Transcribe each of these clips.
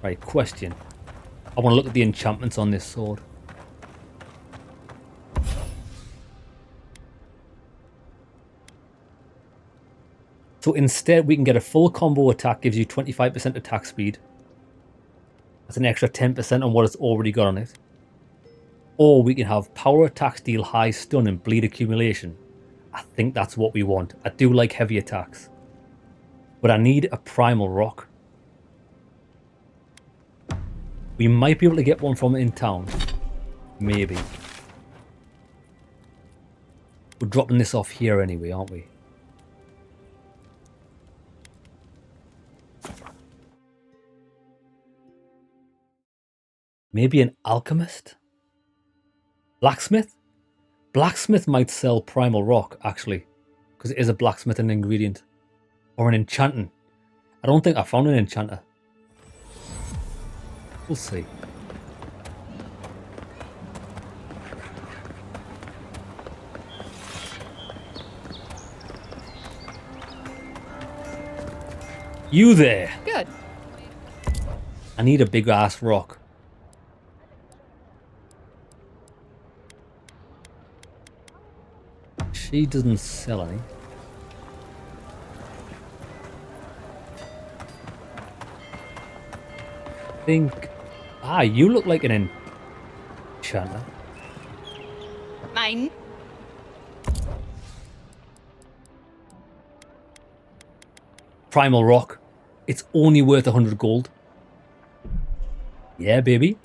Right, question. I want to look at the enchantments on this sword. So instead, we can get a full combo attack, gives you 25% attack speed. That's an extra 10% on what it's already got on it. Or we can have power attacks deal high stun and bleed accumulation. I think that's what we want. I do like heavy attacks. But I need a primal rock. We might be able to get one from in town. Maybe. We're dropping this off here anyway, aren't we? Maybe an alchemist? Blacksmith? Blacksmith might sell primal rock, actually. Because it is a blacksmithing ingredient. Or an enchanting. I don't think I found an enchanter. We'll see. You there? Good. I need a big ass rock. She doesn't sell any. Think. Ah, you look like an enchanter. Mine. Primal rock. It's only worth 100 gold. Yeah, baby.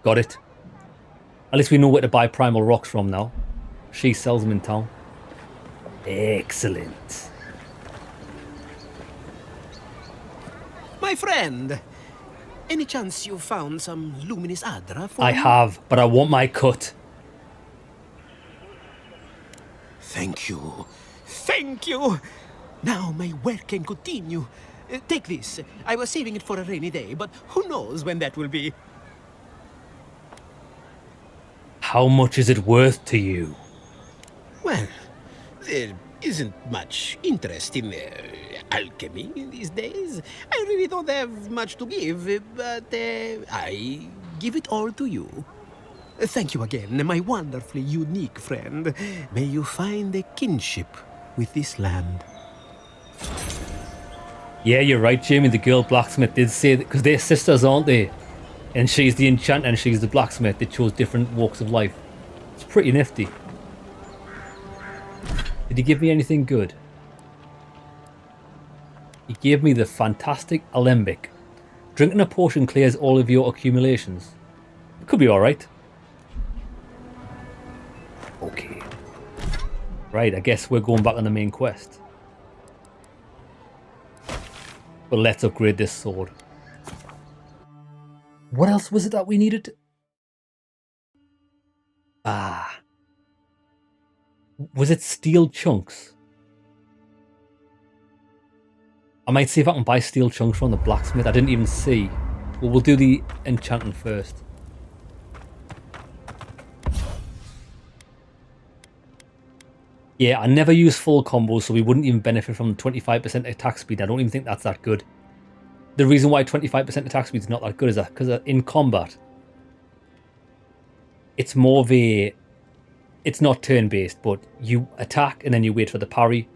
Got it. At least we know where to buy primal rocks from now. She sells them in town. Excellent. My friend, any chance you found some luminous adra for I me? have, but I want my cut. Thank you. Thank you. Now my work can continue. Take this. I was saving it for a rainy day, but who knows when that will be. How much is it worth to you? Well, there isn't much interest in alchemy these days. I really don't have much to give, but I give it all to you. Thank you again, my wonderfully unique friend. May you find a kinship with this land. Yeah, you're right, Jamie. The girl blacksmith did say that because they're sisters, aren't they? And she's the enchanter and she's the blacksmith. They chose different walks of life. It's pretty nifty. Did he give me anything good? He gave me the fantastic alembic. Drinking a potion clears all of your accumulations. It could be alright. Okay. Right, I guess we're going back on the main quest. But let's upgrade this sword. What else was it that we needed? Ah. Was it steel chunks? I might see if I can buy steel chunks from the blacksmith. I didn't even see. Well, we'll do the enchanting first. Yeah, I never use full combos, so we wouldn't even benefit from 25% attack speed. I don't even think that's that good. The reason why 25% attack speed is not that good is that because in combat, it's more of a... It's not turn-based, but you attack and then you wait for the parry.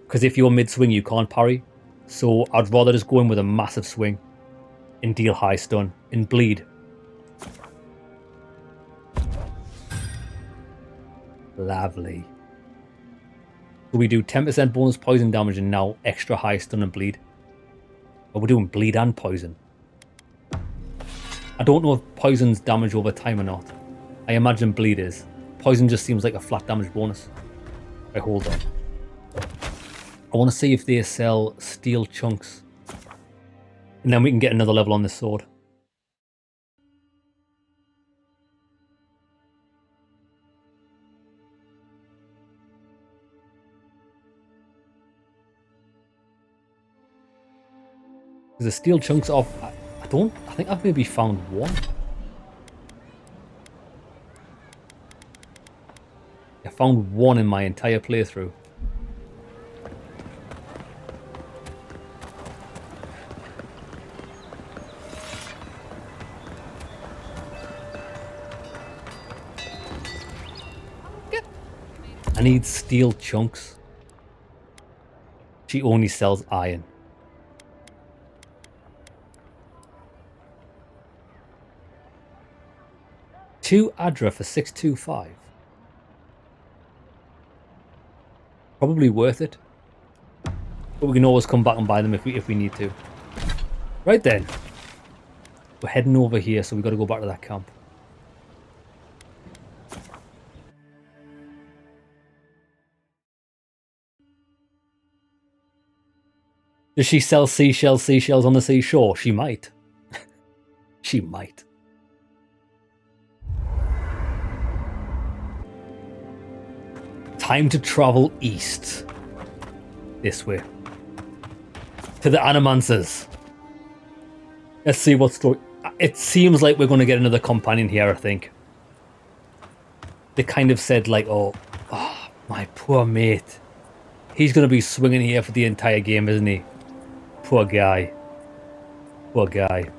Because if you're mid-swing, you can't parry. So I'd rather just go in with a massive swing and deal high stun and bleed. Lovely. So we do 10% bonus poison damage and now extra high stun and bleed. But we're doing bleed and poison. I don't know if poison's damage over time or not. I imagine bleed is. Poison just seems like a flat damage bonus. Right, hold on. I want to see if they sell steel chunks. And then we can get another level on this sword. The steel chunks off. I think I've maybe found one. Yeah, found one in my entire playthrough. I need steel chunks. She only sells iron. Two Adra for 625. Probably worth it. But we can always come back and buy them if we need to. Right then. We're heading over here, so we've got to go back to that camp. Does she sell seashells on the seashore? She might. She might. Time to travel east. This way. To the Animancers. Let's see what story... It seems like we're going to get another companion here, I think. They kind of said like, oh, my poor mate. He's going to be swinging here for the entire game, isn't he? Poor guy. Poor guy.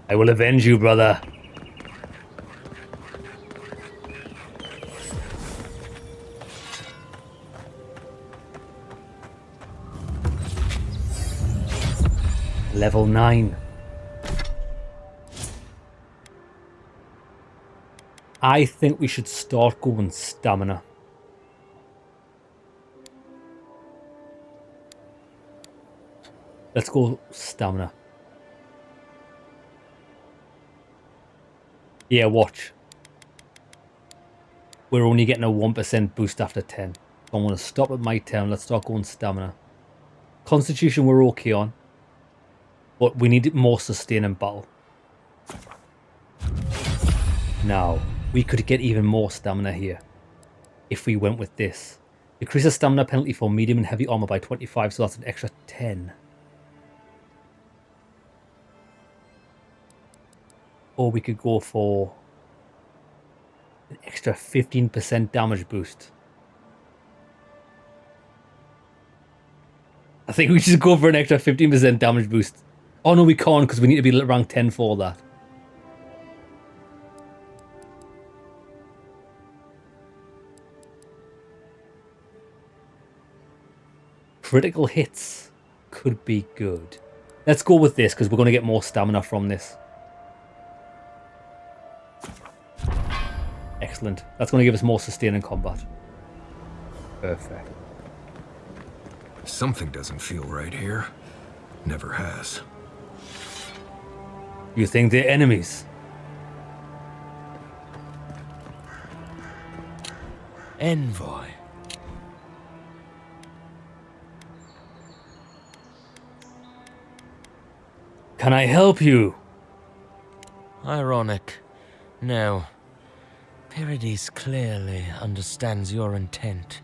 I will avenge you, brother. Level 9. I think we should start going stamina. Let's go stamina. Yeah, watch. We're only getting a 1% boost after 10. So I'm going to stop at my 10. Let's start going stamina. Constitution we're okay on. But we need more sustain in battle. Now, we could get even more stamina here. If we went with this. Decrease the stamina penalty for medium and heavy armor by 25, so that's an extra 10. Or we could go for an extra 15% damage boost. I think we should go for an extra 15% damage boost. Oh no, we can't because we need to be rank 10 for that. Critical hits could be good. Let's go with this because we're going to get more stamina from this. Excellent. That's going to give us more sustain in combat. Perfect. Something doesn't feel right here. Never has. You think they're enemies? Envoy. Can I help you? Ironic. No. Paradis clearly understands your intent.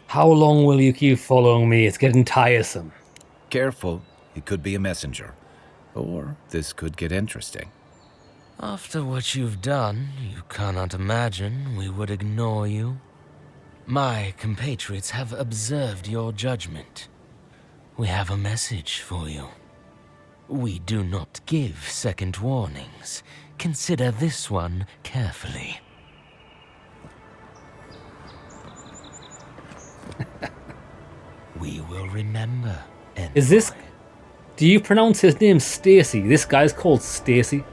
How long will you keep following me? It's getting tiresome. Careful, he could be a messenger. Or this could get interesting. After what you've done, you cannot imagine we would ignore you. My compatriots have observed your judgment. We have a message for you. We do not give second warnings. Consider this one carefully. We will remember. Envoy. Is this... Do you pronounce his name Stacy? This guy's called Stacy.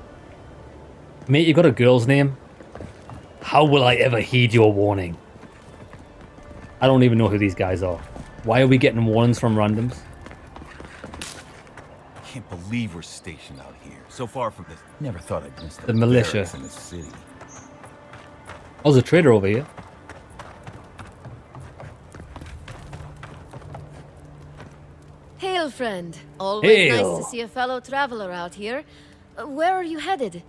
Mate, you got a girl's name? How will I ever heed your warning? I don't even know who these guys are. Why are we getting warnings from randoms? Can't believe we're stationed out here, so far from this. Never thought I'd miss The militia. barracks in the city. Oh, there's a trader over here. Hail, friend. Always Hail. nice to see a fellow traveler out here. Where are you headed?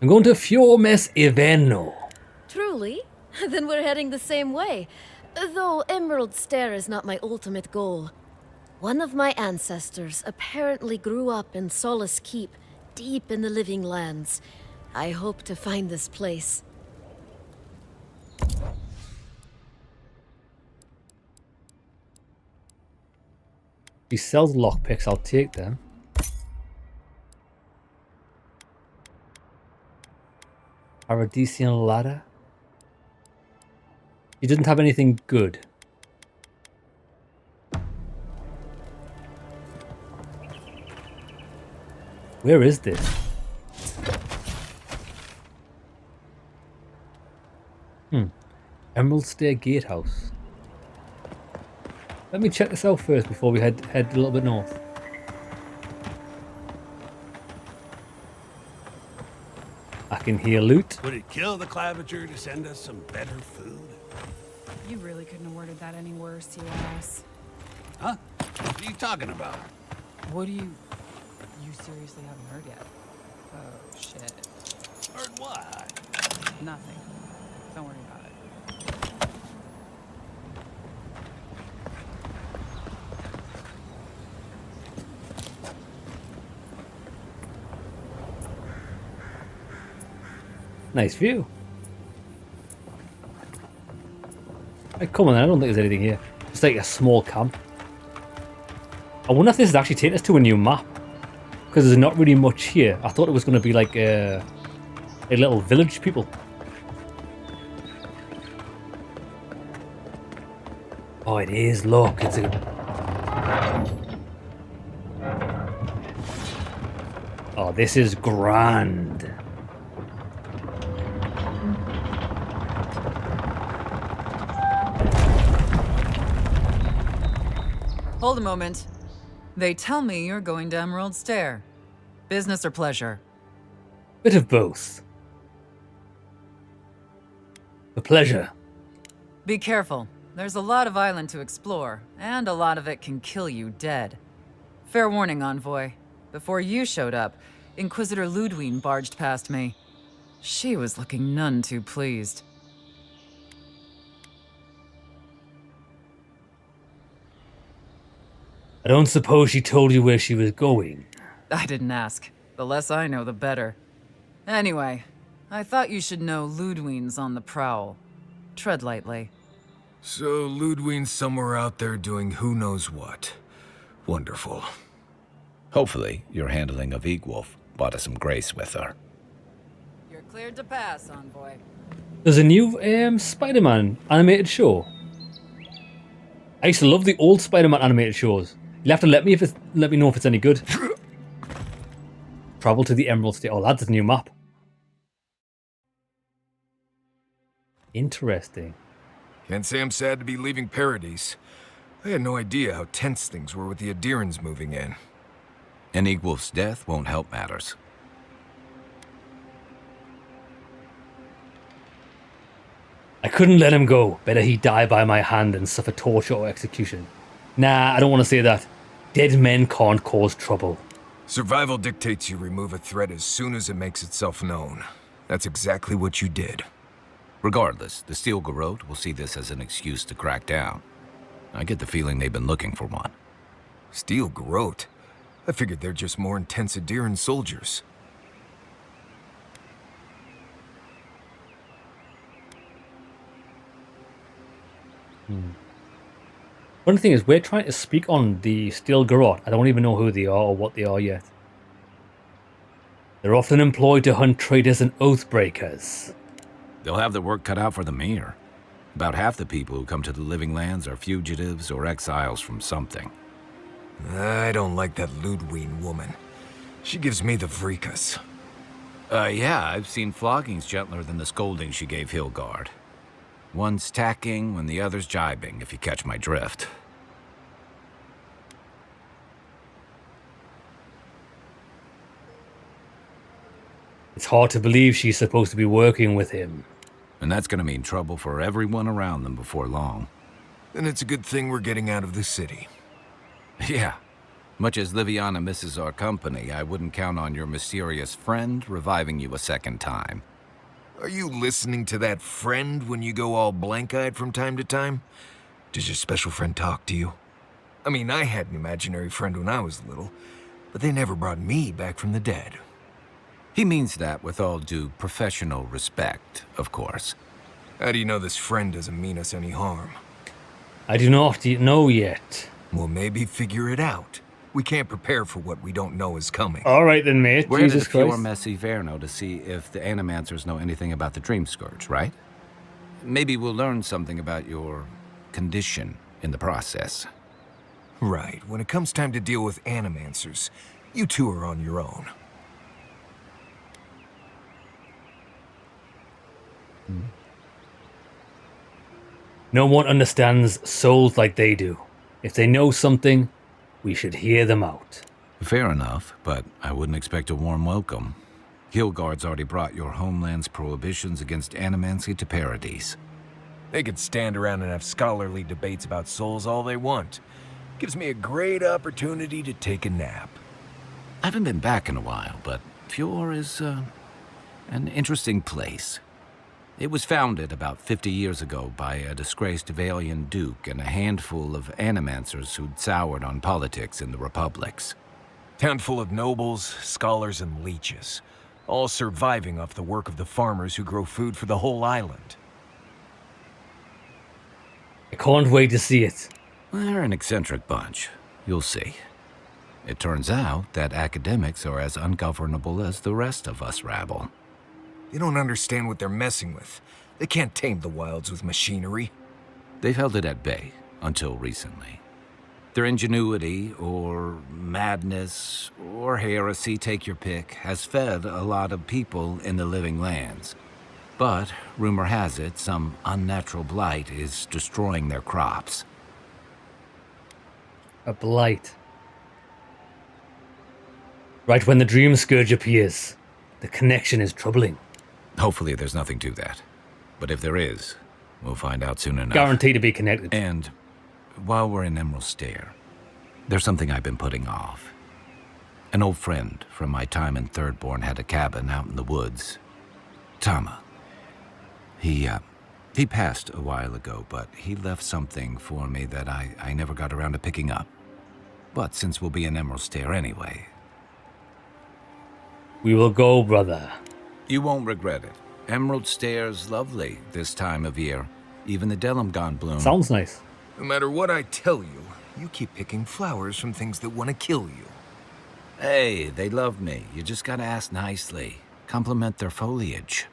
I'm going to Fiormes Iverno. Truly? Then we're heading the same way. Though Emerald Stair is not my ultimate goal. One of my ancestors apparently grew up in Solace Keep, deep in the living lands. I hope to find this place. He sells lockpicks, I'll take them. Paradisian ladder. He doesn't have anything good. Where is this? Emerald Stair Gatehouse. Let me check this out first before we head a little bit north. I can hear loot. Would it kill the claviger to send us some better food? You really couldn't have worded that any worse, you ass. Huh? What are you talking about? What do you... You seriously haven't heard yet? Oh, shit. Heard what? Nothing. Don't worry about it. Nice view. Hey, come on, I don't think there's anything here. It's like a small camp. I wonder if this is actually taking us to a new map. Because there's not really much here. I thought it was going to be like a little village people. Oh, it is. Look, it's a... Oh, this is grand. Hold a moment. They tell me you're going to Emerald Stair. Business or pleasure? Bit of both. A pleasure. Be careful. There's a lot of island to explore, and a lot of it can kill you dead. Fair warning, Envoy. Before you showed up, Inquisitor Ludwine barged past me. She was looking none too pleased. I don't suppose she told you where she was going. I didn't ask. The less I know, the better. Anyway, I thought you should know Ludwine's on the prowl. Tread lightly. So Ludwine's somewhere out there doing who knows what. Wonderful. Hopefully, your handling of Egwolf brought us some grace with her. You're cleared to pass, Envoy. There's a new Spider-Man animated show. I used to love the old Spider-Man animated shows. You'll have to let me know if it's any good. Travel to the Emerald Stair. Oh, that's a new map. Interesting. Can't say I'm sad to be leaving Paradise. I had no idea how tense things were with the Adirans moving in. And Egwolf's death won't help matters. I couldn't let him go. Better he die by my hand and suffer torture or execution. Nah, I don't want to say that. Dead men can't cause trouble. Survival dictates you remove a threat as soon as it makes itself known. That's exactly what you did. Regardless, the Steel Garrote will see this as an excuse to crack down. I get the feeling they've been looking for one. Steel Garrote? I figured they're just more intense Adiran soldiers. One thing is, we're trying to speak on the Steel Garrote. I don't even know who they are or what they are yet. They're often employed to hunt traitors and oathbreakers. They'll have their work cut out for them here. About half the people who come to the Living Lands are fugitives or exiles from something. I don't like that Ludwine woman. She gives me the vreekas. Yeah, I've seen floggings gentler than the scolding she gave Hilgard. One's tacking when the other's jibing, if you catch my drift. It's hard to believe she's supposed to be working with him. And that's gonna mean trouble for everyone around them before long. Then it's a good thing we're getting out of the city. Yeah. Much as Liviana misses our company, I wouldn't count on your mysterious friend reviving you a second time. Are you listening to that friend when you go all blank-eyed from time to time? Does your special friend talk to you? I mean, I had an imaginary friend when I was little, but they never brought me back from the dead. He means that with all due professional respect, of course. How do you know this friend doesn't mean us any harm? I do not know yet. Well, maybe figure it out. We can't prepare for what we don't know is coming. All right then, mate. We're Jesus headed to Christ. Messy Verno to see if the Animancers know anything about the Dream Scourge, right? Maybe we'll learn something about your condition in the process. Right. When it comes time to deal with Animancers, you two are on your own. No one understands souls like they do. If they know something, we should hear them out. Fair enough, but I wouldn't expect a warm welcome. Hilgard's already brought your homeland's prohibitions against animancy to paradise. They could stand around and have scholarly debates about souls all they want. Gives me a great opportunity to take a nap. I haven't been back in a while, but Fjord is an interesting place. It was founded about 50 years ago by a disgraced Valian duke and a handful of animancers who'd soured on politics in the republics. Town full of nobles, scholars, and leeches, all surviving off the work of the farmers who grow food for the whole island. I can't wait to see it. They're an eccentric bunch. You'll see. It turns out that academics are as ungovernable as the rest of us rabble. You don't understand what they're messing with. They can't tame the wilds with machinery. They've held it at bay until recently. Their ingenuity, or madness, or heresy, take your pick, has fed a lot of people in the living lands. But, rumor has it, some unnatural blight is destroying their crops. A blight. Right when the Dream Scourge appears, the connection is troubling. Hopefully there's nothing to that. But if there is, we'll find out soon enough. Guaranteed to be connected. And while we're in Emerald Stair, there's something I've been putting off. An old friend from my time in Thirdborn had a cabin out in the woods. Tama. He passed a while ago, but he left something for me that I never got around to picking up. But since we'll be in Emerald Stair anyway... We will go, brother. You won't regret it. Emerald Stair's lovely this time of year. Even the Delimgon bloom. Sounds nice. No matter what I tell you, you keep picking flowers from things that want to kill you. Hey, they love me. You just gotta ask nicely. Compliment their foliage.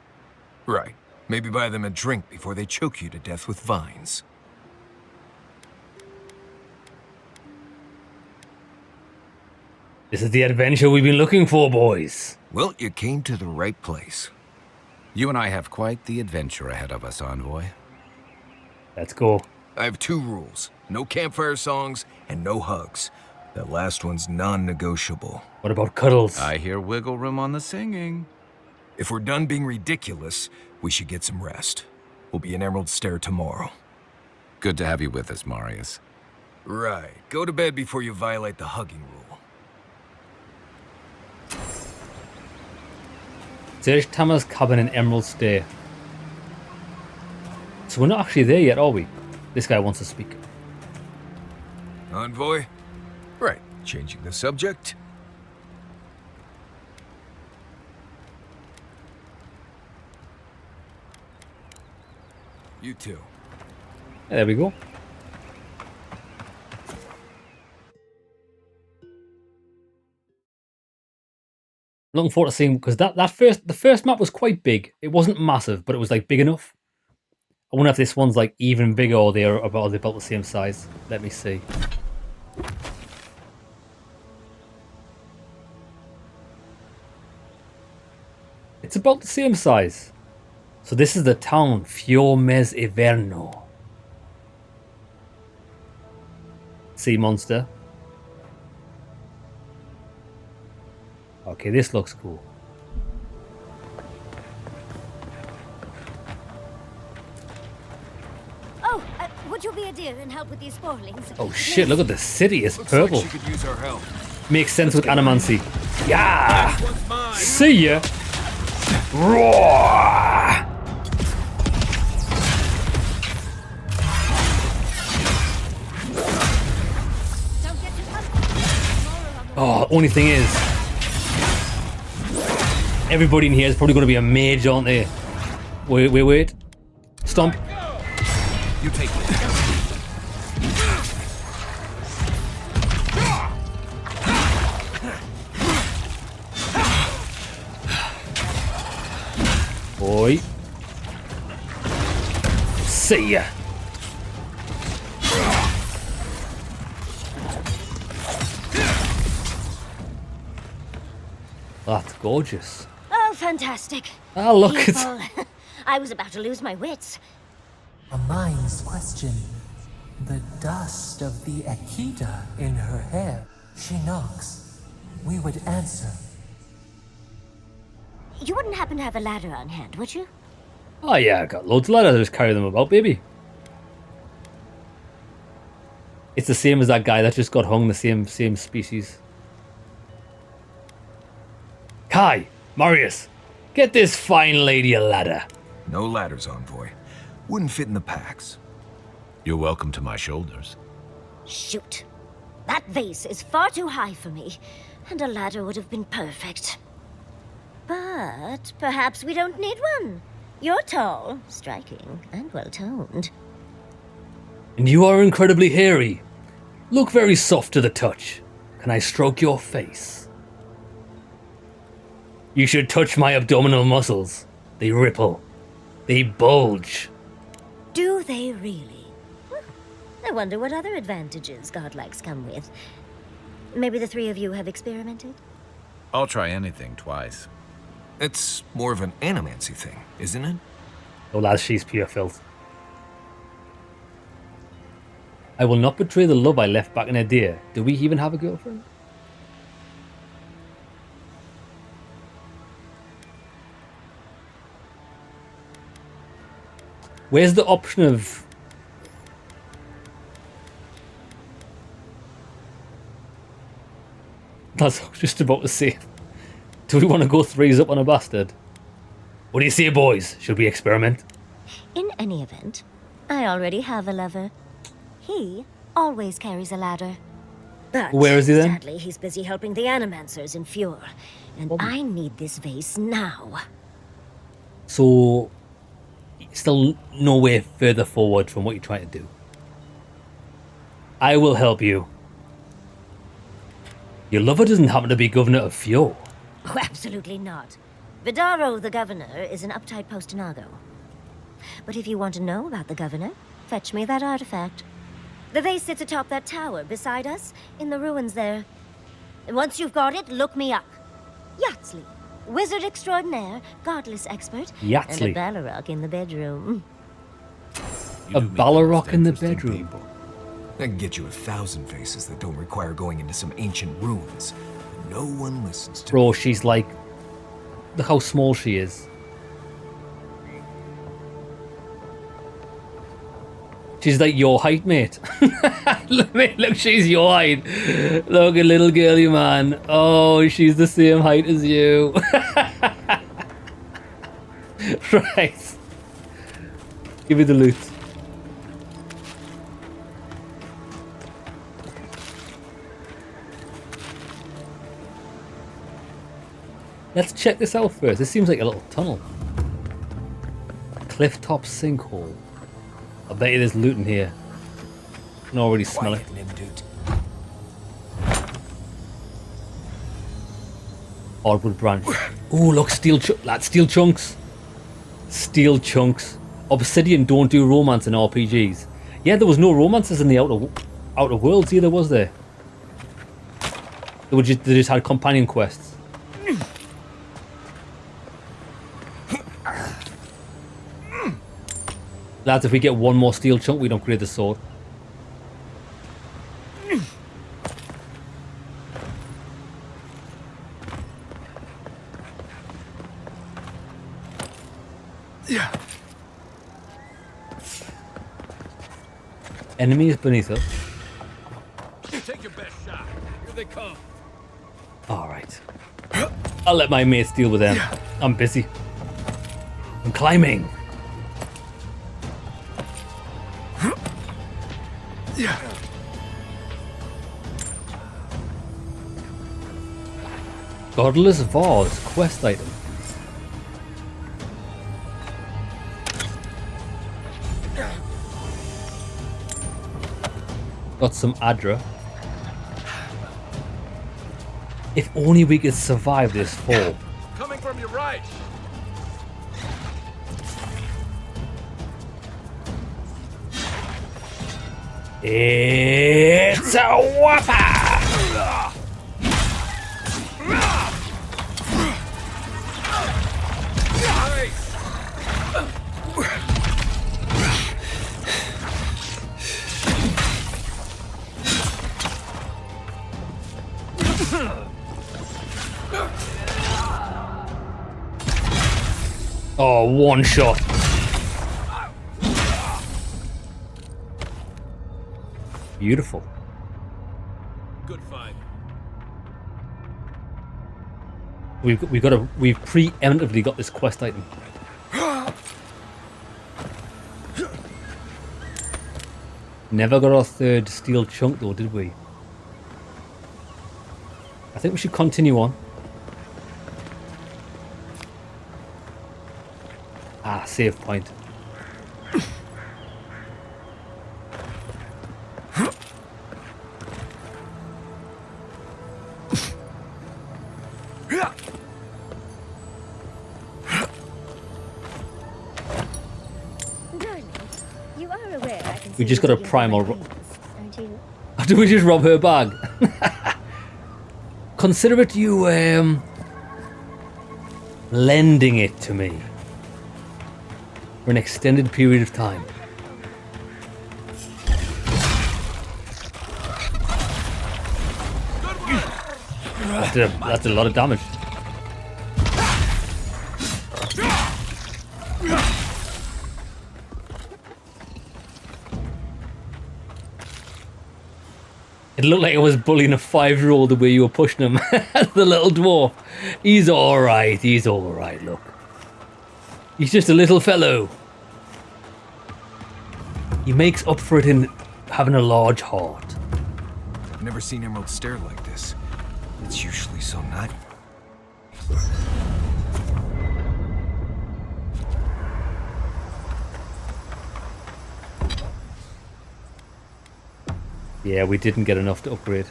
Right. Maybe buy them a drink before they choke you to death with vines. This is the adventure we've been looking for, boys. Well, you came to the right place. You and I have quite the adventure ahead of us, Envoy. Let's go. I have 2 rules. No campfire songs and no hugs. That last one's non-negotiable. What about cuddles? I hear wiggle room on the singing. If we're done being ridiculous, we should get some rest. We'll be in Emerald Stair tomorrow. Good to have you with us, Marius. Right. Go to bed before you violate the hugging rule. Search Tama's cabin in Emerald Stair. So we're not actually there yet, are we? This guy wants to speak. Envoy? Right. Changing the subject. You too. There we go. Looking forward to seeing, because the first map was quite big. It wasn't massive, but it was like big enough. I wonder if this one's like even bigger, or they're about the same size. Let me see. It's about the same size. So this is the town, Fiumes Everno. Sea monster. Okay, this looks cool. Oh, would you be a dear and help with these spoilings? Oh shit, look at the city, it's Looks purple. like she could use our help. Makes sense with animancy. Yeah! See ya! Roar! Don't get too comfortable. Oh, only thing is, Everybody in here is probably going to be a mage, aren't they? Wait. Stomp. You take this. Boy. See ya. That's gorgeous. Oh, fantastic. Ah, look, People. I was about to lose my wits. A mind's question. The dust of the Akita in her hair. She knocks. We would answer. You wouldn't happen to have a ladder on hand, would you? Oh yeah, I got loads of ladders. I just carry them about, baby. It's the same as that guy that just got hung, the same species. Kai, Marius, get this fine lady a ladder. No ladders, Envoy. Wouldn't fit in the packs. You're welcome to my shoulders. Shoot. That vase is far too high for me, and a ladder would have been perfect. But perhaps we don't need one. You're tall, striking, and well-toned. And you are incredibly hairy. Look very soft to the touch. Can I stroke your face? You should touch my abdominal muscles. They ripple. They bulge. Do they really? Well, I wonder what other advantages godlikes come with. Maybe the three of you have experimented? I'll try anything twice. It's more of an animancy thing, isn't it? Oh, lads, she's pure filth. I will not betray the love I left back in Adair. Do we even have a girlfriend? Where's the option of... That's what I was just about to say. Do we want to go threes up on a bastard? What do you say, boys? Should we experiment? In any event, I already have a lover. He always carries a ladder. But where is he then? Sadly, he's busy helping the Animancers in Fjord, and I need this vase now. So, still nowhere further forward from what you're trying to do. I will help you. Your lover doesn't happen to be governor of Fjord. Oh, absolutely not. Vidaro, the governor, is an uptight postinago. But if you want to know about the governor, fetch me that artifact. The vase sits atop that tower beside us, in the ruins there. And once you've got it, look me up. Yatsley, wizard extraordinaire, godless expert, Yatsley. and a Balrog in the bedroom. A Balrog in the bedroom. People. I can get you 1,000 faces that don't require going into some ancient ruins. No one listens to Bro, me. she's like... Look how small she is. She's like your height, mate. Look, she's your height. Look, a little girly man. Oh, she's the same height as you. Right. Give me the loot. Let's check this out first. This seems like a little tunnel. Cliff top sinkhole. I bet you there's loot in here. I can already smell it. Hardwood branch. Oh, look, steel chunks. Steel chunks. Obsidian don't do romance in RPGs. Yeah, there was no romances in the outer worlds either, was there? They just had companion quests. Lads, if we get one more steel chunk, we'd upgrade the sword. Yeah. Enemies beneath us. Take your best shot. Here they come. Alright. I'll let my mates deal with them. I'm busy. I'm climbing. Yeah. Godless Vase quest item. Got some Adra. If only we could survive this fall. Coming from your right. It's a whopper! Oh, one shot. Beautiful. Good fight. We've preemptively got this quest item. Never got our third steel chunk though, did we? I think we should continue on. Ah, save point. We just got a primal. Do we just rob her bag? Consider it you lending it to me for an extended period of time. That's a lot of damage. It looked like I was bullying a 5-year-old the way you were pushing him. The little dwarf. He's alright, look. He's just a little fellow. He makes up for it in having a large heart. I've never seen Emerald Stair like this. It's usually so nutty. Yeah, we didn't get enough to upgrade.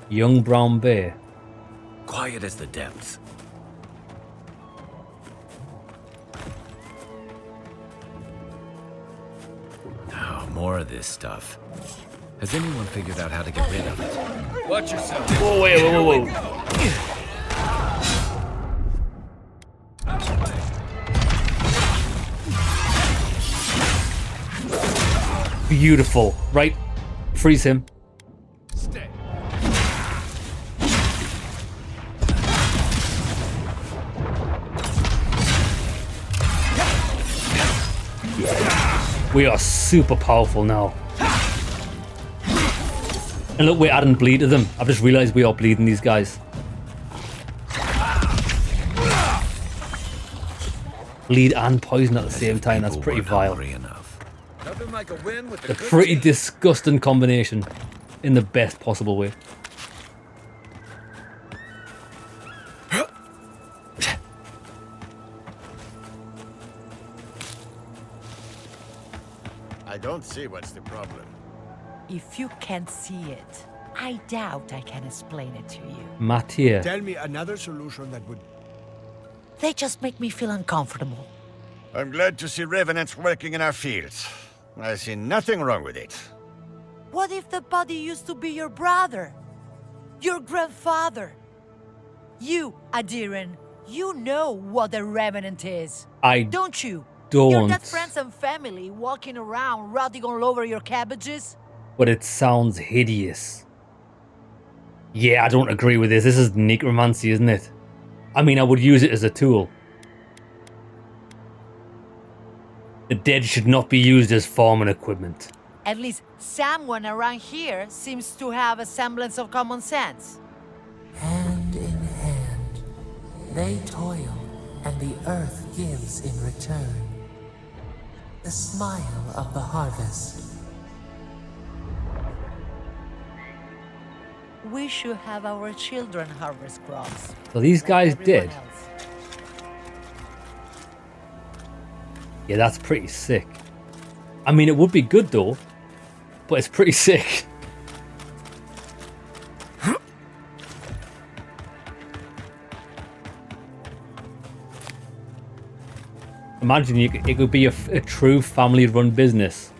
Young brown bear. Quiet as the depths. Oh, more of this stuff. Has anyone figured out how to get rid of it? Watch yourself. Whoa, whoa. Beautiful. Right. Freeze him. Stay. We are super powerful now. And look, we're adding bleed to them. I've just realised we are bleeding these guys. Bleed and poison at the same time. That's pretty vile. Nothing like a win with A pretty disgusting combination in the best possible way. I don't see what's the problem. If you can't see it, I doubt I can explain it to you. Mattia. Tell me another solution that would... They just make me feel uncomfortable. I'm glad to see revenants working in our fields. I see nothing wrong with it. What if the body used to be your brother? Your grandfather? You, Adiran, you know what a revenant is. Don't you? You're got friends and family walking around rotting all over your cabbages. But it sounds hideous. Yeah, I don't agree with this. This is necromancy, isn't it? I mean, I would use it as a tool. The dead should not be used as farming equipment. At least someone around here seems to have a semblance of common sense. Hand in hand, they toil, and the earth gives in return. The smile of the harvest. we should have our children harvest crops. So these guys did. Else. Yeah, that's pretty sick. I mean, it would be good though, but it's pretty sick. Imagine it could be a true family-run business.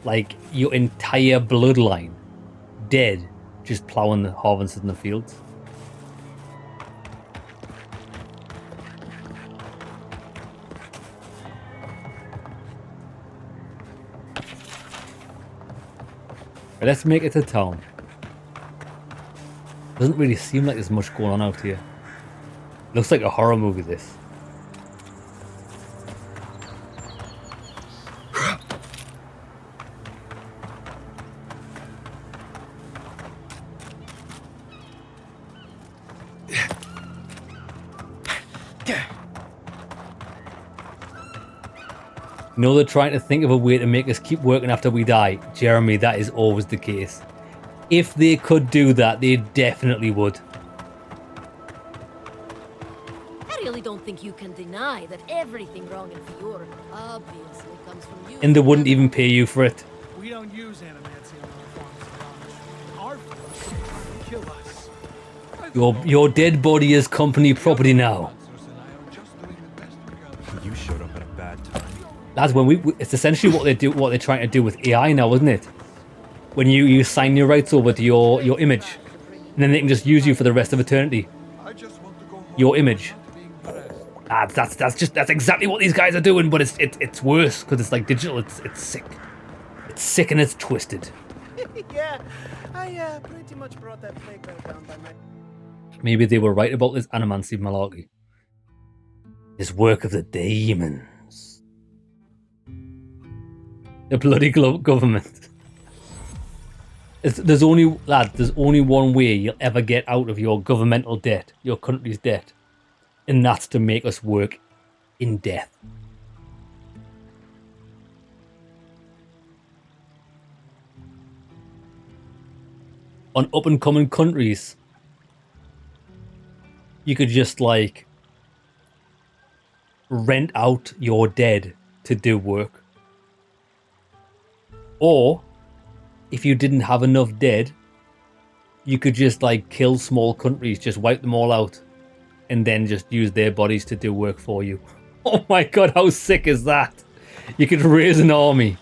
Like, your entire bloodline dead, just plowing the harvests in the fields. Right, let's make it to town. Doesn't really seem like there's much going on out here. Looks like a horror movie, this. You know, they're trying to think of a way to make us keep working after we die. Jeremy, that is always the case. If they could do that, they definitely would. I really don't think you can deny that everything wrong in Eora obviously comes from you. And they wouldn't even pay you for it. We don't use animancy on our farms. Our farms are trying to kill us. Your dead body is company property now. You showed up at a bad time. That's when it's essentially what they're trying to do with AI now, isn't it? When you sign your rights over to your image, and then they can just use you for the rest of eternity. Your image. That's exactly what these guys are doing, but it's worse because it's like digital. It's sick. It's sick and it's twisted. Yeah, I pretty much brought that playground down by my... Maybe they were right about this animancy malarkey. This work of the demons. The bloody government. There's only one way you'll ever get out of your governmental debt, your country's debt, and that's to make us work in death. On up and coming countries, you could just like rent out your dead to do work. Or if you didn't have enough dead, you could just like kill small countries, just wipe them all out, and then just use their bodies to do work for you. Oh my god, how sick is that? You could raise an army.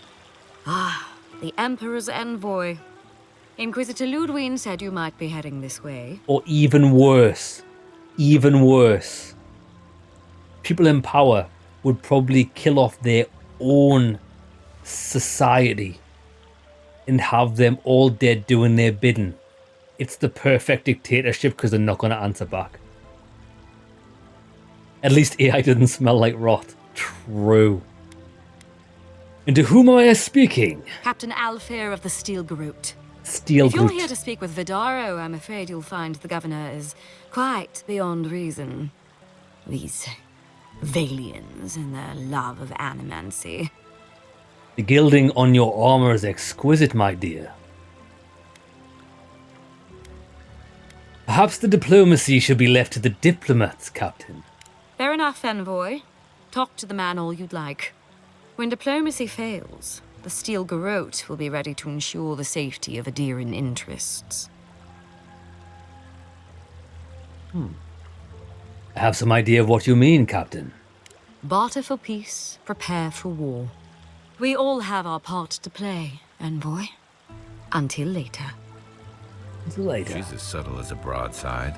Ah, the Emperor's envoy. Inquisitor Ludwig said you might be heading this way. Or even worse. Even worse. People in power would probably kill off their own society and have them all dead doing their bidding. It's the perfect dictatorship because they're not going to answer back. At least AI doesn't smell like rot. True. And to whom am I speaking? Captain Alfair of the Steel Garrote. Steel If you're Garrote. here to speak with Vidaro, I'm afraid you'll find the governor is quite beyond reason. These Valians and their love of animancy. The gilding on your armor is exquisite, my dear. Perhaps the diplomacy should be left to the diplomats, Captain. Fair enough, envoy. Talk to the man all you'd like. When diplomacy fails, the Steel Garrote will be ready to ensure the safety of Adiran interests. I have some idea of what you mean, Captain. Barter for peace, prepare for war. We all have our part to play, envoy. Until later. Until later. She's as subtle as a broadside.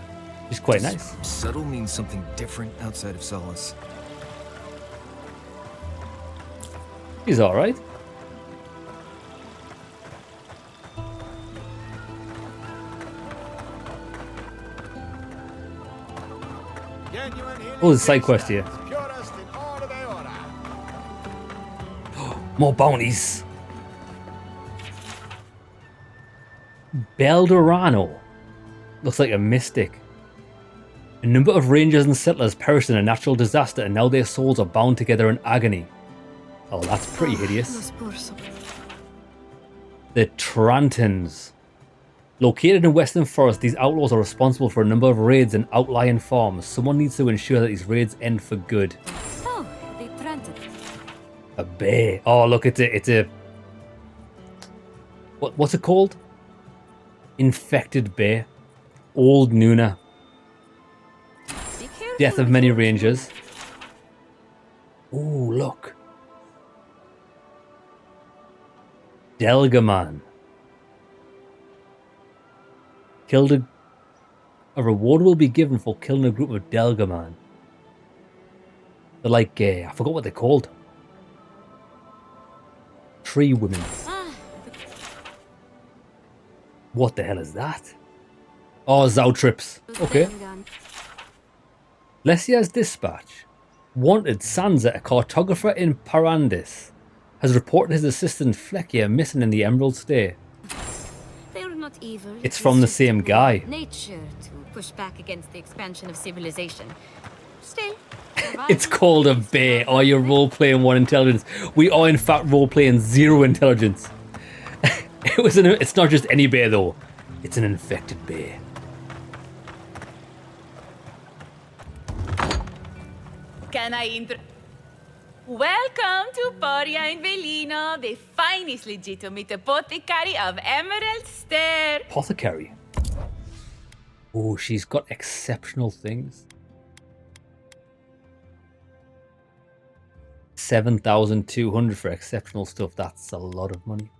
She's quite nice. Subtle means something different outside of Solace. He's alright. Oh, there's a side quest here. More bounties. Beldorano. Looks like a mystic. A number of rangers and settlers perished in a natural disaster, and now their souls are bound together in agony. Oh, that's pretty hideous. The Trantons. Located in Western Forest, these outlaws are responsible for a number of raids and outlying farms. Someone needs to ensure that these raids end for good. So, they threatened. A bear. Oh, look, it's a... What's it called? Infected bear. Old Nuna. Death of many rangers. Ooh, look. Delgaman. Killed a reward will be given for killing a group of Delgaman. They're like, I forgot what they're called. Tree women. What the hell is that? Oh, Zautrips. Okay. Lesia's dispatch. Wanted Sansa, a cartographer in Parandis, has reported his assistant Flekia missing in the Emerald Stair. Not evil. It's from the same guy. Nature to push back against the expansion of civilization. Still, it's called a bear. Oh, you're role-playing 1 intelligence. We are in fact role-playing 0 intelligence. It's not just any bear though. It's an infected bear. Can I Welcome to Poria in Velino, the finest legitimate apothecary of Emerald Stair. Apothecary? Oh, she's got exceptional things. 7,200 for exceptional stuff. That's a lot of money.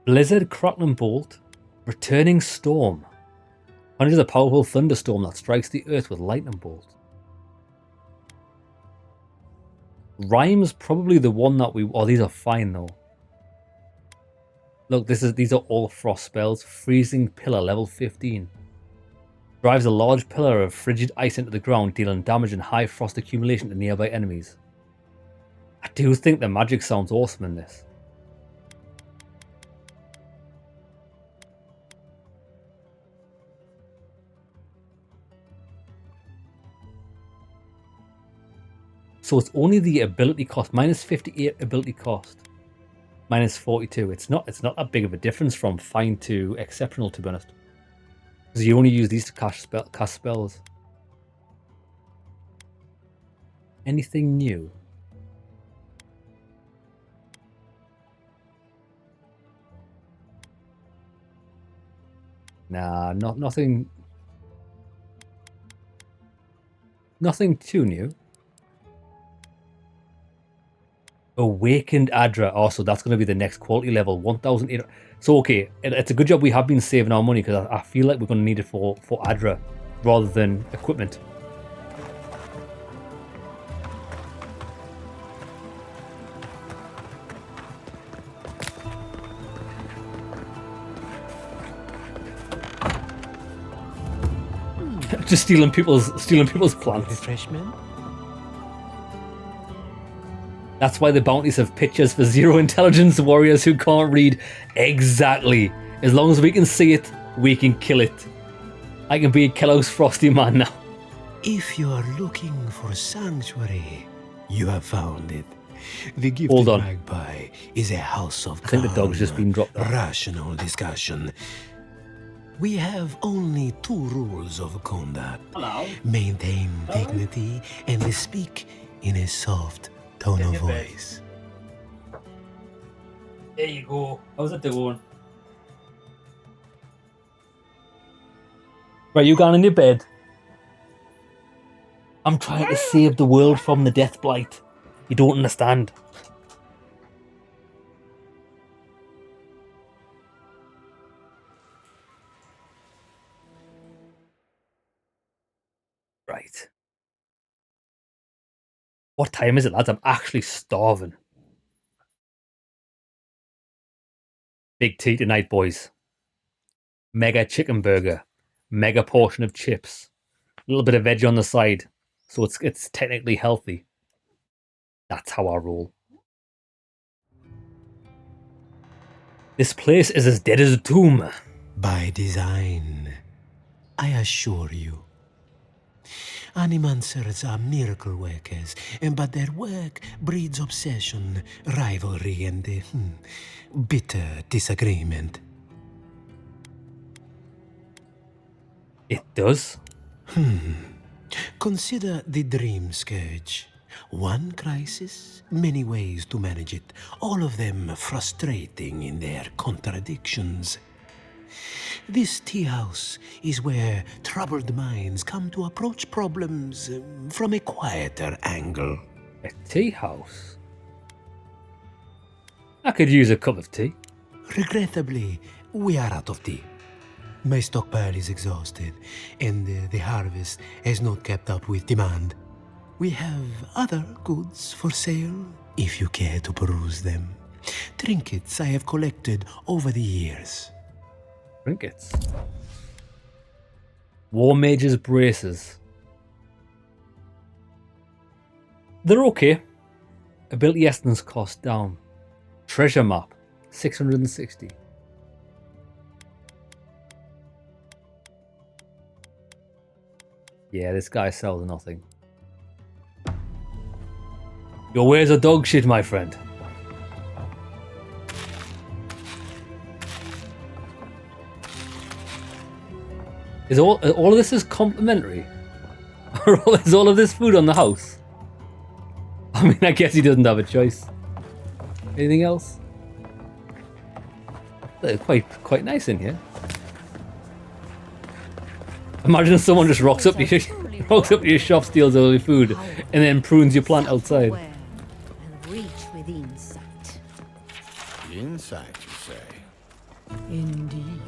Blizzard, Crackling Bolt, Returning Storm. Conjures a powerful thunderstorm that strikes the earth with lightning bolt. Rhyme's probably the one that we... Oh, these are fine though. Look, these are all frost spells. Freezing Pillar, level 15. Drives a large pillar of frigid ice into the ground, dealing damage and high frost accumulation to nearby enemies. I do think the magic sounds awesome in this. So it's only the ability cost, minus 58 ability cost, minus 42. It's not that big of a difference from fine to exceptional, to be honest. Because you only use these to cast spells. Anything new? Nah, nothing too new. Awakened Adra. Oh, so that's going to be the next quality level. 1,800. So, okay, it's a good job we have been saving our money, because I feel like we're going to need it for Adra rather than equipment. Just stealing people's plants. Refreshment? That's why the bounties have pictures for 0 intelligence warriors who can't read. Exactly. As long as we can see it, we can kill it. I can be a Kellogg's Frosty Man now. If you are looking for sanctuary, you have found it. The Gifted Hold on. Magpie is a house of I think the dog's just been dropped off. rational discussion. We have only 2 rules of conduct. Hello. Maintain dignity and speak in a soft tone of voice. There you go. How's it doing? Right, you gone in your bed? I'm trying to save the world from the death blight. You don't understand. Right. What time is it, lads? I'm actually starving. Big tea tonight, boys. Mega chicken burger. Mega portion of chips. A little bit of veg on the side. So it's technically healthy. That's how I roll. This place is as dead as a tomb. By design, I assure you. Animancers are miracle workers, but their work breeds obsession, rivalry, and bitter disagreement. It does? Consider the dream scourge. One crisis, many ways to manage it, all of them frustrating in their contradictions. This tea house is where troubled minds come to approach problems from a quieter angle. A tea house? I could use a cup of tea. Regrettably, we are out of tea. My stockpile is exhausted, and the harvest has not kept up with demand. We have other goods for sale, if you care to peruse them. Trinkets I have collected over the years. Trinkets? War Mage's braces. They're okay. Ability essence cost down. Treasure map, 660. Yeah, this guy sells nothing. Your wares are dog shit, my friend. Is all of this is complimentary? Or is all of this food on the house? I mean, I guess he doesn't have a choice. Anything else? They're quite nice in here. Imagine someone just rocks up to your shop, steals all your food, and then prunes your plant outside. And reach within sight. Insight, you say? Indeed.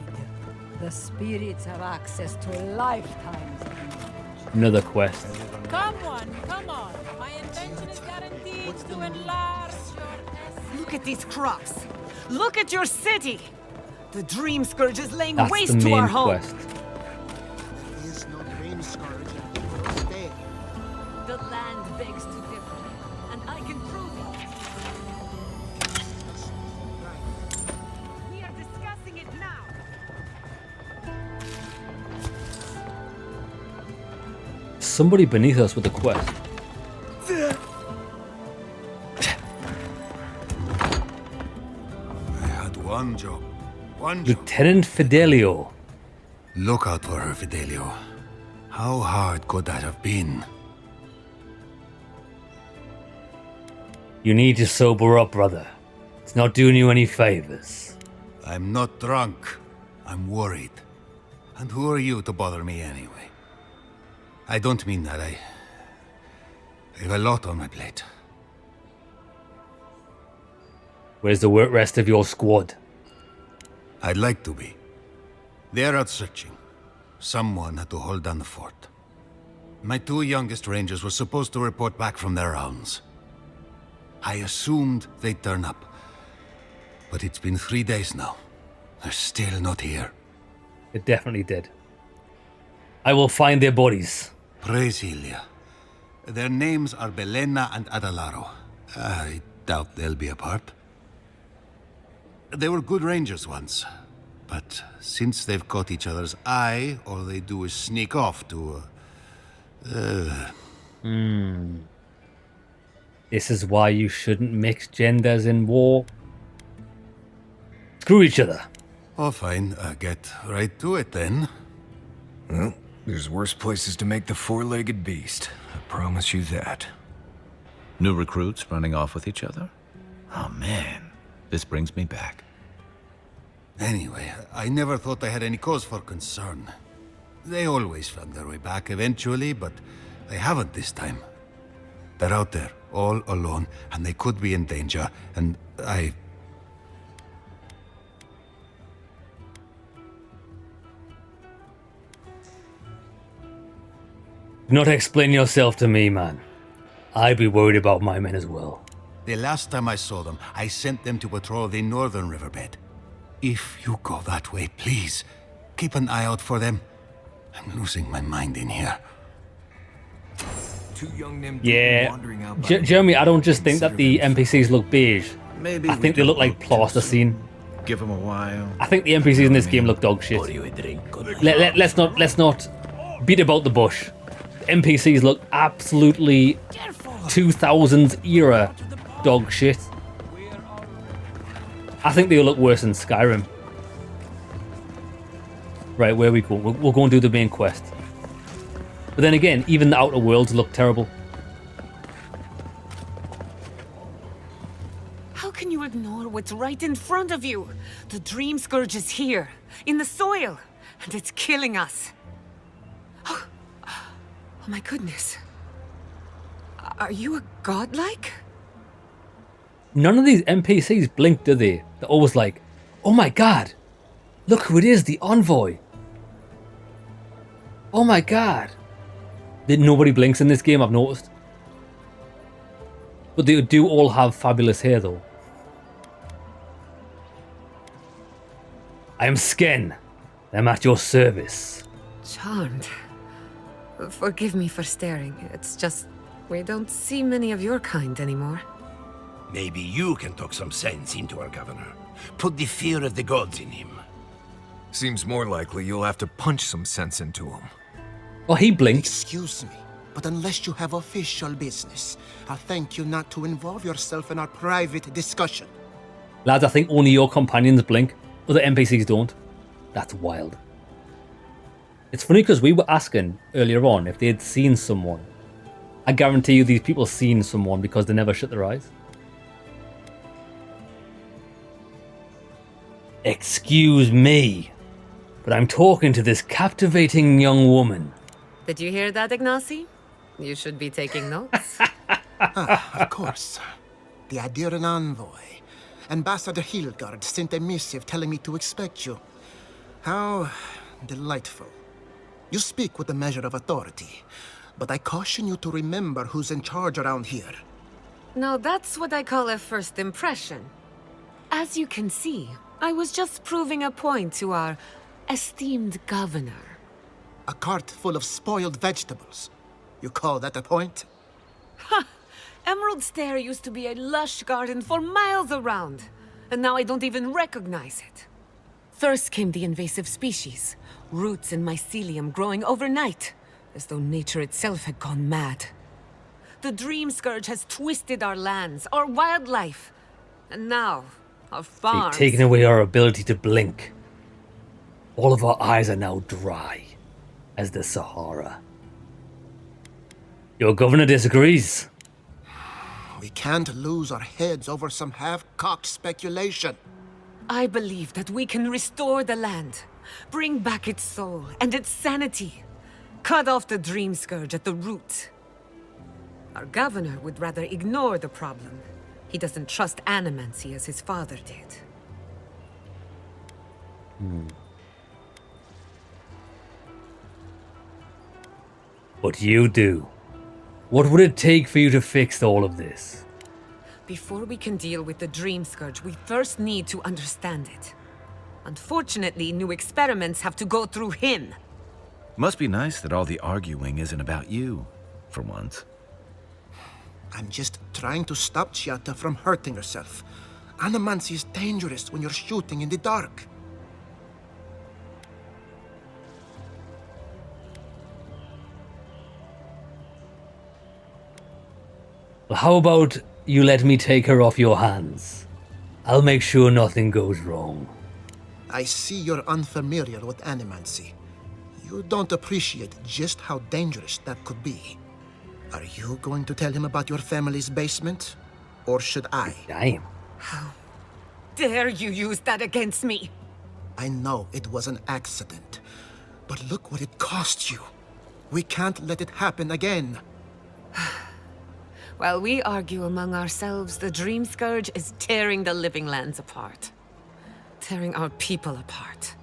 The spirits have access to lifetimes of knowledge. Another quest. Come on. My invention is guaranteed to enlarge your essence. Look at these crops. Look at your city. The Dream Scourge is laying That's waste the to main our home. quest. There is no dream scourge in Stair. The land begs to differ, and I can prove it. We are discussing it now. Somebody beneath us with a quest. I had one job. Lieutenant Fidelio. Look out for her, Fidelio. How hard could that have been? You need to sober up, brother. It's not doing you any favors. I'm not drunk. I'm worried. And who are you to bother me anyway? I don't mean that. I have a lot on my plate. Where's the rest of your squad? I'd like to be. They're out searching. Someone had to hold down the fort. My two youngest rangers were supposed to report back from their rounds. I assumed they'd turn up. But it's been 3 days now. They're still not here. It definitely did. I will find their bodies. Praise Ilia. Their names are Belena and Adalaro. I doubt they'll be apart. They were good rangers once. But since they've caught each other's eye, all they do is sneak off to... This is why you shouldn't mix genders in war. Screw each other. Oh, fine. Get right to it then. Well, there's worse places to make the four-legged beast. I promise you that. New recruits running off with each other? Oh man, this brings me back. Anyway, I never thought I had any cause for concern. They always found their way back eventually, but they haven't this time. They're out there, all alone, and they could be in danger, and I... Do not explain yourself to me, man. I'd be worried about my men as well. The last time I saw them, I sent them to patrol the northern riverbed. If you go that way, please, keep an eye out for them. I'm losing my mind in here. Too young them Yeah, wandering out by Jeremy, I don't just think that the NPCs look beige. Maybe I think they look like plasticine. Give them a while. I think the NPCs in this game look dog shit. Let's not beat about the bush. NPCs look absolutely 2000s era dog shit. I think they'll look worse than Skyrim. Right, where we go? We'll go and do the main quest. But then again, even the Outer Worlds look terrible. How can you ignore what's right in front of you? The Dream Scourge is here, in the soil, and it's killing us. Oh my goodness. Are you a godlike? None of these NPCs blink, do they? They're always like, oh my god, look who it is, the envoy. Oh my god. Nobody blinks in this game, I've noticed. But they do all have fabulous hair though. I am Sken. I'm at your service. Charmed. Forgive me for staring. It's just, we don't see many of your kind anymore. Maybe you can talk some sense into our governor. Put the fear of the gods in him. Seems more likely you'll have to punch some sense into him. Oh, he blinked. Excuse me, but unless you have official business, I'll thank you not to involve yourself in our private discussion. Lads, I think only your companions blink. Other NPCs don't. That's wild. It's funny because we were asking earlier on if they had seen someone. I guarantee you these people seen someone because they never shut their eyes. Excuse me, but I'm talking to this captivating young woman. Did you hear that, Ignacy? You should be taking notes. Of course. The Adiran envoy. Ambassador Hilgard sent a missive telling me to expect you. How delightful. You speak with a measure of authority, but I caution you to remember who's in charge around here. Now that's what I call a first impression. As you can see, I was just proving a point to our esteemed governor. A cart full of spoiled vegetables. You call that a point? Ha! Emerald Stair used to be a lush garden for miles around, and now I don't even recognize it. First came the invasive species, roots and mycelium growing overnight, as though nature itself had gone mad. The Dream Scourge has twisted our lands, our wildlife, and now our farms. They've taken away our ability to blink. All of our eyes are now dry as the Sahara. Your governor disagrees. We can't lose our heads over some half-cocked speculation. I believe that we can restore the land, bring back its soul and its sanity, cut off the Dream Scourge at the root. Our governor would rather ignore the problem. He doesn't trust animancy as his father did. But you do. What would it take for you to fix all of this? Before we can deal with the Dream Scourge, we first need to understand it. Unfortunately, new experiments have to go through him. Must be nice that all the arguing isn't about you, for once. I'm just trying to stop Chiata from hurting herself. Animancy is dangerous when you're shooting in the dark. Well, how about you let me take her off your hands? I'll make sure nothing goes wrong. I see you're unfamiliar with animancy. You don't appreciate just how dangerous that could be. Are you going to tell him about your family's basement? Or should I? Damn. How dare you use that against me? I know it was an accident, but look what it cost you. We can't let it happen again. While we argue among ourselves, the Dream Scourge is tearing the living lands apart. Tearing our people apart.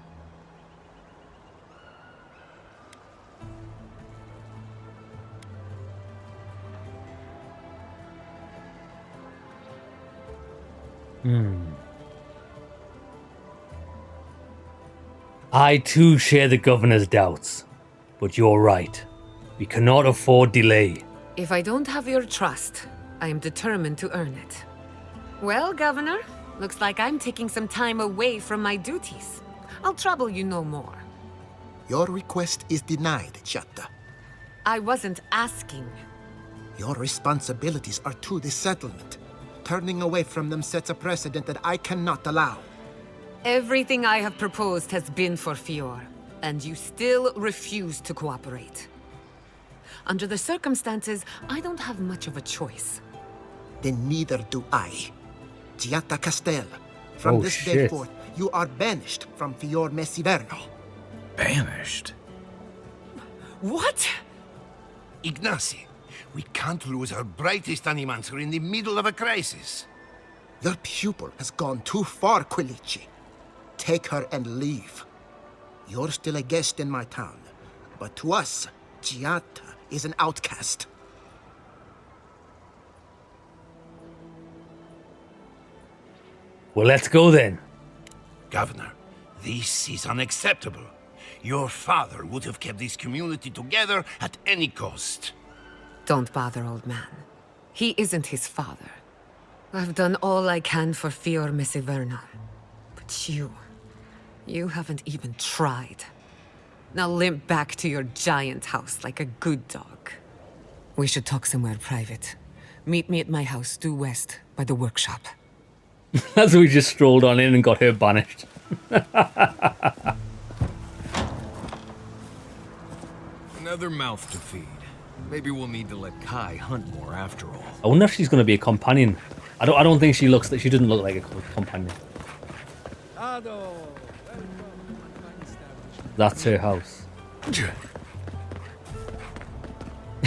I too share the governor's doubts, but you're right. We cannot afford delay. If I don't have your trust, I am determined to earn it. Well, Governor, looks like I'm taking some time away from my duties. I'll trouble you no more. Your request is denied, Chiata. I wasn't asking. Your responsibilities are to the settlement. Turning away from them sets a precedent that I cannot allow. Everything I have proposed has been for Fior, and you still refuse to cooperate. Under the circumstances, I don't have much of a choice. Then neither do I. Giatta Castel, from this day forth, you are banished from Fior Messiverno. Banished? What? Ignacy, we can't lose our brightest animancer in the middle of a crisis. Your pupil has gone too far, Quilici. Take her and leave. You're still a guest in my town, but to us, Giatta is an outcast. Well, let's go then. Governor, this is unacceptable. Your father would have kept this community together at any cost. Don't bother, old man. He isn't his father. I've done all I can for Fior Messiverno. But you haven't even tried. Now limp back to your giant house like a good dog. We should talk somewhere private. Meet me at my house due west by the workshop. As we just strolled on in and got her banished. Another mouth to feed. Maybe we'll need to let Kai hunt more after all. I wonder if she's going to be a companion. I don't think she looks. She doesn't look like a companion. That's her house.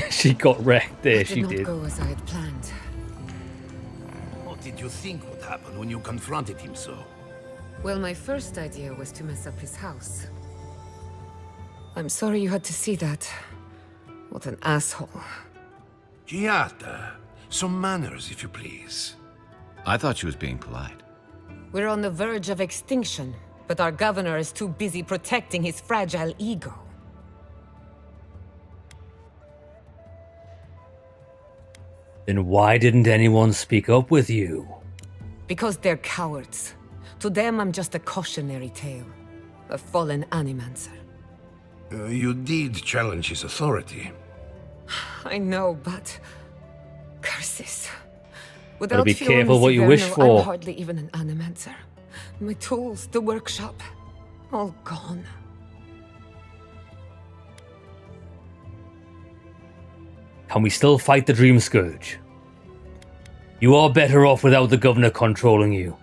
She got wrecked there. She did. It did not go as I had planned. What did you think would happen when you confronted him so? Well, my first idea was to mess up his house. I'm sorry you had to see that. What an asshole. Giatta, some manners, if you please. I thought she was being polite. We're on the verge of extinction, but our governor is too busy protecting his fragile ego. Then why didn't anyone speak up with you? Because they're cowards. To them, I'm just a cautionary tale. A fallen animancer. You did challenge his authority. I know, but... curses. Gotta be Fior careful what you Messiverno, wish for. I'm hardly even an animancer. My tools, the workshop, all gone. Can we still fight the Dream Scourge? You are better off without the governor controlling you.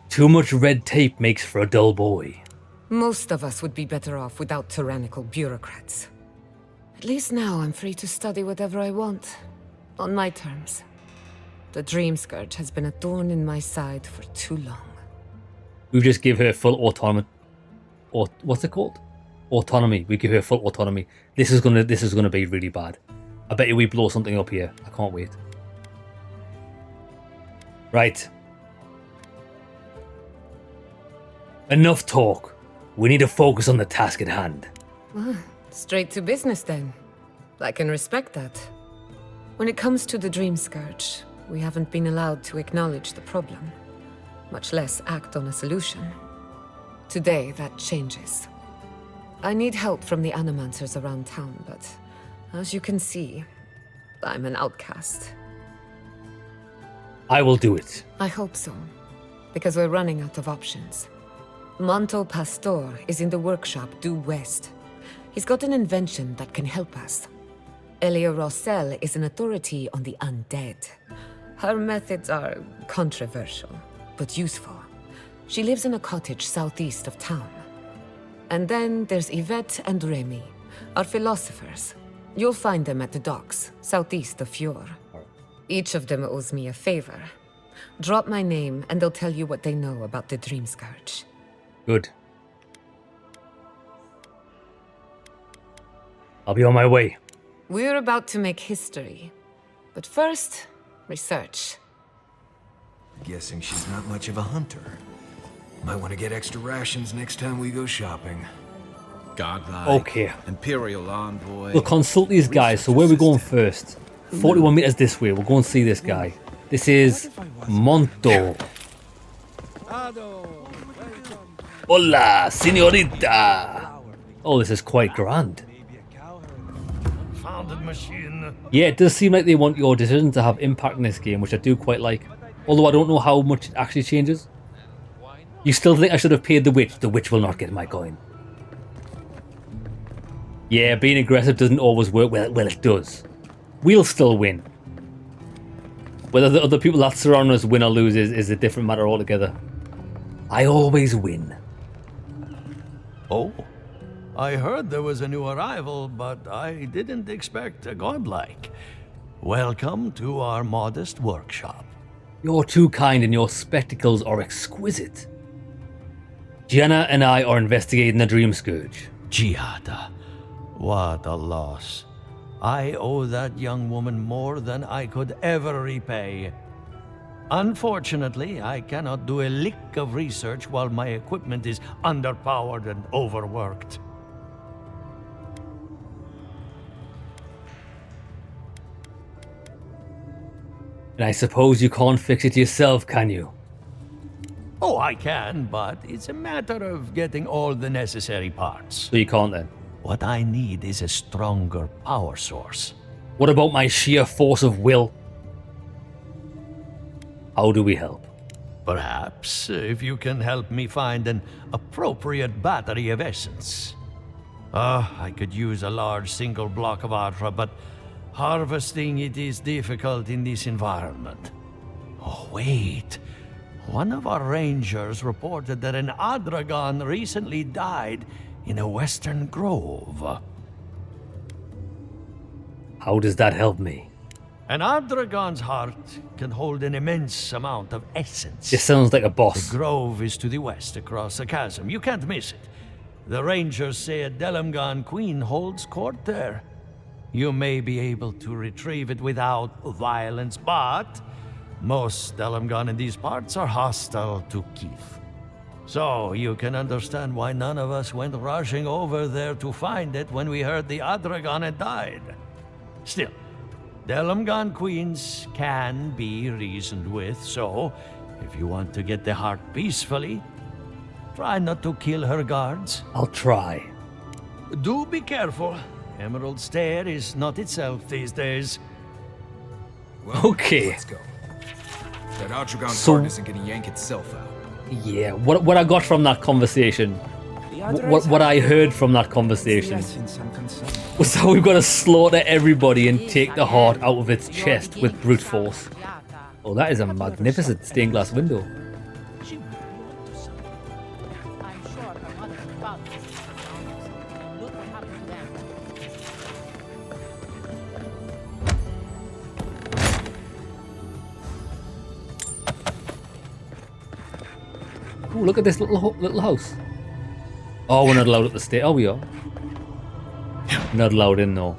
Too much red tape makes for a dull boy. Most of us would be better off without tyrannical bureaucrats. At least now I'm free to study whatever I want. On my terms. The Dream Scourge has been a thorn in my side for too long. We just give her full autonomy. Or what's it called? Autonomy. We give her full autonomy. This is gonna be really bad. I bet you we blow something up here. I can't wait. Right. Enough talk. We need to focus on the task at hand. Straight to business then. I can respect that. When it comes to the Dream Scourge, we haven't been allowed to acknowledge the problem, much less act on a solution. Today, that changes. I need help from the animancers around town, but as you can see, I'm an outcast. I will do it. I hope so, because we're running out of options. Manto Pastor is in the workshop due west. He's got an invention that can help us. Elia Rossell is an authority on the undead. Her methods are controversial, but useful. She lives in a cottage southeast of town. And then there's Yvette and Remy, our philosophers. You'll find them at the docks, southeast of Fior. Each of them owes me a favor. Drop my name and they'll tell you what they know about the Dream Scourge. Good. I'll be on my way. We're about to make history. But first, research. Guessing she's not much of a hunter. Might want to get extra rations next time we go shopping. Godlike. Okay. Imperial envoy. We'll consult these guys. So where are we going first? 41 meters this way. We'll go and see this guy. This is Monto. Hola, señorita. Oh, this is quite grand. well-rounded machine. Yeah, it does seem like they want your decisions to have impact in this game, which I do quite like. Although I don't know how much it actually changes. You still think I should have paid the witch? The witch will not get my coin. Yeah, being aggressive doesn't always work. Well, it does. We'll still win. Whether the other people that surround us win or lose is a different matter altogether. I always win. Oh, I heard there was a new arrival, but I didn't expect a godlike. Welcome to our modest workshop. You're too kind and your spectacles are exquisite. Gianna and I are investigating the Dream Scourge. Giada, what a loss. I owe that young woman more than I could ever repay. Unfortunately, I cannot do a lick of research while my equipment is underpowered and overworked. And I suppose you can't fix it yourself, can you? Oh, I can, but it's a matter of getting all the necessary parts. So you can't then? What I need is a stronger power source. What about my sheer force of will? How do we help? Perhaps, if you can help me find an appropriate battery of essence. I could use a large single block of Atra, but harvesting it is difficult in this environment. Oh, wait. One of our rangers reported that an Adragon recently died in a western grove. How does that help me? An Adragon's heart can hold an immense amount of essence. This sounds like a boss. The grove is to the west, across the chasm. You can't miss it. The rangers say a Delamgan queen holds court there. You may be able to retrieve it without violence, but most Delamgan in these parts are hostile to Keith. So you can understand why none of us went rushing over there to find it when we heard the Adragon had died. Still, Delamgan queens can be reasoned with, so if you want to get the heart peacefully, try not to kill her guards. I'll try. Do be careful. Emerald Stair is not itself these days. Well, okay. Let's go. That Adragon's heart isn't gonna yank itself out. Yeah, what I got from that conversation, what I heard from that conversation, was how we've got to slaughter everybody and take the heart out of its chest with brute force. Oh, that is a magnificent stained glass window. Ooh, look at this little house. Oh, we're not allowed at the state. Oh, we are. Not allowed in, though.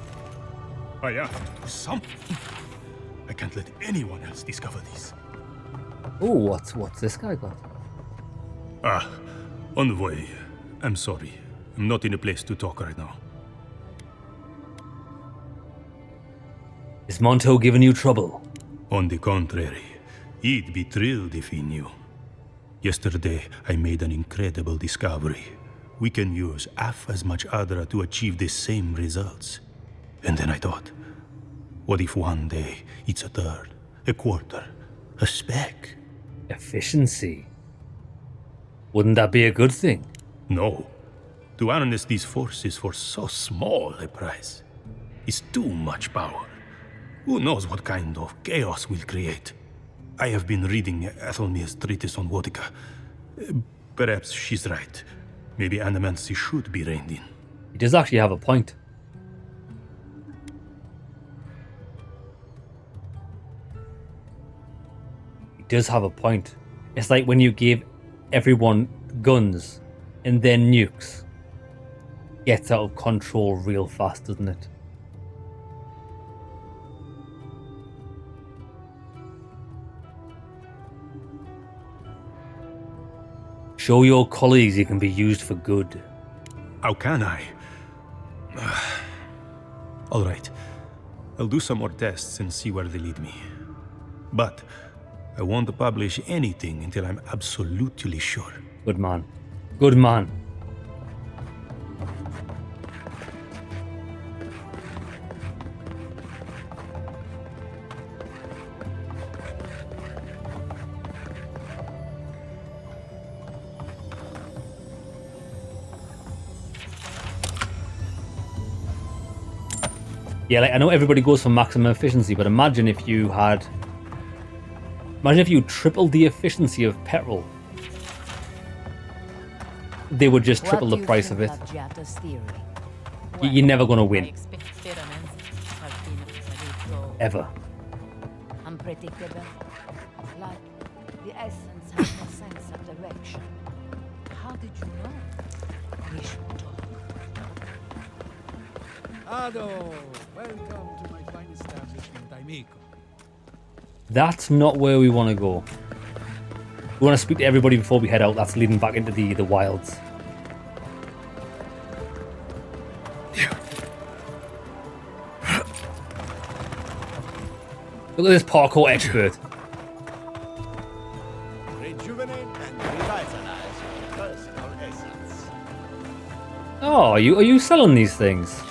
I have to do something. I can't let anyone else discover this. Oh, what's this guy got? Envoy. I'm sorry. I'm not in a place to talk right now. Is Monto giving you trouble? On the contrary, he'd be thrilled if he knew. Yesterday, I made an incredible discovery. We can use half as much Adra to achieve the same results. And then I thought, what if one day it's a third, a quarter, a speck? Efficiency. Wouldn't that be a good thing? No. To harness these forces for so small a price is too much power. Who knows what kind of chaos we'll create? I have been reading Ethelmir's treatise on Wotica. Perhaps she's right. Maybe Animancy should be reined in. He does actually have a point. He does have a point. It's like when you give everyone guns and then nukes. Gets out of control real fast, doesn't it? Show your colleagues you can be used for good. How can I? All right. I'll do some more tests and see where they lead me. But I won't publish anything until I'm absolutely sure. Good man. Good man. Yeah, like I know everybody goes for maximum efficiency, but imagine if you had... Imagine if you tripled the efficiency of petrol. They would just triple the price of it. You're never going to win. Ever. Unpredictable. Like the essence has no sense of direction. How did you know? We should talk. Ado, welcome to my fine establishment, amico. That's not where we want to go. We want to speak to everybody before we head out. That's leading back into the wilds. Look at this parkour expert. Rejuvenate and revitalize your personal essence. Oh, are you selling these things?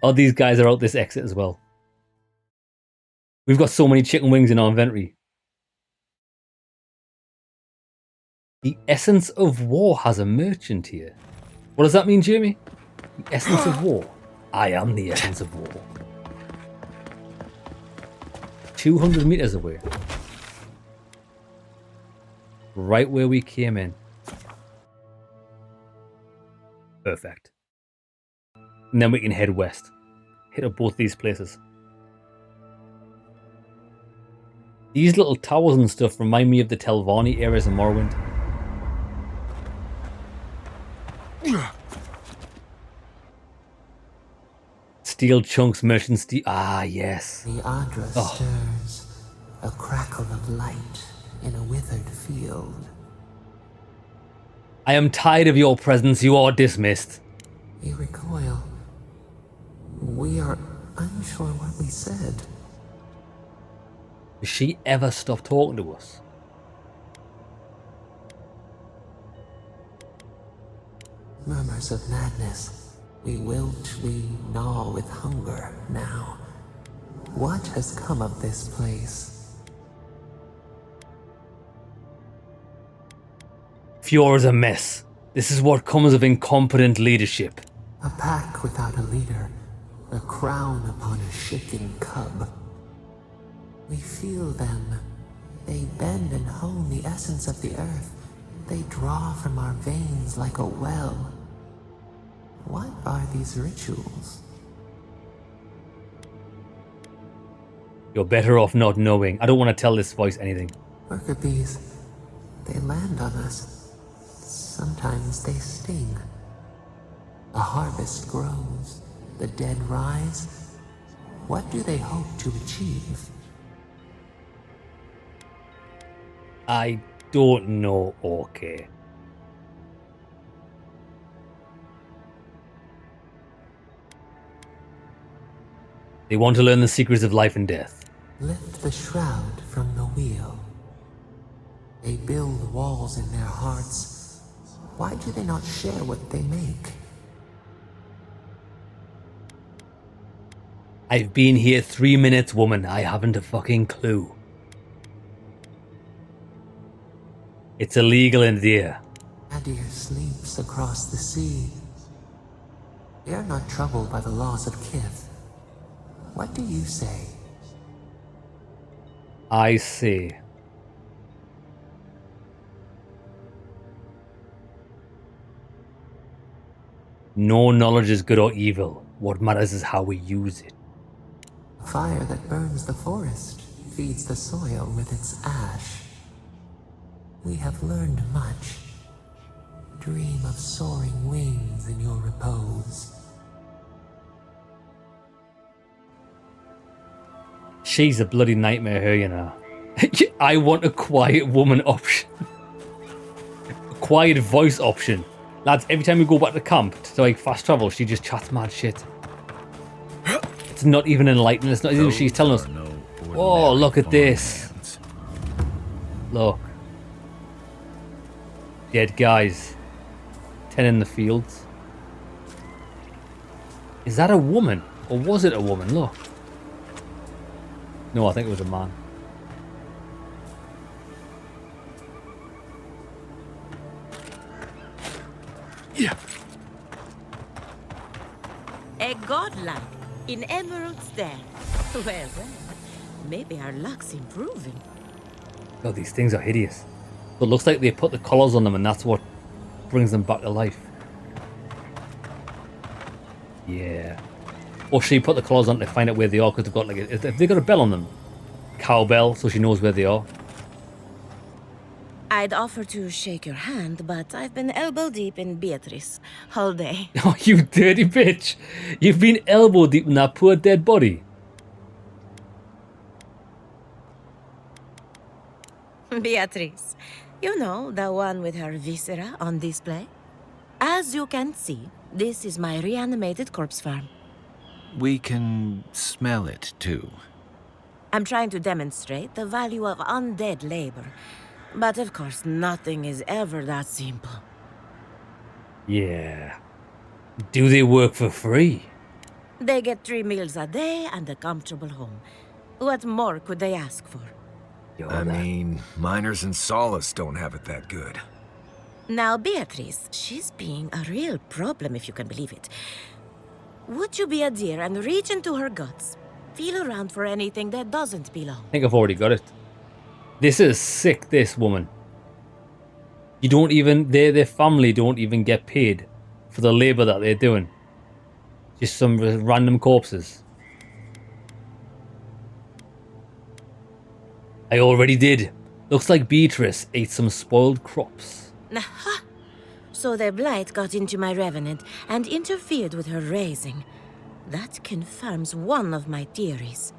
Oh, these guys are out this exit as well. We've got so many chicken wings in our inventory. The Essence of War has a merchant here. What does that mean, Jamie? The Essence of War. I am the Essence of War. 200 meters away. Right where we came in. Perfect. And then we can head west. Hit up both these places. These little towers and stuff remind me of the Telvanni areas in Morrowind. Steel chunks, merchant steel. Ah, yes. The Adra stirs, a crackle of light in a withered field. I am tired of your presence. You are dismissed. We recoil. We are unsure what we said. Does she ever stop talking to us? Murmurs of madness. We wilt, we gnaw with hunger now. What has come of this place? Fiora's a mess. This is what comes of incompetent leadership. A pack without a leader. A crown upon a shaken cub. We feel them. They bend and hone the essence of the earth. They draw from our veins like a well. What are these rituals? You're better off not knowing. I don't want to tell this voice anything. Worker bees, they land on us. Sometimes they sting. A harvest grows. The dead rise. What do they hope to achieve? I don't know, okay. They want to learn the secrets of life and death. Lift the shroud from the wheel. They build walls in their hearts. Why do they not share what they make? I've been here 3 minutes, woman. I haven't a fucking clue. It's illegal in there. Adir sleeps across the sea. They are not troubled by the laws of Kith. What do you say? I see. No knowledge is good or evil. What matters is how we use it. Fire that burns the forest feeds the soil with its ash. We have learned much. Dream of soaring wings in your repose. She's a bloody nightmare, her, you know. I want a quiet woman option. A quiet voice option. Lads, every time we go back to camp to like fast travel, she just chats mad shit. It's not even enlightening. It's not even she's telling us. Oh, look at this. Look. Dead guys. 10 in the fields. Is that a woman? Or was it a woman? Look. No, I think it was a man. A godlike in Emerald Stair. Well, maybe our luck's improving. God, these things are hideous. So it looks like they put the collars on them and that's what brings them back to life. Yeah. Or she put the collars on to find out where they are because they've got like if they got a bell on them. Cowbell, so she knows where they are. I'd offer to shake your hand, but I've been elbow deep in Beatrice all day. Oh, you dirty bitch. You've been elbow deep in that poor dead body. Beatrice, you know, the one with her viscera on display? As you can see, this is my reanimated corpse farm. We can smell it, too. I'm trying to demonstrate the value of undead labor. But of course, nothing is ever that simple. Yeah. Do they work for free? They get 3 meals a day and a comfortable home. What more could they ask for? I mean, miners in Solace don't have it that good. Now, Beatrice, she's being a real problem, if you can believe it. Would you be a dear and reach into her guts? Feel around for anything that doesn't belong. I think I've already got it. This is sick, this woman. You don't even, their family don't even get paid for the labor that they're doing. Just some random corpses. I already did. Looks like Beatrice ate some spoiled crops. Aha! So their blight got into my revenant and interfered with her raising. That confirms one of my theories.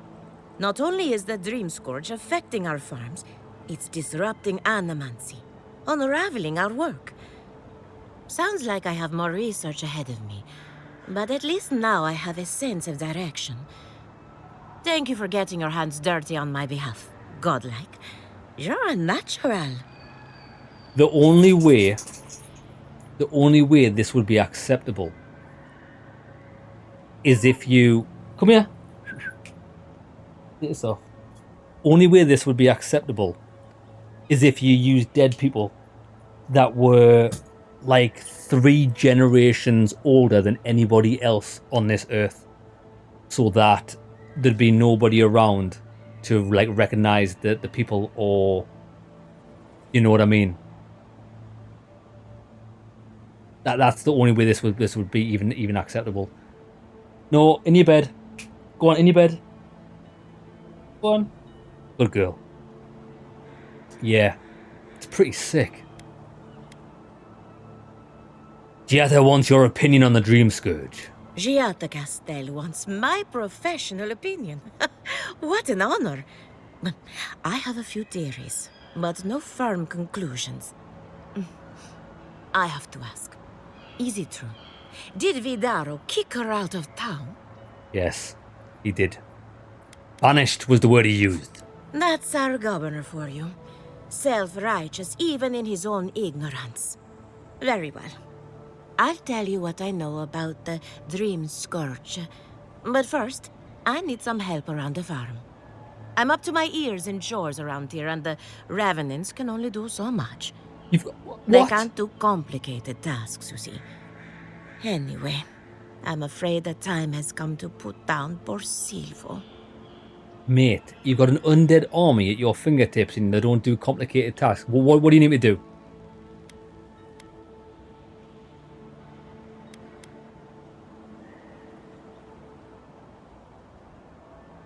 Not only is the Dream Scourge affecting our farms, it's disrupting animancy, unraveling our work. Sounds like I have more research ahead of me, but at least now I have a sense of direction. Thank you for getting your hands dirty on my behalf, godlike. You're a natural. The only way this would be acceptable is if you... Come here. Get this off. Only way this would be acceptable is if you use dead people that were like 3 generations older than anybody else on this earth, so that there'd be nobody around to like recognize the people, or you know what I mean. That's the only way this would be even acceptable. No, in your bed. Go on, in your bed. Go on. Good girl. Yeah, it's pretty sick. Giata wants your opinion on the Dream Scourge. Giata Castel wants my professional opinion. What an honor. I have a few theories, but no firm conclusions. I have to ask. Is it true? Did Vidaro kick her out of town? Yes, he did. Banished was the word he used. That's our governor for you. Self-righteous even in his own ignorance. Very well. I'll tell you what I know about the Dream Scourge. But first, I need some help around the farm. I'm up to my ears in chores around here, and the Revenants can only do so much. They can't do complicated tasks, you see. Anyway, I'm afraid the time has come to put down poor Silvo. Mate, you've got an undead army at your fingertips and they don't do complicated tasks. What do you need me to do?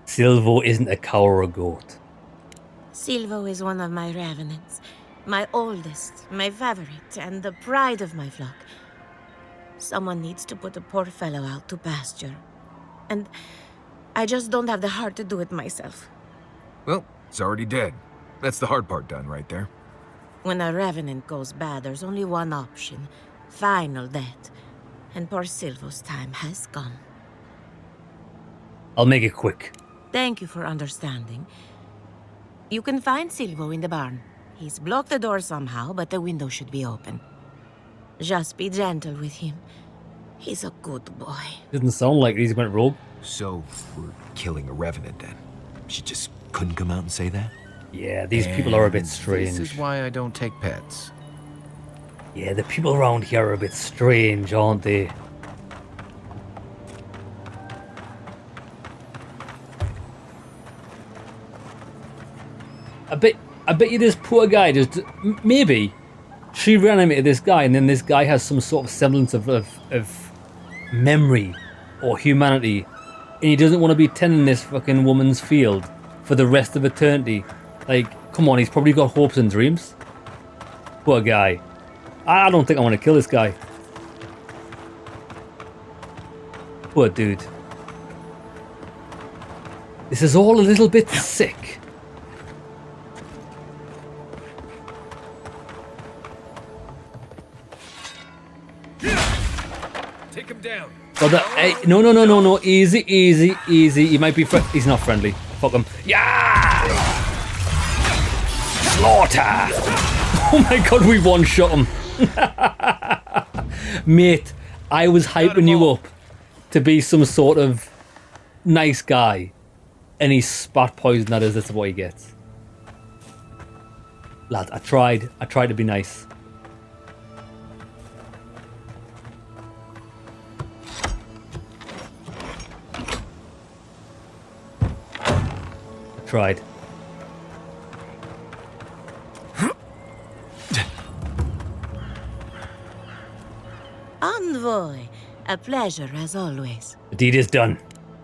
Silvo isn't a cow or a goat. Silvo is one of my Revenants. My oldest, my favorite, and the pride of my flock. Someone needs to put the poor fellow out to pasture. And I just don't have the heart to do it myself. Well, it's already dead. That's the hard part done right there. When a Revenant goes bad, there's only one option. Final death. And poor Silvo's time has gone. I'll make it quick. Thank you for understanding. You can find Silvo in the barn. He's blocked the door somehow, but the window should be open. Just be gentle with him. He's a good boy. Doesn't sound like he went rogue. So, we're killing a Revenant then? She just couldn't come out and say that? Yeah, these people are a bit strange. This is why I don't take pets. Yeah, the people around here are a bit strange, aren't they? I bet you this poor guy just maybe she reanimated this guy, and then this guy has some sort of semblance of memory or humanity, and he doesn't want to be tending this fucking woman's field for the rest of eternity. Like, come on, he's probably got hopes and dreams. Poor guy. I don't think I want to kill this guy. Poor dude. This is all a little bit sick. Take him down. Brother, hey, no. Easy. He might be he's not friendly. Fuck him. Yeah! Slaughter! Oh my god, we one-shot him. Mate, I was hyping you up to be some sort of nice guy, and he spat poison at us. That's what he gets. Lad, I tried to be nice. Tried. Envoy, a pleasure as always. The deed is done.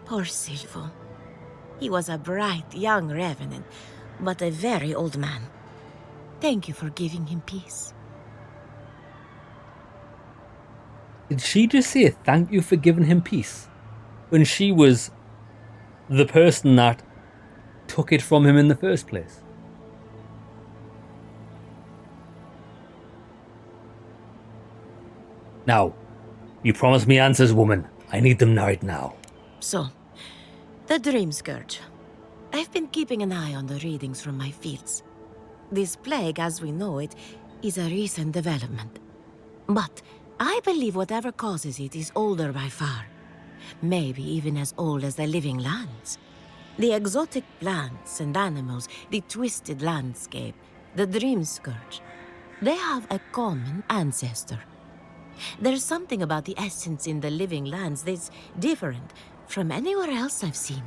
Poor Silvo. He was a bright young revenant, but a very old man. Thank you for giving him peace. Did she just say thank you for giving him peace when she was the person that took it from him in the first place? Now, you promised me answers, woman. I need them right now. So, the Dream Scourge. I've been keeping an eye on the readings from my fields. This plague, as we know it, is a recent development. But I believe whatever causes it is older by far. Maybe even as old as the living lands. The exotic plants and animals, the twisted landscape, the Dream Scourge. They have a common ancestor. There's something about the essence in the living lands that's different from anywhere else I've seen.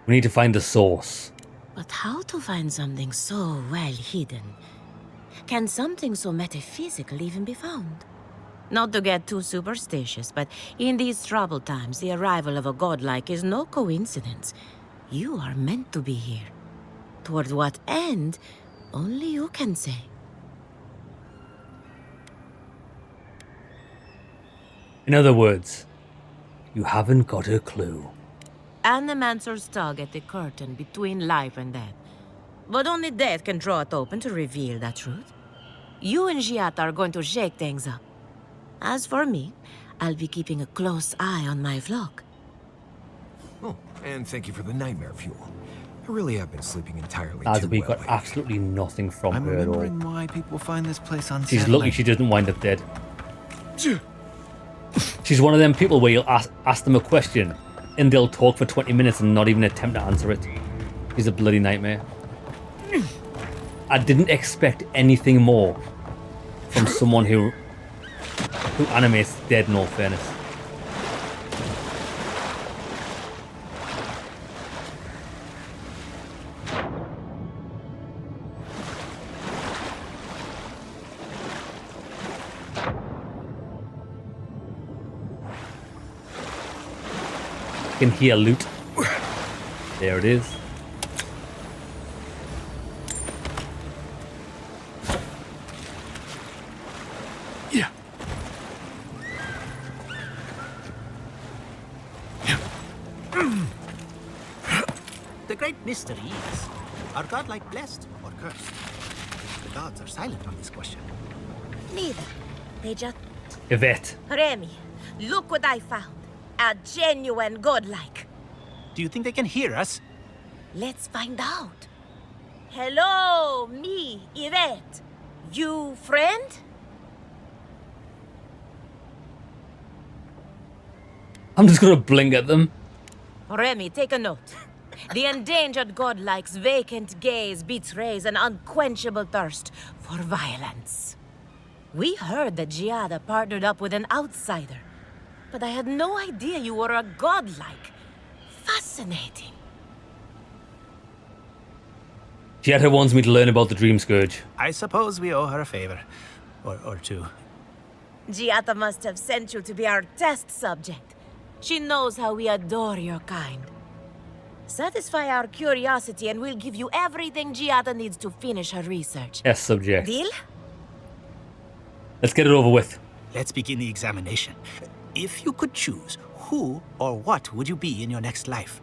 We need to find the source. But how to find something so well hidden? Can something so metaphysical even be found? Not to get too superstitious, but in these troubled times, the arrival of a godlike is no coincidence. You are meant to be here. Toward what end, only you can say. In other words, you haven't got a clue. Animancers tug at the curtain between life and death. But only death can draw it open to reveal that truth. You and Giat are going to shake things up. As for me, I'll be keeping a close eye on my flock. Oh, and thank you for the nightmare fuel. I really have been sleeping entirely As too we well got lately. absolutely nothing from I'm her at all. remembering why people find this place unsettling. She's lucky she doesn't wind up dead. She's one of them people where you'll ask them a question and they'll talk for 20 minutes and not even attempt to answer it. She's a bloody nightmare. I didn't expect anything more from someone who animates dead, in all fairness. I can hear loot. There it is. Yeah. The great mystery is, are godlike blessed or cursed? The gods are silent on this question. Neither. They just... Yvette. Remy, look what I found. A genuine godlike. Do you think they can hear us? Let's find out. Hello, me, Yvette. You friend? I'm just gonna blink at them. Remy, take a note. The endangered godlike's vacant gaze betrays an unquenchable thirst for violence. We heard that Giada partnered up with an outsider, but I had no idea you were a godlike. Fascinating. Giada wants me to learn about the Dream Scourge. I suppose we owe her a favor. Or two. Giada must have sent you to be our test subject. She knows how we adore your kind. Satisfy our curiosity and we'll give you everything Giada needs to finish her research. Test subject. Deal? Let's get it over with. Let's begin the examination. If you could choose, who or what would you be in your next life?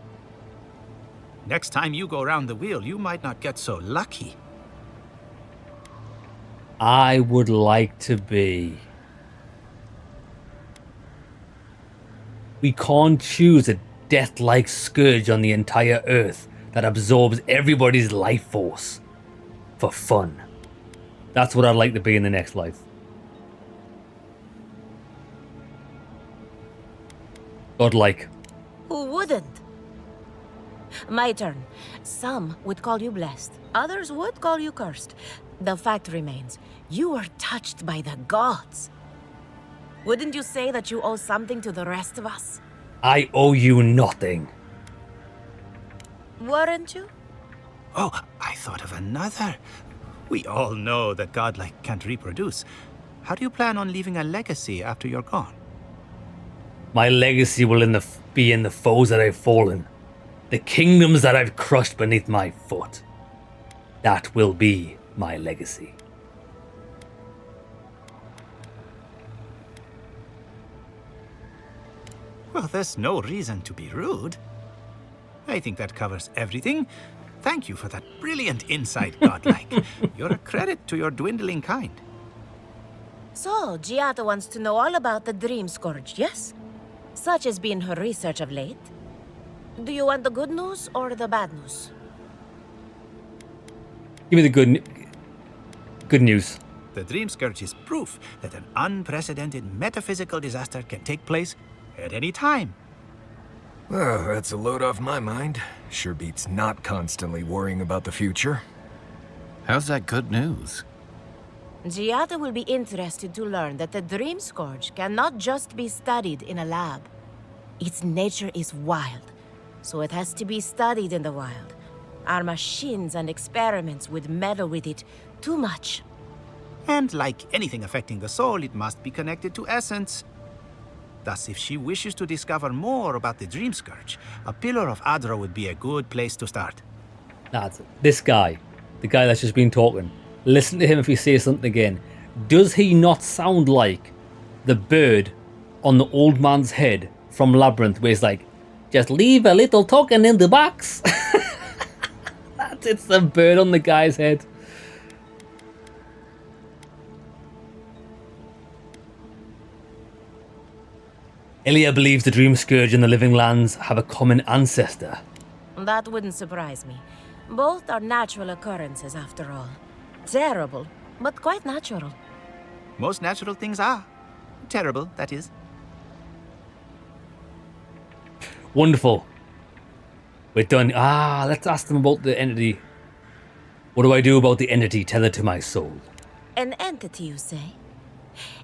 Next time you go around the wheel, you might not get so lucky. I would like to be... We can't choose a death-like scourge on the entire Earth that absorbs everybody's life force. For fun. That's what I'd like to be in the next life. Godlike. Who wouldn't? My turn. Some would call you blessed. Others would call you cursed. The fact remains, you were touched by the gods. Wouldn't you say that you owe something to the rest of us? I owe you nothing. Weren't you? Oh, I thought of another. We all know that godlike can't reproduce. How do you plan on leaving a legacy after you're gone? My legacy will be in the foes that I've fallen. The kingdoms that I've crushed beneath my foot. That will be my legacy. Well, there's no reason to be rude. I think that covers everything. Thank you for that brilliant insight, godlike. You're a credit to your dwindling kind. So, Giada wants to know all about the Dream Scourge, yes? Such has been her research of late. Do you want the good news or the bad news? Give me the good news. The Dream Scourge is proof that an unprecedented metaphysical disaster can take place at any time. Well, that's a load off my mind. Sure beats not constantly worrying about the future. How's that good news? Giada will be interested to learn that the Dream Scourge cannot just be studied in a lab. Its nature is wild, so it has to be studied in the wild. Our machines and experiments would meddle with it too much. And like anything affecting the soul, it must be connected to essence. Thus, if she wishes to discover more about the Dream Scourge, a Pillar of Adra would be a good place to start. That's it. This guy, the guy that's just been talking. Listen to him if he says something again. Does he not sound like the bird on the old man's head from Labyrinth, where he's like, just leave a little token in the box? It's the bird on the guy's head. Elia believes the Dream Scourge and the Living Lands have a common ancestor. That wouldn't surprise me. Both are natural occurrences, after all. Terrible, but quite natural. Most natural things are. Terrible, that is. Wonderful. We're done. Let's ask them about the entity. What do I do about the entity tethered to my soul? An entity, you say?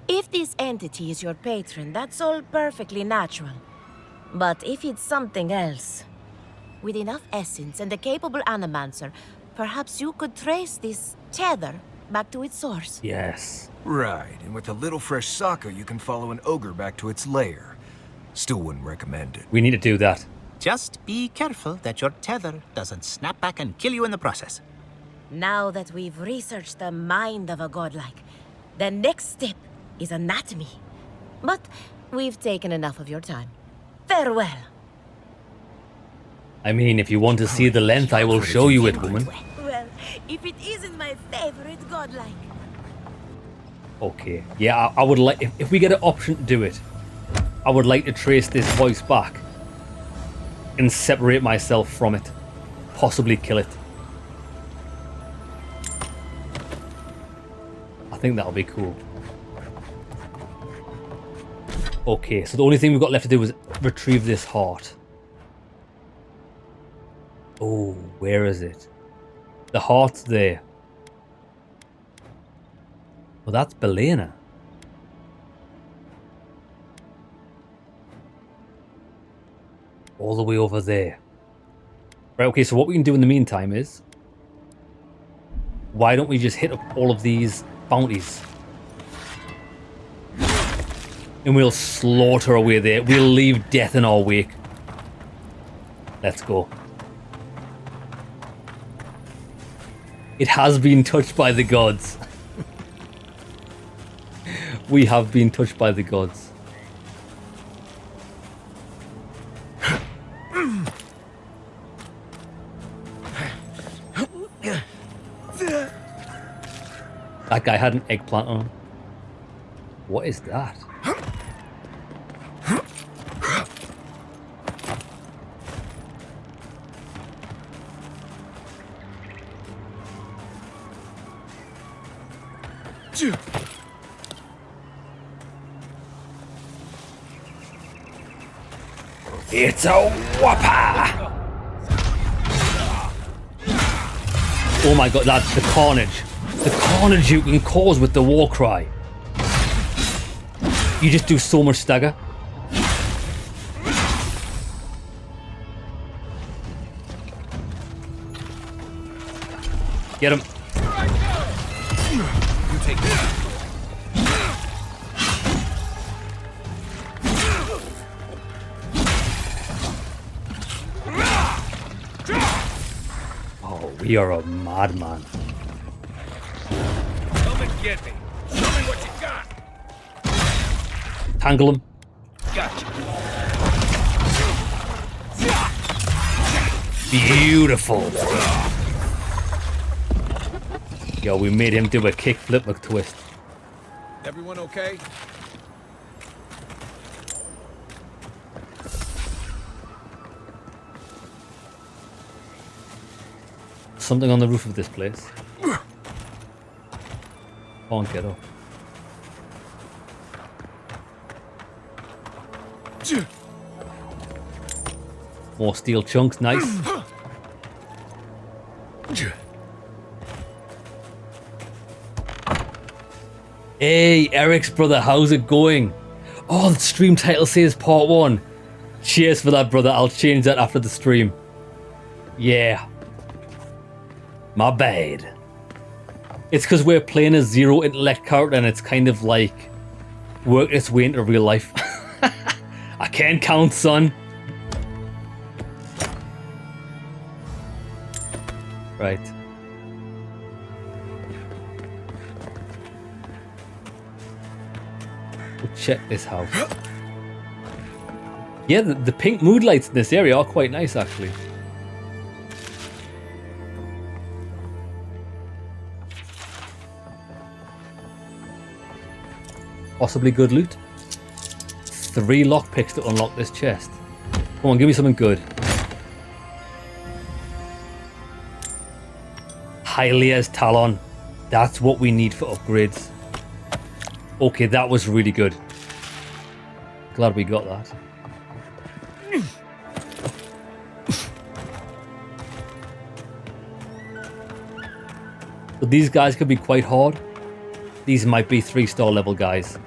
If this entity is your patron, that's all perfectly natural. But if it's something else, with enough essence and a capable animancer, perhaps you could trace this tether back to its source. Yes. Right, and with a little fresh sake, you can follow an ogre back to its lair. Still wouldn't recommend it. We need to do that. Just be careful that your tether doesn't snap back and kill you in the process. Now that we've researched the mind of a godlike, the next step is anatomy. But we've taken enough of your time. Farewell. I mean, if you want to see the length, I will show you it, woman. Well, if it isn't my favorite godlike. Okay. Yeah, I would like... If we get an option to do it, I would like to trace this voice back and separate myself from it. Possibly kill it. I think that'll be cool. Okay, so the only thing we've got left to do is retrieve this heart. Oh, where is it? The heart's there. Well, that's Belena. All the way over there. Right, okay, so what we can do in the meantime is... Why don't we just hit up all of these bounties? And we'll slaughter away there. We'll leave death in our wake. Let's go. It has been touched by the gods. We have been touched by the gods. That guy had an eggplant on him. What is that? It's a whopper! Oh my god, that's the carnage. The carnage you can cause with the war cry. You just do so much stagger. Get him. You take that. Oh, we are a madman. Come and get me. Show me what you got. Tangle him. Gotcha. Beautiful. Yo, we made him do a kick, flip, a twist. Everyone okay? Something on the roof of this place. Can't get up. More steel chunks, nice. Hey, Eric's brother, how's it going? Oh, the stream title says part 1. Cheers for that, brother. I'll change that after the stream. Yeah. My bad. It's because we're playing a zero intellect character and it's kind of like worked its way into real life. I can't count, son. Right. We'll check this house. Yeah, the pink mood lights in this area are quite nice, actually. Possibly good loot. 3 lockpicks to unlock this chest. Come on, give me something good. Hylia's Talon. That's what we need for upgrades. Okay, that was really good. Glad we got that. But these guys could be quite hard. These might be 3-star level guys.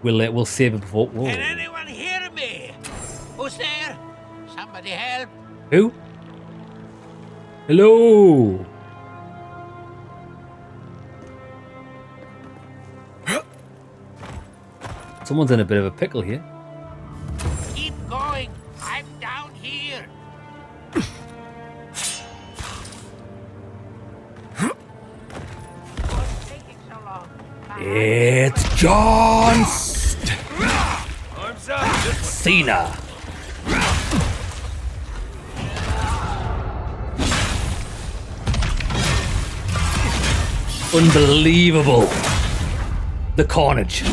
We'll save it before. Whoa. Can anyone hear me? Who's there? Somebody help! Who? Hello. Someone's in a bit of a pickle here. Keep going. I'm down here. What's taking so long? It's John Arms up. Cena. Unbelievable. The carnage.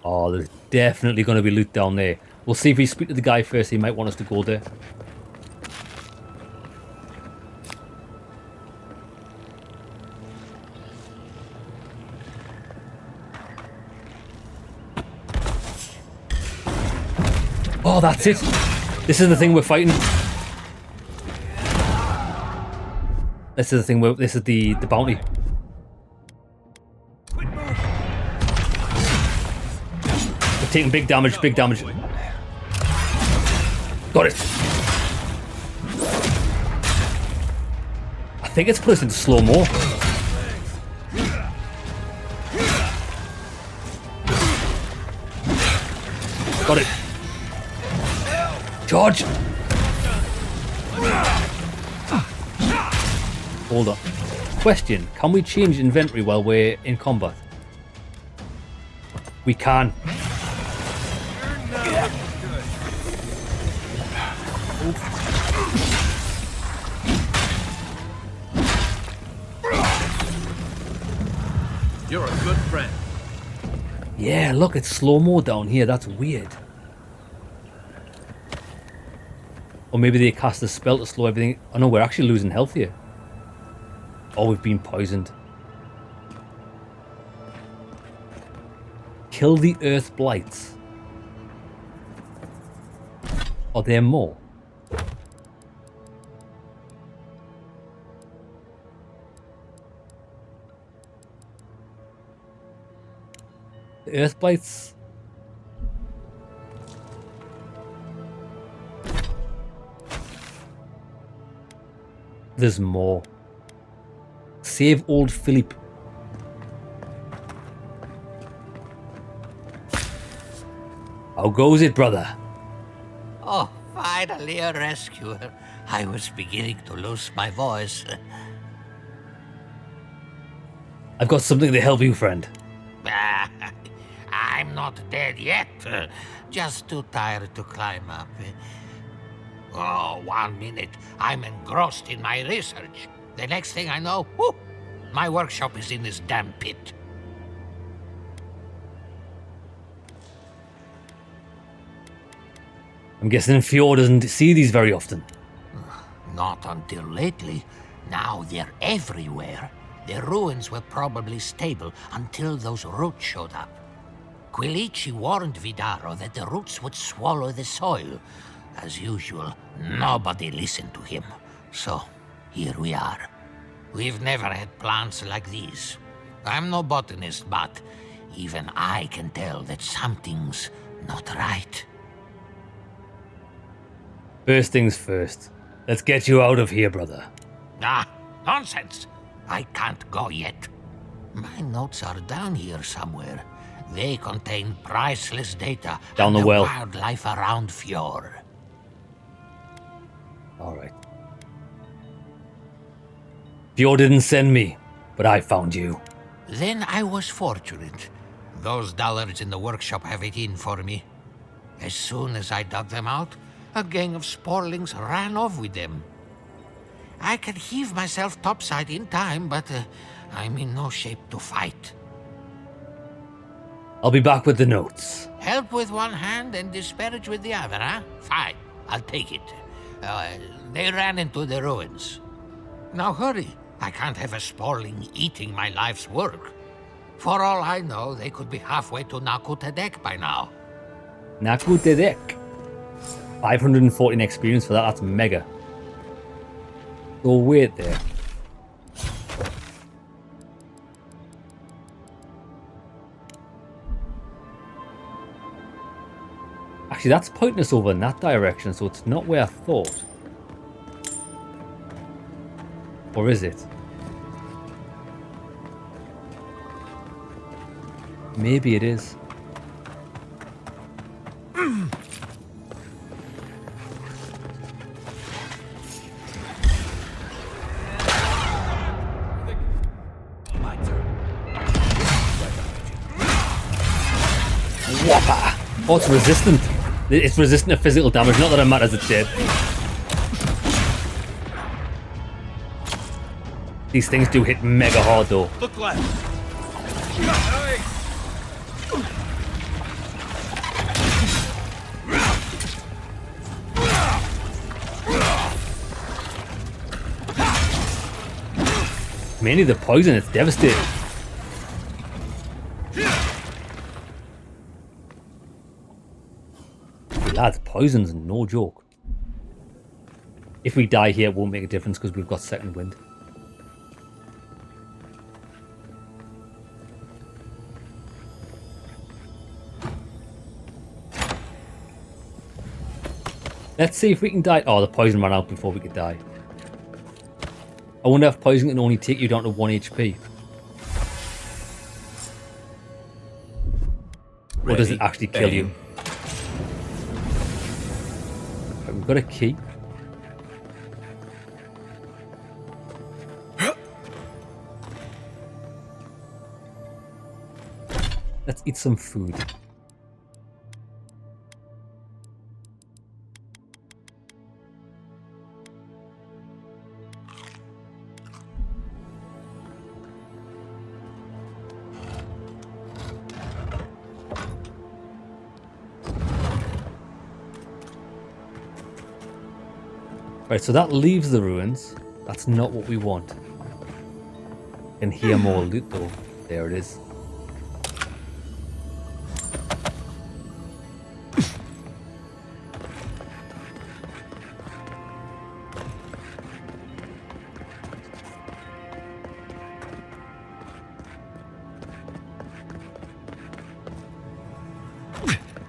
Oh, there's definitely going to be loot down there. We'll see if we speak to the guy first. He might want us to go there. Oh, that's it. This is the thing we're fighting. This is the thing. This is the bounty. We're taking big damage. Big damage. Got it. I think it's put us into slow-mo. Got it. Charge. Hold up. Question, can we change inventory while we're in combat? We can. You're a good friend. Yeah, look, it's slow-mo down here. That's weird. Or maybe they cast a spell to slow everything. Oh no, we're actually losing health here. Oh, we've been poisoned. Kill the earth blights. Are there more? The earth blights. There's more. Save old Philip. How goes it, brother? Oh, finally a rescuer. I was beginning to lose my voice. I've got something to help you, friend. I'm not dead yet. Just too tired to climb up. Oh, 1 minute. I'm engrossed in my research. The next thing I know, whoop, my workshop is in this damn pit. I'm guessing Fjord doesn't see these very often. Not until lately. Now they're everywhere. The ruins were probably stable until those roots showed up. Quilici warned Vidaro that the roots would swallow the soil. As usual, nobody listened to him. So, here we are. We've never had plants like these. I'm no botanist, but even I can tell that something's not right. First things first. Let's get you out of here, brother. Ah, nonsense! I can't go yet. My notes are down here somewhere. They contain priceless data Down on the well. wildlife around Fjord. Alright. Fjord didn't send me, but I found you. Then I was fortunate. Those dollars in the workshop have it in for me. As soon as I dug them out, a gang of sporlings ran off with them. I can heave myself topside in time, but I'm in no shape to fight. I'll be back with the notes. Help with one hand and disparage with the other, huh? Fine, I'll take it. They ran into the ruins. Now hurry. I can't have a sporling eating my life's work. For all I know, they could be halfway to Nakutadek by now. Nakutadek. 514 experience for that. That's mega. So wait there. Actually, that's pointing us over in that direction, so it's not where I thought. Or is it? Maybe it is. Whopper! Oh, it's resistant. It's resistant to physical damage, not that it matters, it's dead. These things do hit mega hard though. Look left. Mainly the poison, it's devastating. Lads, poison's no joke. If we die here, it won't make a difference because we've got second wind. Let's see if we can die. Oh, the poison ran out before we could die. I wonder if poison can only take you down to 1 HP. Or does it actually kill you? Right, we've got a key. Let's eat some food. Right, so that leaves the ruins. That's not what we want. Can hear more loot though. There it is.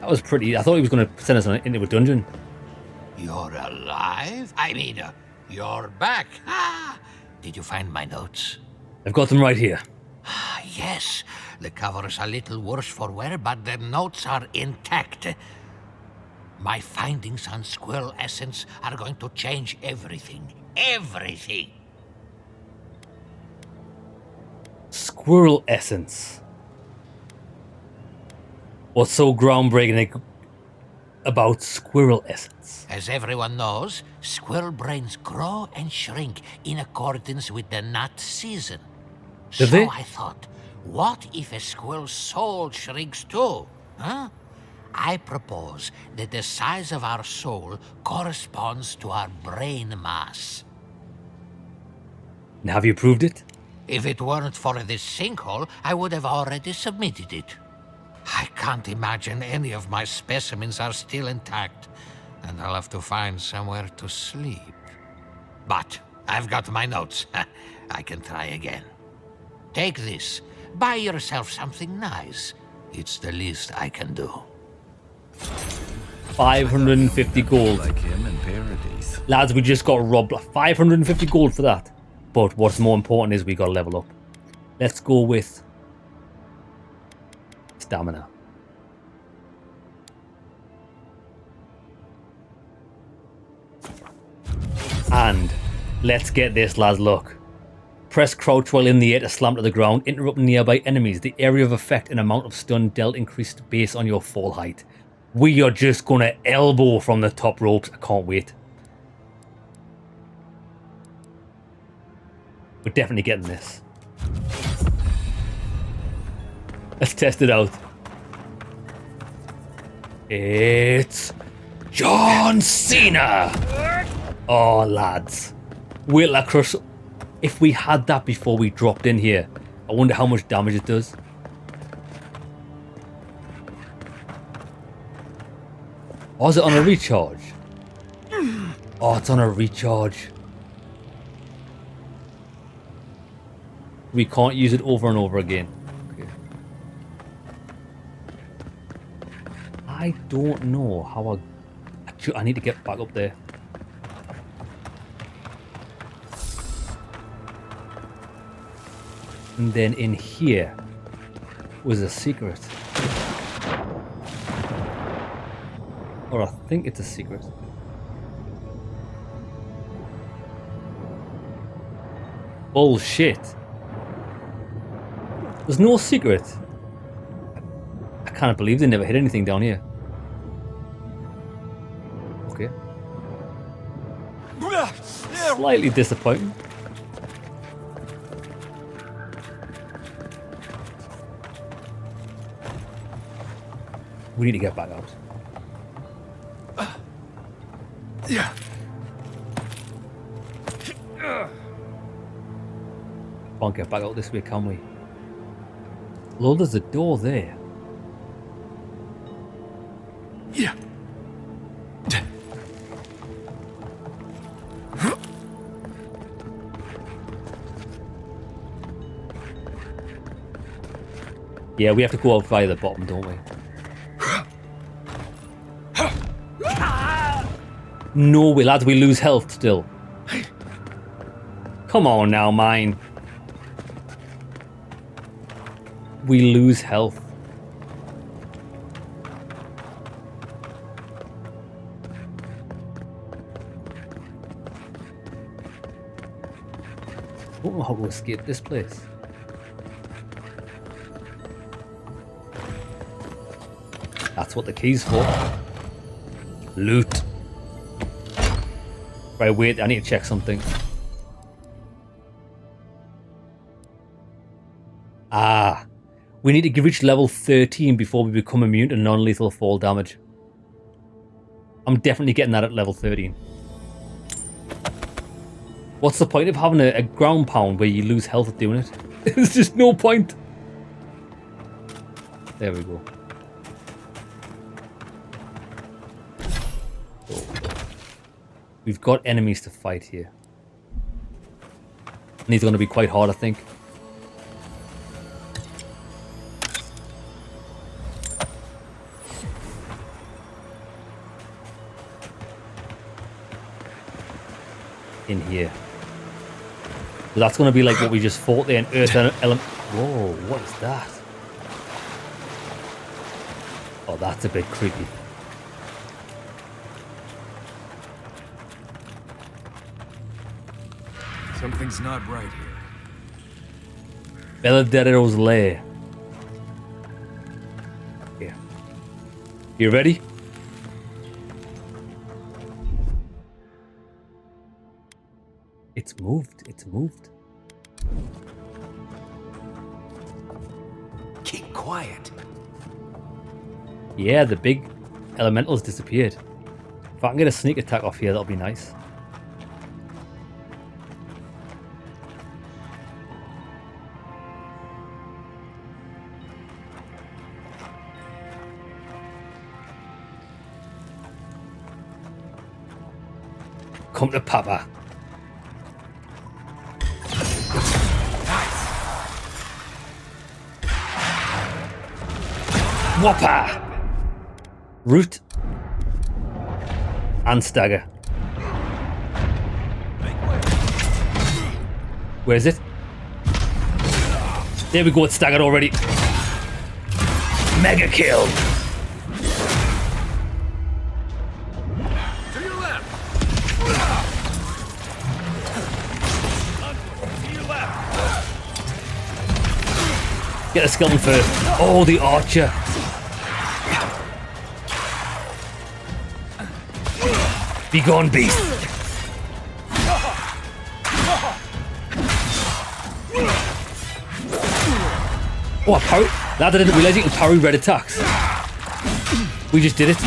That was pretty. I thought he was going to send us into a dungeon. You're alive? I mean, you're back. Ah, did you find my notes? I've got them right here. Ah, yes. The cover's a little worse for wear, but the notes are intact. My findings on squirrel essence are going to change everything. Everything. Squirrel essence. What's so groundbreaking about squirrel essence? As everyone knows, squirrel brains grow and shrink in accordance with the nut season. Do they? I thought, what if a squirrel's soul shrinks too? Huh? I propose that the size of our soul corresponds to our brain mass. And have you proved it? If it weren't for this sinkhole, I would have already submitted it. I can't imagine any of my specimens are still intact, and I'll have to find somewhere to sleep. But I've got my notes. I can try again. Take this. Buy yourself something nice. It's the least I can do. 550 gold. Like him in paradise. Lads, we just got robbed. 550 gold for that. But what's more important is we got to level up. Let's go with stamina. And let's get this, lads. Look. Press crouch while in the air to slam to the ground, interrupt nearby enemies. The area of effect and amount of stun dealt increased based on your fall height. We are just gonna elbow from the top ropes. I can't wait. We're definitely getting this. Let's test it out. It's John Cena! Oh, lads. Wait, Lacrosse. If we had that before we dropped in here, I wonder how much damage it does. Oh, is it on a recharge? Oh, it's on a recharge. We can't use it over and over again. Okay. I don't know how I need to get back up there. And then in here was a secret. Or I think it's a secret. Bullshit. There's no secret. I can't believe they never hit anything down here. Okay. Slightly disappointing. We need to get back out. Yeah. Can't get back out this way, can we? Lord, there's a door there. Yeah. Yeah, we have to go out via the bottom, don't we? No way, lads, we lose health still. Come on now, mine. We lose health. I don't know how to escape this place. That's what the key's for. Loot. Right, wait, I need to check something. Ah. We need to reach level 13 before we become immune to non-lethal fall damage. I'm definitely getting that at level 13. What's the point of having a ground pound where you lose health doing it? There's just no point. There we go. We've got enemies to fight here. And these are going to be quite hard, I think. In here. So that's going to be like what we just fought there in Earth Element. Whoa, what is that? Oh, that's a bit creepy. Something's not right here. Belladetto's lair. Yeah. You ready? It's moved. It's moved. Keep quiet. Yeah, the big elementals disappeared. If I can get a sneak attack off here, that'll be nice. Come to Papa. Whopper! Root and stagger. Where is it? There we go, it's staggered already. Mega kill! To your left! To your left! Get the skeleton first. Oh, the archer. Be gone, beast. Oh, I parry. Lad, I didn't realize you can parry red attacks. We just did it.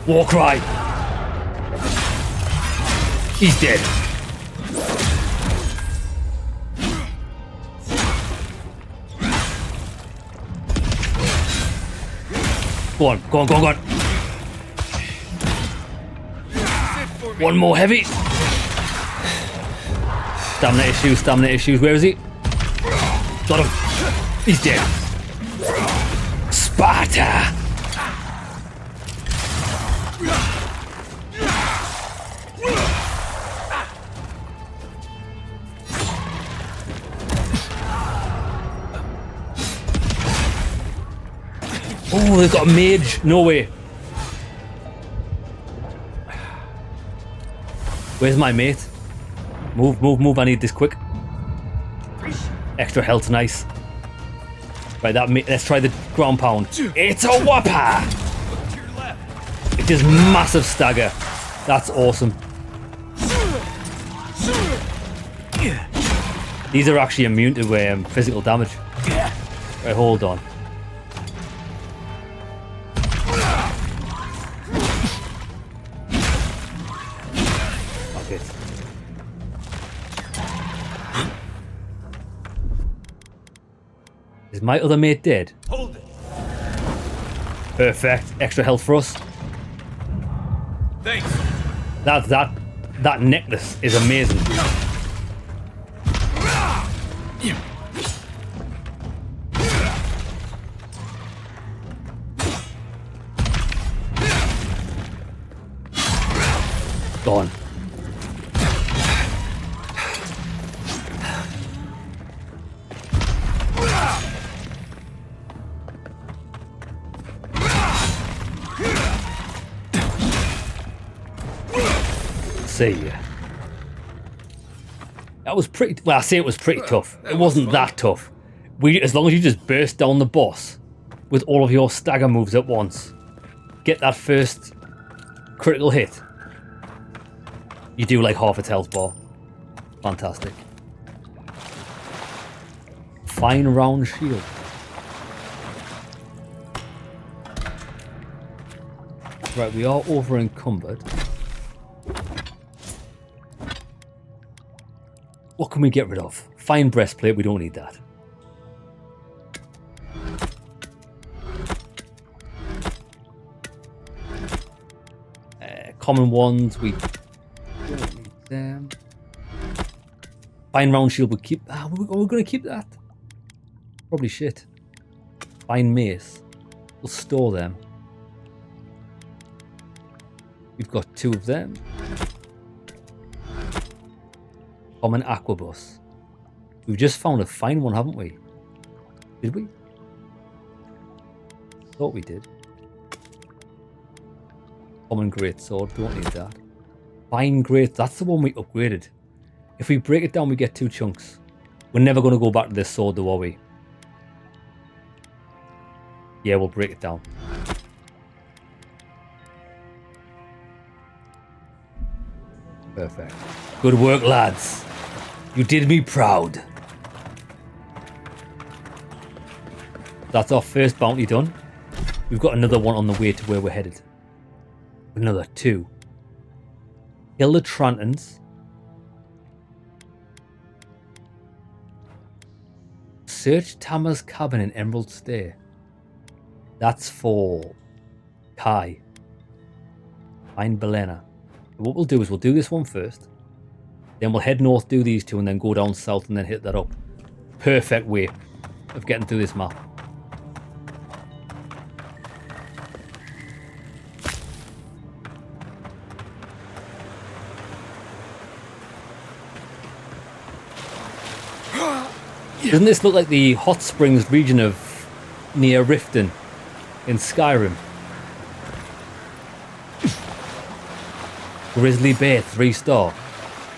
War cry. He's dead. Go on, go on, go on, go on. One more heavy. Stamina issues. Where is he? Got him. He's dead. Sparta. Oh, they've got a mage. No way. Where's my mate? Move, move, move. I need this quick. Extra health, nice. Right, let's try the ground pound. It's a whopper! It is massive stagger. That's awesome. These are actually immune to physical damage. Right, hold on. Is my other mate dead? Hold it. Perfect. Extra health for us. Thanks. That necklace is amazing. Gone. See ya. That was pretty. Well, I say it was pretty tough. It wasn't that tough. As long as you just burst down the boss with all of your stagger moves at once, get that first critical hit, you do like half its health bar. Fantastic. Fine round shield. Right, we are over encumbered. What can we get rid of? Fine breastplate, we don't need that. Common ones, we don't need them. Fine round shield, we'll keep. We're going to keep that. Probably shit. Fine mace, we'll store them. We've got 2 of them. Common aquabus. We've just found a fine one, haven't we? Did we? Thought we did. Common great sword, don't need that. Fine great, that's the one we upgraded. If we break it down, we get 2 chunks. We're never going to go back to this sword though, are we? Yeah, we'll break it down. Perfect. Good work, lads. You did me proud. That's our first bounty done. We've got another one on the way to where we're headed. Another 2. Kill the Trantons. Search Tama's cabin in Emerald Stair. That's for Kai. Find Belena. What we'll do is we'll do this one first. Then we'll head north, do these 2, and then go down south and then hit that up. Perfect way of getting through this map. Doesn't this look like the hot springs region of near Riften in Skyrim? Grizzly Bear 3-star.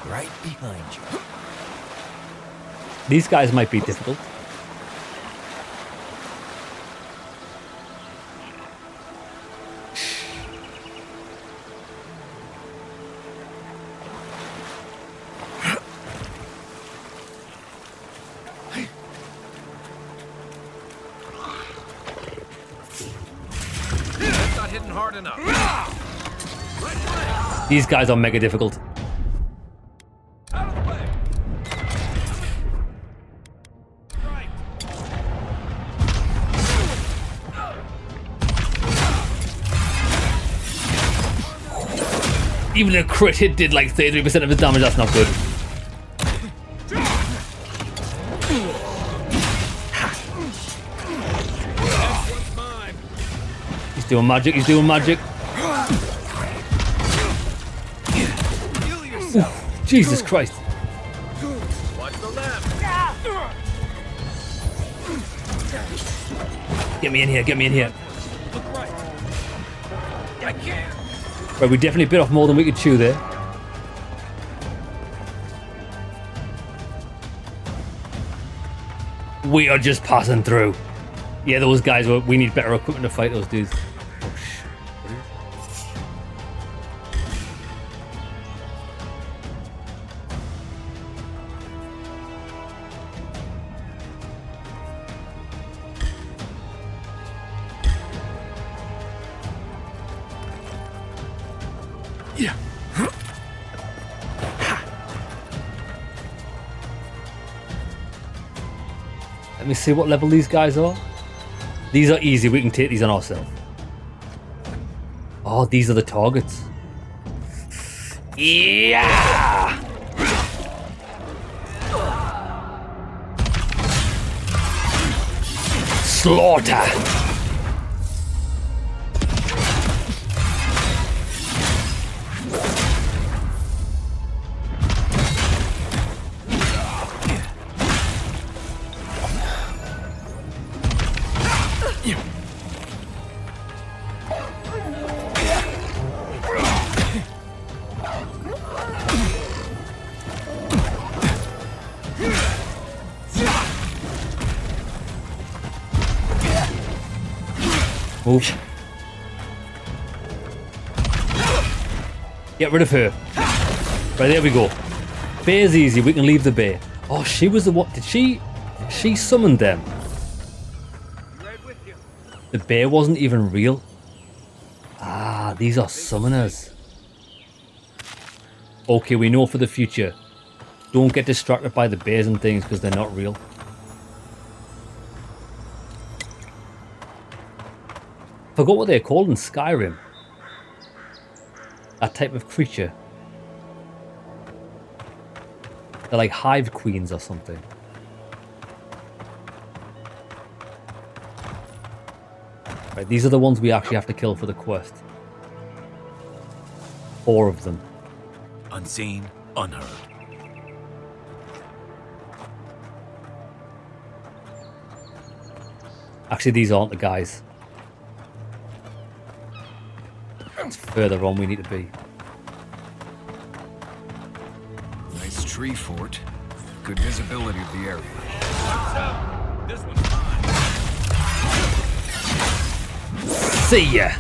Right behind you. These guys might be difficult. That's not hitting hard enough. These guys are mega difficult. Even a crit hit did like 33% of his damage, that's not good. He's doing magic, he's doing magic. Ooh, Jesus Christ. Watch the left. Get me in here, get me in here. Look right. I can't. Right, we definitely bit off more than we could chew there. We are just passing through. Yeah, those guys, we need better equipment to fight those dudes. Oh, shit. Yeah. Let me see what level these guys are. These are easy, we can take these on ourselves. Oh, these are the targets. Yeah! Slaughter! Move. Get rid of her. Right, there we go. Bear's easy. We can leave the bear. Oh, she was the what? Did she summoned them? The bear wasn't even real. Ah, these are summoners. Okay, we know for the future. Don't get distracted by the bears and things because they're not real. Forgot what they're called in Skyrim. That type of creature. They're like hive queens or something. Right, these are the ones we actually have to kill for the quest. 4 of them. Unseen, unheard. Actually, these aren't the guys. It's further on we need to be. Nice tree fort. Good visibility of the area. This one's mine. See ya!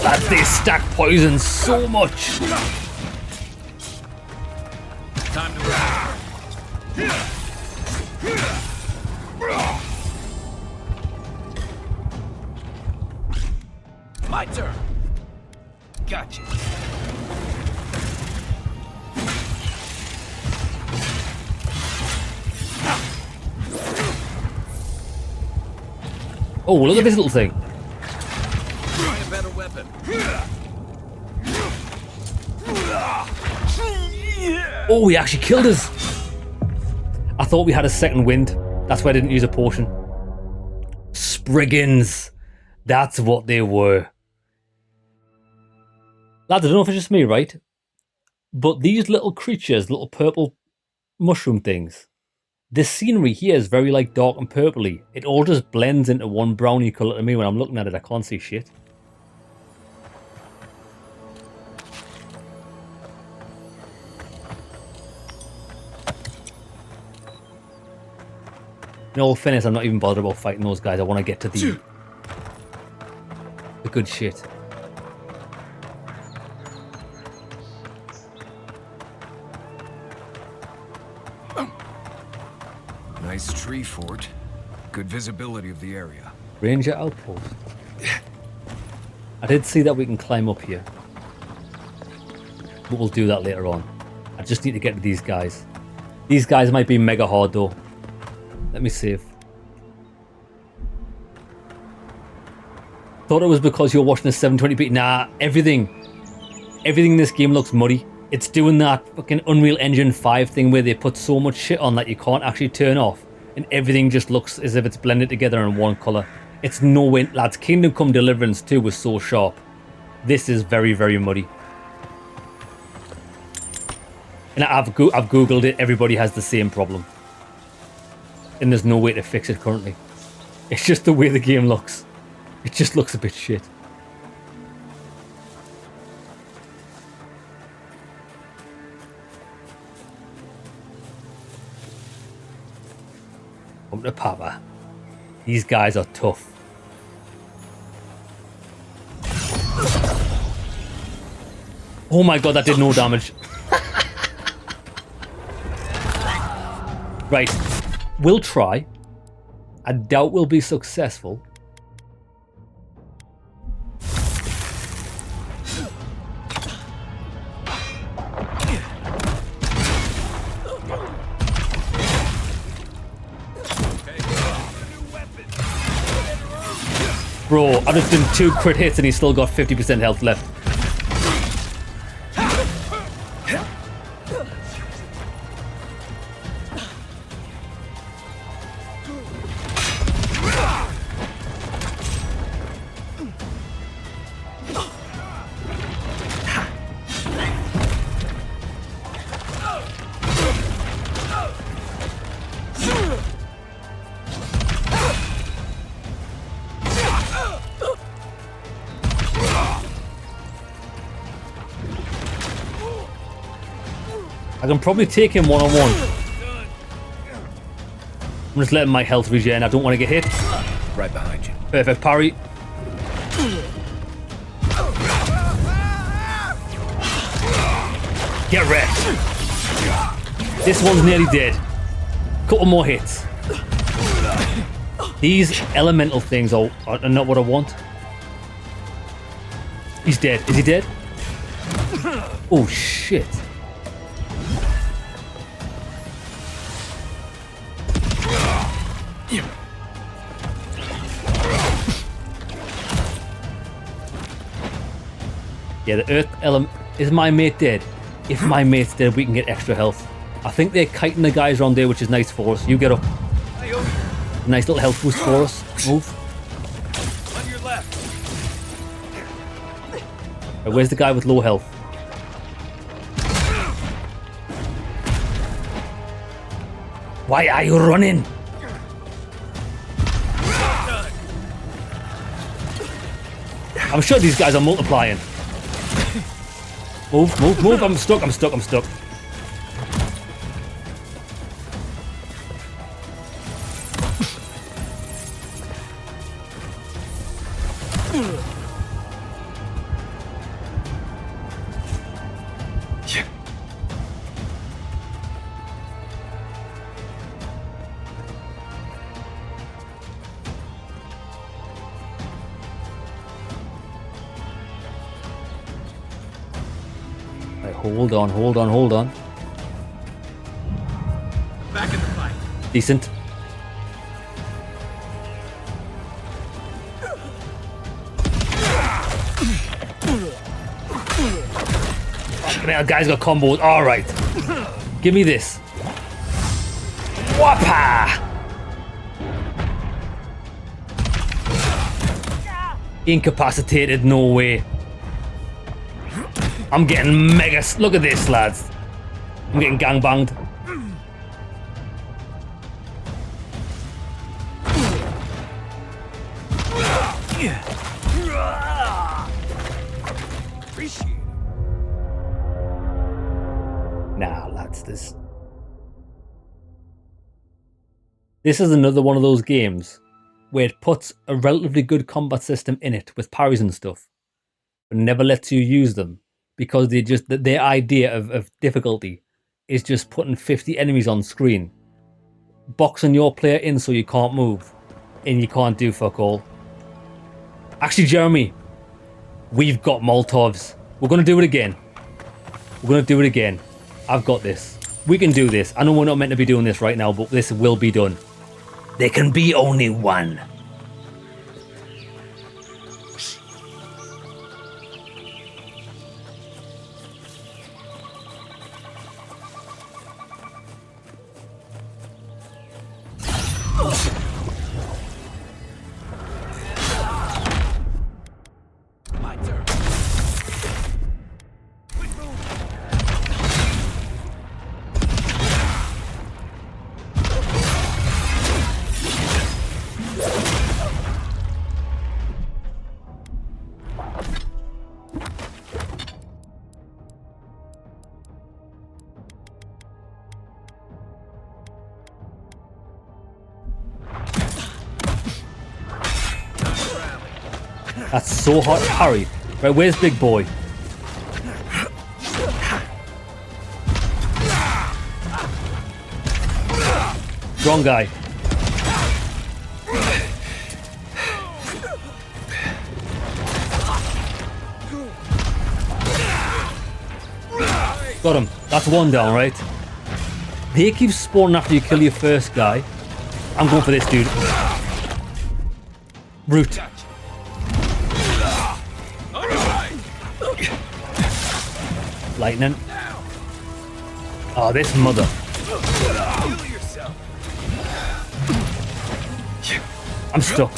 Lads, they stack poison so much! Time to ride. My turn. Gotcha. Oh, look at this little thing. Try a better weapon. Oh, he actually killed us. I thought we had a second wind. That's why I didn't use a potion. Spriggans. That's what they were. Lads, I don't know if it's just me, right? But these little creatures, little purple mushroom things, this scenery here is very like dark and purpley. It all just blends into one brownie colour to me. When I'm looking at it, I can't see shit. In all fairness, I'm not even bothered about fighting those guys. I want to get to the good shit. Nice tree fort. Good visibility of the area. Ranger outpost. I did see that we can climb up here. But we'll do that later on. I just need to get to these guys. These guys might be mega hard though. Let me save. Thought it was because you're watching a 720p. Nah, everything in this game looks muddy. It's doing that fucking Unreal Engine 5 thing where they put so much shit on that you can't actually turn off. And everything just looks as if it's blended together in one colour. It's no way, lads. Kingdom Come Deliverance 2 was so sharp. This is very, very muddy. And I've googled it. Everybody has the same problem. And there's no way to fix it currently. It's just the way the game looks. It just looks a bit shit. Come to Papa. These guys are tough. Oh my god, that did no damage. Right. We'll try. I doubt we'll be successful. Bro, I just did 2 crit hits and he's still got 50% health left. I can probably take him one-on-one. I'm just letting my health regen. I don't want to get hit. Right behind you. Perfect parry. Get wrecked. This one's nearly dead. Couple more hits. These elemental things are not what I want. He's dead. Is he dead? Oh shit. Yeah, the earth element. Is my mate dead? If my mate's dead, we can get extra health. I think they're kiting the guys around there, which is nice for us. You get up. Nice little health boost for us. Move. On your left. Right, where's the guy with low health? Why are you running? I'm sure these guys are multiplying. Move, move, move. I'm stuck, I'm stuck, I'm stuck. Hold on, hold on, hold on. Back in the fight. Decent. Fucking hell, guys got combos. Alright. Give me this. Whoppa! Incapacitated, no way. I'm getting mega. Look at this, lads. I'm getting gangbanged. Nah, lads, this is another one of those games where it puts a relatively good combat system in it with parries and stuff, but never lets you use them. Because they just their idea of difficulty is just putting 50 enemies on screen, boxing your player in so you can't move, and you can't do fuck all. Actually, Jeremy, we've got Molotovs. We're gonna do it again. We're gonna do it again. I've got this. We can do this. I know we're not meant to be doing this right now, but this will be done. There can be only one. That's so hard to parry. Right, where's Big Boy? Wrong guy. Got him. That's one down, right? They keep spawning after you kill your first guy. I'm going for this dude. Root. Lightning. Oh, this mother. I'm stuck.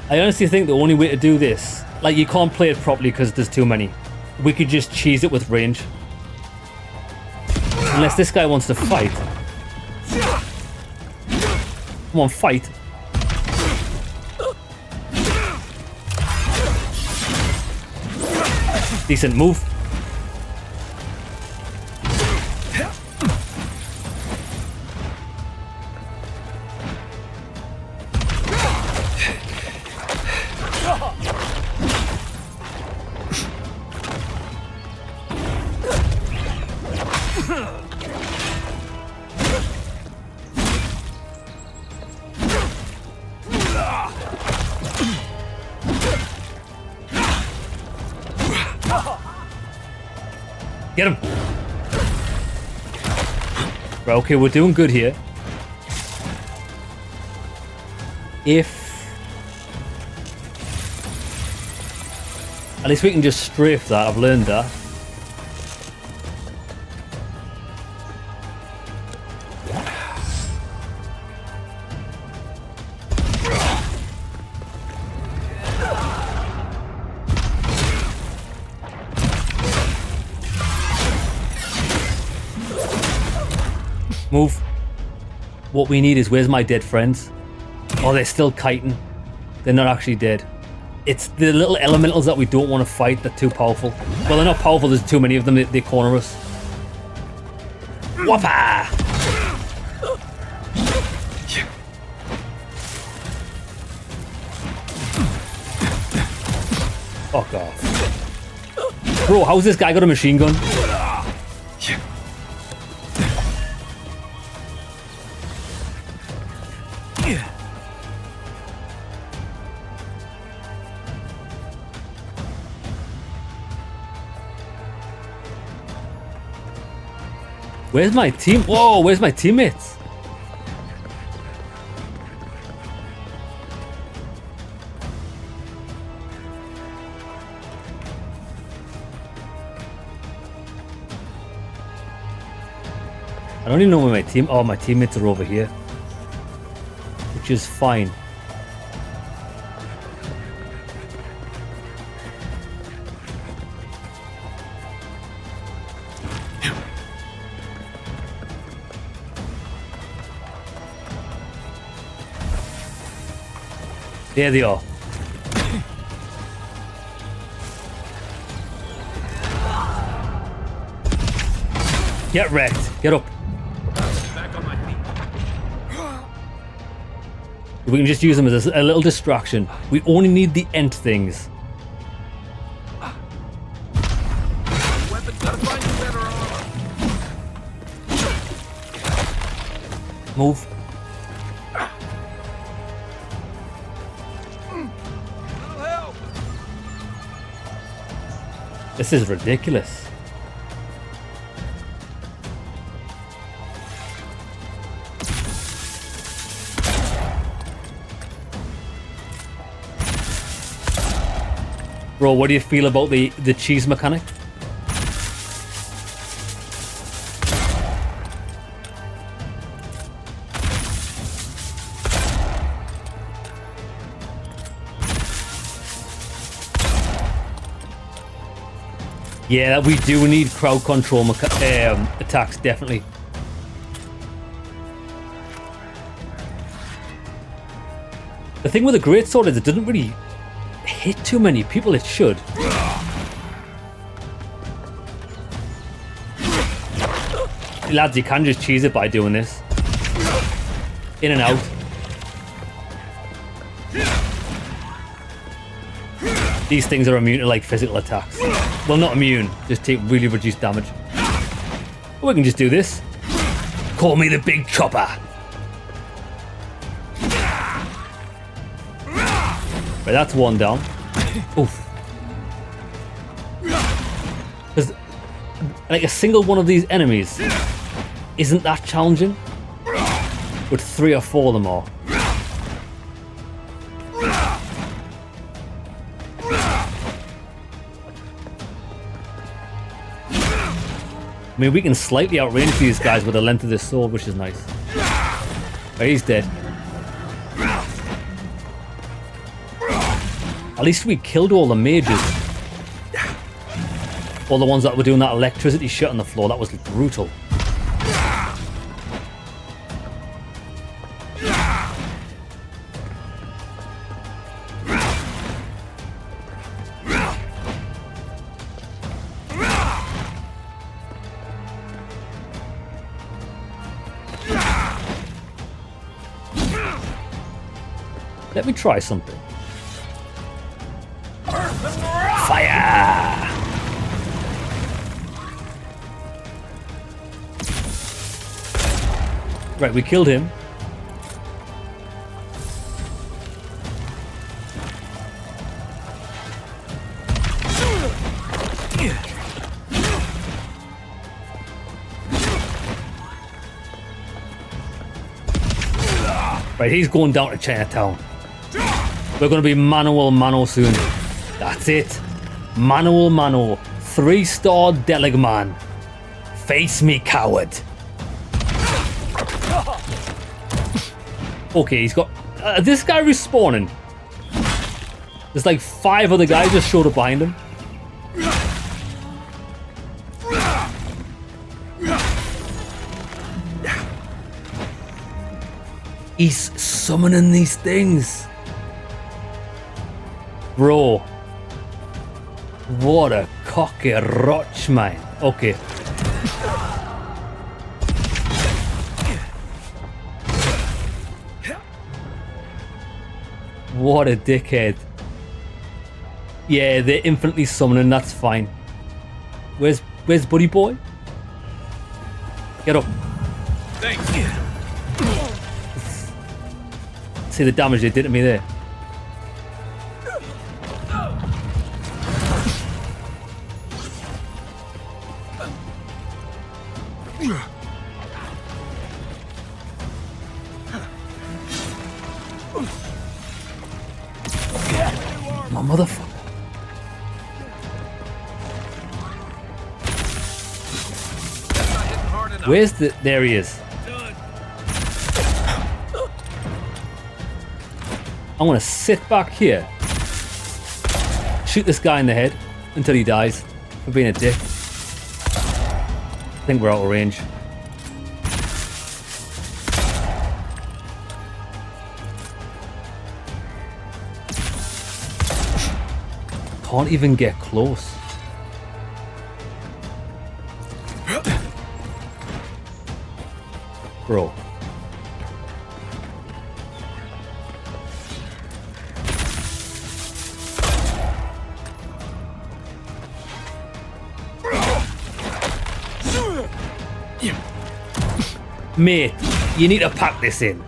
I honestly think the only way to do this, like, you can't play it properly because there's too many. We could just cheese it with range. Unless this guy wants to fight. Come on, fight. Decent move. Get him! Right, okay, we're doing good here. At least we can just strafe that, I've learned that. Move. What we need is, where's my dead friends? Oh, they're still kiting. They're not actually dead. It's the little elementals that we don't want to fight. They're too powerful. Well, they're not powerful. There's too many of them. They corner us. Whoppa! Fuck off. Bro, how's this guy got a machine gun? Where's my team? Whoa, where's my teammates? I don't even know where my team... Oh, my teammates are over here. Which is fine. There they are. Get wrecked. Get up. We can just use them as a little distraction. We only need the end things. Move. This is ridiculous. Bro, what do you feel about the cheese mechanic? Yeah, we do need crowd control attacks, definitely. The thing with the greatsword is it doesn't really hit too many people. It should. Lads, you can just cheese it by doing this. In and out. These things are immune to like physical attacks. Well, not immune, just take really reduced damage. Or we can just do this. Call me the big chopper. Right, that's one down. Oof. Because like a single one of these enemies isn't that challenging, but 3 or 4 of them are. mean, we can slightly outrange these guys with the length of this sword, which is nice. Oh, he's dead. At least we killed all the mages. All the ones that were doing that electricity shit on the floor. That was brutal. Let me try something. Fire! Right, we killed him. Right, he's going down to Chinatown. We're going to be mano soon. That's it. Mano. 3-star Delegman. Face me, coward. Okay, he's got... this guy respawning. There's like 5 other guys just showed up behind him. He's summoning these things. Bro. What a cocky roach, man. Okay. What a dickhead. Yeah, they're infinitely summoning, that's fine. Where's Buddy Boy? Get up. Thanks. See the damage they did to me there. My motherfucker. Where's the... There he is. I'm gonna sit back here. Shoot this guy in the head until he dies for being a dick. I think we're out of range. Can't even get close. Bro. Mate, you need to pack this in.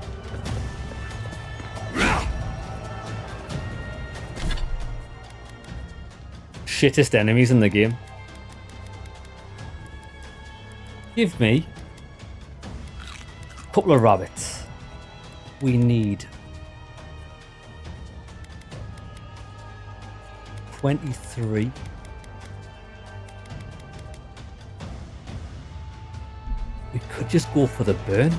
Shittest enemies in the game. Give me a couple of rabbits. We need 23. We could just go for the burn.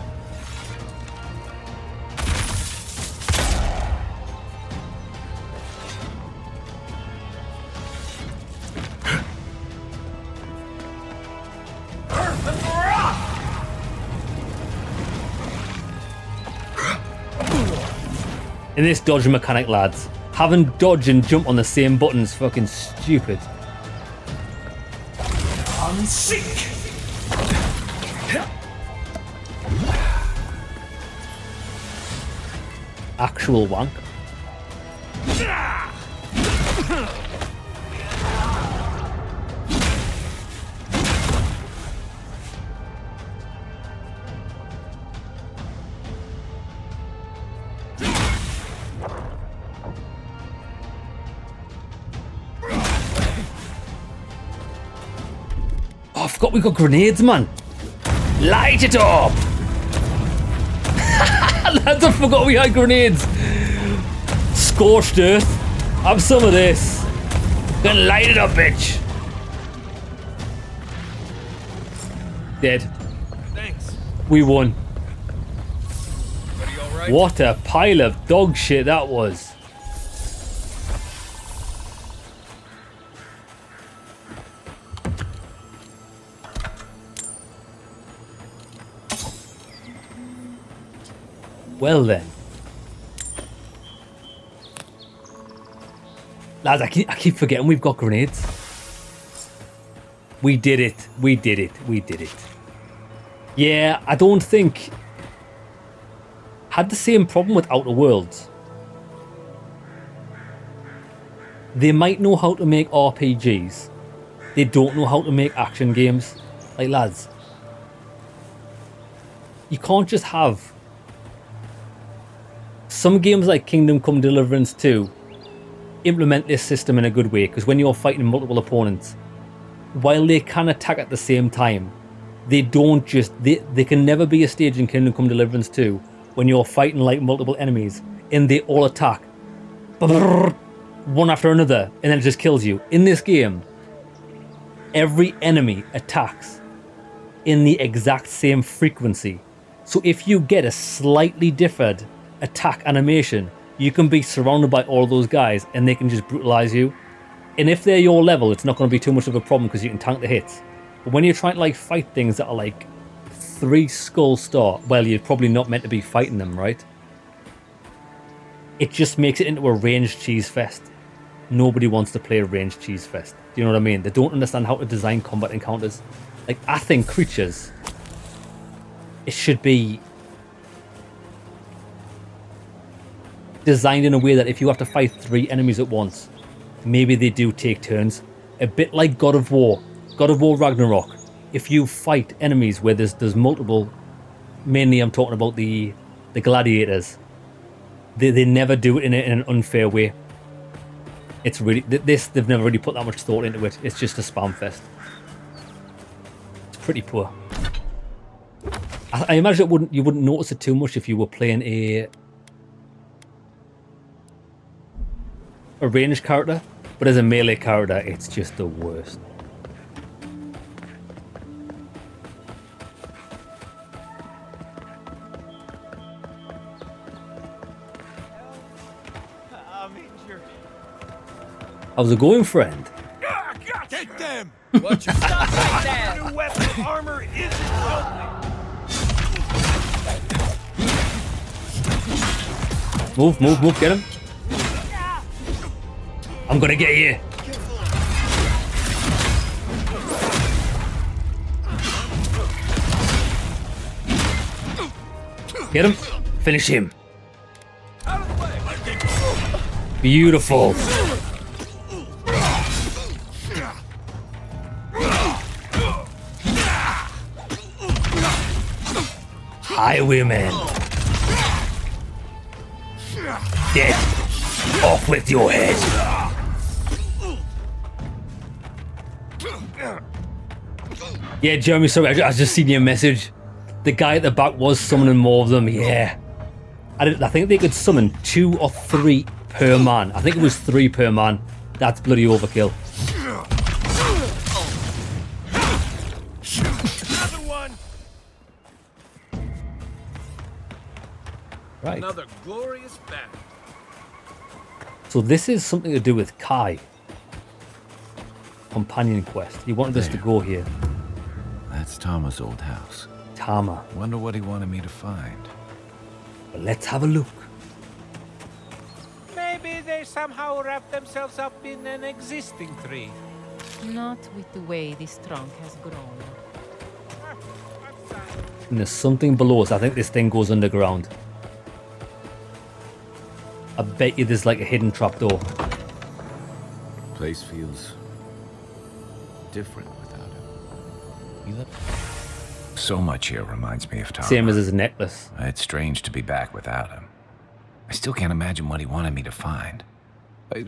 In this dodge mechanic, lads, having dodge and jump on the same button's fucking stupid. Unseek. Actual wank. Oh, I forgot we got grenades, man. Light it up. Lads, I forgot we had grenades. Scorched earth. Have some of this. Gonna light it up, bitch. Dead. Thanks. We won. Buddy, all right? What a pile of dog shit that was. Well then. Lads, I keep forgetting we've got grenades. We did it. We did it. We did it. Yeah, I don't think... Had the same problem with Outer Worlds. They might know how to make RPGs. They don't know how to make action games. Like, lads. You can't just have... Some games like Kingdom Come Deliverance 2 implement this system in a good way, because when you're fighting multiple opponents, while they can attack at the same time, they don't just... They can never be a stage in Kingdom Come Deliverance 2 when you're fighting like multiple enemies and they all attack one after another and then it just kills you. In this game, every enemy attacks in the exact same frequency. So if you get a slightly different attack animation, you can be surrounded by all those guys and they can just brutalize you. And if they're your level, it's not going to be too much of a problem because you can tank the hits. But when you're trying to like fight things that are like 3 skull star, well, you're probably not meant to be fighting them, right? It just makes it into a ranged cheese fest. Nobody wants to play a ranged cheese fest. Do you know what I mean? They don't understand how to design combat encounters. Like, I think creatures, it should be designed in a way that if you have to fight 3 enemies at once, maybe they do take turns. A bit like God of War Ragnarok. If you fight enemies where there's multiple, mainly I'm talking about the gladiators, they never do it in an unfair way. It's really, they've never really put that much thought into it. It's just a spam fest. It's pretty poor. I imagine you wouldn't notice it too much if you were playing a ranged character, but as a melee character, it's just the worst. How's it going, friend? Get them! Watch your stop right there! New weapon armor isn't helping! Move, get him. I'm gonna get you. Get him. Finish him. Beautiful. Highwayman. Dead. Off with your head. Yeah, Jeremy, sorry, I just seen your message. The guy at the back was summoning more of them, yeah. I think they could summon 2 or 3 per man. I think it was 3 per man. That's bloody overkill. Another one. Right. Another glorious battle. So this is something to do with Kai. Companion quest. He wanted us to go here. That's Tama's old house. Tama. Wonder what he wanted me to find. But let's have a look. Maybe they somehow wrap themselves up in an existing tree. Not with the way this trunk has grown. And there's something below us. I think this thing goes underground. I bet you there's like a hidden trapdoor. Place feels different without him. He left. So much here reminds me of Tama. Same as his necklace. It's strange to be back without him. I still can't imagine what he wanted me to find.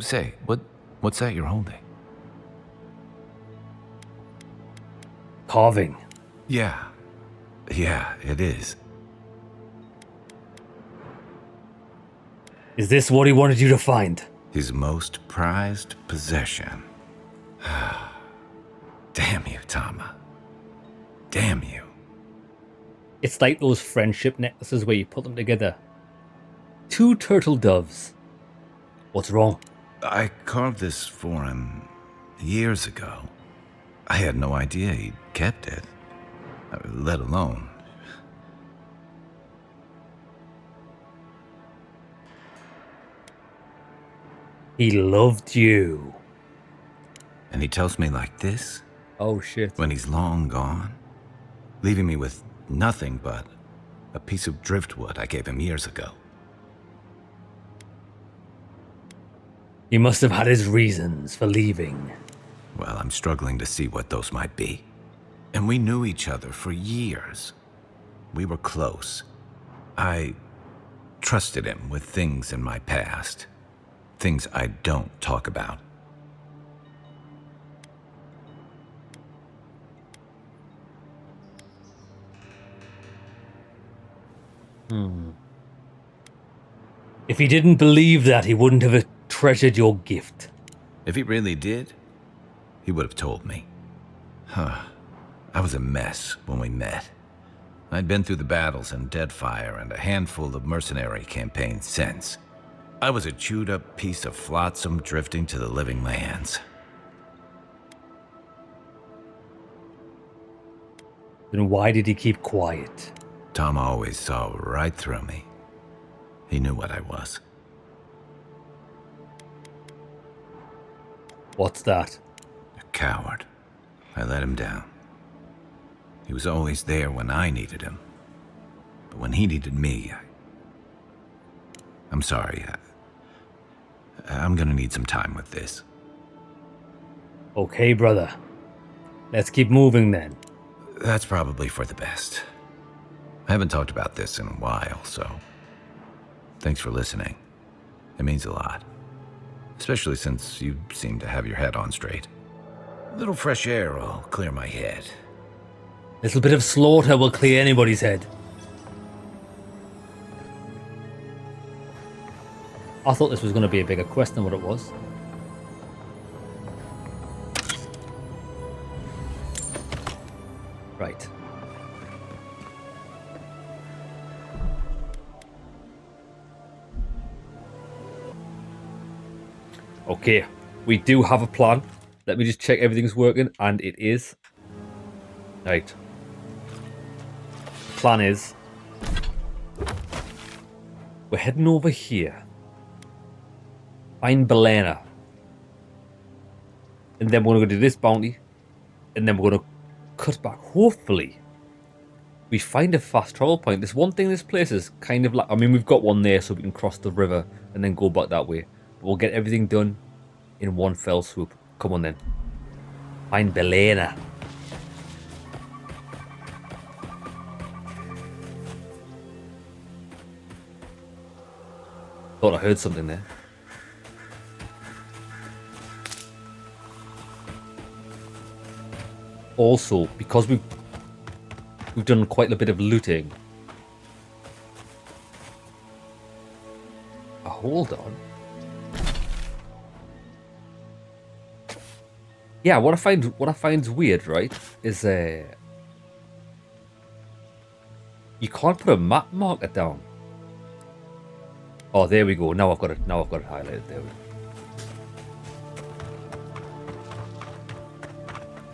Say, what's that you're holding? Carving. Yeah, it is. Is this what he wanted you to find? His most prized possession. Damn you, Tama. Damn you. It's like those friendship necklaces where you put them together. 2 turtle doves. What's wrong? I carved this for him years ago. I had no idea he'd kept it, let alone. He loved you. And he tells me like this? Oh shit. When he's long gone, leaving me with nothing but a piece of driftwood I gave him years ago. He must have had his reasons for leaving. Well, I'm struggling to see what those might be. And we knew each other for years. We were close. I trusted him with things in my past. Things I don't talk about. If he didn't believe that, he wouldn't have treasured your gift. If he really did, he would have told me. I was a mess when we met. I'd been through the battles in Deadfire and a handful of mercenary campaigns since. I was a chewed-up piece of flotsam drifting to the living lands. Then why did he keep quiet? Tom always saw right through me. He knew what I was. What's that? A coward. I let him down. He was always there when I needed him. But when he needed me, I'm sorry. I'm gonna need some time with this. Okay, brother. Let's keep moving then. That's probably for the best. I haven't talked about this in a while, so thanks for listening. It means a lot. Especially since you seem to have your head on straight. A little fresh air will clear my head. A little bit of slaughter will clear anybody's head. I thought this was going to be a bigger quest than what it was. Right. Okay, we do have a plan. Let me just check everything's working, and it is. Right. The plan is we're heading over here. Find Belena. And then we're going to do this bounty. And then we're going to cut back. Hopefully, we find a fast travel point. There's one thing this place is kind of like... I mean, we've got one there so we can cross the river and then go back that way. But we'll get everything done in one fell swoop. Come on then. Find Belena. Thought I heard something there. Also, because we've done quite a bit of looting. Hold on. Yeah, what I find weird, right, is you can't put a map marker down. Oh, there we go. Now I've got it. Now I've got it highlighted. There we go.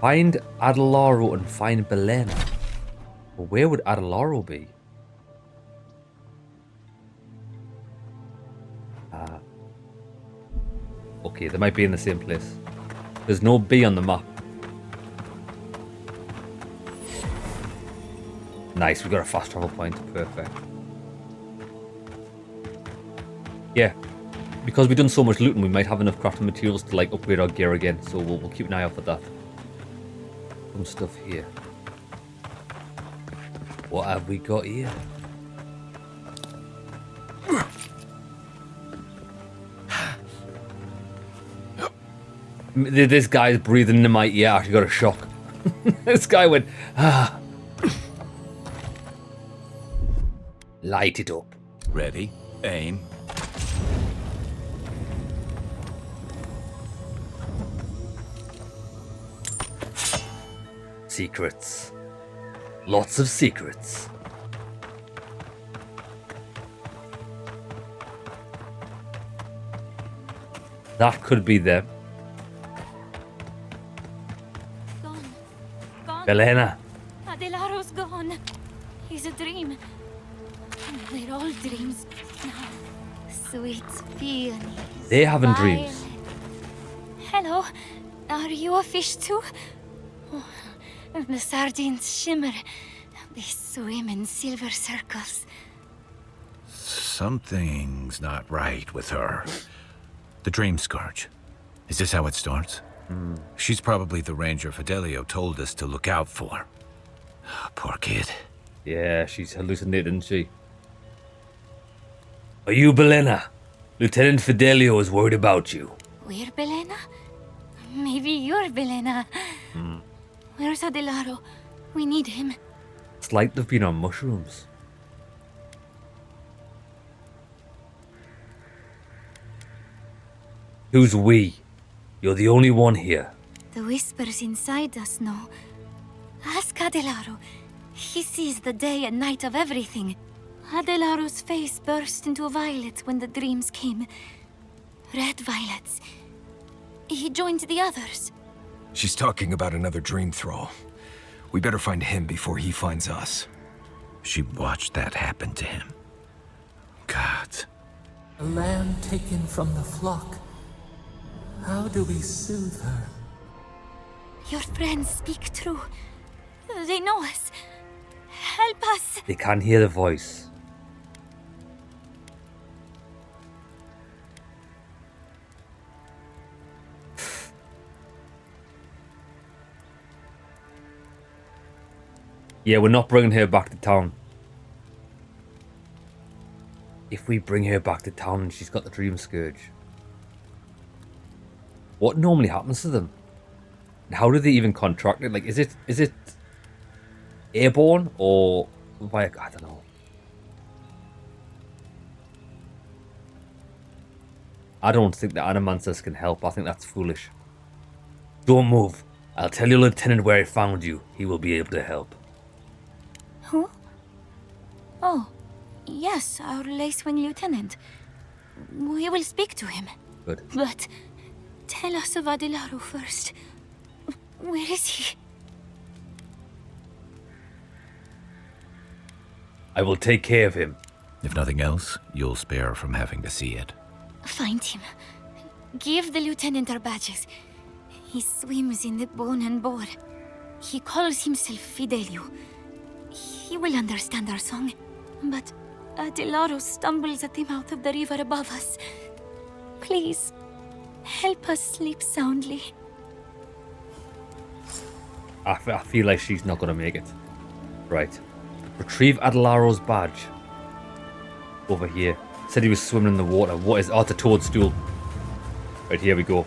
Find Adelaro and find Belena. Well, where would Adelaro be? Okay, they might be in the same place. There's no B on the map. Nice, we got a fast travel point. Perfect. Yeah, because we've done so much looting, we might have enough crafting materials to like upgrade our gear again. So we'll keep an eye out for that. Some stuff here. What have we got here? This guy's breathing into my ear. I actually got a shock. This guy went, ah. Light it up. Ready, aim. Secrets. Lots of secrets. That could be them. Gone. Belena. Adelaro's gone. He's a dream. We're all dreams now. Sweet peony. They having dreams. Hello. Are you a fish too? Oh, the sardines shimmer. They swim in silver circles. Something's not right with her. The Dream Scourge. Is this how it starts? She's probably the ranger Fidelio told us to look out for. Poor kid. Yeah, she's hallucinated, isn't she? Are you Belena? Lieutenant Fidelio is worried about you. We're Belena? Maybe you're Belena. Where's Adelaro? We need him. It's like they've been on mushrooms. Who's we? You're the only one here. The whispers inside us know. Ask Adelaro. He sees the day and night of everything. Adelaro's face burst into violet when the dreams came. Red violets. He joined the others. She's talking about another dream thrall. We better find him before he finds us. She watched that happen to him. God. A lamb taken from the flock. How do we soothe her? Your friends speak true. They know us. Help us. They can't hear the voice. Yeah, we're not bringing her back to town. If we bring her back to town and she's got the Dream Scourge, what normally happens to them? And how do they even contract it? Like, is it airborne or via? I don't know. I don't think the Animancers can help. I think that's foolish. Don't move. I'll tell your lieutenant where I found you. He will be able to help. Who? Oh, yes, our Lacewing lieutenant. We will speak to him. Good. But tell us of Adelaro first. Where is he? I will take care of him. If nothing else, you'll spare her from having to see it. Find him. Give the lieutenant our badges. He swims in the bone and boar. He calls himself Fidelio. He will understand our song. But Adelaro stumbles at the mouth of the river above us. Please, help us sleep soundly. I feel like she's not going to make it. Right. Retrieve Adelaro's badge. Over here. Said he was swimming in the water. What is... Oh, it's a toadstool. Right, here we go.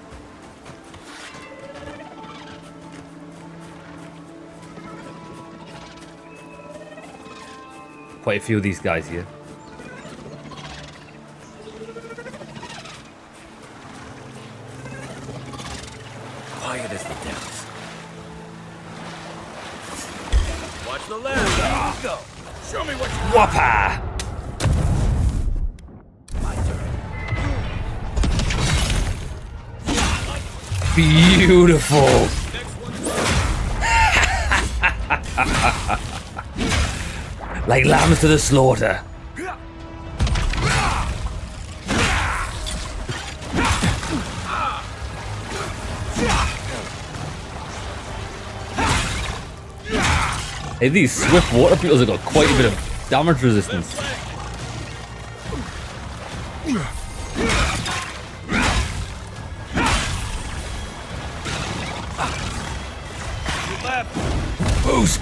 Quite a few of these guys here. Quiet as the depths. Watch the left. Let's go. Show me what you got. Whopper! Beautiful! Like lambs to the slaughter. Hey, these swift water beetles have got quite a bit of damage resistance. Boost!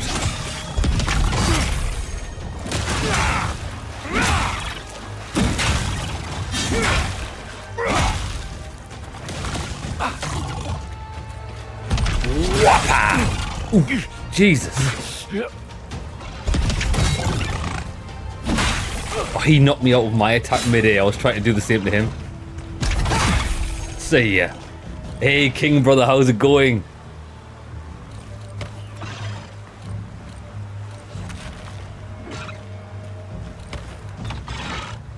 Whopper! Ooh, Jesus. Oh, he knocked me out with my attack mid-air. I was trying to do the same to him. See ya. Hey, King brother, how's it going?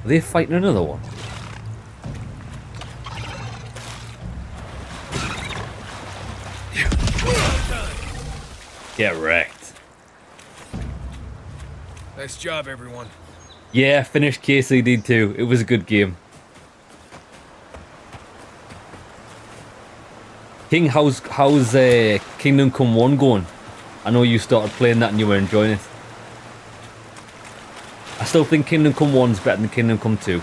Are they fighting another one? Get wrecked. Nice job, everyone. Yeah, finished KCD 2. It was a good game. King, how's Kingdom Come 1 going? I know you started playing that and you were enjoying it. I still think Kingdom Come 1's better than Kingdom Come 2.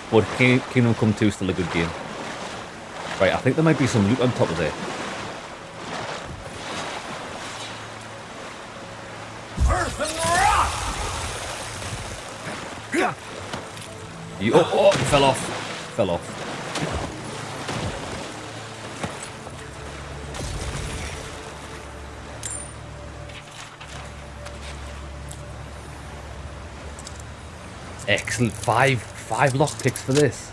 But Kingdom Come 2 is still a good game. Right, I think there might be some loot on top of there. Oh, he fell off. Fell off. Excellent. Five lockpicks for this.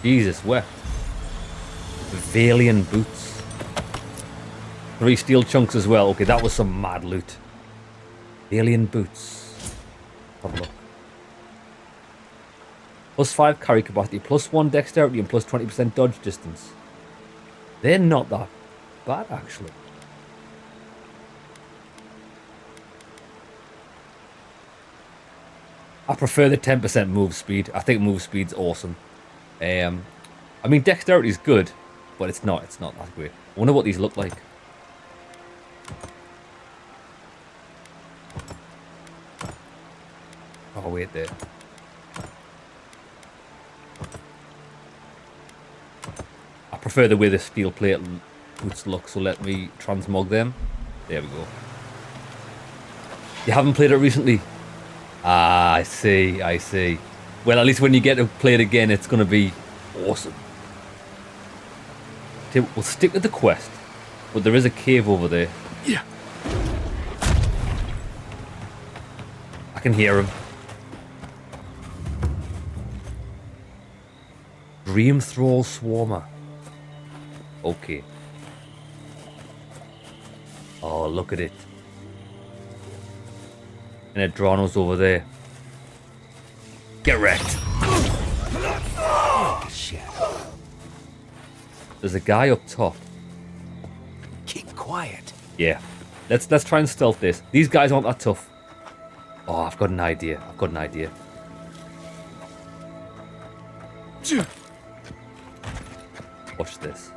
Jesus, where? Valian boots. 3 steel chunks as well. Okay, that was some mad loot. Valian boots. Have a look. +5 carry capacity, +1 dexterity, and +20% dodge distance. They're not that bad, actually. I prefer the 10% move speed. I think move speed's awesome. I mean, dexterity is good, but it's not that great. I wonder what these look like. Oh, wait there. I prefer the way the steel plate boots look, so let me transmog them. There we go. You haven't played it recently? Ah, I see. Well, at least when you get to play it again, it's going to be awesome. Okay, we'll stick with the quest, but there is a cave over there. Yeah. I can hear him. Dream Thrall Swarmer. Okay. Oh, look at it. And Adrono's over there. Get wrecked. There's a guy up top. Keep quiet. Yeah. Let's try and stealth this. These guys aren't that tough. Oh, I've got an idea. Watch this.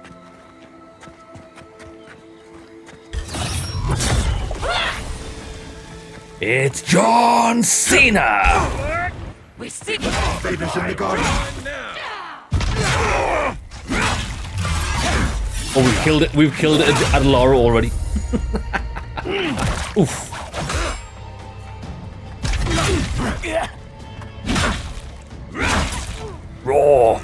It's John Cena! We see Vader's in the garden. Oh, we've killed it. We've killed it at Laura already. Oof. Raw.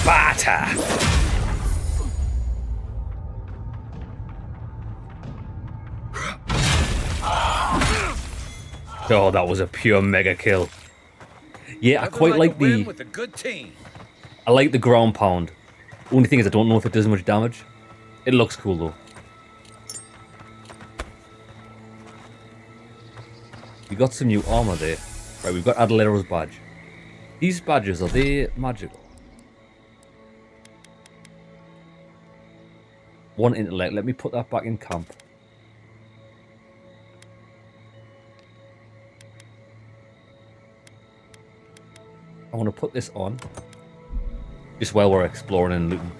Sparta. Oh, that was a pure mega kill. Yeah, I quite like the. With a good team. I like the ground pound. Only thing is, I don't know if it does much damage. It looks cool though. We got some new armor there. Right, we've got Adelero's badge. These badges, are they magical? 1 intellect. Let me put that back in camp. I want to put this on. Just while we're exploring and looting.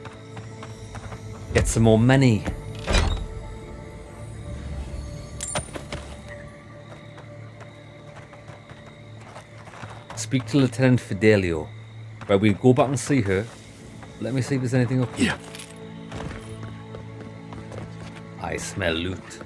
Get some more money. Speak to Lieutenant Fidelio. Right, we go back and see her. Let me see if there's anything up here. I smell loot.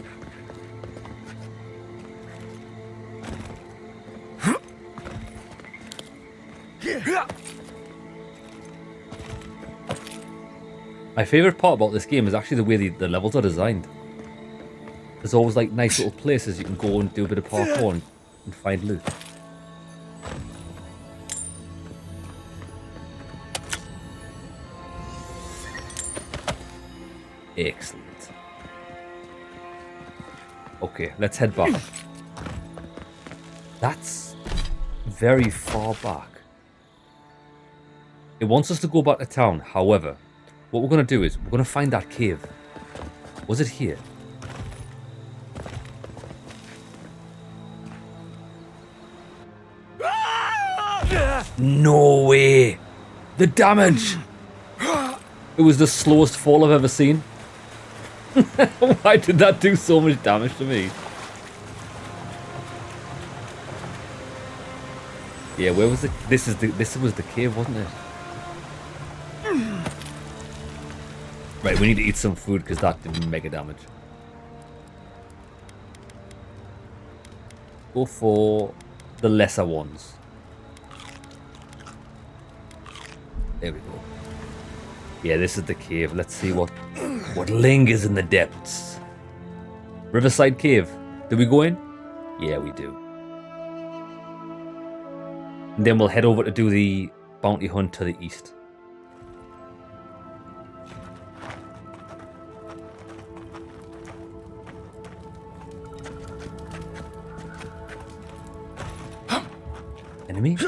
My favourite part about this game is actually the way the levels are designed. There's always like nice little places you can go and do a bit of parkour and find loot. Excellent. Okay, let's head back. That's very far back. It wants us to go back to town. However, what we're going to do is we're going to find that cave. Was it here? No way! The damage! It was the slowest fall I've ever seen. Why did that do so much damage to me? Yeah, where was it? This was the cave, wasn't it? Right, we need to eat some food because that did mega damage. Go for the lesser ones. There we go. Yeah, this is the cave. Let's see what lingers in the depths. Riverside Cave. Did we go in? Yeah, we do. And then we'll head over to do the bounty hunt to the east. Enemies?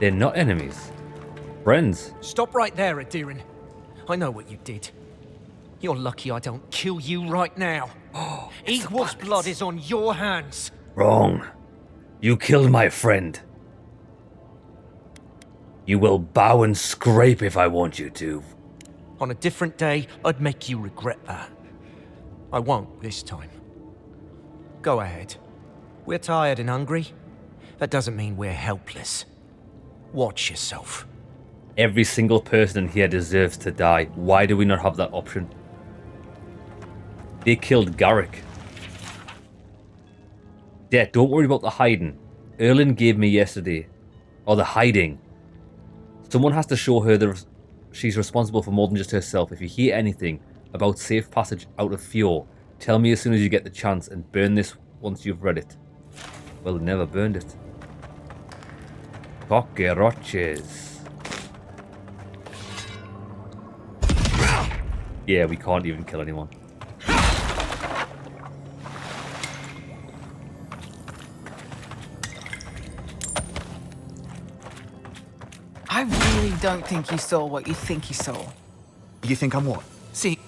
They're not enemies. Friends. Stop right there, Adiran. I know what you did. You're lucky I don't kill you right now. Equal's blood is on your hands. Wrong. You killed my friend. You will bow and scrape if I want you to. On a different day, I'd make you regret that. I won't this time. Go ahead. We're tired and hungry. That doesn't mean we're helpless. Watch yourself. Every single person in here deserves to die. Why do we not have that option? They killed Garrick. Yeah, don't worry about the hiding. Erlin gave me yesterday. Or the hiding. Someone has to show her that she's responsible for more than just herself. If you hear anything about safe passage out of Fjord, tell me as soon as you get the chance and burn this once you've read it. Well, never burned it. Cockroaches. Yeah, we can't even kill anyone. I really don't think you saw what you think you saw. You think I'm what? See,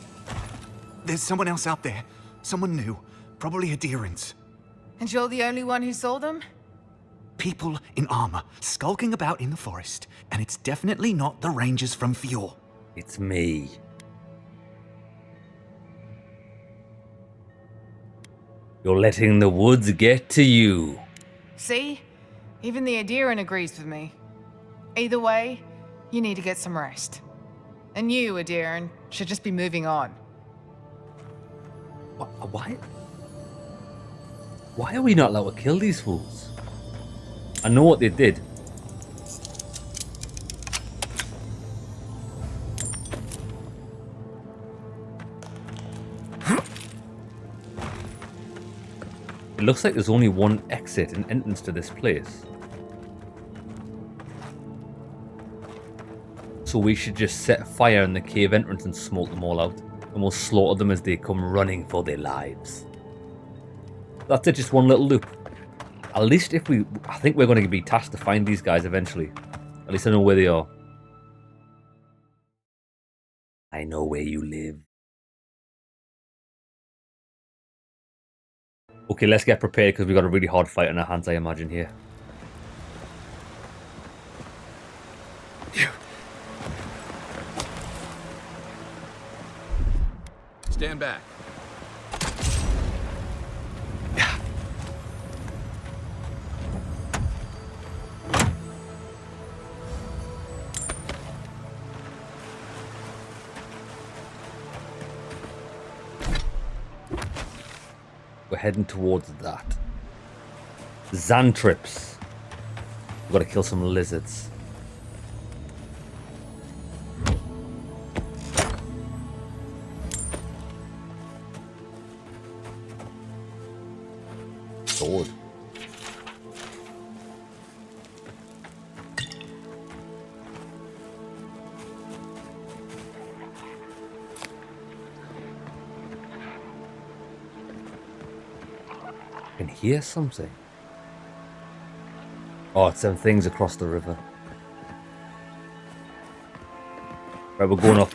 there's someone else out there. Someone new. Probably adherents. And you're the only one who saw them? People in armor, skulking about in the forest. And it's definitely not the rangers from Fjord. It's me. You're letting the woods get to you. See? Even the Adiran agrees with me. Either way, you need to get some rest. And you, Adiran, should just be moving on. Why? Why are we not allowed to kill these fools? I know what they did. It looks like there's only one exit and entrance to this place. So we should just set fire in the cave entrance and smoke them all out. And we'll slaughter them as they come running for their lives. That's it, just one little loop. At least if we... I think we're going to be tasked to find these guys eventually. At least I know where they are. I know where you live. Okay, let's get prepared because we've got a really hard fight on our hands, I imagine, here. Stand back. We're heading towards that. Xantrips. We've got to kill some lizards. Sword. I can hear something. Oh, it's them things across the river. Right, we're going up.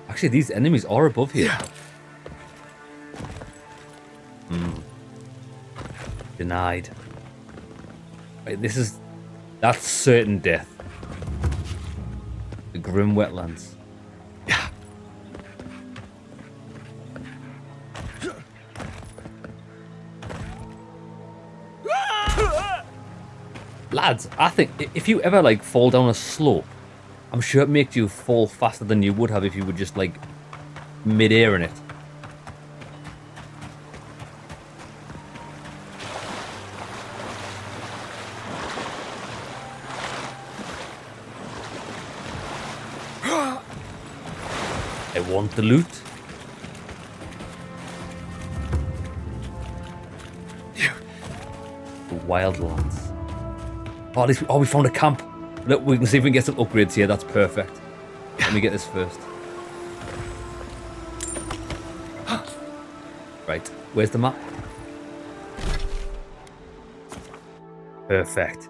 Actually, these enemies are above here. Denied. Right, that's certain death. The grim wetlands. Lads, I think if you ever like fall down a slope, I'm sure it makes you fall faster than you would have if you were just like mid-air in it. I want the loot. The wildlands. Oh, at least we found a camp. Look, we can see if we can get some upgrades here. That's perfect. Let me get this first. Right, where's the map? Perfect.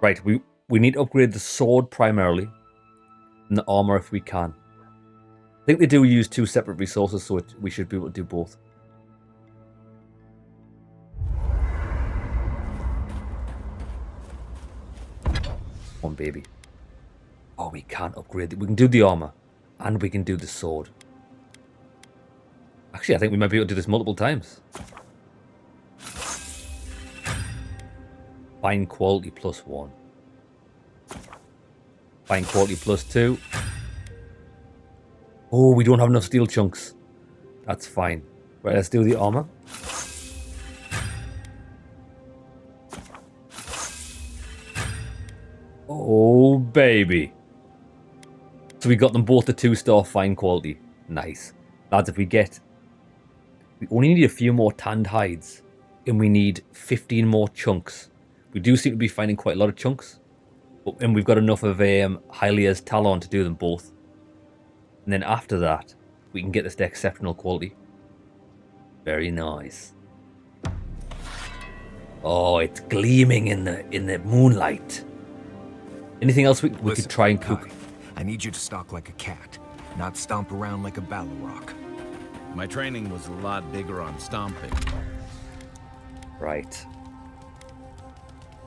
Right, we need to upgrade the sword primarily, and the armor if we can. I think they do use 2 separate resources, so we should be able to do both. Come on, baby. Oh, we can't upgrade it. We can do the armor, and we can do the sword. Actually, I think we might be able to do this multiple times. Fine quality +1. Fine quality +2. Oh, we don't have enough steel chunks. That's fine. Right, let's do the armor. Oh, baby. So we got them both to 2-star fine quality. Nice. Lads, if we only need a few more tanned hides, and we need 15 more chunks. We do seem to be finding quite a lot of chunks, and we've got enough of Hylia's Talon to do them both. And then after that, we can get this to exceptional quality. Very nice. Oh, it's gleaming in the moonlight. Anything else we could try and cook? I need you to stalk like a cat, not stomp around like a Balrog. My training was a lot bigger on stomping. Right.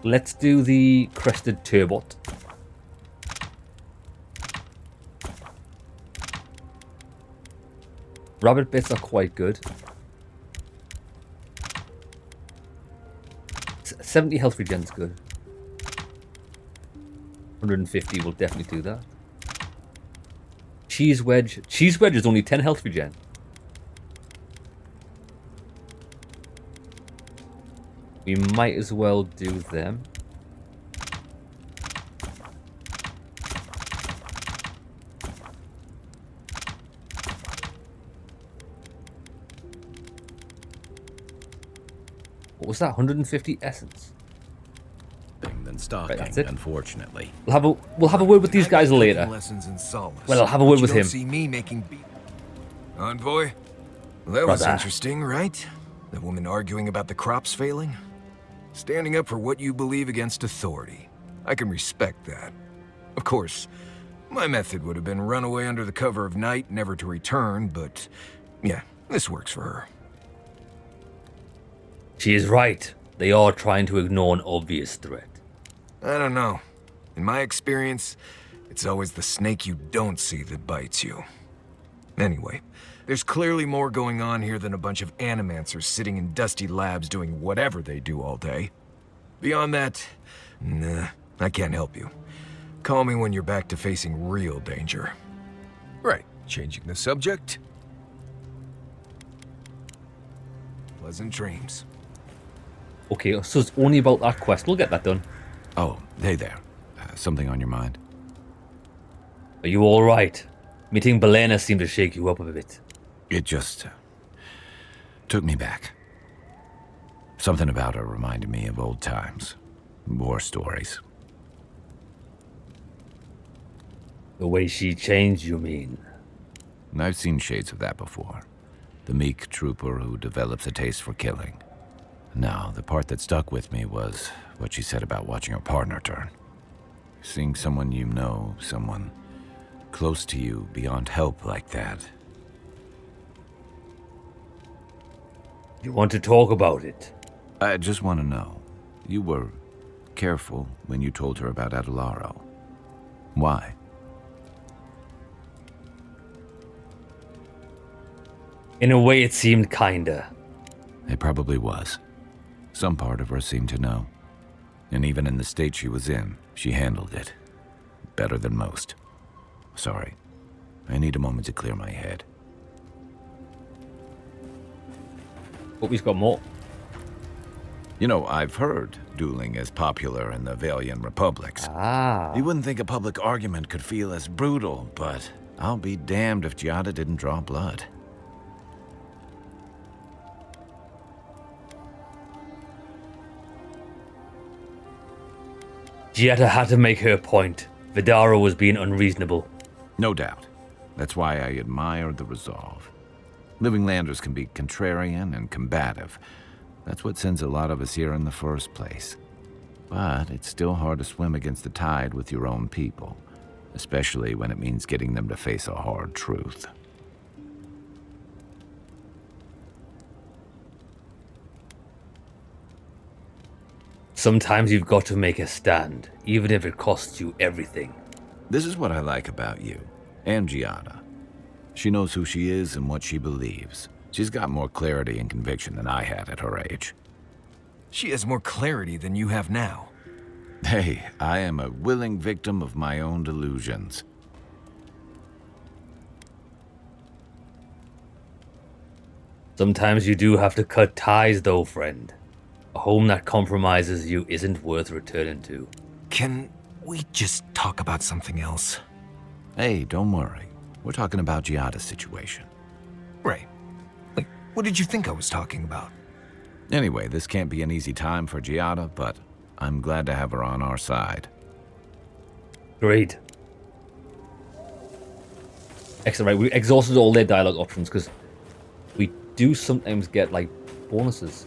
Let's do the crested turbot. Rabbit bits are quite good. 70 health regen's good. 150 will definitely do that. Cheese wedge. Cheese wedge is only 10 health regen. We might as well do them. What was that? 150 essence. Than stalking, right, that's it. Unfortunately. We'll have a word with these guys later. Well, I'll have a word with him. See me making Envoy? Well, that was interesting, right? The woman arguing about the crops failing? Standing up for what you believe against authority. I can respect that. Of course, my method would have been run away under the cover of night, never to return, but yeah, this works for her. She is right. They are trying to ignore an obvious threat. I don't know. In my experience, it's always the snake you don't see that bites you. Anyway, there's clearly more going on here than a bunch of animancers sitting in dusty labs doing whatever they do all day. Beyond that, nah, I can't help you. Call me when you're back to facing real danger. Right, changing the subject. Pleasant dreams. Okay, so it's only about that quest. We'll get that done. Oh, hey there. Something on your mind? Are you all right? Meeting Belena seemed to shake you up a bit. It just took me back. Something about her reminded me of old times. War stories. The way she changed, you mean? I've seen shades of that before. The meek trooper who develops a taste for killing. Now, the part that stuck with me was what she said about watching her partner turn. Seeing someone you know, someone close to you, beyond help like that. You want to talk about it? I just want to know. You were careful when you told her about Adelaro. Why? In a way, it seemed kinda. It probably was. Some part of her seemed to know. And even in the state she was in, she handled it. Better than most. Sorry. I need a moment to clear my head. Hope he's got more. You know, I've heard dueling is popular in the Valiant Republics. Ah. You wouldn't think a public argument could feel as brutal, but I'll be damned if Giada didn't draw blood. Giada had to make her point. Vidara was being unreasonable. No doubt. That's why I admire the resolve. Living Landers can be contrarian and combative. That's what sends a lot of us here in the first place. But it's still hard to swim against the tide with your own people, especially when it means getting them to face a hard truth. Sometimes you've got to make a stand, even if it costs you everything. This is what I like about you, and Giada. She knows who she is and what she believes. She's got more clarity and conviction than I had at her age. She has more clarity than you have now. Hey, I am a willing victim of my own delusions. Sometimes you do have to cut ties though, friend. A home that compromises you isn't worth returning to. Can we just talk about something else? Hey, don't worry. We're talking about Giada's situation. Right. Like, what did you think I was talking about? Anyway, this can't be an easy time for Giada, but I'm glad to have her on our side. Great. Excellent, right? We exhausted all their dialogue options because we do sometimes get, like, bonuses.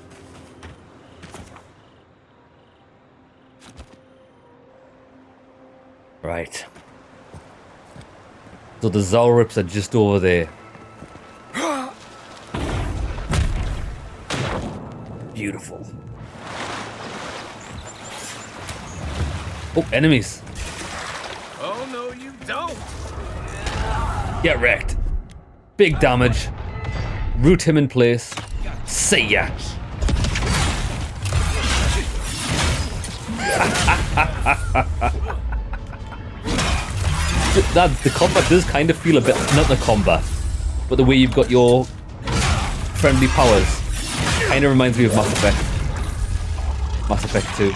Right. So the Zalrips are just over there. Beautiful. Oh, enemies. Oh, no, you don't. Get wrecked. Big damage. Root him in place. See ya. The combat does kind of feel a bit, not the combat, but the way you've got your friendly powers kind of reminds me of Mass Effect. Mass Effect 2.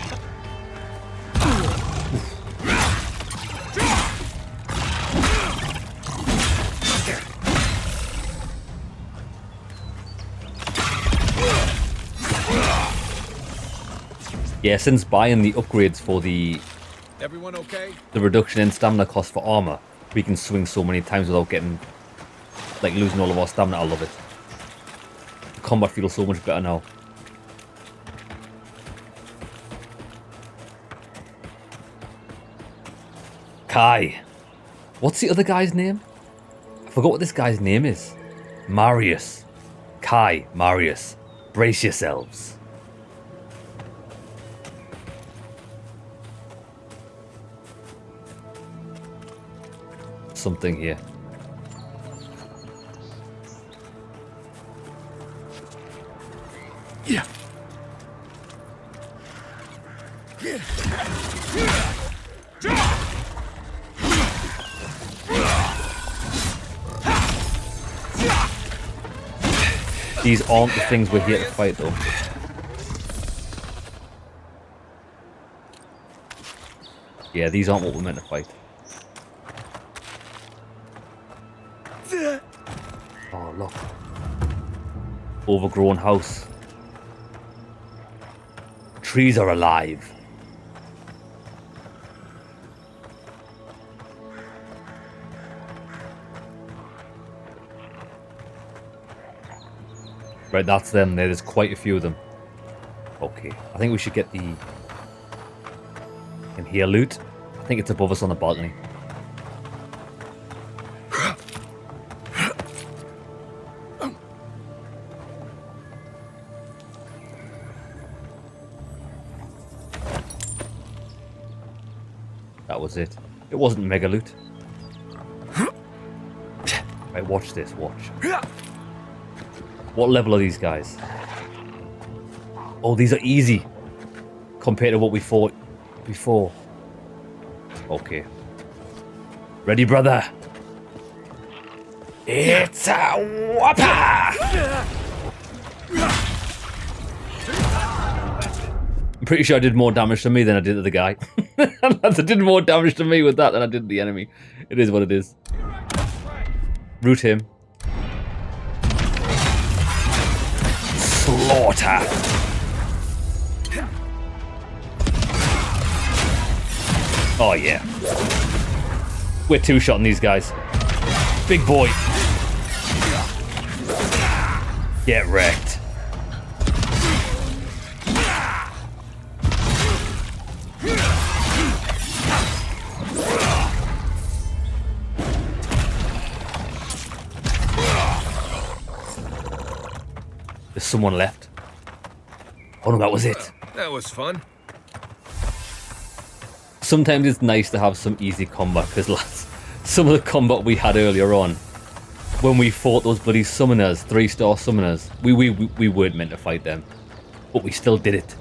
Yeah, since buying the upgrades for the Everyone okay? the reduction in stamina cost for armor, we can swing so many times without getting, like, losing all of our stamina. I love it. The combat feels so much better now. Kai. What's the other guy's name? I forgot what this guy's name is. Marius. Kai, Marius. Brace yourselves. Something here. Yeah. These aren't the things we're here to fight, though. Yeah, these aren't what we're meant to fight. Oh, look. Overgrown house. Trees are alive. Right, that's them there. There's quite a few of them. Okay, I think we should get the... in here loot. I think it's above us on the balcony. That was it. It wasn't mega loot. Right, watch this, watch. What level are these guys? Oh, these are easy compared to what we fought before. Okay. Ready, brother? It's a whopper! I'm pretty sure I did more damage to me than I did to the guy. I did more damage to me with that than I did to the enemy. It is what it is. Root him. Slaughter. Oh yeah. We're two-shotting these guys. Big boy. Get wrecked. There's someone left. Oh no, that was it. That was fun. Sometimes it's nice to have some easy combat, because some of the combat we had earlier on, when we fought those bloody summoners, 3-star summoners, we weren't meant to fight them, but we still did it.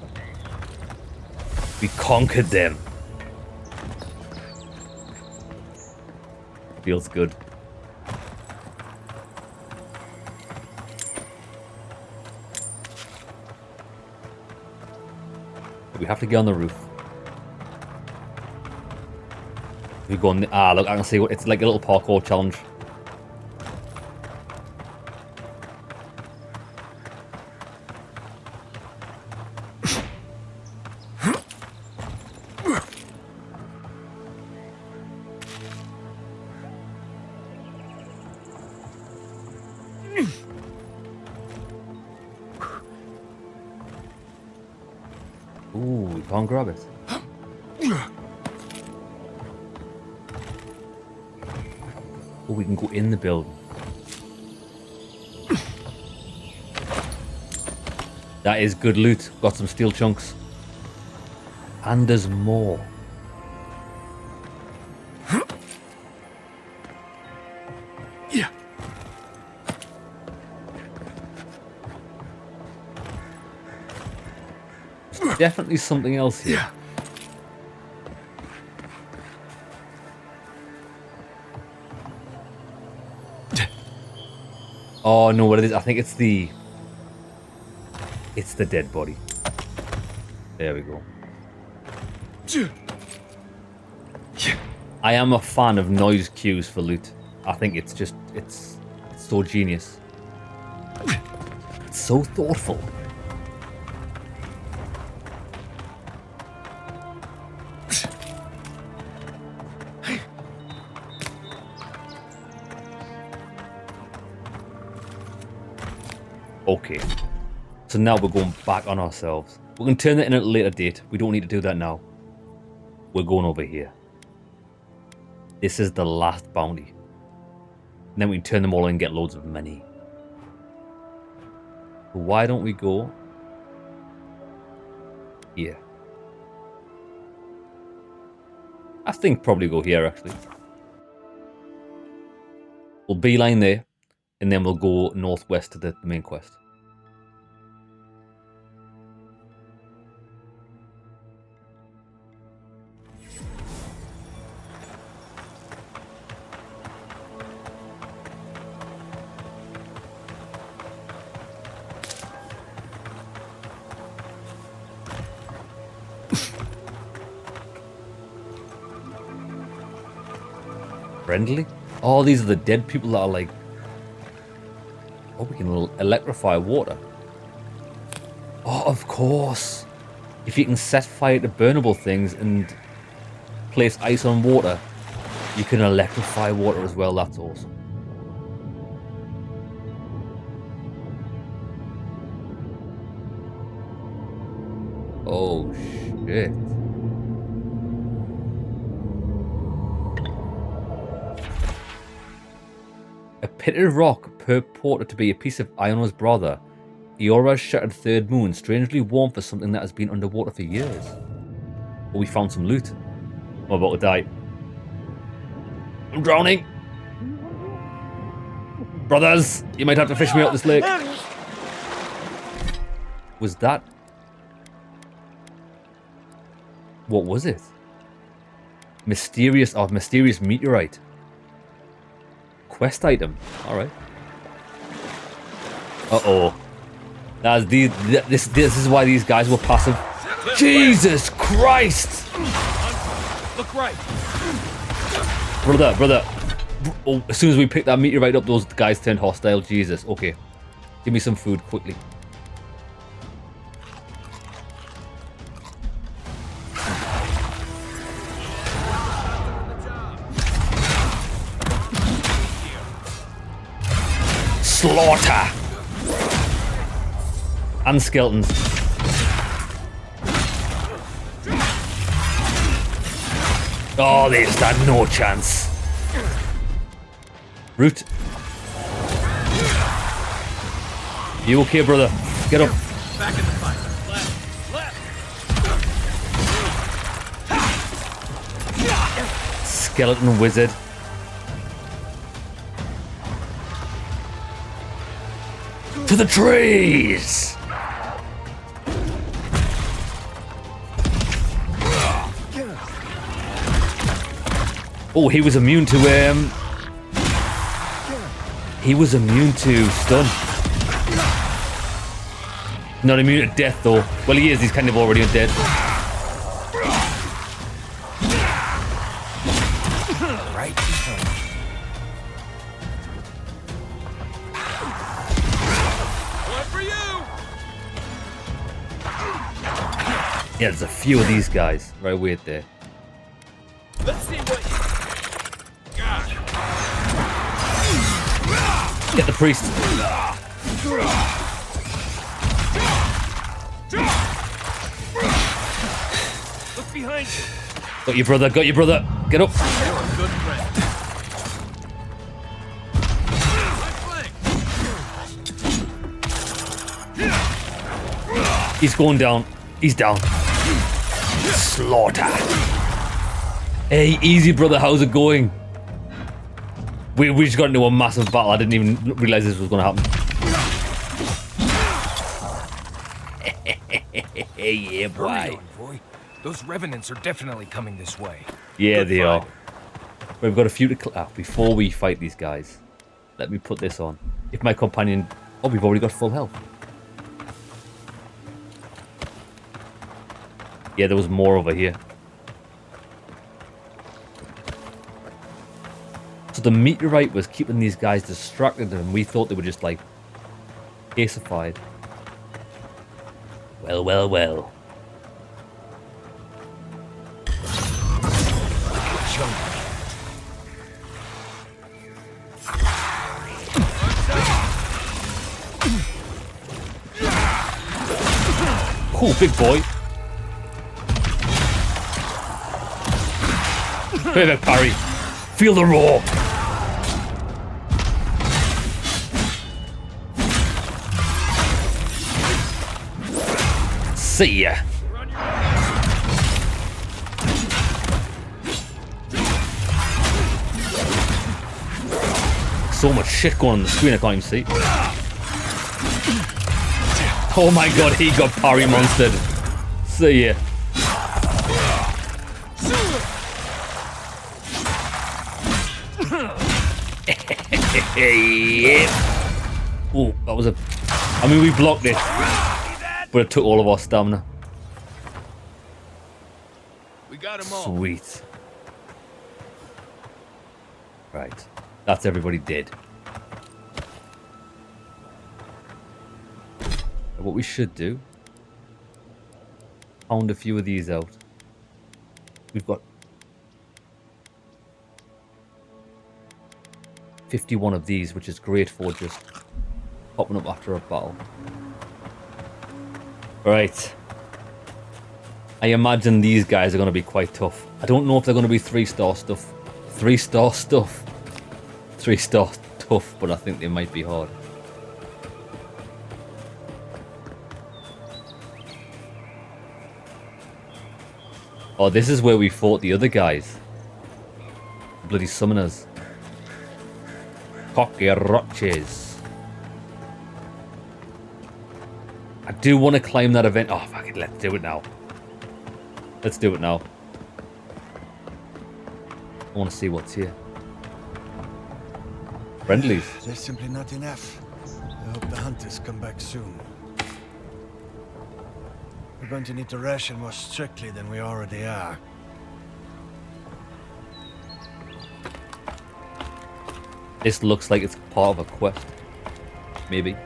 We conquered them. Feels good. We have to get on the roof. We go on the, look, I can see what it's like, a little parkour challenge. Ooh, we can't grab it. Oh, we can go in the building. That is good loot. Got some steel chunks. And there's more. Yeah. There's definitely something else here. Oh no, what it is? I think it's the dead body. There we go. I am a fan of noise cues for loot. I think it's just it's so genius. It's so thoughtful. Okay, so now we're going back on ourselves. We can turn that in at a later date. We don't need to do that now. We're going over here. This is the last bounty. And then we can turn them all in and get loads of money. But why don't we go here? I think probably go here actually. We'll beeline there. And then we'll go northwest to the main quest. Friendly? Oh, these are the dead people that are like... Oh, we can electrify water. Oh, of course. If you can set fire to burnable things and place ice on water, you can electrify water as well. That's awesome. Oh, shit. A pitted rock purported to be a piece of Iona's brother. Eora's shattered third moon, strangely warm for something that has been underwater for years. But we found some loot. I'm about to die. I'm drowning. Brothers, you might have to fish me out this lake. Was that... What was it? Mysterious meteorite. Quest item. Alright. Uh-oh. This is why these guys were passive. Jesus Christ! Look right. Brother. Oh, as soon as we picked that meteorite up, those guys turned hostile. Jesus. Okay. Give me some food quickly. Slaughter! And skeletons. Oh, they just had no chance. Root. You okay, brother? Get up. Back in the fight. Left. Skeleton wizard. To the trees! Oh, he was immune to he was immune to stun. Not immune to death though. Well, he is. He's kind of already dead. Right. One for you. Yeah, there's a few of these guys. Right, wait there. Let's see what. Get the priest. Look behind you. Got you, brother. Got you, brother. Get up. You're a good friend. He's going down. He's down. Slaughter. Hey, easy, brother. How's it going? We just got into a massive battle. I didn't even realize this was going to happen. Yeah, boy. Hurry on, boy. Those revenants are definitely coming this way. Yeah, Good they fight. are. We've got a few to before we fight these guys. Let me put this on. If my companion... Oh, we've already got full health. Yeah, there was more over here. So the meteorite was keeping these guys distracted and we thought they were just like gasified. Well, well, well. Cool, big boy. Perfect parry. Feel the roar. See ya. So much shit going on the screen I can't even see. Oh my god, he got parry monstered. See ya. Yeah. Oh, that was a... I mean, we blocked it. But it took all of our stamina. We got them all. Sweet. Right. That's everybody dead. What we should do... Pound a few of these out. We've got 51 of these, which is great for just popping up after a battle. Right. I imagine these guys are going to be quite tough. I don't know if they're going to be 3-star stuff. 3-star stuff. 3-star tough, but I think they might be hard. Oh, this is where we fought the other guys. Bloody summoners. Cockroaches. I do want to climb that event. Oh, fuck it, let's do it now. Let's do it now. I want to see what's here. Friendlies. There's simply not enough. I hope the hunters come back soon. We're going to need to ration more strictly than we already are. This looks like it's part of a quest. Maybe.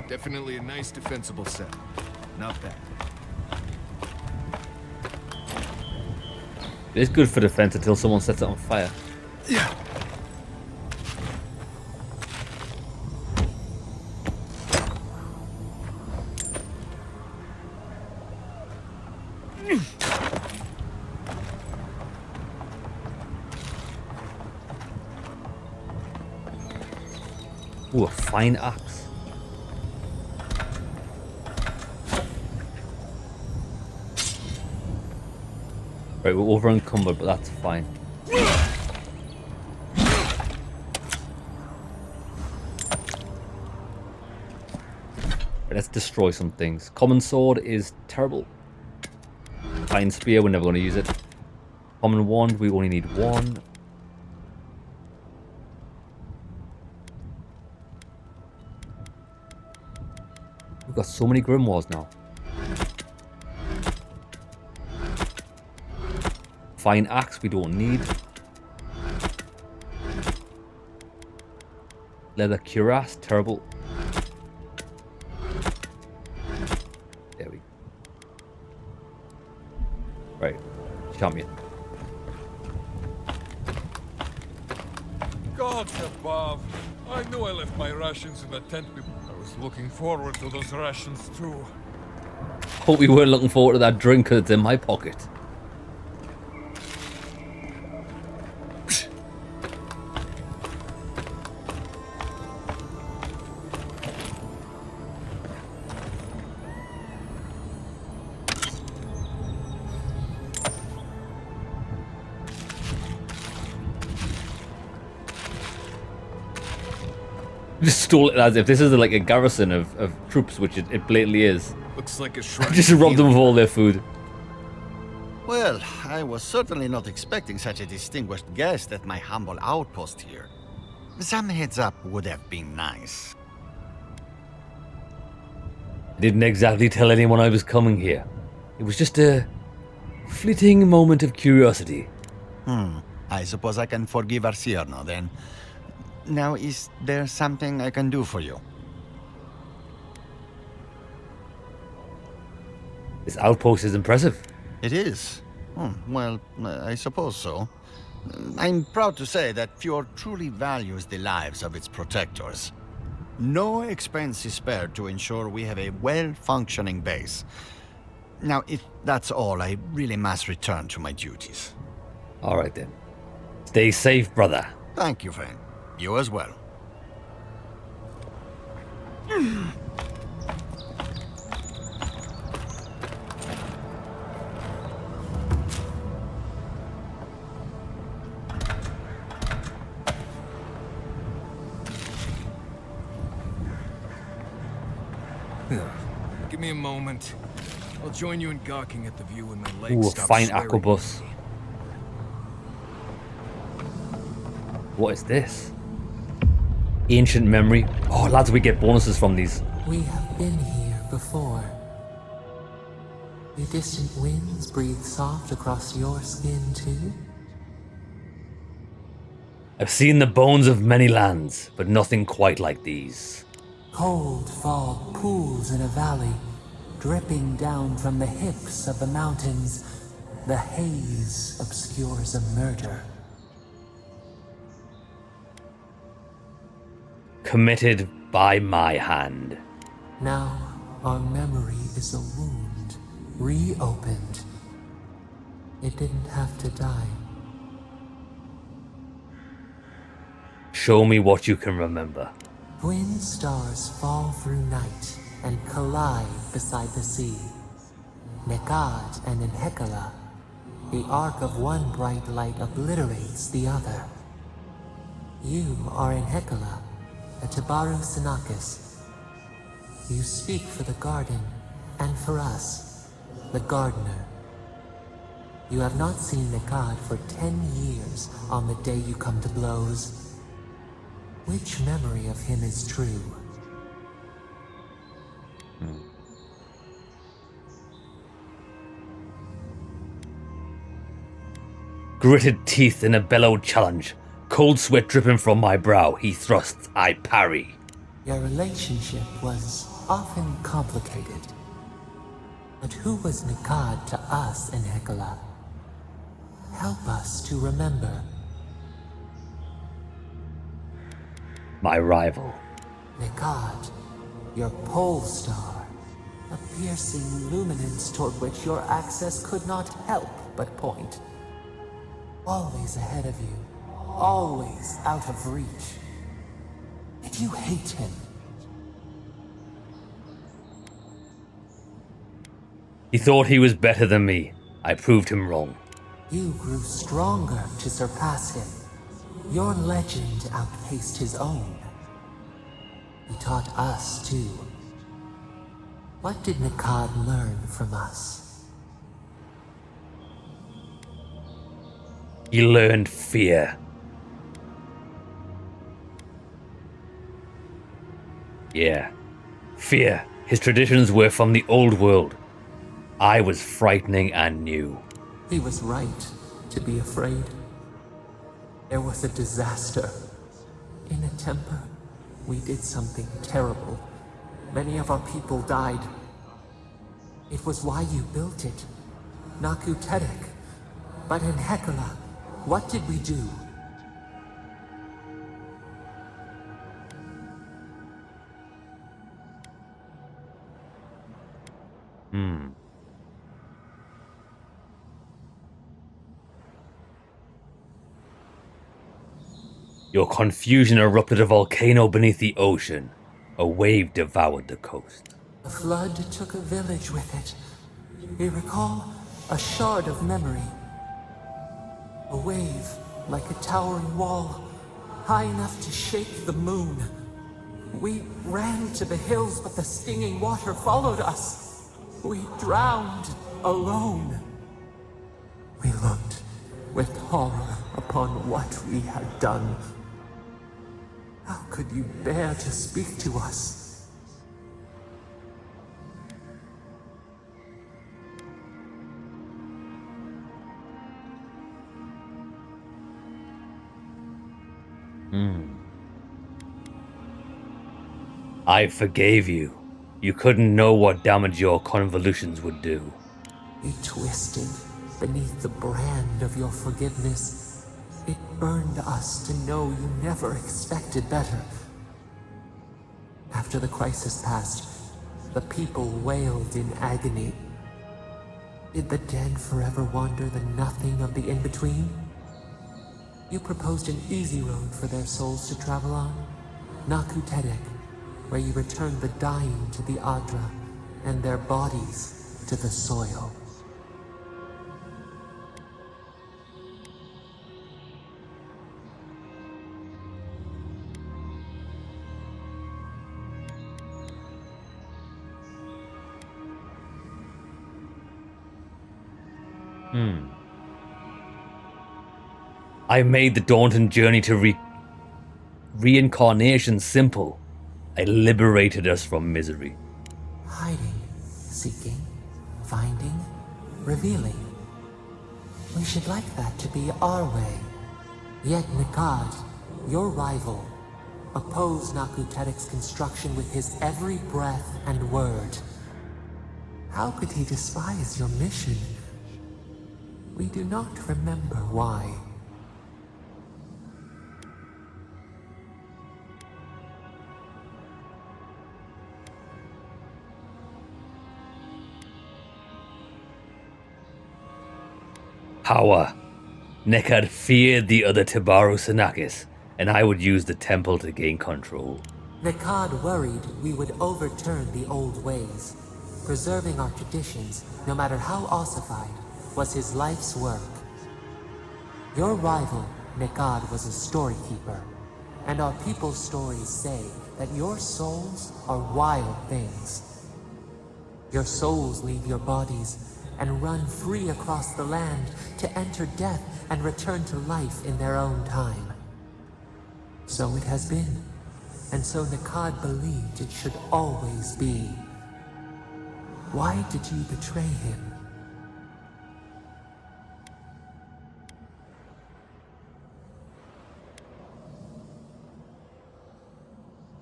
Definitely a nice defensible set. Not bad. It's good for defense until someone sets it on fire. Yeah. Ooh, a fine axe. Right, we're over encumbered, but that's fine. Right, let's destroy some things. Common sword is terrible. Fine spear, we're never going to use it. Common wand, we only need one. We've got so many grimoires now. Fine axe we don't need. Leather cuirass, terrible. There we go. Right, champion. Gods above! I knew I left my rations in the tent. I was looking forward to those rations too. Hope you weren't looking forward to that drink that's in my pocket. Just stole it as if this is like a garrison of troops, which it blatantly is. Looks like a shrine. Just robbed them of all their food. Well, I was certainly not expecting such a distinguished guest at my humble outpost here. Some heads up would have been nice. I didn't exactly tell anyone I was coming here. It was just a fleeting moment of curiosity. I suppose I can forgive Arcierno then. Now, is there something I can do for you? This outpost is impressive. It is. Well, I suppose so. I'm proud to say that Fjord truly values the lives of its protectors. No expense is spared to ensure we have a well-functioning base. Now, if that's all, I really must return to my duties. All right then. Stay safe, brother. Thank you, friend. You as well. Give me a moment. I'll join you in gawking at the view when my legs Ooh, stop fine swearing. aquabus. What is this? Ancient memory. Oh, lads, we get bonuses from these. We have been here before. The distant winds breathe soft across your skin too. I've seen the bones of many lands, but nothing quite like these. Cold fog pools in a valley, dripping down from the hips of the mountains. The haze obscures a murder. Committed by my hand. Now, Our memory is a wound, reopened. It didn't have to die. Show me what you can remember. Twin stars fall through night and collide beside the sea. Nekad and Enhekala. The arc of one bright light obliterates the other. You are Enhekala, a Tabaru Sinakis. You speak for the garden, and for us, the gardener. You have not seen Nekad for 10 years on the day you come to blows. Which memory of him is true? Gritted teeth in a bellowed challenge. Cold sweat dripping from my brow. He thrusts, I parry. Your relationship was often complicated. But who was Nekad to us in Hekala? Help us to remember. My rival. Nekad, your pole star. A piercing luminance toward which your access could not help but point. Always ahead of you. Always out of reach. Did you hate him? He thought he was better than me. I proved him wrong. You grew stronger to surpass him. Your legend outpaced his own. He taught us too. What did Nekad learn from us? He learned fear. Yeah, fear. His traditions were from the old world. I was frightening and new. He was right to be afraid. There was a disaster. In a temper, we did something terrible. Many of our people died. It was why you built it. Naku Tedek. But in Hekala, what did we do? Your confusion erupted a volcano beneath the ocean. A wave devoured the coast. The flood took a village with it. We recall a shard of memory. A wave, like a towering wall, high enough to shake the moon. We ran to the hills, but the stinging water followed us. We drowned alone. We looked with horror upon what we had done. How could you bear to speak to us? I forgave you. You couldn't know what damage your convolutions would do. You twisted beneath the brand of your forgiveness. It burned us to know you never expected better. After the crisis passed, the people wailed in agony. Did the dead forever wander the nothing of the in-between? You proposed an easy road for their souls to travel on. Naku Tedek, where you returned the dying to the Adra and their bodies to the soil. I made the daunting journey to reincarnation simple. I liberated us from misery. Hiding, seeking, finding, revealing. We should like that to be our way. Yet Nekad, your rival, opposed Naku Tedek's construction with his every breath and word. How could he despise your mission? We do not remember why. Power. Nekad feared the other Tibaru Sanakis, and I would use the temple to gain control. Nekad worried we would overturn the old ways. Preserving our traditions, no matter how ossified, was his life's work. Your rival, Nekad, was a storykeeper, and our people's stories say that your souls are wild things. Your souls leave your bodies and run free across the land to enter death and return to life in their own time. So it has been, and so Nekad believed it should always be. Why did you betray him?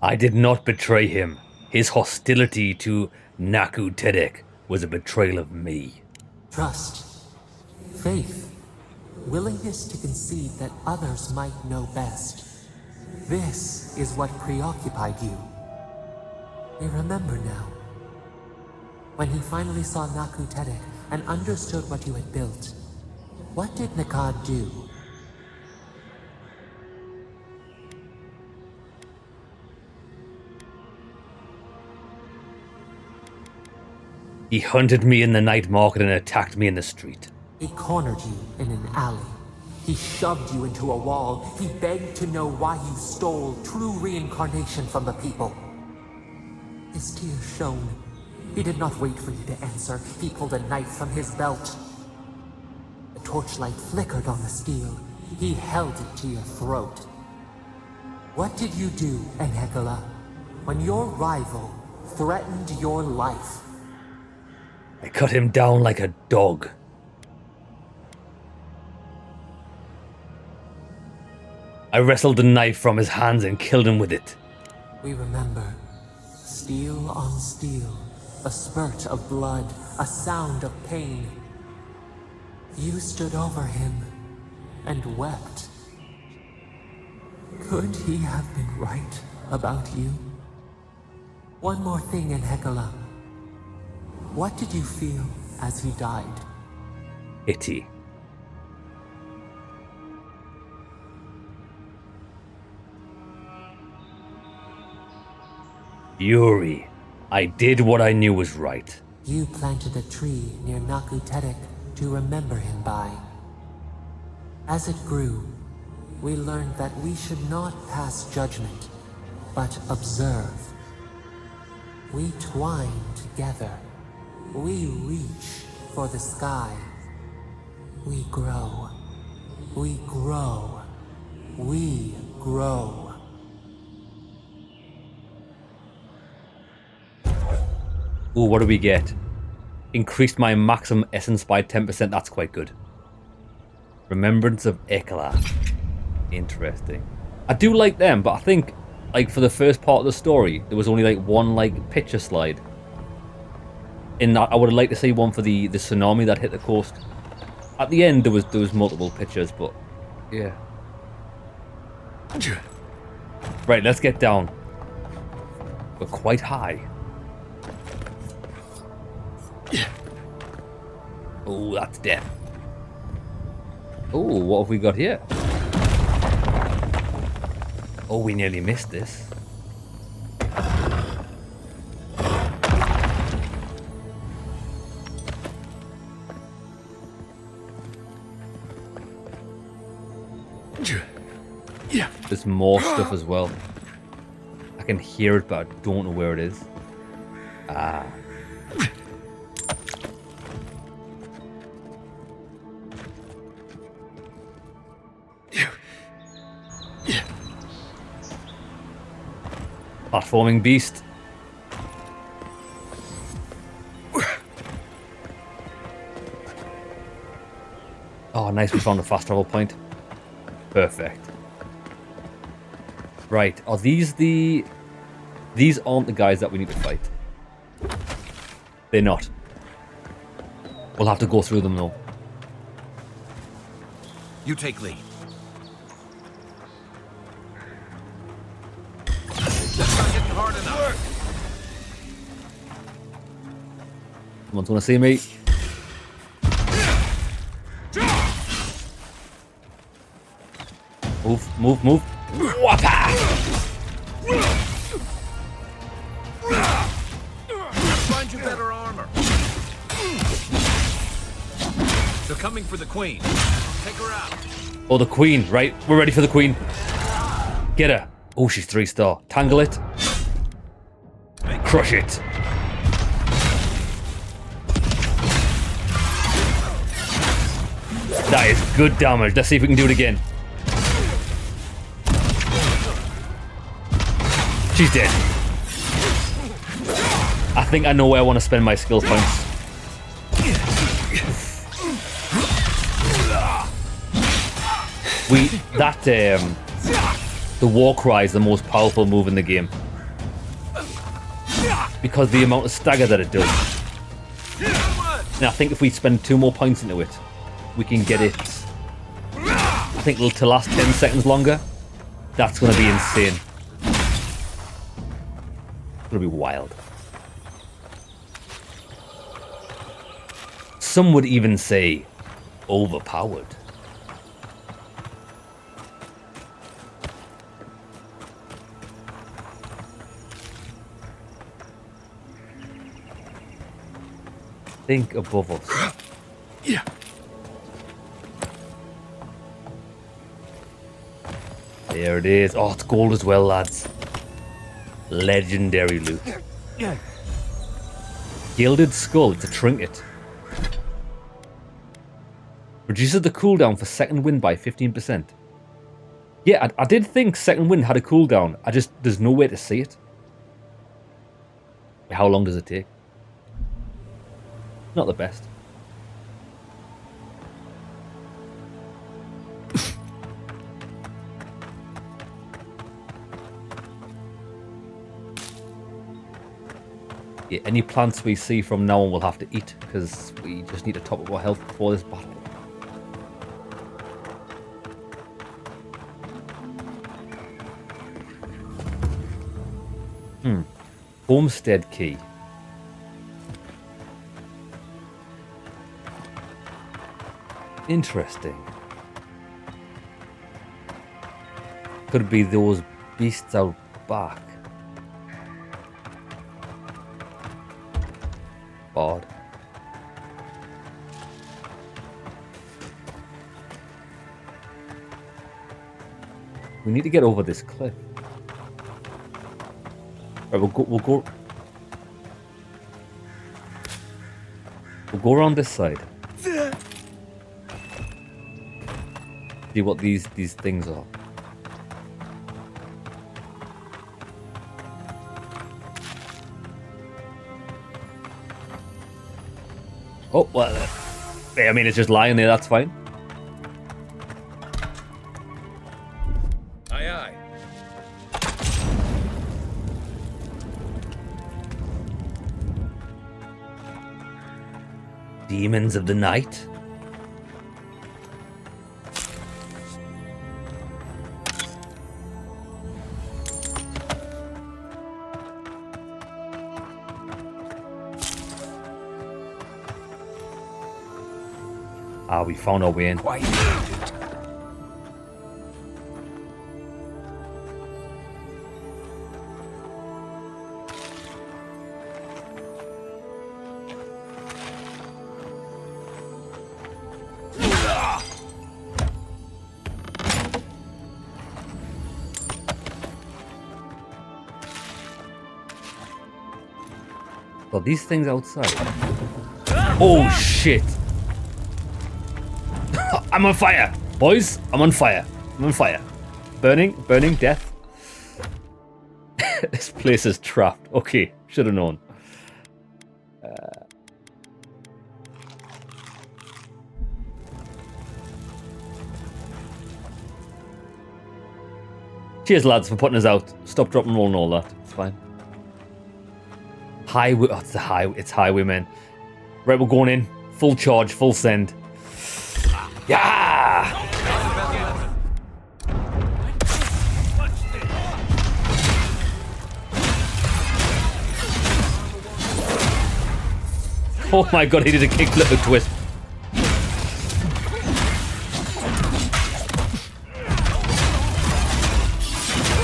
I did not betray him. His hostility to Naku Tedek was a betrayal of me. Trust, faith, willingness to concede that others might know best. This is what preoccupied you. You remember now. When he finally saw Naku Tedek and understood what you had built, what did Nekad do? He hunted me in the night market and attacked me in the street. He cornered you in an alley. He shoved you into a wall. He begged to know why you stole true reincarnation from the people. His tears shone. He did not wait for you to answer. He pulled a knife from his belt. The torchlight flickered on the steel. He held it to your throat. What did you do, Enhekala, when your rival threatened your life? I cut him down like a dog. I wrestled the knife from his hands and killed him with it. We remember. Steel on steel. A spurt of blood. A sound of pain. You stood over him and wept. Could he have been right about you? One more thing, Enhekala. What did you feel as he died? Pity. Yuri, I did what I knew was right. You planted a tree near Naku Tedek to remember him by. As it grew, we learned that we should not pass judgment, but observe. We twine together. We reach for the sky. We grow. We grow. We grow. Ooh, what do we get? Increased my maximum essence by 10%. That's quite good. Remembrance of Ekala. Interesting. I do like them, but I think, like, for the first part of the story, there was only, like, one, like, picture slide. In that, I would have liked to see one for the tsunami that hit the coast. At the end, there was multiple pictures, but, yeah. Right, let's get down. We're quite high. Oh, that's death. Oh, what have we got here? Oh, we nearly missed this. There's more stuff as well. I can hear it, but I don't know where it is. Ah. Platforming beast. Oh, nice, we found a fast travel point. Perfect. Right, are these the... These aren't the guys that we need to fight. They're not. We'll have to go through them though. You take lead. Hard enough. Someone's gonna see me. Move, move, move. Whoppa! Find you better armor. They're coming for the queen. Take her out. Oh, the queen, right? We're ready for the queen. Get her. Oh, she's 3-star. Tangle it. Crush it. That is good damage. Let's see if we can do it again. She's dead. I think I know where I want to spend my skill points. The war cry is the most powerful move in the game. Because the amount of stagger that it does. And I think if we spend 2 more points into it, we can get it, I think, to last 10 seconds longer. That's going to be insane. It's going to be wild. Some would even say overpowered. Think above us. Yeah. There it is. Oh, it's gold as well, lads. Legendary loot. Yeah. Gilded skull. It's a trinket. Reduces the cooldown for second wind by 15%. Yeah, I did think second wind had a cooldown. There's no way to see it. How long does it take? Not the best. Yeah, any plants we see from now on we'll have to eat because we just need to top up our health before this battle. Homestead key. Interesting. Could be those beasts out back. Odd. We need to get over this cliff. Right, we'll go around this side. See what these things are. Oh, well, I mean, it's just lying there, that's fine. Aye, aye. Demons of the night. Ah, we found our way in. So these things outside. Oh shit! I'm on fire, boys. I'm on fire. I'm on fire. Burning, burning, death. This place is trapped. Okay, should have known. Cheers, lads, for putting us out. Stop, drop, and roll and all that. It's fine. Highway. Oh, it's highwaymen. Right, we're going in. Full charge, full send. Yeah! Oh my god, he did a kick flip and twist.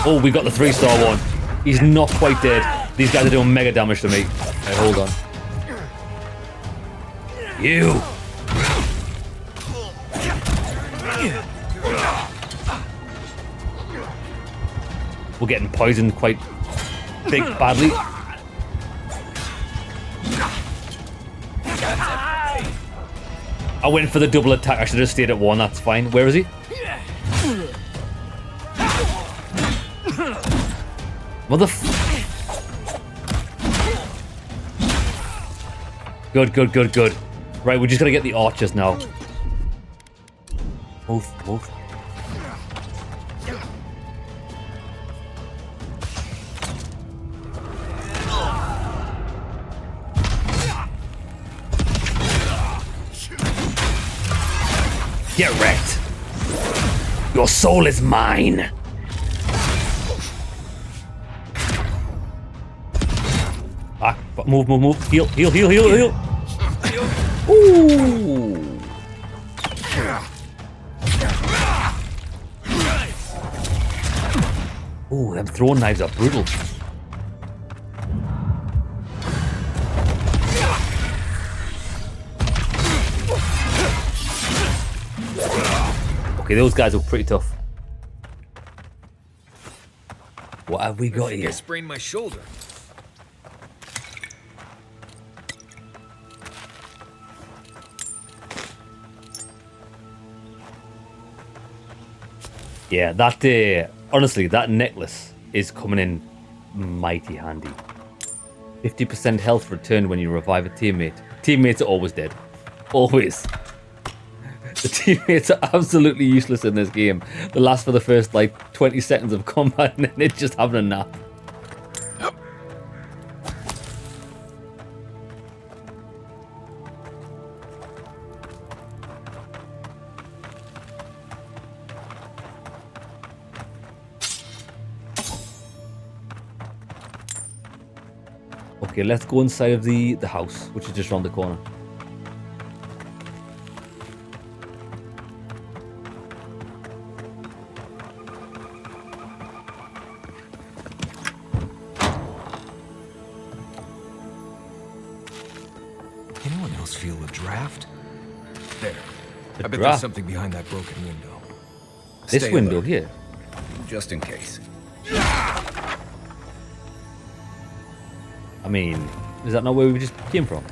Oh, we got the 3-star one. He's not quite dead. These guys are doing mega damage to me. Hey, hold on. You. We're getting poisoned quite big badly. I went for the double attack. I should have stayed at 1. That's fine. Where is he? Good, good, good, good. Right, we just gotta get the archers now. Move, move. Get wrecked. Your soul is mine. Ah, move, move, move. Heal, heal, heal, heal, heal. Ooh. Ooh, them throwing knives are brutal. Okay, those guys look pretty tough. What have we got here? I sprained my shoulder. Yeah, that honestly, that necklace is coming in mighty handy. 50% health return when you revive a teammate. Teammates are always dead. Always. The teammates are absolutely useless in this game. They last for the first like 20 seconds of combat and then they're just having a nap. Okay, let's go inside of the house, which is just around the corner. Anyone else feel a draft? There. I bet draft? there's something behind that broken window. This Stay window alert. here. Just in case. I mean, is that not where we just came from?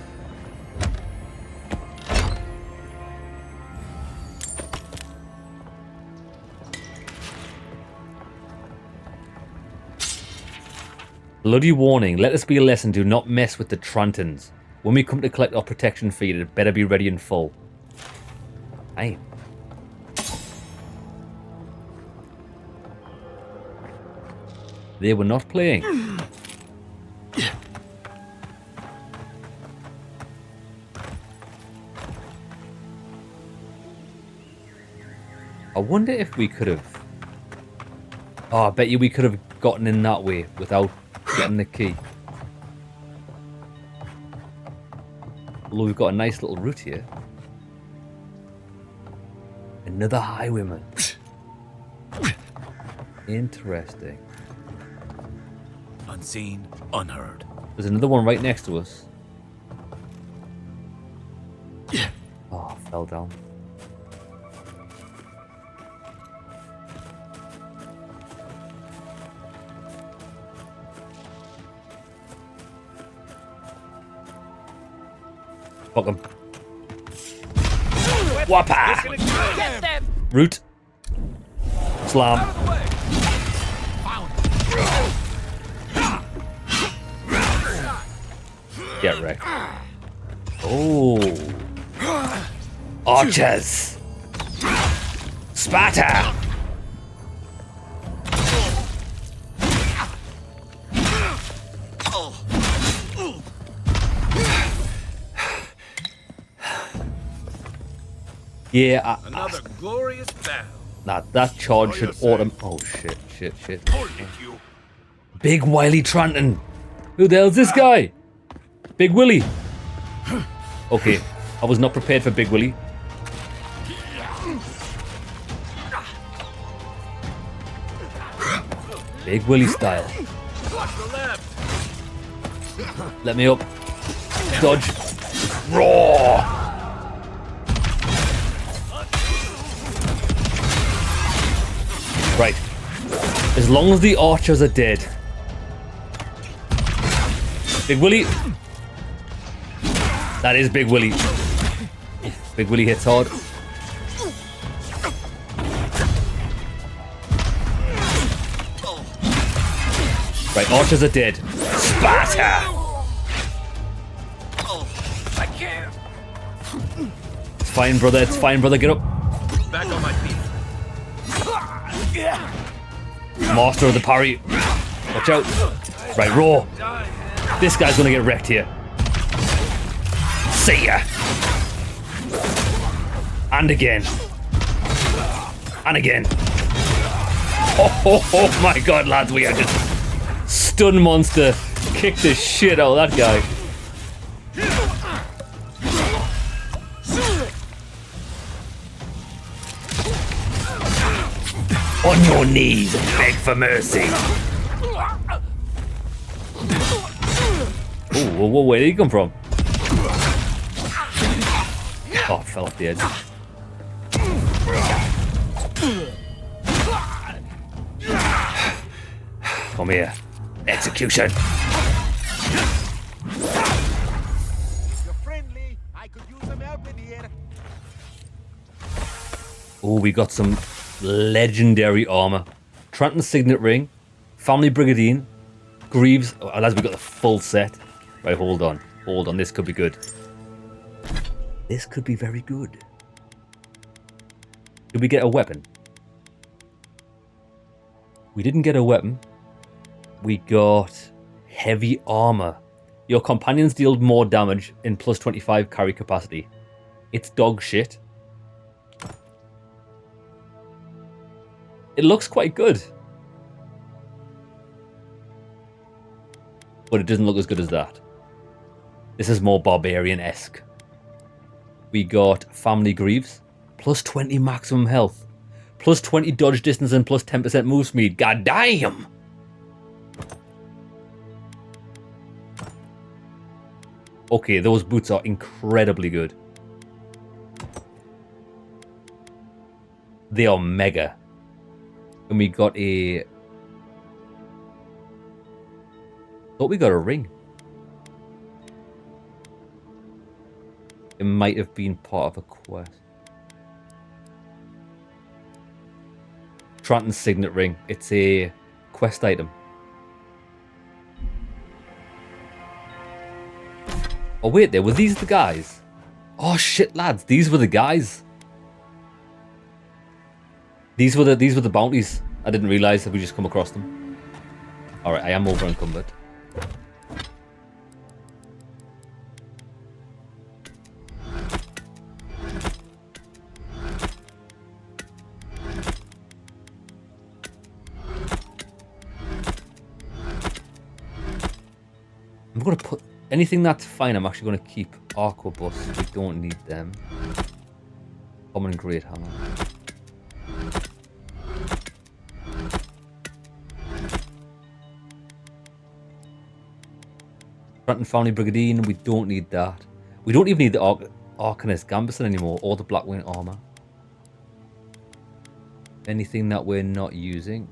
Bloody warning, let this be a lesson, do not mess with the Trantons. When we come to collect our protection fee, it better be ready in full. Aye. They were not playing. I wonder if we could have... Oh, I bet you we could have gotten in that way without getting the key. Although we've got a nice little route here. Another highwayman. Interesting. Unseen, unheard. There's another one right next to us. Oh, fell down. Fuck him. Whoppa! Root. Slam. Get wrecked. Oh. Archers. Sparta. Yeah, Another glorious battle. nah, that charge should autumn. Oh shit, shit, shit. Big Wily Tranton. Who the hell's this guy? Big Willie. Okay, I was not prepared for Big Willie. Big Willie style. Watch the left. Let me up. Dodge. Raw. Right. As long as the archers are dead. Big Willie. That is Big Willie. Big Willie hits hard. Right, archers are dead. Sparta! I can't. It's fine, brother. It's fine, brother. Get up. Back on my feet. Master of the parry. Watch out. Right, raw. This guy's gonna get wrecked here. See ya. And again. And again. Oh my god, lads, we are just stun monster. Kick the shit out of that guy. On your knees and beg for mercy. Oh, where did he come from? Oh, fell off the edge. Come here. Execution. You're friendly. I could use some help in here. Oh, we got some legendary armor. Trenton's Signet Ring, Family Brigandine, Greaves. Oh, lads, we got the full set. Right, hold on. Hold on. This could be good. This could be very good. Did we get a weapon? We didn't get a weapon. We got heavy armor. Your companions deal more damage in plus 25 carry capacity. It's dog shit. It looks quite good. But it doesn't look as good as that. This is more barbarian-esque. We got Family Greaves. Plus 20 maximum health. Plus 20 dodge distance and plus 10% move speed. God damn! Okay, those boots are incredibly good. They are mega. And we got a... thought we got a ring. It might have been part of a quest. Trenton's Signet Ring. It's a quest item. Oh wait, there were these the guys. Oh shit, lads, these were the guys. These were the bounties. I didn't realize that we just come across them. All right, I am over encumbered. I'm going to put anything that's fine. I'm actually going to keep Arquebus. We don't need them. Common Great Hammer. Trenton Family Brigandine. We don't need that. We don't even need the Arcanist Gambison anymore or the Blackwing Armor. Anything that we're not using.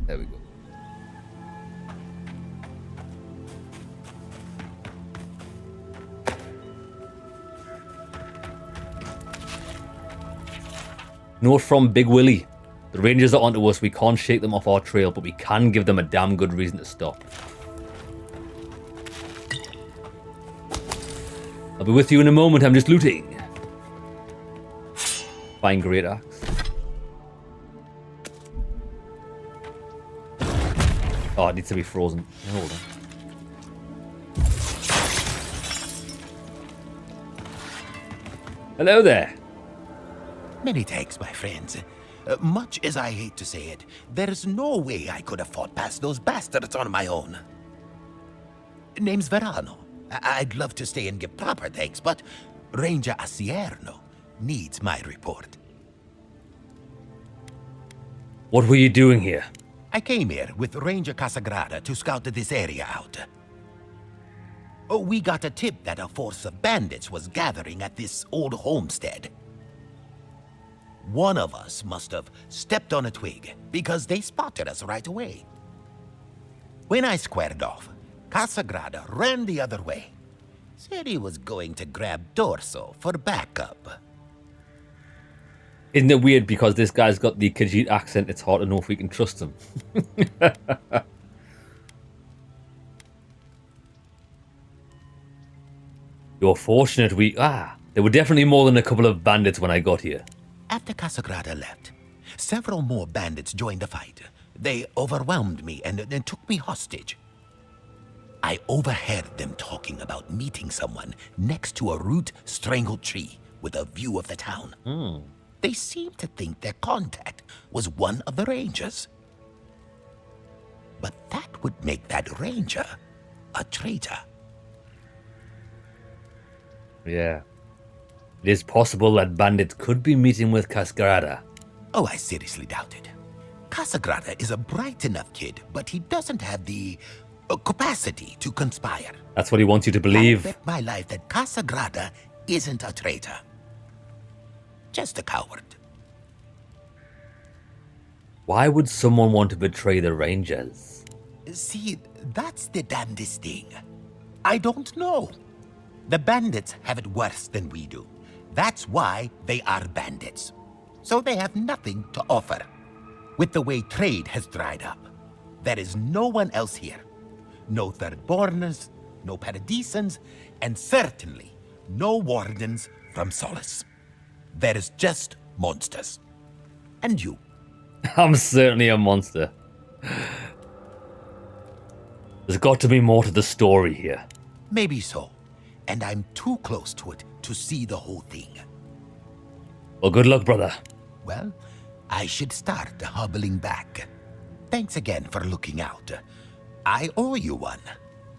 There we go. Note from Big Willie. The Rangers are onto us. We can't shake them off our trail, but we can give them a damn good reason to stop. I'll be with you in a moment. I'm just looting. Fine Great Axe. Oh, it needs to be frozen. Hold on. Hello there. Many thanks, my friends. Much as I hate to say it, there's no way I could have fought past those bastards on my own. Name's Verano. I'd love to stay and give proper thanks, but Ranger Asierno needs my report. What were you doing here? I came here with Ranger Casagrada to scout this area out. Oh, we got a tip that a force of bandits was gathering at this old homestead. One of us must have stepped on a twig because they spotted us right away. When I squared off, Casagrada ran the other way. Said he was going to grab Dorso for backup. Isn't it weird because this guy's got the Khajiit accent, it's hard to know if we can trust him. You're fortunate there were definitely more than a couple of bandits when I got here. After Casagrada left, several more bandits joined the fight. They overwhelmed me and took me hostage. I overheard them talking about meeting someone next to a root-strangled tree with a view of the town. They seemed to think their contact was one of the rangers. But that would make that ranger a traitor. Yeah. It is possible that bandits could be meeting with Casagrada. Oh, I seriously doubt it. Casagrada is a bright enough kid, but he doesn't have the capacity to conspire. That's what he wants you to believe. I bet my life that Casagrada isn't a traitor. Just a coward. Why would someone want to betray the Rangers? See, that's the damnedest thing. I don't know. The bandits have it worse than we do. That's why they are bandits. So they have nothing to offer. With the way trade has dried up, there is no one else here. No Thirdborners, no Paradisans, and certainly no wardens from Solace. There is just monsters. And you. I'm certainly a monster. There's got to be more to the story here. Maybe so. And I'm too close to it to see the whole thing. Well, good luck, brother. Well, I should start hobbling back. Thanks again for looking out. I owe you one.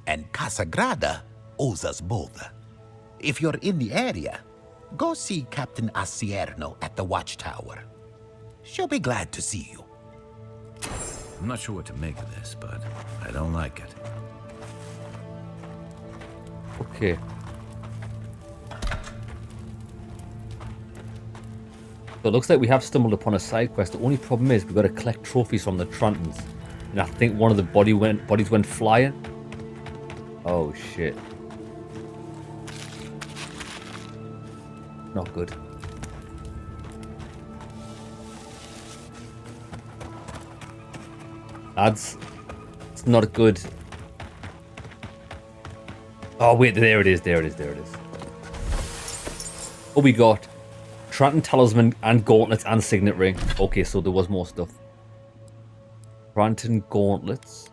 And Casagrada owes us both. If you're in the area, go see Captain Asierno at the watchtower. She'll be glad to see you. I'm not sure what to make of this, but I don't like it. Okay. So it looks like we have stumbled upon a side quest. The only problem is we've got to collect trophies from the Trantons. And I think one of the bodies went flying. Oh shit. Not good. Lads, it's not good. Oh wait, there it is, there it is, there it is. What we got? Tranton Talisman and Gauntlets and Signet Ring. Okay, so there was more stuff. Tranton Gauntlets.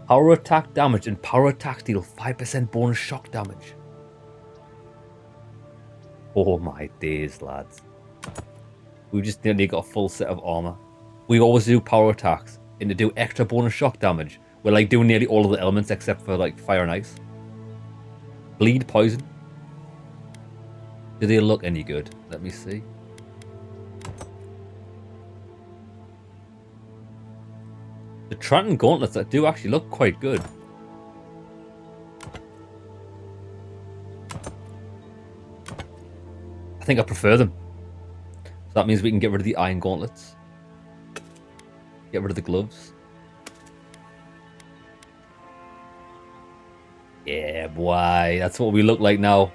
Power attack damage and power attack deal 5% bonus shock damage. Oh my days, lads. We just nearly got a full set of armor. We always do power attacks, and to do extra bonus shock damage, we're like doing nearly all of the elements except for like fire and ice. Bleed poison. Do they look any good? Let me see. The Tranton Gauntlets that do actually look quite good. I think I prefer them. So that means we can get rid of the Iron Gauntlets. Get rid of the gloves. Yeah, boy. That's what we look like now.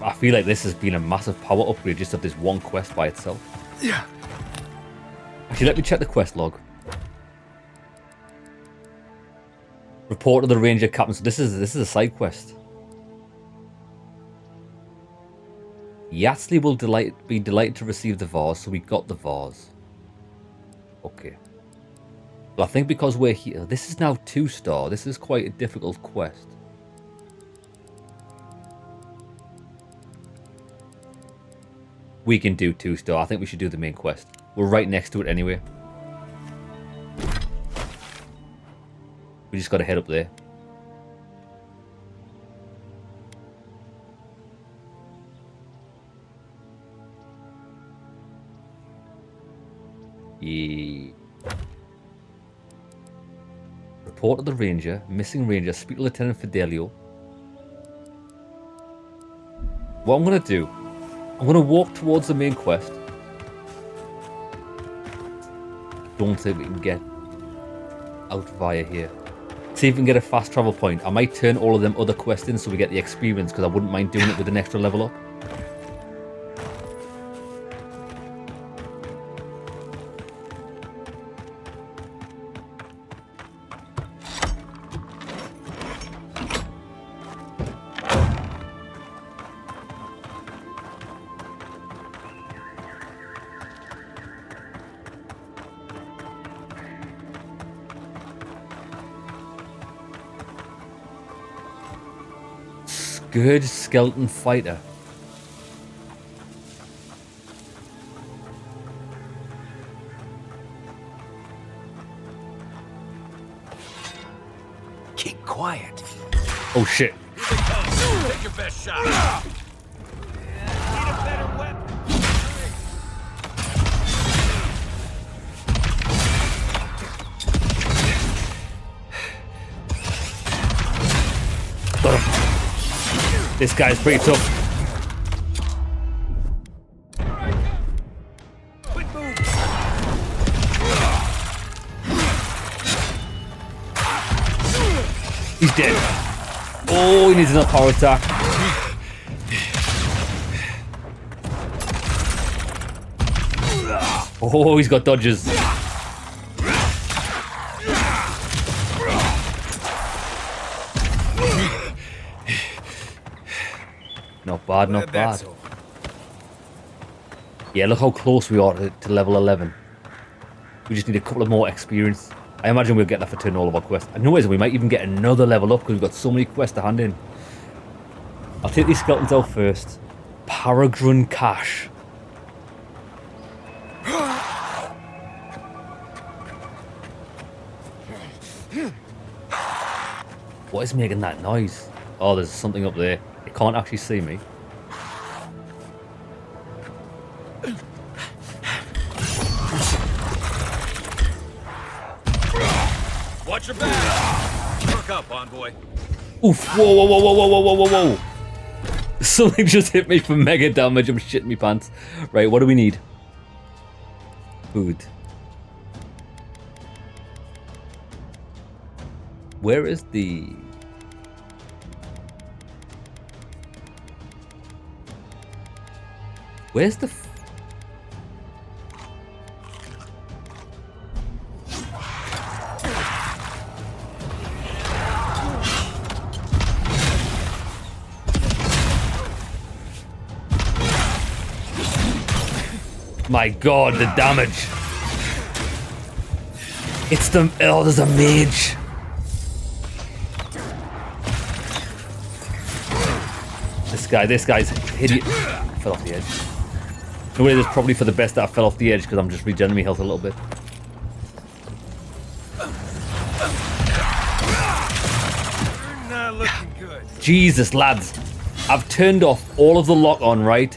I feel like this has been a massive power upgrade just of this one quest by itself. Yeah. Actually, let me check the quest log. Report to the Ranger Captain. So this is a side quest. Yatsley will be delighted to receive the vase, so we got the vase. Okay. Well, I think because we're here, this is now 2-star. This is quite a difficult quest. We can do 2-star. I think we should do the main quest. We're right next to it anyway. We just got to head up there. Yeah. Report to the ranger. Missing ranger. Speak to Lieutenant Fidelio. What I'm going to do, I'm going to walk towards the main quest. Don't think we can get out via here. See if we can get a fast travel point. I might turn all of them other quests in so we get the experience, because I wouldn't mind doing it with an extra level up. Good skeleton fighter. Keep quiet. Oh shit. Take your best shot. Need a better weapon. Got him. This guy's pretty tough. He's dead. Oh, he needs another power attack. Oh, he's got dodges. Not bad, not bad. Yeah, look how close we are to level 11. We just need a couple of more experience. I imagine we'll get that for turning all of our quests. And no worries, we might even get another level up because we've got so many quests to hand in. I'll take these skeletons out first. Paragrun Cache. What is making that noise? Oh, there's something up there. It can't actually see me. Watch your back. Perk up, envoy. Oof! Whoa! Whoa! Whoa! Whoa! Whoa! Whoa! Whoa! Whoa! Something just hit me for mega damage. I'm shitting me pants. Right, what do we need? Food. Where is the... Where's the... My god, the damage. It's the... Oh, there's a mage. This guy's hideous. I fell off the edge. No way, it's probably for the best that I fell off the edge because I'm just regenerating my health a little bit. You're not looking good. Jesus, lads. I've turned off all of the lock on, right?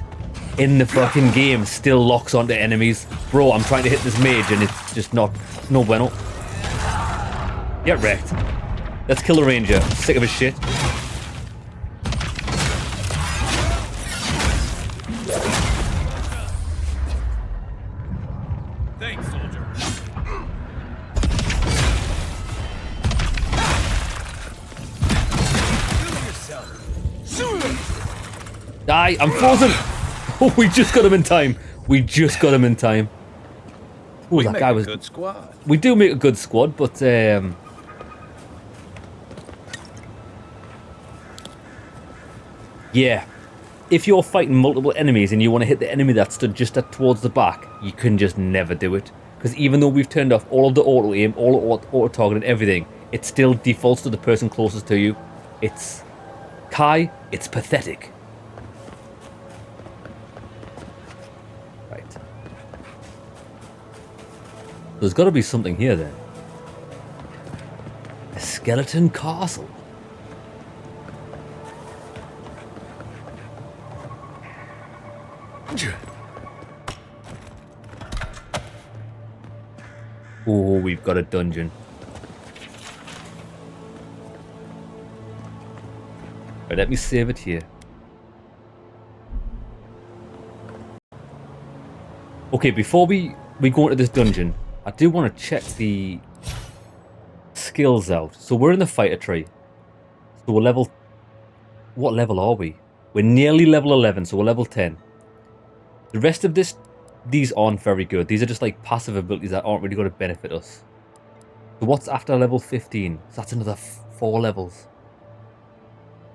In the fucking game, still locks onto enemies. Bro, I'm trying to hit this mage and it's just not... No bueno. Get wrecked. Let's kill the ranger. Sick of his shit. Thanks, soldier. Die! I'm frozen! Oh, we just got him in time. We just got him in time. Oh, that guy was... Good squad. We do make a good squad, but yeah. If you're fighting multiple enemies and you want to hit the enemy that stood just towards the back, you can just never do it. Because even though we've turned off all of the auto aim, all auto target and everything, it still defaults to the person closest to you. It's... Kai, it's pathetic. Right. There's got to be something here then. A skeleton castle. Oh, we've got a dungeon. Right, let me save it here. Okay, before we go into this dungeon, I do want to check the skills out. So we're in the fighter tree. So we're level... What level are we? We're nearly level 11, so we're level 10. The rest of these aren't very good. These are just like passive abilities that aren't really going to benefit us. So what's after level 15? So that's another 4 levels.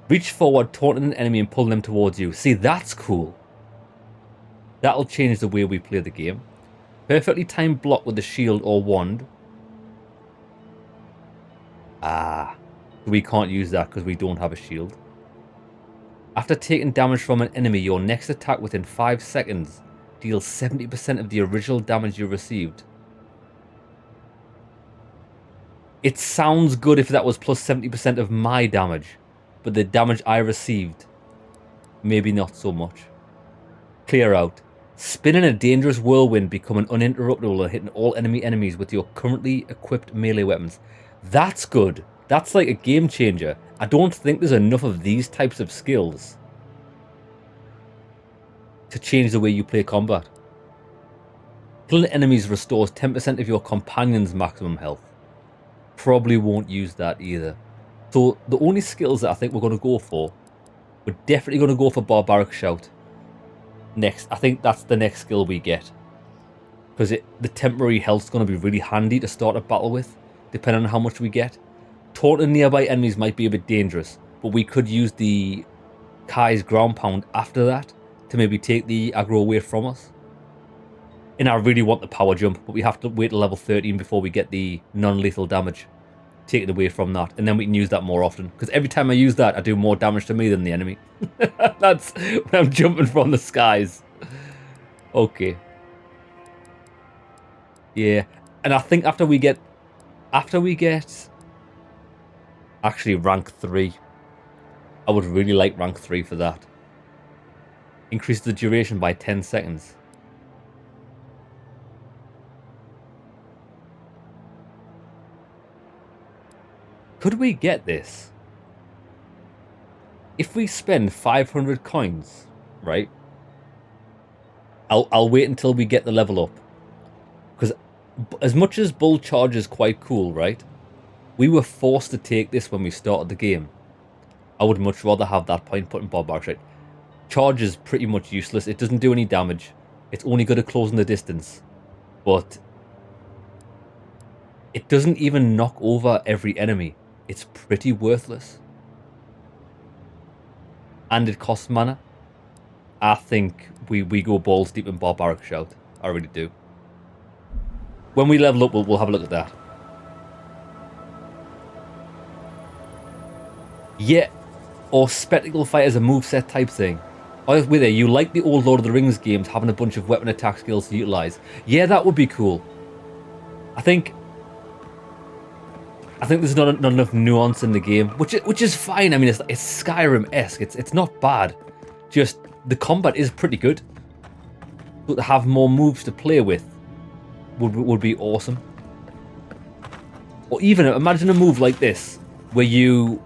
Reach forward, taunting an enemy and pulling them towards you. See, that's cool. That'll change the way we play the game. Perfectly timed block with the shield or wand. Ah, we can't use that because we don't have a shield. After taking damage from an enemy, your next attack within 5 seconds deals 70% of the original damage you received. It sounds good if that was plus 70% of my damage, but the damage I received, maybe not so much. Clear out. Spin in a dangerous whirlwind, becoming uninterruptible and hitting all enemies with your currently equipped melee weapons. That's good. That's like a game changer. I don't think there's enough of these types of skills to change the way you play combat. Killing enemies restores 10% of your companion's maximum health. Probably won't use that either. So the only skills that I think we're going to go for, we're definitely going to go for Barbaric Shout. Next, I think that's the next skill we get. Because the temporary health's going to be really handy to start a battle with, depending on how much we get. Taunting nearby enemies might be a bit dangerous, but we could use the Kai's ground pound after that to maybe take the aggro away from us. And I really want the power jump, but we have to wait till level 13 before we get the non-lethal damage taken away from that, and then we can use that more often. Because every time I use that, I do more damage to me than the enemy. That's when I'm jumping from the skies. Okay. Yeah, and I think after we get actually rank 3, I would really like rank 3 for that. Increase the duration by 10 seconds. Could we get this? If we spend 500 coins, right? I'll wait until we get the level up. Because as much as Bull Charge is quite cool, right? We were forced to take this when we started the game. I would much rather have that point put in Barbaric Shout. Charge is pretty much useless. It doesn't do any damage. It's only good at closing the distance. But it doesn't even knock over every enemy. It's pretty worthless. And it costs mana. I think we go balls deep in Barbaric Shout. I really do. When we level up, we'll have a look at that. Yeah, or Spectacle Fight as a moveset type thing. Oh, wait there, you like the old Lord of the Rings games having a bunch of weapon attack skills to utilize. Yeah, that would be cool. I think there's not enough nuance in the game, which is fine. I mean, it's Skyrim-esque. It's not bad. Just the combat is pretty good. But to have more moves to play with would be awesome. Or even imagine a move like this where you.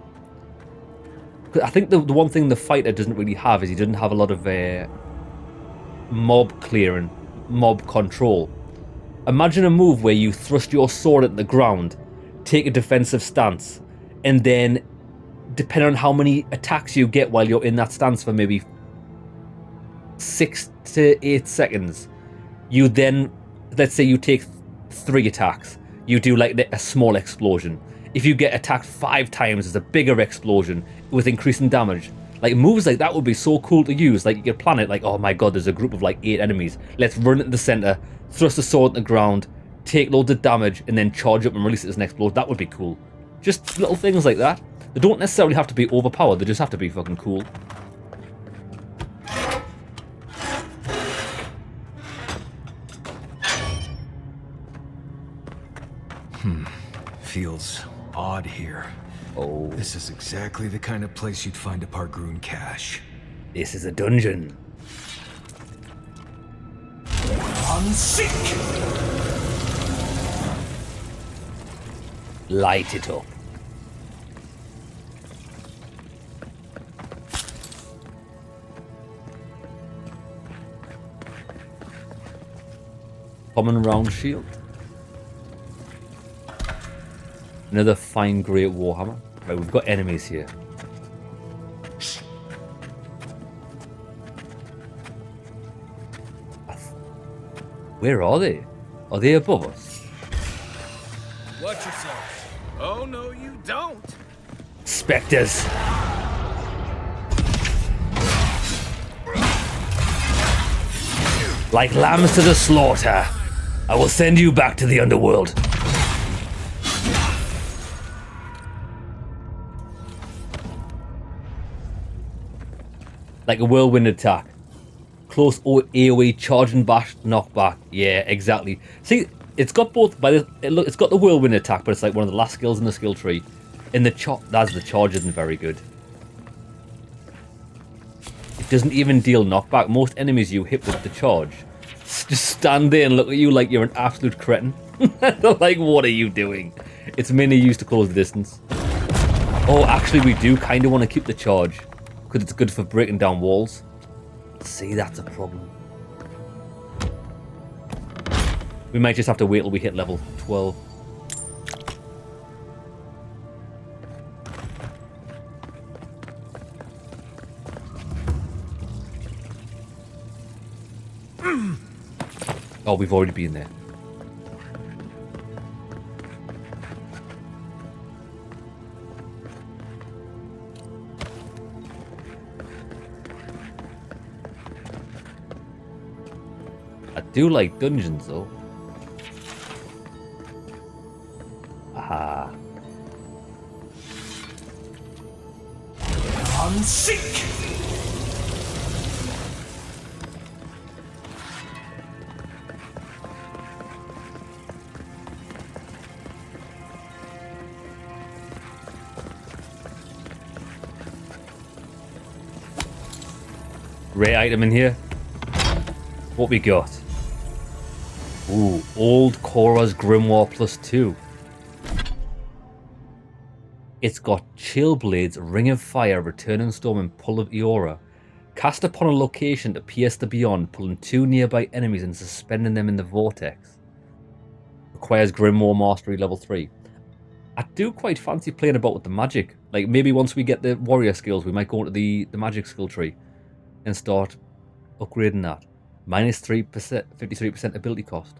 I think the one thing the fighter doesn't really have is he doesn't have a lot of mob clearing, mob control. Imagine a move where you thrust your sword at the ground, take a defensive stance, and then depending on how many attacks you get while you're in that stance for maybe 6 to 8 seconds, you then, let's say you take 3 attacks, you do like a small explosion. If you get attacked 5 times, there's a bigger explosion with increasing damage. Like moves like that would be so cool to use. Like you could plan it like, oh my god, there's a group of like 8 enemies. Let's run into the center, thrust the sword at the ground, take loads of damage, and then charge up and release it as an explosion. That would be cool. Just little things like that. They don't necessarily have to be overpowered. They just have to be fucking cool. Feels odd here. Oh. This is exactly the kind of place you'd find a Pargroon cache. This is a dungeon. Unseek! Light it up. Common round shield. Another fine great warhammer. Right, we've got enemies here. Where are they? Are they above us? Watch yourself. Oh, no, you don't. Spectres. Like lambs to the slaughter, I will send you back to the underworld. Like a whirlwind attack. Close AoE charge and bash knockback. Yeah, exactly. See, it's got both. It's got the whirlwind attack, but it's like one of the last skills in the skill tree. In the that's the charge isn't very good. It doesn't even deal knockback. Most enemies you hit with the charge just stand there and look at you like you're an absolute cretin. They're like, what are you doing? It's mainly used to close the distance. Oh, actually, we do kind of want to keep the charge because it's good for breaking down walls. See, that's a problem. We might just have to wait till we hit level 12. Oh, we've already been there. I do like dungeons though. Ah. Unsink! Rare item in here. What we got? Ooh, Old Korra's Grimoire +2. It's got Chill Blades, Ring of Fire, Returning Storm, and Pull of Eora. Cast upon a location to pierce the beyond, pulling 2 nearby enemies and suspending them in the vortex. Requires Grimoire Mastery level 3. I do quite fancy playing about with the magic. Like maybe once we get the warrior skills, we might go into the magic skill tree and start upgrading that. -3%, 53% ability cost.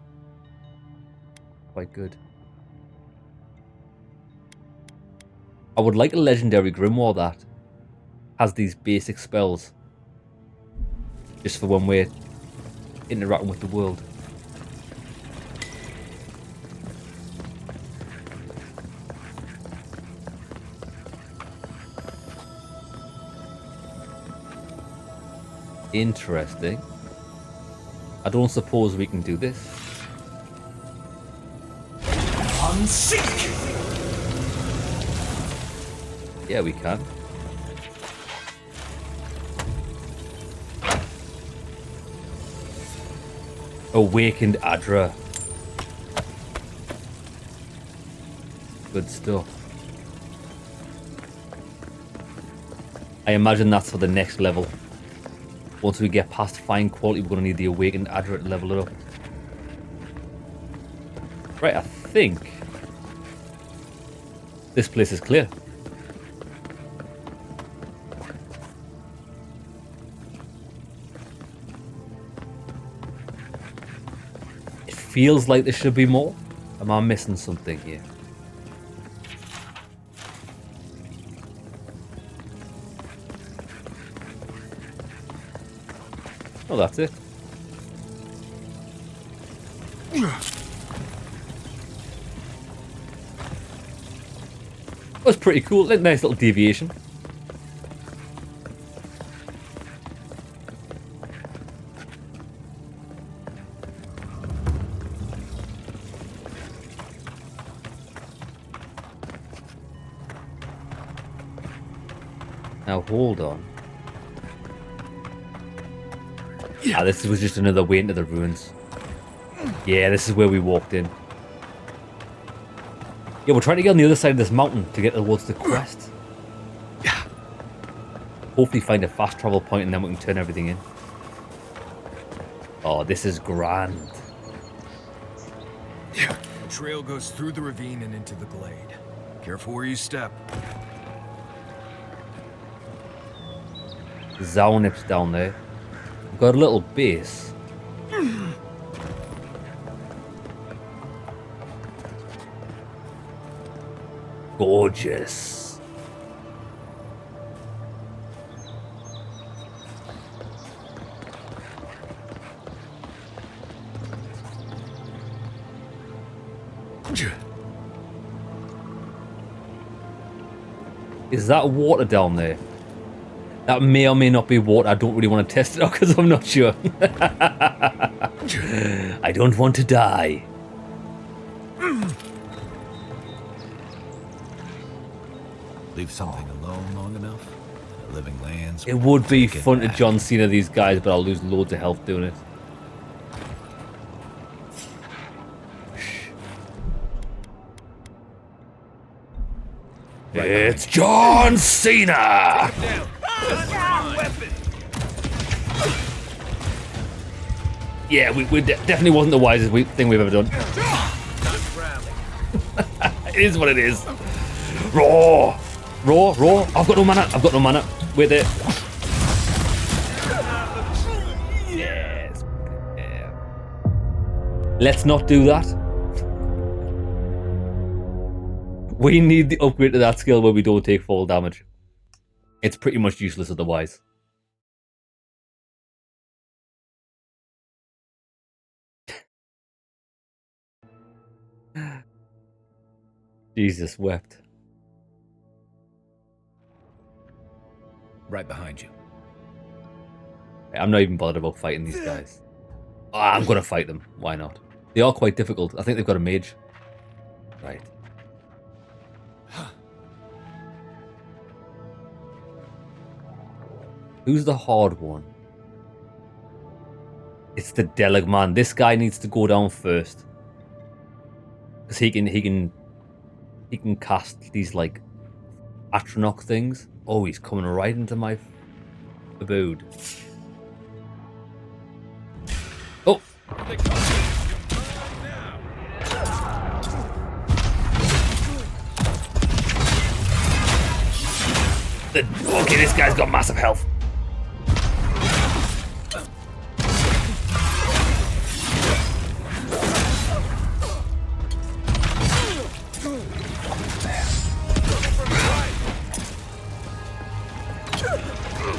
Quite good. I would like a legendary grimoire that has these basic spells. Just for when we're interacting with the world. Interesting. I don't suppose we can do this. Unsink! Yeah, we can. Awakened Adra. Good stuff. I imagine that's for the next level. Once we get past fine quality, we're going to need the Awakened Adra to level it up. Right, I think this place is clear. It feels like there should be more. Am I missing something here? Oh, that's it. That was pretty cool. Nice little deviation. Now hold on. Ah, this was just another way into the ruins. Yeah, this is where we walked in. Yeah, we're trying to get on the other side of this mountain to get towards the crest. Hopefully find a fast travel point and then we can turn everything in. Oh, this is grand. The trail goes through the ravine and into the glade. Careful where you step. Zaunip's down there. We've got a little base. Gorgeous. Is that water down there? That may or may not be water. I don't really want to test it out because I'm not sure. I don't want to die. Leave something alone long enough, and a living lands. It would be fun to John Cena these guys, but I'll lose loads of health doing it. It's John Cena! Yeah, we definitely wasn't the wisest thing we've ever done. It is what it is. Raw! Raw, raw. I've got no mana. I've got no mana. Wait there. Yes. Yeah. Let's not do that. We need the upgrade to that skill where we don't take fall damage. It's pretty much useless otherwise. Jesus wept. Right behind you. I'm not even bothered about fighting these guys. Oh, I'm gonna fight them. Why not? They are quite difficult. I think they've got a mage. Right. Who's the hard one? It's the Deleg man. This guy needs to go down first. Because he can cast these like Atronach things. Oh, he's coming right into my abode. Oh! Okay, this guy's got massive health.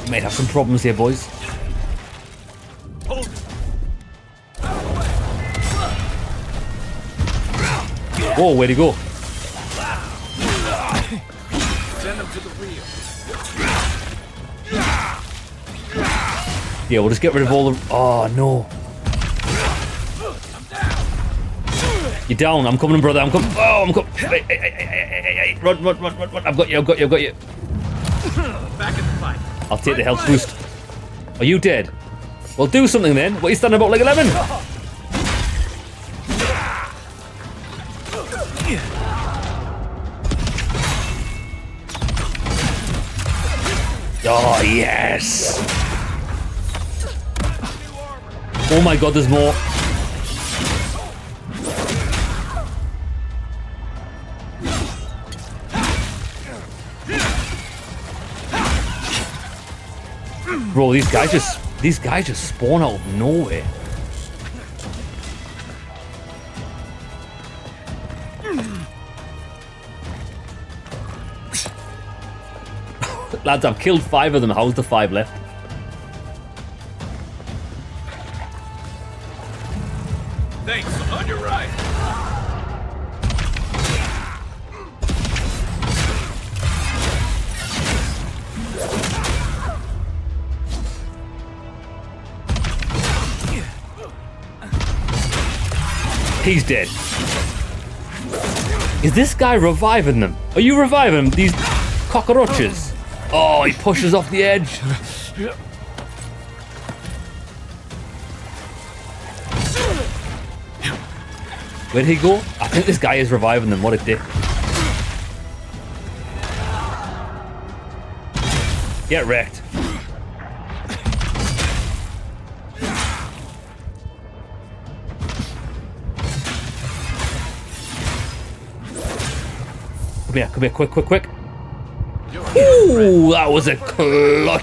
We might have some problems here, boys. Whoa, where'd he go? Send him to the wheel. Yeah, we'll just get rid of all the... Oh, no. You're down. I'm coming, brother. I'm coming. Oh, I'm coming. Hey. Run. I've got you. Back in the fight. I'll take the health boost. Are you dead? Well, do something then. What are you standing about like 11? Oh, yes. Oh my god, there's more. Bro, these guys just spawn out of nowhere. Lads, I've killed 5 of them. How's the 5 left? Thanks, on your right. He's dead. Is this guy reviving them? Are you reviving these cockroaches? Oh, he pushes off the edge. Where'd he go? I think this guy is reviving them. What a dick. Get wrecked. Come here, quick. Ooh, that was a clutch.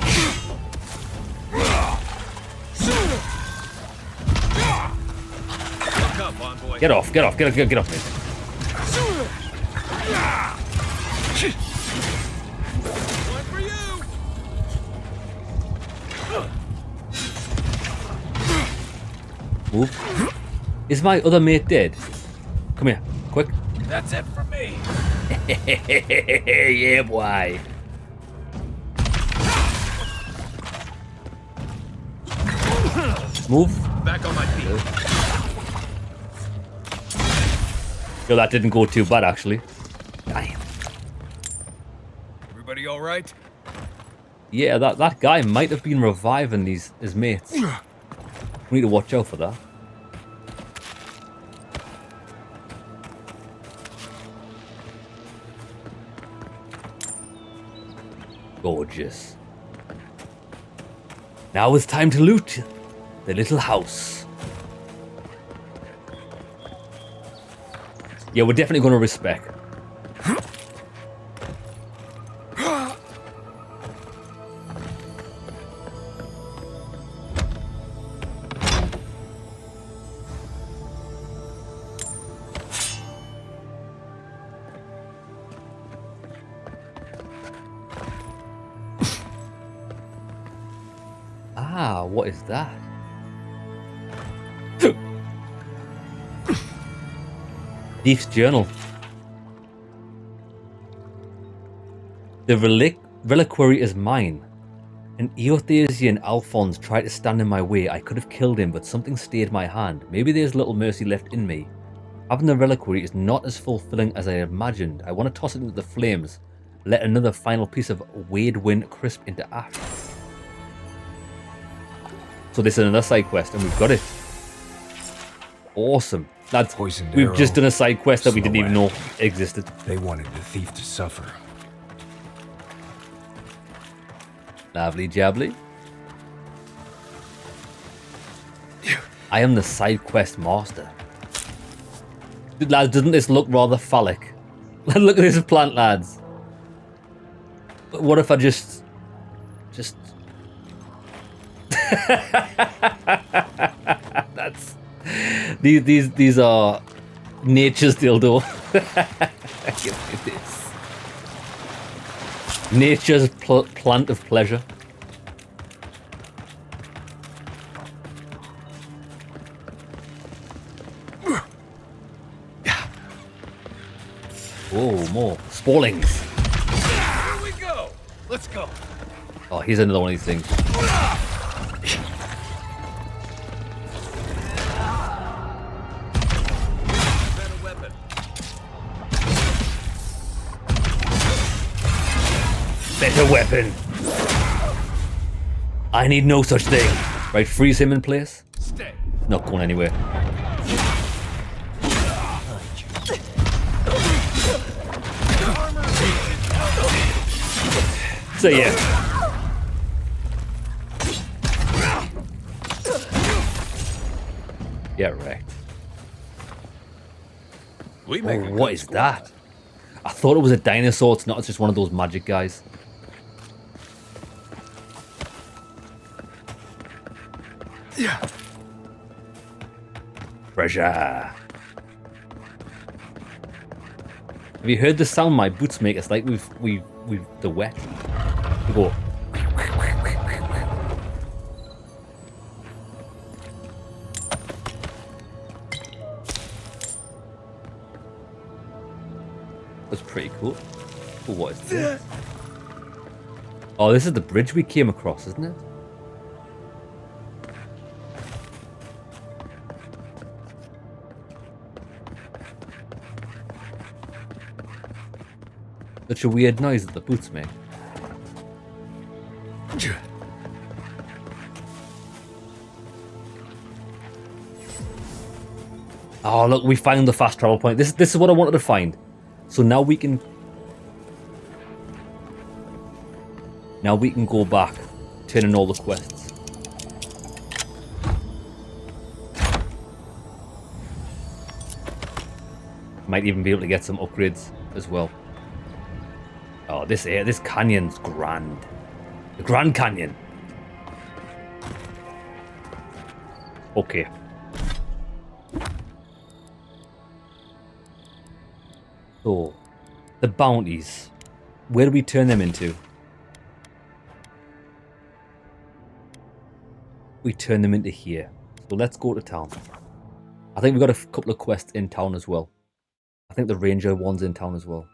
Get off, mate. One for you. Move. Is my other mate dead? Come here, quick. That's it for me. Yeah, boy. Move. Back on my feet. Yo, that didn't go too bad, actually. Damn. Everybody all right? Yeah, that guy might have been reviving his mates. We need to watch out for that. Gorgeous. Now it's time to loot the little house. Yeah, we're definitely going to respec. Ah, what is that? Thief's journal. The reliquary is mine. An Eothasian Alphonse tried to stand in my way. I could have killed him, but something stayed my hand. Maybe there's little mercy left in me. Having the reliquary is not as fulfilling as I imagined. I want to toss it into the flames. Let another final piece of Wade Wind crisp into ash. So this is another side quest, and we've got it. Awesome. That's Poisoned we've arrow, just done a side quest that we didn't even know silhouette. existed. They wanted the thief to suffer. Lovely jabbly. I am the side quest master. Lads, doesn't this look rather phallic? Look at this plant, lads. What if I just that's these are nature's dildo. Give me this. Nature's plant of pleasure. Oh, more Spallings. Here we go. Let's go. Oh, he's another one of these things. Better weapon. Better weapon. I need no such thing. Right, freeze him in place. Stay. Not going anywhere. So yeah. Get wrecked. We make a what good is squad. that? I thought it was a dinosaur. It's not. It's just one of those magic guys. Yeah. Treasure. Have you heard the sound my boots make? It's like we've the wet. We go. That's pretty cool. Oh, what is this? Oh, this is the bridge we came across, isn't it? Such a weird noise that the boots make. Oh, look, we found the fast travel point. This is what I wanted to find. So now we can... Now we can go back, turn in all the quests. Might even be able to get some upgrades as well. Oh, this canyon's grand. The Grand Canyon. Okay. So, the bounties. Where do we turn them into? We turn them into here. So let's go to town. I think we've got a couple of quests in town as well. I think the ranger one's in town as well.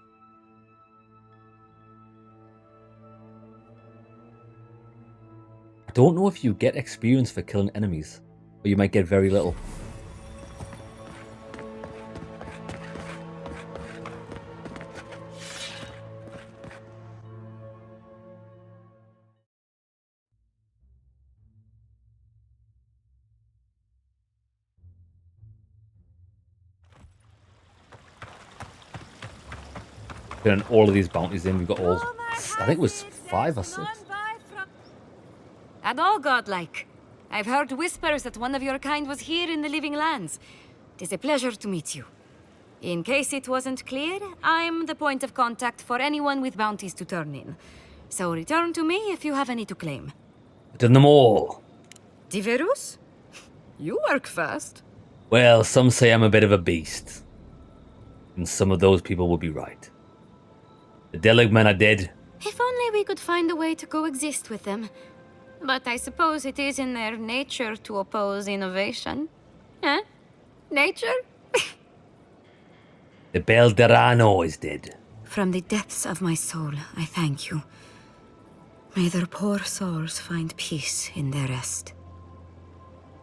I don't know if you get experience for killing enemies, or you might get very little. Turning all of these bounties in, we've got all, I think it was 5 or 6. And all godlike. I've heard whispers that one of your kind was here in the living lands. It is a pleasure to meet you. In case it wasn't clear, I'm the point of contact for anyone with bounties to turn in. So return to me if you have any to claim. Done them all. Diverus? You work fast. Well, some say I'm a bit of a beast. And some of those people will be right. The Deleg men are dead. If only we could find a way to coexist with them. But I suppose it is in their nature to oppose innovation. Huh? Nature? The Belderano is dead. From the depths of my soul, I thank you. May their poor souls find peace in their rest.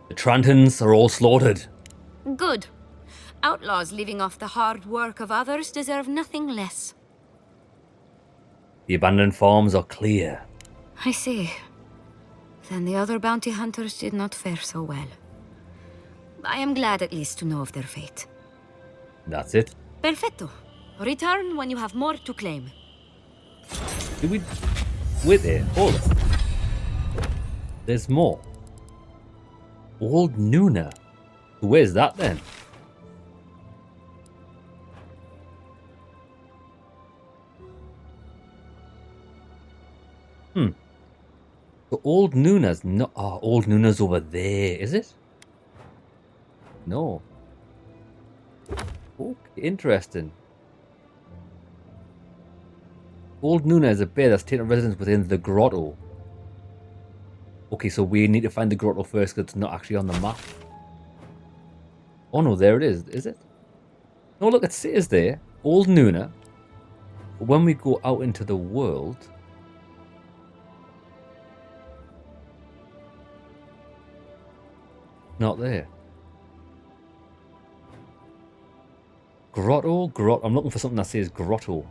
The Trantons are all slaughtered. Good. Outlaws living off the hard work of others deserve nothing less. The abandoned farms are clear. I see. Then the other bounty hunters did not fare so well. I am glad at least to know of their fate. That's it. Perfetto. Return when you have more to claim. Did we... Wait there, hold on. There's more. Old Nuna. Where's that then? So Old Nuna's not... Oh, Old Nuna's over there, is it? No. Okay, interesting. Old Nuna is a bear that's taken residence within the grotto. Okay, so we need to find the grotto first because it's not actually on the map. Oh no, there it is it? No, look, it is there. Old Nuna. But when we go out into the world... Not there. Grotto? I'm looking for something that says grotto.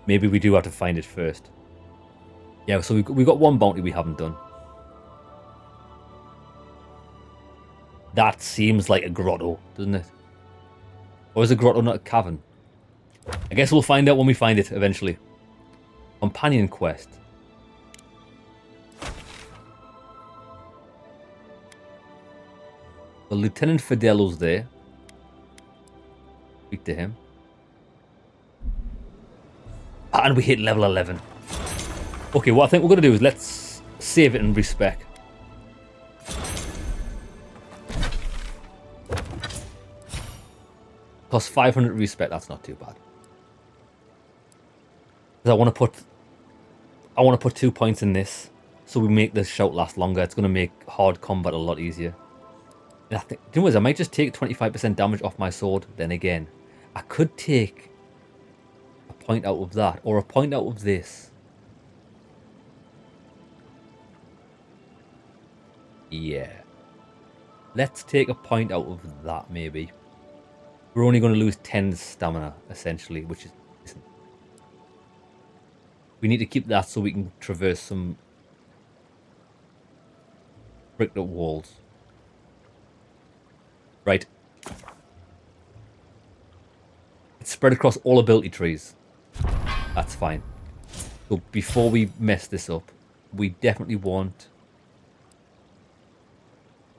Maybe we do have to find it first. Yeah, so we got one bounty we haven't done. That seems like a grotto, doesn't it? Or is a grotto not a cavern? I guess we'll find out when we find it eventually. Companion quest. Well, Lieutenant Fidelo's there. Speak to him. And we hit level 11. Okay, what I think we're going to do is let's save it and respec. Plus 500 respec, that's not too bad. I want to put 2 points in this so we make this shout last longer. It's going to make hard combat a lot easier. And I think, you know what, I might just take 25% damage off my sword. Then again, I could take a point out of that or a point out of this. Yeah. Let's take a point out of that, maybe. We're only going to lose 10 stamina, essentially, which is... We need to keep that so we can traverse some bricked up walls. Right. It's spread across all ability trees. That's fine. So before we mess this up, we definitely want...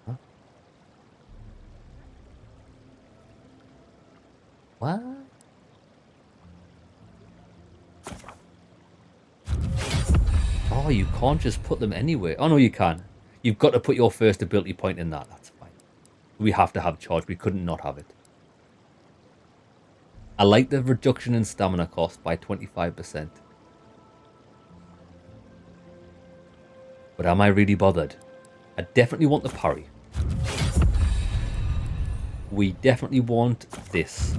Huh? What? Oh, you can't just put them anywhere. Oh, no, you can. You've got to put your first ability point in that. That's fine. We have to have charge. We couldn't not have it. I like the reduction in stamina cost by 25%. But am I really bothered? I definitely want the parry. We definitely want this.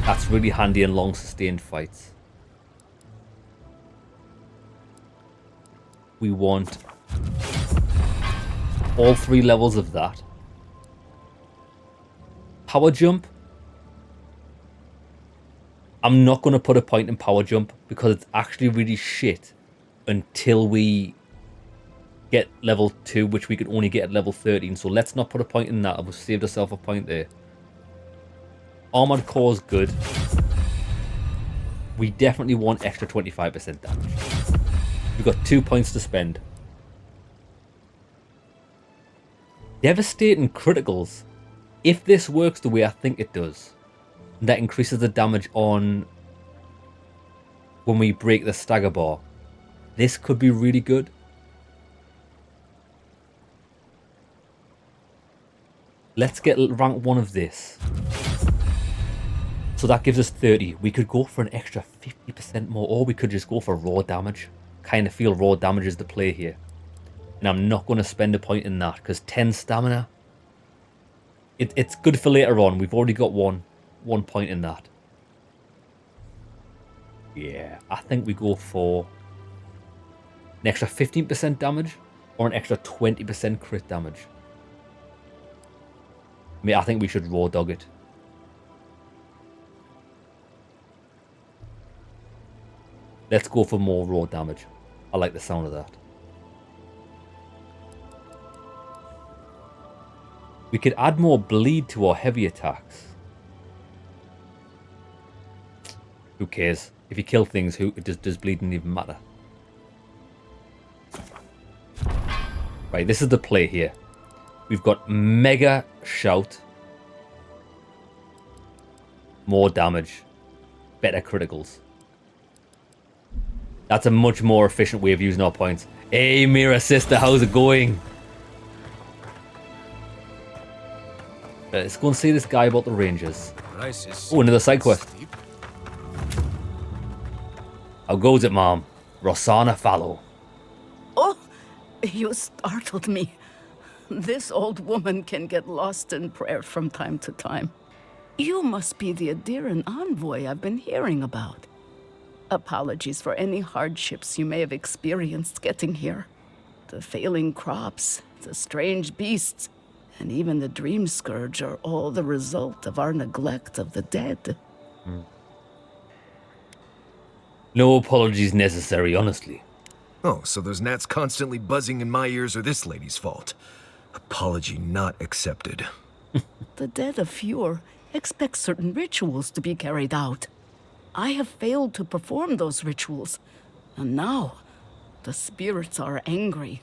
That's really handy in long sustained fights. We want all 3 levels of that. Power jump. I'm not going to put a point in power jump because it's actually really shit until we get level 2, which we could only get at level 13. So let's not put a point in that. We've saved ourselves a point there. Armored core is good. We definitely want extra 25% damage. We've got 2 points to spend. Devastating criticals. If this works the way I think it does, that increases the damage on when we break the stagger bar. This could be really good. Let's get rank 1 of this. So that gives us 30. We could go for an extra 50% more, or we could just go for raw damage. Kind of feel raw damage is the play here. And I'm not going to spend a point in that, because 10 stamina, it's good for later on. We've already got one point in that. Yeah, I think we go for an extra 15% damage or an extra 20% crit damage. I mean, I think we should raw dog it. Let's go for more raw damage. I like the sound of that. We could add more bleed to our heavy attacks. Who cares? If you kill things, does bleeding even matter? Right, this is the play here. We've got Mega Shout. More damage. Better criticals. That's a much more efficient way of using our points. Hey, Mira sister, how's it going? Let's go and see this guy about the Rangers. Oh, another side quest. How goes it, Mom? Rosanna Fallow. Oh, you startled me. This old woman can get lost in prayer from time to time. You must be the Adiran envoy I've been hearing about. Apologies for any hardships you may have experienced getting here. The failing crops, the strange beasts, and even the dream scourge are all the result of our neglect of the dead. No apologies necessary, honestly. Oh, so those gnats constantly buzzing in my ears are this lady's fault. Apology not accepted. The dead of Fjord expect certain rituals to be carried out. I have failed to perform those rituals, and now the spirits are angry.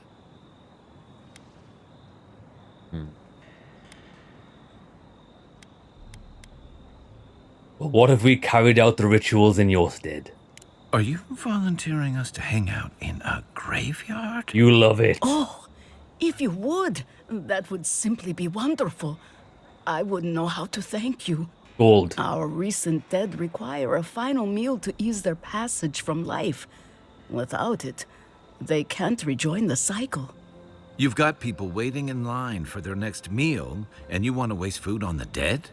Well, what if we carried out the rituals in your stead? Are you volunteering us to hang out in a graveyard? You love it. Oh, if you would, that would simply be wonderful. I wouldn't know how to thank you. Gold. Our recent dead require a final meal to ease their passage from life. Without it, they can't rejoin the cycle. You've got people waiting in line for their next meal, and you want to waste food on the dead?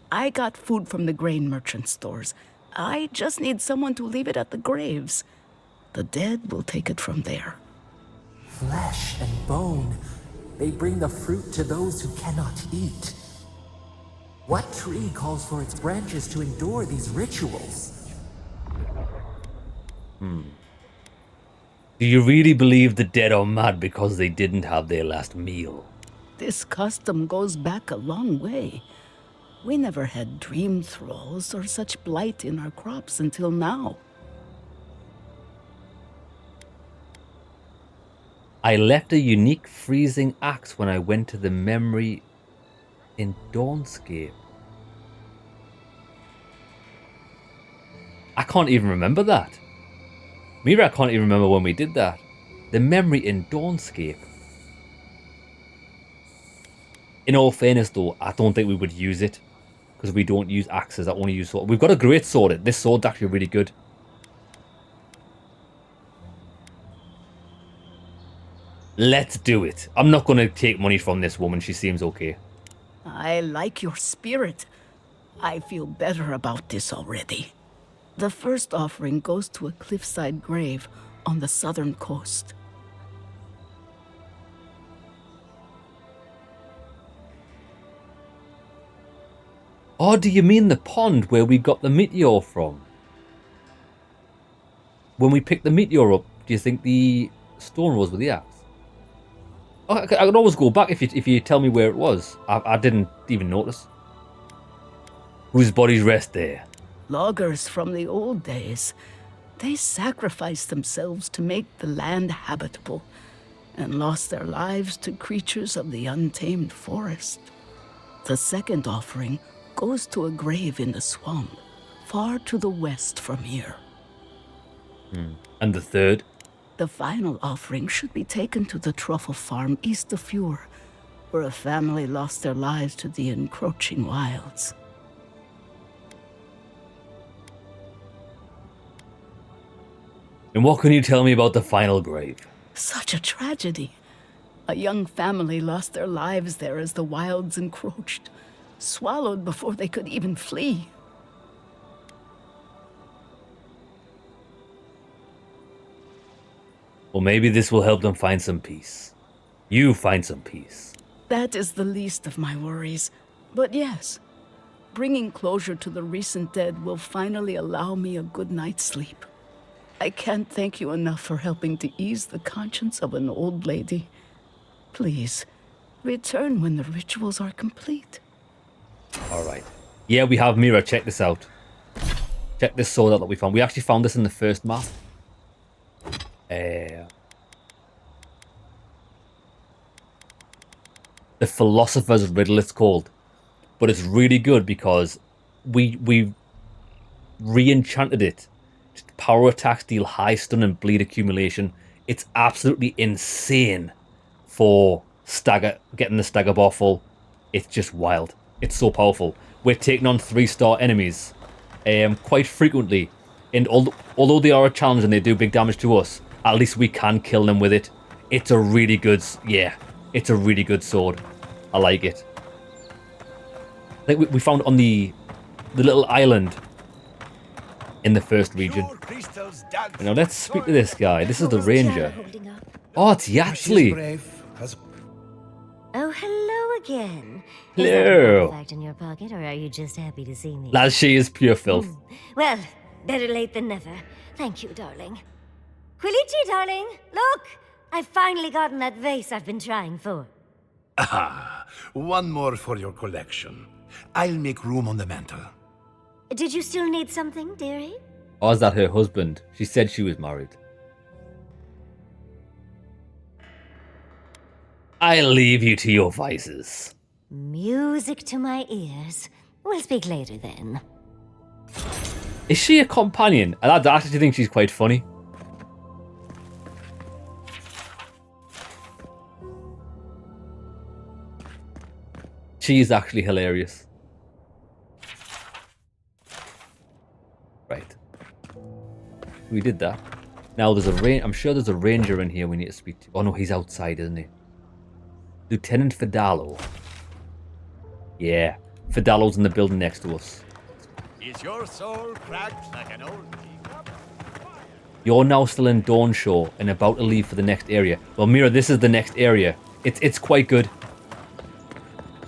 I got food from the grain merchant stores. I just need someone to leave it at the graves. The dead will take it from there. Flesh and bone, they bring the fruit to those who cannot eat. What tree calls for its branches to endure these rituals? Do you really believe the dead are mad because they didn't have their last meal? This custom goes back a long way. We never had dream thralls or such blight in our crops until now. I left a unique freezing axe when I went to the memory in Dawnscape. I can't even remember that. Mira, I can't even remember when we did that. The memory in Dawnscape. In all fairness though, I don't think we would use it. Because we don't use axes, I only use sword. We've got a great sword. This sword's actually really good. Let's do it. I'm not going to take money from this woman. She seems okay. I like your spirit. I feel better about this already. The first offering goes to a cliffside grave on the southern coast. Oh, do you mean the pond where we got the meteor from? When we picked the meteor up, do you think the stone rose with the axe? Oh, I could always go back if you tell me where it was. I didn't even notice. Whose bodies rest there? Loggers from the old days. They sacrificed themselves to make the land habitable and lost their lives to creatures of the untamed forest. The second offering goes to a grave in the swamp, far to the west from here. And the third? The final offering should be taken to the truffle farm east of Fjord, where a family lost their lives to the encroaching wilds. And what can you tell me about the final grave? Such a tragedy. A young family lost their lives there as the wilds encroached, swallowed before they could even flee. Well, maybe this will help them find some peace. You find some peace. That is the least of my worries. But yes, bringing closure to the recent dead will finally allow me a good night's sleep. I can't thank you enough for helping to ease the conscience of an old lady. Please, return when the rituals are complete. Alright. Yeah, we have Mira. Check this out. Check this sword out that we found. We actually found this in the first map. The Philosopher's Riddle it's called. But it's really good because we re-enchanted it. Power attacks deal high stun and bleed accumulation. It's absolutely insane for getting the stagger bar full. It's just wild. It's so powerful. We're taking on 3-star enemies quite frequently. And although they are a challenge and they do big damage to us, at least we can kill them with it. It's a really good, it's a really good sword. I like it. I think we found on the little island in the first region. Now let's speak to this guy. This is the ranger. Oh, it's Yaxley. Oh, hello again. Hello. Is that an artifact in your pocket, or are you just happy to see me? Lad, she is pure filth. Well, better late than never. Thank you, darling. Quilichi, darling, look! I've finally gotten that vase I've been trying for. Ah, one more for your collection. I'll make room on the mantle. Did you still need something, dearie? Or is that her husband? She said she was married. I'll leave you to your vices. Music to my ears. We'll speak later then. Is she a companion? I actually think she's quite funny. She is actually hilarious. Right. We did that. Now there's I'm sure there's a ranger in here we need to speak to. Oh no, he's outside, isn't he? Lieutenant Fidallo. Yeah. Fidallo's in the building next to us. Is your soul cracked like an old teacup? You're now still in Dawnshore and about to leave for the next area. Well, Mira, this is the next area. It's quite good.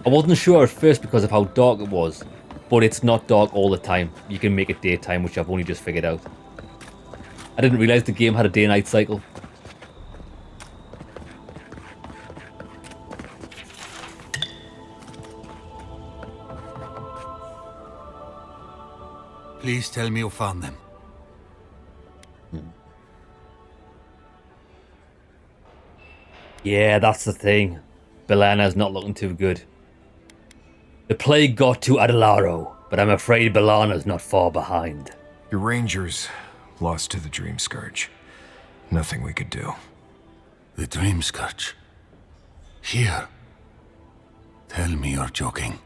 I wasn't sure at first because of how dark it was, but it's not dark all the time. You can make it daytime, which I've only just figured out. I didn't realize the game had a day-night cycle. Please tell me you found them. Yeah, that's the thing. Belena's not looking too good. The plague got to Adelaro, but I'm afraid Belena's not far behind. Your rangers lost to the Dream Scourge. Nothing we could do. The Dream Scourge? Here? Tell me you're joking.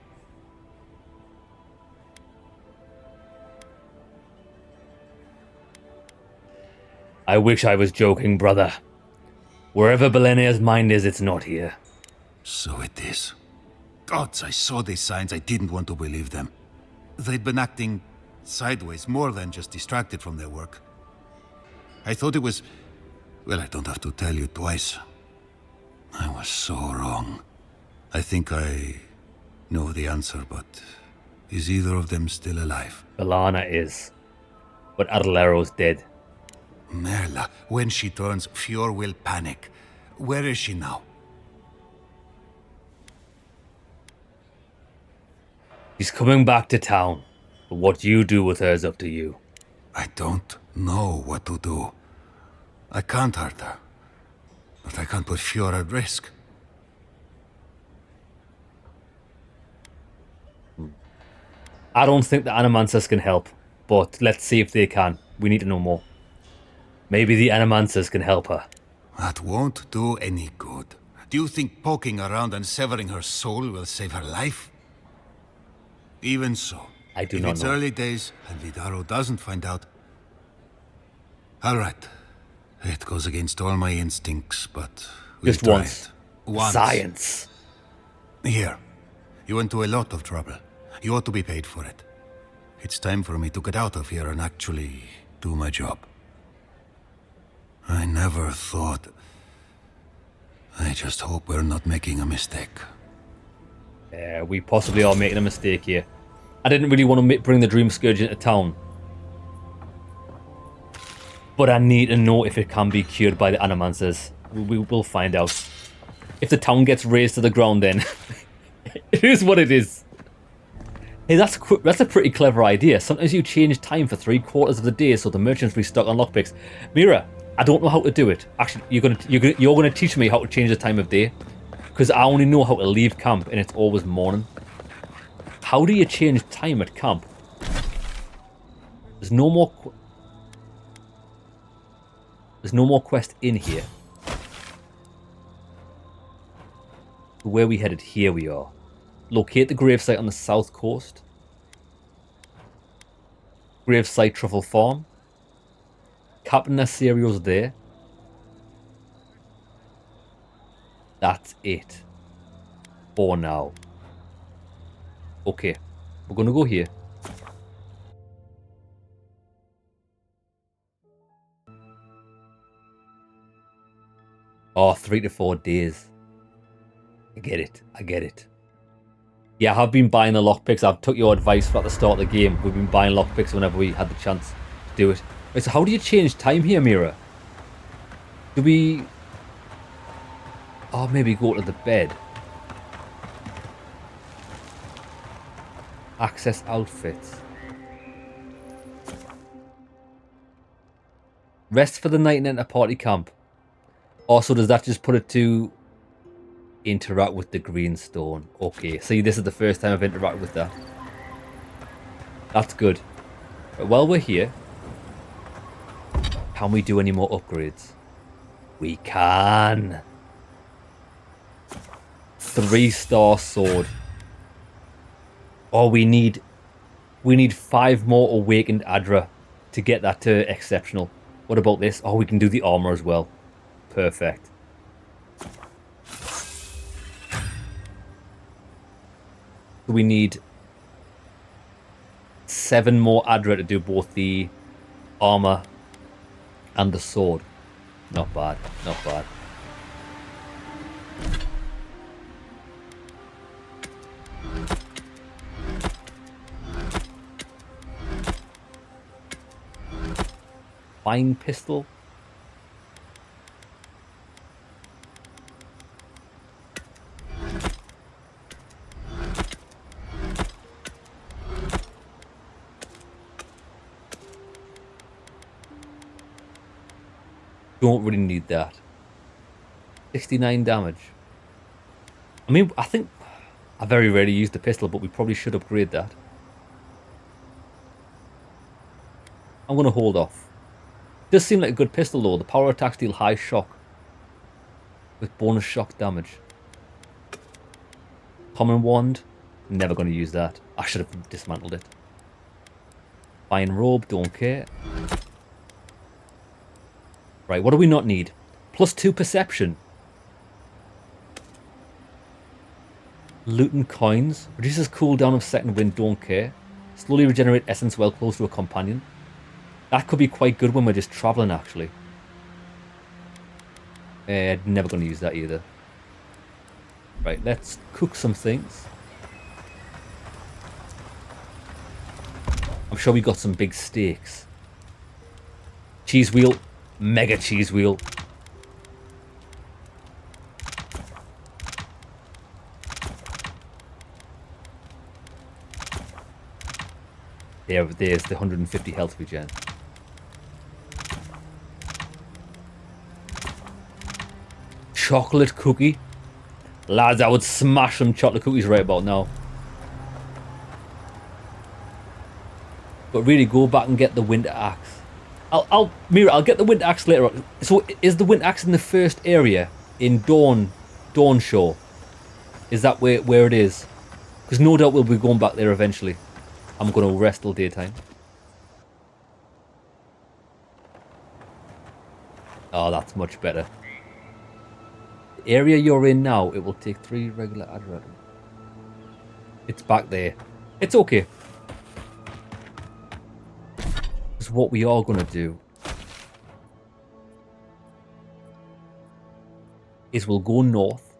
I wish I was joking, brother. Wherever Belena's mind is, it's not here. So it is. Gods, I saw these signs. I didn't want to believe them. They'd been acting sideways, more than just distracted from their work. I thought it was... Well, I don't have to tell you twice. I was so wrong. I think I know the answer, but is either of them still alive? Belena is. But Adelaro's dead. Merla, when she turns, Fior will panic. Where is she now? She's coming back to town. But what you do with her is up to you. I don't know what to do. I can't hurt her. But I can't put Fior at risk. I don't think the Animancers can help. But let's see if they can. We need to know more. Maybe the Animancers can help her. That won't do any good. Do you think poking around and severing her soul will save her life? Even so, I do if not it's know. early days and Vidaro doesn't find out... Alright. It goes against all my instincts, but... Just try once. it. Once. Science. Here. You went to a lot of trouble. You ought to be paid for it. It's time for me to get out of here and actually do my job. I never thought... I just hope we're not making a mistake. Yeah, we possibly are making a mistake here. I didn't really want to bring the Dream Scourge into town. But I need to know if it can be cured by the Animancers. We will find out. If the town gets razed to the ground then... it is what it is. Hey, that's a pretty clever idea. Sometimes you change time for 3/4 of the day so the merchants restock on lockpicks. Mira, I don't know how to do it. Actually, you're gonna teach me how to change the time of day. Because I only know how to leave camp and it's always morning. How do you change time at camp? There's no more... There's no more quest in here. Where we headed? Here we are. Locate the gravesite on the south coast. Gravesite Truffle Farm. Captain Nasirio's there. That's it. For now. Okay. We're gonna go here. Oh, 3 to 4 days. I get it. I get it. Yeah, I have been buying the lockpicks. I've took your advice at the start of the game. We've been buying lockpicks whenever we had the chance to do it. Right, so how do you change time here, Mira? Do we... Oh, maybe go to the bed. Access outfits. Rest for the night and enter party camp. Also, does that just put it to interact with the green stone? Okay, see, this is the first time I've interacted with that. That's good. But while we're here, can we do any more upgrades? We can. 3-star sword. Oh, we need 5 more awakened Adra to get that to exceptional. What about this? Oh, we can do the armor as well. Perfect. We need 7 more Adra to do both the armor and the sword. Not bad, not bad. Fine pistol. Don't really need that. 69 damage. I mean, I think I very rarely use the pistol, but we probably should upgrade that. I'm going to hold off. Does seem like a good pistol though. The power attacks deal high shock with bonus shock damage. Common wand, never going to use that. I should have dismantled it. Fine robe, don't care. Right, what do we not need? +2 perception. Loot and coins. Reduces cooldown of second wind, don't care. Slowly regenerate essence while close to a companion. That could be quite good when we're just traveling, actually. Never going to use that either. Right, let's cook some things. I'm sure we got some big steaks. Cheese wheel. Mega cheese wheel. There's the 150 health regen. Chocolate cookie. Lads, I would smash some chocolate cookies right about now. But really, go back and get the winter axe. Mira, I'll get the winter axe later on. So, is the winter axe in the first area in Dawn Shore? Is that where it is? Because no doubt we'll be going back there eventually. I'm going to rest till daytime. Oh, that's much better. The area you're in now, it will take 3 regular adrenaline. It's back there. It's okay. Because what we are going to do is we'll go north,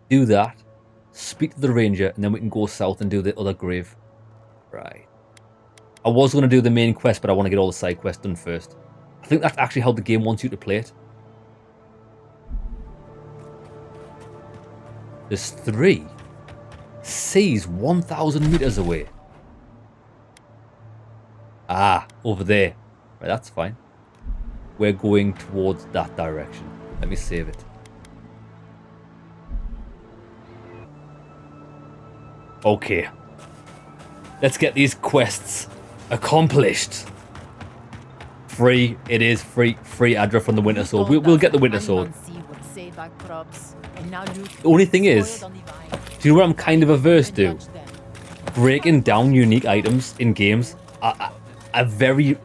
do that, speak to the ranger, and then we can go south and do the other grave. Right. I was going to do the main quest, but I want to get all the side quests done first. I think that's actually how the game wants you to play it. There's 3. Seas 1,000 meters away. Ah, over there. Right, that's fine. We're going towards that direction. Let me save it. Okay. Let's get these quests accomplished. Free. It is free. Free Adra from the Winter Sword. We'll get the Winter Sword. The only thing is, do you know what I'm kind of averse to? Breaking down unique items in games. I very...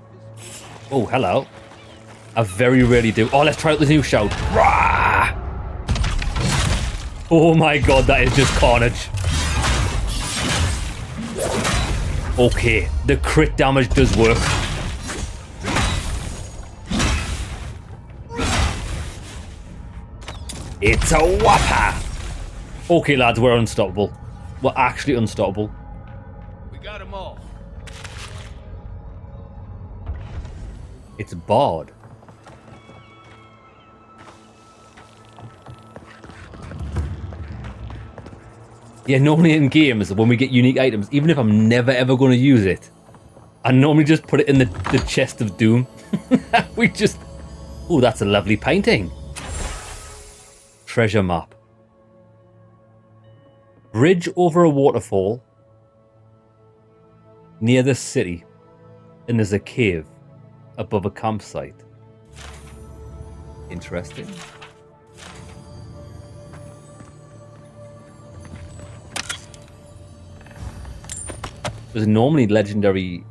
Oh, hello. I very rarely do. Oh, let's try out this new shout. Rah! Oh my god, that is just carnage. Okay, the crit damage does work. It's a whopper! Okay, lads, we're unstoppable. We're actually unstoppable. We got them all. It's barred. Yeah, normally in games, when we get unique items, even if I'm never ever going to use it, I normally just put it in the chest of doom. We just... Oh, that's a lovely painting. Treasure map. Bridge over a waterfall near the city, and there's a cave above a campsite. Interesting. There's normally legendary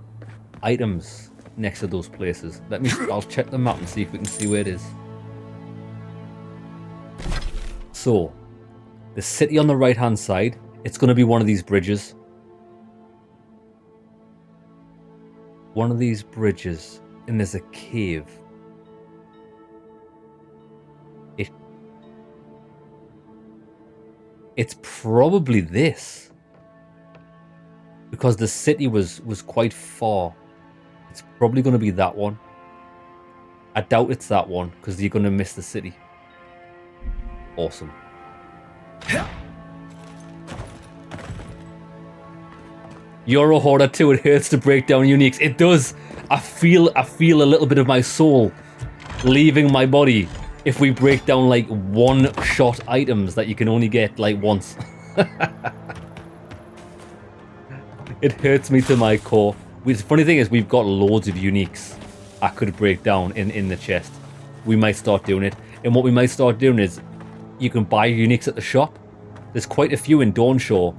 items next to those places. I'll check the map and see if we can see where it is. So, the city on the right hand side, it's going to be one of these bridges. One of these bridges, and there's a cave. It's probably this. Because the city was quite far. It's probably going to be that one. I doubt it's that one, because you're going to miss the city. Awesome. Eora Hoarder 2, it hurts to break down uniques. It does. I feel a little bit of my soul leaving my body if we break down like one-shot items that you can only get like once. It hurts me to my core. The funny thing is we've got loads of uniques I could break down in the chest. We might start doing it. And what we might start doing is you can buy uniques at the shop. There's quite a few in Dawnshore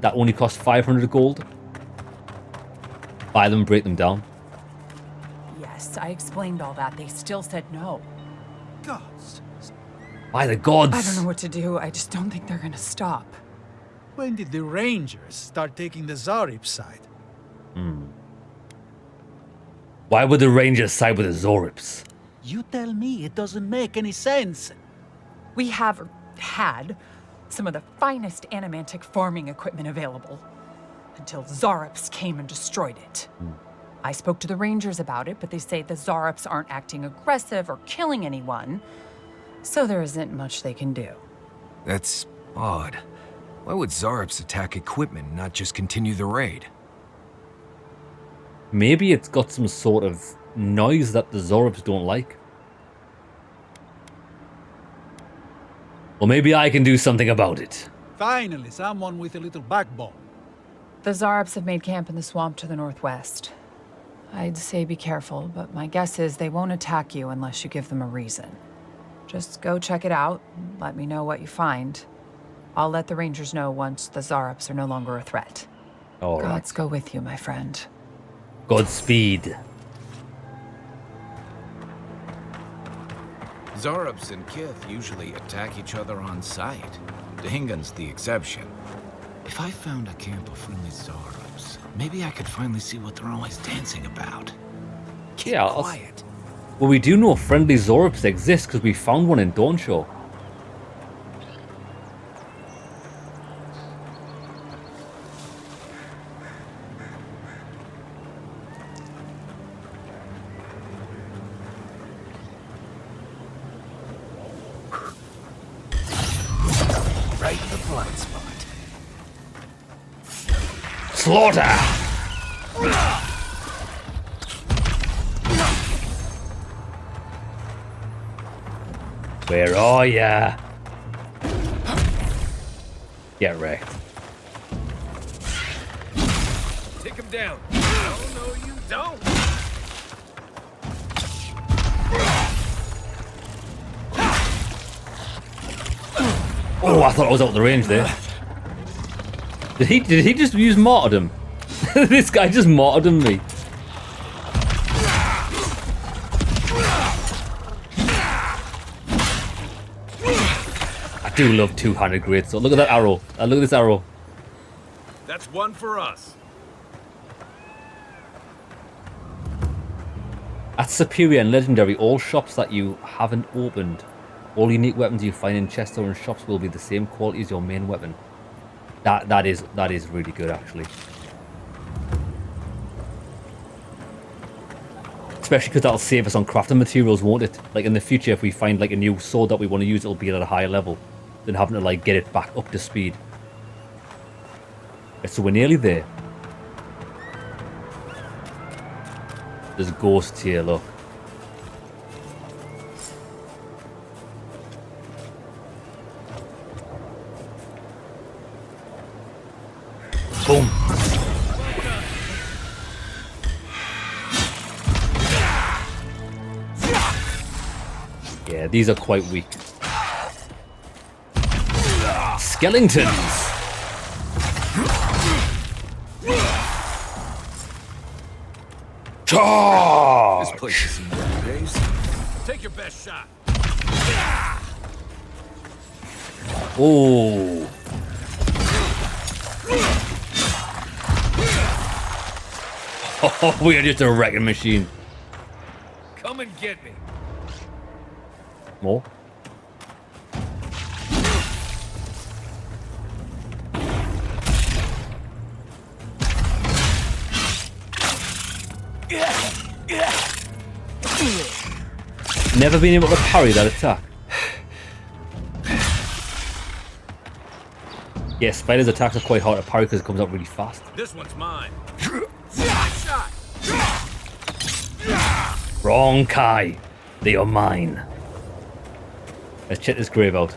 that only cost 500 gold. Buy them, break them down. Yes, I explained all that. They still said no. Gods. By the gods! I don't know what to do. I just don't think they're gonna stop. When did the Rangers start taking the Zarib side? Why would the Rangers side with the Zorips? You tell me, it doesn't make any sense. We have had some of the finest animantic farming equipment available until Zarops came and destroyed it. I spoke to the Rangers about it, but they say the Zarops aren't acting aggressive or killing anyone, so there isn't much they can do. That's odd. Why would Zarops attack equipment, not just continue the raid? Maybe it's got some sort of noise that the Zorops don't like. Well, maybe I can do something about it. Finally, someone with a little backbone. The Zarops have made camp in the swamp to the northwest. I'd say be careful, but my guess is they won't attack you unless you give them a reason. Just go check it out, and let me know what you find. I'll let the Rangers know once the Zarops are no longer a threat. All right. Gods go with you, my friend. Godspeed. Zarops and Kith usually attack each other on sight. Dahingan's the exception. If I found a camp of friendly Zarops, maybe I could finally see what they're always dancing about. Keep quiet. Well, we do know friendly Zorops exist because we found one in Dawnshore. Right in the blind spot. Slaughter! Where are ya? Get wrecked. Take him down. No, you don't. Oh, I thought I was out of the range there. Did he just use martyrdom? This guy just martyrdomed me. I do love two-handed greatsword. Look at that arrow. Look at this arrow. That's one for us. At Superior and Legendary, all shops that you haven't opened, all unique weapons you find in chests or in shops will be the same quality as your main weapon. That is really good, actually. Especially because that'll save us on crafting materials, won't it? Like in the future, if we find like a new sword that we want to use, it'll be at a higher level than having to like get it back up to speed. So we're nearly there. There's ghosts here, look. Boom. Yeah, these are quite weak. Skeletons. Charge! This place has seen better days. Take your best shot. Oh. Oh, we are just a wrecking machine. Come and get me. More? Never been able to parry that attack. Yeah, Spider's attacks are quite hard to parry because it comes out really fast. This one's mine. Shot. Wrong, Kai. They are mine. Let's check this grave out.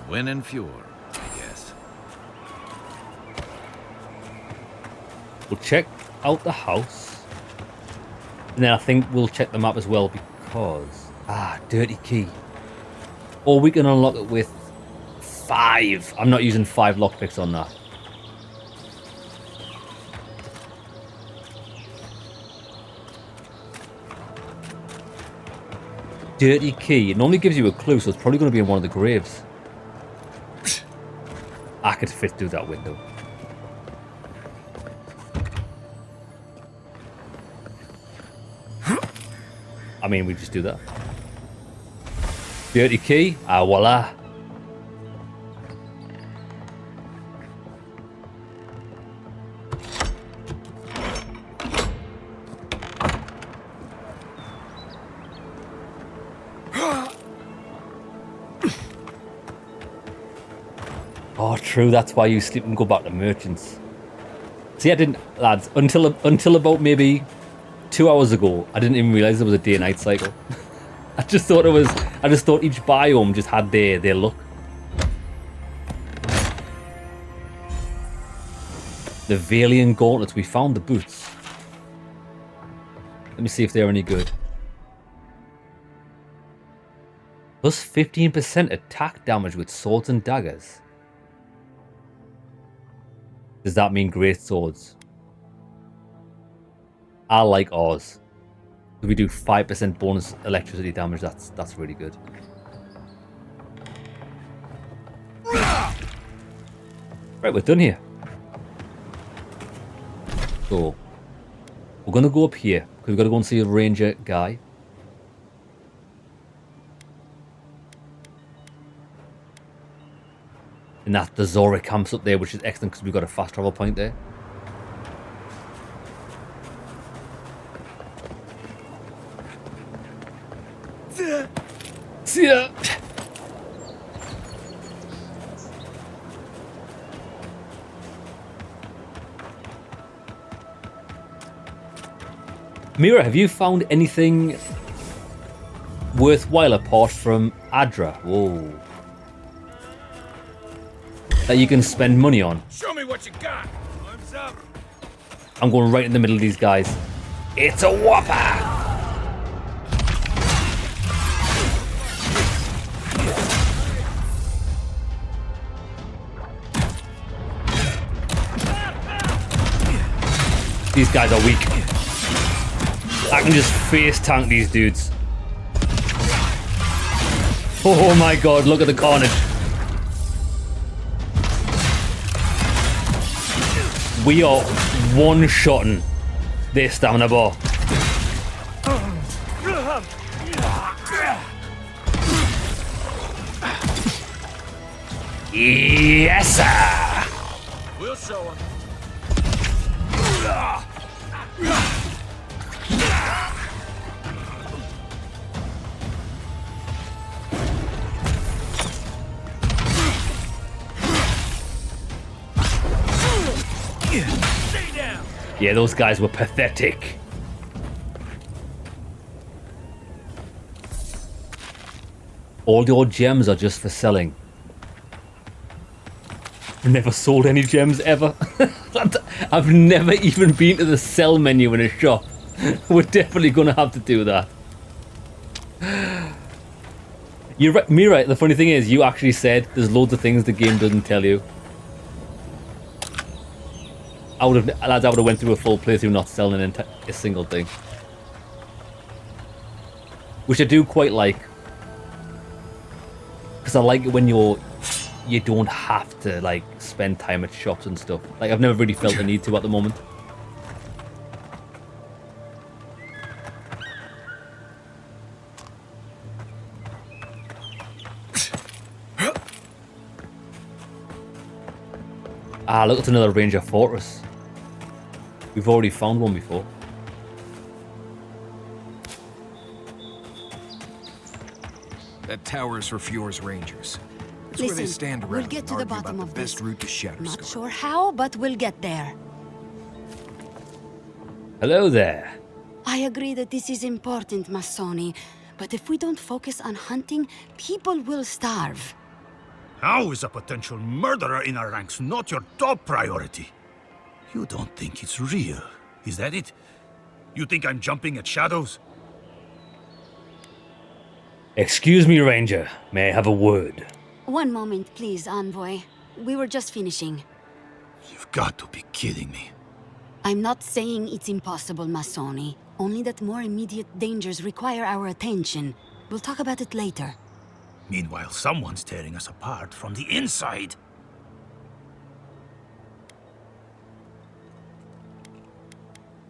Win and Fjord, I guess. We'll check out the house. And then I think we'll check the map as well because... dirty key. Or we can unlock it with 5. I'm not using 5 lockpicks on that. Dirty key. It normally gives you a clue, so it's probably going to be in one of the graves. I could fit through that window. I mean, we just do that. Dirty key. Voila. Oh, true. That's why you sleep and go back to merchants. See, I didn't, lads, until about maybe 2 hours ago, I didn't even realize there was a day and night cycle. I just thought each biome just had their look. The Valian gauntlets. We found the boots. Let me see if they're any good. Plus 15% attack damage with swords and daggers. Does that mean great swords? I like ours. If we do 5% bonus electricity damage, that's really good. Right, we're done here. So we're gonna go up here because we've got to go and see a ranger guy. And that the Zora camps up there, which is excellent because we've got a fast travel point there. See ya. Mira, have you found anything worthwhile apart from Adra? Whoa. That you can spend money on? Show me what you got. I'm going right in the middle of these guys. It's a whopper! These guys are weak. I can just face tank these dudes. Oh my god, look at the carnage. We are one-shotting their stamina bar. Yes, sir. We'll show them. Yeah, those guys were pathetic. All your gems are just for selling. Never sold any gems ever. I've never even been to the sell menu in a shop. We're definitely going to have to do that. You're right, Mira, the funny thing is, you actually said there's loads of things the game doesn't tell you. Lads, I would have went through a full playthrough not selling a single thing. Which I do quite like. Because I like it when you don't have to like spend time at shops and stuff. Like, I've never really felt the need to at the moment. Ah, look, it's another Ranger Fortress. We've already found one before. That tower is for Fjord's Rangers. It's where they stand around we'll get and to the argue bottom about of the best this. route to Shadowscar. Not sure how, but we'll get there. Hello there. I agree that this is important, Masoni, but if we don't focus on hunting, people will starve. How is a potential murderer in our ranks not your top priority? You don't think it's real, is that it? You think I'm jumping at shadows? Excuse me, Ranger. May I have a word? One moment, please, Envoy. We were just finishing. You've got to be kidding me. I'm not saying it's impossible, Masoni. Only that more immediate dangers require our attention. We'll talk about it later. Meanwhile, someone's tearing us apart from the inside.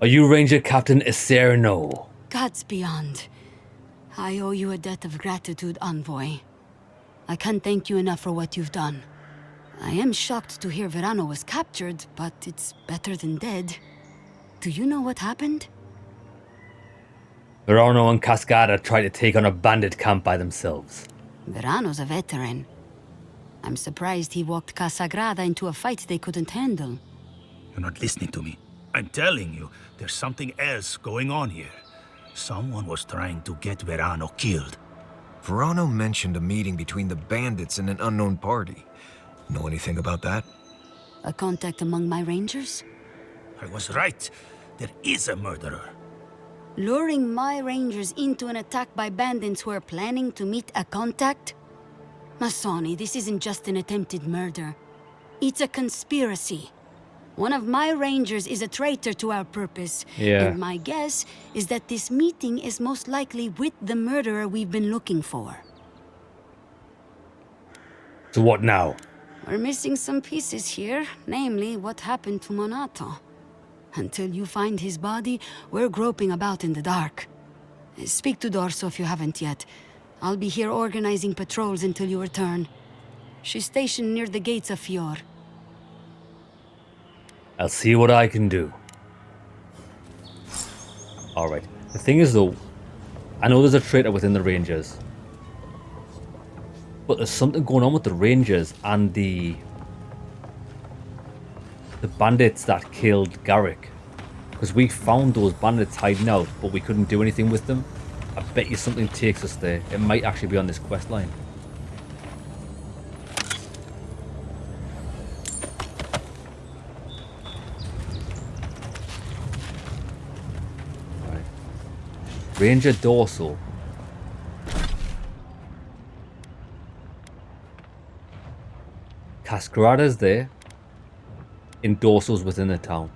Are you Ranger Captain Eserno? Gods beyond. I owe you a debt of gratitude, Envoy. I can't thank you enough for what you've done. I am shocked to hear Verano was captured, but it's better than dead. Do you know what happened? Verano and Cascada tried to take on a bandit camp by themselves. Verano's a veteran. I'm surprised he walked Casagrada into a fight they couldn't handle. You're not listening to me. I'm telling you, there's something else going on here. Someone was trying to get Verano killed. Verano mentioned a meeting between the bandits and an unknown party. Know anything about that? A contact among my rangers? I was right. There is a murderer. Luring my rangers into an attack by bandits who are planning to meet a contact? Masoni, this isn't just an attempted murder. It's a conspiracy. One of my rangers is a traitor to our purpose. Yeah. And my guess is that this meeting is most likely with the murderer we've been looking for. So what now? We're missing some pieces here, namely what happened to Monato. Until you find his body, we're groping about in the dark. Speak to Dorso if you haven't yet. I'll be here organizing patrols until you return. She's stationed near the gates of Fior. I'll see what I can do. Alright. The thing is though, I know there's a traitor within the Rangers. But there's something going on with the Rangers and the bandits that killed Garrick. Because we found those bandits hiding out, but we couldn't do anything with them. I bet you something takes us there. It might actually be on this quest line. Right. Ranger Dorsal. Cascarada's there. In Dorsal's within the town.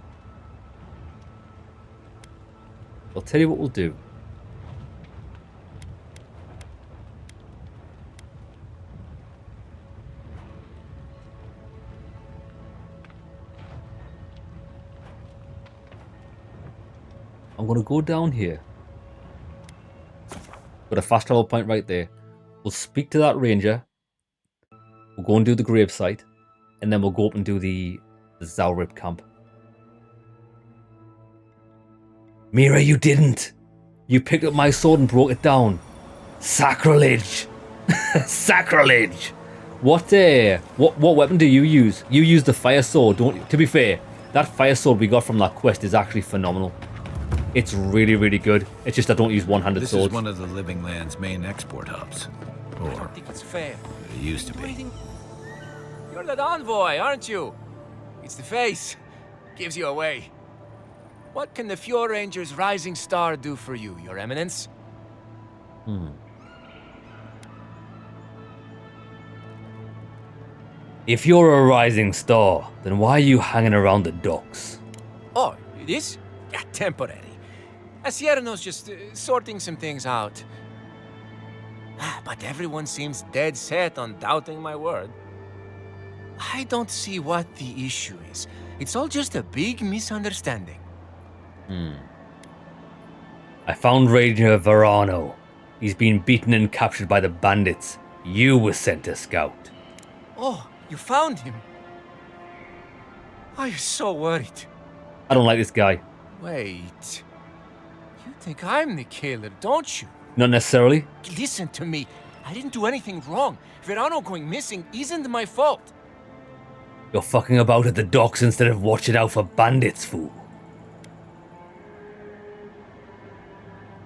I'll tell you what we'll do. I'm going to go down here. Got a fast travel point right there. We'll speak to that ranger. We'll go and do the gravesite. And then we'll go up and do the Zaurip camp. Mira, you didn't. You picked up my sword and broke it down. Sacrilege. Sacrilege. What weapon do you use? You use the fire sword, don't you? To be fair, that fire sword we got from that quest is actually phenomenal. It's really, really good. It's just I don't use one-handed swords. This is one of the Living Land's main export hubs. Or I don't think it's fair. it used to be. You're that envoy, aren't you? It's the face. Gives you away. What can the Fjord Ranger's Rising Star do for you, Your Eminence? If you're a rising star, then why are you hanging around the docks? Oh, it is? Yeah, temporary. Asierno's just sorting some things out. But everyone seems dead set on doubting my word. I don't see what the issue is. It's all just a big misunderstanding. I found Ranger Verano. He's been beaten and captured by the bandits. You were sent to scout. Oh, you found him? I was so worried. I don't like this guy. Wait. You think I'm the killer, don't you? Not necessarily. Listen to me. I didn't do anything wrong. Verano going missing isn't my fault. You're fucking about at the docks instead of watching out for bandits, fool.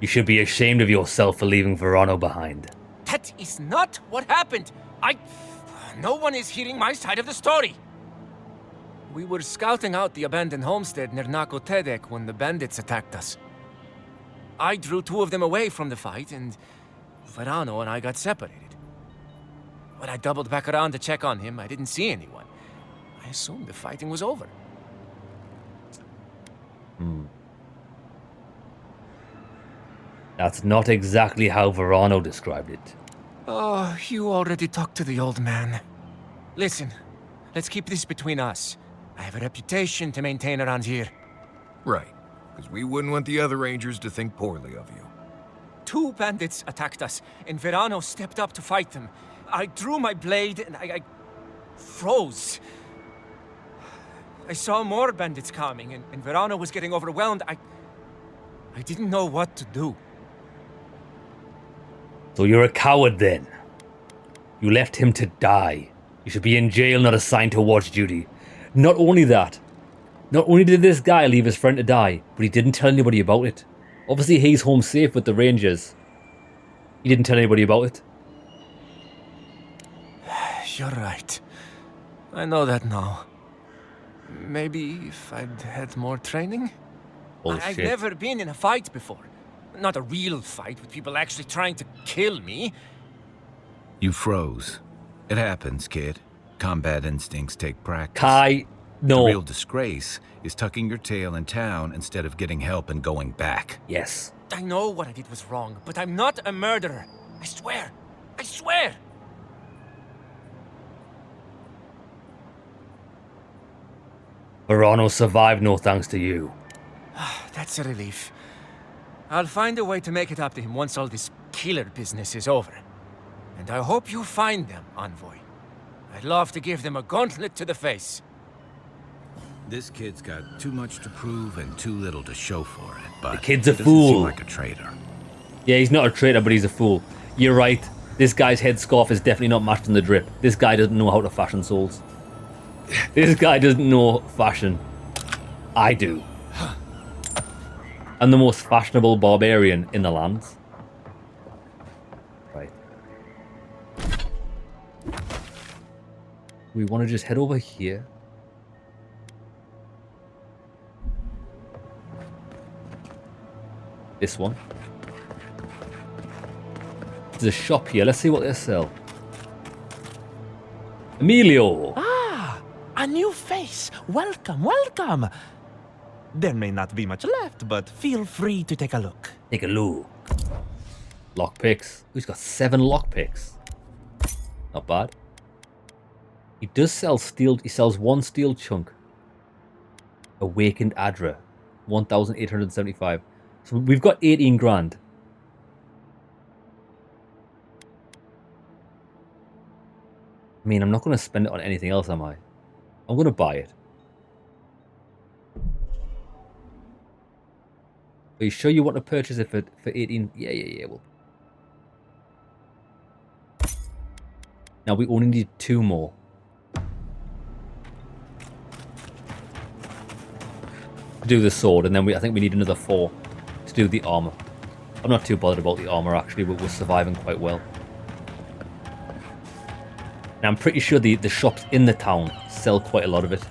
You should be ashamed of yourself for leaving Verano behind. That is not what happened. No one is hearing my side of the story. We were scouting out the abandoned homestead near Nakotedek when the bandits attacked us. I drew 2 of them away from the fight, and Verano and I got separated. When I doubled back around to check on him, I didn't see anyone. I assumed the fighting was over. That's not exactly how Verano described it. Oh, you already talked to the old man. Listen, let's keep this between us. I have a reputation to maintain around here. Right, because we wouldn't want the other rangers to think poorly of you. 2 bandits attacked us, and Verano stepped up to fight them. I drew my blade, and I froze. I saw more bandits coming, and Verano was getting overwhelmed. I didn't know what to do. So you're a coward then. You left him to die. You should be in jail, not assigned to watch duty. Not only that, not only did this guy leave his friend to die, but he didn't tell anybody about it. Obviously he's home safe with the Rangers. He didn't tell anybody about it. You're right. I know that now. Maybe if I'd had more training? Bullshit. I've never been in a fight before. Not a real fight with people actually trying to kill me. You froze. It happens, kid. Combat instincts take practice. Kai, no. The real disgrace is tucking your tail in town instead of getting help and going back. Yes. I know what I did was wrong, but I'm not a murderer. I swear. I swear. Verano survived no thanks to you. That's a relief. I'll find a way to make it up to him once all this killer business is over. And I hope you find them, Envoy. I'd love to give them a gauntlet to the face. This kid's got too much to prove and too little to show for it, but The kid's a he doesn't fool. seem like a traitor. Yeah, he's not a traitor, but he's a fool. You're right. This guy's headscarf is definitely not matched in the drip. This guy doesn't know how to fashion souls. This guy doesn't know fashion. I do. I'm the most fashionable barbarian in the lands. Right. We want to just head over here. This one. There's a shop here. Let's see what they sell. Emilio! Ah, a new face. Welcome, welcome. There may not be much left, but feel free to take a look. Take a look. Lockpicks. He's got 7 lockpicks. Not bad. He does sell steel. He sells 1 steel chunk. Awakened Adra. 1,875. So we've got 18 grand. I mean, I'm not going to spend it on anything else, am I? I'm going to buy it. Are you sure you want to purchase it for 18? Yeah. Well. Now we only need 2 more. To do the sword, and then I think we need another 4 to do the armor. I'm not too bothered about the armor actually, but we're surviving quite well. Now I'm pretty sure the shops in the town sell quite a lot of it.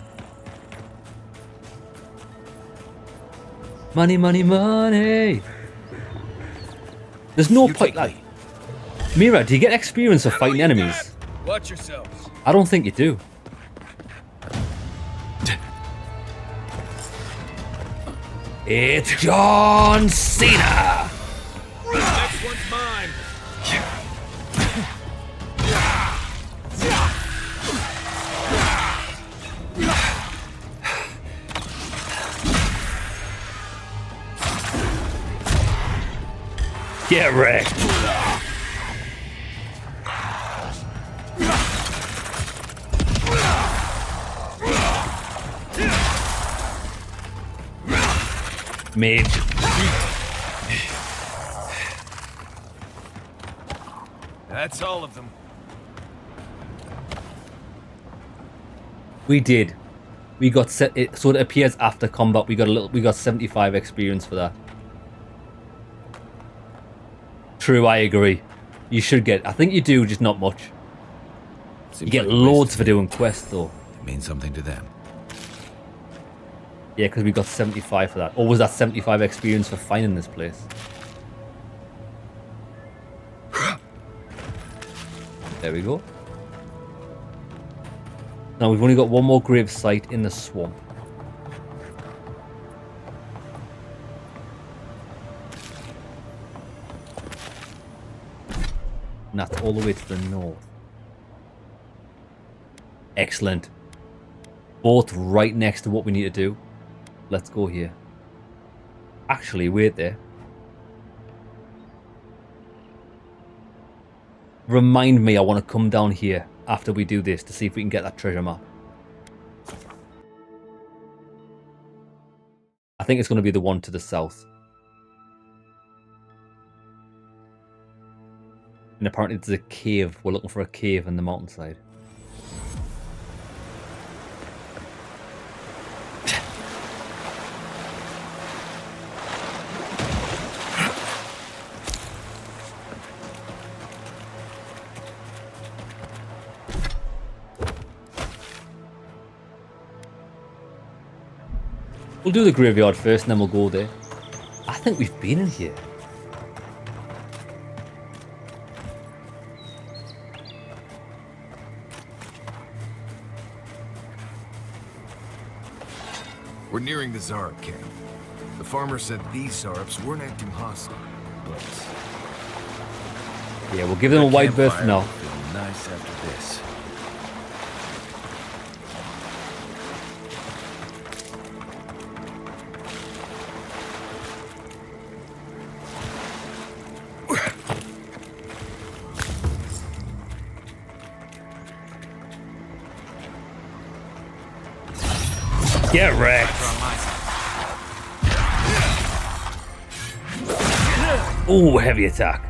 Money, money, money! There's no point, like... Mira, do you get experience of fighting enemies? Watch yourselves. I don't think you do. It's John Cena! Next one's mine. Get wrecked. Mage. That's all of them. We did. We got set. So it appears after combat. We got 75 experience for that. True, I agree. You should get... I think you do, just not much. You get loads for doing quests, though. It means something to them. Yeah, because we got 75 for that. Or was that 75 experience for finding this place? There we go. Now we've only got one more grave site in the swamp. And that's all the way to the north. Excellent. Both right next to what we need to do. Let's go here. Actually, wait there. Remind me I want to come down here after we do this to see if we can get that treasure map. I think it's going to be the one to the south. And apparently there's a cave. We're looking for a cave in the mountainside. We'll do the graveyard first and then we'll go there. I think we've been in here. We're nearing the Zarp camp. The farmer said these Zarps weren't acting hostile, but... Yeah, we'll give them a wide berth for now. Nice after this. Get wrecked. Ooh, heavy attack.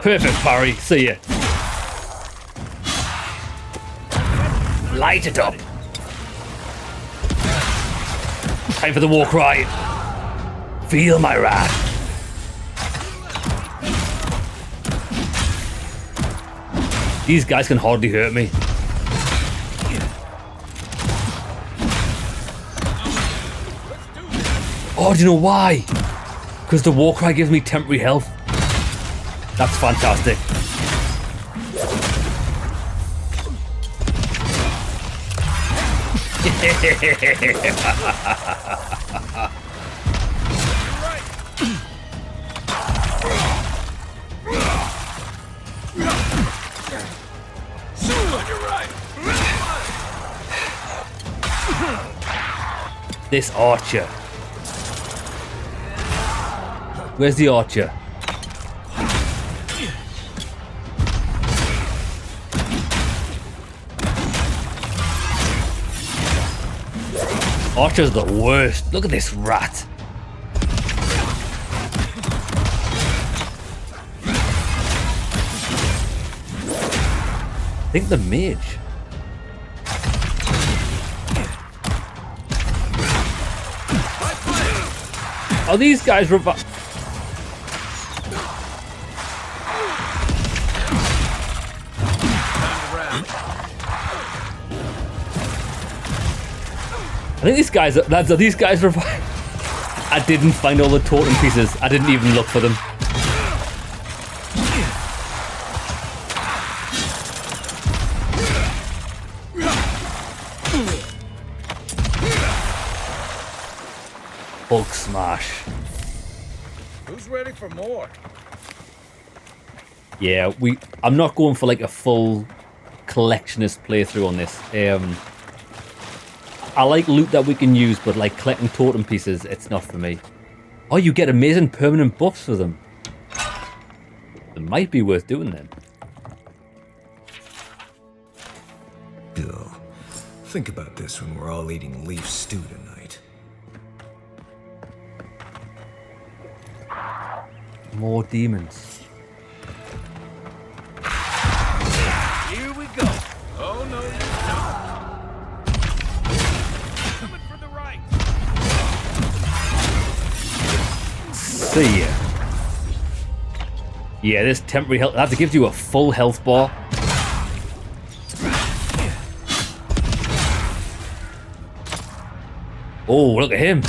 Perfect parry. See ya. Light it up. Time for the war cry. Feel my wrath. These guys can hardly hurt me. Oh, do you know why? Because the war cry gives me temporary health. That's fantastic. This archer. Where's the archer? Archer's the worst. Look at this rat. I think the mage. Are these guys I think these guys, lads, are these guys revived? I didn't find all the totem pieces. I didn't even look for them. Hulk smash. Who's ready for more? Yeah, I'm not going for like a full collectionist playthrough on this. I like loot that we can use, but like collecting totem pieces, it's not for me. Oh, you get amazing permanent buffs for them. It might be worth doing then. Bill, think about this when we're all eating leaf stew tonight. More demons. Here we go. Oh no, you See ya. Yeah, this temporary health, that gives you a full health bar. Oh, look at him.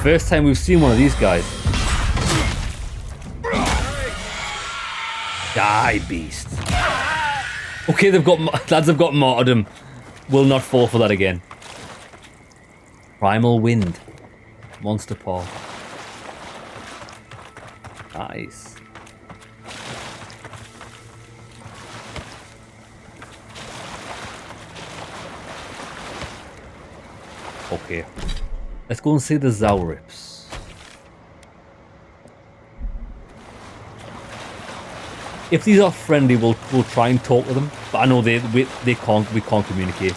First time we've seen one of these guys. Die, beast. Okay, they've got lads have got martyrdom. Will not fall for that again. Primal wind. Monster paw. Nice. Okay. Let's go and see the Zaurips. If these are friendly, we'll try and talk to them. But I know we can't communicate.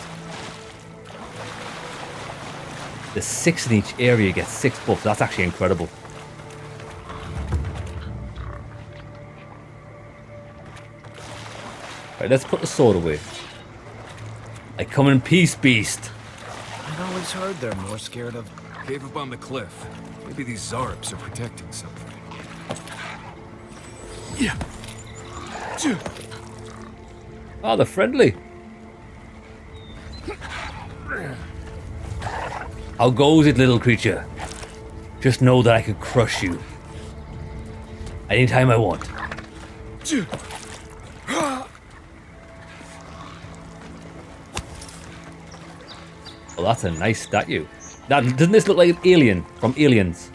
The 6 in each area gets 6 buffs. That's actually incredible. Right, let's put the sword away. I come in peace, beast. I'd always heard they're more scared of... Cave up on the cliff. Maybe these Zaurips are protecting something. Yeah. Oh, they're friendly. How goes it, little creature? Just know that I can crush you. Anytime I want. Well, that's a nice statue. Doesn't this look like an alien from Aliens?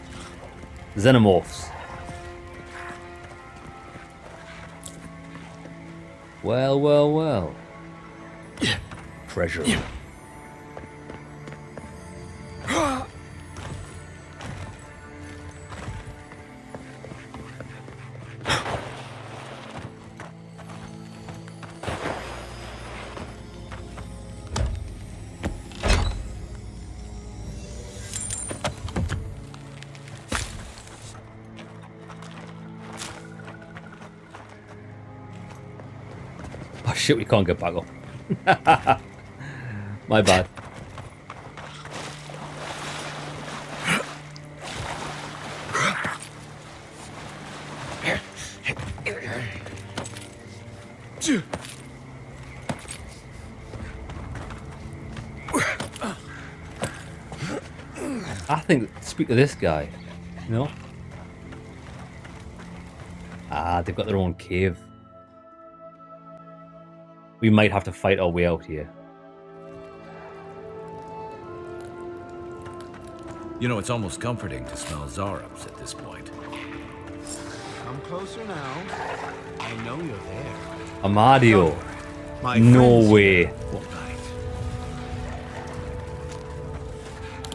Xenomorphs. Well, well, well. Treasure. Oh shit, we can't get back up. My bad. I think, speak to this guy, you know? Ah, they've got their own cave. We might have to fight our way out here. You know, it's almost comforting to smell Zaurips at this point. Come closer now. I know you're there. Amadio. My No friends way. here will bite.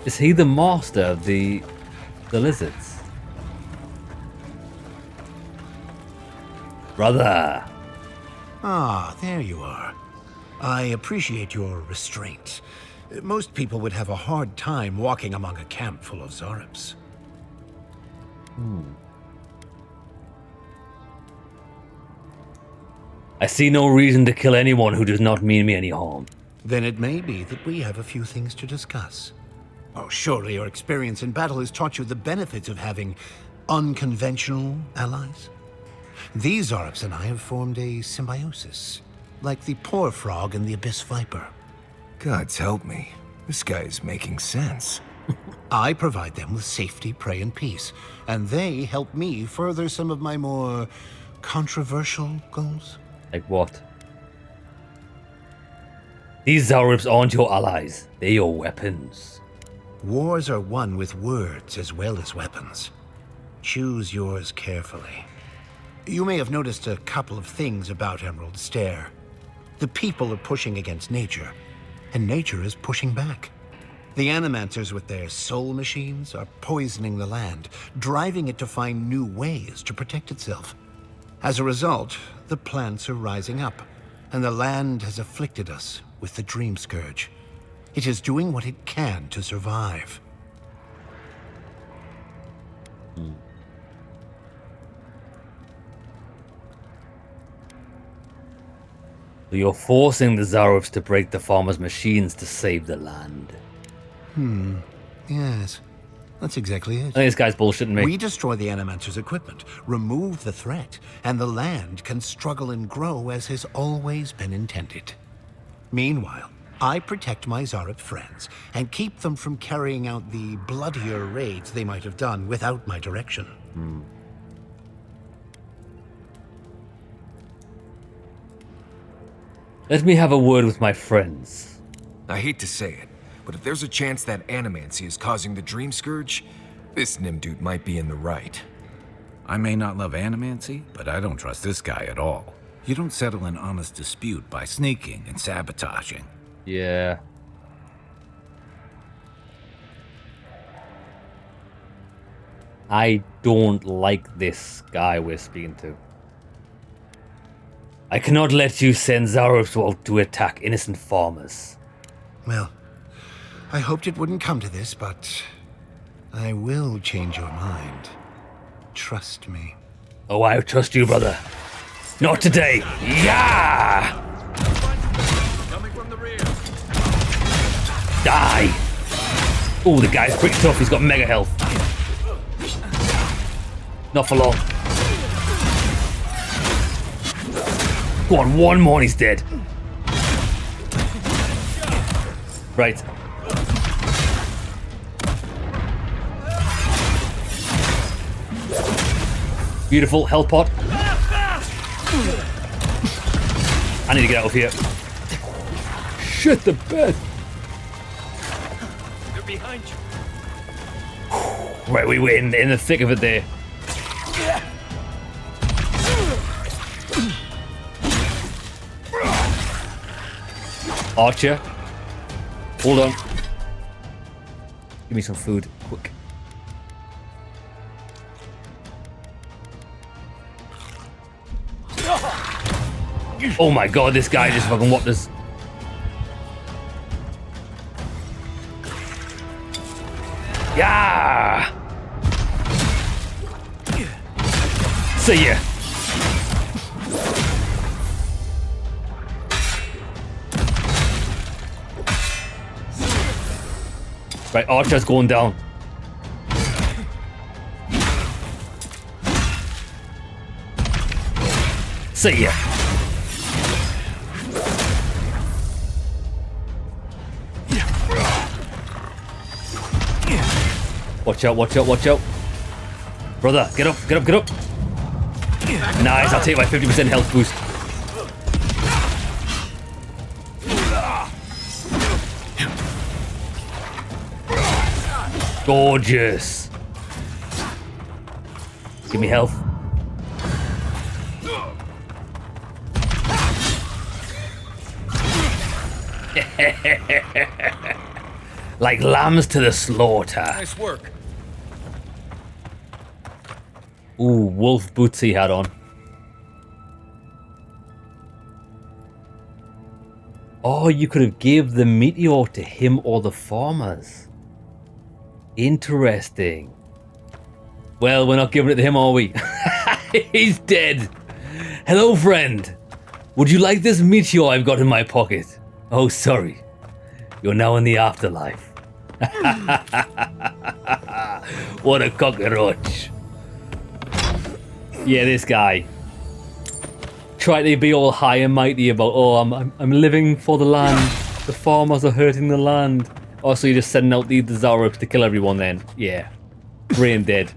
Is he the master of the lizards? Brother. Ah, there you are. I appreciate your restraint. Most people would have a hard time walking among a camp full of Zaurips. I see no reason to kill anyone who does not mean me any harm. Then it may be that we have a few things to discuss. Oh, surely your experience in battle has taught you the benefits of having unconventional allies? These Zaurips and I have formed a symbiosis, like the poor frog and the abyss viper. Gods help me. This guy is making sense. I provide them with safety, prey, and peace, and they help me further some of my more controversial goals. Like what? These Zaurips aren't your allies. They're your weapons. Wars are won with words as well as weapons. Choose yours carefully. You may have noticed a couple of things about Emerald Stair. The people are pushing against nature, and nature is pushing back. The Animancers with their soul machines are poisoning the land, driving it to find new ways to protect itself. As a result, the plants are rising up, and the land has afflicted us with the Dream Scourge. It is doing what it can to survive. So you're forcing the Zarovs to break the farmers' machines to save the land. Yes. That's exactly it. I think this guy's bullshitting me. We destroy the Animancer's equipment, remove the threat, and the land can struggle and grow as has always been intended. Meanwhile, I protect my Zarep friends and keep them from carrying out the bloodier raids they might have done without my direction. Let me have a word with my friends. I hate to say it, but if there's a chance that animancy is causing the Dream Scourge, this Nimdude might be in the right. I may not love animancy, but I don't trust this guy at all. You don't settle an honest dispute by sneaking and sabotaging. Yeah. I don't like this guy we're speaking to. I cannot let you send Zarovs out to attack innocent farmers. Well, I hoped it wouldn't come to this, but I will change your mind. Trust me. Oh, I trust you, brother. Not today. Yeah! Coming from the rear. Die! Oh, the guy's pretty tough. He's got mega health. Not for long. Go on, one more and he's dead. Right. Beautiful health pot. I need to get out of here. Shit the bed. They're behind you. Right, we were in the thick of it there. Archer. Hold on. Give me some food, quick. Oh my god, this guy just fucking whopped us. Yeah! See ya. Right, Archer's going down. See ya. Watch out, watch out, watch out. Brother, get up, get up, get up. Nice, I'll take my 50% health boost. Gorgeous. Give me health. Like lambs to the slaughter. Nice work. Ooh, wolf boots he had on. Oh, you could have gave the meteor to him or the farmers. Interesting. Well, we're not giving it to him, are we? He's dead. Hello, friend. Would you like this meteor I've got in my pocket? Oh, sorry. You're now in the afterlife. What a cockroach. Yeah, this guy. Try to be all high and mighty about, oh, I'm living for the land. The farmers are hurting the land. Oh, so you're just sending out the Zarovs to kill everyone then? Yeah. Brain dead.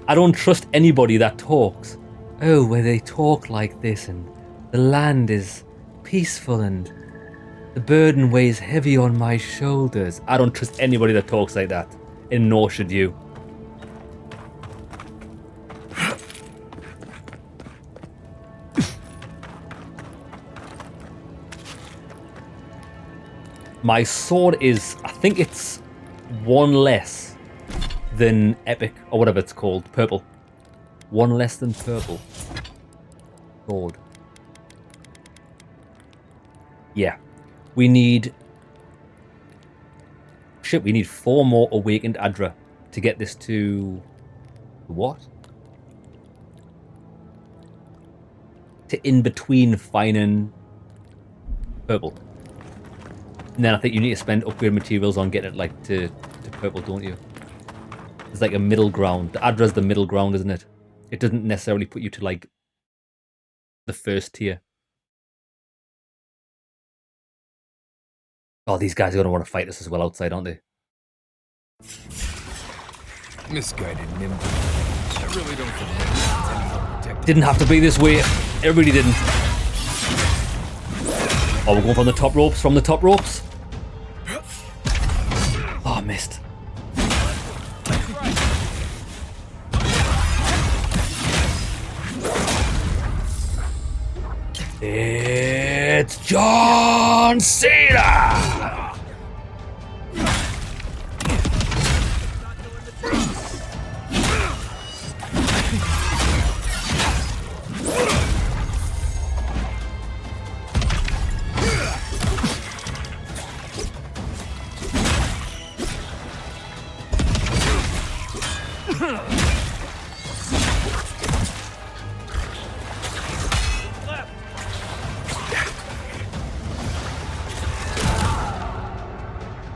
I don't trust anybody that talks. Oh, where they talk like this and the land is peaceful and the burden weighs heavy on my shoulders. I don't trust anybody that talks like that. And nor should you. My sword is, I think it's one less than epic, or whatever it's called, purple. One less than purple. Sword. Yeah. We need... Shit, we need 4 more awakened Adra to get this to What? To in between fine and purple. And then I think you need to spend upgrade materials on getting it like to purple, don't you? It's like a middle ground. The Adra's the middle ground, isn't it? It doesn't necessarily put you to like the first tier. Oh, these guys are going to want to fight us as well outside, aren't they? Misguided nimble. I really don't think that Didn't have to be this way. It really didn't. Oh, we're going from the top ropes. From the top ropes. Oh, I missed. It's John Cena!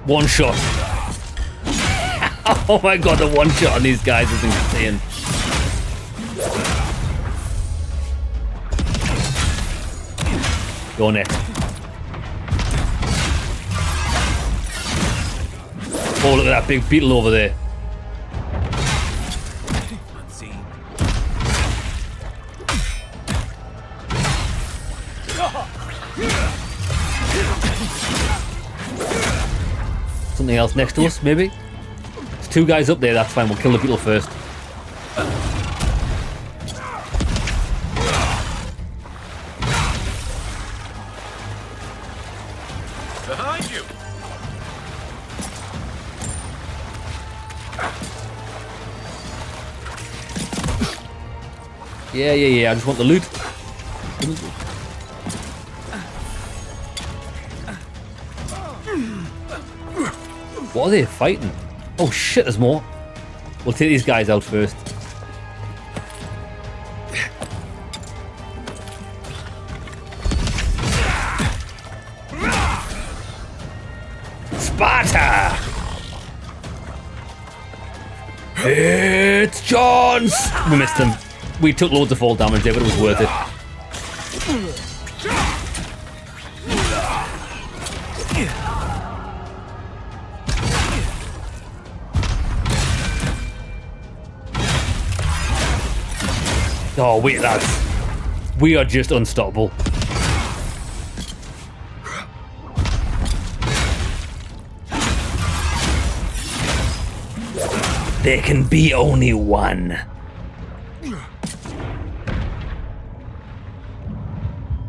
One shot. Oh my god, the one shot on these guys is insane. Go on it. Oh, look at that big beetle over there. Something else next to us, maybe? There's two guys up there, that's fine. We'll kill the beetle first. Behind you. Yeah. I just want the loot. What are they fighting? Oh shit, there's more. We'll take these guys out first. Sparta! It's John's! We missed him. We took loads of fall damage there, but it was worth it. Oh, wait, lads. We are just unstoppable. There can be only one.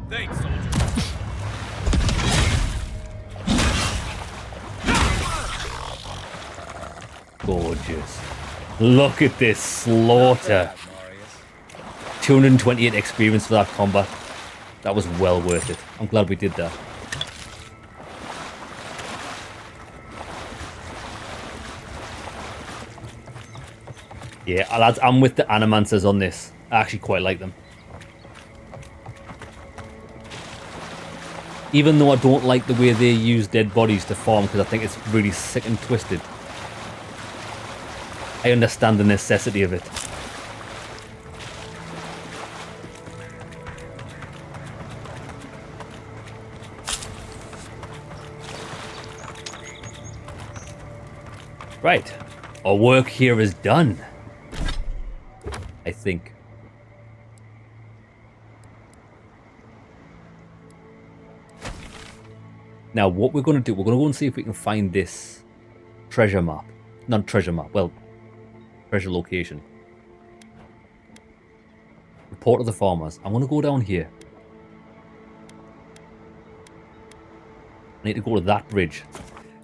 Thanks, soldier. Gorgeous. Look at this slaughter. 228 experience for that combat. That was well worth it. I'm glad we did that. Yeah, lads, I'm with the animancers on this. I actually quite like them. Even though I don't like the way they use dead bodies to farm, because I think it's really sick and twisted. I understand the necessity of it. Right, our work here is done. I think. Now, what we're going to do, we're going to go and see if we can find this treasure map. Not treasure map, well, treasure location. Report of the farmers. I'm going to go down here. I need to go to that bridge.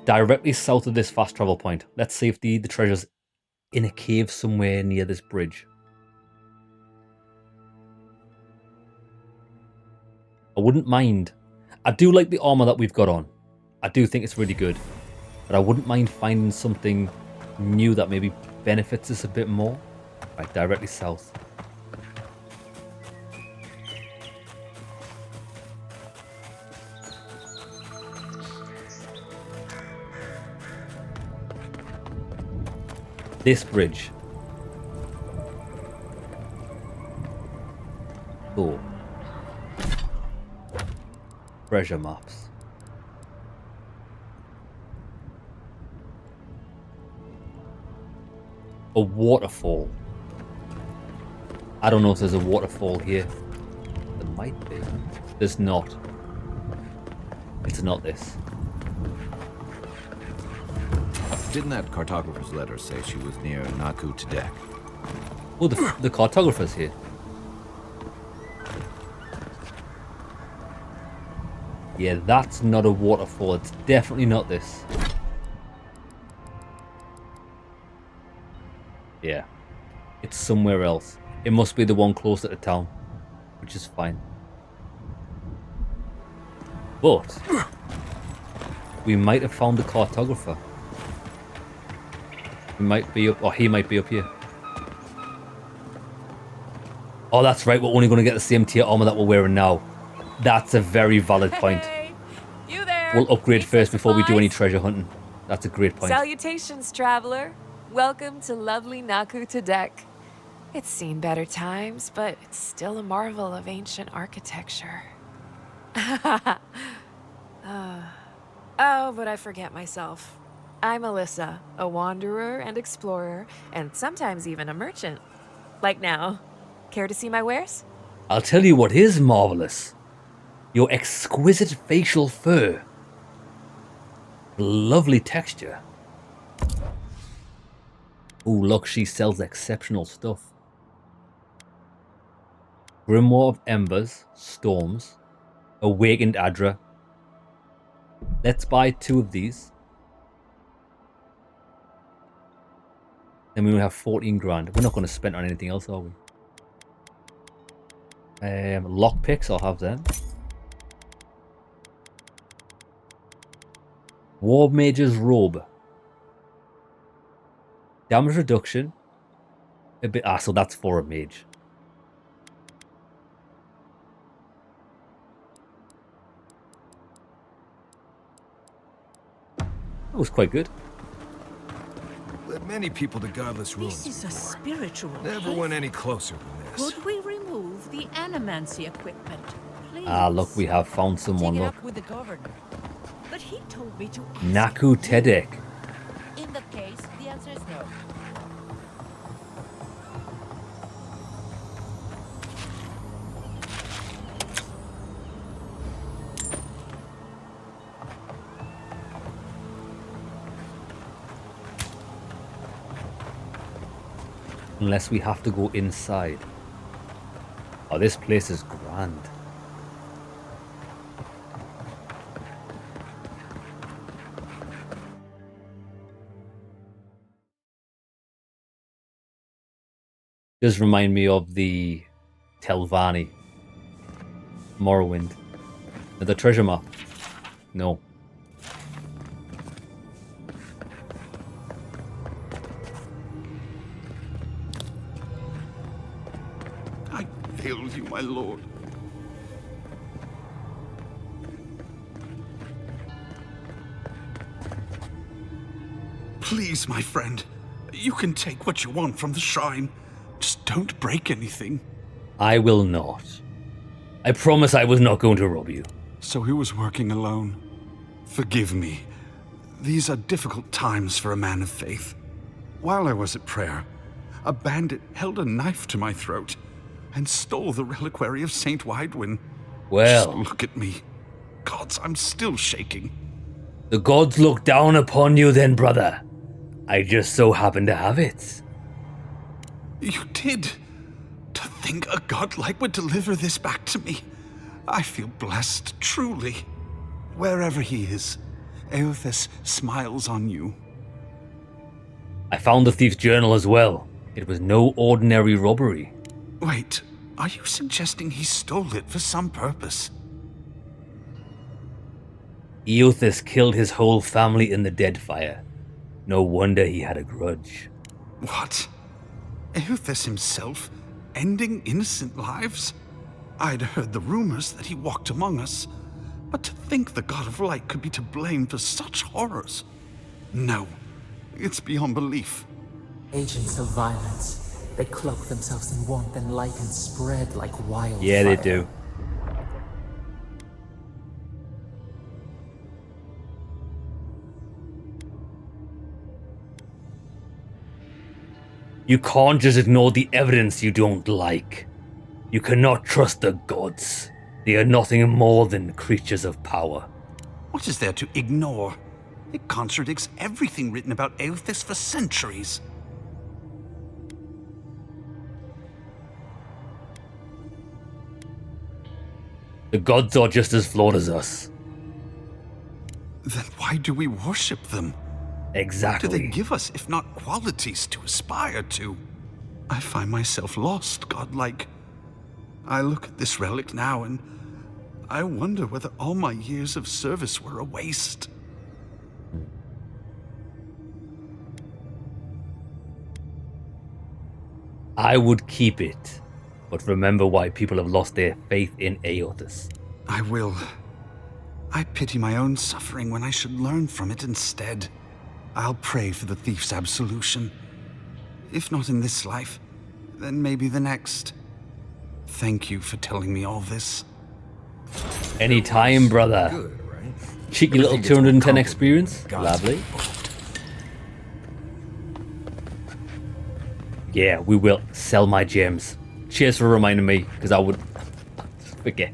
Directly south of this fast travel point. Let's see if the treasure's in a cave somewhere near this bridge. I wouldn't mind. I do like the armor that we've got on. I do think it's really good. But I wouldn't mind finding something new that maybe benefits us a bit more. Right, directly south. This bridge. Oh. Treasure maps. A waterfall. I don't know if there's a waterfall here. There might be. There's not. It's not this. Didn't that cartographer's letter say she was near Naku Tedek? Oh, the cartographer's here. Yeah, that's not a waterfall. It's definitely not this. Yeah. It's somewhere else. It must be the one closer to town. Which is fine. But we might have found the cartographer. He might be up, or he might be up here. Oh, that's right. We're only going to get the same tier armor that we're wearing now. That's a very valid point. Hey, you there? We'll upgrade first before we do any treasure hunting. That's a great point. Salutations, traveler. Welcome to lovely Naku Tedek. It's seen better times, but it's still a marvel of ancient architecture. Oh, but I forget myself. I'm Alyssa, a wanderer and explorer, and sometimes even a merchant. Like now. Care to see my wares? I'll tell you what is marvelous. Your exquisite facial fur. Lovely texture. Ooh, look, she sells exceptional stuff. Grimoire of Embers, Storms, Awakened Adra. Let's buy 2 of these. Then we will have 14 grand. We're not going to spend on anything else, are we? Lockpicks, I'll have them. War Mage's Robe. Damage reduction. A bit. So that's for a mage. That was quite good. Led many people to godless ruins This is a before. spiritual Never went any closer than this. Could we remove the animancy equipment, please? Ah, look, we have found someone. Take it Look, up with the governor. But he told me to ask Naku Tedek. In that case, the answer is no. Unless we have to go inside. Oh, this place is grand. Does remind me of the Telvanni. Morrowind. The treasure map. No. I failed you, my lord. Please, my friend. You can take what you want from the shrine. Just don't break anything. I will not. I promise I was not going to rob you. So he was working alone. Forgive me. These are difficult times for a man of faith. While I was at prayer, a bandit held a knife to my throat and stole the reliquary of Saint Widwin. Well. Just look at me. Gods, I'm still shaking. The gods look down upon you then, brother. I just so happen to have it. You did? To think a godlike would deliver this back to me. I feel blessed, truly. Wherever he is, Eothas smiles on you. I found the thief's journal as well. It was no ordinary robbery. Wait, are you suggesting he stole it for some purpose? Eothas killed his whole family in the Deadfire. No wonder he had a grudge. What? Eothas himself, ending innocent lives? I'd heard the rumors that he walked among us, but to think the God of Light could be to blame for such horrors. No, it's beyond belief. Agents of violence. They cloak themselves in warmth and light and spread like wildfire. Yeah, they do. You can't just ignore the evidence you don't like. You cannot trust the gods. They are nothing more than creatures of power. What is there to ignore? It contradicts everything written about Eothas for centuries. The gods are just as flawed as us. Then why do we worship them? Exactly. What do they give us, if not qualities to aspire to? I find myself lost, godlike. I look at this relic now and I wonder whether all my years of service were a waste. I would keep it, but remember why people have lost their faith in Eothas. I will. I pity my own suffering when I should learn from it instead. I'll pray for the thief's absolution. If not in this life, then maybe the next. Thank you for telling me all this. Anytime, brother. Good, right? Cheeky little 210 experience. Lovely. Yeah, we will sell my gems. Cheers for reminding me, because I would forget.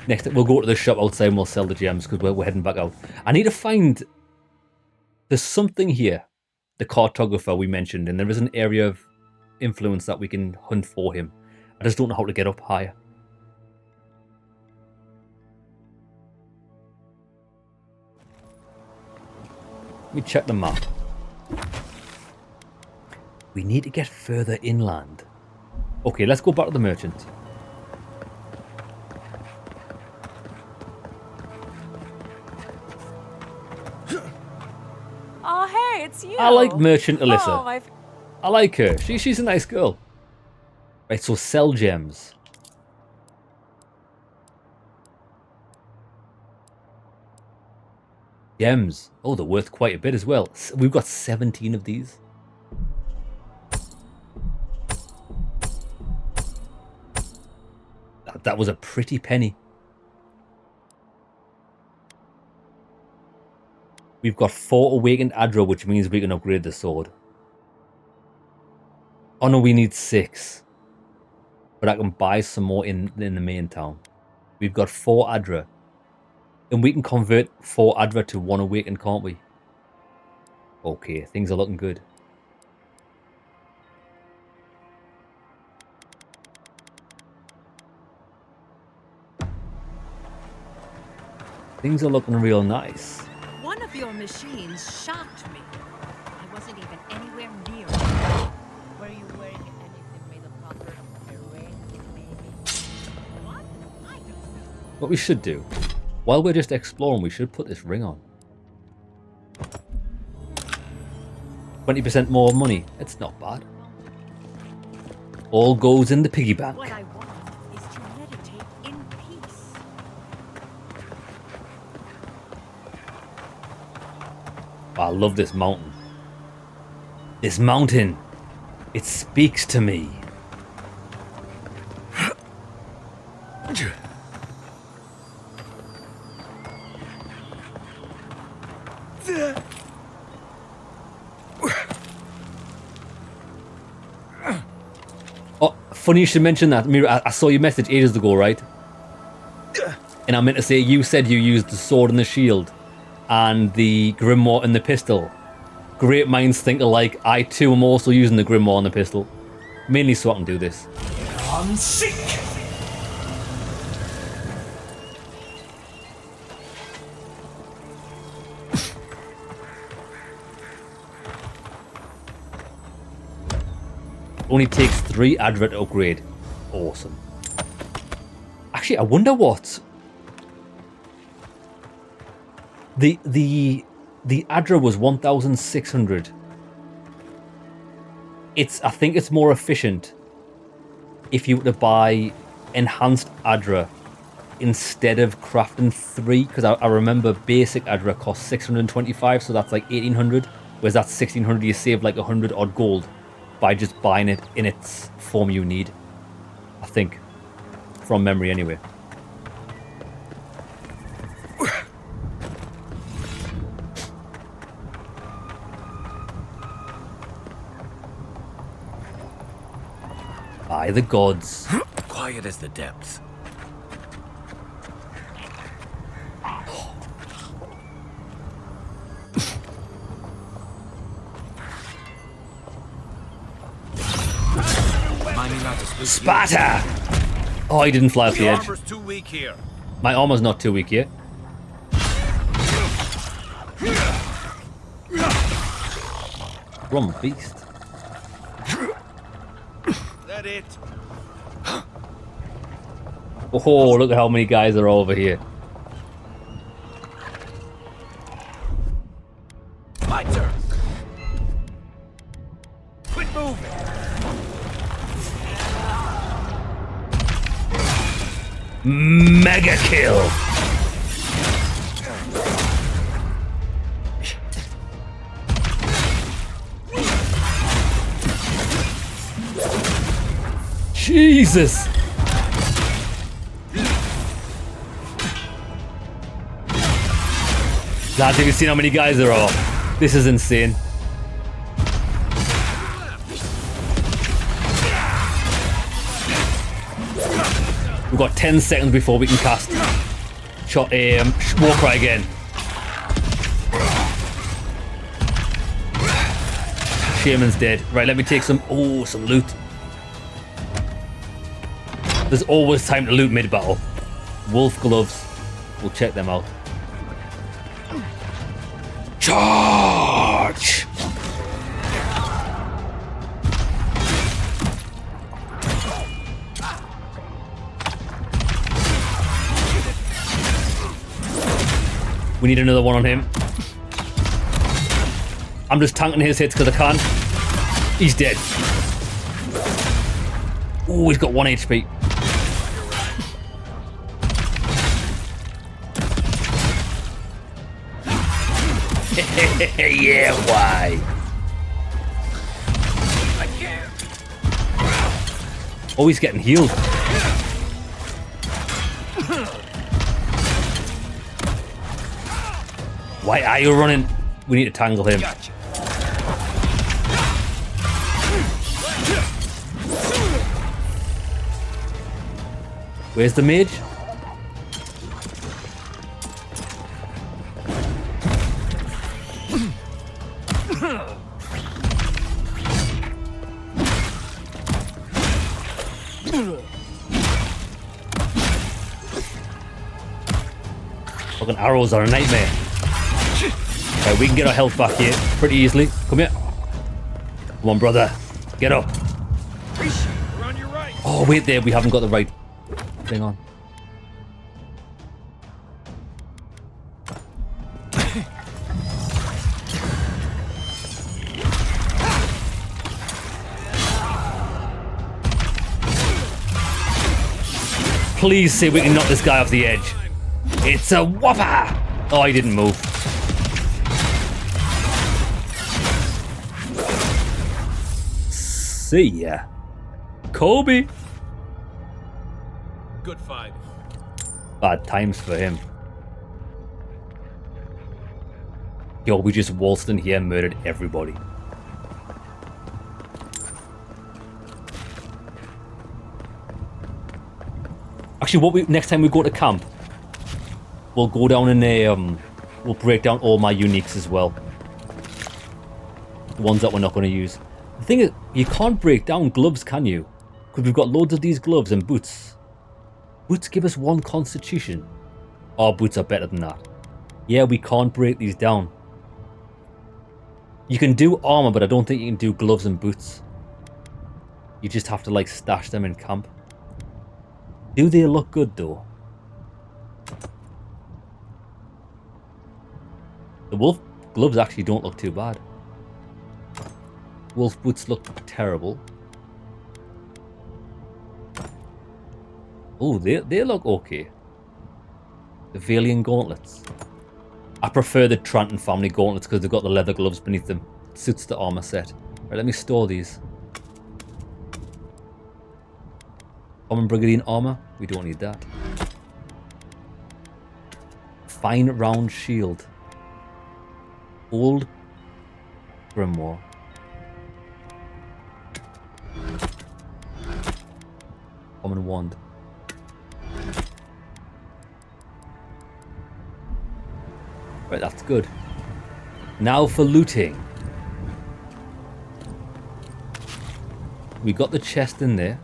Next, we'll go to the shop outside and we'll sell the gems, because we're heading back out. I need to find... There's something here, the cartographer we mentioned, and there is an area of influence that we can hunt for him. I just don't know how to get up higher. Let me check the map. We need to get further inland. Okay, let's go back to the merchant. Oh, hey, it's you. I like Merchant Alyssa. Oh, my... I like her. She's a nice girl. Right, so sell gems. Gems. Oh, they're worth quite a bit as well. We've got 17 of these. That was a pretty penny. We've got 4 awakened Adra, which means we can upgrade the sword. Oh no, we need 6. But I can buy some more in the main town. We've got 4 Adra. And we can convert 4 Adra to 1 awakened, can't we? Okay, things are looking good. Things are looking real nice. One of your machines shocked me. I wasn't even anywhere near it. Were you wearing anything made of copper? A ring, maybe? What? I don't know. What we should do, while we're just exploring, we should put this ring on. 20% more money. It's not bad. All goes in the piggy bank. What I want is to meditate in peace. I love this mountain. This mountain, it speaks to me. Oh, funny you should mention that. Mira, I saw your message ages ago, right? And I meant to say, you said you used the sword and the shield and the grimoire and the pistol. Great minds think alike. I too am also using the grimoire and the pistol. Mainly so I can do this. I'm sick. Only takes 3 Adra to upgrade. Awesome. Actually, I wonder what... The Adra was 1,600. I think it's more efficient if you were to buy enhanced Adra instead of crafting 3, because I remember basic Adra costs 625, so that's like 1800, whereas that's 1600. You save like 100 odd gold by just buying it in its form you need, I think, from memory anyway. By the gods. Quiet as the depths. Sparta! Oh, he didn't fly off the edge. Armor's too weak here. My armor's not too weak yet. Wrong beast. That it? Oh, look at how many guys are over here. My turn. Quit moving. Mega kill. Jesus. Lads, have you seen how many guys there are? This is insane. We've got 10 seconds before we can cast Warcry again. Shaman's dead. Right, let me take some loot. There's always time to loot mid-battle. Wolf gloves. We'll check them out. Charge! We need another one on him. I'm just tanking his hits because I can. He's dead. Oh, he's got 1 HP. Yeah, why? Oh, he's getting healed. Why are you running? We need to tangle him. Gotcha. Where's the mage? Fucking arrows are a nightmare. Right, we can get our health back here pretty easily. Come here. Come on, brother. Get up. We're on your right. Oh, wait there. We haven't got the right thing on. Please say we can knock this guy off the edge. It's a whopper! Oh, he didn't move. See ya. Kobe! Good fight. Bad times for him. Yo, we just waltzed in here and murdered everybody. Actually, next time we go to camp, we'll go down in a we'll break down all my uniques as well. The ones that we're not going to use. The thing is, you can't break down gloves, can you? Because we've got loads of these gloves and boots. Boots give us 1 constitution. Our boots are better than that. Yeah, we can't break these down. You can do armor, but I don't think you can do gloves and boots. You just have to like stash them in camp. Do they look good though? The wolf gloves actually don't look too bad. Wolf boots look terrible. Oh, they look okay. The Valian gauntlets. I prefer the Tranton family gauntlets because they've got the leather gloves beneath them. It suits the armor set. Right, let me store these. Common Brigadier armor. We don't need that. Fine round shield. Old grimoire. Common wand. Right, that's good. Now for looting. We got the chest in there.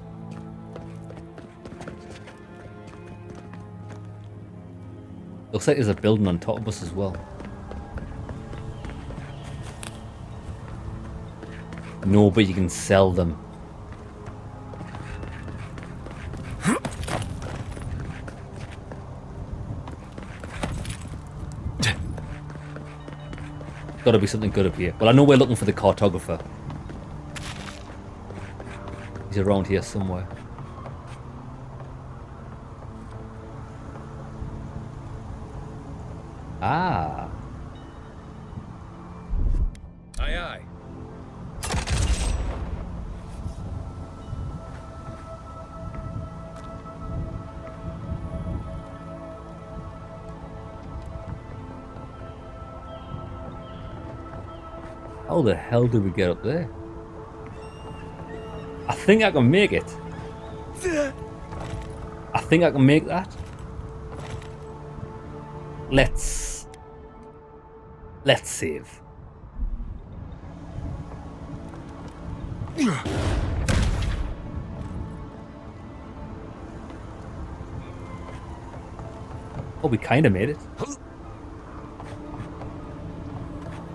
Looks like there's a building on top of us as well. No, but you can sell them. Gotta be something good up here. Well, I know we're looking for the cartographer. He's around here somewhere. Ah. Aye, aye. How the hell did we get up there? I think I can make it. I think I can make that. Let's save. Oh, we kind of made it.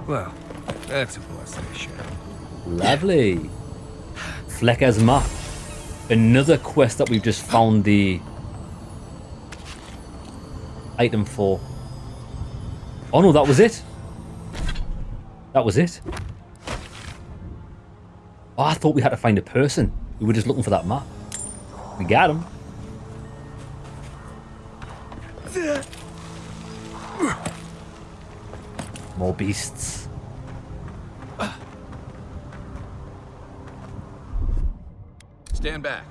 Well, that's a blessing to share. Lovely. Flecker's map. Another quest that we've just found the item for. Oh no, that was it. That was it. Oh, I thought we had to find a person. We were just looking for that map. We got him. More beasts. Stand back.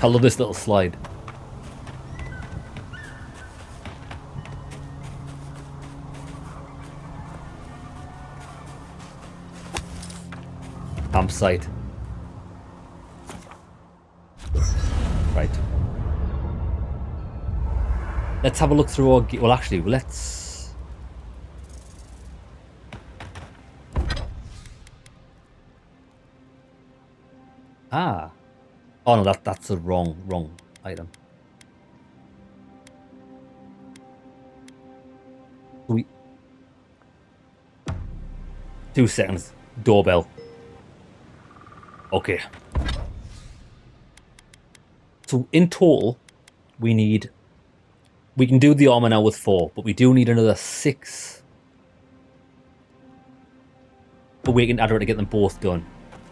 I love this little slide. Campsite. Right. Let's have a look through our... Well, actually, let's... Ah. Oh no, that's the wrong item. We... 2 seconds. Doorbell. Okay. So in total, we need... We can do the armor now with 4, but we do need another 6. But we can add her to get them both done.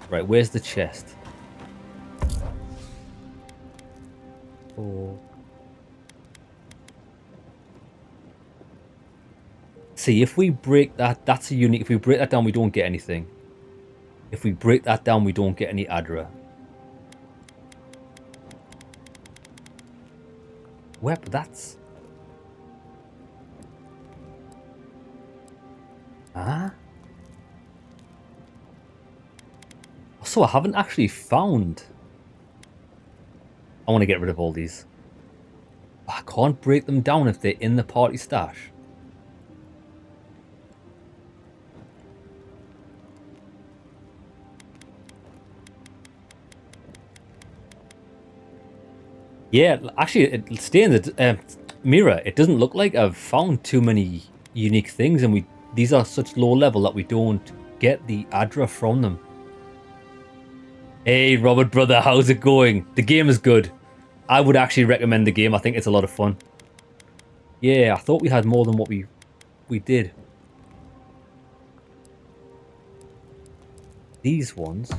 Right, where's the chest? 4. See, if we break that, that's a unique. If we break that down, we don't get anything. If we break that down, we don't get any Adra. Web, that's... Ah? So I haven't actually found... I want to get rid of all these. I can't break them down if they're in the party stash. Yeah, actually, stay in the mirror. It doesn't look like I've found too many unique things, and these are such low level that we don't get the Adra from them. Hey, Robert, brother, how's it going? The game is good. I would actually recommend the game. I think it's a lot of fun. Yeah, I thought we had more than what we did. These ones.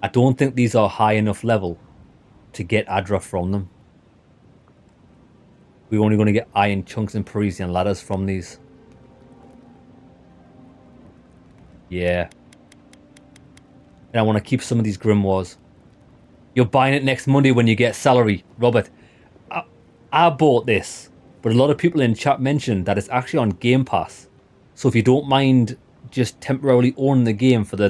I don't think these are high enough level to get Adra from them. We're only going to get iron chunks and Parisian ladders from these. Yeah. And I want to keep some of these grimoires. You're buying it next Monday when you get salary, Robert. I bought this, but a lot of people in chat mentioned that it's actually on Game Pass. So if you don't mind just temporarily owning the game for the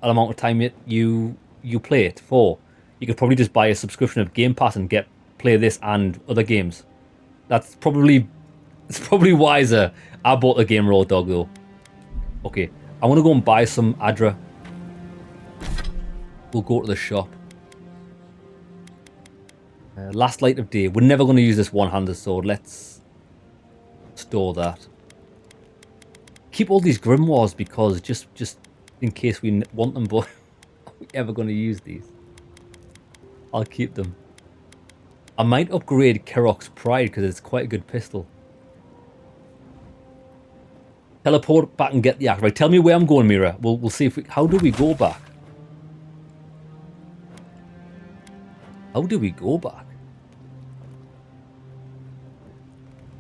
amount of time you play it for, you could probably just buy a subscription of Game Pass and play this and other games. It's probably wiser. I bought the game raw dog though. Okay, I want to go and buy some Adra. We'll go to the shop. Last light of day. We're never going to use this one-handed sword. Let's store that. Keep all these grimoires because just in case we want them, but are we ever going to use these? I'll keep them. I might upgrade Kerok's Pride because it's quite a good pistol. Teleport back and get the axe. Right, tell me where I'm going, Mira. We'll see if we... How do we go back? How do we go back?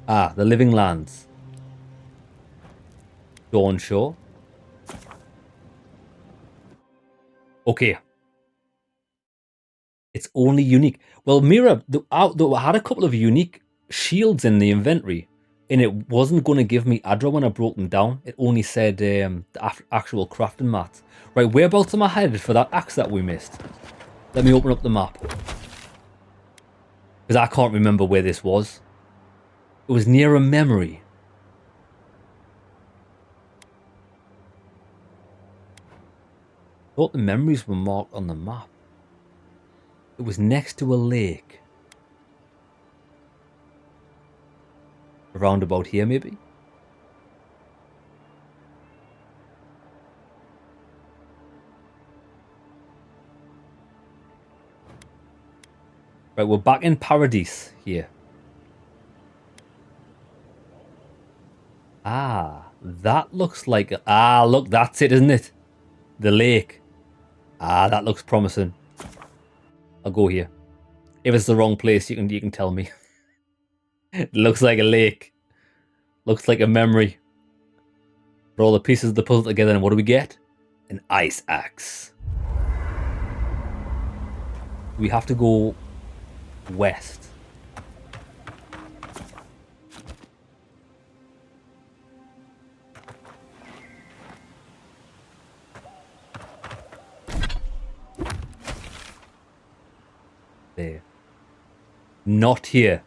Ah, the Living Lands. Dawn Shore. Okay. It's only unique. Well, Mira, I had a couple of unique shields in the inventory, and it wasn't going to give me Adra when I broke them down. It only said the actual crafting mats. Right, whereabouts am I headed for that axe that we missed? Let me open up the map. Because I can't remember where this was. It was near a memory. I thought the memories were marked on the map. It was next to a lake. Around about here, maybe? Right, we're back in Paradise here. Ah, that looks like... Ah, look, that's it, isn't it? The lake. Ah, that looks promising. I'll go here. If it's the wrong place, you can tell me. It looks like a lake. Looks like a memory. Put all the pieces of the puzzle together, and what do we get? An ice axe. We have to go west. There. Not here.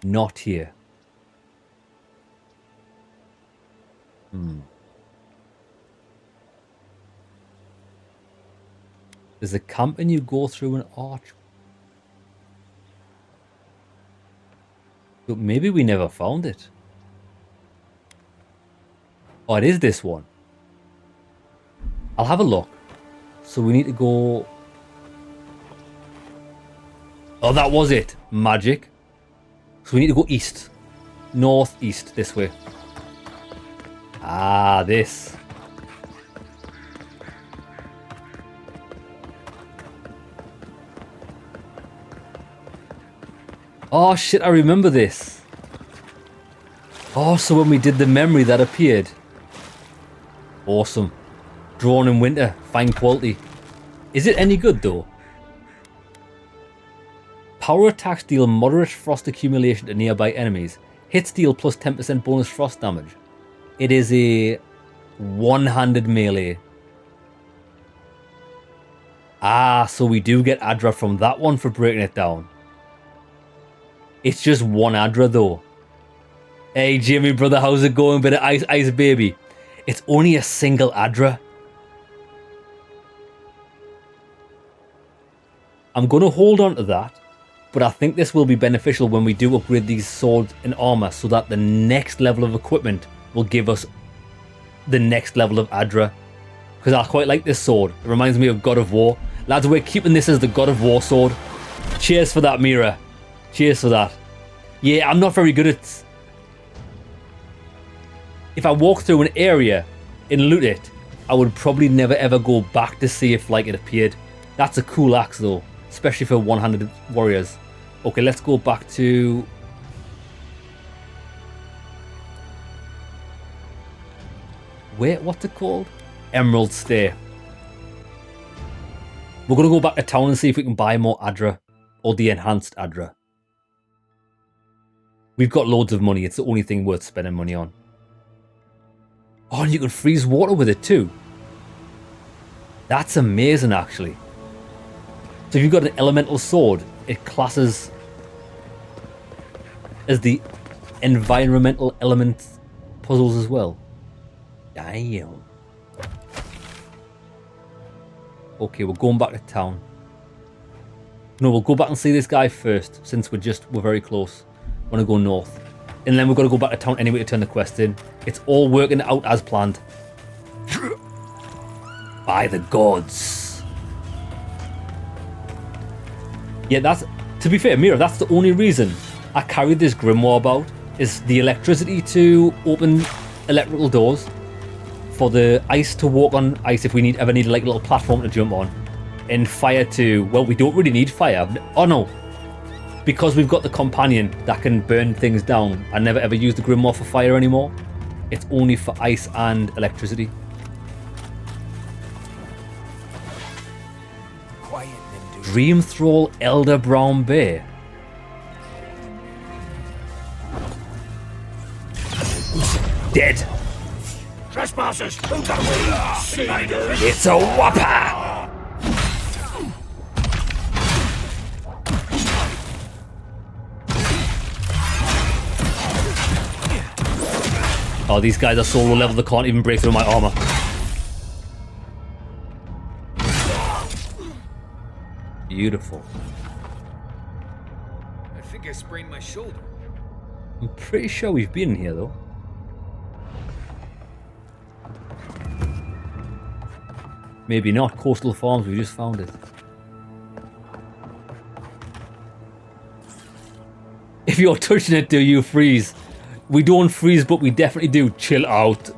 Not here. There's a camp and you go through an arch. But maybe we never found it. Oh, it is this one. I'll have a look. So we need to go... Oh, that was it. Magic. So we need to go east. Northeast, this way. Ah, this. Oh shit, I remember this. Oh, so when we did the memory that appeared. Awesome. Drawn in winter, fine quality. Is it any good though? Power attacks deal moderate frost accumulation to nearby enemies. Hits deal plus 10% bonus frost damage. It is a one-handed melee. Ah, so we do get Adra from that one for breaking it down. It's just one Adra though. Hey Jimmy brother, how's it going? Bit of ice baby. It's only a single Adra. I'm going to hold on to that. But I think this will be beneficial when we do upgrade these swords and armor so that the next level of equipment will give us the next level of Adra. because I quite like this sword. It reminds me of God of War. Lads, we're keeping this as the God of War sword. Cheers for that, Mira. Cheers for that. Yeah, I'm not very good at... If I walk through an area and loot it, I would probably never ever go back to see if like it appeared. That's a cool axe though, especially for one-handed warriors. Okay, let's go back to... Wait, what's it called? Emerald Stair. We're going to go back to town and see if we can buy more Adra. Or the enhanced Adra. We've got loads of money. It's the only thing worth spending money on. Oh, and you can freeze water with it too. That's amazing, actually. So if you've got an elemental sword, it classes as the environmental element puzzles as well. Damn. Okay, we're going back to town. No, we'll go back and see this guy first, since we're very close. We're gonna go north. And then we're gonna go back to town anyway to turn the quest in. It's all working out as planned. By the gods. Yeah, that's... To be fair, Mira, that's the only reason I carried this grimoire about, is the electricity to open electrical doors, for the ice to walk on ice if we ever need like a little platform to jump on, and fire to... Well, we don't really need fire. Oh no. Because we've got the companion that can burn things down, I never ever use the grimoire for fire anymore. It's only for ice and electricity. Dream Thrall Elder Brown Bear. Dead. Trespassers, who got away? It's a whopper. Oh, these guys are so low level they can't even break through my armor. Beautiful. I think I sprained my shoulder. I'm pretty sure we've been here though. Maybe not. Coastal Farms, we just found it. If you're touching it, do you freeze? We don't freeze, but we definitely do. Chill out.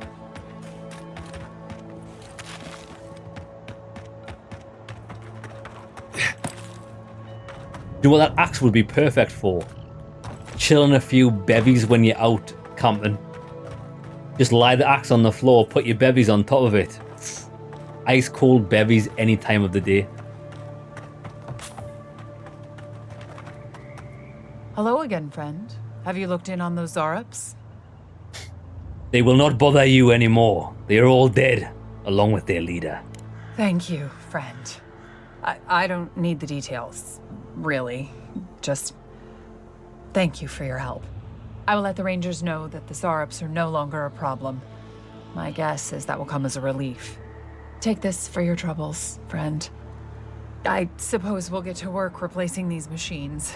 You know what that axe would be perfect for? Chilling a few bevies when you're out camping. Just lie the axe on the floor, put your bevies on top of it. Ice cold bevies any time of the day. Hello again, friend. Have you looked in on those Zarups? They will not bother you anymore. They are all dead, along with their leader. Thank you, friend. I don't need the details, really. Just thank you for your help. I will let the Rangers know that the Zarups are no longer a problem. My guess is that will come as a relief. Take this for your troubles, friend. I suppose we'll get to work replacing these machines.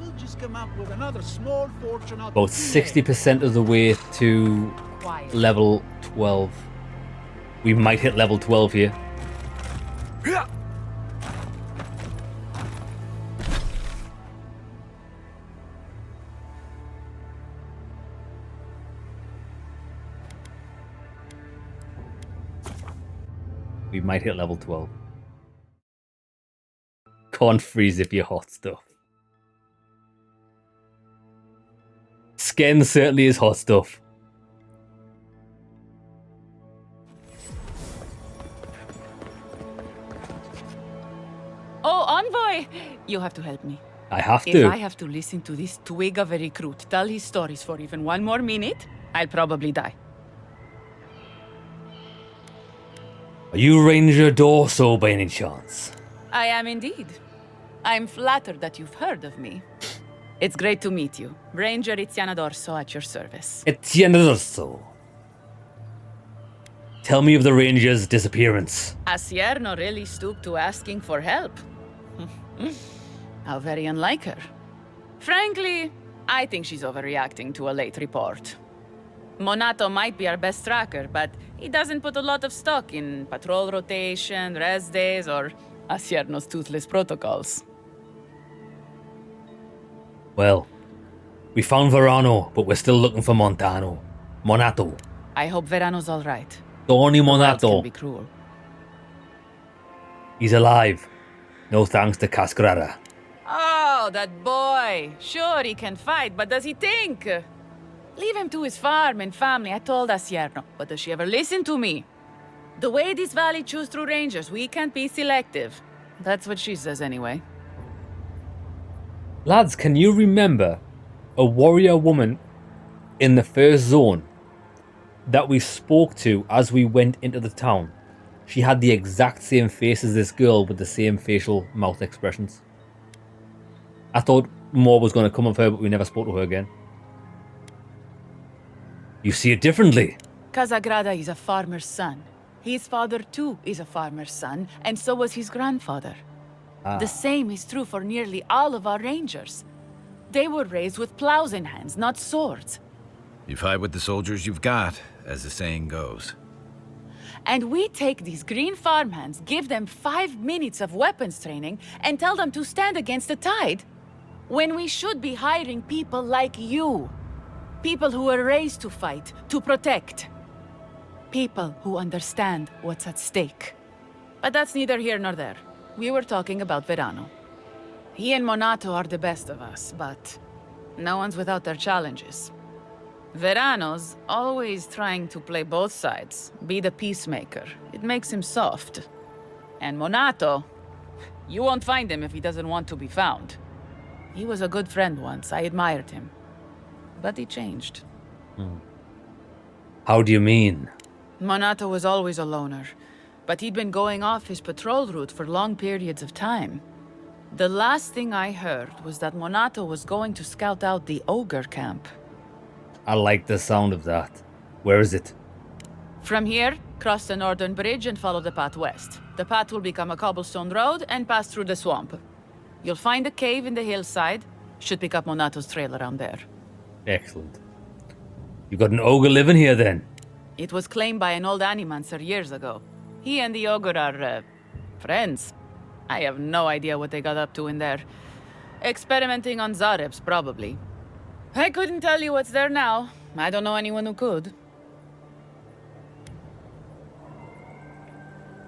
We'll just come up with another small fortune out About 60% of the way to level 12. We might hit level 12 here. We might hit level 12. Can't freeze if you're hot stuff. Skin certainly is hot stuff. Oh, Envoy! You have to help me. I have to. If I have to listen to this twig of a recruit tell his stories for even one more minute, I'll probably die. Are you Ranger Dorso by any chance? I am indeed. I'm flattered that you've heard of me. It's great to meet you. Ranger Itiana Dorso at your service. Etienne Dorso. Tell me of the Ranger's disappearance. Asierno really stooped to asking for help. How very unlike her. Frankly, I think she's overreacting to a late report. Monato might be our best tracker, but He doesn't put a lot of stock in patrol rotation, rest days, or Asierno's toothless protocols. Well, we found Verano, but we're still looking for Monato. I hope Verano's all right. Tony The wilds can Monato. be cruel. He's alive. No thanks to Cascarada. Oh, that boy. Sure, he can fight, but does he think? Leave him to his farm and family, I told Asierno. But does she ever listen to me? The way this valley chews through rangers, we can't be selective. That's what she says anyway. Lads, can you remember a warrior woman in the first zone that we spoke to as we went into the town? She had the exact same face as this girl with the same facial mouth expressions. I thought more was going to come of her, but we never spoke to her again. You see it differently. Casagrada is a farmer's son. His father, too, is a farmer's son, and so was his grandfather. The same is true for nearly all of our rangers. They were raised with plows in hands, not swords. You fight with the soldiers you've got, as the saying goes. And we take these green farmhands, give them 5 minutes of weapons training, and tell them to stand against the tide, when we should be hiring people like you. People who were raised to fight, to protect. People who understand what's at stake. But that's neither here nor there. We were talking about Verano. He and Monato are the best of us, but no one's without their challenges. Verano's always trying to play both sides, be the peacemaker. It makes him soft. And Monato, you won't find him if he doesn't want to be found. He was a good friend once, I admired him. But he changed. How do you mean? Monato was always a loner, but he'd been going off his patrol route for long periods of time. The last thing I heard was that Monato was going to scout out the ogre camp. I like the sound of that. Where is it? From here, cross the northern bridge and follow the path west. The path will become a cobblestone road and pass through the swamp. You'll find a cave in the hillside. Should pick up Monato's trail around there. Excellent. You got an ogre living here then? It was claimed by an old animancer years ago. He and the ogre are, friends. I have no idea what they got up to in there. Experimenting on Zarebs, probably. I couldn't tell you what's there now. I don't know anyone who could.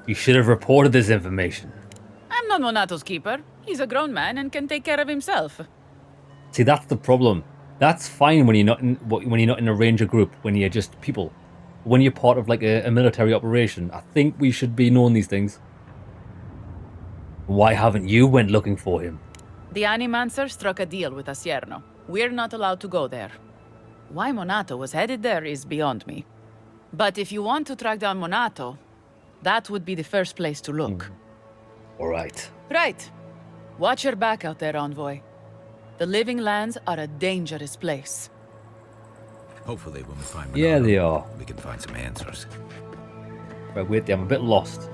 You should have reported this information. I'm not Monato's keeper. He's a grown man and can take care of himself. See, that's the problem. That's fine when you're not in a ranger group, when you're just people. When you're part of like a military operation, I think we should be knowing these things. Why haven't you went looking for him? The Animancer struck a deal with Asierno. We're not allowed to go there. Why Monato was headed there is beyond me. But if you want to track down Monato, that would be the first place to look. All right. Right. Watch your back out there, Envoy. The Living Lands are a dangerous place. Hopefully when we find Yeah, Monato, they are. we can find some answers. Right, wait there, I'm a bit lost.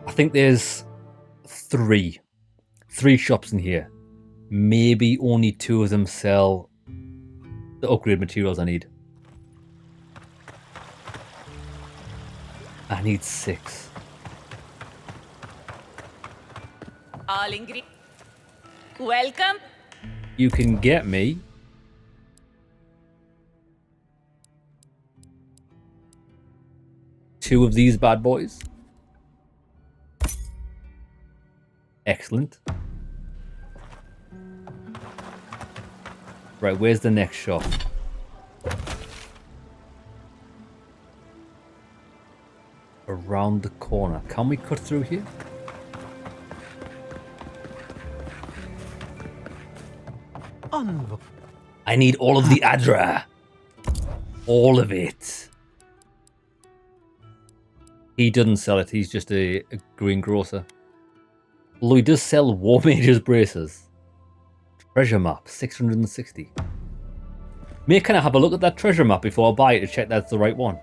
I think there's three shops in here. Maybe only 2 of them sell the upgrade materials I need. I need 6. All ingredient. Welcome. You can get me two of these bad boys. Excellent. Right, where's the next shop? Around the corner. Can we cut through here? I need all of the Adra. All of it. He doesn't sell it. He's just a greengrocer. Although he does sell War Mage's braces. Treasure map, 660. May can I have a look at that treasure map before I buy it to check that's the right one?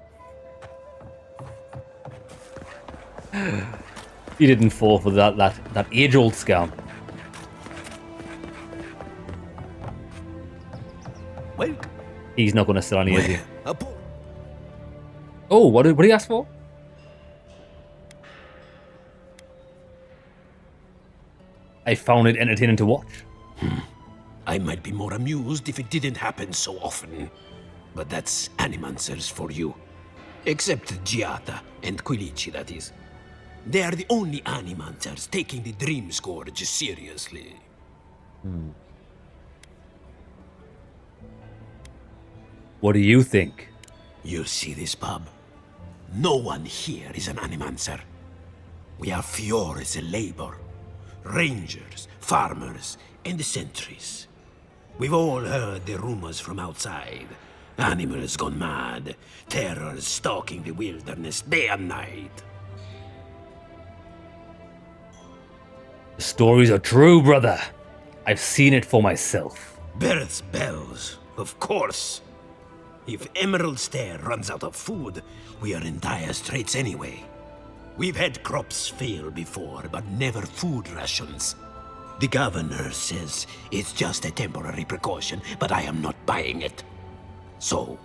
He didn't fall for that age-old scam. He's not going to sell any, is he? Oh, what did he ask for? I found it entertaining to watch. I might be more amused if it didn't happen so often. But that's animancers for you. Except Giata and Quilici, that is. They are the only animancers taking the Dream Scourge seriously. What do you think? You see this pub? No one here is an animancer. We are Fiore's labor. Rangers, farmers, and sentries. We've all heard the rumors from outside. Animals gone mad. Terrors stalking the wilderness day and night. The stories are true, brother. I've seen it for myself. Birth's bells, of course. If Emerald Stair runs out of food, we are in dire straits anyway. We've had crops fail before, but never food rations. The governor says it's just a temporary precaution, but I am not buying it. So,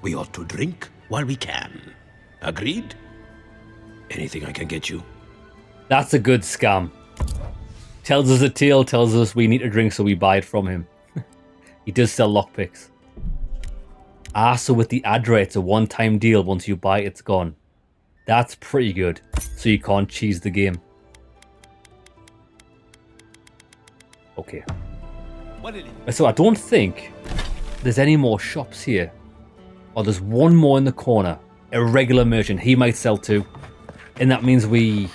we ought to drink while we can. Agreed? Anything I can get you? That's a good scam. Tells us a tale, tells us we need to drink, so we buy it from him. He does sell lockpicks. Ah, so with the Adra, it's a one-time deal. Once you buy it, it's gone. That's pretty good. So you can't cheese the game. Okay. So I don't think there's any more shops here. Oh, there's one more in the corner. A regular merchant. He might sell too. And that means we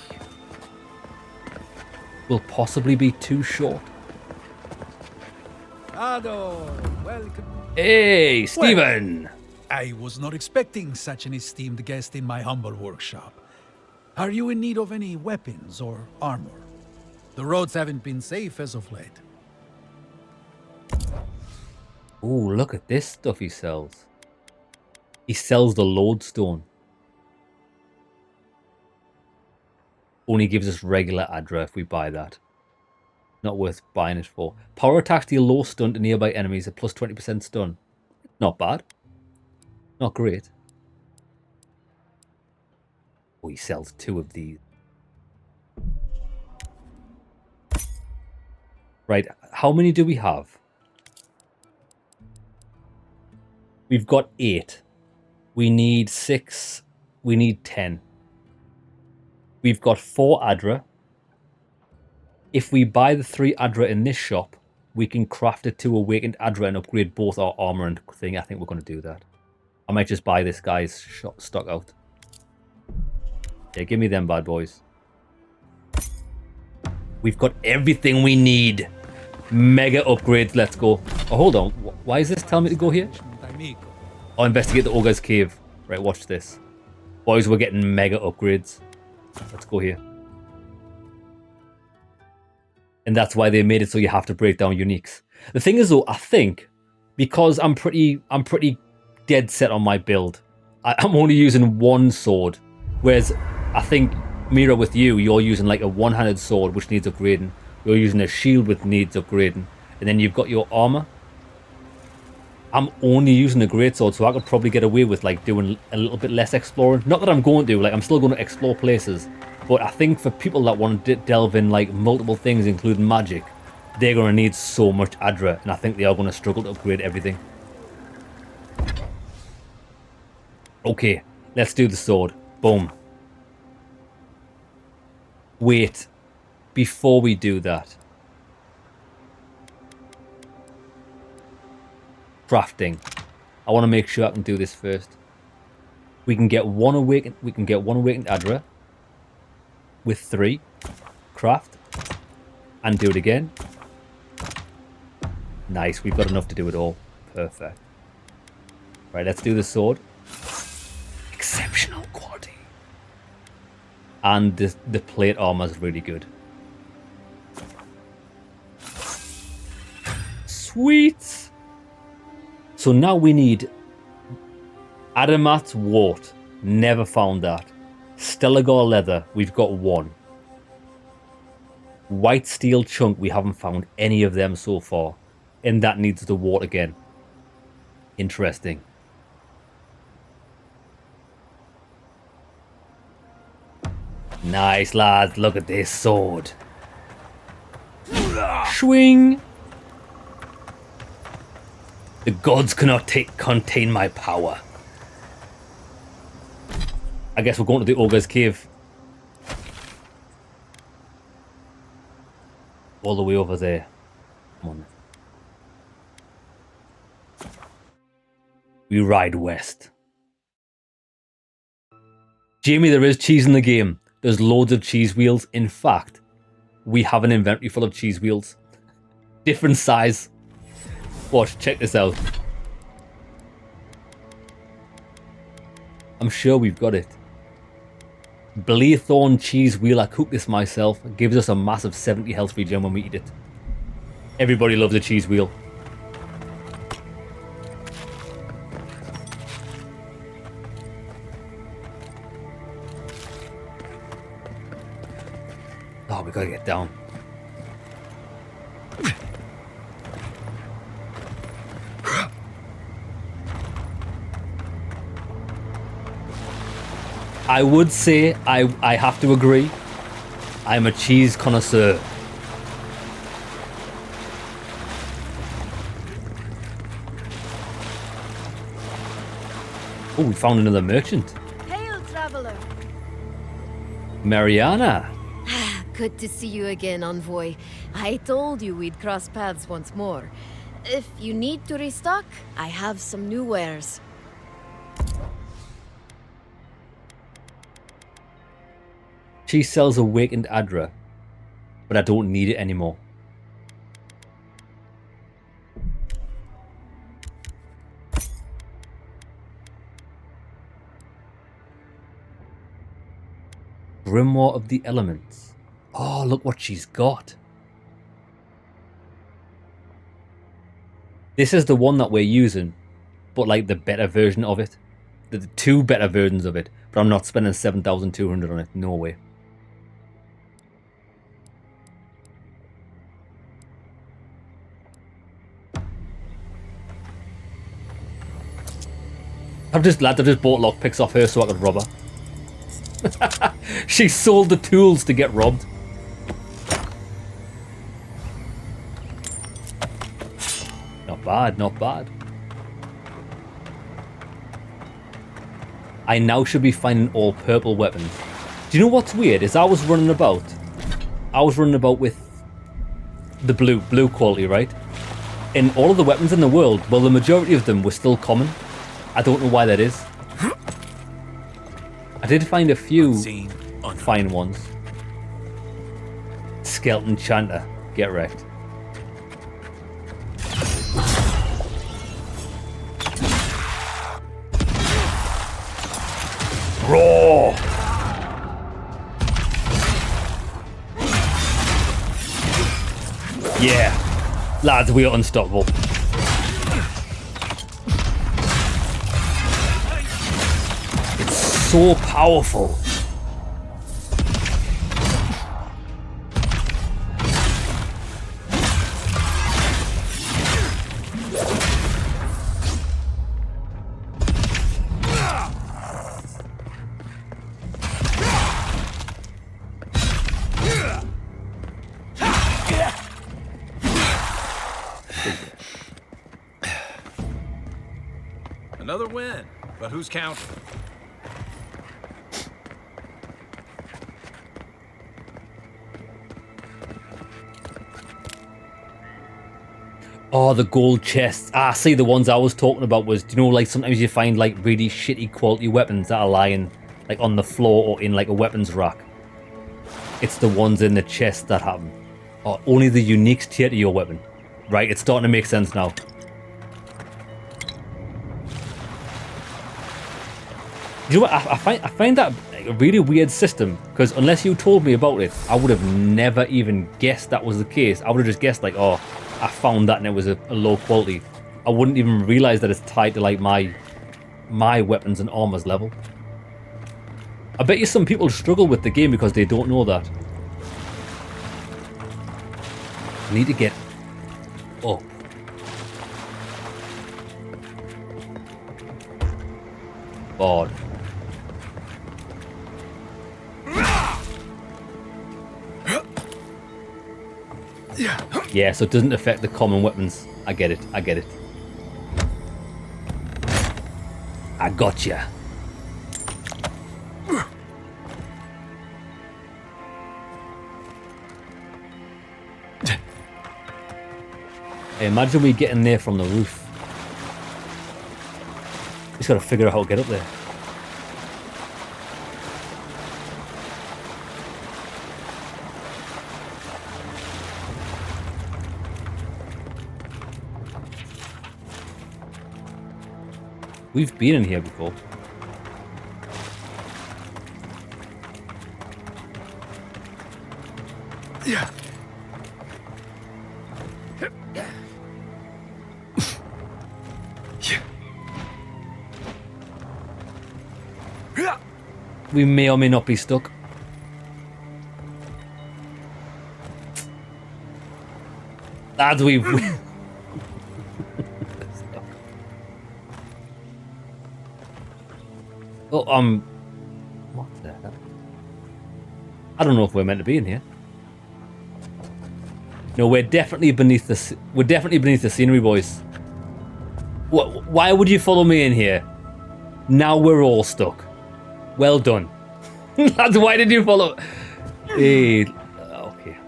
will possibly be too short. Ador, welcome. Hey, Stephen! Well, I was not expecting such an esteemed guest in my humble workshop. Are you in need of any weapons or armor? The roads haven't been safe as of late. Ooh, look at this stuff he sells. He sells the lodestone. Only gives us regular Adra if we buy that. Not worth buying it for. Power attacks deal low stun to nearby enemies at plus 20% stun. Not bad. Not great. Oh, he sells 2 of these. Right, how many do we have? We've got 8. We need 6. We need 10. We've got 4 Adra. If we buy the 3 Adra in this shop, we can craft it to Awakened Adra and upgrade both our armor and thing. I think we're going to do that. I might just buy this guy's stock out. Yeah, give me them bad boys. We've got everything we need. Mega upgrades, let's go. Oh, hold on. Why is this telling me to go here? Oh, investigate the Ogre's Cave. Right, watch this. Boys, we're getting mega upgrades. Let's go here. And that's why they made it so you have to break down uniques. The thing is though, I think, because I'm pretty dead set on my build, I'm only using 1 sword. Whereas I think, Mira, with you, you're using like a one-handed sword which needs upgrading. You're using a shield which needs upgrading. And then you've got your armor. I'm only using a greatsword, so I could probably get away with like doing a little bit less exploring. Not that I'm going to, like I'm still going to explore places. But I think for people that want to delve in like multiple things, including magic, they're going to need so much Adra, and I think they are going to struggle to upgrade everything. Okay, let's do the sword. Boom. Wait, before we do that. Crafting. I want to make sure I can do this first. We can get one awakened Adra with 3. Craft. And do it again. Nice, we've got enough to do it all. Perfect. Right, let's do the sword. Exceptional quality. And the plate armor is really good. Sweet. So now we need Adamat Wart. Never found that. Stellagar leather. We've got 1. White steel chunk. We haven't found any of them so far. And that needs the wart again. Interesting. Nice, lads. Look at this sword. Swing. The gods cannot contain my power. I guess we're going to the ogre's cave. All the way over there. Come on. We ride west. Jamie, there is cheese in the game. There's loads of cheese wheels. In fact, we have an inventory full of cheese wheels. Different size. Watch, check this out. I'm sure we've got it. Blaethorn cheese wheel. I cooked this myself. It gives us a massive 70 health regen when we eat it. Everybody loves a cheese wheel. Oh, we gotta get down. I would say I have to agree. I'm a cheese connoisseur. Oh, we found another merchant. Hail, traveler. Mariana. Good to see you again, envoy. I told you we'd cross paths once more. If you need to restock, I have some new wares. She sells Awakened Adra, but I don't need it anymore. Grimoire of the Elements. Oh, look what she's got. This is the one that we're using, but like the better version of it. The two better versions of it, but I'm not spending 7,200 on it. No way. I've just bought lockpicks off her so I could rob her. She sold the tools to get robbed. Not bad, not bad. I now should be finding all purple weapons. Do you know what's weird? Is I was running about with the blue quality, right? And all of the weapons in the world, well, the majority of them were still common. I don't know why that is. I did find a few fine ones. Skeleton Chanter, get wrecked. Raw! Yeah, lads, we are unstoppable. So powerful. Another win, but who's counting? Oh, the gold chests. Ah, see, the ones I was talking about was, do you know, like sometimes you find like really shitty quality weapons that are lying like on the floor or in like a weapons rack. It's the ones in the chest that happen. Oh, only the uniques tier to your weapon. Right, it's starting to make sense now. Do you know what? I find that a really weird system, because unless you told me about it, I would have never even guessed that was the case. I would have just guessed like, oh, I found that and it was a low quality. I wouldn't even realize that it's tied to like my weapons and armors level. I bet you some people struggle with the game because they don't know that. I need to get up. God. Yeah, so it doesn't affect the common weapons. I get it. I get it. I gotcha. Hey, imagine we get in there from the roof. Just gotta figure out how to get up there. We've been in here before. Yeah. We may or may not be stuck. Lads, we've... Oh, what the hell? I don't know if we're meant to be in here. No, we're definitely beneath the... We're definitely beneath the scenery, boys. Why would you follow me in here? Now we're all stuck. Well done. Lads, why did you follow? Hey, okay.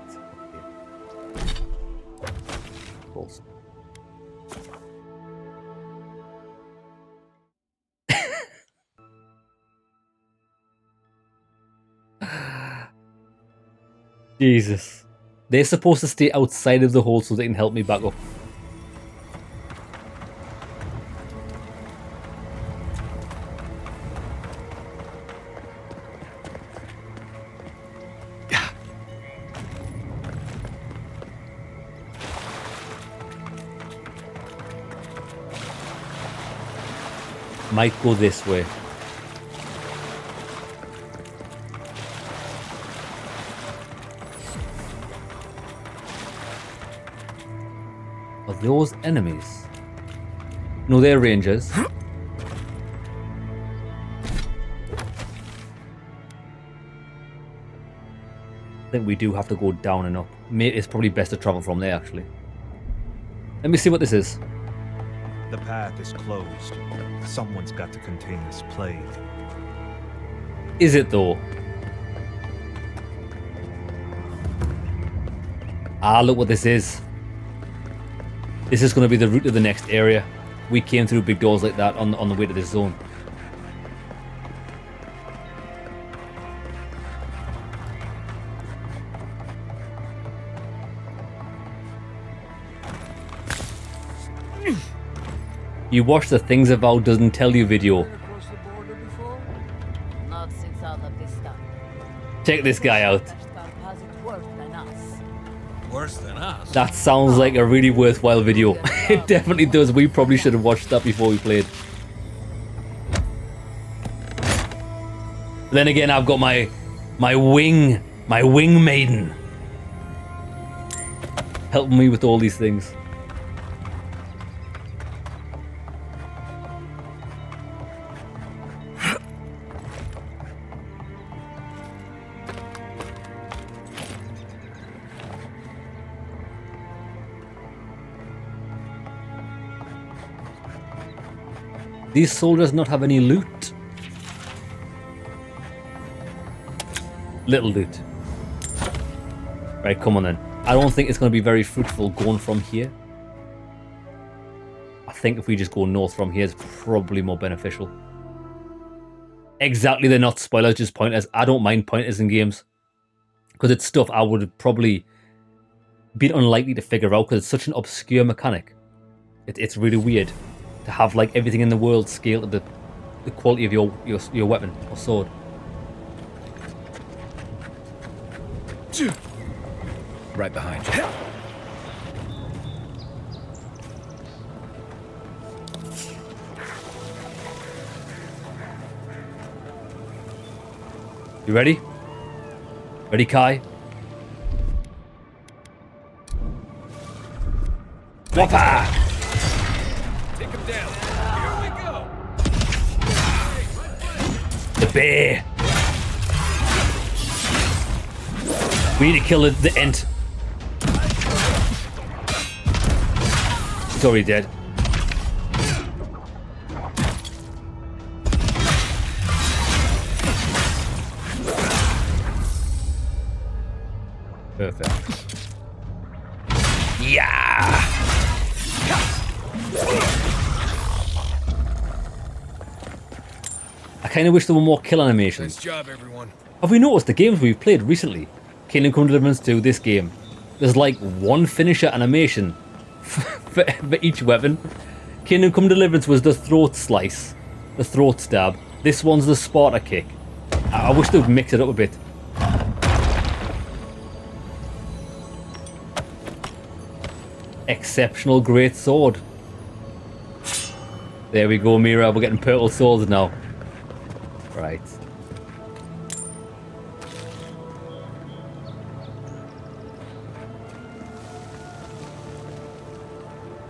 Balls. Jesus. They're supposed to stay outside of the hole so they can help me back up. Might go this way. Are those enemies? No, they're rangers. I think we do have to go down and up. It's probably best to travel from there, actually. Let me see what this is. The path is closed. Someone's got to contain this plague. Is it though? Ah, look what this is. This is going to be the route to the next area. We came through big doors like that on the way to this zone. You watch the Things Avowed doesn't tell you video. Not since all of this stuff. Check this guy out. Worse than us. That sounds like a really worthwhile video. It definitely does. We probably should have watched that before we played. Then again, I've got my wing maiden helping me with all these things. These soldiers not have any loot. Little loot. Right, come on then. I don't think it's going to be very fruitful going from here. I think if we just go north from here, it's probably more beneficial. Exactly, they're not spoilers, just pointers. I don't mind pointers in games. Because it's stuff I would have probably been unlikely to figure out because it's such an obscure mechanic. It's really weird to have like everything in the world scaled to the quality of your weapon or sword. Right behind you. You ready? Ready, Kai? Whopper! Take him down. Here we go. bear. We need to kill the ent. He's already dead. Perfect. Yeah! I kind of wish there were more kill animations. Nice job, everyone. Have we noticed the games we've played recently? Kingdom Come Deliverance 2, this game. There's like one finisher animation for each weapon. Kingdom Come Deliverance was the throat slice, the throat stab. This one's the Sparta kick. I wish they'd mix it up a bit. Exceptional great sword. There we go, Mira. We're getting purple swords now. Right.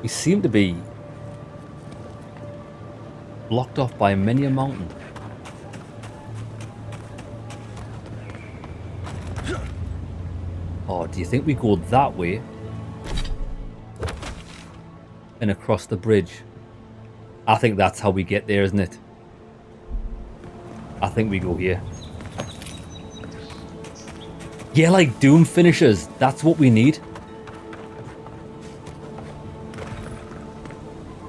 We seem to be blocked off by many a mountain. Oh, do you think we go that way? And across the bridge? I think that's how we get there, isn't it? I think we go here. Yeah, like Doom finishers. That's what we need.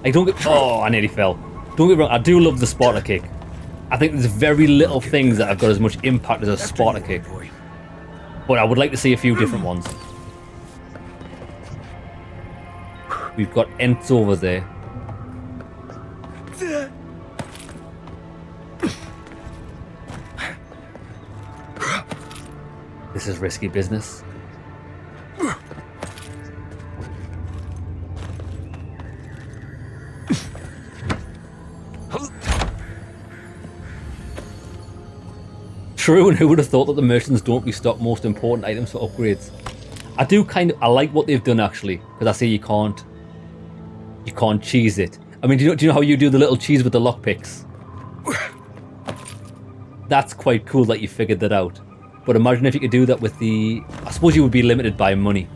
I don't get... Oh, I nearly fell. Don't get me wrong, I do love the Sparta kick. I think there's very little things that have got as much impact as a Sparta kick. But I would like to see a few different ones. We've got Ents over there. This is risky business. True, and who would have thought that the merchants don't restock most important items for upgrades? I like what they've done actually, because I say you can't cheese it. I mean, do you know how you do the little cheese with the lockpicks? That's quite cool that you figured that out. But imagine if you could do that with the... I suppose you would be limited by money.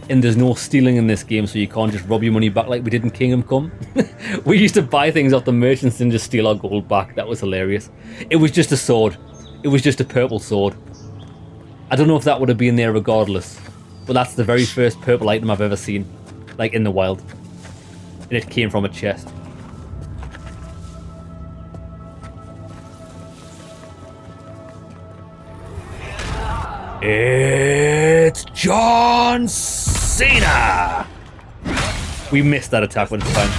And there's no stealing in this game, so you can't just rob your money back like we did in Kingdom Come. We used to buy things off the merchants and just steal our gold back. That was hilarious. It was just a sword. It was just a purple sword. I don't know if that would have been there regardless. But that's the very first purple item I've ever seen. Like in the wild. And it came from a chest. It's John Cena! We missed that attack one time.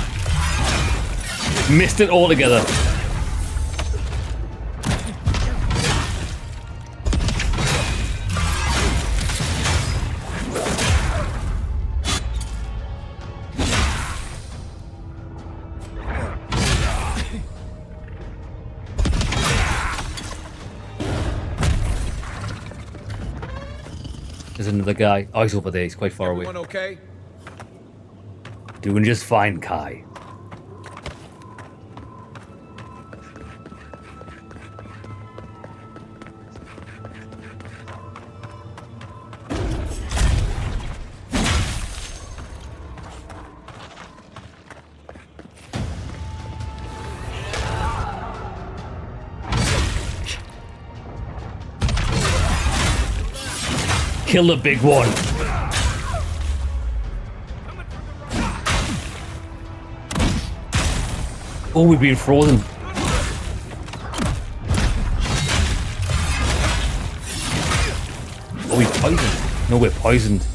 Missed it altogether. There's another guy. Oh, he's over there. He's quite far away. Everyone okay? Doing just fine, Kai. Kill the big one. Oh, we've been frozen. Oh, we poisoned. No, we're poisoned.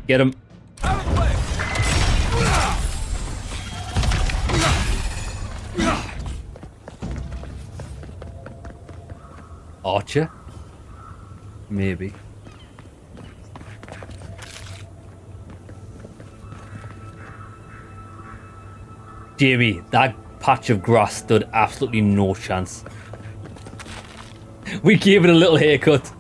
Get him. Archer? Maybe. Jamie, that patch of grass stood absolutely no chance. We gave it a little haircut.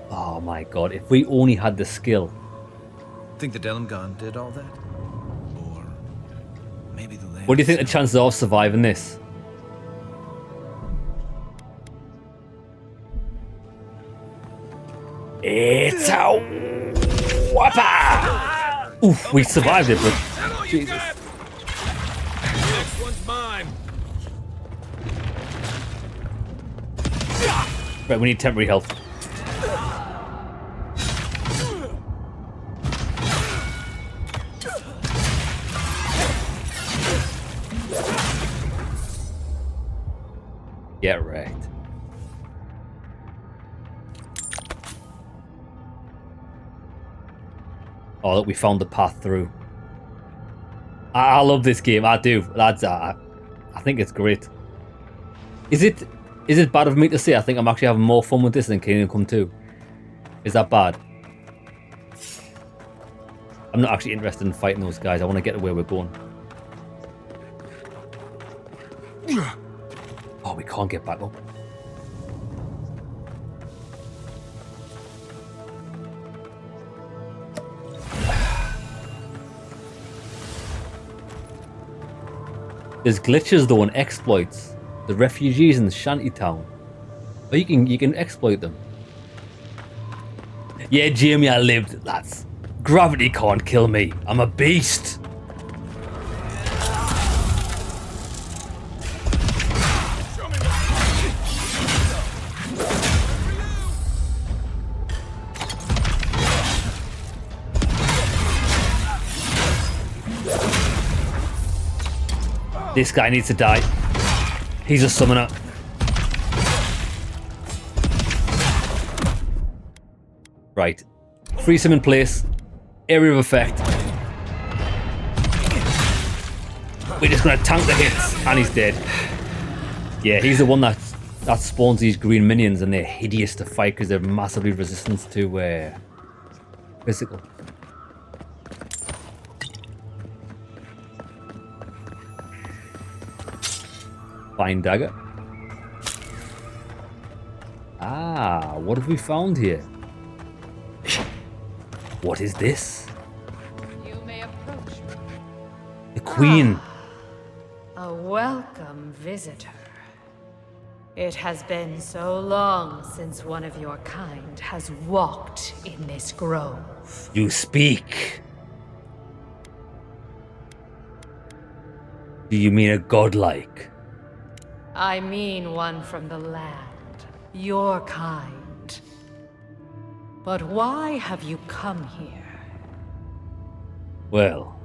Oh my god, if we only had the skill. Think the Delimgon did all that? Or maybe the land. What do you think the chances are of surviving this? It's a whopper! Oof, we survived it, but Jesus. Next one's mine. Right, we need temporary health. Get wrecked. Oh, look, we found the path through. I love this game. I do, lads. I think it's great. Is it bad of me to say I think I'm actually having more fun with this than Kingdom Come 2? Is that bad? I'm not actually interested in fighting those guys. I want to get to where we're going. Oh, we can't get back up. There's glitches though and exploits. The refugees in the shantytown. But you can exploit them. Yeah, Jamie, I lived, lads. Gravity can't kill me. I'm a beast. This guy needs to die. He's a summoner. Right. Freeze him in place. Area of effect. We're just gonna tank the hits. And he's dead. Yeah, he's the one that spawns these green minions and they're hideous to fight because they're massively resistant to physical. Fine dagger. Ah, what have we found here? What is this? You may approach me. The Queen. A welcome visitor. It has been so long since one of your kind has walked in this grove. You speak. Do you mean a godlike? I mean one from the land, your kind. But why have you come here? Well,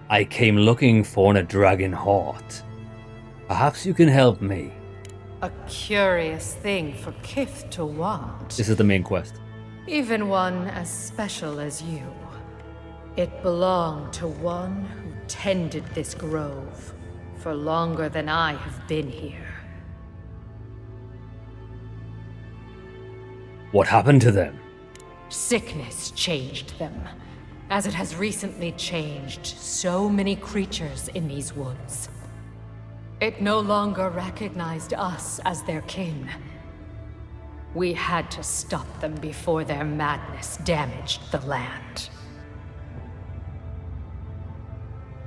I came looking for a dragon heart. Perhaps you can help me. A curious thing for Kith to want. This is the main quest. Even one as special as you. It belonged to one who tended this grove for longer than I have been here. What happened to them? Sickness changed them, as it has recently changed so many creatures in these woods. It no longer recognized us as their kin. We had to stop them before their madness damaged the land.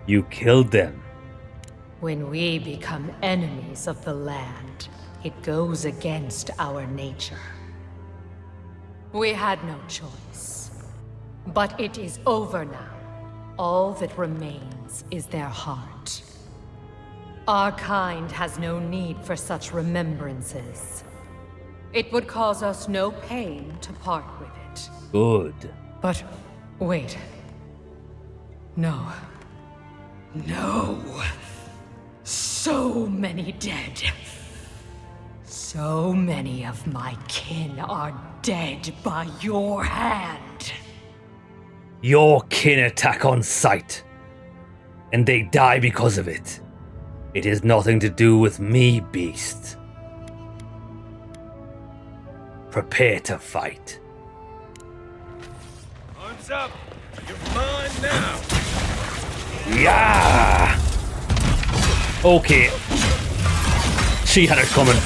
You killed them. When we become enemies of the land, it goes against our nature. We had no choice. But it is over now. All that remains is their heart. Our kind has no need for such remembrances. It would cause us no pain to part with it. Good. But wait. No. No. So many dead. So many of my kin are dead by your hand. Your kin attack on sight, and they die because of it. It has nothing to do with me, beast. Prepare to fight. Arms up! You're mine now! Yeah! Okay. She had it coming.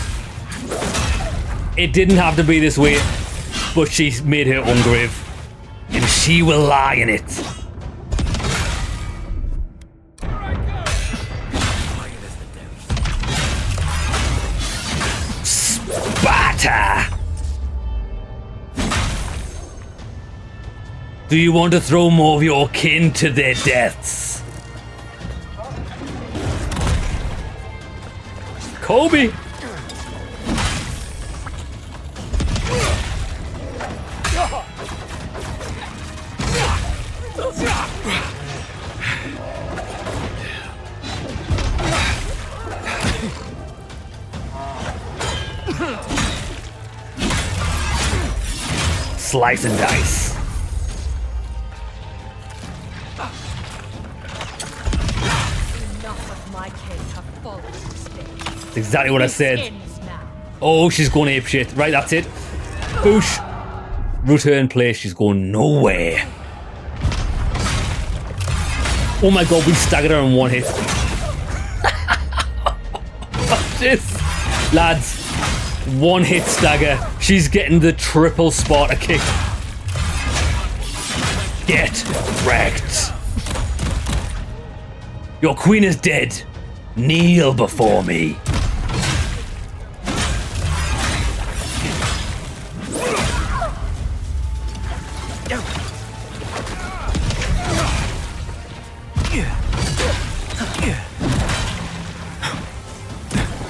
It didn't have to be this way, but she's made her own grave, and she will lie in it. Sparta! Do you want to throw more of your kin to their deaths? Kobe! Slice and dice. Enough of my kids have fallen to stay. That's exactly what I said. Oh, she's going apeshit. Right, that's it. Boosh. Root her in place. She's going nowhere. Oh my god, we staggered her in one hit. Watch this. Lads, one hit stagger. She's getting the triple Sparta kick. Get wrecked. Your queen is dead. Kneel before me.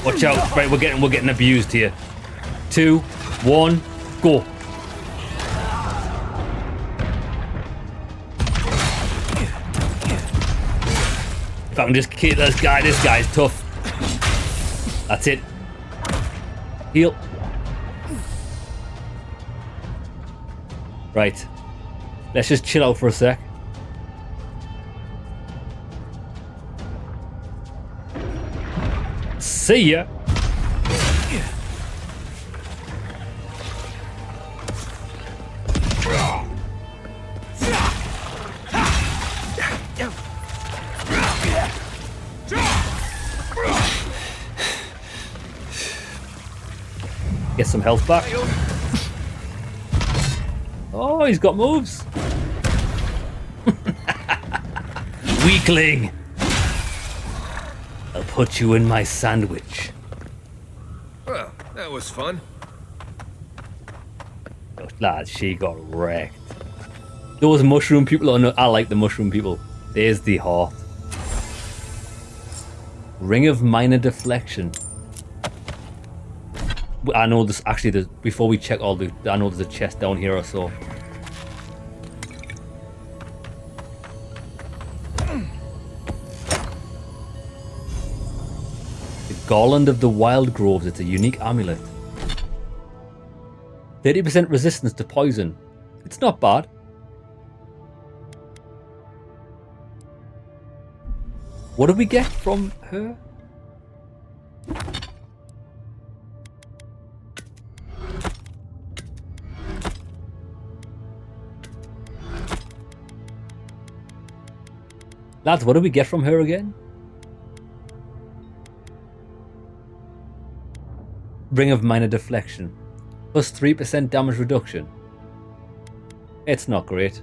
Watch out. Right, we're getting abused here. 2, 1, go. If I can just kill this guy's tough. That's it. Heal. Right. Let's just chill out for a sec. See ya. Get some health back. Oh, he's got moves. Weakling. I'll put you in my sandwich. Well, that was fun. Oh, lads, she got wrecked. Those mushroom people are I like the mushroom people. There's the heart. Ring of minor deflection. I know this actually. Before we check all the, I know there's a chest down here or so. The Garland of the Wild Groves. It's a unique amulet. 30% resistance to poison. It's not bad. What did we get from her? Lads, what did we get from her again? Ring of minor deflection. Plus 3% damage reduction. It's not great.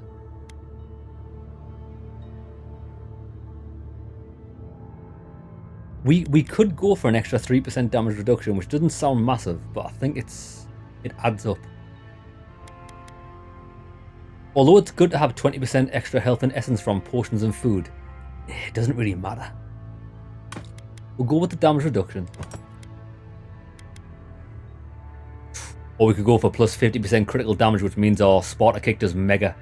We could go for an extra 3% damage reduction, which doesn't sound massive, but I think it adds up. Although it's good to have 20% extra health and essence from potions and food, it doesn't really matter. We'll go with the damage reduction. Or we could go for plus 50% critical damage, which means our Sparta kick does mega.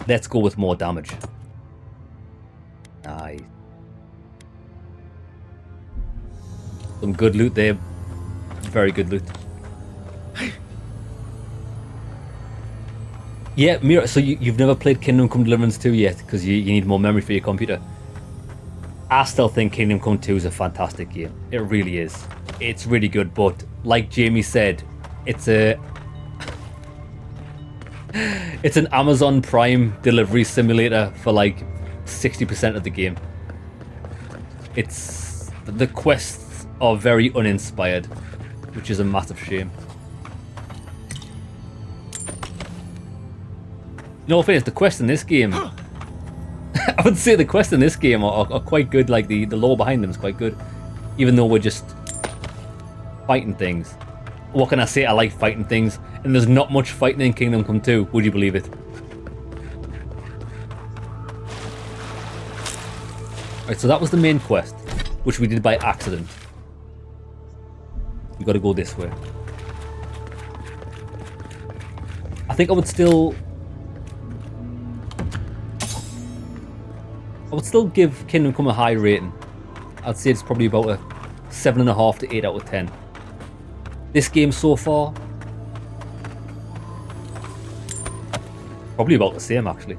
Let's go with more damage. Nice. Some good loot there. Very good loot. Yeah, Mira, so you've never played Kingdom Come Deliverance 2 yet, because you need more memory for your computer. I still think Kingdom Come 2 is a fantastic game. It really is. It's really good, but like Jamie said, it's an Amazon Prime delivery simulator for like 60% of the game. The quests are very uninspired. which is a massive shame. No offense, the quests in this game, I would say the quests in this game are quite good. Like the lore behind them is quite good, even though we're just fighting things. What can I say? I like fighting things, and there's not much fighting in Kingdom Come 2. Would you believe it? Right, so that was the main quest, which we did by accident. We got to go this way. I think I would still give Kingdom Come a high rating. I'd say it's probably about a 7.5 to 8 out of 10. This game so far, probably about the same actually.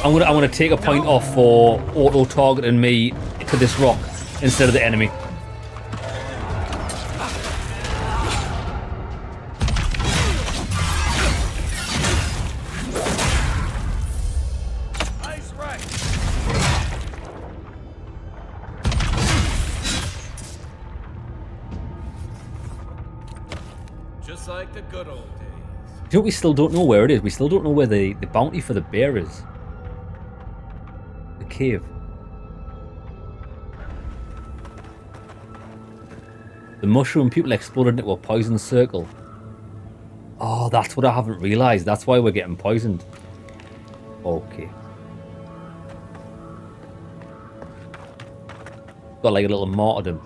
I'm gonna take a point off for auto targeting me to this rock instead of the enemy. Just like the good old days. You know, we still don't know where it is. We still don't know where the bounty for the bear is. The cave. The mushroom people exploded into a poison circle. Oh, that's what I haven't realised. That's why we're getting poisoned. Okay. Got like a little martyrdom.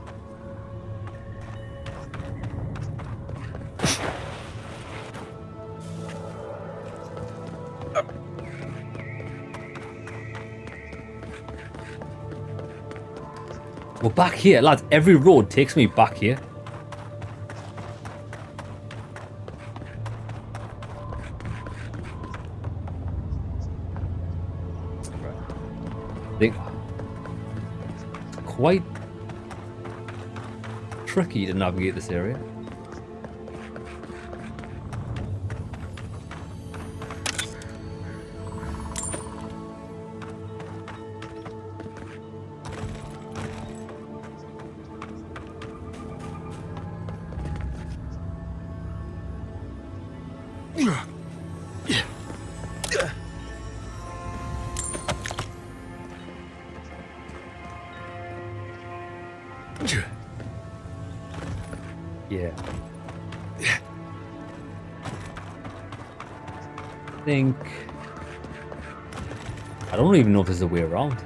We're back here, lads. Every road takes me back here. I think it's quite tricky to navigate this area. Yeah. I don't even know if there's a way around.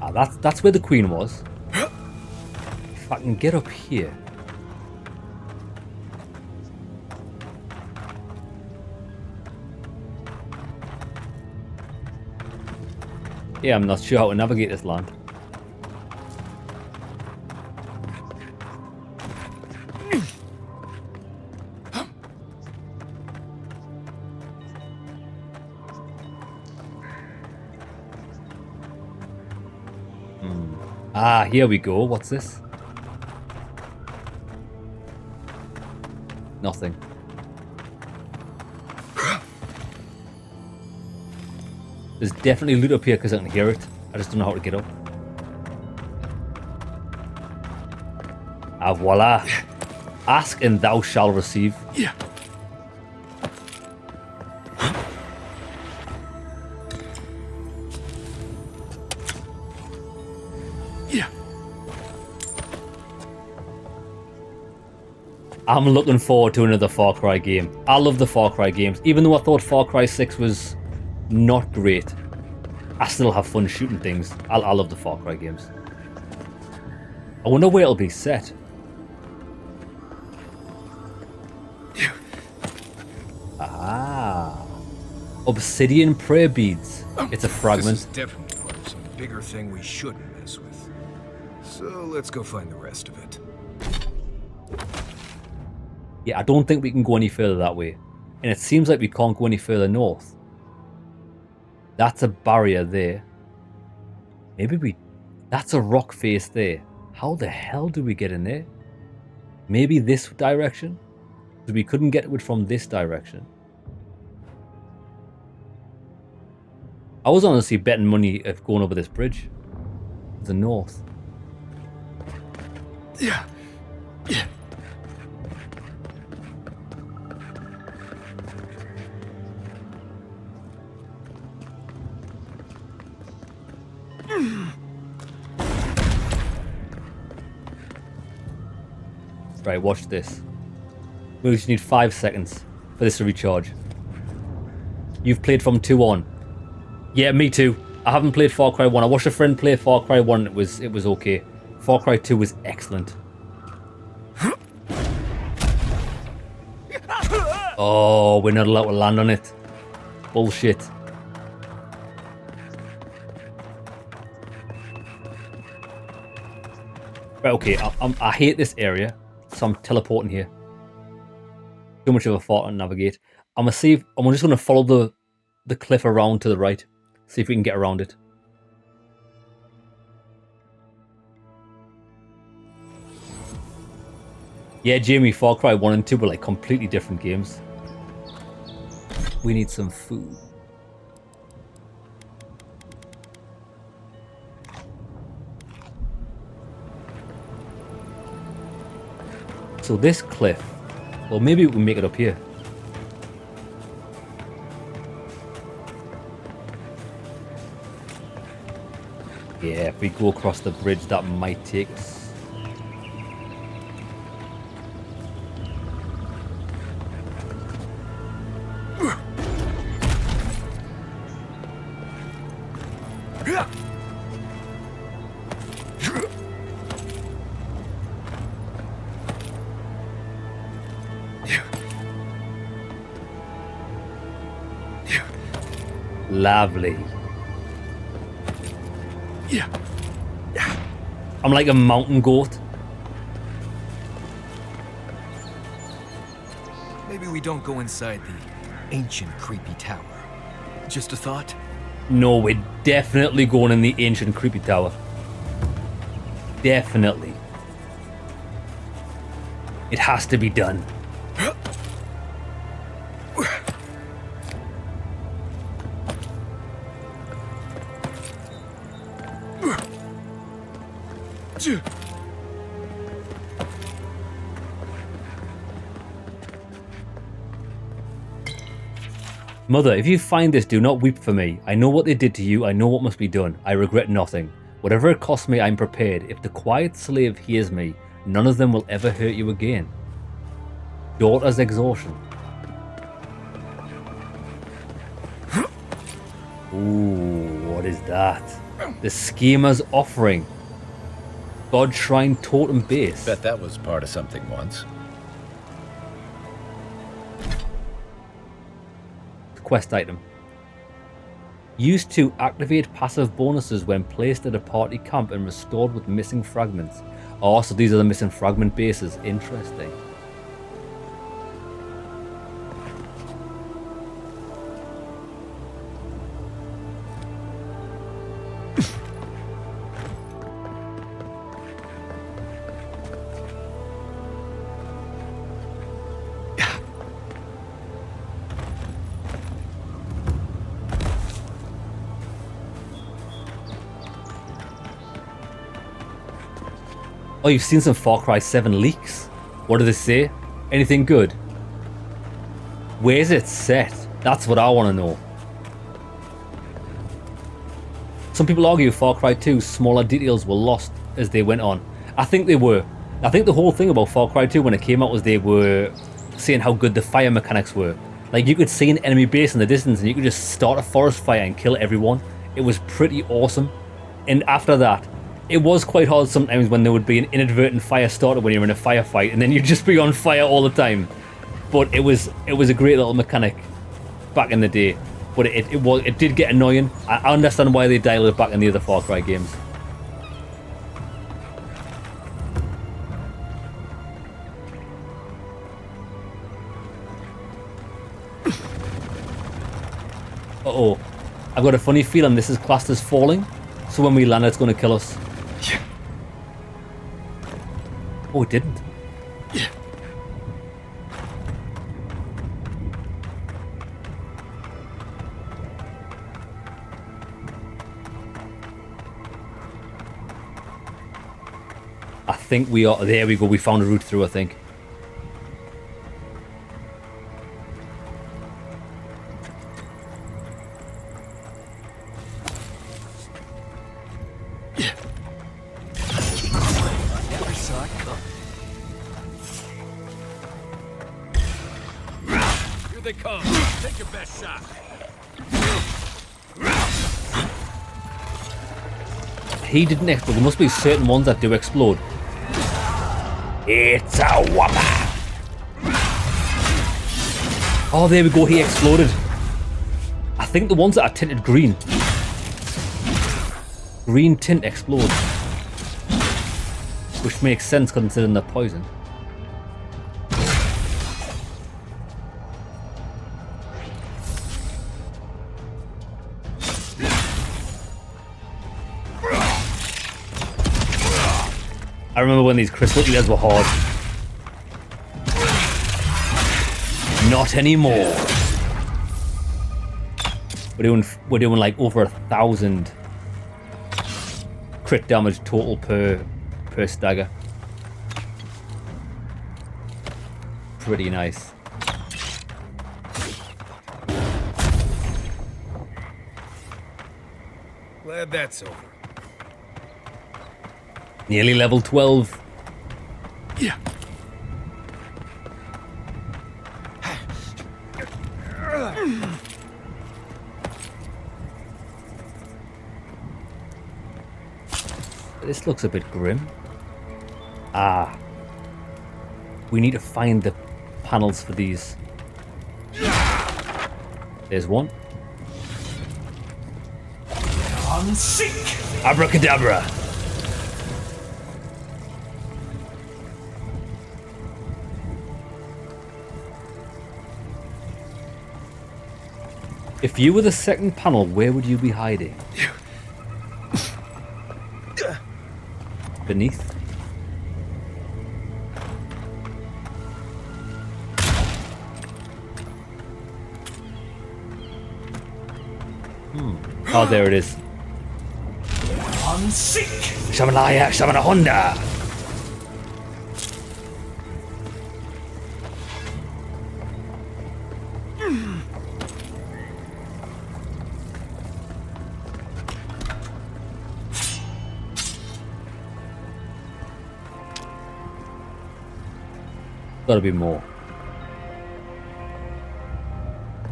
Ah, that's where the queen was. If I can get up here. Yeah, I'm not sure how to navigate this land. Ah, here we go. What's this? Nothing. There's definitely loot up here because I can hear it. I just don't know how to get up. Ah, voila. Ask and thou shalt receive. Yeah. I'm looking forward to another Far Cry game. I love the Far Cry games. Even though I thought Far Cry 6 was not great, I still have fun shooting things. I love the Far Cry games. I wonder where it'll be set. Ah. Obsidian prayer beads. It's a fragment. This is definitely part of some bigger thing we shouldn't mess with. So let's go find the rest of it. Yeah, I don't think we can go any further that way. And it seems like we can't go any further north. That's a barrier there. Maybe we... That's a rock face there. How the hell do we get in there? Maybe this direction? Because we couldn't get it from this direction. I was honestly betting money of going over this bridge. The north. Yeah. Yeah. Right, watch this. We just need 5 seconds for this to recharge. You've played from 2 on. Yeah, me too. I haven't played Far Cry 1. I watched a friend play Far Cry 1 and it was okay. Far Cry 2 was excellent. Oh, we're not allowed to land on it. Bullshit. Right, okay, I hate this area, so I'm teleporting here. Too much of a fart to navigate. I'm just gonna follow the cliff around to the right. See if we can get around it. Yeah, Jamie, Far Cry 1 and 2 were like completely different games. We need some food. So this cliff, well, maybe we can make it up here. Yeah, if we go across the bridge, that might take us. Lovely. Yeah. I'm like a mountain goat. Maybe we don't go inside the ancient creepy tower. Just a thought? No, we're definitely going in the ancient creepy tower. Definitely. It has to be done. Mother, if you find this, do not weep for me. I know what they did to you. I know what must be done. I regret nothing. Whatever it costs me, I'm prepared. If the quiet slave hears me, none of them will ever hurt you again. Daughter's exhaustion. Ooh, what is that? The schemer's offering. God Shrine Totem Base. Bet that was part of something once. Quest item. Used to activate passive bonuses when placed at a party camp and restored with missing fragments. Oh, so these are the missing fragment bases. Interesting. Oh, you've seen some Far Cry 7 leaks? What do they say? Anything good? Where's it set? That's what I want to know. Some people argue Far Cry 2's smaller details were lost as they went on. I think they were. I think the whole thing about Far Cry 2 when it came out was they were saying how good the fire mechanics were. Like, you could see an enemy base in the distance and you could just start a forest fire and kill everyone. It was pretty awesome. And after that, it was quite hard sometimes when there would be an inadvertent fire starter when you're in a firefight and then you'd just be on fire all the time. But it was a great little mechanic back in the day. But it did get annoying. I understand why they dialed it back in the other Far Cry games. Uh-oh. I've got a funny feeling this is classed as falling. So when we land, it's going to kill us. Yeah. Oh, it didn't. Yeah. I think we are... There we go. We found a route through, I think. Here they come. Take your best shot. He didn't explode. There must be certain ones that do explode. It's a whopper. Oh, there we go. He exploded. I think the ones that are tinted green. Green tint explode. Which makes sense considering they're poison. I remember when these crystal eaters were hard. Not anymore. We're doing like over 1,000 crit damage total per stagger. Pretty nice. Glad that's over. Nearly level 12. Yeah. This looks a bit grim. Ah. We need to find the panels for these. There's one. Abracadabra. If you were the second panel, where would you be hiding? Beneath? Oh, there it is. Shamanaya, Shamana Honda. Gotta be more.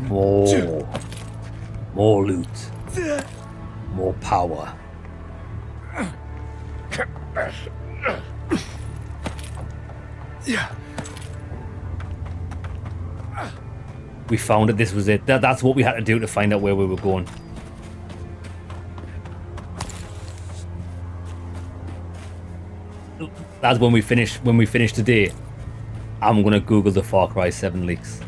More loot. More power. We found it. This was it. That's what we had to do to find out where we were going. That's when we finish. When we finish today, I'm gonna Google the Far Cry 7 leaks.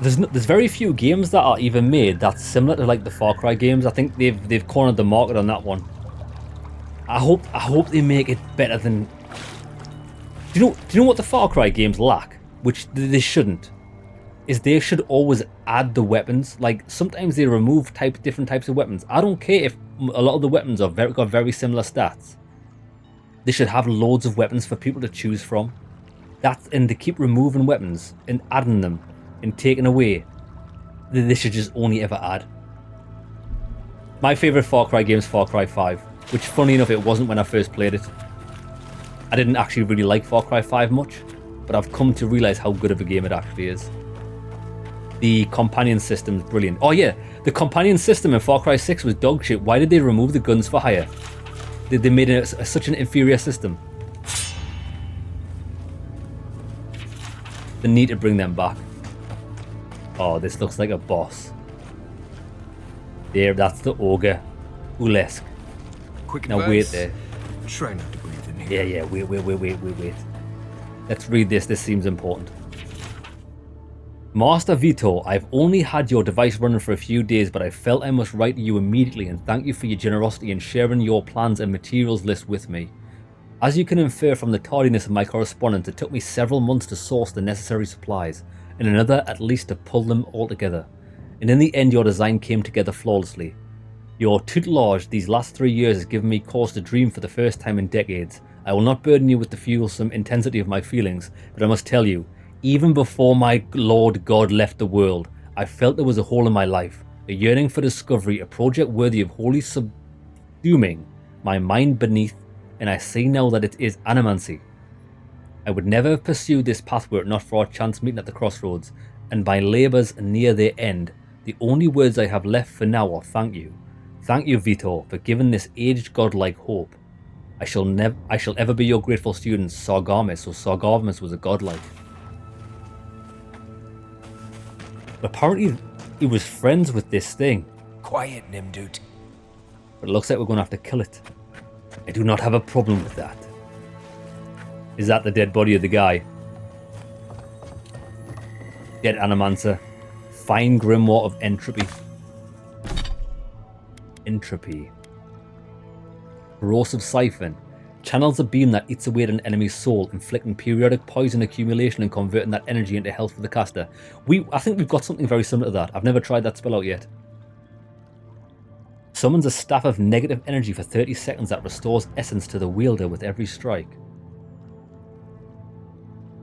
There's very few games that are even made that's similar to like the Far Cry games. I think they've cornered the market on that one. I hope they make it better than. Do you know what the Far Cry games lack, which they shouldn't, is they should always add the weapons. Like sometimes they remove different types of weapons. I don't care if a lot of the weapons are got very similar stats. They should have loads of weapons for people to choose from. And they keep removing weapons and adding them and taking away. They should just only ever add. My favourite Far Cry game is Far Cry 5, which funny enough it wasn't when I first played it. I didn't actually really like Far Cry 5 much, but I've come to realise how good of a game it actually is. The companion system is brilliant. Oh yeah, the companion system in Far Cry 6 was dog shit. Why did they remove the guns for hire? They made it such an inferior system. They need to bring them back. Oh, this looks like a boss. There, that's the ogre. Ulesk. Quick now advice. wait there. Try not to breathe in here. Yeah, wait. Let's read this. This seems important. Master Vito, I've only had your device running for a few days, but I felt I must write to you immediately and thank you for your generosity in sharing your plans and materials list with me. As you can infer from the tardiness of my correspondence, it took me several months to source the necessary supplies, and another at least to pull them all together. And in the end, your design came together flawlessly. Your tutelage these last 3 years has given me cause to dream for the first time in decades. I will not burden you with the fulsome intensity of my feelings, but I must tell you, even before my Lord God left the world, I felt there was a hole in my life, a yearning for discovery, a project worthy of wholly subsuming my mind beneath, and I see now that it is animancy. I would never have pursued this path were it not for our chance meeting at the crossroads, and my labours near their end. The only words I have left for now are thank you. Thank you, Vitor, for giving this aged godlike hope. I shall ever be your grateful student, Sargamus. So Sargamus was a godlike. But apparently he was friends with this thing. Quiet, Nimdut. But it looks like we're going to have to kill it. I do not have a problem with that. Is that the dead body of the guy? Dead Animancer. Fine grimoire of entropy. Entropy. Corrosive siphon. Channels a beam that eats away at an enemy's soul, inflicting periodic poison accumulation and converting that energy into health for the caster. I think we've got something very similar to that. I've never tried that spell out yet. Summons a staff of negative energy for 30 seconds that restores essence to the wielder with every strike.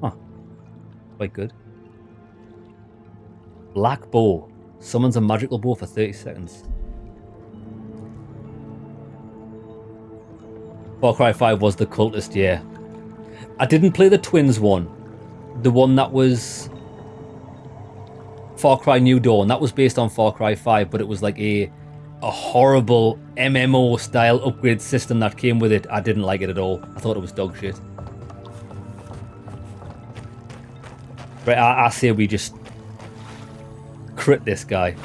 Huh. Quite good. Black Bow. Summons a magical bow for 30 seconds. Far Cry 5 was the cultist, yeah. I didn't play the Twins one. The one that was Far Cry New Dawn. That was based on Far Cry 5, but it was like a horrible MMO style upgrade system that came with it. I didn't like it at all. I thought it was dog shit. Right, I say we just crit this guy.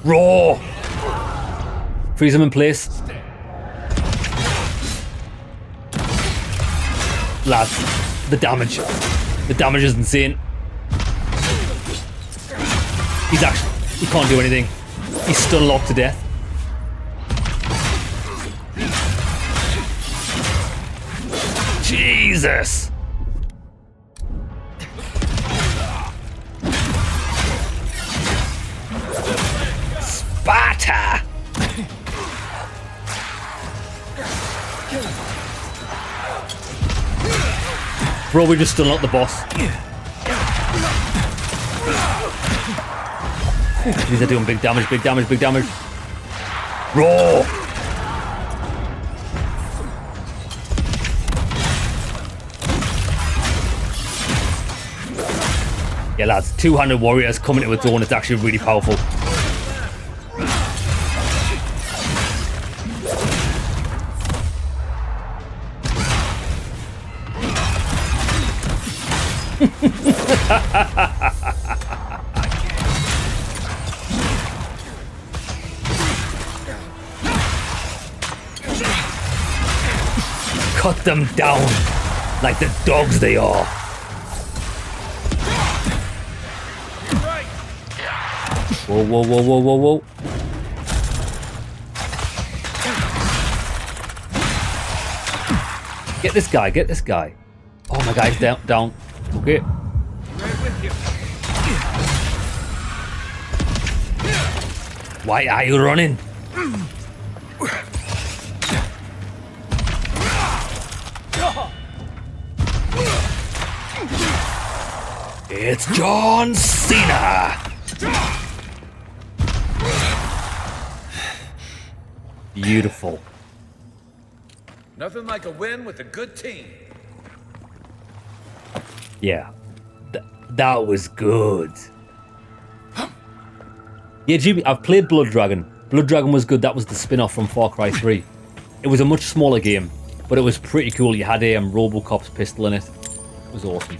Raw! Freeze him in place. Lads, the damage. The damage is insane. He can't do anything. He's stun locked to death. Jesus! Sparta! Bro, we just unlocked the boss. These are doing big damage, big damage, big damage. Raw! Yeah, lads, two-handed warriors coming to its own. It's actually really powerful. Cut them down like the dogs they are. Whoa, whoa, whoa, whoa, whoa, whoa. Get this guy, get this guy. Oh, my guy's down. Okay. Why are you running? It's John Cena! Beautiful. Nothing like a win with a good team. Yeah. That was good. Yeah, Jimmy, I've played Blood Dragon. Blood Dragon was good. That was the spin-off from Far Cry 3. It was a much smaller game, but it was pretty cool. You had a Robocop's pistol in it. It was awesome.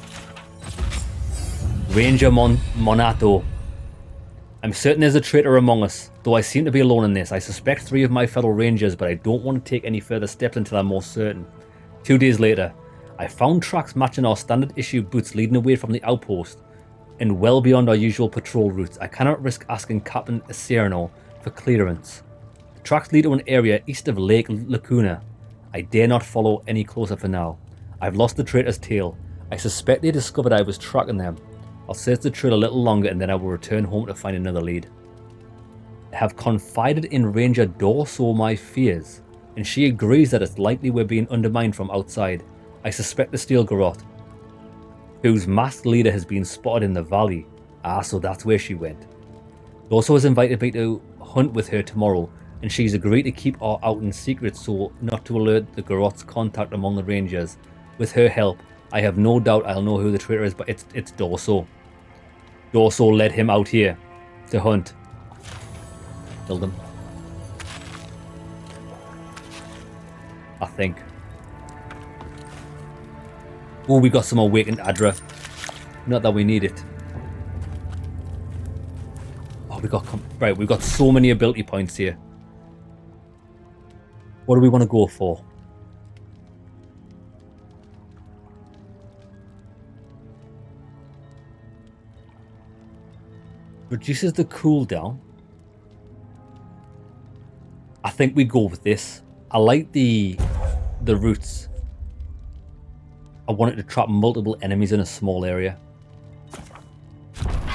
Ranger Monato. I'm certain there's a traitor among us, though I seem to be alone in this. I suspect 3 of my fellow rangers, but I don't want to take any further steps until I'm more certain. 2 days later, I found tracks matching our standard issue boots leading away from the outpost and well beyond our usual patrol routes. I cannot risk asking Captain Acerno for clearance. The tracks lead to an area east of Lake Lacuna. I dare not follow any closer for now. I've lost the traitor's tail. I suspect they discovered I was tracking them. I'll search the trail a little longer and then I will return home to find another lead. I have confided in Ranger Dorso my fears, and she agrees that it's likely we're being undermined from outside. I suspect the Steel Garrote, whose masked leader has been spotted in the valley. Ah, so that's where she went. Dorso has invited me to hunt with her tomorrow, and she's agreed to keep our outing secret so not to alert the Garrote's contact among the Rangers. With her help, I have no doubt I'll know who the traitor is, but it's Dorso. Dorso led him out here to hunt. Killed him. I think. Oh, we got some awakened Adra. Not that we need it. Oh, we've got so many ability points here. What do we want to go for? Reduces the cooldown. I think we go with this. I like the roots. I want it to trap multiple enemies in a small area.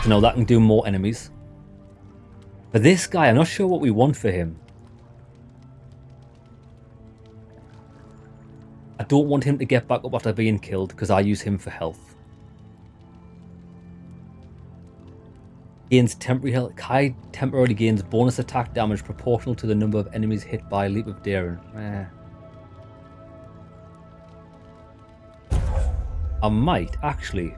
So now that can do more enemies. For this guy, I'm not sure what we want for him. I don't want him to get back up after being killed because I use him for health. Gains temporary health. Kai temporarily gains bonus attack damage proportional to the number of enemies hit by a leap of daring. I might actually.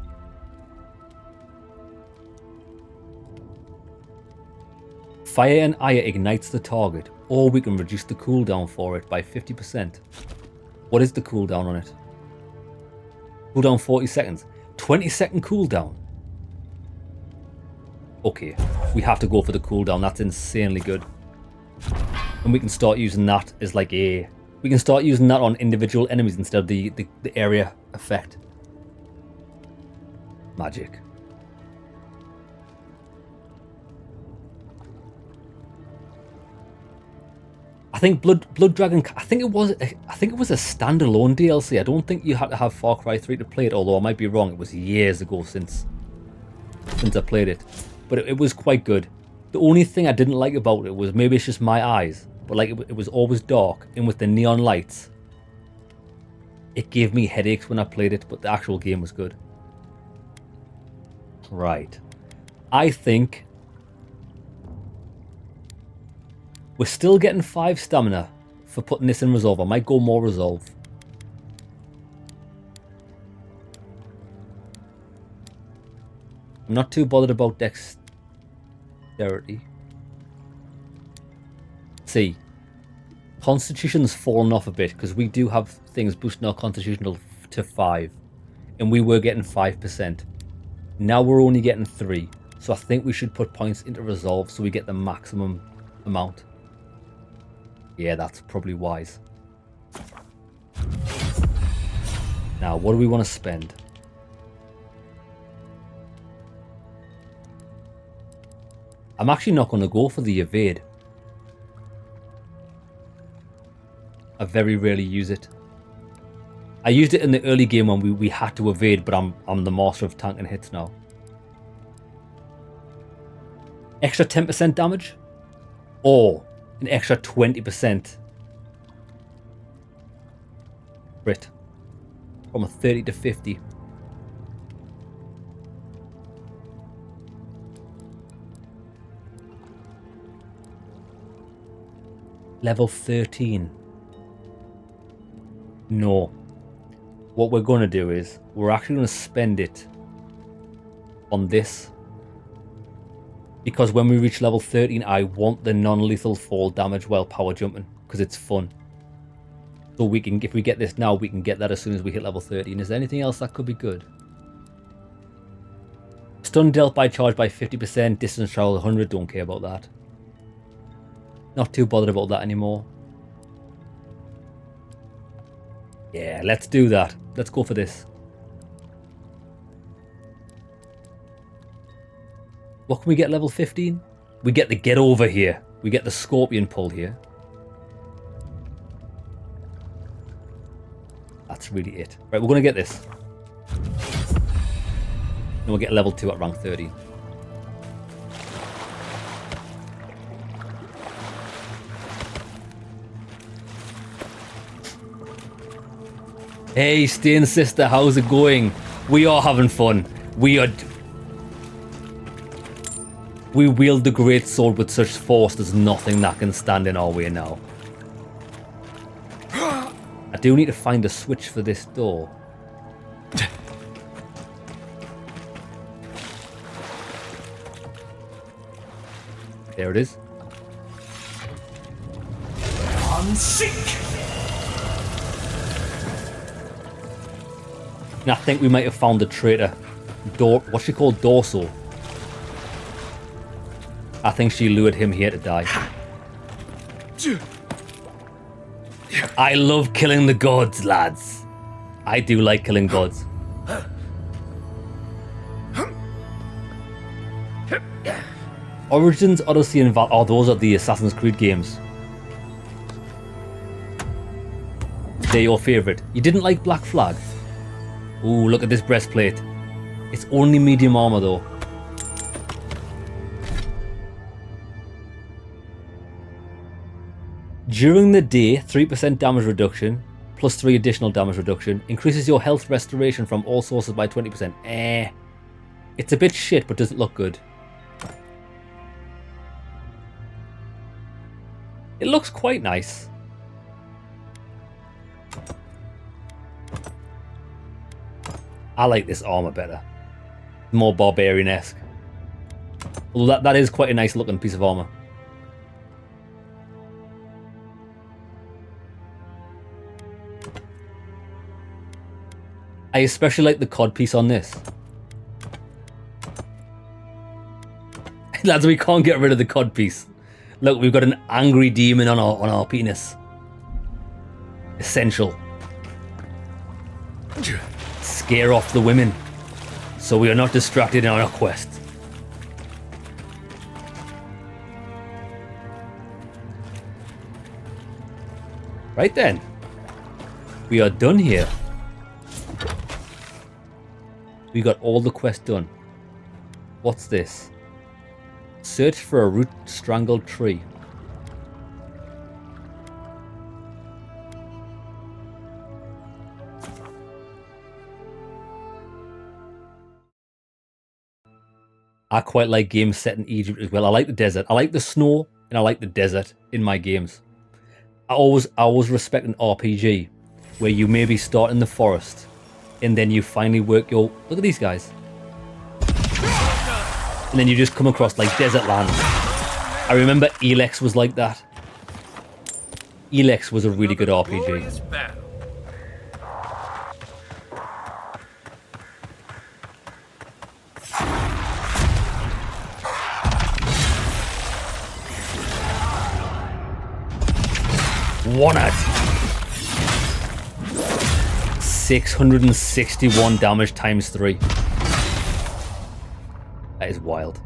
Fire and Ire ignites the target, or we can reduce the cooldown for it by 50%. What is the cooldown on it? Cooldown 40 seconds. 20-second cooldown. Okay, we have to go for the cooldown. That's insanely good. And we can start using that as like a... We can start using that on individual enemies instead of the area effect. Magic. I think Blood Dragon. I think it was a standalone DLC. I don't think you had to have Far Cry 3 to play it. Although I might be wrong. It was years ago since I played it, but it was quite good. The only thing I didn't like about it was maybe it's just my eyes, but like it was always dark, and with the neon lights, it gave me headaches when I played it. But the actual game was good. Right, I think. We're still getting 5 stamina for putting this in resolve. I might go more resolve. I'm not too bothered about dexterity. See, Constitution's fallen off a bit because we do have things boosting our Constitution to 5, and we were getting 5%. Now we're only getting 3, so I think we should put points into resolve so we get the maximum amount. Yeah, that's probably wise. Now, what do we want to spend? I'm actually not going to go for the evade. I very rarely use it. I used it in the early game when we had to evade, but I'm the master of tanking hits now. Extra 10% damage? Or an extra 20% crit from a 30 to 50. Level 13. No. What we're going to do is we're actually going to spend it on this. Because when we reach level 13, I want the non-lethal fall damage while power jumping, because it's fun. So we can, if we get this now, we can get that as soon as we hit level 13. Is there anything else that could be good? Stun dealt by charge by 50%, distance travel 100, don't care about that. Not too bothered about that anymore. Yeah, let's do that. Let's go for this. What can we get level 15? We get the get over here. We get the scorpion pull here. That's really it. Right, we're going to get this. And we'll get level 2 at rank 30. Hey, Stain Sister, how's it going? We are having fun. We wield the great sword with such force there's nothing that can stand in our way now. I do need to find a switch for this door. There it is. Unseek! And I think we might have found the traitor. What's she called? Dorso. I think she lured him here to die. I love killing the gods, lads. I do like killing gods. Origins, Odyssey, and Val. Oh, those are the Assassin's Creed games. They're your favorite. You didn't like Black Flag? Ooh, look at this breastplate. It's only medium armor though. During the day, 3% damage reduction, plus 3 additional damage reduction, increases your health restoration from all sources by 20%. It's a bit shit, but does it look good? It looks quite nice. I like this armor better. More barbarian-esque. Although that is quite a nice looking piece of armor. I especially like the cod piece on this. Lads, we can't get rid of the cod piece. Look, we've got an angry demon on our penis. Essential. Scare off the women, so we are not distracted on our quest. Right then. We are done here. We got all the quests done. What's this? Search for a root strangled tree. I quite like games set in Egypt as well. I like the desert. I like the snow and I like the desert in my games. I always respect an RPG where you maybe start in the forest and then you finally work your... Look at these guys. And then you just come across like desert land. I remember Elex was like that. Elex was a really good RPG. One at 661 damage times 3. That is wild.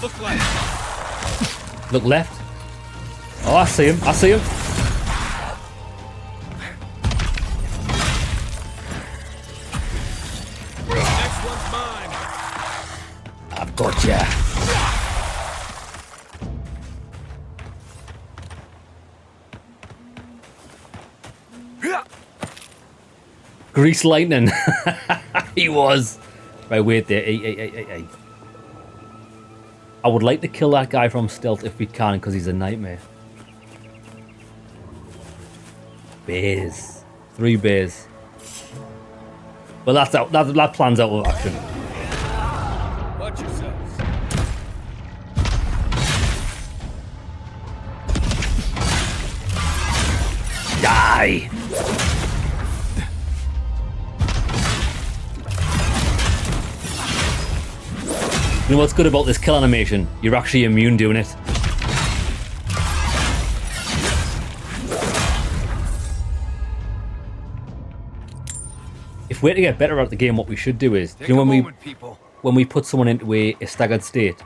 Look left. Look left. Oh, I see him. I see him. Next one's mine. I've got ya. Grease lightning. He was. Right, wait there. Hey. I would like to kill that guy from stealth if we can, because he's a nightmare. Bears. 3 bears. Well, that's out. That plan's out of action. Watch yourselves. Die! You know what's good about this kill animation? You're actually immune doing it. if we're to get better at the game, what we should do is, Take you know, a when moment, people. we put someone into a staggered state,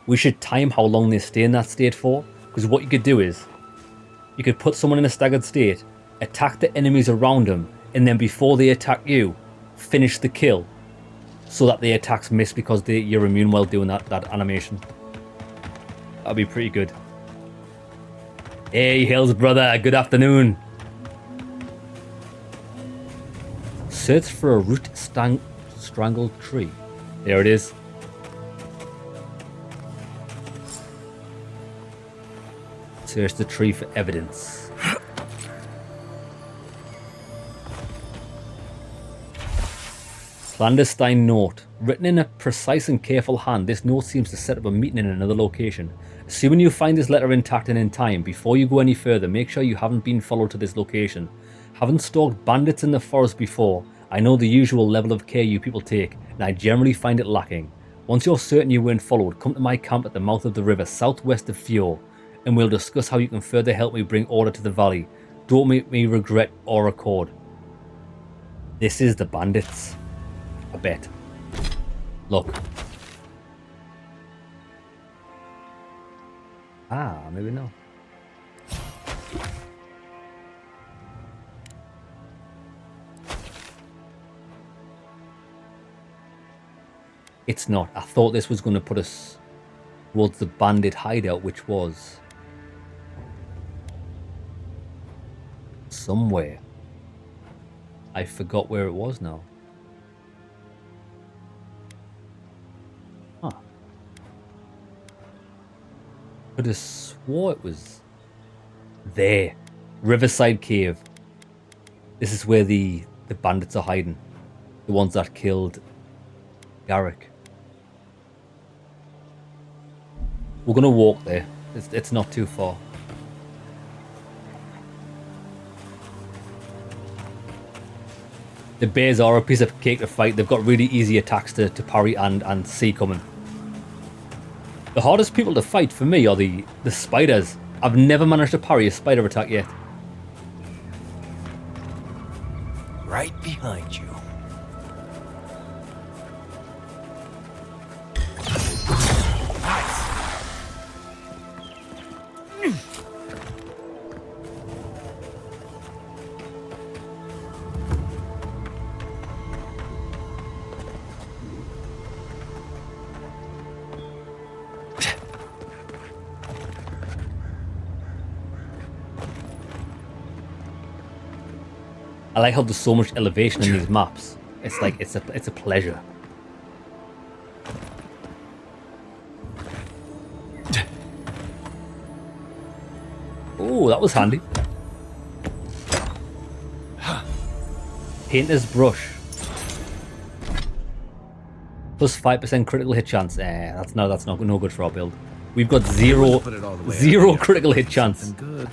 we should time how long they stay in that state for. Because what you could do is, you could put someone in a staggered state, attack the enemies around them, and then before they attack you, finish the kill, so that the attacks miss because you're immune while doing that animation. That'd be pretty good. Hey, Hills brother, good afternoon. Search for a root strangled tree. There it is. Search the tree for evidence. Clandestine note. Written in a precise and careful hand, this note seems to set up a meeting in another location. Assuming you find this letter intact and in time, before you go any further, make sure you haven't been followed to this location. Haven't stalked bandits in the forest before. I know the usual level of care you people take, and I generally find it lacking. Once you're certain you weren't followed, come to my camp at the mouth of the river southwest of Fjord, and we'll discuss how you can further help me bring order to the valley. Don't make me regret or record. This is the bandits. I bet. Look. Ah, maybe not. It's not. I thought this was going to put us towards the bandit hideout, which was somewhere. I forgot where it was now. Huh. Could have swore it was there. Riverside Cave. This is where the bandits are hiding. The ones that killed Garrick. We're gonna walk there. It's not too far. The bears are a piece of cake to fight. They've got really easy attacks to parry and see coming. The hardest people to fight for me are the spiders. I've never managed to parry a spider attack yet. Right behind you. I like how there's so much elevation in these maps. It's like it's a pleasure. Oh, that was handy. Painter's brush. Plus 5% critical hit chance. That's not no good for our build. We've got zero critical hit chance. Good.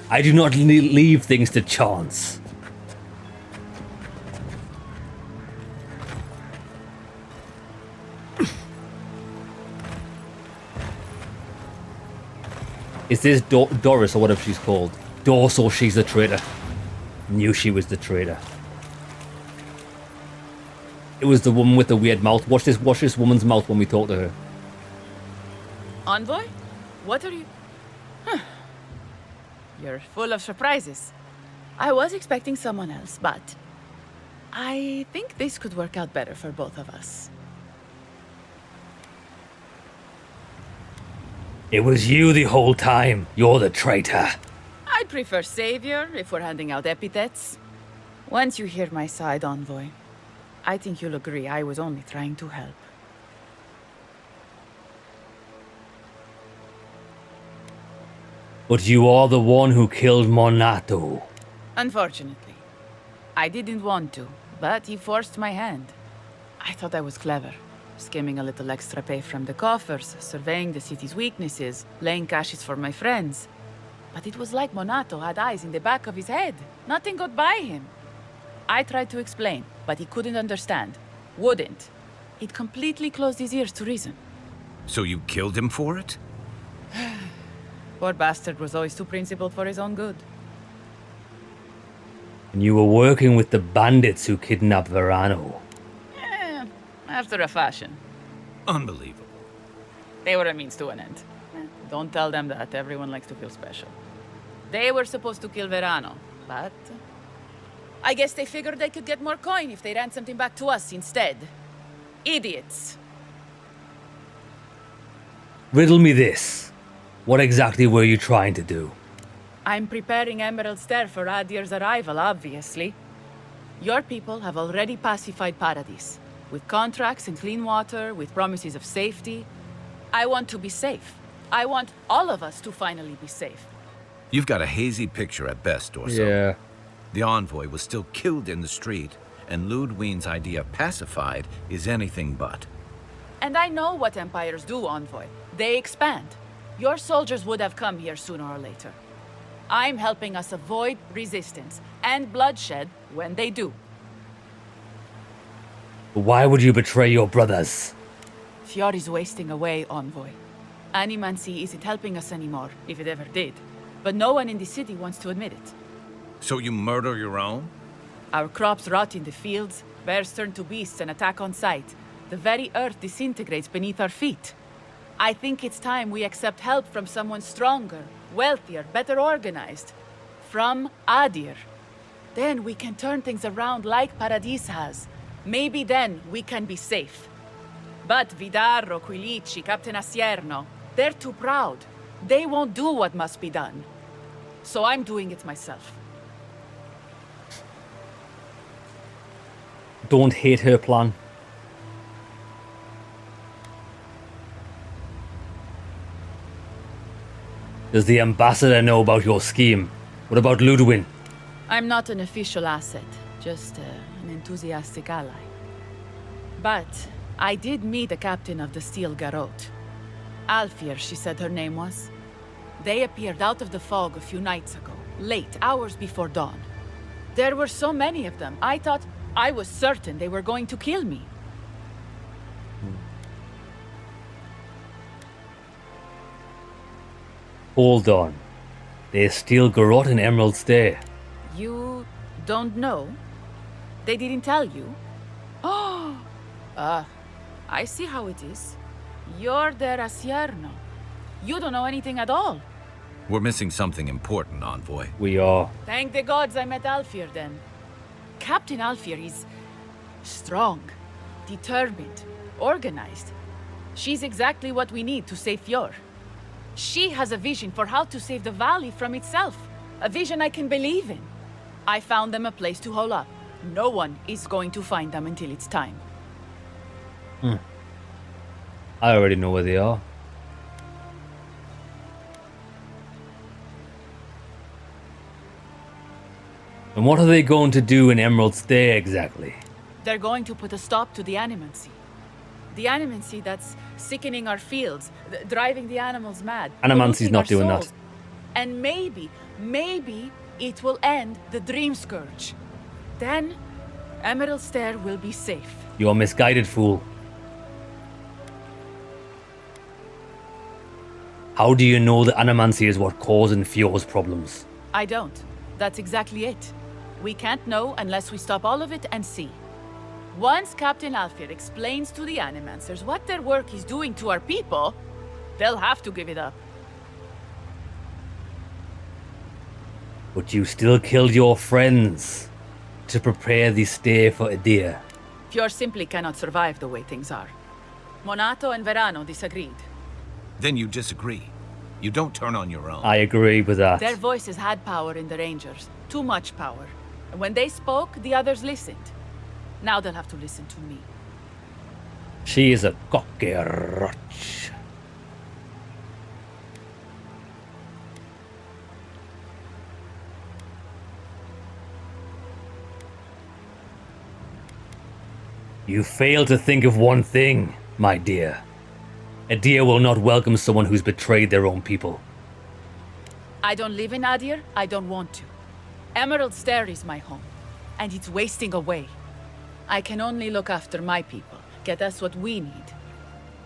I do not leave things to chance. Is this Doris or whatever she's called? Dorsal, she's the traitor. Knew she was the traitor. It was the woman with the weird mouth. Watch this woman's mouth when we talk to her. Envoy? What are you... Huh. You're full of surprises. I was expecting someone else, but I think this could work out better for both of us. It was you the whole time. You're the traitor. I'd prefer savior if we're handing out epithets. Once you hear my side, Envoy, I think you'll agree I was only trying to help. But you are the one who killed Monato. Unfortunately. I didn't want to, but he forced my hand. I thought I was clever. Skimming a little extra pay from the coffers, surveying the city's weaknesses, laying caches for my friends. But it was like Monato had eyes in the back of his head. Nothing got by him. I tried to explain, but he couldn't understand. Wouldn't. He'd completely closed his ears to reason. So you killed him for it? Poor bastard was always too principled for his own good. And you were working with the bandits who kidnapped Verano. After a fashion. Unbelievable. They were a means to an end. Don't tell them that. Everyone likes to feel special. They were supposed to kill Verano, but I guess they figured they could get more coin if they ran something back to us instead. Idiots. Riddle me this. What exactly were you trying to do? I'm preparing Emerald Stair for Adir's arrival, obviously. Your people have already pacified Paradise, with contracts and clean water, with promises of safety. I want to be safe. I want all of us to finally be safe. You've got a hazy picture at best, Dorso. Yeah. The envoy was still killed in the street, and Ludwine's idea of pacified is anything but. And I know what empires do, Envoy. They expand. Your soldiers would have come here sooner or later. I'm helping us avoid resistance and bloodshed when they do. Why would you betray your brothers? Fiori's wasting away, Envoy. Animancy isn't helping us anymore, if it ever did. But no one in the city wants to admit it. So you murder your own? Our crops rot in the fields, bears turn to beasts and attack on sight. The very earth disintegrates beneath our feet. I think it's time we accept help from someone stronger, wealthier, better organized. From Adir. Then we can turn things around like Paradis has. Maybe then we can be safe. But Vidarro, Quilici, Captain Asierno, they're too proud. They won't do what must be done. So I'm doing it myself. Don't hate her plan. Does the ambassador know about your scheme? What about Ludwin? I'm not an official asset, just an enthusiastic ally. But I did meet the captain of the Steel Garrote. Alfir, she said her name was. They appeared out of the fog a few nights ago, late, hours before dawn. There were so many of them, I was certain they were going to kill me. Hold on. There's Steel Garrote and Emerald Stair. You don't know? They didn't tell you? Oh! I see how it is. You're their Asierno. You don't know anything at all. We're missing something important, Envoy. We are. Thank the gods I met Alfir then. Captain Alfir is strong, determined, organized. She's exactly what we need to save Fjord. She has a vision for how to save the valley from itself. A vision I can believe in. I found them a place to hole up. No one is going to find them until it's time. I already know where they are. And what are they going to do in Emerald Stair exactly? They're going to put a stop to the animancy. The animancy that's sickening our fields, driving the animals mad. Animancy's not doing that. And maybe it will end the Dream Scourge. Then, Emerald Stair will be safe. You are misguided, fool. How do you know that animancy is what causing Fjord's problems? I don't. That's exactly it. We can't know unless we stop all of it and see. Once Captain Alfir explains to the Animancers what their work is doing to our people, they'll have to give it up. But you still killed your friends to prepare the Stair for Adir. Fjord simply cannot survive the way things are. Monato and Verano disagreed. Then you disagree. You don't turn on your own. I agree with that. Their voices had power in the Rangers. Too much power. And when they spoke, the others listened. Now they'll have to listen to me. She is a cockroach. You fail to think of one thing, my dear. Adir will not welcome someone who's betrayed their own people. I don't live in Adir. I don't want to. Emerald Stair is my home, and it's wasting away. I can only look after my people, get us what we need.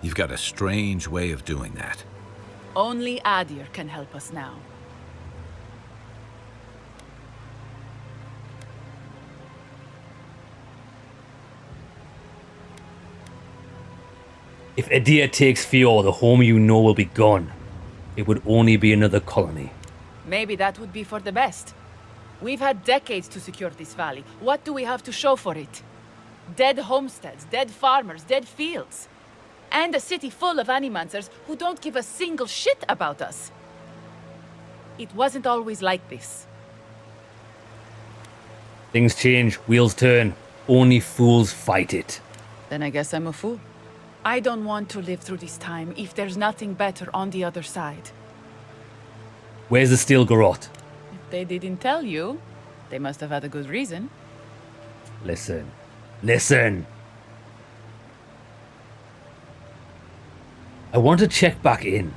You've got a strange way of doing that. Only Adir can help us now. If Adir takes Fior, the home you know will be gone. It would only be another colony. Maybe that would be for the best. We've had decades to secure this valley. What do we have to show for it? Dead homesteads, dead farmers, dead fields. And a city full of animancers who don't give a single shit about us. It wasn't always like this. Things change, wheels turn. Only fools fight it. Then I guess I'm a fool. I don't want to live through this time if there's nothing better on the other side. Where's the steel garrote? If they didn't tell you, they must have had a good reason. Listen. Listen. I want to check back in.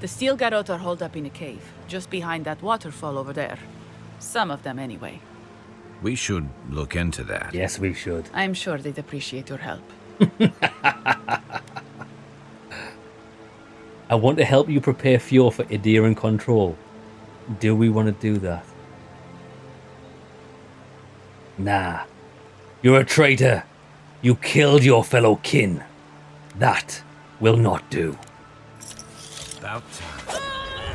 The steel garrote are holed up in a cave, just behind that waterfall over there. Some of them anyway. We should look into that. Yes, we should. I'm sure they'd appreciate your help. I want to help you prepare Fior for Adir and control. Do we want to do that? Nah. You're a traitor. You killed your fellow kin. That will not do. About time.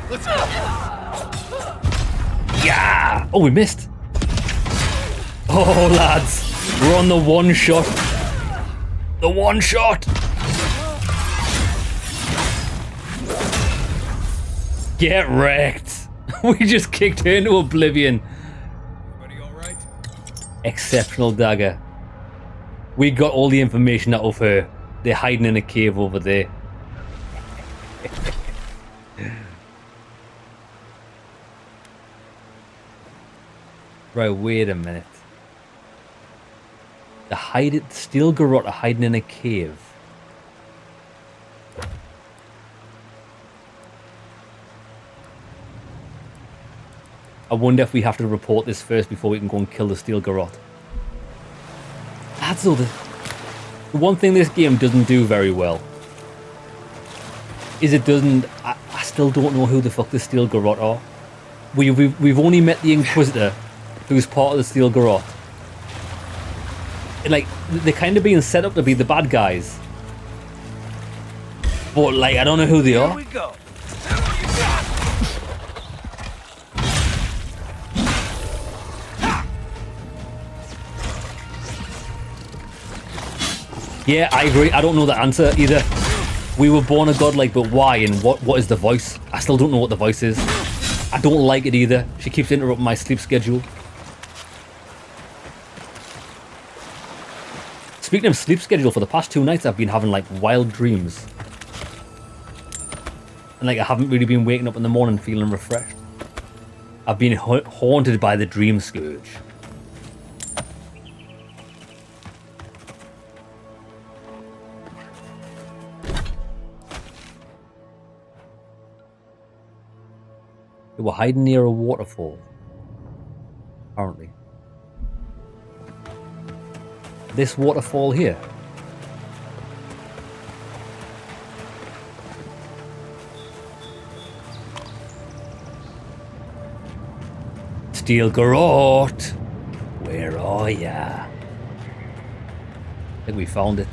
Let's go. Yeah! Oh, we missed. Oh, lads. We're on the one shot. The one shot. Get wrecked. We just kicked her into oblivion. Everybody all right? Exceptional dagger. We got all the information out of her. They're hiding in a cave over there. Right, wait a minute. The steel garrote are hiding in a cave. I wonder if we have to report this first before we can go and kill the steel garrote. That's all the one thing this game doesn't do very well is it doesn't. I still don't know who the fuck the steel garrote are. We've only met the Inquisitor, who's part of the steel garrote. Like, they're kind of being set up to be the bad guys. But, like, I don't know who they are. Here we go. Yeah, I agree. I don't know the answer either. We were born a godlike, but why? And what is the voice? I still don't know what the voice is. I don't like it either. She keeps interrupting my sleep schedule. Speaking of sleep schedule, for the past 2 nights I've been having like wild dreams. And like I haven't really been waking up in the morning feeling refreshed. I've been haunted by the dream scourge. They were hiding near a waterfall. Apparently. This waterfall here. Steel garrote, where are ya? I think we found it.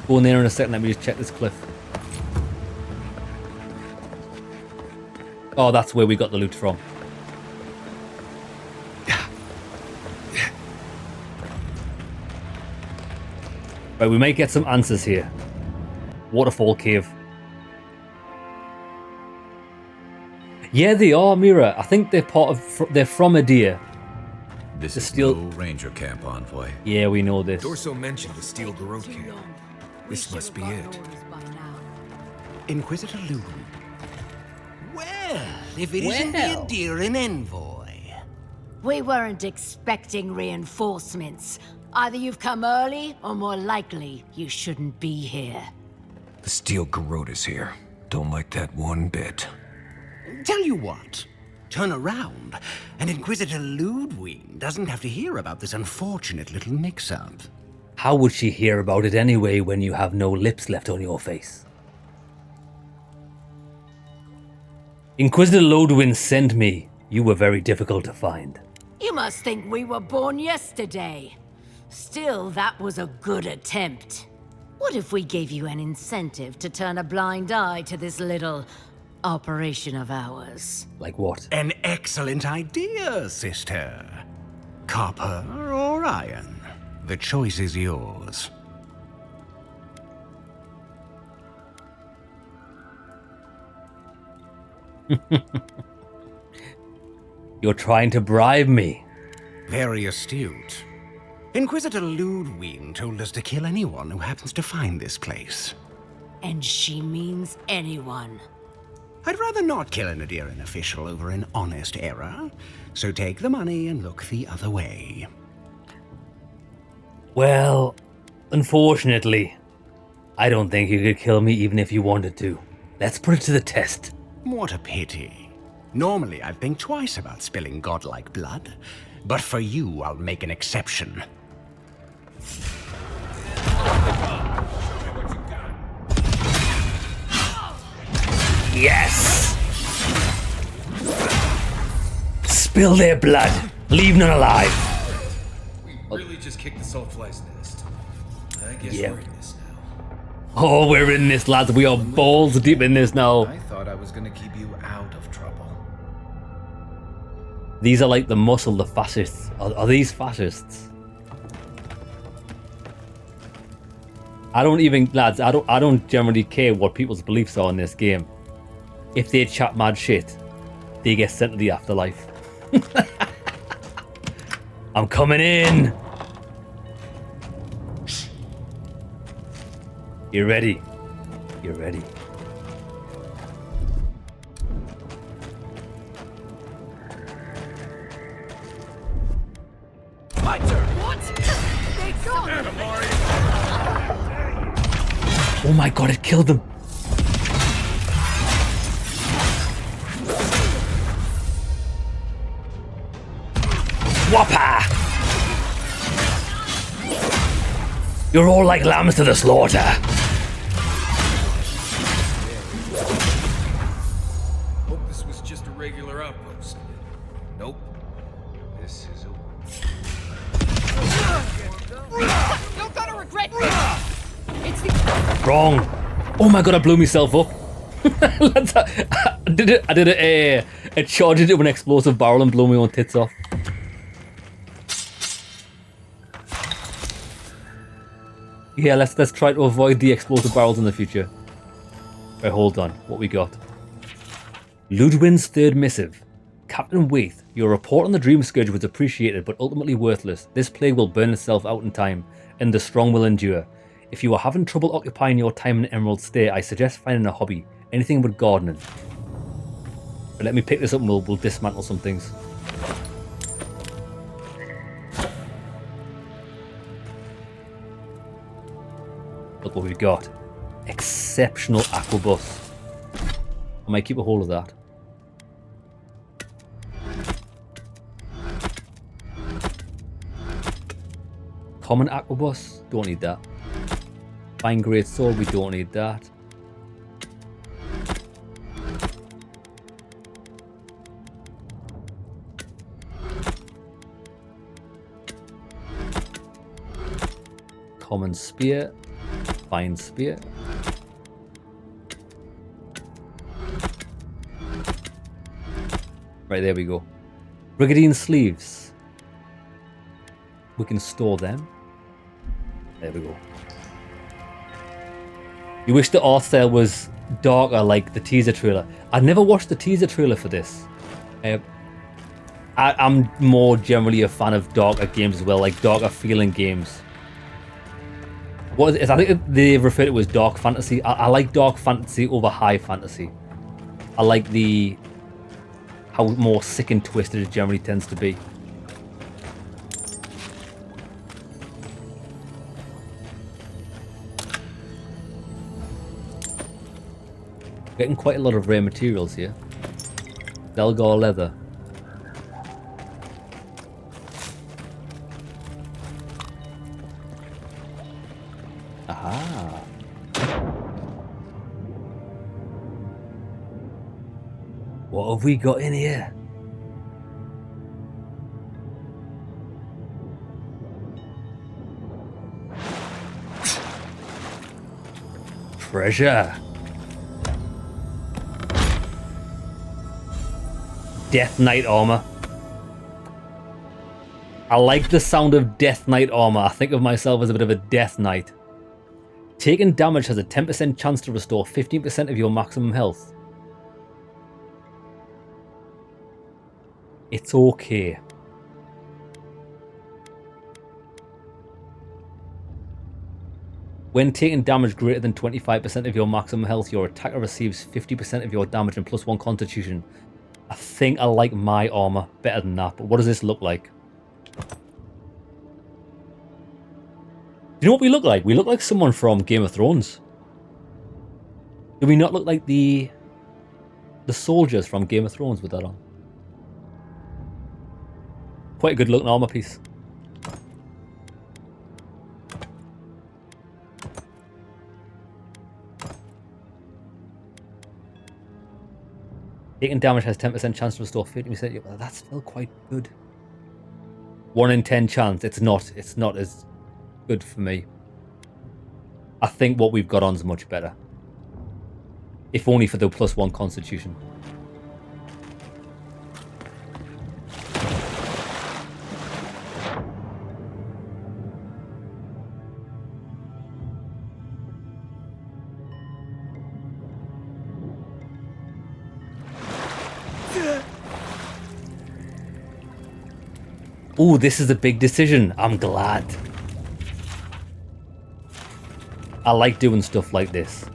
Go in there in a second, let me just check this cliff. Oh, that's where we got the loot from. Right, we might get some answers here. Waterfall cave. Yeah, they are, Mira. I think they're they're from Adir. This is steel no ranger camp, Envoy. Yeah, we know this. Dorso mentioned the steel garrote camp. This must be it. Inquisitor Luke. Well, if it isn't the Adiran envoy. We weren't expecting reinforcements. Either you've come early, or more likely, you shouldn't be here. The steel garrote is here. Don't like that one bit. Tell you what, turn around, and Inquisitor Ludwig doesn't have to hear about this unfortunate little mix-up. How would she hear about it anyway when you have no lips left on your face? Inquisitor Lodwin sent me. You were very difficult to find. You must think we were born yesterday. Still, that was a good attempt. What if we gave you an incentive to turn a blind eye to this little operation of ours? Like what? An excellent idea, sister. Copper or iron? The choice is yours. You're trying to bribe me. Very astute. Inquisitor Ludwig told us to kill anyone who happens to find this place. And she means anyone. I'd rather not kill an Adirian official over an honest error, so take the money and look the other way. Well, unfortunately, I don't think you could kill me even if you wanted to. Let's put it to the test. What a pity. Normally I'd think twice about spilling godlike blood, but for you I'll make an exception. Yes! Spill their blood. Leave none alive. We really just kicked the Soulfly's nest. I guess Yeah. we're in this now. Oh, we're in this, lads. We are balls deep in this now. I thought I was gonna keep you out of trouble. These are like the muscle, the fascists. Are these fascists? I don't even, lads, I don't generally care what people's beliefs are in this game. If they chat mad shit, they get sent to the afterlife. I'm coming in. You ready? You're ready. My turn. What? They gone. Oh my god, it killed them. Whopper! You're all like lambs to the slaughter. Hope this was just a regular outpost. Nope. This is a... You're gonna regret this. It's the Wrong. Oh my god, I blew myself up. I did a charge into an explosive barrel and blew my own tits off. Yeah, let's try to avoid the explosive barrels in the future. Right, hold on. What we got? Ludwin's third missive. Captain Waith, your report on the Dream Scourge was appreciated but ultimately worthless. This plague will burn itself out in time, and the strong will endure. If you are having trouble occupying your time in Emerald Stair, I suggest finding a hobby. Anything but gardening. But let me pick this up and we'll dismantle some things. Look what we've got. Exceptional aquabus. I might keep a hold of that. Common aquabus, don't need that. Fine great sword, we don't need that. Common spear, fine spear. Right, there we go. Brigandine sleeves. We can store them. There we go. You wish the art style was darker like the teaser trailer. I never watched the teaser trailer for this. I'm more generally a fan of darker games as well, like darker feeling games. What is it? I think they refer to it as dark fantasy. I like dark fantasy over high fantasy. I like how more sick and twisted it generally tends to be. Getting quite a lot of rare materials here. Delgar leather. Aha. What have we got in here? Treasure. Death Knight armor. I like the sound of Death Knight armor. I think of myself as a bit of a Death Knight. Taking damage has a 10% chance to restore 15% of your maximum health. It's okay. When taking damage greater than 25% of your maximum health, your attacker receives 50% of your damage and +1 constitution. I think I like my armor better than that, but what does this look like? You know what we look like? We look like someone from Game of Thrones. Do we not look like the soldiers from Game of Thrones with that on? Quite a good looking armor piece. Taking damage has 10% chance to restore 50%. Yeah, that's still quite good. 1 in 10 chance. It's not as good for me. I think what we've got on is much better. If only for the +1 constitution. Ooh, this is a big decision. I'm glad. I like doing stuff like this.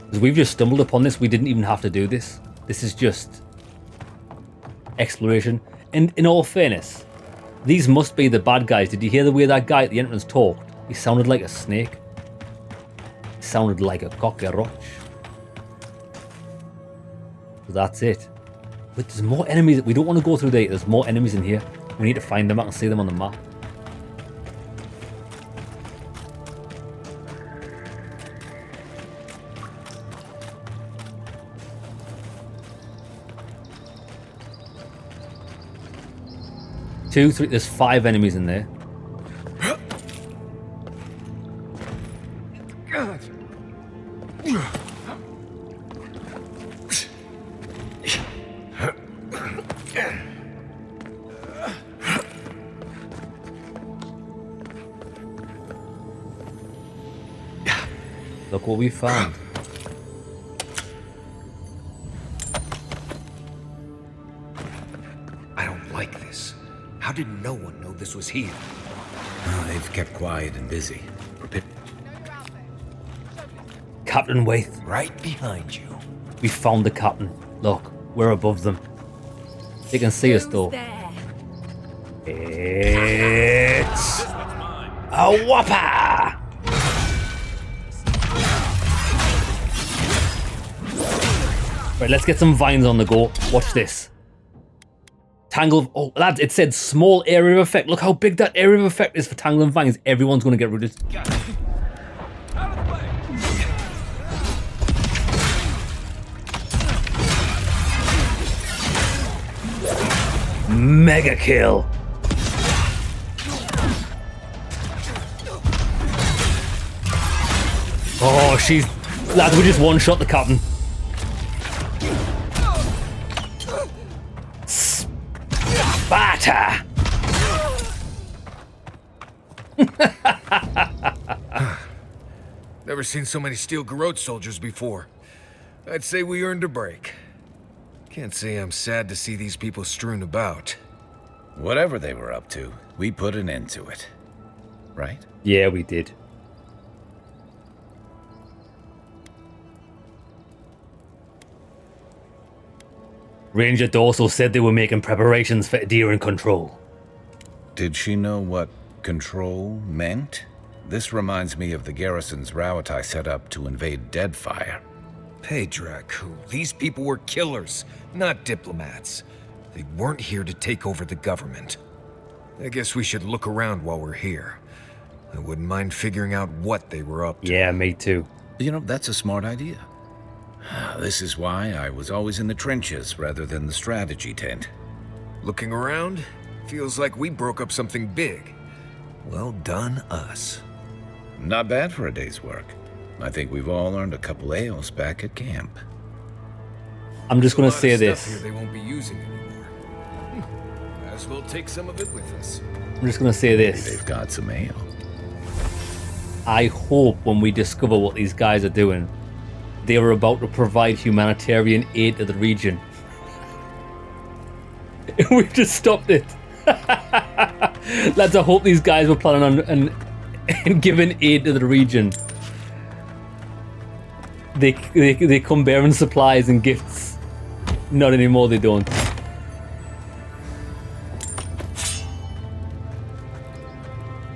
Because we've just stumbled upon this. We didn't even have to do this. This is just exploration. And in all fairness, these must be the bad guys. Did you hear the way that guy at the entrance talked? He sounded like a snake. He sounded like a cockroach. So that's it. But there's more enemies. We don't want to go through there. There's more enemies in here. We need to find them. I can see them on the map. Two, three. There's 5 enemies in there. God. Look what we found. I don't like this. How did no one know this was here? Oh, they've kept quiet and busy. Captain Waith. Right behind you. We found the captain. Look, we're above them. They can see us though. It's a whopper! Right, let's get some vines on the go. Watch this. Tangle of... Oh, lads, it said small area of effect. Look how big that area of effect is for Tangle and Vines. Everyone's going to get rooted. Mega kill. Oh, she's... Lads, we just one-shot the captain. Sparta! Never seen so many steel garrote soldiers before. I'd say we earned a break. Can't say I'm sad to see these people strewn about. Whatever they were up to, we put an end to it. Right? Yeah, we did. Ranger Dorsal said they were making preparations for adherent control. Did she know what control meant? This reminds me of the garrison's route I set up to invade Deadfire. Hey, Dracu, these people were killers, not diplomats. They weren't here to take over the government. I guess we should look around while we're here. I wouldn't mind figuring out what they were up to. Yeah, me too. You know, that's a smart idea. This is why I was always in the trenches rather than the strategy tent. Looking around, feels like we broke up something big. Well done, us. Not bad for a day's work. I think we've all earned a couple ales back at camp. I'm just going to say Here this. they won't be using anymore. Might as well take some of it with us. I'm just going to say this. Maybe they've got some ale. I hope when we discover what these guys are doing, they were about to provide humanitarian aid to the region. We've just stopped it. Lads, I hope these guys were planning on giving aid to the region. They come bearing supplies and gifts. Not anymore, they don't.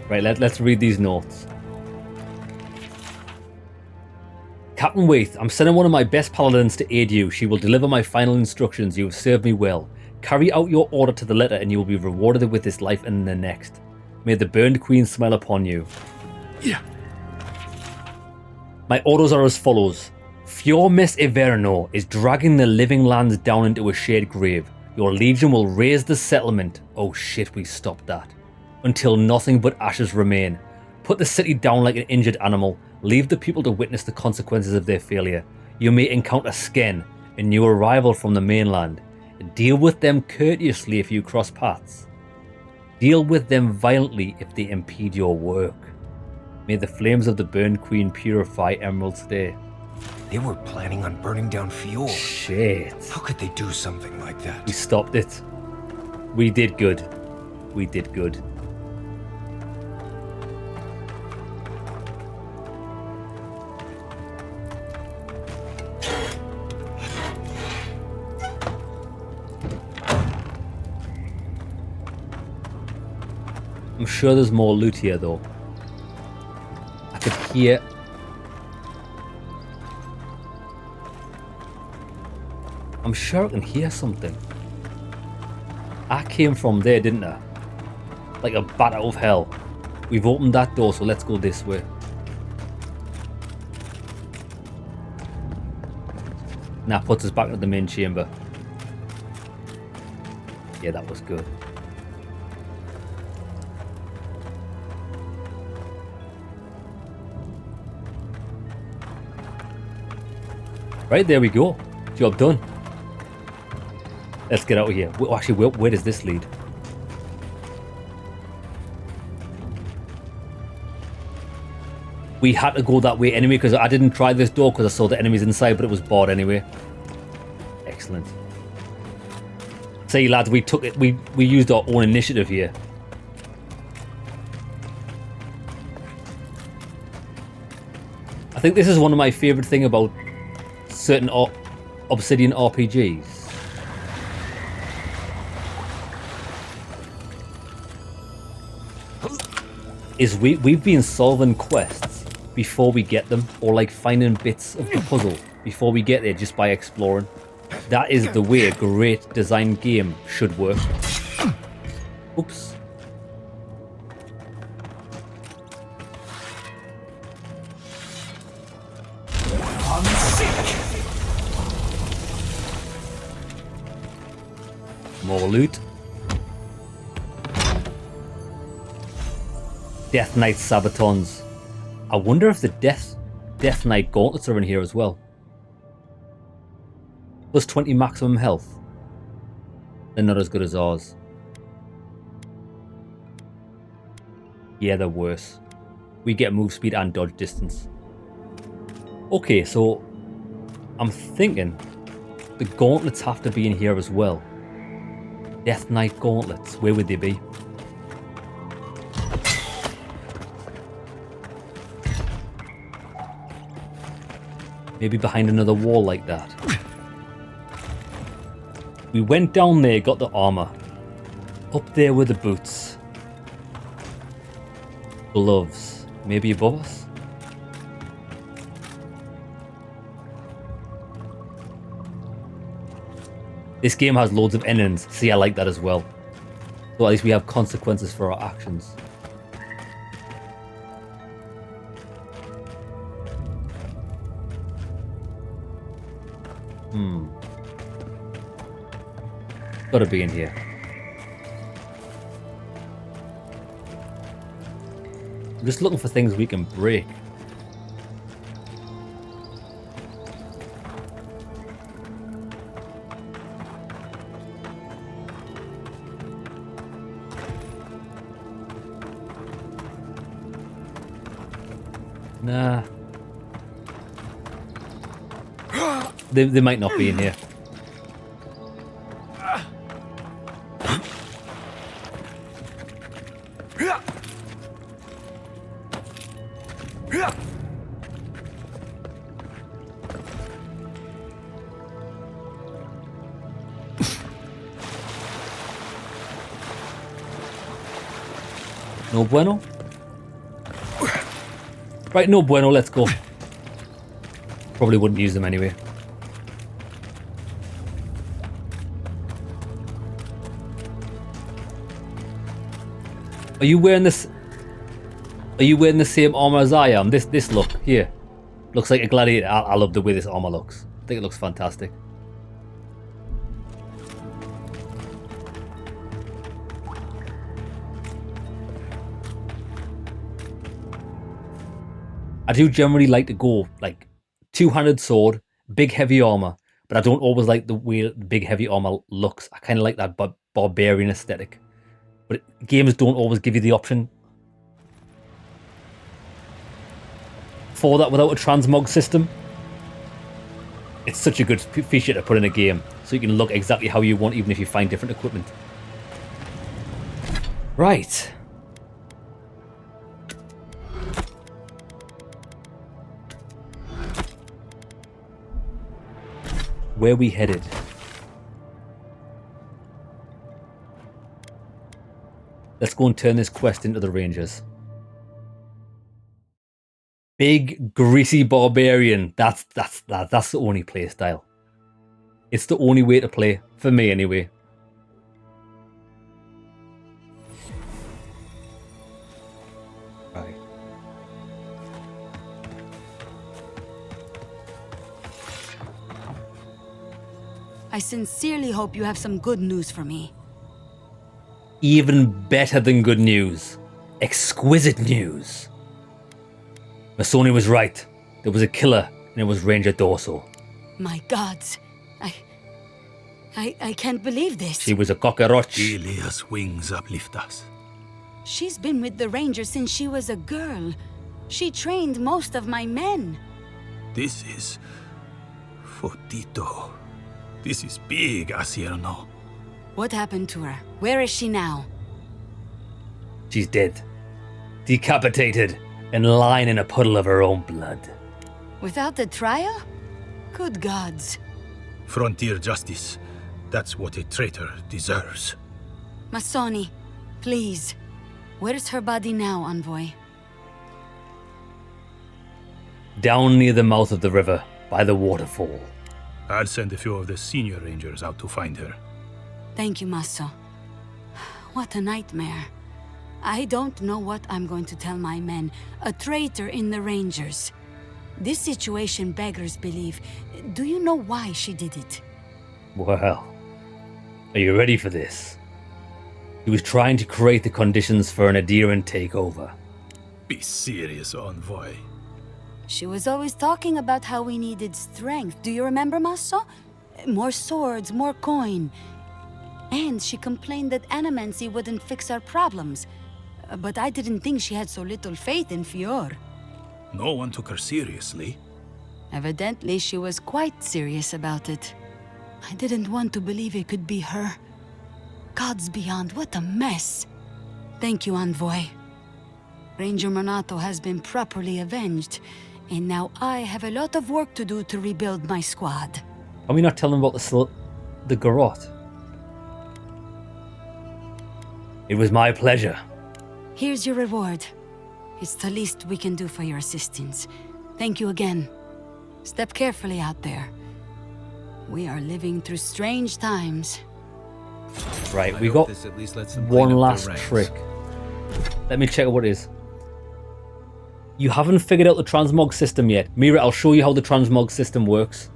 Right, let's read these notes. Captain Waith, I'm sending one of my best paladins to aid you. She will deliver my final instructions. You have served me well. Carry out your order to the letter and you will be rewarded with this life and the next. May the burned queen smile upon you. Yeah. My orders are as follows. Fjormes Everno is dragging the living lands down into a shared grave. Your legion will raise the settlement. Oh shit, we stopped that. Until nothing but ashes remain. Put the city down like an injured animal. Leave the people to witness the consequences of their failure. You may encounter Sken, a new arrival from the mainland. Deal with them courteously if you cross paths. Deal with them violently if they impede your work. May the flames of the burned queen purify Emerald's Day. They were planning on burning down Fjord. Shit. How could they do something like that? We stopped it. We did good. We did good. I'm sure there's more loot here though. I could hear... I'm sure I can hear something. I came from there, didn't I? Like a bat out of hell. We've opened that door, so let's go this way. And that puts us back into the main chamber. Yeah, that was good. Right, there we go. Job done. Let's get out of here. Well, actually, where does this lead? We had to go that way anyway because I didn't try this door because I saw the enemies inside, but it was barred anyway. Excellent. See, lads, we took it. We used our own initiative here. I think this is one of my favorite things about certain Obsidian RPGs. Is we've been solving quests before we get them, or like finding bits of the puzzle before we get there just by exploring. That is the way a great designed game should work. Oops. More loot. Death Knight Sabatons. I wonder if the Death Knight gauntlets are in here as well. Plus 20 maximum health. They're not as good as ours. Yeah, they're worse. We get move speed and dodge distance. Okay, so I'm thinking the gauntlets have to be in here as well. Death Knight gauntlets, where would they be? Maybe behind another wall like that. We went down there, got the armor. Up there were the boots. Gloves. Maybe above us? This game has loads of endings. See, I like that as well. So at least we have consequences for our actions. Gotta be in here. I'm just looking for things we can break. Nah. They might not be in here. No bueno? Right, no bueno, let's go. Probably wouldn't use them anyway. Are you wearing this? Are you wearing the same armor as I am? This look here looks like a gladiator. I love the way this armor looks. I think it looks fantastic. I do generally like to go like two-handed sword, big heavy armor, but I don't always like the way the big heavy armor looks. I kind of like that barbarian aesthetic, but games don't always give you the option for that without a transmog system. It's such a good feature to put in a game, so you can look exactly how you want, even if you find different equipment. Right. Where we headed? Let's go and turn this quest into the Rangers. Big, greasy barbarian. That's the only play style. It's the only way to play, for me anyway. Right. I sincerely hope you have some good news for me. Even better than good news. Exquisite news. Masoni was right. There was a killer, and it was Ranger Dorso. My gods. I can't believe this. She was a cockroach. Ilia's wings uplift us. She's been with the Rangers since she was a girl. She trained most of my men. This is... Fotito. This is big, Asierno. What happened to her? Where is she now? She's dead. Decapitated and lying in a puddle of her own blood. Without a trial? Good gods. Frontier justice. That's what a traitor deserves. Masoni, please. Where's her body now, Envoy? Down near the mouth of the river, by the waterfall. I'll send a few of the senior rangers out to find her. Thank you, Maso. What a nightmare. I don't know what I'm going to tell my men. A traitor in the Rangers. This situation beggars belief. Do you know why she did it? Well, are you ready for this? He was trying to create the conditions for an Adheran takeover. Be serious, Envoy. She was always talking about how we needed strength. Do you remember, Maso? More swords, more coin. And she complained that animancy wouldn't fix our problems. But I didn't think she had so little faith in Fior. No one took her seriously. Evidently, she was quite serious about it. I didn't want to believe it could be her. Gods beyond, what a mess. Thank you, Envoy. Ranger Monato has been properly avenged, and now I have a lot of work to do to rebuild my squad. Are we not telling about the garrote? It was my pleasure. Here's your reward. It's the least we can do for your assistance. Thank you again. Step carefully out there. We are living through strange times. Right, we got one last trick. Let me check out what it is. You haven't figured out the transmog system yet. Mira, I'll show you how the transmog system works.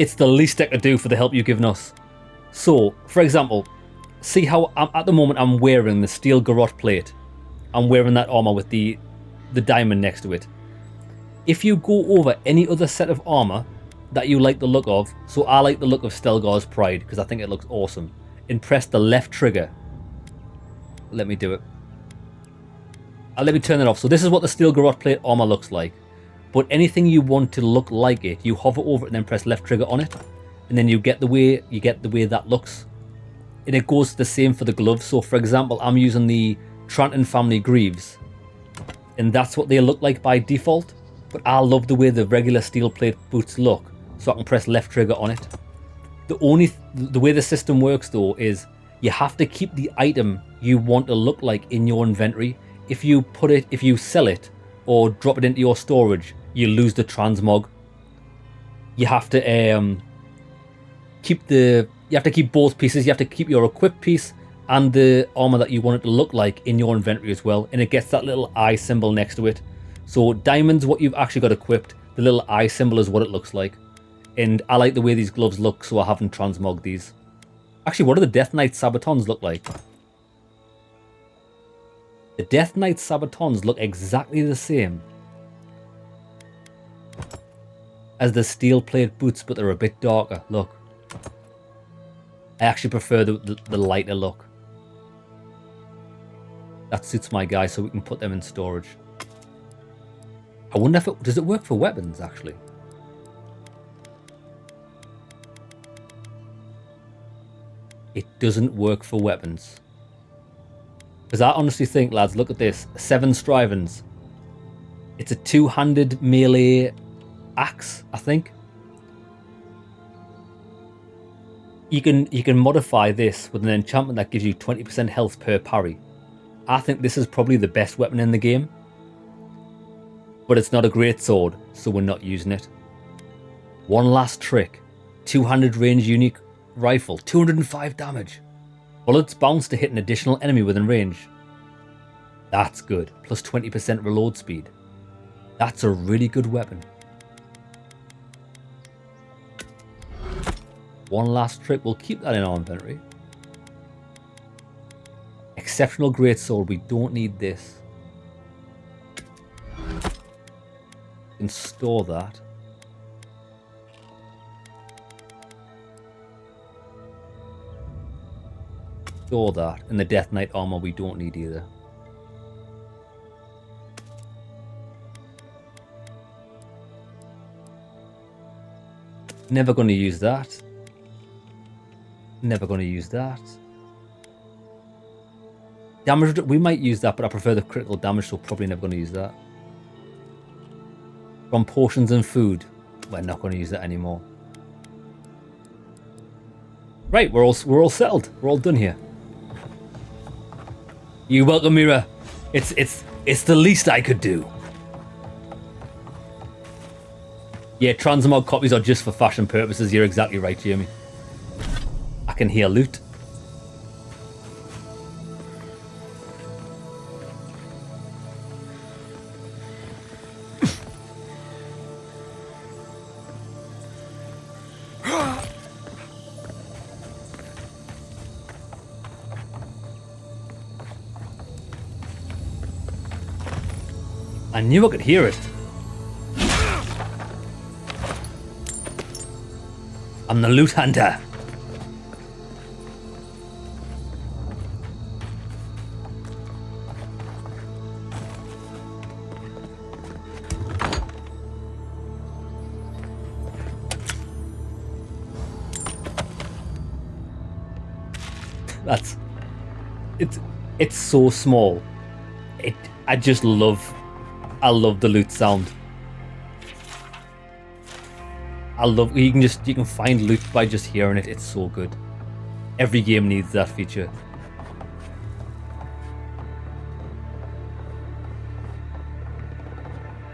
It's the least I could do for the help you've given us. So, for example, see how at the moment I'm wearing the steel garrote plate. I'm wearing that armor with the diamond next to it. If you go over any other set of armor that you like the look of, so I like the look of Stelgar's Pride because I think it looks awesome, and press the left trigger. Let me do it. Let me turn it off. So this is what the steel garrote plate armor looks like. But anything you want to look like it, you hover over it and then press left trigger on it, and then you get the way that looks. And it goes the same for the gloves. So for example, I'm using the Tranton family greaves, and that's what they look like by default. But I love the way the regular steel plate boots look, so I can press left trigger on it. The way the system works though is you have to keep the item you want to look like in your inventory. If you sell it or drop it into your storage, you lose the transmog. You have to keep both pieces. You have to keep your equipped piece and the armor that you want it to look like in your inventory as well, and it gets that little eye symbol next to it. So diamond's what you've actually got equipped. The little eye symbol is what it looks like. And I like the way these gloves look, so I haven't transmogged these. Actually, what do the Death Knight Sabatons look like? The Death Knight Sabatons look exactly the same as the steel plate boots, but they're a bit darker. Look. I actually prefer the lighter look. That suits my guy, so we can put them in storage. I wonder if does it work for weapons, actually? It doesn't work for weapons. Because I honestly think, lads, look at this. 7 Strivens. It's a 2-handed melee axe, I think. You can modify this with an enchantment that gives you 20% health per parry. I think this is probably the best weapon in the game. But it's not a great sword, so we're not using it. One last trick. 200 range unique rifle. 205 damage. Bullets bounce to hit an additional enemy within range. That's good. Plus 20% reload speed. That's a really good weapon. One last trick. We'll keep that in our inventory. Exceptional greatsword. We don't need this. We can store that. Store that. And the Death Knight armor we don't need either. Never going to use that. Never going to use that. Damage, we might use that, but I prefer the critical damage, so probably never going to use that. From potions and food, we're not going to use that anymore. Right, we're all settled. We're all done here. You're welcome, Mira. It's the least I could do. Yeah, transmog copies are just for fashion purposes. You're exactly right, Jamie. I can hear loot. I knew I could hear it. I'm the loot hunter. It's so small. I love the loot sound. You can find loot by just hearing it. It's so good. Every game needs that feature.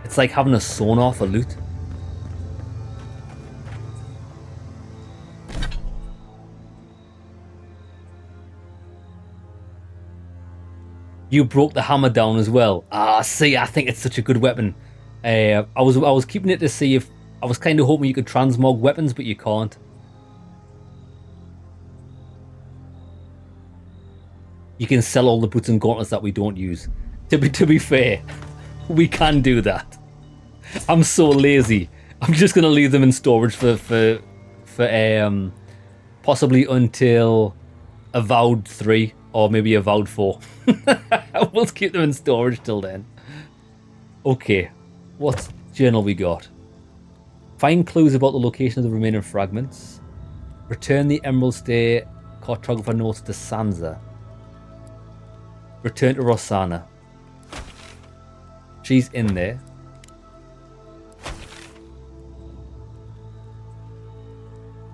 It's like having a sonar for loot. You broke the hammer down as well. Ah, see, I think it's such a good weapon. I was keeping it to see if I was kind of hoping you could transmog weapons, but you can't. You can sell all the boots and gauntlets that we don't use. To be fair, we can do that. I'm so lazy. I'm just gonna leave them in storage for possibly until Avowed 3 or maybe Avowed 4. We'll keep them in storage till then. Okay, what journal we got? Find clues about the location of the remaining fragments. Return the Emerald Stair cartographer notes to Sansa. Return to Rosanna. She's in there.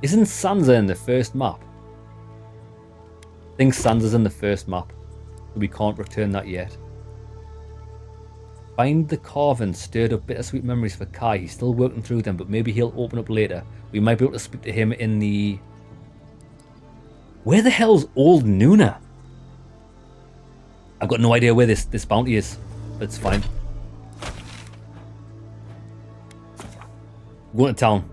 Isn't Sansa in the first map? I think Sansa's in the first map. We can't return that yet. Find the carve and stirred up bittersweet memories for Kai. He's still working through them, but maybe he'll open up later. We might be able to speak to him in the... Where the hell's old Nuna? I've got no idea where this bounty is, but it's fine. I'm going to town.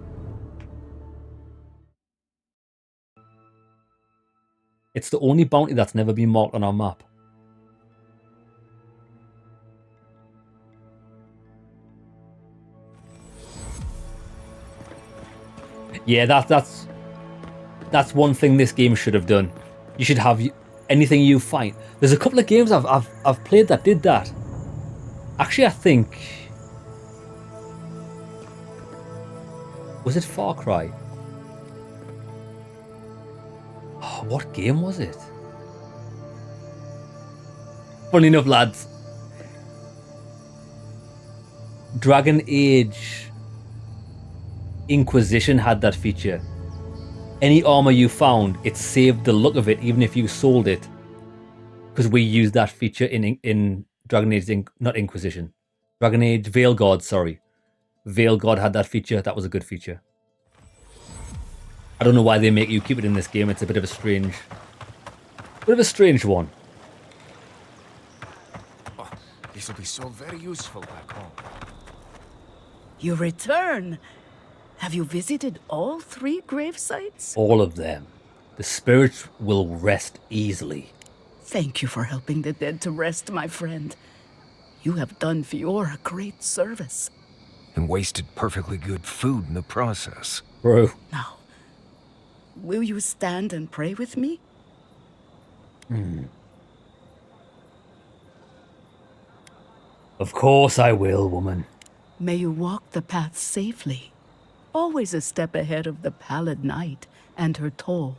It's the only bounty that's never been marked on our map. Yeah, that's one thing this game should have done. You should have anything you find. There's a couple of games I've played that did that. Actually, I think... Was it Far Cry? Oh, what game was it? Funny enough, lads. Dragon Age Inquisition had that feature. Any armor you found, it saved the look of it, even if you sold it. Because we used that feature in Dragon Age, not Inquisition. Dragon Age Veil God, sorry. Veil God had that feature. That was a good feature. I don't know why they make you keep it in this game. It's a bit of a strange one. Oh, this will be so very useful back home. You return. Have you visited all 3 grave sites? All of them. The spirits will rest easily. Thank you for helping the dead to rest, my friend. You have done Fiora a great service. And wasted perfectly good food in the process. Bro. Now, will you stand and pray with me? Of course I will, woman. May you walk the path safely. Always a step ahead of the pallid night and her toll.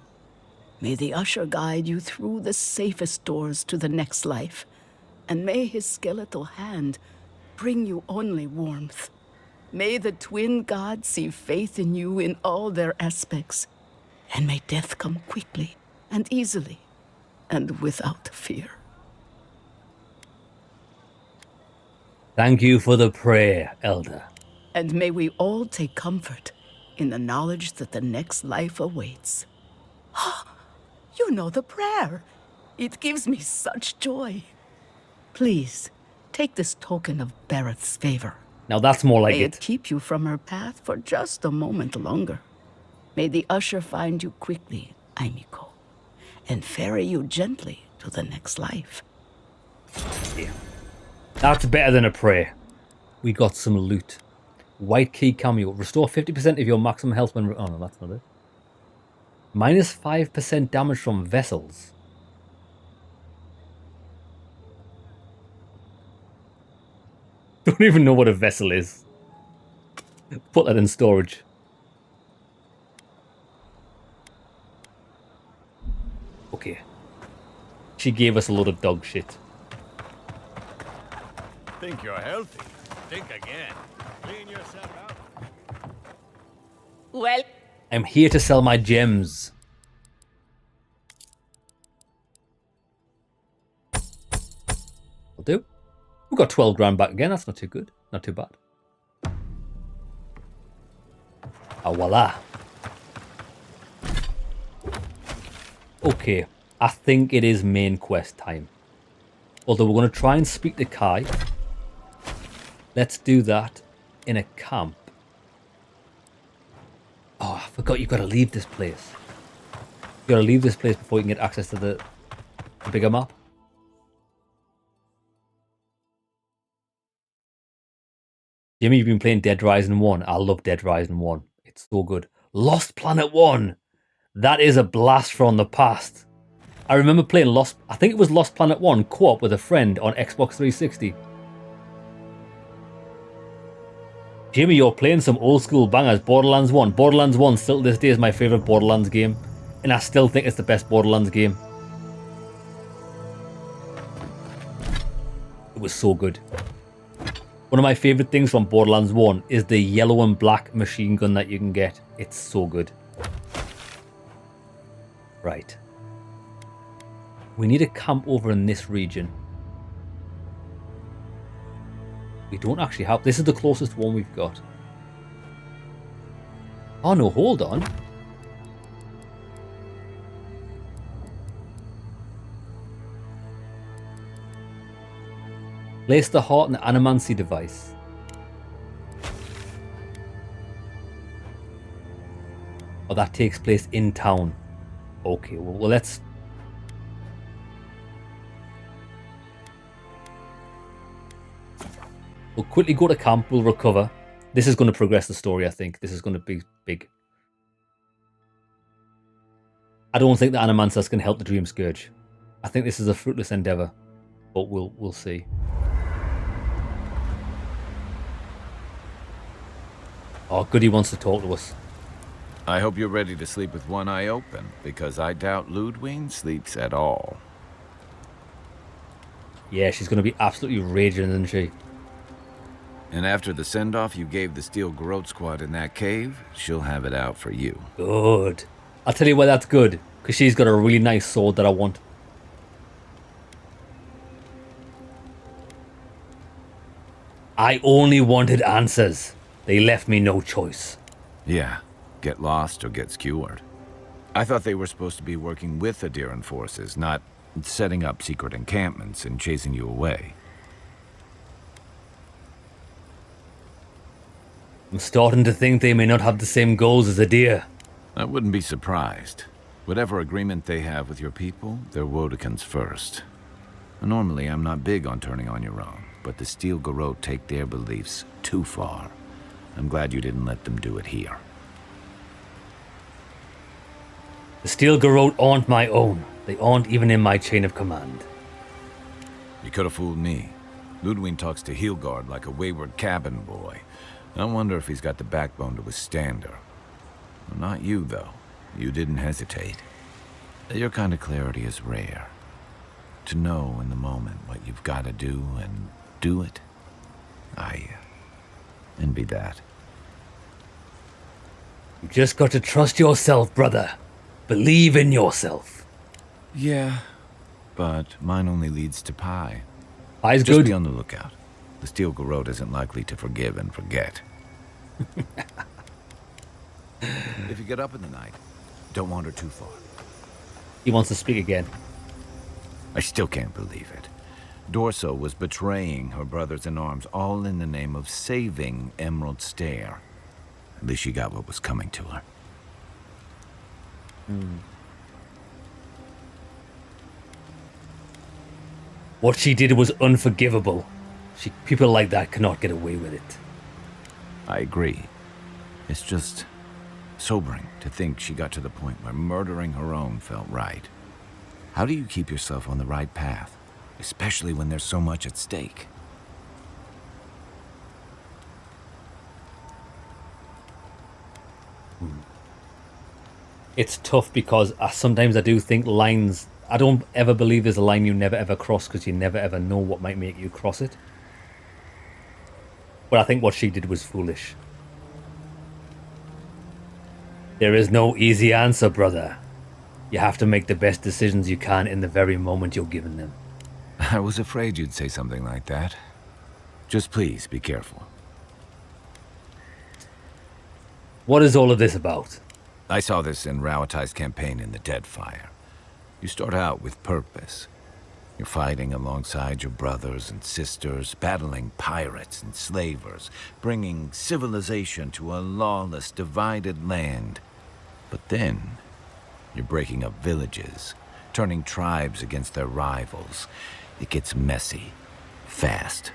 May the usher guide you through the safest doors to the next life. And may his skeletal hand bring you only warmth. May the twin gods see faith in you in all their aspects. And may death come quickly and easily and without fear. Thank you for the prayer, Elder. And may we all take comfort in the knowledge that the next life awaits. You know the prayer. It gives me such joy. Please, take this token of Barrett's favor. Now that's more like May it. it keep you from her path for just a moment longer. May the usher find you quickly, Aimiko, and ferry you gently to the next life. Yeah. That's better than a prayer. We got some loot. White key cameo. Restore 50% of your maximum health when... Oh no, that's not it. Minus 5% damage from vessels. Don't even know what a vessel is. Put that in storage. Okay. She gave us a lot of dog shit. Think you're healthy? Think again. Clean yourself out. Well, I'm here to sell my gems. Will do. We've got 12 grand back again. That's not too good. Not too bad. Ah, voila. Okay. I think it is main quest time. Although we're going to try and speak to Kai. Let's do that in a camp. forgot you gotta leave this place. You gotta leave this place before you can get access to the bigger map. Jimmy, you've been playing Dead Rising 1. I love Dead Rising 1. It's so good. Lost Planet 1. That is a blast from the past. I remember playing I think it was Lost Planet 1 co-op with a friend on Xbox 360. Jimmy, you're playing some old school bangers. Borderlands 1. Borderlands 1 still to this day is my favourite Borderlands game. And I still think it's the best Borderlands game. It was so good. One of my favourite things from Borderlands 1 is the yellow and black machine gun that you can get. It's so good. Right. We need a camp over in this region. We don't actually have... This is the closest one we've got. Oh no, hold on. Place the heart in the animancy device. Oh, that takes place in town. Okay, well let's... We'll quickly go to camp, we'll recover. This is going to progress the story, I think. This is going to be big. I don't think the Animancers can help the Dream Scourge. I think this is a fruitless endeavour. But we'll see. Oh, Goody wants to talk to us. I hope you're ready to sleep with one eye open, because I doubt Ludwig sleeps at all. Yeah, she's going to be absolutely raging, isn't she? And after the send-off you gave the Steel Garrote squad in that cave, she'll have it out for you. Good. I'll tell you why that's good. Because she's got a really nice sword that I want. I only wanted answers. They left me no choice. Yeah, get lost or get skewered. I thought they were supposed to be working with the Adiran forces, not setting up secret encampments and chasing you away. I'm starting to think they may not have the same goals as Adir. I wouldn't be surprised. Whatever agreement they have with your people, they're Wodikans first. Normally, I'm not big on turning on your own, but the Steel Garrote take their beliefs too far. I'm glad you didn't let them do it here. The Steel Garrote aren't my own. They aren't even in my chain of command. You could have fooled me. Ludwig talks to Heelgard like a wayward cabin boy. I wonder if he's got the backbone to withstand her. Well, not you, though. You didn't hesitate. Your kind of clarity is rare. To know in the moment what you've got to do and do it. I envy that. You just got to trust yourself, brother. Believe in yourself. Yeah, but mine only leads to pie. Pie's just good. Be on the lookout. The Steel Garrote isn't likely to forgive and forget. If you get up in the night, don't wander too far. He wants to speak again. I still can't believe it. Dorso was betraying her brothers-in-arms, all in the name of saving Emerald Stair. At least she got what was coming to her. What she did was unforgivable. People like that cannot get away with it. I agree. It's just sobering to think she got to the point where murdering her own felt right. How do you keep yourself on the right path, especially when there's so much at stake? It's tough because sometimes I do think lines... I don't ever believe there's a line you never ever cross because you never ever know what might make you cross it. But I think what she did was foolish. There is no easy answer, brother. You have to make the best decisions you can in the very moment you're given them. I was afraid you'd say something like that. Just please be careful. What is all of this about? I saw this in Rauatai's campaign in the Deadfire. You start out with purpose. You're fighting alongside your brothers and sisters, battling pirates and slavers, bringing civilization to a lawless, divided land. But then, you're breaking up villages, turning tribes against their rivals. It gets messy, fast.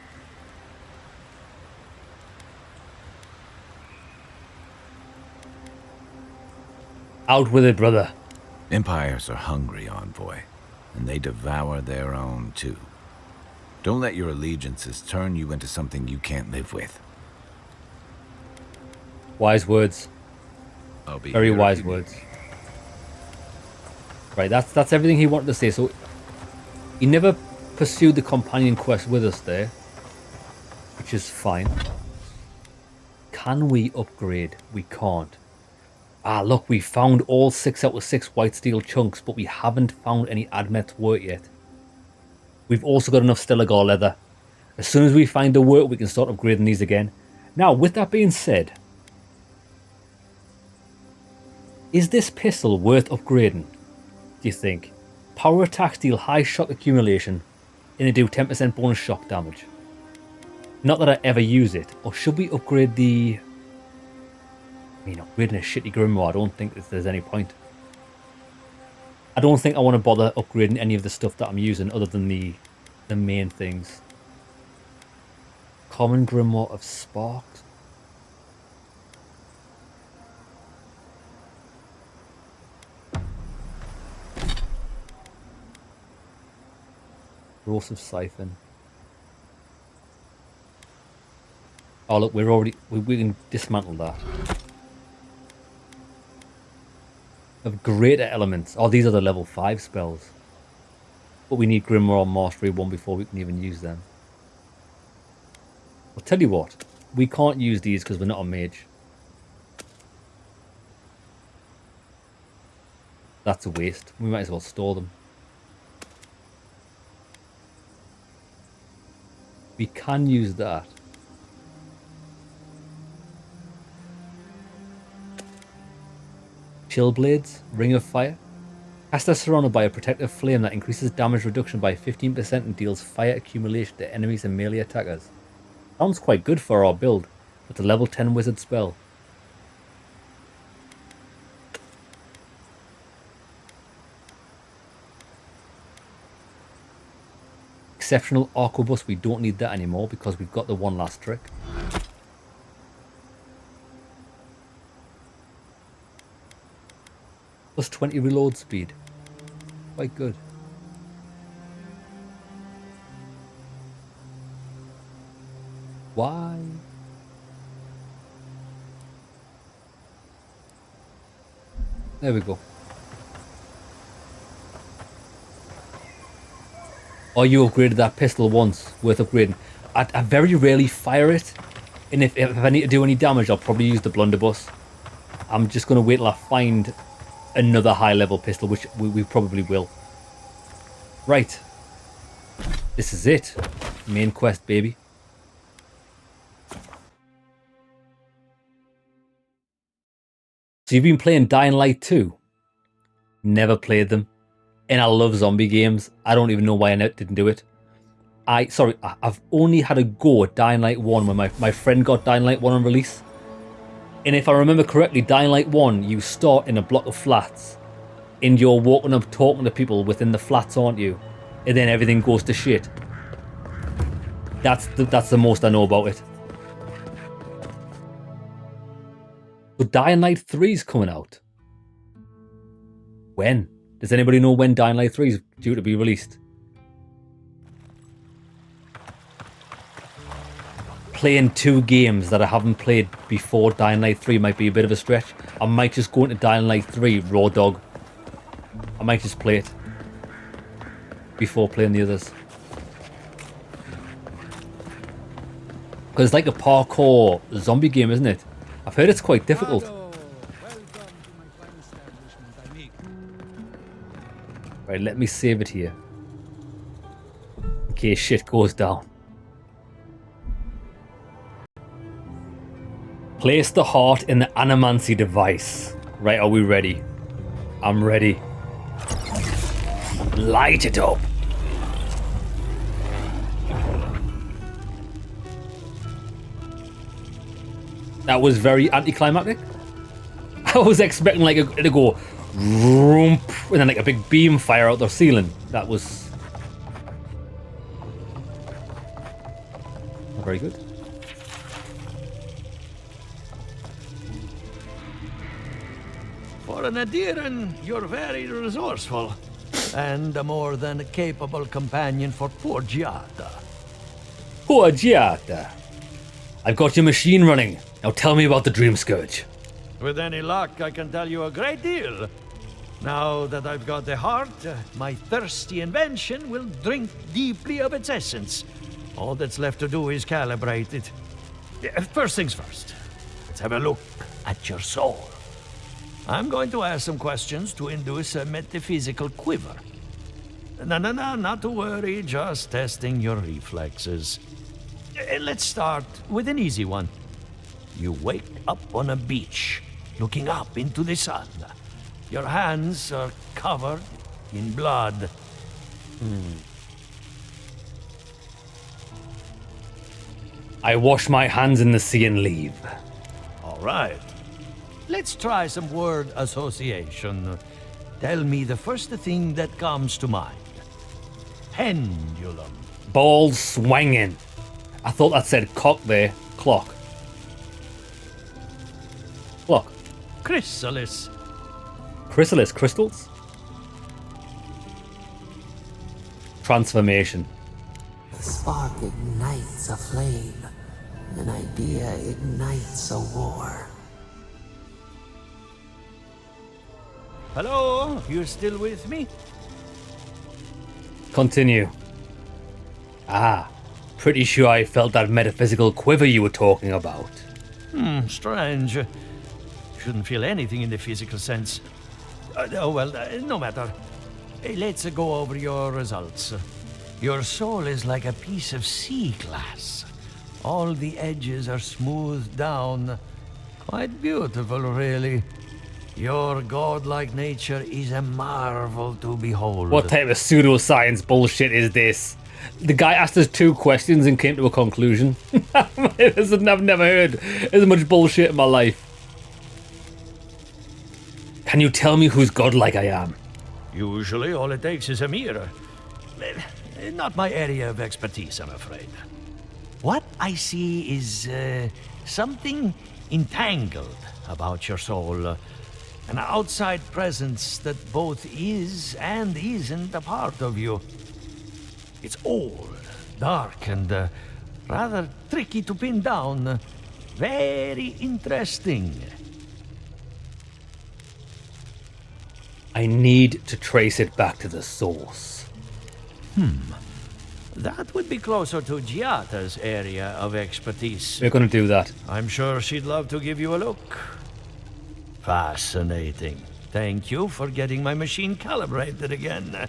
Out with it, brother. Empires are hungry, Envoy, and they devour their own, too. Don't let your allegiances turn you into something you can't live with. Wise words. I'll be Very here if wise you need words. me. Right, that's everything he wanted to say. So he never pursued the companion quest with us there, which is fine. Can we upgrade? We can't. Ah, look, we found all 6 out of 6 white steel chunks, but we haven't found any Admet's wort yet. We've also got enough Stelagar leather. As soon as we find the wort, we can start upgrading these again. Now, with that being said, is this pistol worth upgrading, do you think? Power attacks deal high shock accumulation, and they do 10% bonus shock damage. Not that I ever use it. Or should we upgrade the... I mean, upgrading a shitty grimoire, I don't think there's any point. I don't think I want to bother upgrading any of the stuff that I'm using other than the main things. Common grimoire of sparks. Corrosive siphon. Oh look, we're already we can dismantle that. Of greater elements. Oh, these are the level 5 spells. But we need Grimoire Mastery 1 before we can even use them. I'll tell you what, we can't use these because we're not a mage. That's a waste. We might as well store them. We can use that. Chill Blades, Ring of Fire. Cast are surrounded by a protective flame that increases damage reduction by 15% and deals fire accumulation to enemies and melee attackers. Sounds quite good for our build. It's a level 10 wizard spell. Exceptional Arquebus, we don't need that anymore because we've got the one last trick. Plus 20 reload speed. Quite good. Why? There we go. Oh, you upgraded that pistol once. Worth upgrading. I very rarely fire it. And if I need to do any damage, I'll probably use the blunderbuss. I'm just going to wait till I find another high level pistol, which we probably will. Right. This is it. Main quest, baby. So you've been playing Dying Light 2? Never played them. And I love zombie games. I don't even know why I didn't do it. I've only had a go at Dying Light 1 when my friend got Dying Light 1 on release. And if I remember correctly, Dying Light 1, you start in a block of flats. And you're walking up talking to people within the flats, aren't you? And then everything goes to shit. That's the most I know about it. So Dying Light 3 is coming out. When? Does anybody know when Dying Light 3 is due to be released? Playing 2 games that I haven't played before Dying Light 3 might be a bit of a stretch. I might just go into Dying Light 3 raw dog. I might just play it before playing the others. Because it's like a parkour zombie game, isn't it? I've heard it's quite difficult. Right, let me save it here. In case shit goes down. Place the heart in the animancy device. Right, are we ready? I'm ready. Light it up. That was very anticlimactic. I was expecting like it to go roomp and then like a big beam fire out the ceiling. That was not very good. For an Adiran, you're very resourceful. And a more than capable companion for poor Giada. Poor Giada. I've got your machine running. Now tell me about the Dream Scourge. With any luck, I can tell you a great deal. Now that I've got the heart, my thirsty invention will drink deeply of its essence. All that's left to do is calibrate it. First things first. Let's have a look at your soul. I'm going to ask some questions to induce a metaphysical quiver. No, not to worry, just testing your reflexes. Let's start with an easy one. You wake up on a beach, looking up into the sun. Your hands are covered in blood. I wash my hands in the sea and leave. All right. Let's try some word association. Tell me the first thing that comes to mind. Pendulum. Balls swinging. I thought that said cock there. Clock. Clock. Chrysalis. Chrysalis. Crystals? Transformation. The spark ignites a flame. An idea ignites a war. Hello? You still with me? Continue. Ah, pretty sure I felt that metaphysical quiver you were talking about. Strange. Shouldn't feel anything in the physical sense. No matter. Let's go over your results. Your soul is like a piece of sea glass. All the edges are smoothed down. Quite beautiful, really. Your godlike nature is a marvel to behold. What type of pseudoscience bullshit is this? The guy asked us 2 questions and came to a conclusion. I've never heard as much bullshit in my life. Can you tell me whose godlike I am? Usually all it takes is a mirror. Not my area of expertise, I'm afraid. What I see is something entangled about your soul. An outside presence that both is and isn't a part of you. It's old, dark, and rather tricky to pin down. Very interesting. I need to trace it back to the source. That would be closer to Giata's area of expertise. We're going to do that. I'm sure she'd love to give you a look. Fascinating. Thank you for getting my machine calibrated again.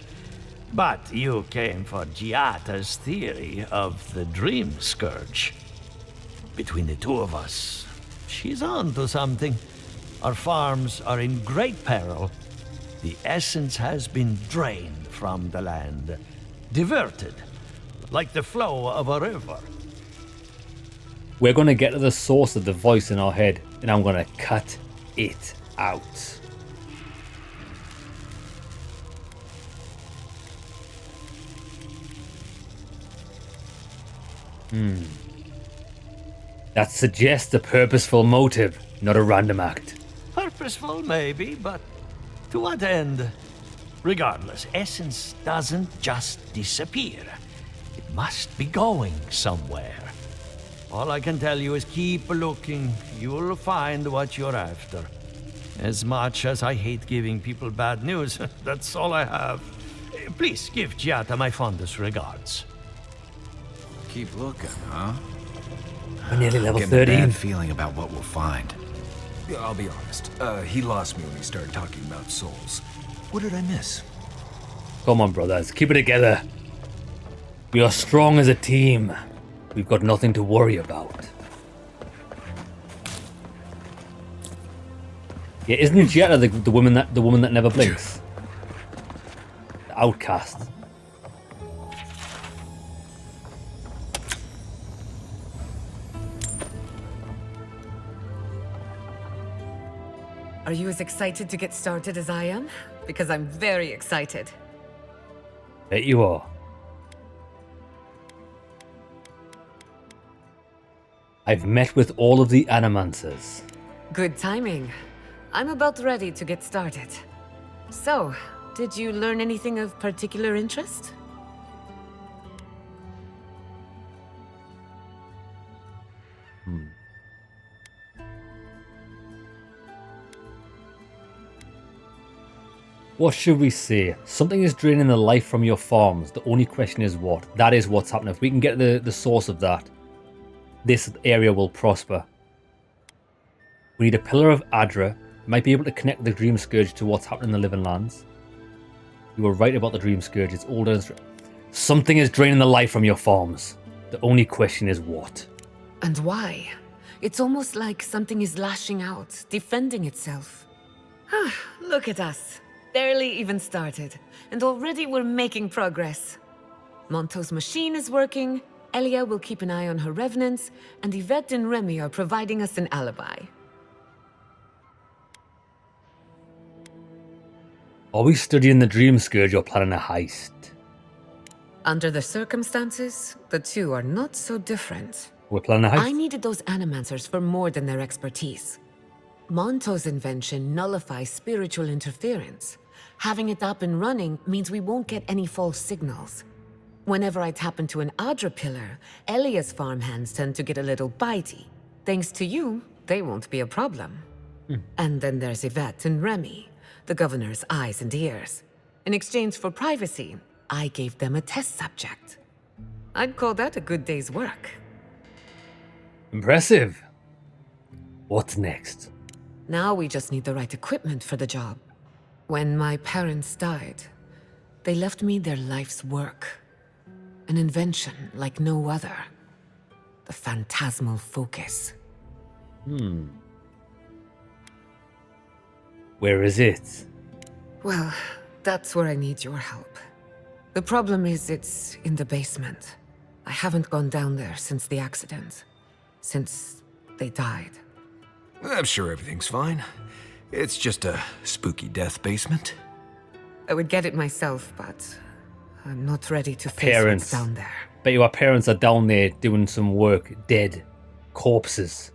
But you came for Giata's theory of the Dream Scourge. Between the two of us, she's on to something. Our farms are in great peril. The essence has been drained from the land. Diverted, like the flow of a river. We're going to get to the source of the voice in our head, and I'm going to cut it out. That suggests a purposeful motive, not a random act. Purposeful, maybe, but to what end? Regardless, essence doesn't just disappear. It must be going somewhere. All I can tell you is keep looking. You'll find what you're after. As much as I hate giving people bad news, that's all I have. Please give Giata my fondest regards. Keep looking, huh? We're nearly level Getting a 13. bad feeling about what we'll find. Yeah, I'll be honest. He lost me when he started talking about souls. What did I miss? Come on, brothers. Keep it together. We are strong as a team. We've got nothing to worry about. Yeah, isn't Jetta the woman that never blinks? The outcast. Are you as excited to get started as I am? Because I'm very excited. Bet you are. I've met with all of the animancers. Good timing. I'm about ready to get started. So, did you learn anything of particular interest? What should we say? Something is draining the life from your farms. The only question is what? That is what's happening. If we can get the source of that, this area will prosper. We need a pillar of Adra. Might be able to connect the Dream Scourge to what's happening in the Living Lands. You were right about the Dream Scourge. It's older. Something is draining the life from your farms. The only question is what? And why? It's almost like something is lashing out, defending itself. Look at us. Barely even started, and already we're making progress. Monto's machine is working, Elia will keep an eye on her revenants, and Yvette and Remy are providing us an alibi. Are we studying the Dream Scourge or planning a heist? Under the circumstances, the two are not so different. We're planning a heist? I needed those animancers for more than their expertise. Monto's invention nullifies spiritual interference. Having it up and running means we won't get any false signals. Whenever I tap into an Adra pillar, Elia's farmhands tend to get a little bitey. Thanks to you, they won't be a problem. And then there's Yvette and Remy, the governor's eyes and ears. In exchange for privacy, I gave them a test subject. I'd call that a good day's work. Impressive. What's next? Now we just need the right equipment for the job. When my parents died, they left me their life's work. An invention like no other. The phantasmal focus. Where is it? Well, that's where I need your help. The problem is it's in the basement. I haven't gone down there since the accident. Since they died. I'm sure everything's fine. It's just a spooky death basement. I would get it myself, but I'm not ready to face Parents. what's down there. Bet your parents are down there doing some work. Dead. Corpses.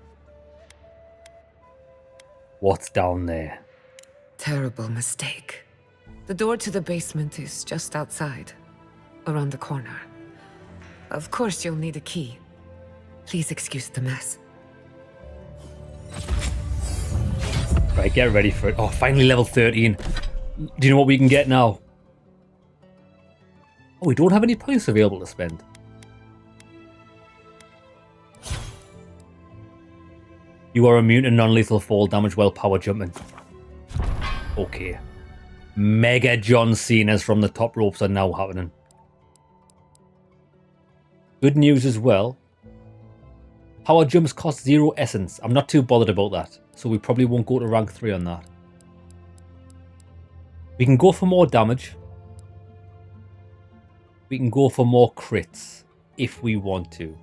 What's down there? Terrible mistake. The door to the basement is just outside. Around the corner. Of course you'll need a key. Please excuse the mess. Right, get ready for it. Oh, finally level 13. Do you know what we can get now? Oh, we don't have any points available to spend. You are immune to non-lethal fall damage while power jumping. Okay. Mega John Cena's from the top ropes are now happening. Good news as well. Power jumps cost 0 essence. I'm not too bothered about that. So we probably won't go to rank 3 on that. We can go for more damage. We can go for more crits if we want to.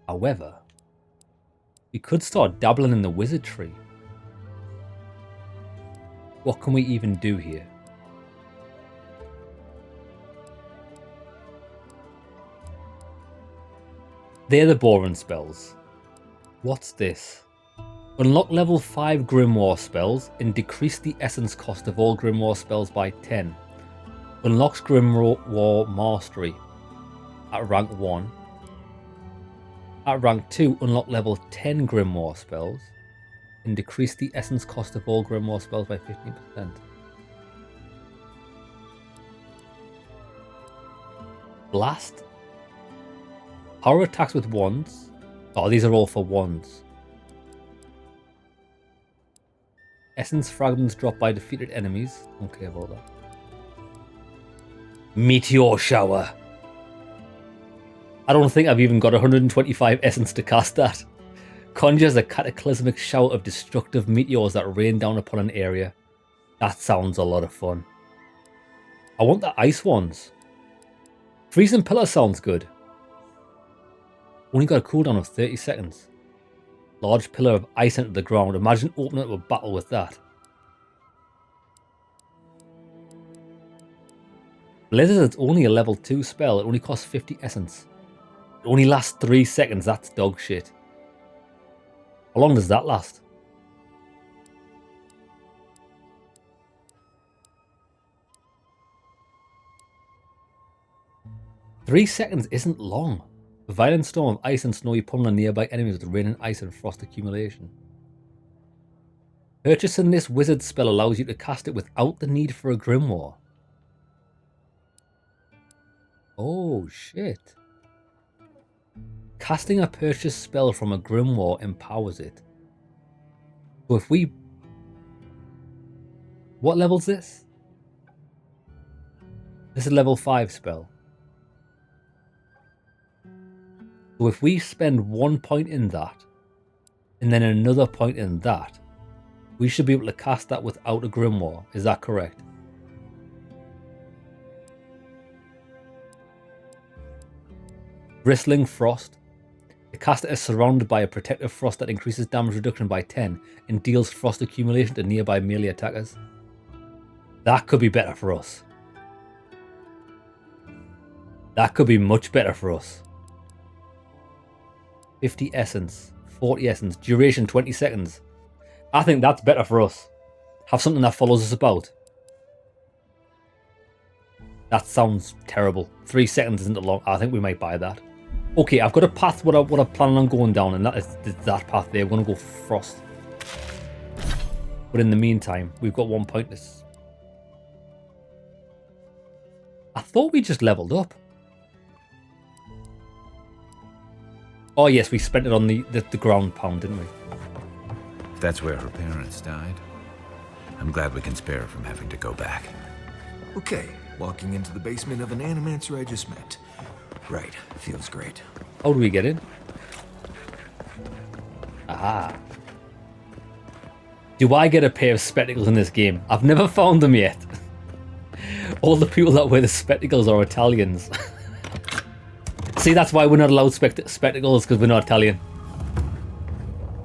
However, we could start dabbling in the wizard tree. What can we even do here? They're the boring spells. What's this? Unlock level 5 Grimoire spells and decrease the essence cost of all Grimoire spells by 10. Unlocks Grimoire Mastery at rank 1. At rank 2, unlock level 10 Grimoire spells and decrease the essence cost of all Grimoire spells by 15%. Blast. Power attacks with wands. Oh, these are all for wands. Essence fragments dropped by defeated enemies. Don't care about that. Meteor shower. I don't think I've even got 125 essence to cast that. Conjures a cataclysmic shower of destructive meteors that rain down upon an area. That sounds a lot of fun. I want the ice ones. Freezing pillar sounds good. Only got a cooldown of 30 seconds. Large pillar of ice into the ground. Imagine opening up a battle with that. Blizzard, it's only a level 2 spell. It only costs 50 essence. It only lasts 3 seconds. That's dog shit. How long does that last? Three seconds isn't long. A violent storm of ice and snowy pummeling nearby enemies with rain and ice and frost accumulation. Purchasing this wizard spell allows you to cast it without the need for a grimoire. Oh shit. Casting a purchased spell from a grimoire empowers it. So if we... What level's this? This is level 5 spell. So if we spend 1 point in that, and then another point in that, we should be able to cast that without a grimoire. Is that correct? Bristling Frost. The caster is surrounded by a protective frost that increases damage reduction by 10 and deals frost accumulation to nearby melee attackers. That could be better for us. That could be much better for us. 50 essence, 40 essence, duration 20 seconds. I think that's better for us. Have something that follows us about. That sounds terrible. 3 seconds isn't long. I think we might buy that. Okay, I've got a path what I'm planning on going down, and that is that path there. We're going to go Frost. But in the meantime, we've got 1 point. I thought we just leveled up. Oh yes, we spent it on the ground pound, didn't we? If that's where her parents died, I'm glad we can spare her from having to go back. Okay, walking into the basement of an animancer I just met. Right, feels great. How do we get in? Aha. Do I get a pair of spectacles in this game? I've never found them yet. All the people that wear the spectacles are Italians. See, that's why we're not allowed spectacles, because we're not Italian.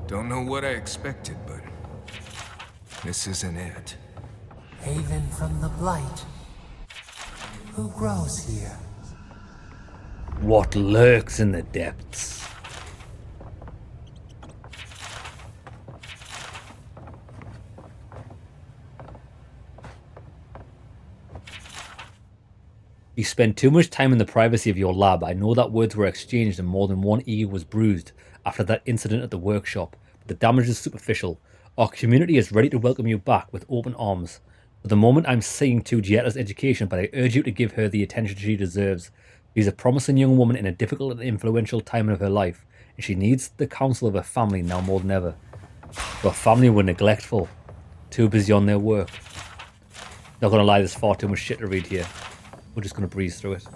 Don't know what I expected, but this isn't it. Haven from the blight. Who grows here? What lurks in the depths? You spend too much time in the privacy of your lab. I know that words were exchanged and more than one ego was bruised after that incident at the workshop, but the damage is superficial. Our community is ready to welcome you back with open arms. For the moment, I'm seeing to Gieta's education, but I urge you to give her the attention she deserves. She's a promising young woman in a difficult and influential time of her life, and she needs the counsel of her family now more than ever. Her family were neglectful, too busy on their work. Not gonna lie, there's far too much shit to read here. We're just gonna breeze through it.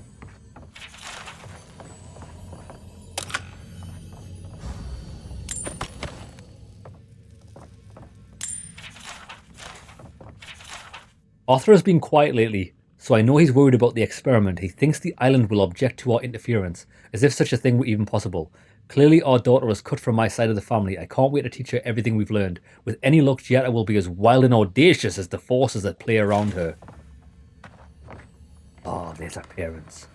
Arthur has been quiet lately, so I know he's worried about the experiment. He thinks the island will object to our interference, as if such a thing were even possible. Clearly our daughter is cut from my side of the family. I can't wait to teach her everything we've learned. With any luck, Gieta will be as wild and audacious as the forces that play around her. Oh, there's her parents.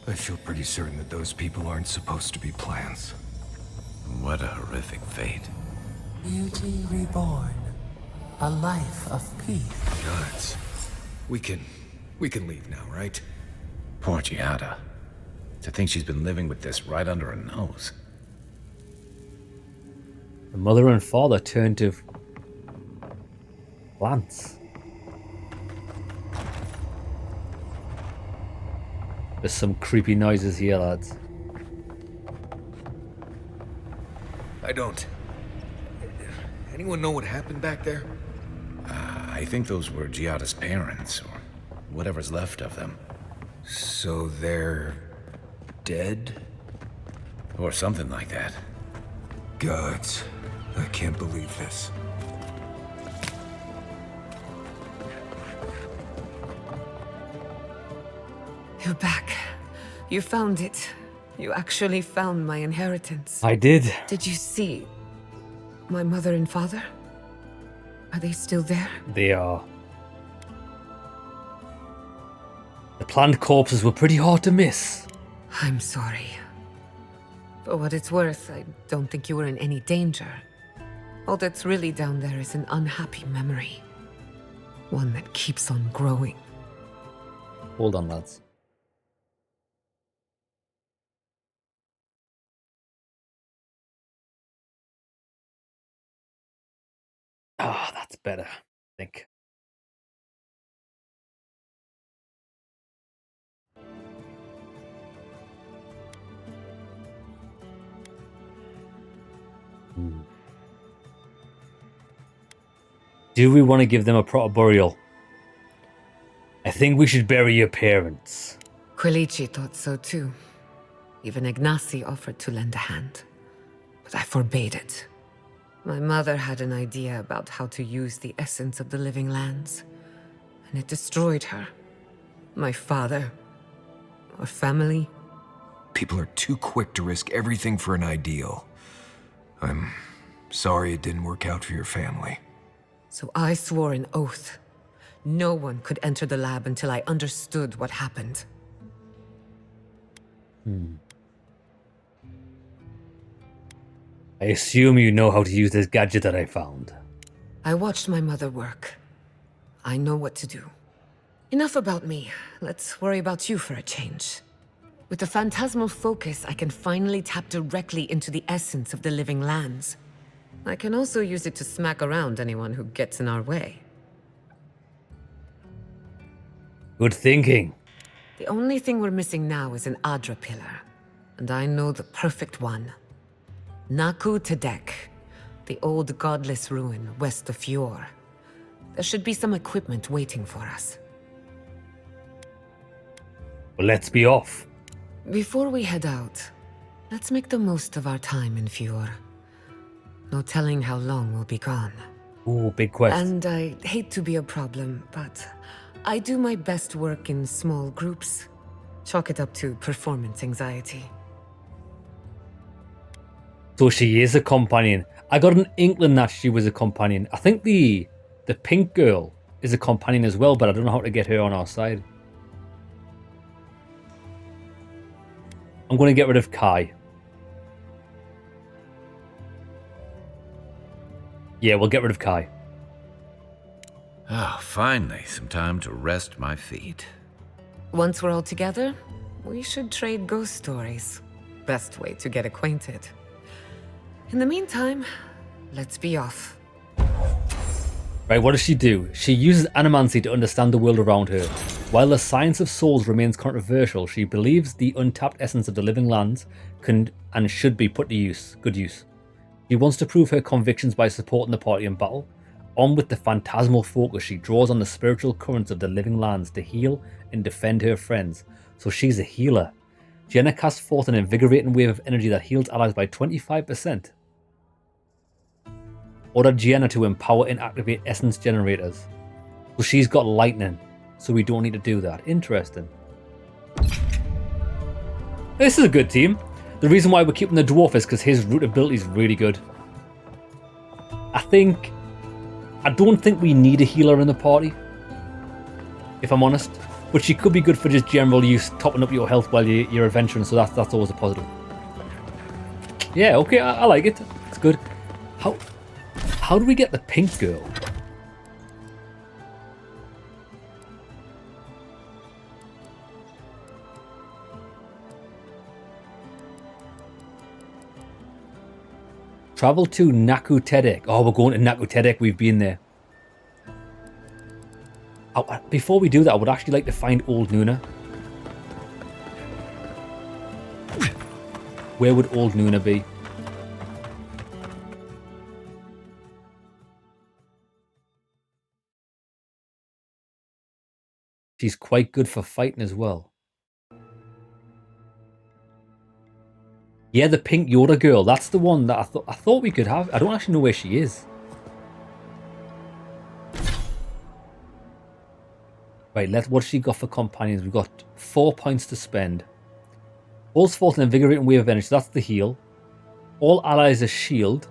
I feel pretty certain that those people aren't supposed to be plants. What a horrific fate. Beauty reborn. A life of peace. Guys, we can leave now, right? Poor Gieta. To think she's been living with this right under her nose. The mother and father turned to plants. There's some creepy noises here, lads. I don't. Anyone know what happened back there? I think those were Gieta's parents, or whatever's left of them. So they're dead? Or something like that. Gods, I can't believe this. You're back. You found it. You actually found my inheritance. I did. Did you see my mother and father? Are they still there? They are. The planned corpses were pretty hard to miss. I'm sorry. For what it's worth, I don't think you were in any danger. All that's really down there is an unhappy memory. One that keeps on growing. Hold on, lads. Ah, that's better, I think. Do we want to give them a proper burial? I think we should bury your parents. Quilici thought so too. Even Ignacy offered to lend a hand. But I forbade it. My mother had an idea about how to use the essence of the living lands. And it destroyed her. My father. Our family. People are too quick to risk everything for an ideal. I'm sorry it didn't work out for your family. So I swore an oath. No one could enter the lab until I understood what happened. I assume you know how to use this gadget that I found. I watched my mother work. I know what to do. Enough about me. Let's worry about you for a change. With the phantasmal focus, I can finally tap directly into the essence of the living lands. I can also use it to smack around anyone who gets in our way. Good thinking. The only thing we're missing now is an Adra pillar. And I know the perfect one. Naku Tedek, the old godless ruin west of Eora. There should be some equipment waiting for us. Well, let's be off. Before we head out, let's make the most of our time in Eora. No telling how long we'll be gone. Ooh, big quest. And I hate to be a problem, but I do my best work in small groups. Chalk it up to performance anxiety. So she is a companion. I got an inkling that she was a companion. I think the pink girl is a companion as well, but I don't know how to get her on our side. I'm going to get rid of Kai. Yeah, we'll get rid of Kai. Ah, finally, some time to rest my feet. Once we're all together, we should trade ghost stories. Best way to get acquainted. In the meantime, let's be off. Right, what does she do? She uses animancy to understand the world around her. While the science of souls remains controversial, she believes the untapped essence of the living lands can and should be put to good use. She wants to prove her convictions by supporting the party in battle. On with the phantasmal focus, she draws on the spiritual currents of the living lands to heal and defend her friends. So she's a healer. Jenna casts forth an invigorating wave of energy that heals allies by 25%. Order Jenna to empower and activate essence generators. So she's got lightning, so we don't need to do that. Interesting. This is a good team. The reason why we're keeping the dwarf is because his root ability is really good. I don't think we need a healer in the party, if I'm honest. But she could be good for just general use, topping up your health while you're adventuring, so that's always a positive. Yeah, okay, I like it. It's good. How do we get the pink girl? Travel to Naku Tedek. Oh, we're going to Naku Tedek. We've been there. Oh, before we do that, I would actually like to find Old Nuna. Where would Old Nuna be? She's quite good for fighting as well. Yeah, the pink Yoda girl. That's the one that I thought we could have. I don't actually know where she is. Right, what's she got for companions? We've got 4 points to spend. Pulse force and invigorating wave of energy. So that's the heal. All allies are shield.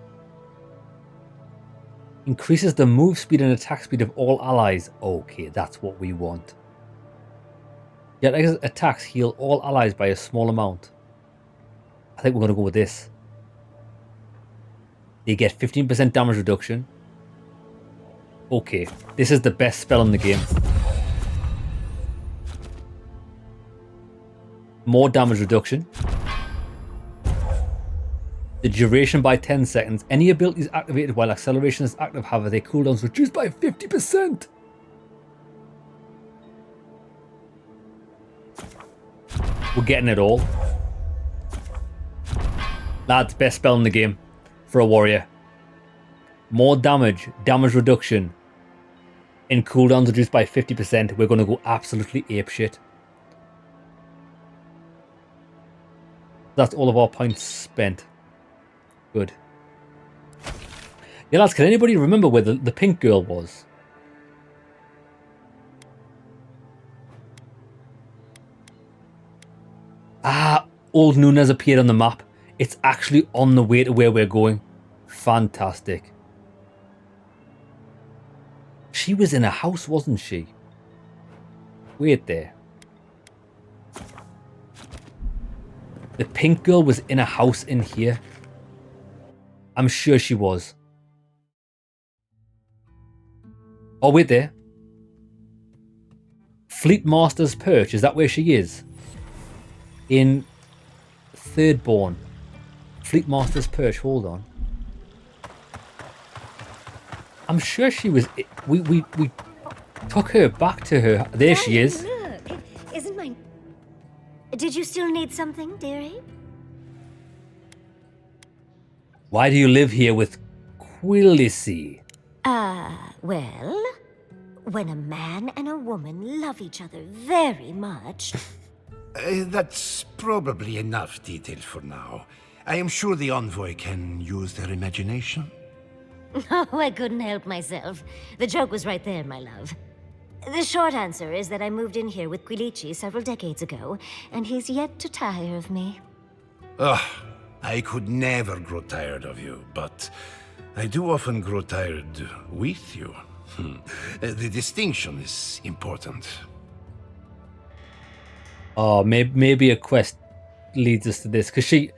Increases the move speed and attack speed of all allies. Okay, that's what we want. Yet attacks heal all allies by a small amount. I think we're going to go with this. They get 15% damage reduction. Okay, this is the best spell in the game. More damage reduction. The duration by 10 seconds. Any abilities activated while acceleration is active have their cooldowns reduced by 50%. We're getting it all. Lads, best spell in the game for a warrior. More damage, damage reduction, and cooldowns reduced by 50%. We're going to go absolutely apeshit. That's all of our points spent. Good. Yeah, lads, can anybody remember where the pink girl was? Ah, Old Nuna's appeared on the map. It's actually on the way to where we're going. Fantastic. She was in a house, wasn't she? Wait there. The pink girl was in a house in here. I'm sure she was. Oh, wait there. Fleet Master's Perch, is that where she is? In Thirdborn. Fleet Master's Perch, hold on. I'm sure she was... We took her back to her. There she is. Look, isn't mine... Did you still need something, dearie? Why do you live here with Quilisi? Well, when a man and a woman love each other very much... That's probably enough detail for now. I am sure the envoy can use their imagination. Oh, I couldn't help myself. The joke was right there, my love. The short answer is that I moved in here with Quilici several decades ago, and he's yet to tire of me. Ugh, I could never grow tired of you, but I do often grow tired with you. The distinction is important. Oh, maybe a quest leads us to this, because she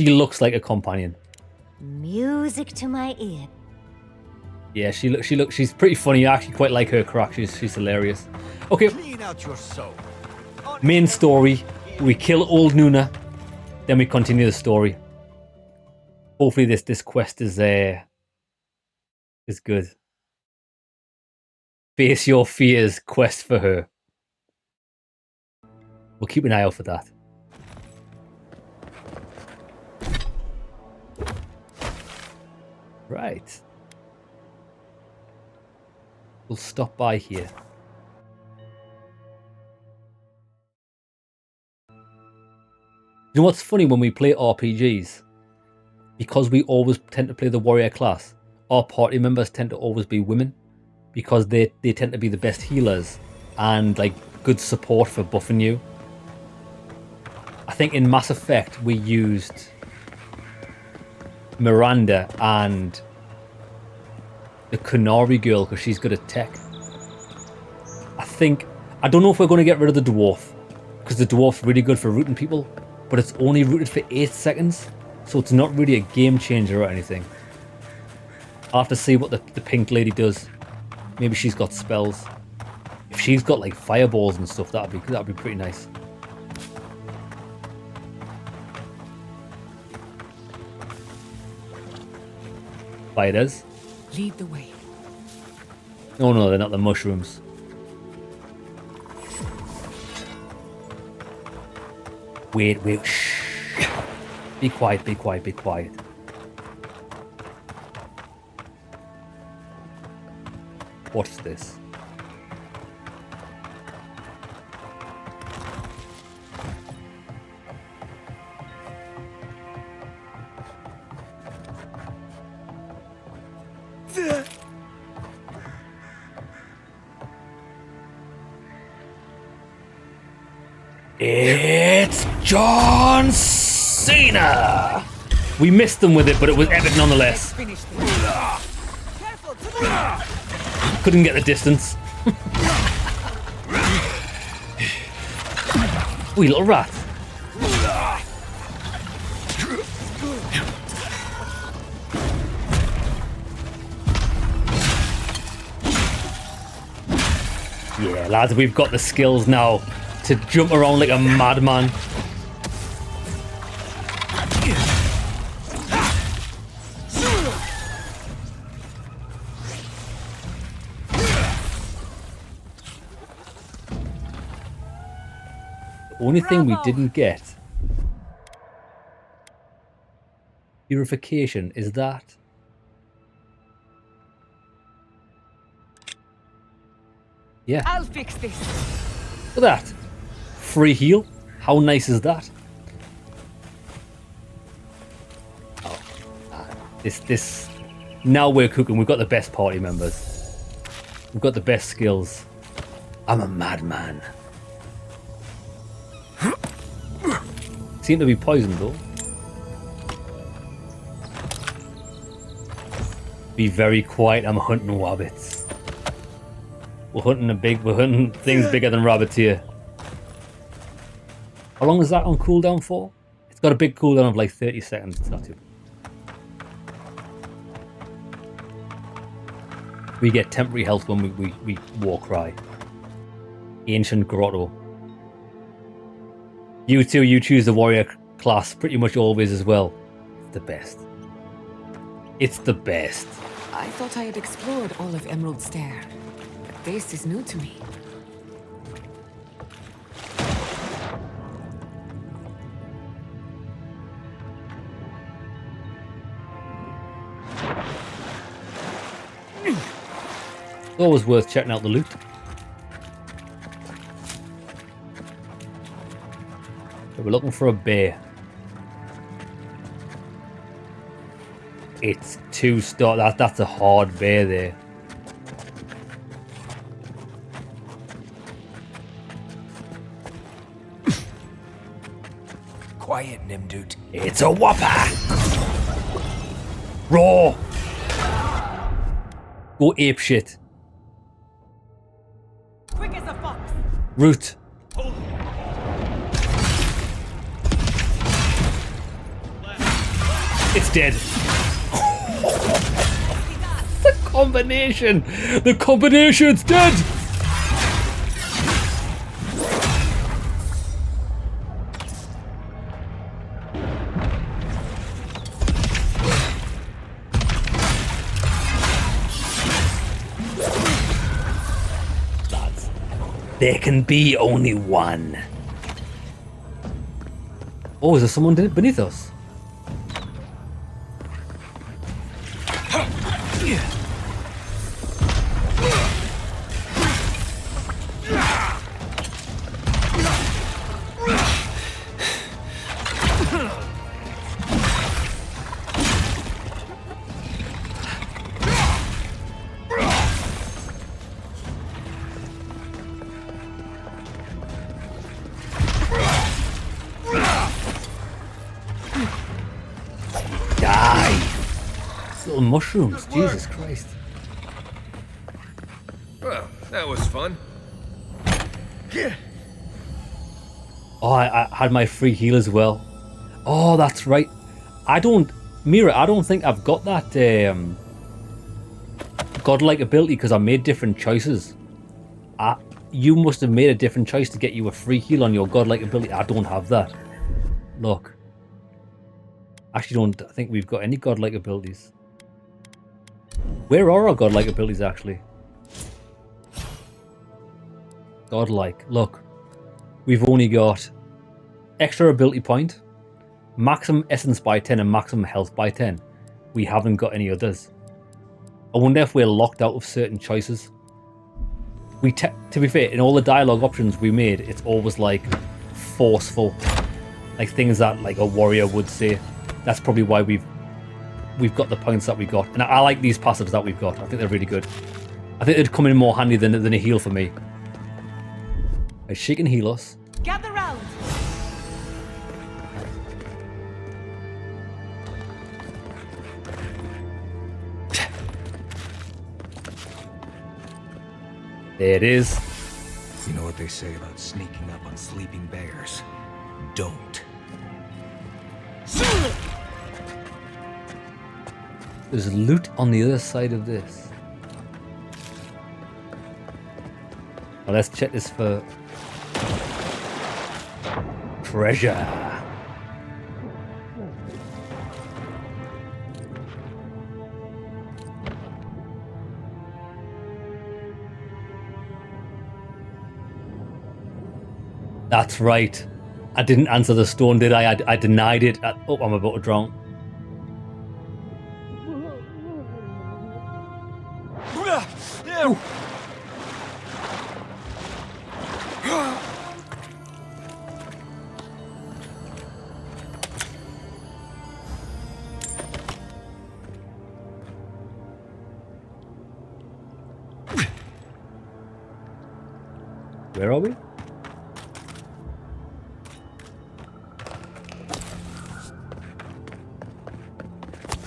looks like a companion. Music to my ear. Yeah, she's pretty funny. I actually quite like her crack. She's hilarious. Okay. Clean out your soul. Main story. We kill old Nuna, then we continue the story. Hopefully this quest is good. Face your fears, quest for her. We'll keep an eye out for that. Right. We'll stop by here. You know what's funny when we play RPGs? Because we always tend to play the warrior class, our party members tend to always be women. Because they tend to be the best healers and like good support for buffing you. I think in Mass Effect we used Miranda and the Canary girl because she's good at tech. I don't know if we're going to get rid of the dwarf because the dwarf's really good for rooting people, but it's only rooted for 8 seconds, so it's not really a game changer or anything. I'll have to see what the pink lady does. Maybe she's got spells. If she's got like fireballs and stuff, that'd be pretty nice. Spiders. Lead the way. Oh no, they're not the mushrooms. Wait, shh. Be quiet, be quiet, be quiet. What's this? It's John Cena! We missed them with it, but it was epic nonetheless. Couldn't get the distance. Wee little rat. Yeah, lads, we've got the skills now to jump around like a madman. The only thing we didn't get, purification, is that. Yeah. I'll fix this. Look at that. Free heal. How nice is that? Oh, this. Now we're cooking. We've got the best party members. We've got the best skills. I'm a madman. Seem to be poisoned though. Be very quiet. I'm hunting rabbits. We're hunting things bigger than rabbits here. How long is that on cooldown for? It's got a big cooldown of like 30 seconds. It's not too bad. We get temporary health when we war cry. Ancient Grotto. You too, you choose the warrior class pretty much always as well. It's the best. It's the best. I thought I had explored all of Emerald Stair, but this is new to me. It's always worth checking out the loot. So we're looking for a bear. It's 2-star. That's a hard bear there. Quiet, Nimdut. It's a whopper! Raw! Go ape shit. Quick as a fox. Root. It's dead. The combination! The combination's dead! Lads, there can be only one. Oh, is there someone beneath us? Mushrooms, Jesus Christ. Well, that was fun. Oh, I had my free heal as well. Oh, that's right. Mira, I don't think I've got that godlike ability because I made different choices. You must have made a different choice to get you a free heal on your godlike ability. I don't have that. Look. Actually, don't think we've got any godlike abilities. Where are our godlike abilities, actually? Godlike. Look. We've only got extra ability point, maximum essence by 10, and maximum health by 10. We haven't got any others. I wonder if we're locked out of certain choices. To be fair, in all the dialogue options we made, it's always like forceful. Like things that like a warrior would say. That's probably why we've got the points that we got. And I like these passives that we've got. I think they're really good. I think they'd come in more handy than a heal for me. Right, she can heal us. Gather round. There it is. You know what they say about sneaking up on sleeping bears? Don't. There's loot on the other side of this. Well, let's check this for treasure. That's right. I didn't answer the stone, did I? I denied it. Oh, I'm about to drown. Ooh. Where are we?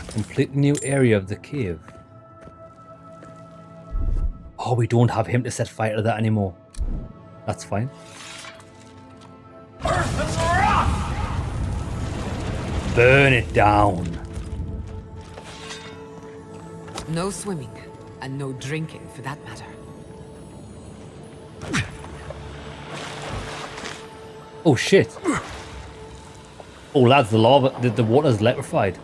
Completely new area of the cave. Oh, we don't have him to set fire to that anymore. That's fine. Burn it down. No swimming, and no drinking for that matter. Oh shit. Oh lads, the lava, the water's electrified.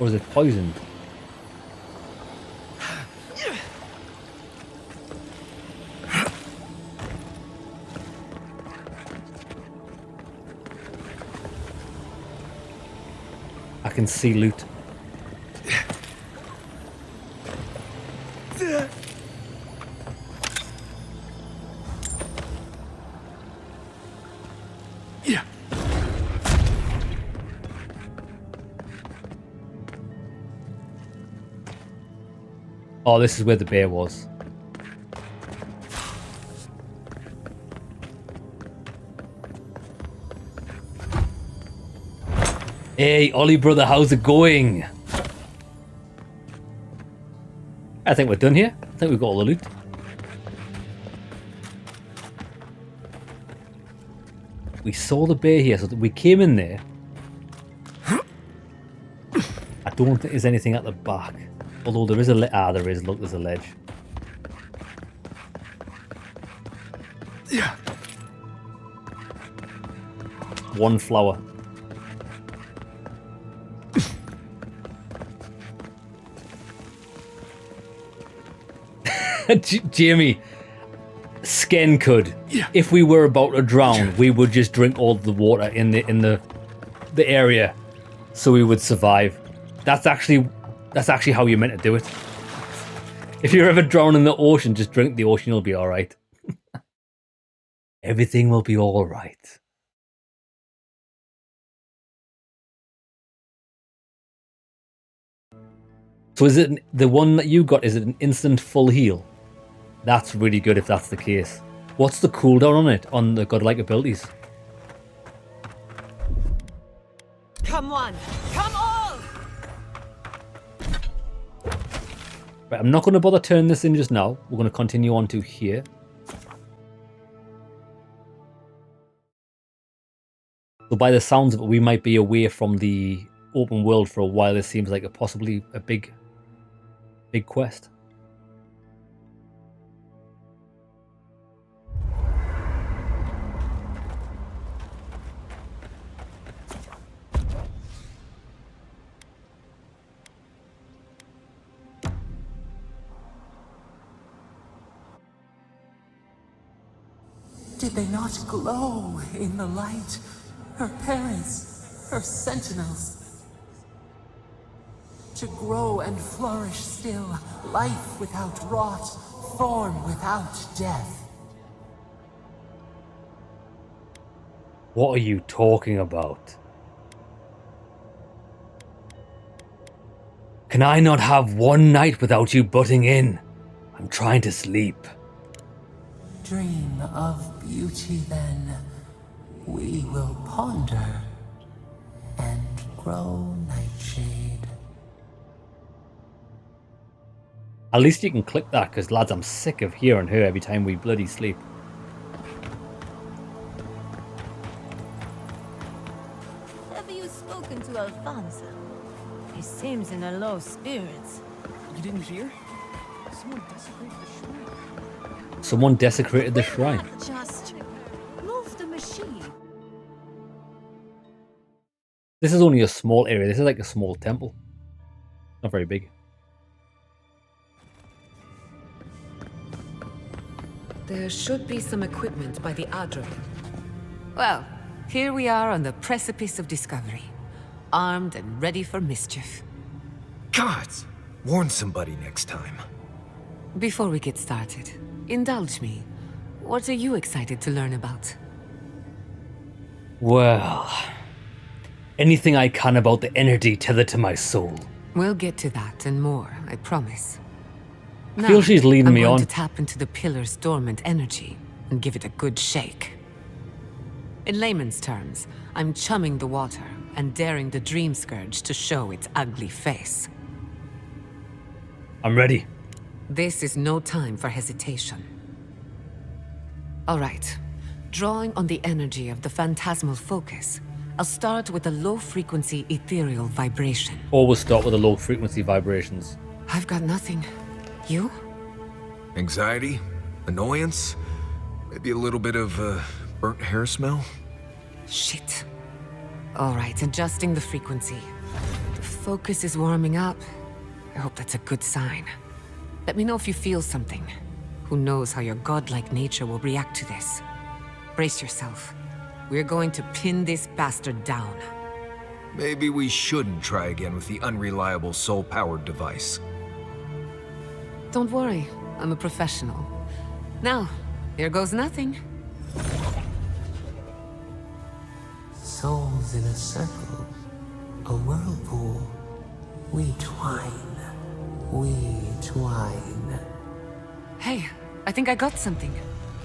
Or is it poisoned? I can see loot. Oh, this is where the bear was. Hey, Ollie brother, how's it going? I think we're done here. I think we've got all the loot. We saw the bear here, so we came in there. I don't think there's anything at the back. Although there is a there is. Look, there's a ledge. Yeah. One flower. Jamie, Sken could. Yeah. If we were about to drown, we would just drink all the water in the area, so we would survive. That's actually how you're meant to do it. If you're ever drowned in the ocean, just drink the ocean, you'll be alright. Everything will be alright. So is it the one that you got, is it an instant full heal? That's really good if that's the case. What's the cooldown on it, on the godlike abilities? Come on! Come all! Right, I'm not going to bother turning this in just now. We're going to continue on to here. So by the sounds of it, we might be away from the open world for a while. This seems like possibly a big quest. Did they not glow in the light? Her parents, her sentinels. To grow and flourish still, life without rot, form without death. What are you talking about? Can I not have one night without you butting in? I'm trying to sleep. Dream of beauty then. We will ponder and grow nightshade. At least you can click that, because lads, I'm sick of hearing her every time we bloody sleep. Have you spoken to Alfonso? He seems in a low spirits. You didn't hear? Someone desecrated the shrine. Someone desecrated the shrine. Just move the machine. This is only a small area. This is like a small temple. Not very big. There should be some equipment by the Adra. Well, here we are on the precipice of discovery. Armed and ready for mischief. Gods! Warn somebody next time. Before we get started, indulge me. What are you excited to learn about? Well, anything I can about the energy tethered to my soul. We'll get to that and more, I promise. I feel she's leading me I'm on. going to tap into the pillar's dormant energy and give it a good shake. In layman's terms, I'm chumming the water and daring the dream scourge to show its ugly face. I'm ready. This is no time for hesitation. All right. Drawing on the energy of the phantasmal focus, I'll start with a low-frequency ethereal vibration. Always start with the low-frequency vibrations. I've got nothing. You? Anxiety? Annoyance? Maybe a little bit of burnt hair smell? Shit. All right, adjusting the frequency. The focus is warming up. I hope that's a good sign. Let me know if you feel something. Who knows how your godlike nature will react to this. Brace yourself. We're going to pin this bastard down. Maybe we shouldn't try again with the unreliable soul-powered device. Don't worry, I'm a professional. Now, here goes nothing. Souls in a circle, a whirlpool. We twine, we twine. Hey, I think I got something.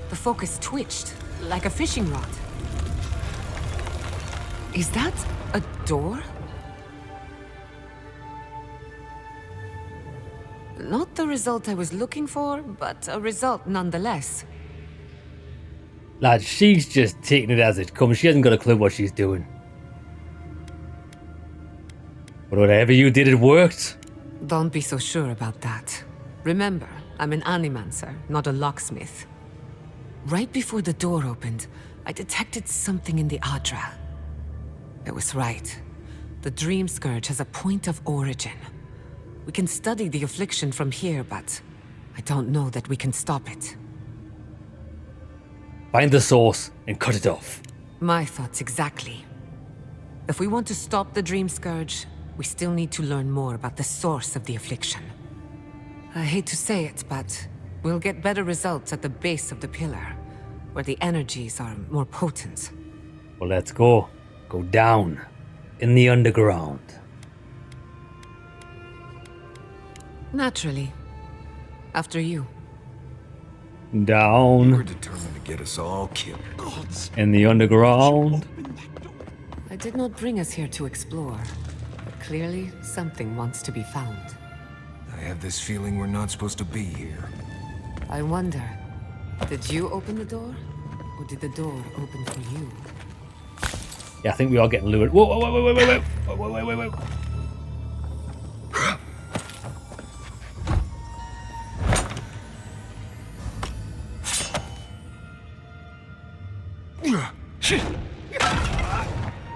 The focus twitched, like a fishing rod. Is that a door? Not the result I was looking for, but a result nonetheless. Lad, she's just taking it as it comes. She hasn't got a clue what she's doing. But whatever you did, it worked. Don't be so sure about that. Remember, I'm an animancer, not a locksmith. Right before the door opened, I detected something in the Adra. It was right. The Dream Scourge has a point of origin. We can study the affliction from here, but I don't know that we can stop it. Find the source and cut it off. My thoughts exactly. If we want to stop the Dream Scourge, we still need to learn more about the source of the affliction. I hate to say it, but we'll get better results at the base of the pillar, where the energies are more potent. Well, let's go. Go down. In the underground. Naturally. After you. Down. You were determined to get us all killed. In the underground. I did not bring us here to explore, but clearly something wants to be found. I have this feeling we're not supposed to be here. I wonder, did you open the door? Or did the door open for you? Yeah, I think we are getting lured. Whoa, whoa, whoa, whoa, whoa, whoa, whoa, whoa, whoa, whoa.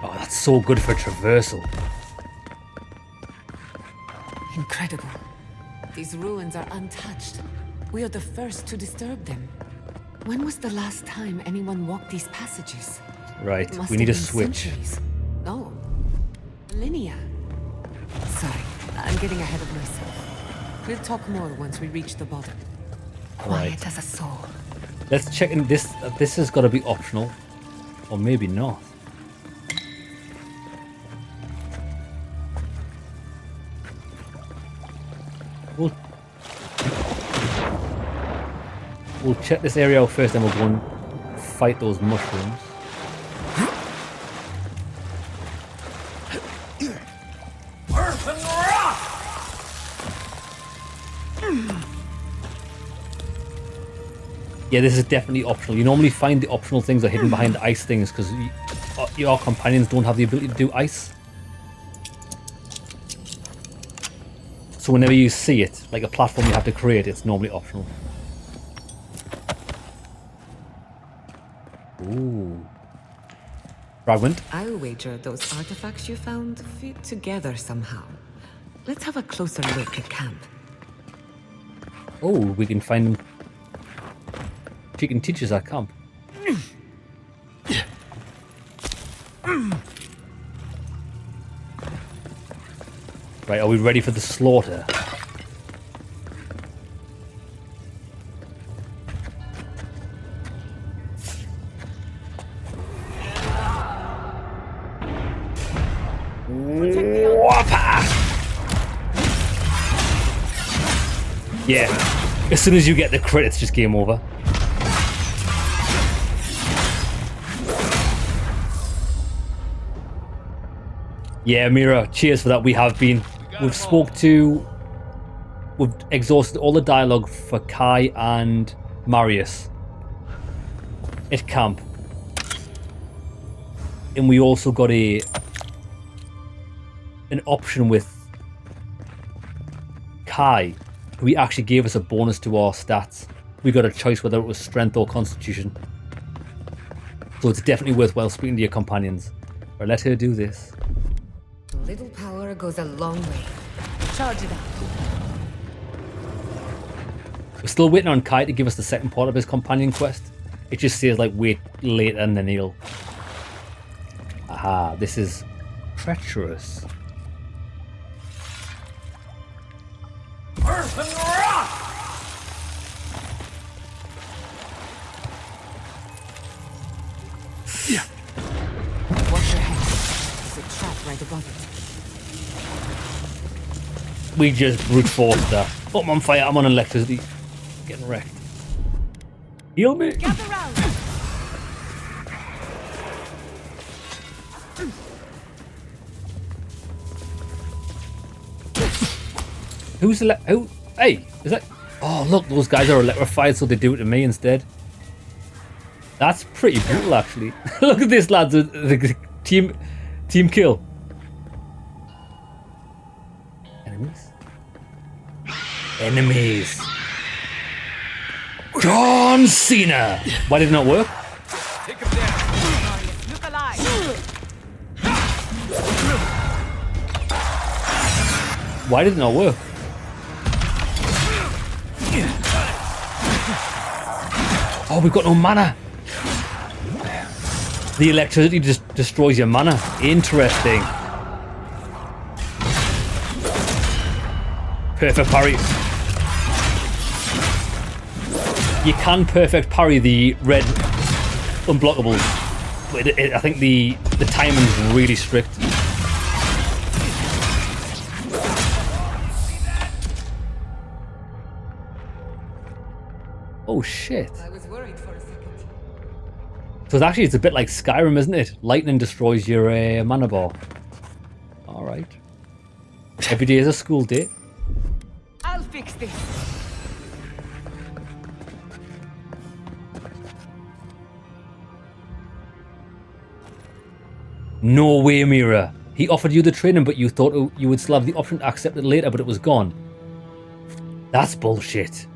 Oh, that's so good for traversal. Incredible. These ruins are untouched. We are the first to disturb them. When was the last time anyone walked these passages? Right, It must we need have to been switch. centuries. No. Millennia. Sorry, I'm getting ahead of myself. We'll talk more once we reach the bottom. Quiet Right. as a soul. Let's check in this. This has got to be optional. Or maybe not. We'll check this area out first, then we'll go and fight those mushrooms. Earth and rock! Yeah, this is definitely optional. You normally find the optional things are hidden behind ice things because your companions don't have the ability to do ice. So whenever you see it, like a platform you have to create, it's normally optional. Ooh. Fragment. I'll wager those artifacts you found fit together somehow. Let's have a closer look at camp. Oh, we can find them. She can teach us at camp. Right, are we ready for the slaughter? Whopper! Yeah, as soon as you get the crit, it's just game over. Yeah, Mira, cheers for that. We've exhausted all the dialogue for Kai and Marius at camp. And we also got an option with Kai, who he actually gave us a bonus to our stats. We got a choice whether it was strength or constitution. So it's definitely worthwhile speaking to your companions. But let her do this. Little power goes a long way. Charge it up. We're still waiting on Kai to give us the second part of his companion quest. It just says like wait later and then he'll... Aha, this is treacherous. Earth and rock! Yeah. Watch your head. There's a trap right above it. We just brute forced that. Oh, I'm on fire. I'm on electricity. Getting wrecked. Heal me. Gather round. Who's who? Hey, is that? Oh, look, those guys are electrified, so they do it to me instead. That's pretty brutal, actually. Look at this, lads. The team kill. Enemies. John Cena. Why did it not work? Take him down. Look alive. Why did it not work? Oh, we've got no mana. The electricity just destroys your mana. Interesting. Perfect parry. You can perfect parry the red unblockables. But I think the timing's really strict. Oh shit. I was worried for a second. So it's a bit like Skyrim, isn't it? Lightning destroys your mana bar. Alright. Every day is a school day. I'll fix this. No way, Mira. He offered you the training, but you thought you would still have the option to accept it later, but it was gone. That's bullshit.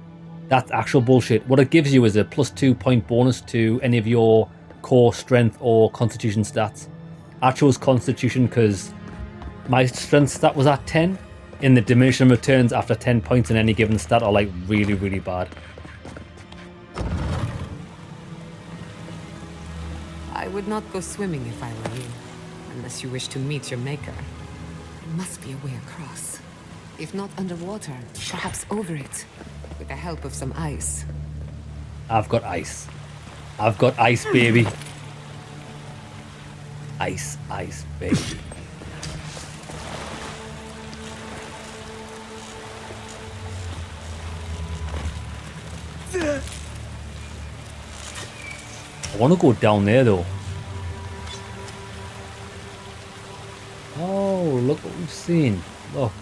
That's actual bullshit. What it gives you is a +2 point bonus to any of your core strength or constitution stats. I chose constitution because my strength stat was at 10, and the diminishing returns after 10 points in any given stat are like really, really bad. I would not go swimming if I were you, unless you wish to meet your maker. There must be a way across. If not underwater, perhaps over it, with the help of some ice. I've got ice. I've got ice, baby. Ice, ice, baby. I want to go down there though. Oh, look what we've seen. Look.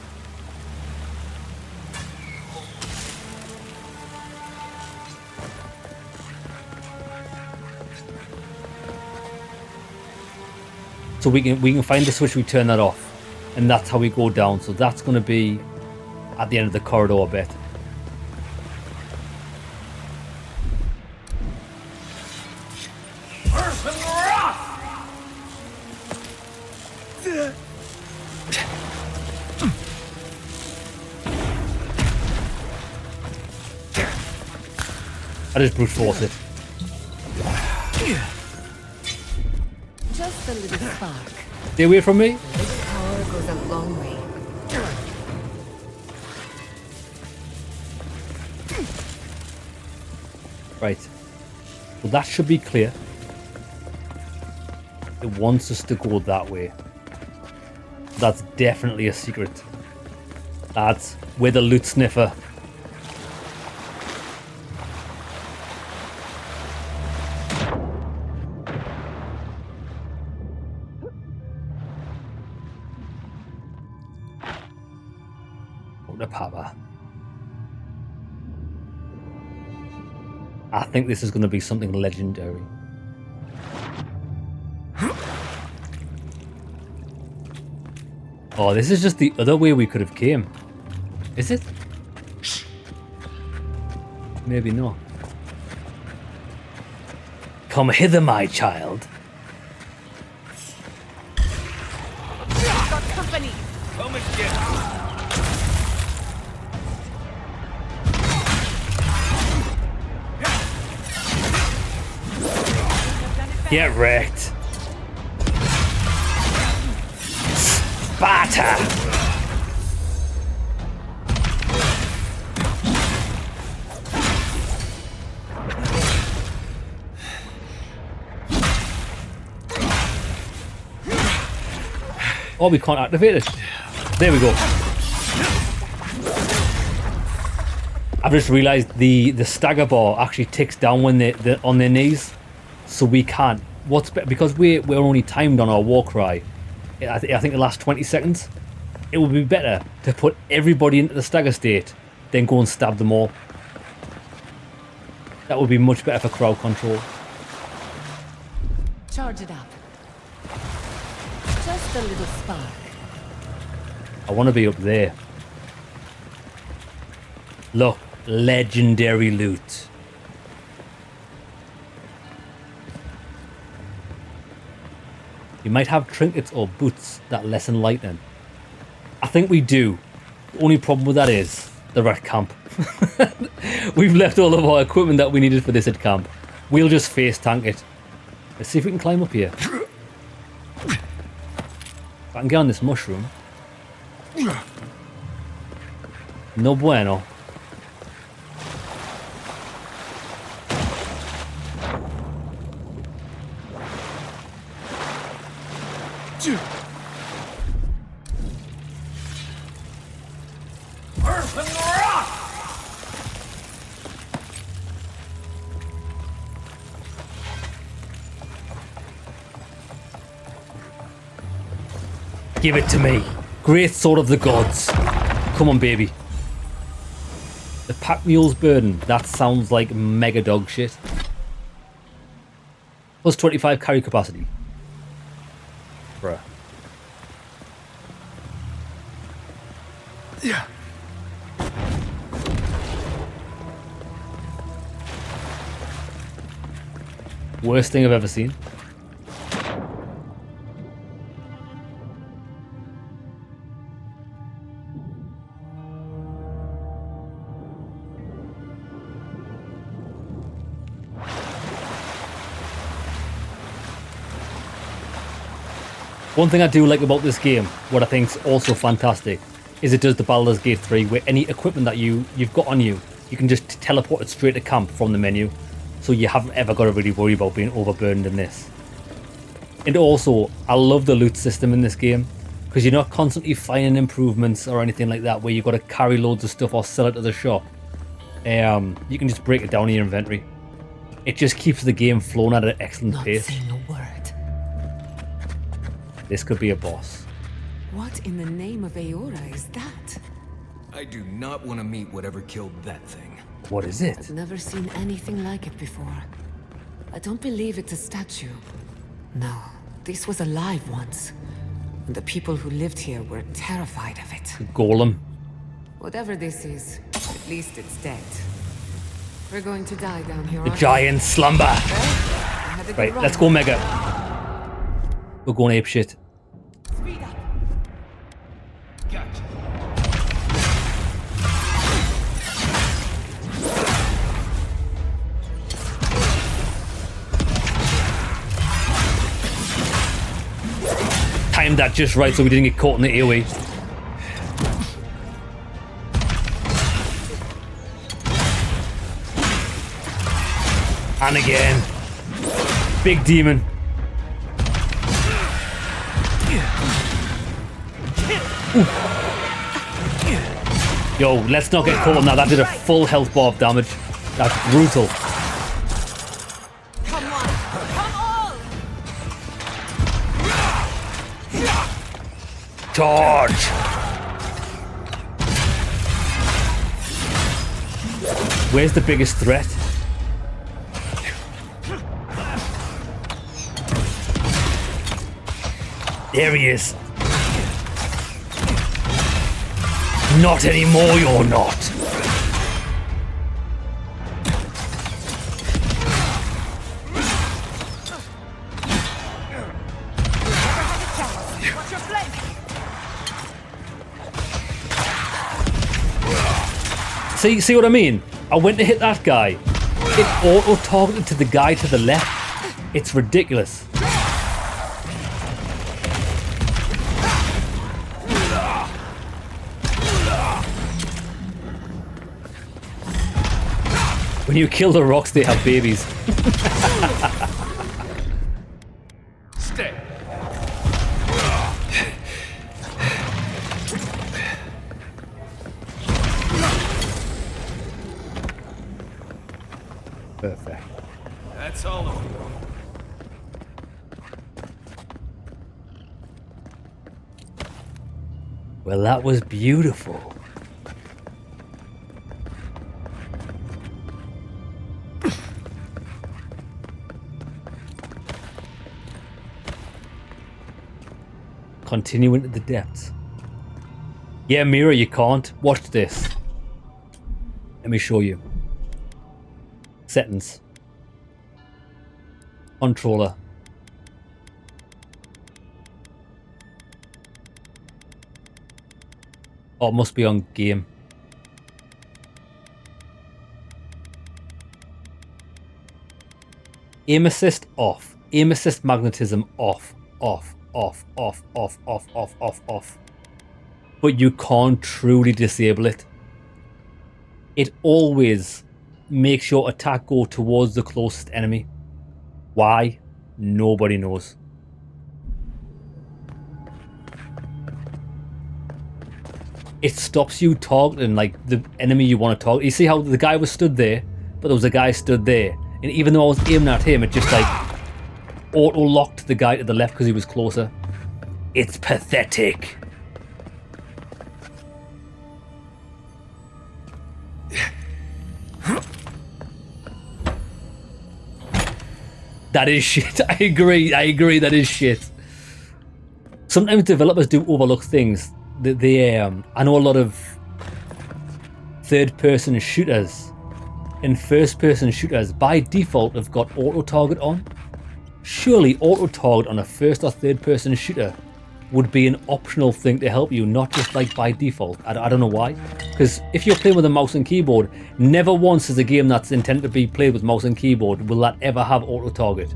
So we can find the switch, we turn that off, and that's how we go down. So that's going to be at the end of the corridor a bit. I just brute force it. Just a little spark. Stay away from me. A little power goes a long way. Right. Well, that should be clear. It wants us to go that way. That's definitely a secret. That's where the loot sniffer. The power. I think this is going to be something legendary. Oh, this is just the other way we could have came. Is it? Maybe not. Come hither, my child. Got company. Come and get it. Get wrecked. Sparta! Oh, we can't activate it. There we go. I've just realised the stagger bar actually ticks down when they're on their knees. So we can't. What's better, because we're only timed on our war cry. I think the last 20 seconds. It would be better to put everybody into the stagger state than go and stab them all. That would be much better for crowd control. Charge it up. Just a little spark. I want to be up there. Look, legendary loot. You might have trinkets or boots that lessen lightning. I think we do. The only problem with that is they're at camp. We've left all of our equipment that we needed for this at camp. We'll just face tank it. Let's see if we can climb up here. If I can get on this mushroom. No bueno. Give it to me. Great sword of the gods. Come on, baby. The pack mule's burden. That sounds like mega dog shit. Plus 25 carry capacity. Bruh. Yeah. Worst thing I've ever seen. One thing I do like about this game, what I think is also fantastic, is it does the Baldur's Gate 3, where any equipment that you've got on you, you can just teleport it straight to camp from the menu. So you haven't ever got to really worry about being overburdened in this. And also, I love the loot system in this game, because you're not constantly finding improvements or anything like that, where you've got to carry loads of stuff or sell it to the shop. You can just break it down in your inventory. It just keeps the game flowing at an excellent pace. Not saying a word. This could be a boss. What in the name of Eora is that? I do not want to meet whatever killed that thing. What is it? I've never seen anything like it before. I don't believe it's a statue. No, This was alive once. And the people who lived here were terrified of it. Golem. Whatever this is, at least it's dead. We're going to die down here. The giant slumber. Right, let's go Mega. We're going ape shit. Timed that just right so we didn't get caught in the AoE. And again. Big demon. Ooh. Yo, let's not get caught on that. That did a full health bar of damage. That's brutal. Come on, come on! Charge! Where's the biggest threat? There he is. Not anymore, you're not. See what I mean? I went to hit that guy. It auto-targeted to the guy to the left. It's ridiculous. When you kill the rocks, they have babies. Stay. Perfect. That's all of you. Well, that was beautiful. Continue into the depths. Yeah, Mira, you can't. Watch this. Let me show you. Settings. Controller. Oh, it must be on game. Aim assist off. Aim assist magnetism off. Off. Off, off, off, off, off, off, off. But you can't truly disable it. It always makes your attack go towards the closest enemy. Why? Nobody knows. It stops you targeting like the enemy you want to target. You see how the guy was stood there, but there was a guy stood there. And even though I was aiming at him, it just like auto-locked the guy to the left because he was closer. It's pathetic. That is shit. I agree, that is shit. Sometimes developers do overlook things. I know a lot of third-person shooters and first-person shooters by default have got auto-target on. Surely auto-target on a first or third-person shooter would be an optional thing to help you, not just like by default. I don't know why. Because if you're playing with a mouse and keyboard, never once is a game that's intended to be played with mouse and keyboard will that ever have auto-target.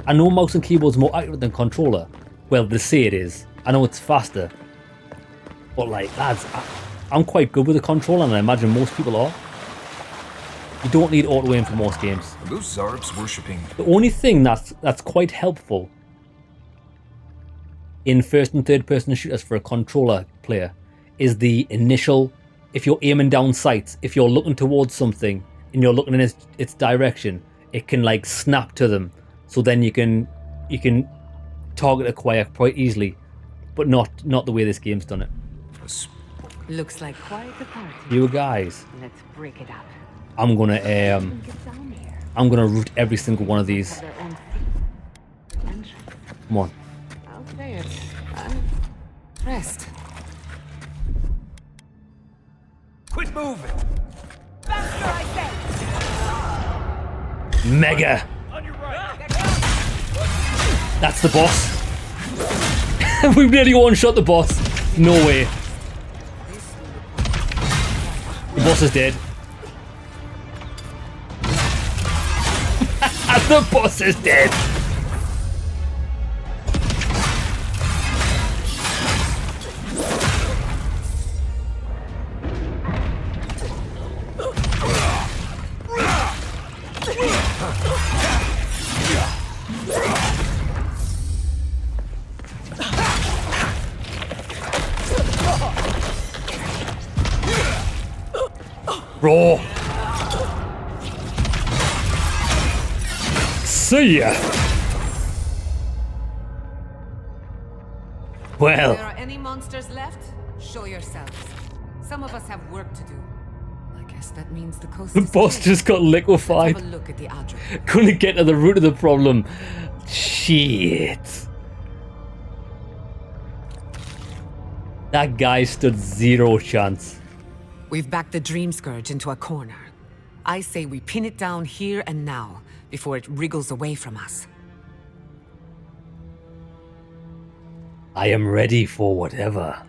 I know mouse and keyboard's more accurate than controller. Well, they say it is. I know it's faster. But like, lads, I'm quite good with the controller, and I imagine most people are. You don't need auto-aim for most games. Are those Zarps worshipping? The only thing that's quite helpful in first and third person shooters for a controller player is the initial, if you're aiming down sights, if you're looking towards something and you're looking in its direction, it can like snap to them. So then you can target acquire quite easily, but not the way this game's done it. Looks like quite a party. You guys, Let's break it up. I'm gonna root every single one of these. Come on. I'll play it. I'm pressed. Quit moving. Mega. On your right. That's the boss. We nearly one-shot the boss. No way. The boss is dead. The boss is dead. Raw. See ya. Well. If there are any monsters left, show yourselves. Some of us have work to do. I guess that means the coast The is boss clear. just got liquefied. Let's have a look at the Adra. Couldn't get to the root of the problem. Shit. That guy stood zero chance. We've backed the Dream Scourge into a corner. I say we pin it down here and now, before it wriggles away from us. I am ready for whatever.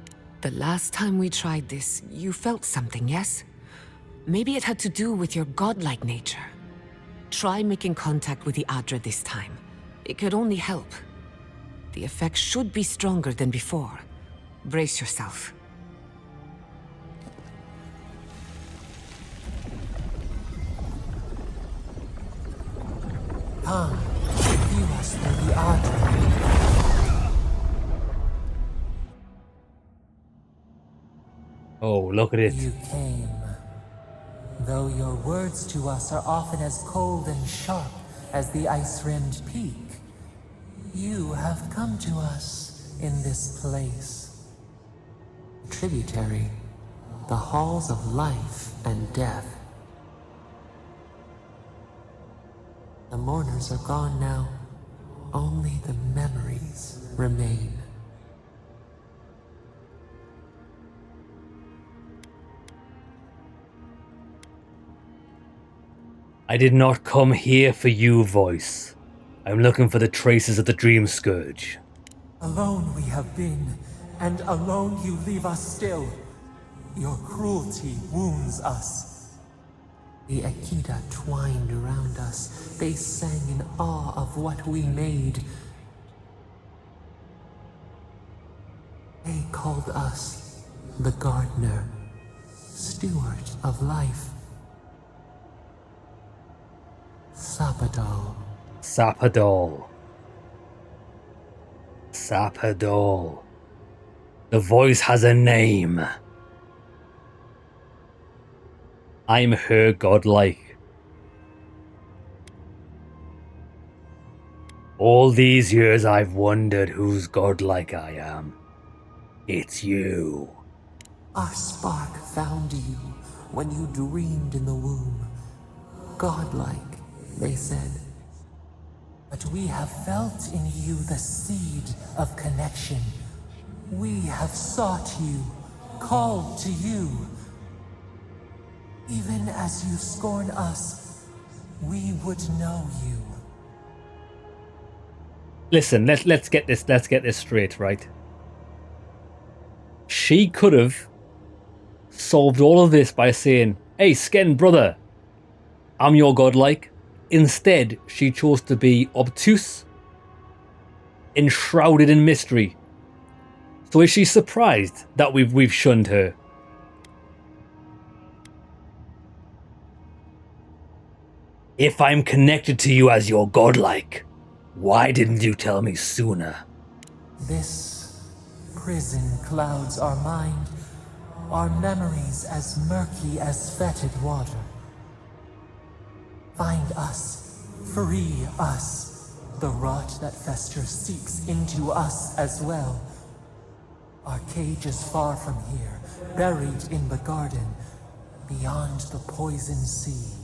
The last time we tried this, you felt something, yes? Maybe it had to do with your godlike nature. Try making contact with the Adra this time. It could only help. The effect should be stronger than before. Brace yourself. Come, view us through the Adra. Oh, look at it. You came. Though your words to us are often as cold and sharp as the ice-rimmed peak, you have come to us in this place. Tributary, the halls of life and death. The mourners are gone now. Only the memories remain. I did not come here for you, voice. I'm looking for the traces of the Dream Scourge. Alone we have been, and alone you leave us still. Your cruelty wounds us. The Akita twined around us. They sang in awe of what we made. They called us the Gardener, steward of life. Sapadal. Sapadol. Sapadol. The voice has a name. I'm her godlike. All these years I've wondered whose godlike I am. It's you. Our spark found you when you dreamed in the womb. Godlike, they said. But we have felt in you the seed of connection. We have sought you, called to you. Even as you scorn us, we would know you. Listen, let's get this straight, right? She could have solved all of this by saying, "Hey, Sken brother, I'm your godlike." Instead, she chose to be obtuse, enshrouded in mystery. So is she surprised that we've shunned her? If I'm connected to you as your godlike, why didn't you tell me sooner? This prison clouds our mind, our memories as murky as fetid water. Find us, free us. The rot that festers seeps into us as well. Our cage is far from here, buried in the garden, beyond the poison sea.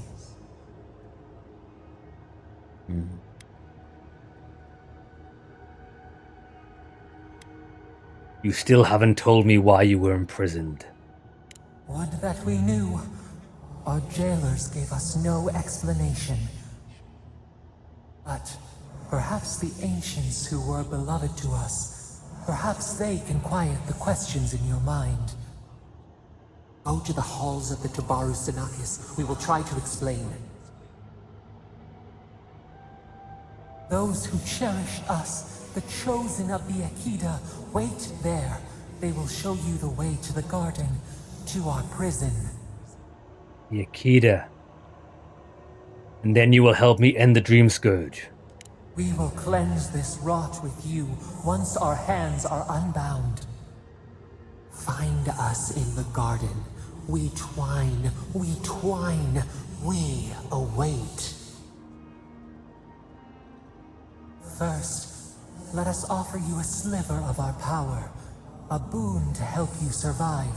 You still haven't told me why you were imprisoned. Would that we knew. Our jailers gave us no explanation. But perhaps the ancients who were beloved to us, perhaps they can quiet the questions in your mind. Go to the halls of the Tabaru Sinakis. We will try to explain. Those who cherish us, the chosen of the Akida, wait there. They will show you the way to the garden, to our prison. The Akida. And then you will help me end the Dream Scourge. We will cleanse this rot with you once our hands are unbound. Find us in the garden. We twine, we await. First, let us offer you a sliver of our power, a boon to help you survive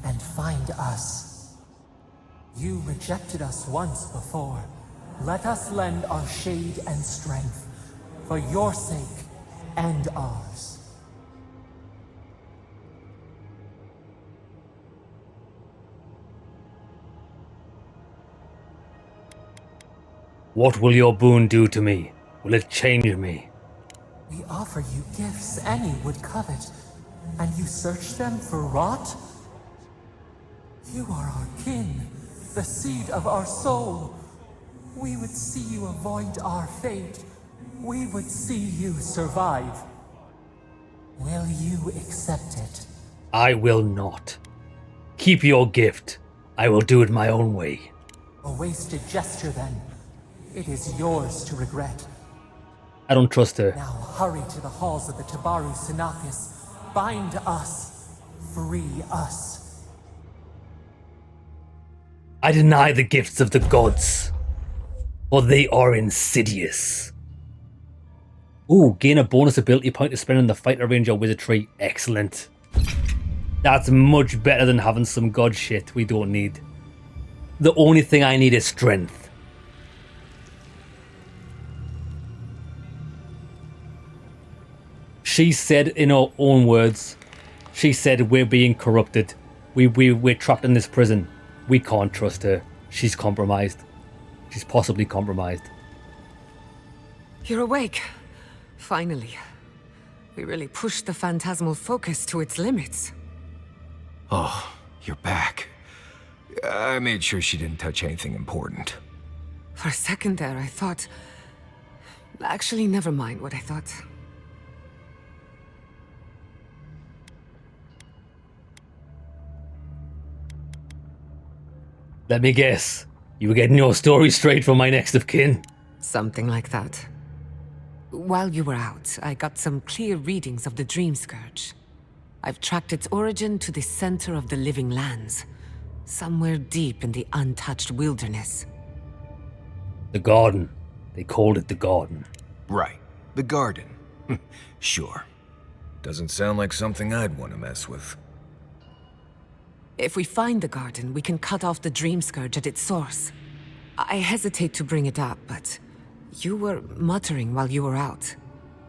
and find us. You rejected us once before. Let us lend our shade and strength, for your sake and ours. What will your boon do to me? Will it change me? We offer you gifts any would covet, and you search them for rot? You are our kin, the seed of our soul. We would see you avoid our fate. We would see you survive. Will you accept it? I will not. Keep your gift. I will do it my own way. A wasted gesture then. It is yours to regret. I don't trust her. Now hurry to the halls of the Tabaru Sinakis. Bind us. Free us. I deny the gifts of the gods, for they are insidious. Ooh, gain a bonus ability point to spend on the fighter range or wizard tree. Excellent. That's much better than having some god shit we don't need. The only thing I need is strength. She said in her own words, she said we're being corrupted. We're trapped in this prison. We can't trust her. She's compromised. She's possibly compromised. You're awake. Finally. We really pushed the phantasmal focus to its limits. Oh, you're back. I made sure she didn't touch anything important. For a second there, I thought... Actually, never mind what I thought. Let me guess. You were getting your story straight from my next of kin. Something like that. While you were out, I got some clear readings of the Dream Scourge. I've tracked its origin to the center of the living lands. Somewhere deep in the untouched wilderness. The garden. They called it the garden. Right. The garden. Sure. Doesn't sound like something I'd want to mess with. If we find the garden, we can cut off the Dream Scourge at its source. I hesitate to bring it up, but you were muttering while you were out.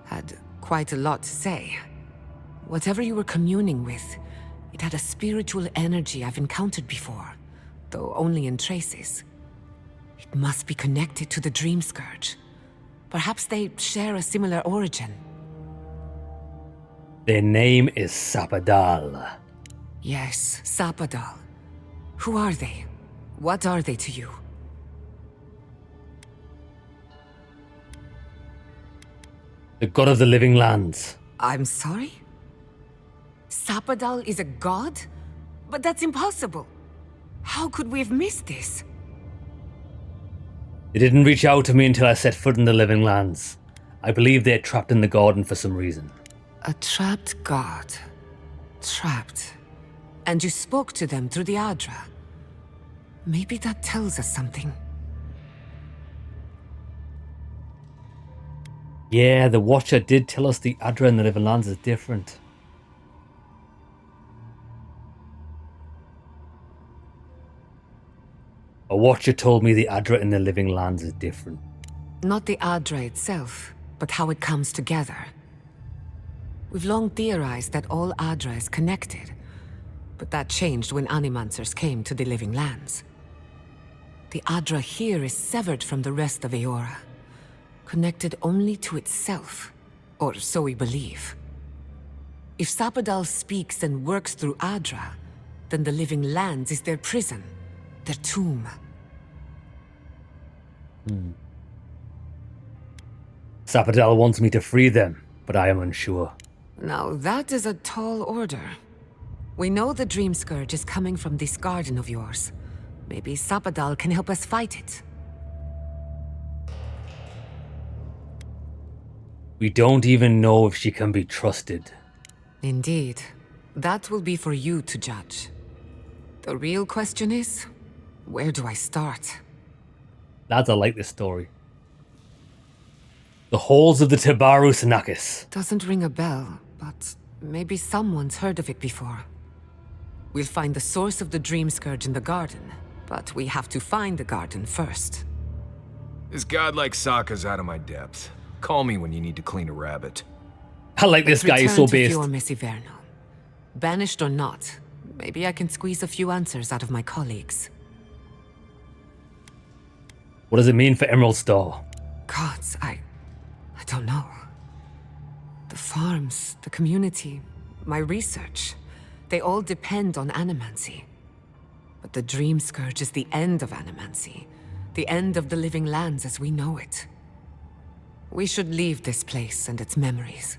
Had quite a lot to say. Whatever you were communing with, it had a spiritual energy I've encountered before, though only in traces. It must be connected to the Dream Scourge. Perhaps they share a similar origin. Their name is Sapadal. Yes, Sapadal. Who are they? What are they to you? The god of the living lands. I'm sorry? Sapadal is a god? But that's impossible. How could we have missed this? They didn't reach out to me until I set foot in the living lands. I believe they're trapped in the garden for some reason. A trapped god. Trapped. And you spoke to them through the Adra. Maybe that tells us something. Yeah, the Watcher did tell us the Adra in the living lands is different. A Watcher told me the Adra in the living lands is different. Not the Adra itself, but how it comes together. We've long theorized that all Adra is connected, but that changed when Animancers came to the Living Lands. The Adra here is severed from the rest of Eora, connected only to itself, or so we believe. If Sapadal speaks and works through Adra, then the Living Lands is their prison, their tomb. Sapadal wants me to free them, but I am unsure. Now that is a tall order. We know the Dream Scourge is coming from this garden of yours. Maybe Sapadal can help us fight it. We don't even know if she can be trusted. Indeed. That will be for you to judge. The real question is, where do I start? Lads, I like this story. The Halls of the Tabaru Sanakis. Doesn't ring a bell, but maybe someone's heard of it before. We'll find the source of the Dream Scourge in the garden, but we have to find the garden first. This godlike Sokka's out of my depth. Call me when you need to clean a rabbit. I like this guy, he's so based. Miss Iverno. Banished or not, maybe I can squeeze a few answers out of my colleagues. What does it mean for Emerald Star? Gods, I don't know. The farms, the community, my research, they all depend on animancy. But the Dream Scourge is the end of animancy, the end of the Living Lands as we know it. We should leave this place and its memories.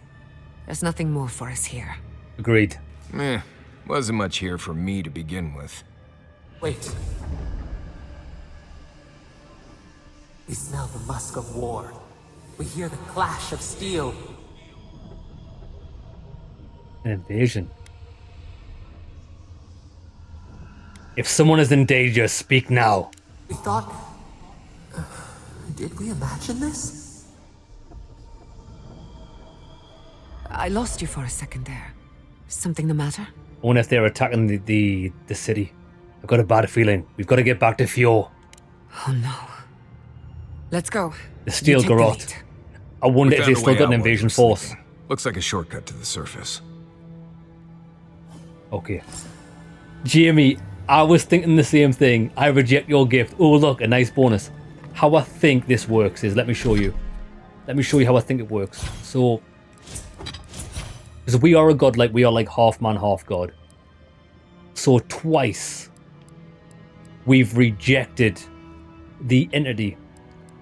There's nothing more for us here. Agreed. Wasn't much here for me to begin with. Wait. We smell the musk of war. We hear the clash of steel. An invasion. If someone is in danger, speak now. We thought... did we imagine this? I lost you for a second there. Something the matter? I wonder if they're attacking the city. I've got a bad feeling. We've got to get back to Fjord. Oh no. Let's go. The Steel Garrote. I wonder if they've still got an invasion force. Looks like a shortcut to the surface. Okay. Jamie, I was thinking the same thing. I reject your gift. Oh look, a nice bonus. How I think this works is, let me show you. Let me show you how I think it works. So, because we are a god, like we are like half man, half god. So twice we've rejected the entity,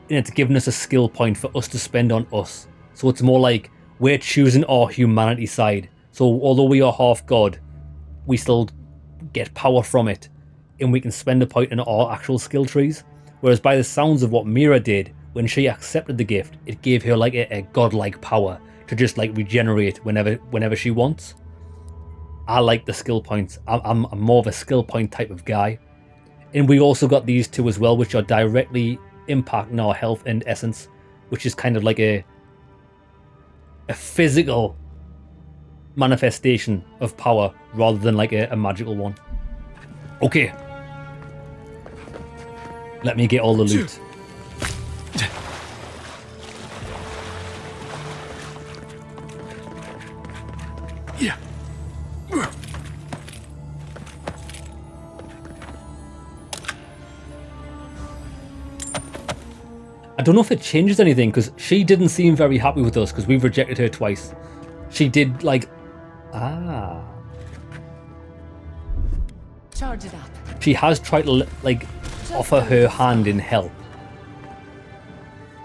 and it's given us a skill point for us to spend on us. So it's more like we're choosing our humanity side. So although we are half god, we still get power from it, and we can spend a point in our actual skill trees. Whereas by the sounds of what Mira did when she accepted the gift, it gave her like a godlike power to just like regenerate whenever she wants. I like the skill points. I'm more of a skill point type of guy. And we also got these two as well, which are directly impacting our health and essence, which is kind of like a physical manifestation of power rather than like a magical one. Okay. Let me get all the loot. Yeah. I don't know if it changes anything, because she didn't seem very happy with us because we've rejected her twice. She did like... Charge it up. She has tried to like offer her hand in help.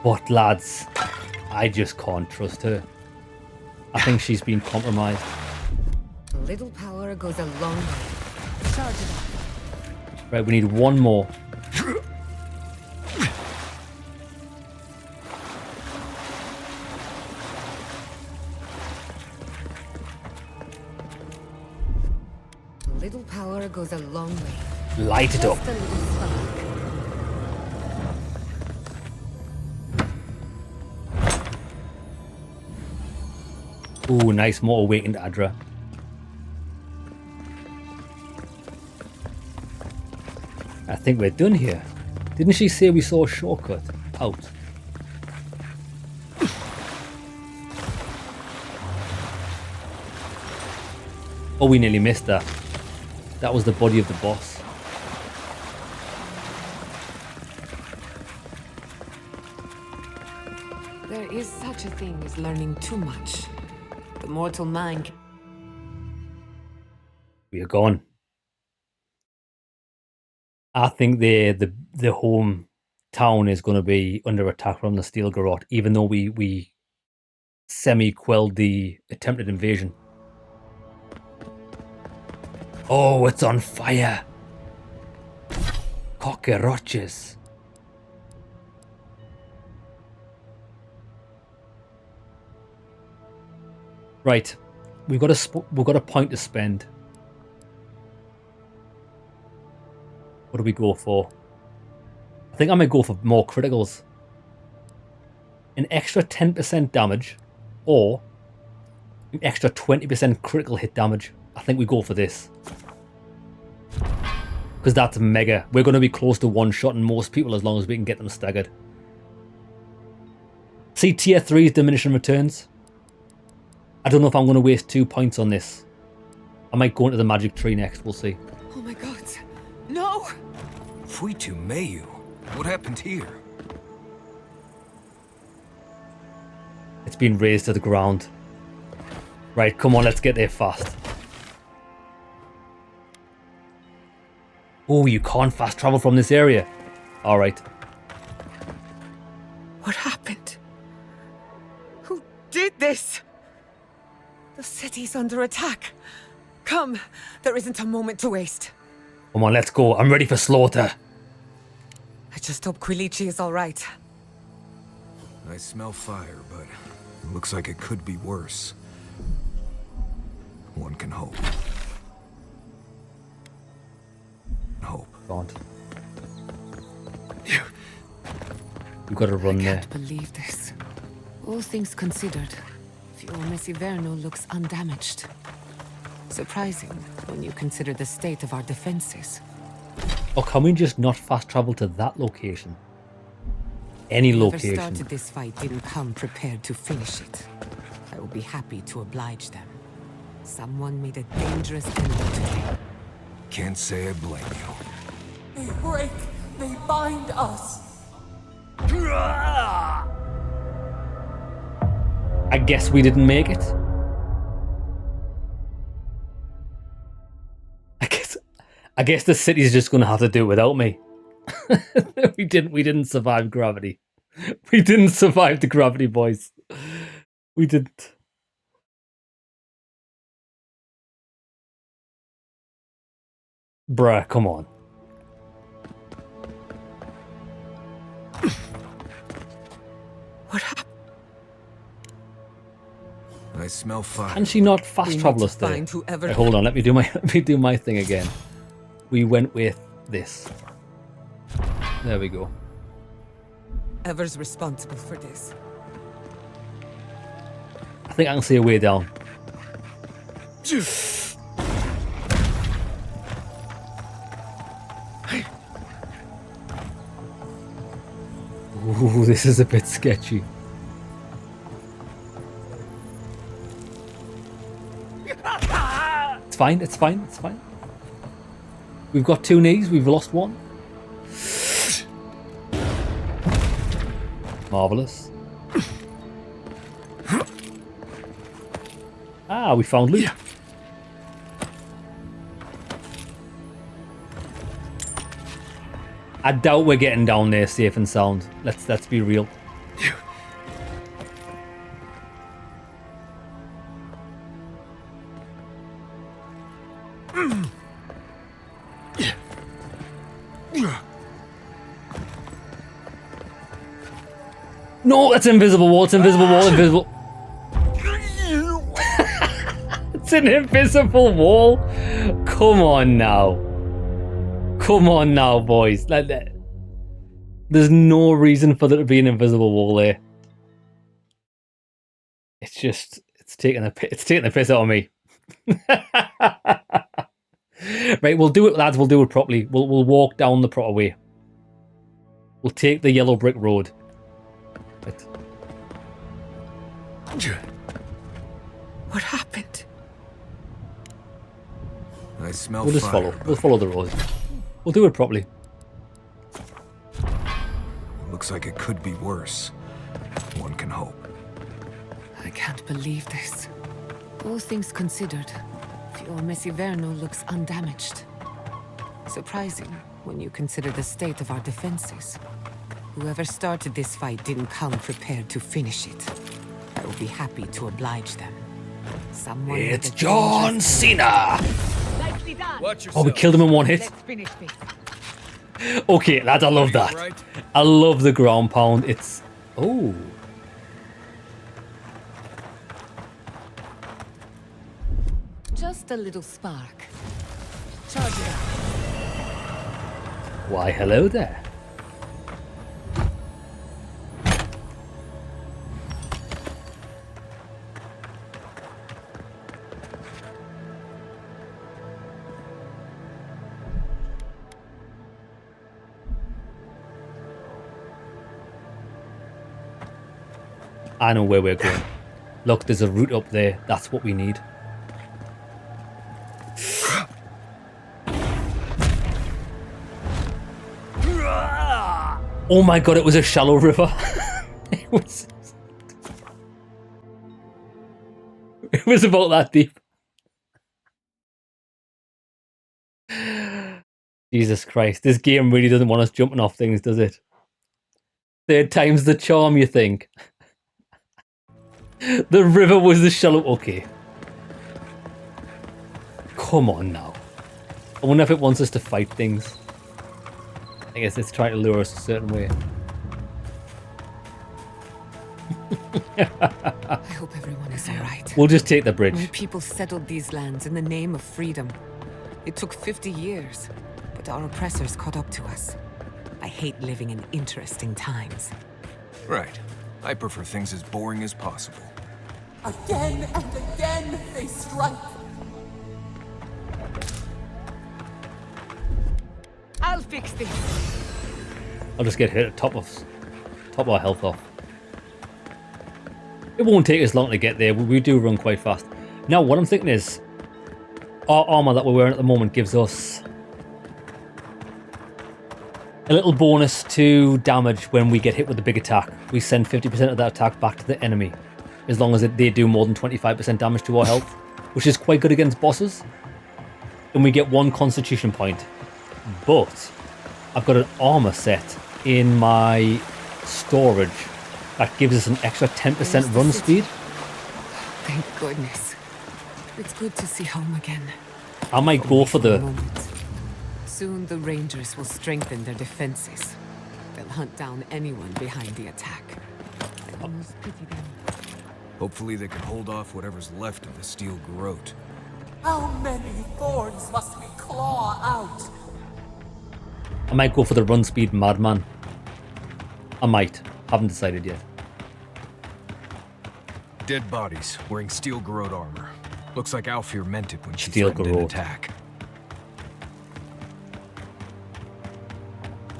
But lads, I just can't trust her. I think she's been compromised. A little power goes a long way. Charge it up. Right, we need one more. Little power goes a long way. Light it up. Just a little spark. Ooh, nice more awakened Adra. I think we're done here. Didn't she say we saw a shortcut out? Oh, we nearly missed that. That was the body of the boss. There is such a thing as learning too much. The mortal mind. We are gone. I think the home town is going to be under attack from the Steel Garrote, even though we semi-quelled the attempted invasion. Oh, it's on fire! Cockroaches. Right, we've got a point to spend. What do we go for? I think I might go for more criticals. An extra 10% damage, or an extra 20% critical hit damage. I think we go for this. Because that's mega. We're going to be close to one-shotting most people as long as we can get them staggered. See tier 3's diminishing returns? I don't know if I'm going to waste 2 points on this. I might go into the magic tree next, we'll see. Oh my god. No! Fuitu Mayu. What happened here? It's been razed to the ground. Right, come on, let's get there fast. Oh, you can't fast travel from this area. Alright. What happened? Who did this? The city's under attack. Come, there isn't a moment to waste. Come on, let's go. I'm ready for slaughter. I just hope Quilichi is alright. I smell fire, but it looks like it could be worse. One can hope. Hope. Don't. You've got to run there. I can't believe this. All things considered, Fiume Siverno looks undamaged. Surprising when you consider the state of our defenses. Or can we just not fast travel to that location? Any location. Whoever started this fight didn't come prepared to finish it. I will be happy to oblige them. Someone made a dangerous enemy today. Can't say I blame you. They break, they bind us. I guess we didn't make it. I guess the city's just gonna have to do it without me. We didn't survive gravity. We didn't survive the gravity, boys. We didn't. Bruh, come on. What happened? I smell fire. Can she not fast travel us there? Wait, hold on, let me do my thing again. We went with this. There we go. Whoever's responsible for this. I think I can see a way down. Ooh, this is a bit sketchy. It's fine, it's fine, it's fine. We've got 2 knees, we've lost 1. Marvellous. Ah, we found loot. I doubt we're getting down there safe and sound. Let's be real. No, that's invisible wall. It's invisible wall. Invisible. It's an invisible wall. Come on now. Come on now, boys. There's no reason for there to be an invisible wall there. It's just, it's taking the piss out of me. Right, we'll do it, lads. We'll do it properly. We'll walk down the proper way. We'll take the yellow brick road. Right. What happened? I smell We'll just fire, follow. We'll follow the road. We'll do it properly. Looks like it could be worse. One can hope. I can't believe this. All things considered, Fior Messiverno looks undamaged. Surprising when you consider the state of our defenses. Whoever started this fight didn't come prepared to finish it. I will be happy to oblige them. Someone It's John Cena! Nicely done. Oh, we killed him in one hit. Let's finish this. Okay, lads, I love that. I love the ground pound. It's... Oh. Just a little spark. Charge it up. Why, hello there. I know where we're going. Look, there's a route up there. That's what we need. Oh my god, it was a shallow river. It was about that deep. Jesus Christ, this game really doesn't want us jumping off things, does it? Third time's the charm, you think? The river was the shallow... Okay. Come on now. I wonder if it wants us to fight things. I guess it's trying to lure us a certain way. I hope everyone is alright. We'll just take the bridge. My people settled these lands in the name of freedom. It took 50 years, but our oppressors caught up to us. I hate living in interesting times. Right. I prefer things as boring as possible. Again and again they strike. I'll fix this. I'll just get hit at top of our health off. It won't take us long to get there. We do run quite fast. Now, what I'm thinking is, our armor that we're wearing at the moment gives us a little bonus to damage when we get hit with a big attack. We send 50% of that attack back to the enemy, as long as they do more than 25% damage to our health, which is quite good against bosses. And we get 1 constitution point. But I've got an armor set in my storage that gives us an extra 10% run speed. Thank goodness. It's good to see home again. I might go for the... Soon the Rangers will strengthen their defenses. They'll hunt down anyone behind the attack. I almost pity them. Hopefully they can hold off whatever's left of the steel garrote. How many thorns must we claw out? I might go for the run speed madman. I might. Haven't decided yet. Dead bodies wearing steel garrote armor. Looks like Alfir meant it when she Steel threatened an garrote. attack.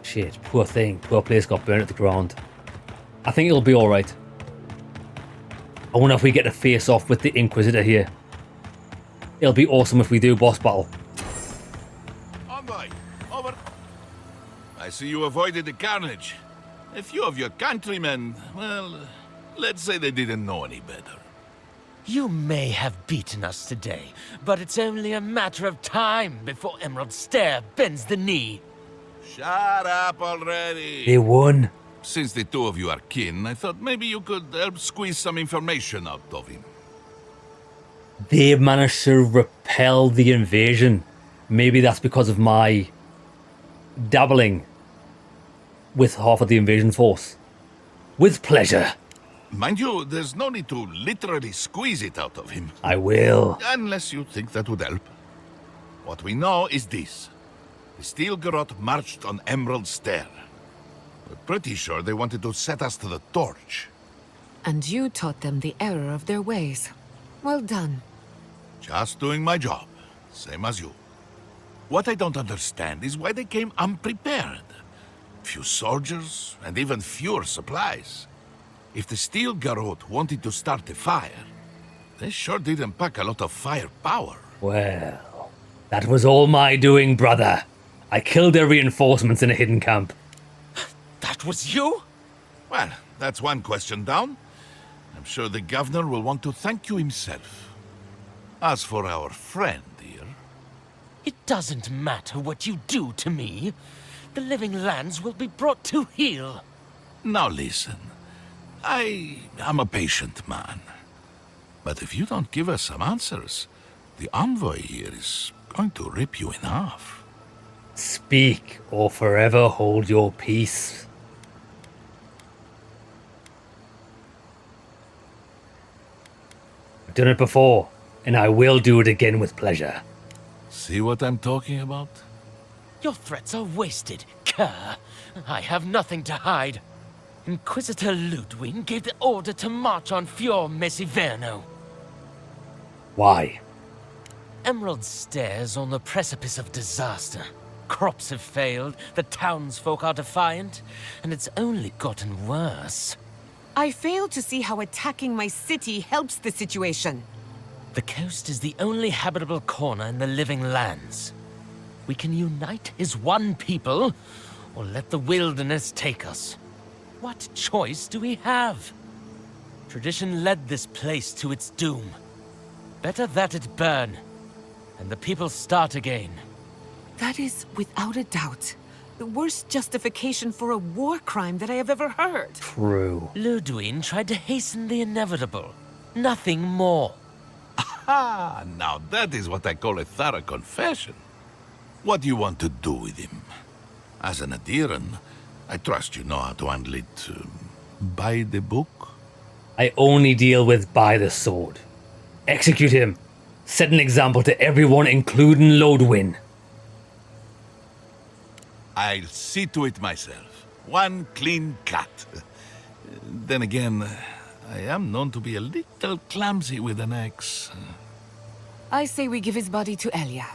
Shit, poor thing. Poor place got burned at the ground. I think it'll be alright. I wonder if we get to face off with the Inquisitor here. It'll be awesome if we do boss battle. Envoy, over. I see you avoided the carnage. A few of your countrymen, well, let's say they didn't know any better. You may have beaten us today, but it's only a matter of time before Emerald Stair bends the knee. Shut up already. They won. Since the two of you are kin, I thought maybe you could help squeeze some information out of him. They managed to repel the invasion. Maybe that's because of my dabbling with half of the invasion force. With pleasure. Mind you, there's no need to literally squeeze it out of him. I will. Unless you think that would help. What we know is this. The Steel Garrote marched on Emerald Stair. We're pretty sure they wanted to set us to the torch. And you taught them the error of their ways. Well done. Just doing my job, same as you. What I don't understand is why they came unprepared. Few soldiers, and even fewer supplies. If the Steel Garrote wanted to start a fire, they sure didn't pack a lot of firepower. Well... That was all my doing, brother. I killed their reinforcements in a hidden camp. That was you? Well, that's one question down. I'm sure the governor will want to thank you himself. As for our friend here... It doesn't matter what you do to me. The living lands will be brought to heel. Now listen. I am a patient man. But if you don't give us some answers, the envoy here is going to rip you in half. Speak, or forever hold your peace. I've done it before, and I will do it again with pleasure. See what I'm talking about? Your threats are wasted, cur. I have nothing to hide. Inquisitor Ludwig gave the order to march on Fior Mesiverno. Why? Emerald Stair's on the precipice of disaster. Crops have failed, the townsfolk are defiant, and it's only gotten worse. I fail to see how attacking my city helps the situation. The coast is the only habitable corner in the living lands. We can unite as one people, or let the wilderness take us. What choice do we have? Tradition led this place to its doom. Better that it burn, and the people start again. That is, without a doubt, the worst justification for a war crime that I have ever heard. True. Ludwig tried to hasten the inevitable. Nothing more. Ah, now that is what I call a thorough confession. What do you want to do with him? As an Adiran, I trust you know how to handle it by the book? I only deal with by the sword. Execute him. Set an example to everyone, including Lodwin. I'll see to it myself. One clean cut. Then again, I am known to be a little clumsy with an axe. I say we give his body to Elia.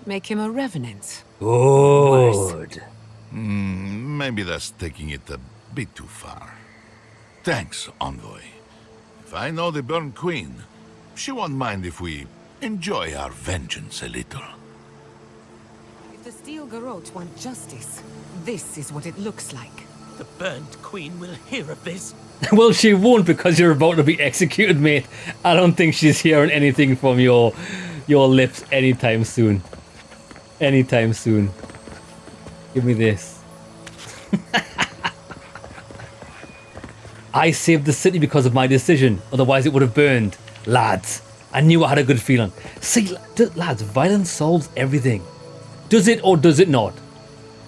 Make him a revenant. Good. Maybe that's taking it a bit too far. Thanks, Envoy. If I know the Burn Queen, she won't mind if we enjoy our vengeance a little. If the Steel Garrote want justice, this is what it looks like. The Burnt Queen will hear of this. Well, she won't because you're about to be executed, mate. I don't think she's hearing anything from your lips anytime soon. Anytime soon. Give me this. I saved the city because of my decision. Otherwise it would have burned. Lads, I knew I had a good feeling. See, lads, violence solves everything. Does it or does it not?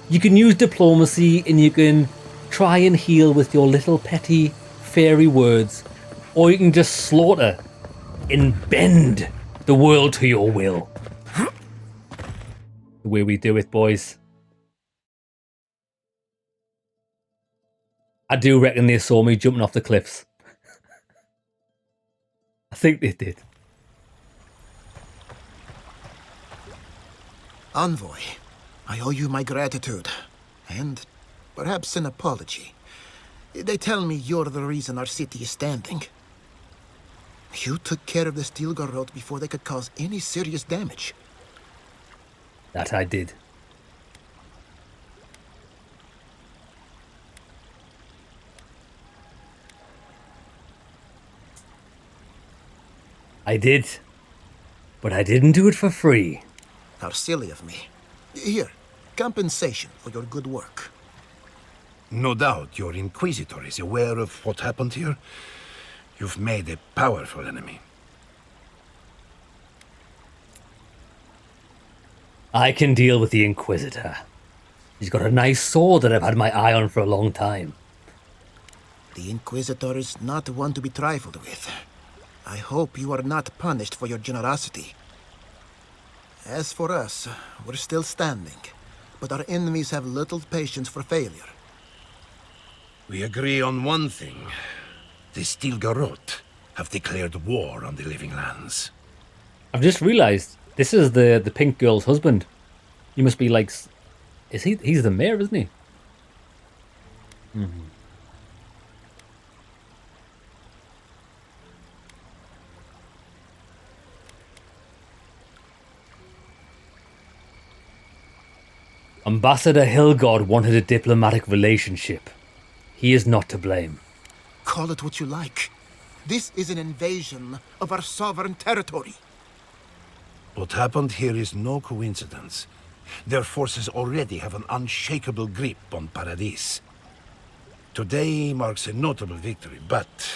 You can use diplomacy and you can try and heal with your little petty fairy words. Or you can just slaughter and bend the world to your will. The way we do it, boys. I do reckon they saw me jumping off the cliffs. I think they did. Envoy, I owe you my gratitude, and perhaps an apology. They tell me you're the reason our city is standing. You took care of the Steel Garrote before they could cause any serious damage. That I did. I did, but I didn't do it for free. How silly of me. Here, compensation for your good work. No doubt your Inquisitor is aware of what happened here. You've made a powerful enemy. I can deal with the Inquisitor. He's got a nice sword that I've had my eye on for a long time. The Inquisitor is not one to be trifled with. I hope you are not punished for your generosity. As for us, we're still standing, but our enemies have little patience for failure. We agree on one thing. The Steel Garrote have declared war on the living lands. I've just realised this is the pink girl's husband. He must be like... Is he? He's the mayor, isn't he? Mm-hmm. Ambassador Hillgard wanted a diplomatic relationship. He is not to blame. Call it what you like. This is an invasion of our sovereign territory. What happened here is no coincidence. Their forces already have an unshakable grip on Paradis. Today marks a notable victory, but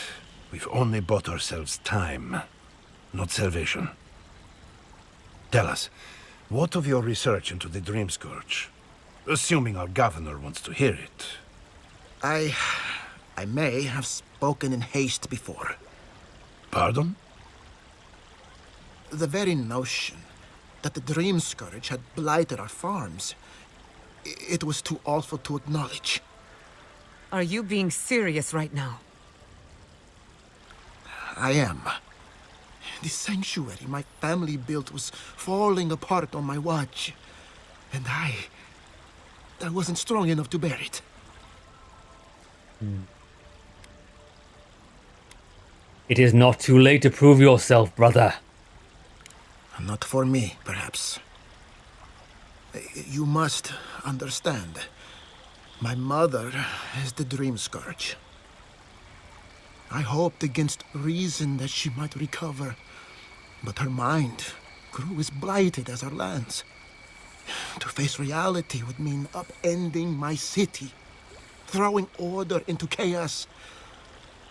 we've only bought ourselves time, not salvation. Tell us, what of your research into the Dream Scourge? Assuming our governor wants to hear it. I may have spoken in haste before. Pardon? The very notion that the Dream Scourge had blighted our farms, it was too awful to acknowledge. Are you being serious right now? I am. The sanctuary my family built was falling apart on my watch. And I wasn't strong enough to bear it. It is not too late to prove yourself, brother. Not for me, perhaps. You must understand. My mother is the Dream Scourge. I hoped against reason that she might recover, but her mind grew as blighted as our lands. To face reality would mean upending my city, throwing order into chaos,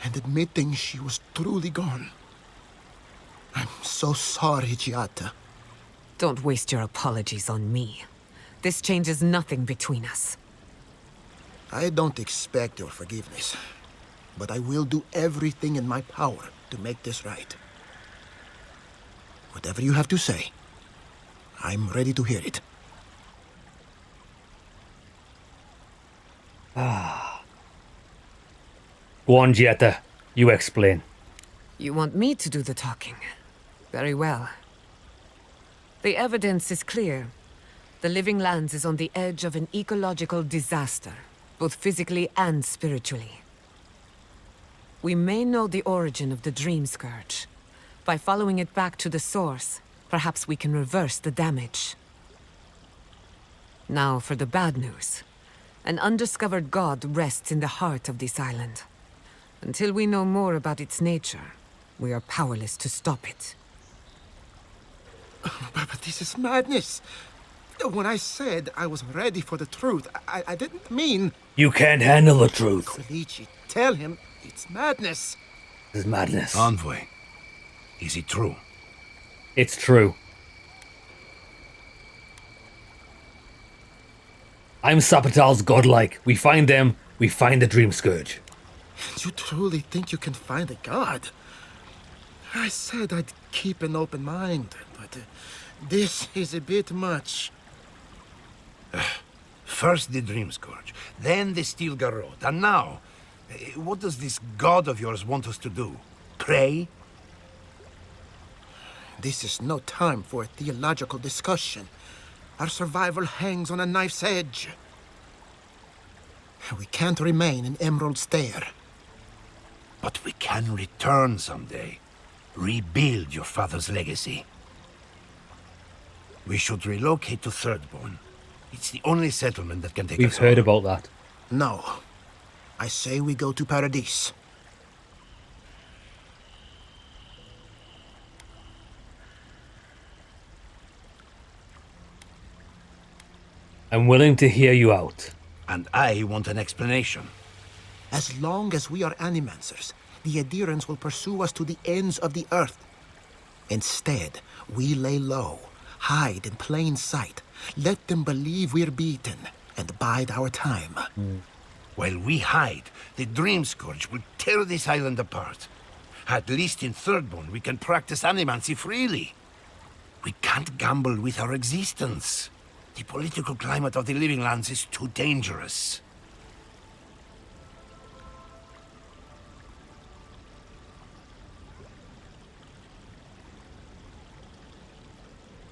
and admitting she was truly gone. I'm so sorry, Giata. Don't waste your apologies on me. This changes nothing between us. I don't expect your forgiveness, but I will do everything in my power to make this right. Whatever you have to say, I'm ready to hear it. Go on, Gietta. You explain. You want me to do the talking? Very well. The evidence is clear. The Living Lands is on the edge of an ecological disaster, both physically and spiritually. We may know the origin of the Dream Scourge. By following it back to the source, perhaps we can reverse the damage. Now for the bad news. An undiscovered god rests in the heart of this island. Until we know more about its nature, we are powerless to stop it. But this is madness. When I said I was ready for the truth, I didn't mean... You can't handle the truth. Quilici, tell him it's madness. It's madness. Envoy, is it true? It's true. I'm Sapatal's godlike. We find them, we find the Dream Scourge. You truly think you can find a god? I said I'd keep an open mind, but this is a bit much. First the Dream Scourge, then the Steel Garrote, and now, what does this god of yours want us to do? Pray? This is no time for a theological discussion. Our survival hangs on a knife's edge. We can't remain in Emerald Stair. But we can return someday. Rebuild your father's legacy. We should relocate to Thirdborn. It's the only settlement that can take us We've heard about that. No. I say we go to Paradis. I'm willing to hear you out. And I want an explanation. As long as we are animancers, the adherents will pursue us to the ends of the earth. Instead, we lay low, hide in plain sight, let them believe we're beaten, and bide our time. While we hide, the Dream Scourge will tear this island apart. At least in Thirdborn, we can practice animancy freely. We can't gamble with our existence. The political climate of the Living Lands is too dangerous.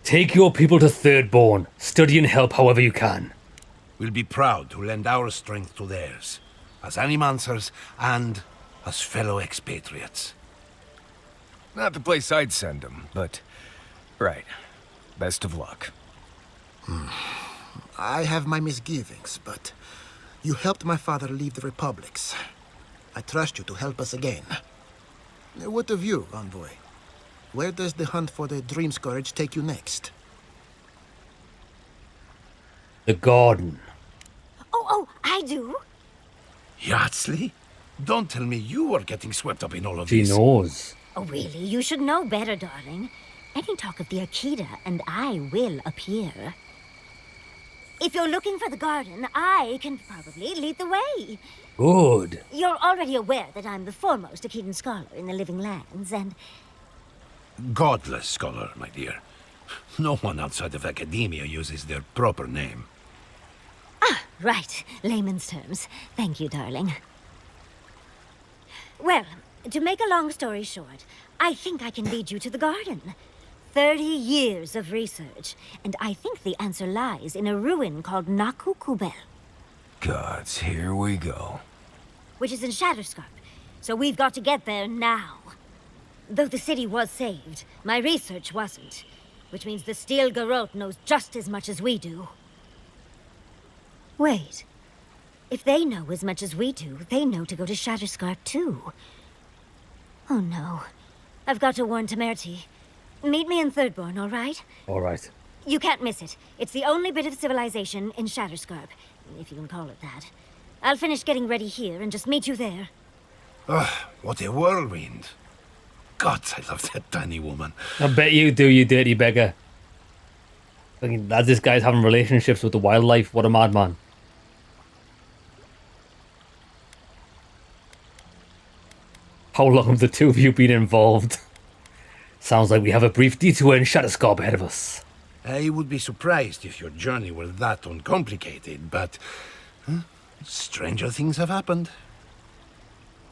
Take your people to Thirdborn. Study and help however you can. We'll be proud to lend our strength to theirs, as animancers and as fellow expatriates. Not the place I'd send them, but... Right. Best of luck. I have my misgivings, but you helped my father leave the Republics. I trust you to help us again. What of you, Envoy? Where does the hunt for the Dream Scourge take you next? The garden. Oh, I do. Yardsley? Don't tell me you are getting swept up in all of She this. knows. Oh, really? You should know better, darling. Any talk of the Akita, and I will appear. If you're looking for the garden, I can probably lead the way. Good. You're already aware that I'm the foremost Akitan scholar in the Living Lands, and... Godless scholar, my dear. No one outside of academia uses their proper name. Ah, right. Layman's terms. Thank you, darling. Well, to make a long story short, I think I can lead you to the garden. 30 years of research, and I think the answer lies in a ruin called Nakukubel, Gods, here we go. which is in Shatterscarp. So we've got to get there now. Though the city was saved, my research wasn't, which means the Steel Garrote knows just as much as we do. Wait. If they know as much as we do, they know to go to Shatterscarp too. Oh no. I've got to warn Temerity. Meet me in Thirdborn, all right? All right. You can't miss it. It's the only bit of civilization in Shatterscarp, if you can call it that. I'll finish getting ready here and just meet you there. Ugh, what a whirlwind. God, I love that tiny woman. I bet you do, you dirty beggar. I mean, as this guy's having relationships with the wildlife, what a madman. How long have the two of you been involved? Sounds like we have a brief detour in Shatterscarp ahead of us. I would be surprised if your journey were that uncomplicated, but stranger things have happened.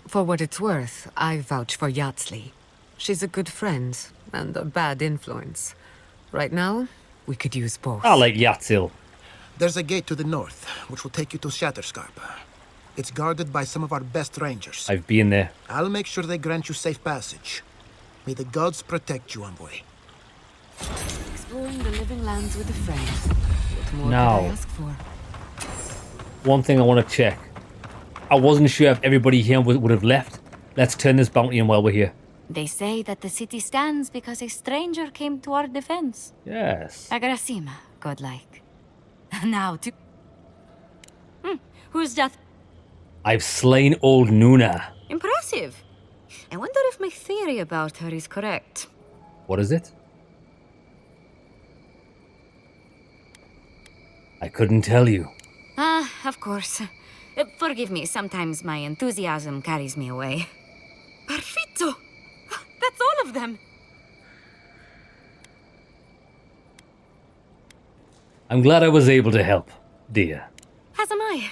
For what it's worth, I vouch for Yardsley. She's a good friend and a bad influence. Right now, we could use both. I like Yatzil. There's a gate to the north, which will take you to Shatterscarp. It's guarded by some of our best rangers. I've been there. I'll make sure they grant you safe passage. May the gods protect you, Envoy. Exploring the Living Lands with a friend. What more Now, could I ask for? one thing I want to check. I wasn't sure if everybody here would have left. Let's turn this bounty in while we're here. They say that the city stands because a stranger came to our defense. Yes. Agrasima, godlike. Now to... Who's that? I've slain old Nuna. Impressive. I wonder if my theory about her is correct. What is it? I couldn't tell you. Ah, of course. Forgive me, sometimes my enthusiasm carries me away. Perfetto! That's all of them! I'm glad I was able to help, dear. As am I.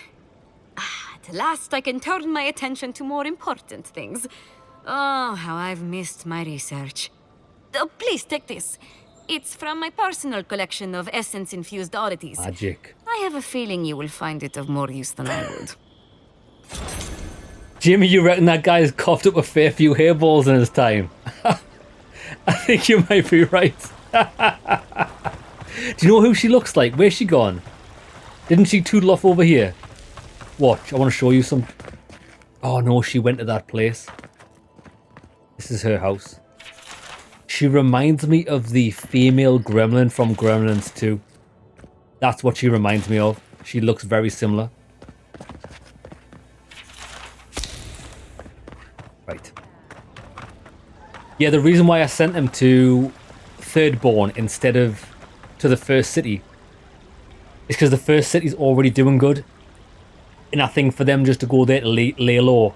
At last I can turn my attention to more important things. Oh, how I've missed my research. Oh, please take this. It's from my personal collection of essence-infused oddities. Magic. I have a feeling you will find it of more use than I would. Jimmy, you reckon that guy's coughed up a fair few hairballs in his time? I think you might be right. Do you know who she looks like? Where's she gone? Didn't she toodle off over here? Watch, I want to show you some... Oh no, she went to that place. This is her house. She reminds me of the female gremlin from Gremlins 2. That's what she reminds me of. She looks very similar. Right. Yeah, the reason why I sent them to Thirdborn instead of to the first city is because the first city's already doing good. And I think for them just to go there to lay low,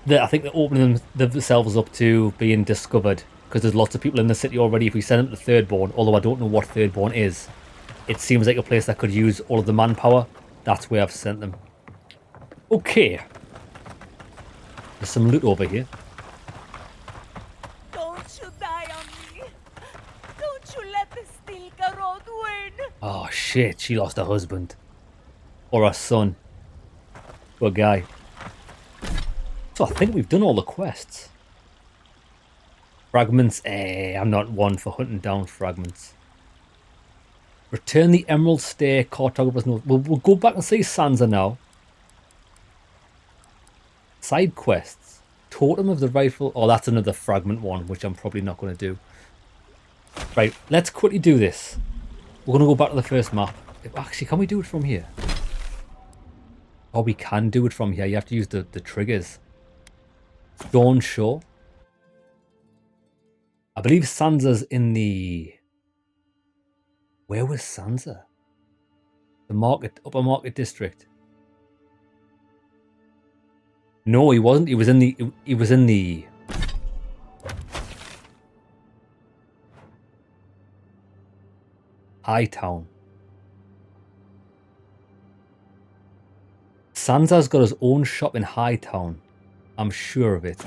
I think they're opening themselves up to being discovered because there's lots of people in the city already. If we send them to Thirdborn, although I don't know what Thirdborn is, it seems like a place that could use all of the manpower. That's where I've sent them. Okay. There's some loot over here. Don't you die on me. Don't you let the Steel Garrote win. Oh shit, she lost her husband. Or her son. Poor guy. So I think we've done all the quests. Fragments, I'm not one for hunting down fragments. Return the Emerald Stair cartographer's note. We'll go back and see Sansa now. Side quests. Totem of the Rifle. Oh, that's another fragment one, which I'm probably not going to do. Right, let's quickly do this. We're going to go back to the first map. Actually, can we do it from here? Oh, we can do it from here. You have to use the triggers. Dawn Shore. I believe Sansa's in the... Where was Sansa? The market, upper market district. No, he wasn't. He was in the High Town. Sansa's got his own shop in High Town. I'm sure of it.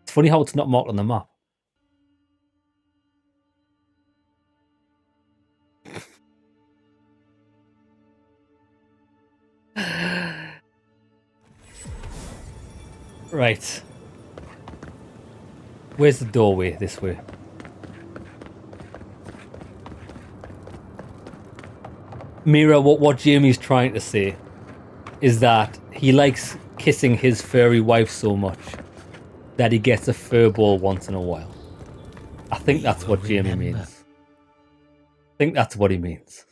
It's funny how it's not marked on the map. Right. Where's the doorway? This way. Mira, what Jamie's trying to say is that he likes kissing his furry wife so much that he gets a fur ball once in a while. I think that's what Jamie means. I think that's what he means.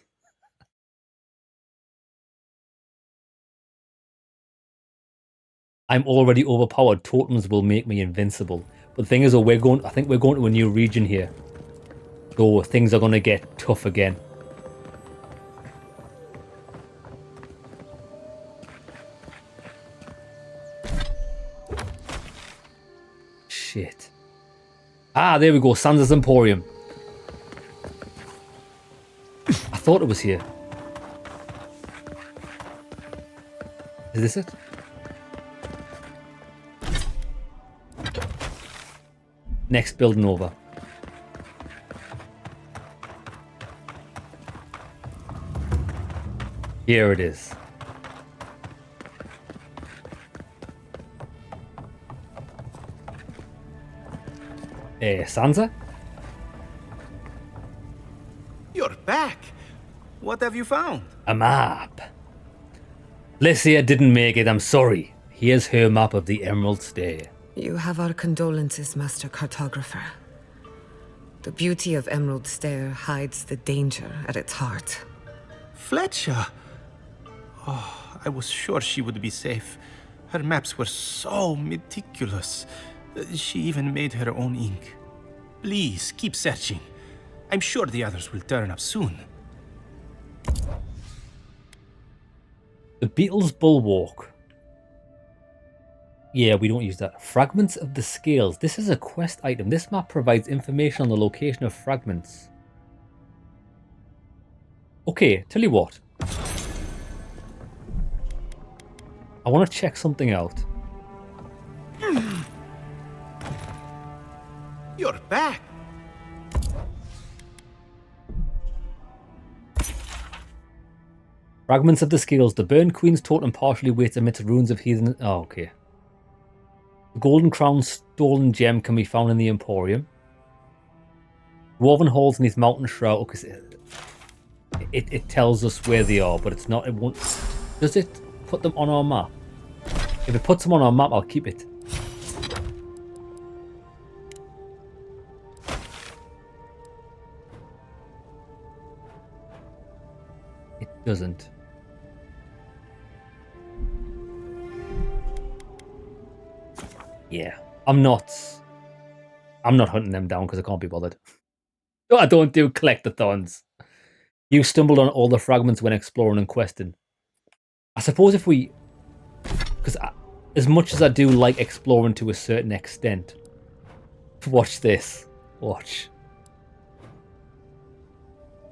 I'm already overpowered. Totems will make me invincible. But the thing is, I think we're going to a new region here. So things are going to get tough again. Shit. Ah, there we go. Sansa's Emporium. I thought it was here. Is this it? Next building over. Here it is. Sansa? You're back. What have you found? A map. Lycia didn't make it, I'm sorry. Here's her map of the Emerald Stair. You have our condolences, Master Cartographer. The beauty of Emerald Stair hides the danger at its heart. Fletcher! Oh, I was sure she would be safe. Her maps were so meticulous. She even made her own ink. Please, keep searching. I'm sure the others will turn up soon. The Beetle's Bulwark. Yeah, we don't use that. Fragments of the Scales. This is a quest item. This map provides information on the location of fragments. Okay, tell you what. I want to check something out. You're back. Fragments of the Scales. The Burn Queen's totem partially waits amidst ruins of heathen... Oh, okay. The Golden Crown stolen gem can be found in the Emporium. Dwarven halls beneath Mountain Shroud. Okay, it tells us where they are, but it's not... It won't... Does it put them on our map? If it puts them on our map, I'll keep it. It doesn't. Yeah, I'm not hunting them down because I can't be bothered. No, I don't do collectathons. You stumbled on all the fragments when exploring and questing. I suppose if we... Because as much as I do like exploring to a certain extent... Watch this. Watch.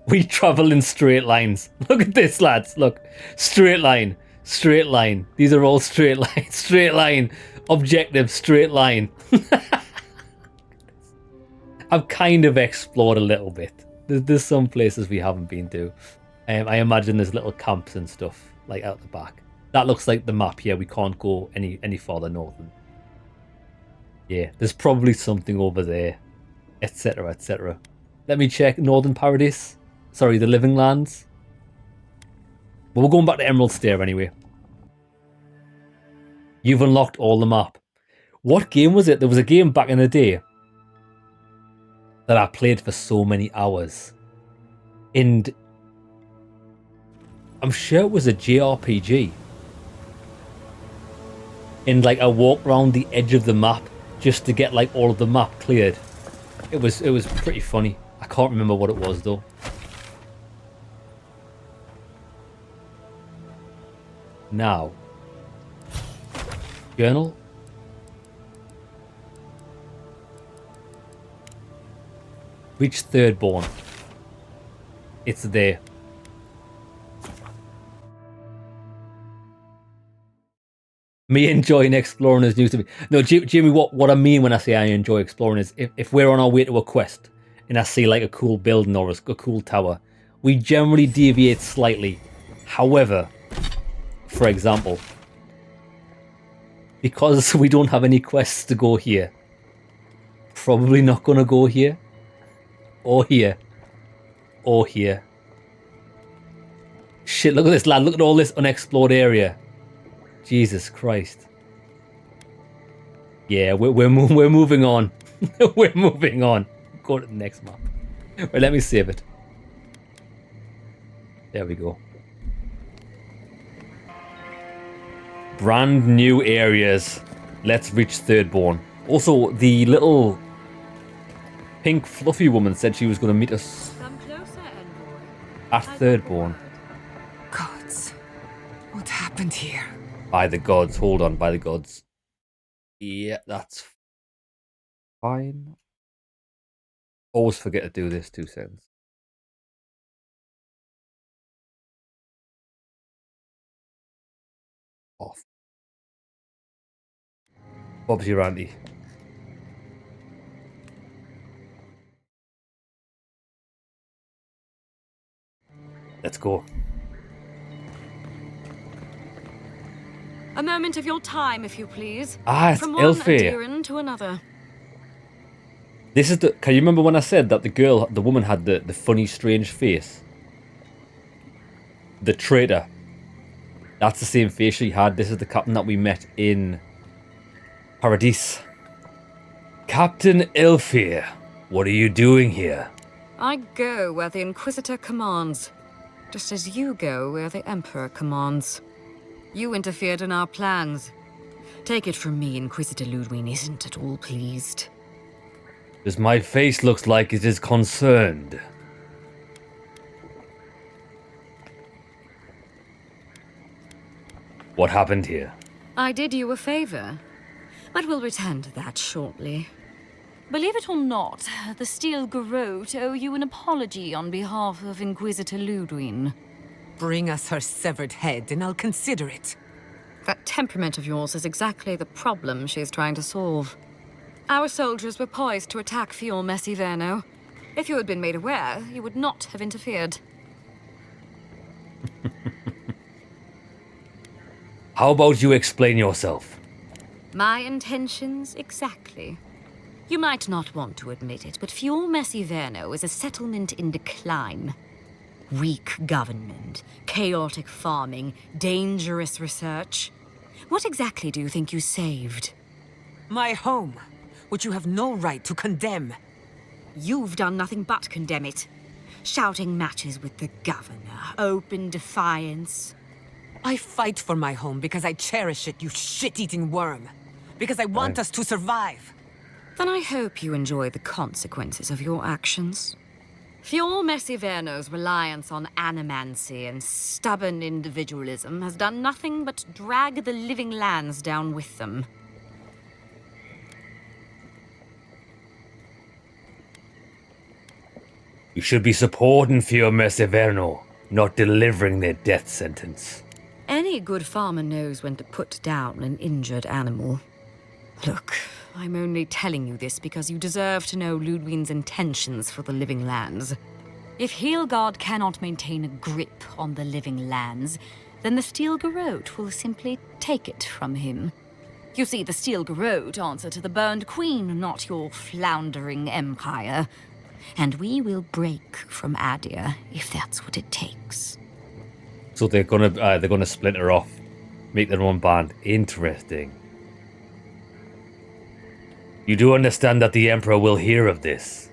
We travel in straight lines. Look at this, lads. Look. Straight line. Straight line. These are all straight lines. Straight line. Objective. Straight line. I've kind of explored a little bit. There's some places we haven't been to. I imagine there's little camps and stuff like out the back. That looks like the map here. We can't go any farther northern. Yeah, there's probably something over there, etc., etc. Let me check Northern Paradise. Sorry, the Living Lands. But we're going back to Emerald Stair anyway. You've unlocked all the map. What game was it? There was a game back in the day that I played for so many hours. And I'm sure it was a JRPG. And like I walked around the edge of the map just to get like all of the map cleared. It was pretty funny. I can't remember what it was though. Now. Journal. Reach Thirdborn. It's there. Me enjoying exploring is news to me. No, Jimmy, what I mean when I say I enjoy exploring is if we're on our way to a quest and I see like a cool building or a cool tower, we generally deviate slightly. However, for example, because we don't have any quests to go here, probably not going to go here, or here, or here. Shit, look at this, lad. Look at all this unexplored area. Jesus Christ. Yeah, we're moving on. We're moving on. Go to the next map. Right, let me save it. There we go. Brand new areas. Let's reach Thirdborn. Also, the little pink fluffy woman said she was going to meet us at Thirdborn. Gods. What happened here? By the gods. Hold on, by the gods. Yeah, that's fine. Always forget to do this 2 seconds. Off. Bob's your auntie. Let's go. A moment of your time, if you please. Ah, it's From one Elfie. Adherin to another. This is the... Can you remember when I said that the woman had the funny, strange face? The traitor. That's the same face she had. This is the captain that we met in Paradise. Captain Elfir, what are you doing here? I go where the Inquisitor commands, just as you go where the Emperor commands. You interfered in our plans. Take it from me, Inquisitor Ludwig isn't at all pleased. Because my face looks like it is concerned. What happened here? I did you a favor, but we'll return to that shortly. Believe it or not, the Steel Garrote owe you an apology on behalf of Inquisitor Ludwig. Bring us her severed head and I'll consider it. That temperament of yours is exactly the problem she's trying to solve. Our soldiers were poised to attack Fior Messiverno. If you had been made aware, you would not have interfered. How about you explain yourself? My intentions, exactly. You might not want to admit it, but Fior Messiverno is a settlement in decline. Weak government, chaotic farming, dangerous research. What exactly do you think you saved? My home, which you have no right to condemn. You've done nothing but condemn it. Shouting matches with the governor, open defiance. I fight for my home because I cherish it, you shit-eating worm. Because I want us to survive. Then I hope you enjoy the consequences of your actions. Fior Messiverno's reliance on animancy and stubborn individualism has done nothing but drag the living lands down with them. You should be supporting Fior Messiverno, not delivering their death sentence. Any good farmer knows when to put down an injured animal. Look, I'm only telling you this because you deserve to know Ludwig's intentions for the living lands. If Heelgard cannot maintain a grip on the living lands, then the Steel Garrote will simply take it from him. You see, the Steel Garrote answer to the Burned Queen, not your floundering empire. and we will break from Adia if that's what it takes. So they're gonna splinter off, make their own band. Interesting. You do understand that the Emperor will hear of this.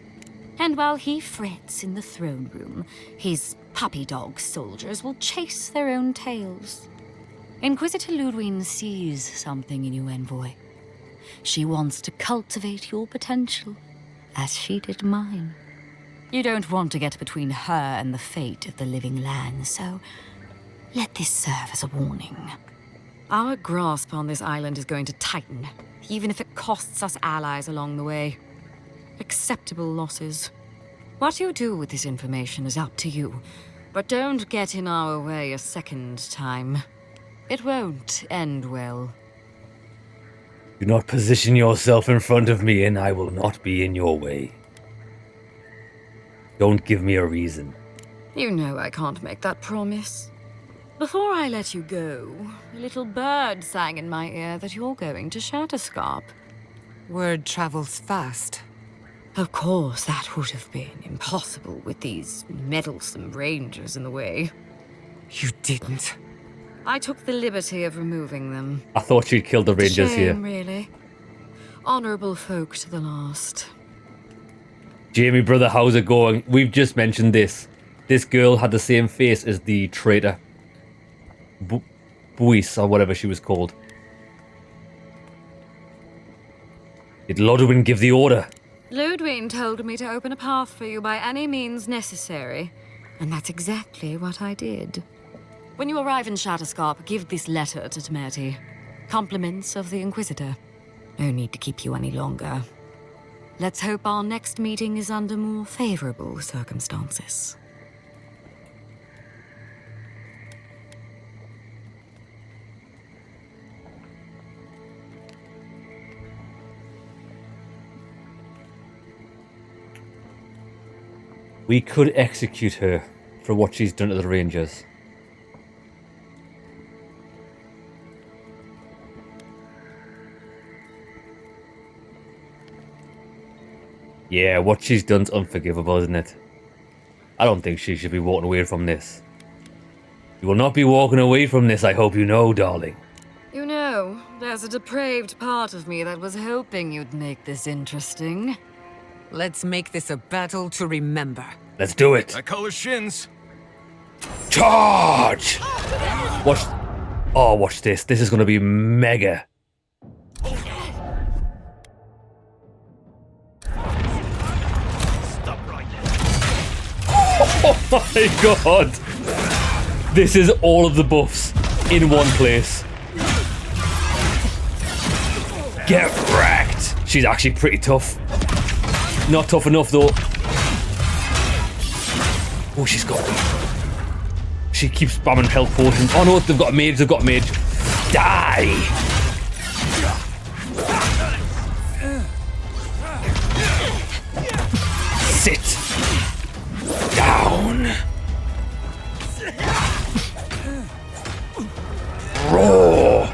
And while he frets in the throne room, his puppy dog soldiers will chase their own tails. Inquisitor Ludwig sees something in you, Envoy. She wants to cultivate your potential, as she did mine. You don't want to get between her and the fate of the living land, so let this serve as a warning. Our grasp on this island is going to tighten, even if it costs us allies along the way. Acceptable losses. What you do with this information is up to you, but don't get in our way a second time. It won't end well. Do not position yourself in front of me and I will not be in your way. Don't give me a reason. You know I can't make that promise. Before I let you go, a little bird sang in my ear that you're going to Shatterscarp. Word travels fast. Of course, that would have been impossible with these meddlesome rangers in the way. You didn't. I took the liberty of removing them. I thought she'd killed the Rangers here. Really. Honorable folk to the last. Jamie, brother, how's it going? We've just mentioned this. This girl had the same face as the traitor. Buis, or whatever she was called. Did Lodwin give the order? Ludwig told me to open a path for you by any means necessary, and that's exactly what I did. When you arrive in Shatterscarp, give this letter to Temerity. Compliments of the Inquisitor. No need to keep you any longer. Let's hope our next meeting is under more favorable circumstances. We could execute her for what she's done to the Rangers. Yeah, what she's done's unforgivable, isn't it? I don't think she should be walking away from this. You will not be walking away from this, I hope you know, darling. You know, there's a depraved part of me that was hoping you'd make this interesting. Let's make this a battle to remember. Let's do it. I call her shins. Charge! Watch. Oh, watch this. This is going to be mega. Oh my god! This is all of the buffs in one place. Get wrecked! She's actually pretty tough. Not tough enough though. Oh, she's got... She keeps spamming health potions. Oh no, they've got a mage, they've got a mage. Die! Sit! Down! Roar!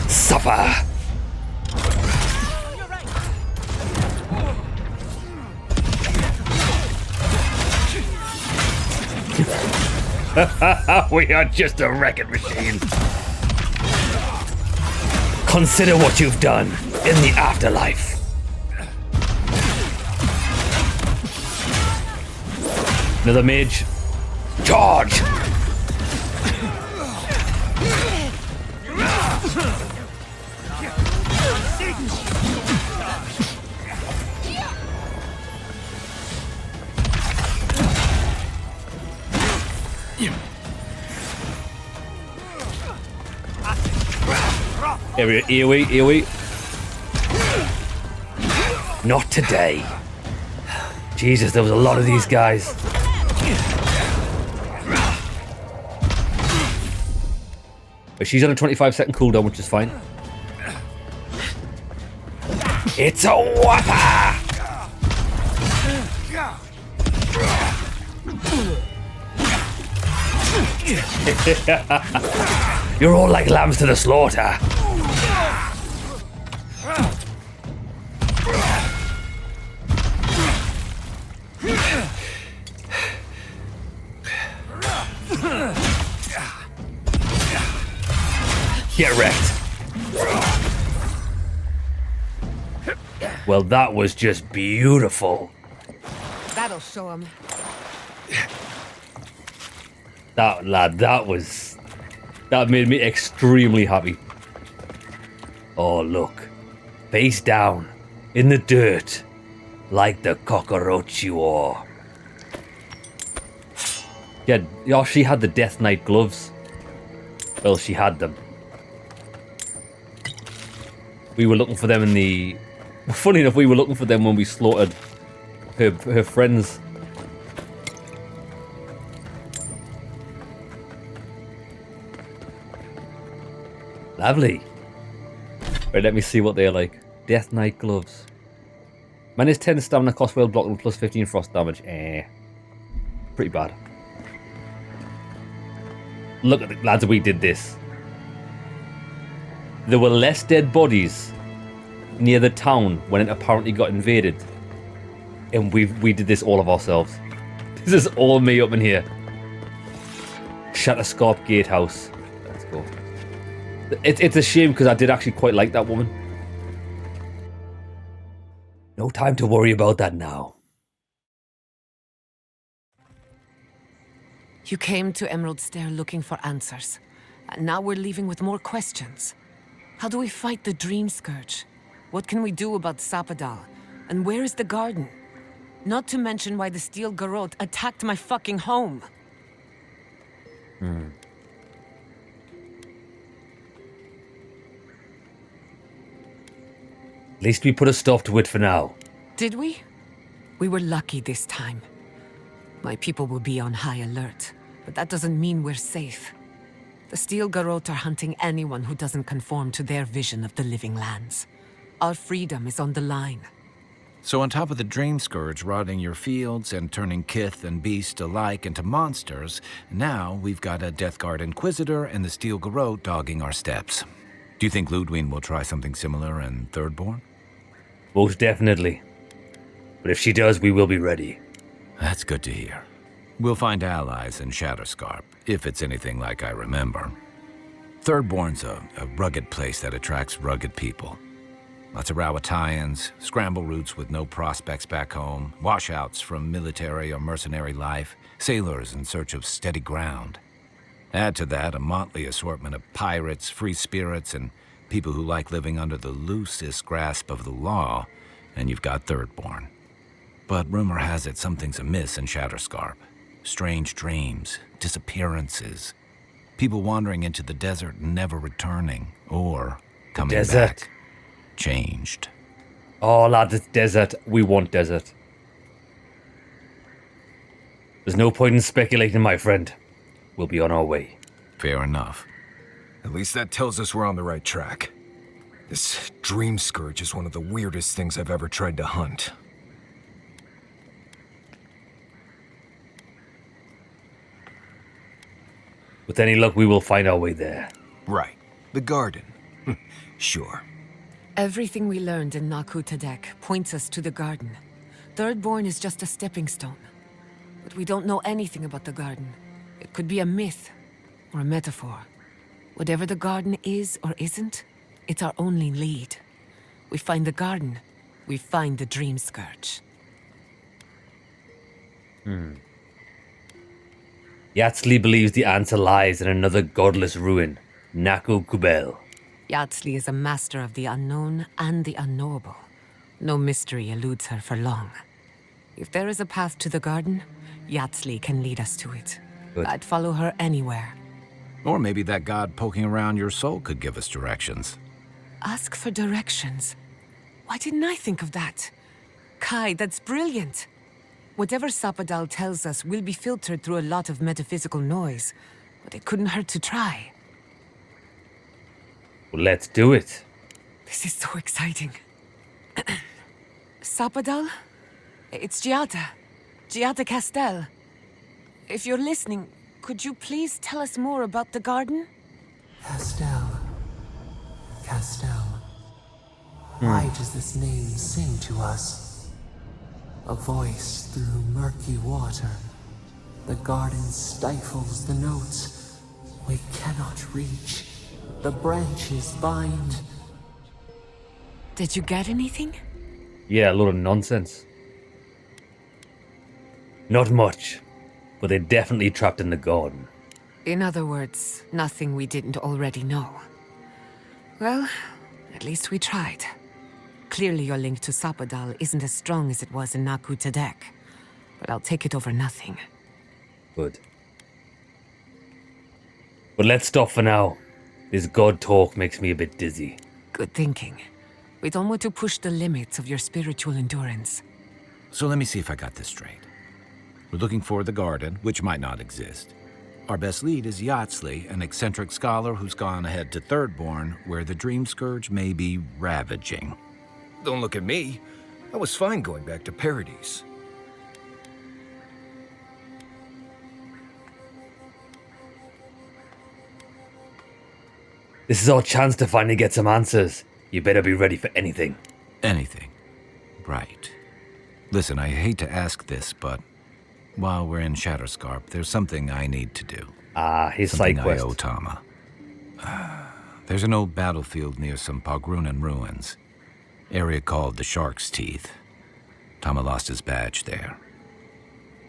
Suffer! We are just a wrecking machine. Consider what you've done in the afterlife. Another mage. Charge! Here we go, AoE. Not today. Jesus, there was a lot of these guys. But she's on a 25-second cooldown, which is fine. It's a whopper! You're all like lambs to the slaughter. Get wrecked. Well, that was just beautiful. That'll show him. That made me extremely happy. Oh, look. Face down, in the dirt, like the cockroach you are. Yeah, she had the Death Knight gloves. Well, she had them. We were looking for them in the... Funny enough, we were looking for them when we slaughtered her friends. Lovely. Right, let me see what they're like. Death Knight gloves. Minus 10 stamina cost while blocking, plus 15 frost damage. Pretty bad. Look at the lads, we did this. There were less dead bodies near the town when it apparently got invaded. And we did this all of ourselves. This is all me up in here. Shatterscarp Gatehouse. Let's go. It's a shame because I did actually quite like that woman. No time to worry about that now. You came to Emerald Stair looking for answers. And now we're leaving with more questions. How do we fight the Dream Scourge? What can we do about Sapadal? And where is the garden? Not to mention why the Steel Garrote attacked my fucking home. At least we put a stop to it for now. Did we? We were lucky this time. My people will be on high alert, but that doesn't mean we're safe. The Steel Garrote are hunting anyone who doesn't conform to their vision of the living lands. Our freedom is on the line. So on top of the Dream Scourge rotting your fields and turning kith and beast alike into monsters, now we've got a Death Guard Inquisitor and the Steel Garrote dogging our steps. Do you think Ludwig will try something similar in Thirdborn? Most definitely. But if she does, we will be ready. That's good to hear. We'll find allies in Shatterscarp, if it's anything like I remember. Thirdborn's a rugged place that attracts rugged people. Lots of Rawatayans, scramble routes with no prospects back home, washouts from military or mercenary life, sailors in search of steady ground. Add to that a motley assortment of pirates, free spirits, and people who like living under the loosest grasp of the law, and you've got Thirdborn. But rumor has it something's amiss in Shatterscarp. Strange dreams, disappearances, people wandering into the desert and never returning, or coming back changed. Oh, lad, it's desert. We want desert. There's no point in speculating, my friend. We'll be on our way. Fair enough. At least that tells us we're on the right track. This Dream Scourge is one of the weirdest things I've ever tried to hunt. With any luck, we will find our way there. Right. The garden. Sure. Everything we learned in Naku Tadek points us to the garden. Thirdborn is just a stepping stone. But we don't know anything about the garden. It could be a myth or a metaphor. Whatever the garden is or isn't, it's our only lead. We find the garden, we find the Dream Scourge. Yatsli believes the answer lies in another godless ruin, Naku Kubel. Yatsli is a master of the unknown and the unknowable. No mystery eludes her for long. If there is a path to the garden, Yatsli can lead us to it. Good. I'd follow her anywhere. Or maybe that god poking around your soul could give us directions. Ask for directions. Why didn't I think of that? Kai, that's brilliant. Whatever Sapadal tells us will be filtered through a lot of metaphysical noise, but it couldn't hurt to try. Well, let's do it. This is so exciting. Sapadal? It's Giada. Giada Castel. If you're listening, could you please tell us more about the garden? Castel. Castel. Why does this name sing to us? A voice through murky water. The garden stifles the notes we cannot reach. the branches bind. Did you get anything? Yeah, a lot of nonsense. Not much, but they're definitely trapped in the garden. In other words, nothing we didn't already know. Well, at least we tried. Clearly your link to Sapadal isn't as strong as it was in Naku Tadek, but I'll take it over nothing. Good. But let's stop for now. This god talk makes me a bit dizzy. Good thinking. We don't want to push the limits of your spiritual endurance. So let me see if I got this straight. We're looking for the garden, which might not exist. Our best lead is Yatsley, an eccentric scholar who's gone ahead to Thirdborn, where the Dream Scourge may be ravaging. Don't look at me. I was fine going back to Paradise. This is our chance to finally get some answers. You better be ready for anything. Anything. Right. Listen, I hate to ask this, but while we're in Shatterscarp, there's something I need to do. Ah, his something side quest. I owe Tama. There's an old battlefield near some Pogrunan ruins. Area called the Shark's Teeth. Tama lost his badge there.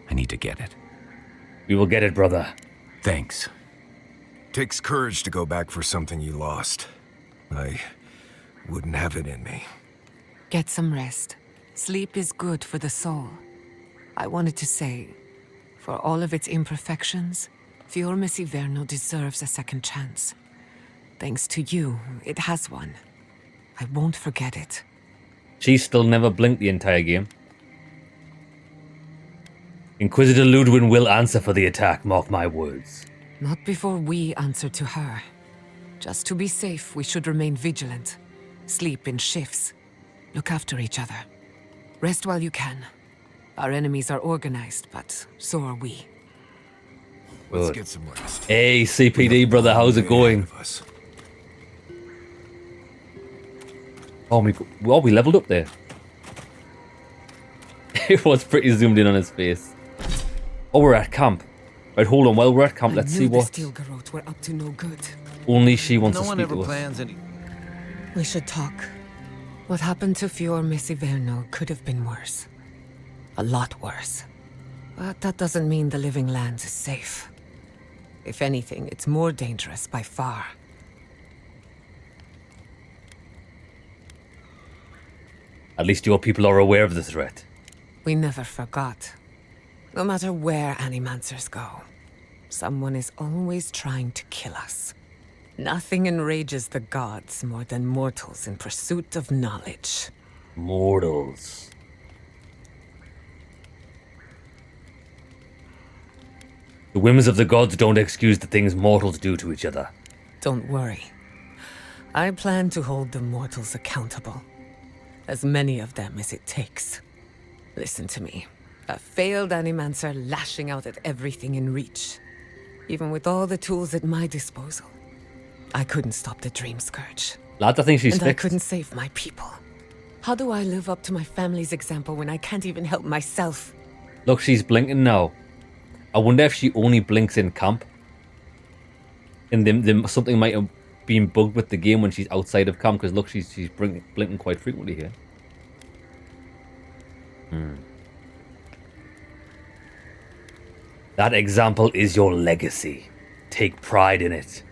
I need to get it. We will get it, brother. Thanks. Takes courage to go back for something you lost. I wouldn't have it in me. Get some rest. Sleep is good for the soul. I wanted to say, for all of its imperfections, Fiormis Iverno deserves a second chance. Thanks to you, it has one. I won't forget it. She still never blinked the entire game. Inquisitor Ludwin will answer for the attack, mark my words. Not before we answer to her. Just to be safe, we should remain vigilant. Sleep in shifts. Look after each other. Rest while you can. Our enemies are organized, but so are we. Let's get some rest. Hey, CPD, brother, how's it going? Oh, we leveled up there. It was pretty zoomed in on his face. Oh, we're at camp. Right, hold on. While we're at camp, let's see what Stilgarrote were up to no good. only she wants No to one speak ever to us. plans any... We should talk. What happened to Fiormis Iverno could have been worse. A lot worse. But that doesn't mean the Living Lands is safe. If anything, it's more dangerous by far. At least your people are aware of the threat. We never forgot. No matter where Animancers go, someone is always trying to kill us. Nothing enrages the gods more than mortals in pursuit of knowledge. Mortals. The whims of the gods don't excuse the things mortals do to each other. Don't worry. I plan to hold the mortals accountable. As many of them as it takes. Listen to me. A failed Animancer lashing out at everything in reach. Even with all the tools at my disposal. I couldn't stop the Dream Scourge. Lad, I think she's and fixed. I couldn't save my people. How do I live up to my family's example when I can't even help myself? Look, she's blinking now. I wonder if she only blinks in camp. And something might have been bugged with the game when she's outside of camp, because look, she's blinking quite frequently here. That example is your legacy. Take pride in it.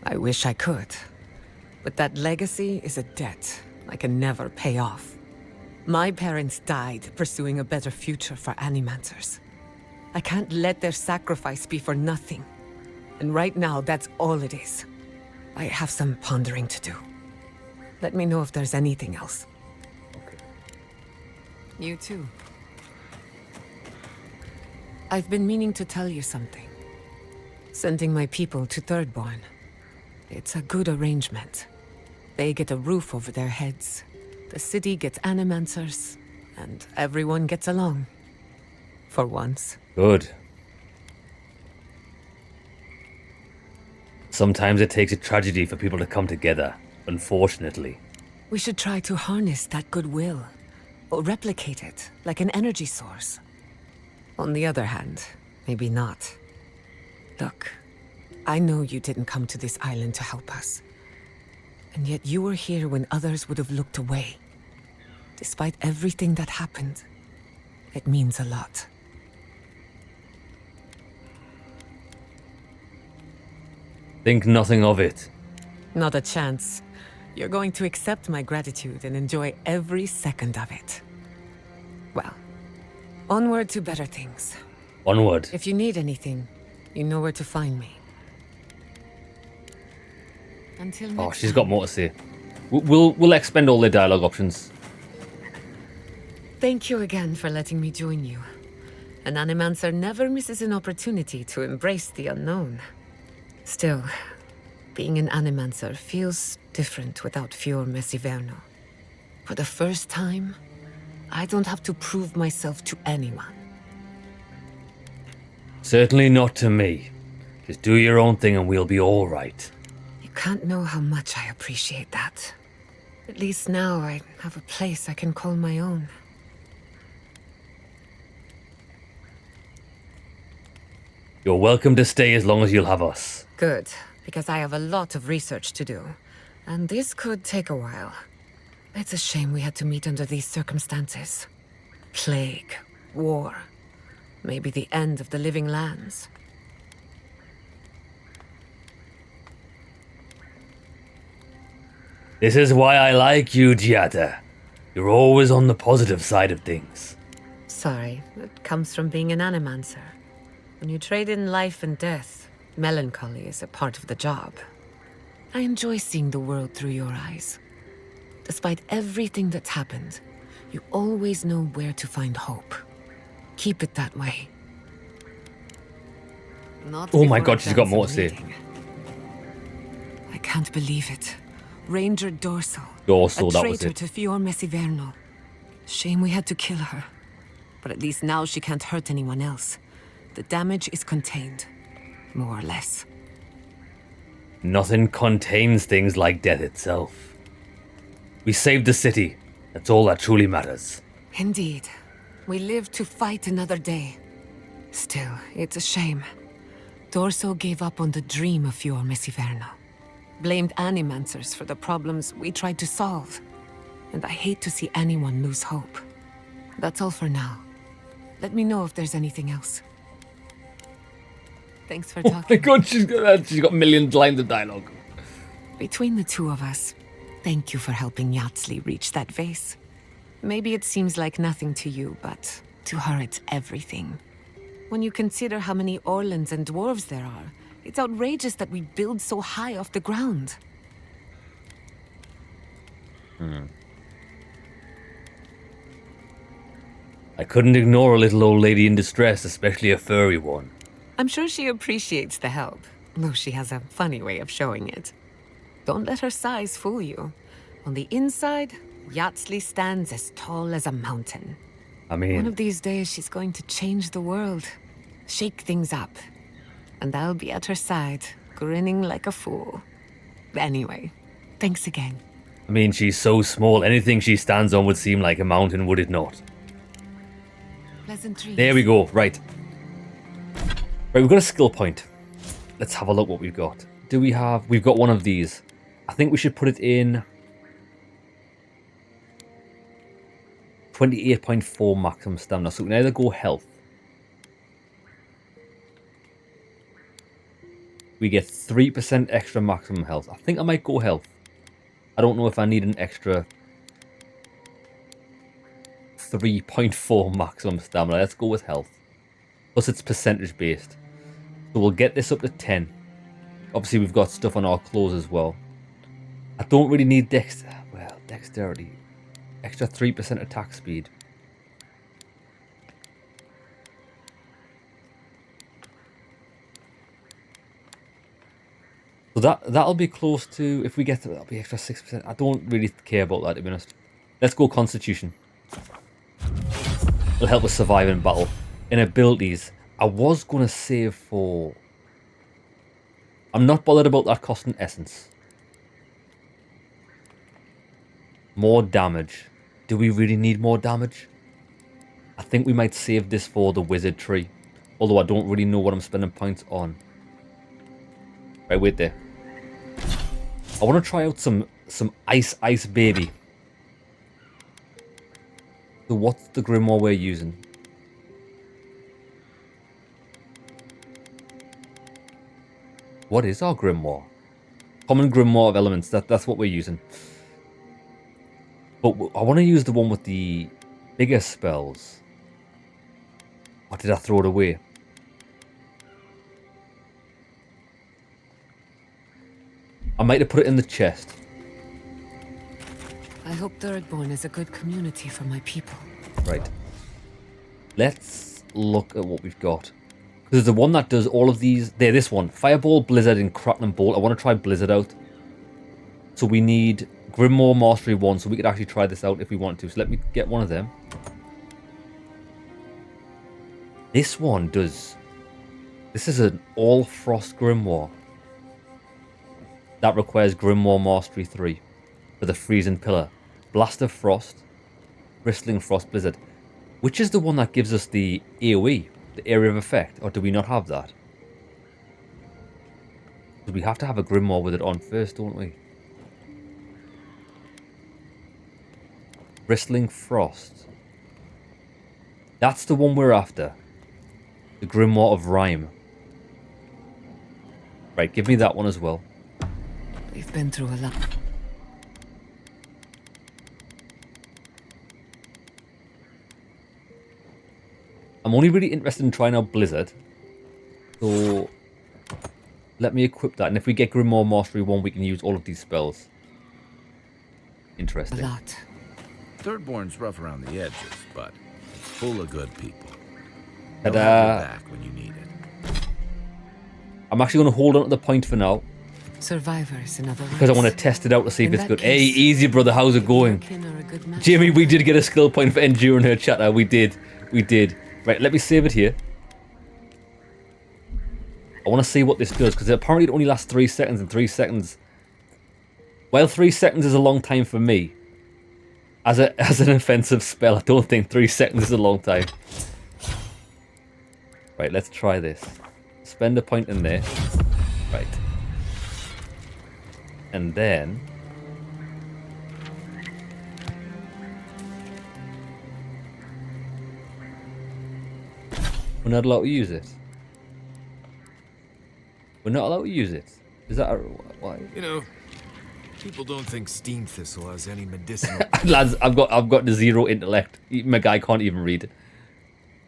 I wish I could. But that legacy is a debt I can never pay off. My parents died pursuing a better future for Animancers. I can't let their sacrifice be for nothing. And right now, that's all it is. I have some pondering to do. Let me know if there's anything else. Okay. You too. I've been meaning to tell you something. Sending my people to Thirdborn. It's a good arrangement. They get a roof over their heads. The city gets Animancers. And everyone gets along. For once. Good. Sometimes it takes a tragedy for people to come together, unfortunately. We should try to harness that goodwill. Or replicate it, like an energy source. On the other hand, maybe not. Look, I know you didn't come to this island to help us. And yet you were here when others would have looked away. Despite everything that happened, it means a lot. Think nothing of it. Not a chance. You're going to accept my gratitude and enjoy every second of it. Well, onward to better things. Onward. If you need anything, you know where to find me. Until next Oh, she's got more to say. We'll expend all the dialogue options. Thank you again for letting me join you. An animancer never misses an opportunity to embrace the unknown. Still, being an animancer feels different without Fior Messiverno. For the first time, I don't have to prove myself to anyone. Certainly not to me. Just do your own thing and we'll be all right. You can't know how much I appreciate that. At least now I have a place I can call my own. You're welcome to stay as long as you'll have us. Good, because I have a lot of research to do. And this could take a while. It's a shame we had to meet under these circumstances. Plague, war, maybe the end of the living lands. This is why I like you, Giada. You're always on the positive side of things. Sorry, it comes from being an animancer. When you trade in life and death, melancholy is a part of the job. I enjoy seeing the world through your eyes. Despite everything that's happened, you always know where to find hope. Keep it that way. Not Oh my before god, she's got more to say. advancing I can't believe it. Ranger Dorsal. Dorsal, a that was traitor it. to Fior Messiverno. Shame we had to kill her. But at least now she can't hurt anyone else. The damage is contained. More or less. Nothing contains things like death itself. We saved the city. That's all that truly matters. Indeed. We live to fight another day. Still, it's a shame. Dorso gave up on the dream of Fior Messiverno. Blamed animancers for the problems we tried to solve. And I hate to see anyone lose hope. That's all for now. Let me know if there's anything else. Thanks for Oh talking. my god, she's got millions lines of dialogue. Between the two of us, thank you for helping Yatsli reach that vase. Maybe it seems like nothing to you, but to her it's everything. When you consider how many Orlans and dwarves there are, it's outrageous that we build so high off the ground. I couldn't ignore a little old lady in distress, especially a furry one. I'm sure she appreciates the help, though she has a funny way of showing it. Don't let her size fool you. On the inside, Yatsli stands as tall as a mountain. I mean, One of these days she's going to change the world, shake things up. And I'll be at her side, grinning like a fool. Anyway, thanks again. I mean, she's so small, anything she stands on would seem like a mountain, would it not? Pleasant dreams. There we go, right. Right, we've got a skill point. Let's have a look what we've got. Do we have... We've got one of these. I think we should put it in... 28.4 maximum stamina, so we can either go health. We get 3% extra maximum health. I think I might go health. I don't know if I need an extra 3.4 maximum stamina. Let's go with health. Plus it's percentage based. So we'll get this up to 10. Obviously we've got stuff on our clothes as well. I don't really need dexterity. Extra 3% attack speed. So that'll be close to, if we get to, that'll be extra 6%. I don't really care about that, to be honest. Let's go Constitution. It'll help us survive in battle. In abilities, I was going to save for... I'm not bothered about that costing essence. More damage. Do we really need more damage? I think we might save this for the wizard tree. Although I don't really know what I'm spending points on. Right, wait there. I want to try out some some ice baby. So what's the grimoire we're using? What is our grimoire? Common grimoire of elements. That's what we're using. But I want to use the one with the bigger spells. Or did I throw it away? I might have put it in the chest. I hope Thirdborn is a good community for my people. Right. Let's look at what we've got. There's the one that does all of these. There, this one. Fireball, Blizzard, and Crackling Bolt. I want to try Blizzard out. So we need Grimoire Mastery 1, so we could actually try this out if we want to. So let me get one of them. This one does... This is an all-frost Grimoire. That requires Grimoire Mastery 3 for the Freezing Pillar. Blast of Frost, Bristling Frost Blizzard. Which is the one that gives us the AoE, the Area of Effect? Or do we not have that? Because we have to have a Grimoire with it on first, don't we? Bristling Frost. That's the one we're after. The Grimoire of Rime. Right, give me that one as well. We've been through a lot. I'm only really interested in trying out Blizzard. So let me equip that. And if we get Grimoire Mastery 1, we can use all of these spells. Interesting. A lot. Thirdborn's rough around the edges, but it's full of good people. Ta-da. They'll have your back when you need it. I'm actually going to hold on to the point for now. Survivors, in other words. Because I want to test it out to see if In it's that good. case, Hey, easy, brother. How's it going? Jamie, we did get a skill point for enduring her chatter. We did. We did. Right, let me save it here. I want to see what this does, because apparently it only lasts 3 seconds, and 3 seconds... While 3 seconds is a long time for me, as an offensive spell, I don't think 3 seconds is a long time. Right, let's try this. Spend a point in there. Right. And then... We're not allowed to use it. We're not allowed to use it. Is that why? You know, people don't think steam thistle has any medicinal. Lads, I've got the 0 intellect. My guy can't even read it.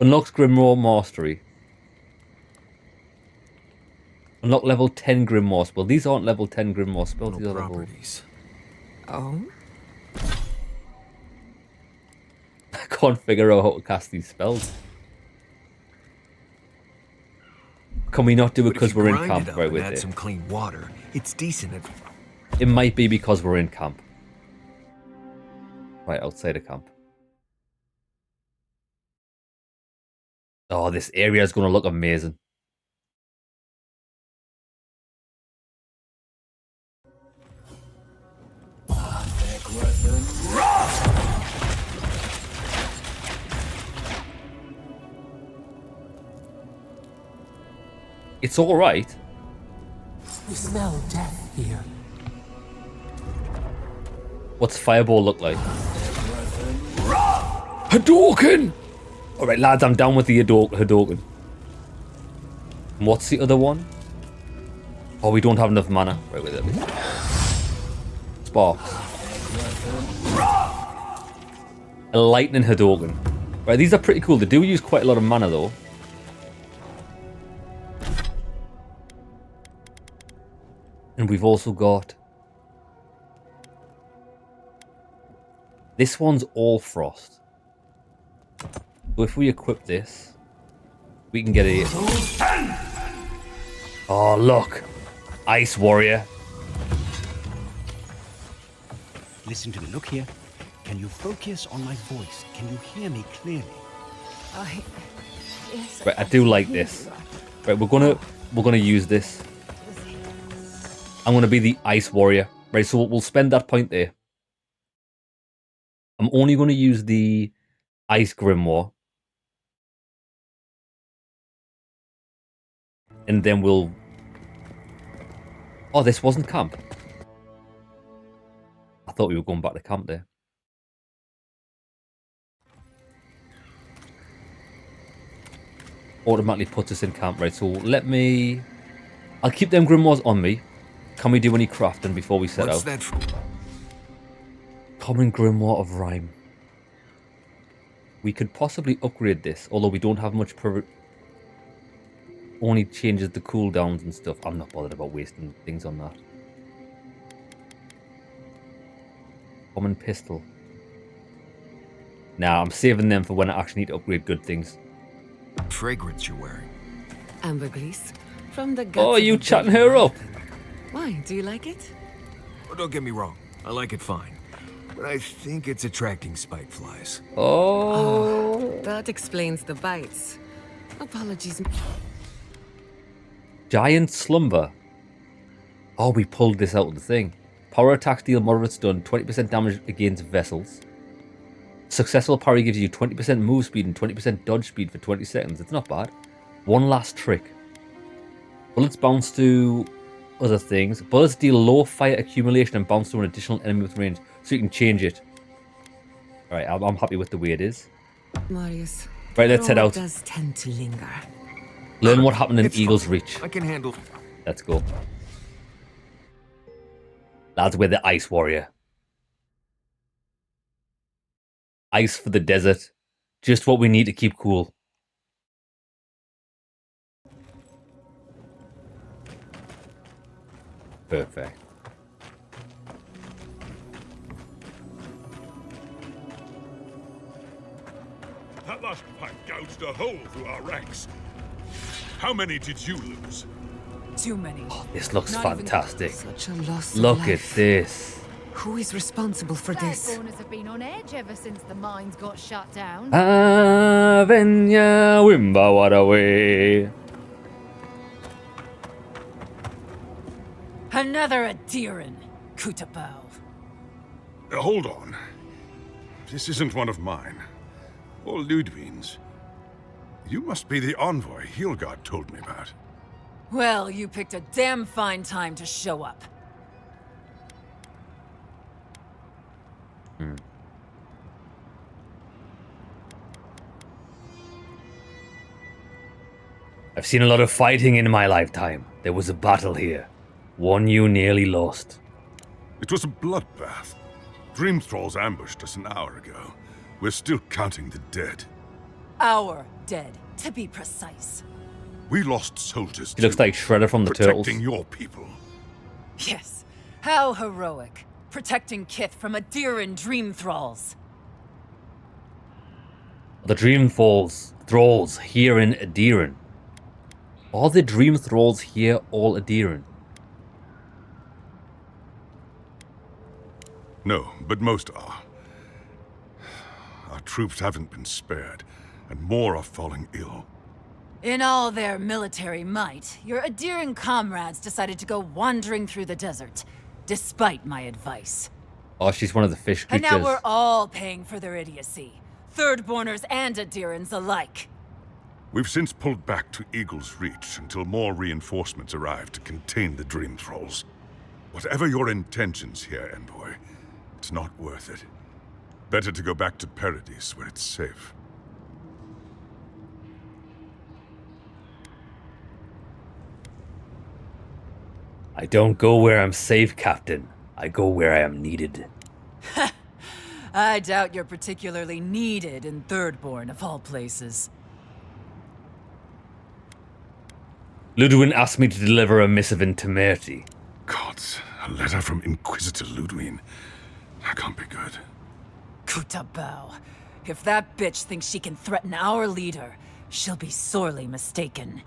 Unlocks Grimoire Mastery. Unlock level 10 Grimoire spell. These aren't level 10 Grimoire spells. These are properties. Oh? I can't figure out how to cast these spells. Can we not do it because we're in camp? Right with add it. some clean water. It's decent. It might be because we're in camp. Right outside of camp. Oh, this area is going to look amazing. It's all right. We smell death here. What's Fireball look like? Hadouken! Alright, lads, I'm down with the Hadouken. And what's the other one? Oh, we don't have enough mana. Right, wait, there. Sparks. A lightning Hadouken. Right, these are pretty cool. They do use quite a lot of mana, though. And we've also got... This one's all frost. So if we equip this, we can get a... Oh, look! Ice Warrior. Listen to me. Look here. Can you focus on my voice? Can you hear me clearly? Yes, Right, I do like this. Right, we're gonna use this. I'm gonna be the Ice Warrior. Right, so we'll spend that point there. I'm only gonna use the Ice Grimoire. And then we'll... Oh, this wasn't camp. thought we were going back to camp there. Automatically puts us in camp, right? So let me... I'll keep them grimoires on me. Can we do any crafting before we set What's out? that for? Common Grimoire of Rhyme. We could possibly upgrade this, although we don't have much only changes the cooldowns and stuff. I'm not bothered about wasting things on that. Common Pistol. Nah, I'm saving them for when I actually need to upgrade good things. Fragrance you're wearing. Ambergris from the guts Oh, of you a chatting dead her up? Why? Do you like it? Oh, don't get me wrong. I like it fine. But I think it's attracting spike flies. Oh. That explains the bites. Apologies. Giant Slumber. Oh, we pulled this out of the thing. Power attacks deal moderate stun, 20% damage against vessels. Successful parry gives you 20% move speed and 20% dodge speed for 20 seconds. It's not bad. One last trick. Bullets bounce to other things. Bullets deal low fire accumulation and bounce to an additional enemy with range. So you can change it. Alright, I'm happy with the way it is. Marius. Right, let's head out. Does tend to linger. Learn what happened in It's Eagle's fine. Reach. I can handle. Let's go. Lads, we're the Ice Warrior. Ice for the desert. Just what we need to keep cool. Perfect. That last pipe gouged a hole through our ranks. How many did you lose? Too many. This looks fantastic. Such a loss of Look at life. this. Who is responsible for this? Thirdborners have been on edge ever since the mines got shut down. Venya Wimba Waraway. Another Adiran, Kutabao. Hold on. This isn't one of mine. Or Ludwig's. You must be the envoy Hilgard told me about. Well, you picked a damn fine time to show up. I've seen a lot of fighting in my lifetime. There was a battle here. One you nearly lost. It was a bloodbath. Dream Thralls ambushed us an hour ago. We're still counting the dead. Our dead, to be precise. We lost soldiers. He looks too, like Shredder from the Turtles. protecting your people. Yes. How heroic. Protecting Kith from Adiran Dream Thralls. The Dream Thralls here in Adiran. Are the Dream Thralls here all Adiran? No, but most are. Our troops haven't been spared, and more are falling ill. In all their military might, your Adiran comrades decided to go wandering through the desert, despite my advice. Oh, she's one of the fish And creatures. now we're all paying for their idiocy. Thirdborners and Adirans alike. We've since pulled back to Eagle's Reach until more reinforcements arrive to contain the Dream Thralls. Whatever your intentions here, Envoy, it's not worth it. Better to go back to Paradise where it's safe. I don't go where I'm safe, Captain. I go where I am needed. I doubt you're particularly needed in Thirdborn, of all places. Ludwin asked me to deliver a missive in Temerity. Gods, a letter from Inquisitor Ludwig. That can't be good. Kutabao. If that bitch thinks she can threaten our leader, she'll be sorely mistaken.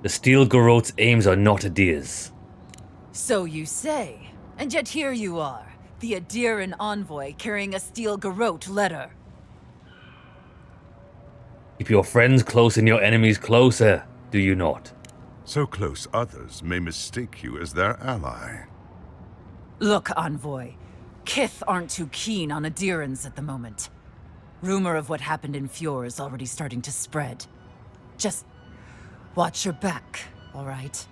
The Steel Garrote's aims are not Adir's. So you say. And yet here you are, the Adiran envoy carrying a steel garrote letter. Keep your friends close and your enemies closer, do you not? So close others may mistake you as their ally. Look, envoy. Kith aren't too keen on Adirans at the moment. Rumor of what happened in Fjord is already starting to spread. Just watch your back, all right?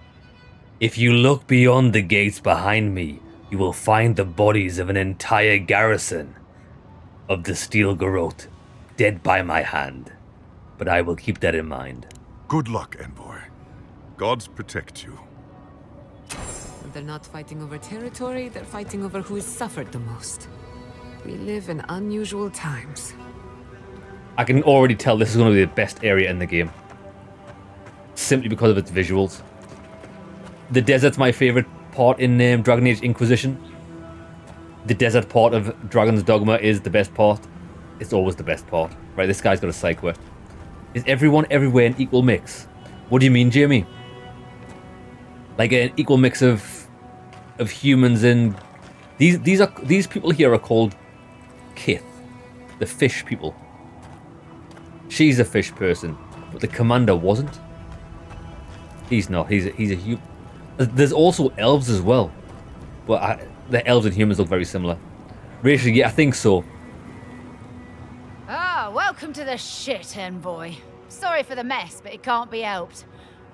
If you look beyond the gates behind me, you will find the bodies of an entire garrison of the Steel Garrote, dead by my hand. But I will keep that in mind. Good luck, Envoy. Gods protect you. They're not fighting over territory, they're fighting over who has suffered the most. We live in unusual times. I can already tell this is going to be the best area in the game. Simply because of its visuals. The desert's my favorite part in Dragon Age Inquisition. The desert part of Dragon's Dogma is the best part. It's always the best part. Right, this guy's got a side quest. Is everyone everywhere an equal mix? What do you mean, Jamie? Like an equal mix of humans and these people here are called Kith, the fish people. She's a fish person, but the commander wasn't. He's not. He's a human. There's also elves as well, but the elves and humans look very similar. Rachel, yeah, I think so. Ah, welcome to the shit, Envoy. Sorry for the mess, but it can't be helped.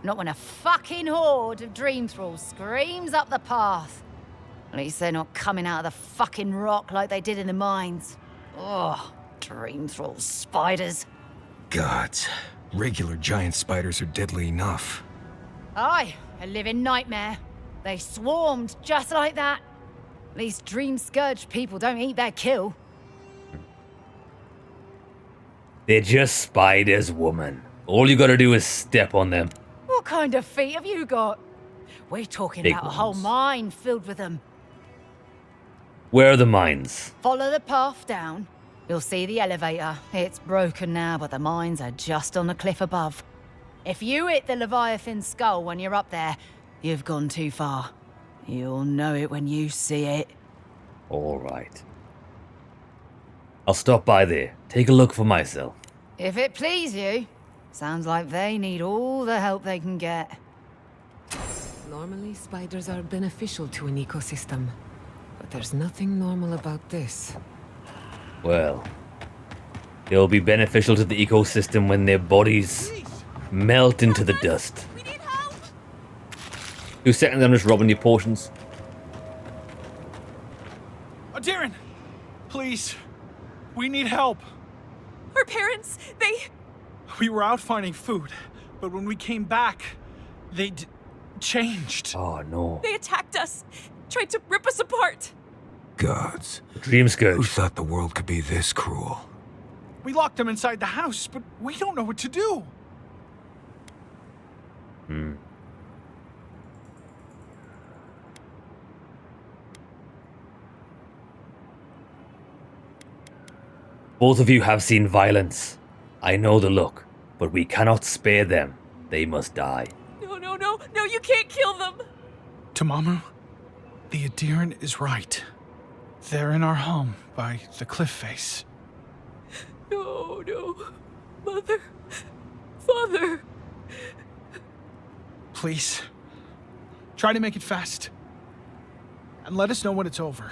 Not when a fucking horde of dream thralls screams up the path. At least they're not coming out of the fucking rock like they did in the mines. Oh, dream thrall spiders. Gods, regular giant spiders are deadly enough. Aye, a living nightmare. They swarmed just like that. These dream scourge people don't eat their kill. They're just spiders, woman. All you gotta do is step on them. What kind of feet have you got? We're talking Big about a whole ones. mine filled with them. Where are the mines? Follow the path down. You'll see the elevator. It's broken now, but the mines are just on the cliff above. If you hit the Leviathan skull when you're up there, you've gone too far. You'll know it when you see it. All right. I'll stop by there. Take a look for myself. If it please you, sounds like they need all the help they can get. Normally, spiders are beneficial to an ecosystem. But there's nothing normal about this. Well, they'll be beneficial to the ecosystem when their bodies melt into the dust. 2 seconds, I'm just robbing your potions. Oh, Darren! Please. We need help. Our parents, We were out finding food, but when we came back, they changed. Oh, no. They attacked us, tried to rip us apart. Gods. Dream scourge. Who thought the world could be this cruel? We locked them inside the house, but we don't know what to do. Both of you have seen violence. I know the look, but we cannot spare them. They must die. No, you can't kill them. Tamamu, the Adiran is right. They're in our home by the cliff face. No. Mother. Father. Please. Try to make it fast. And let us know when it's over.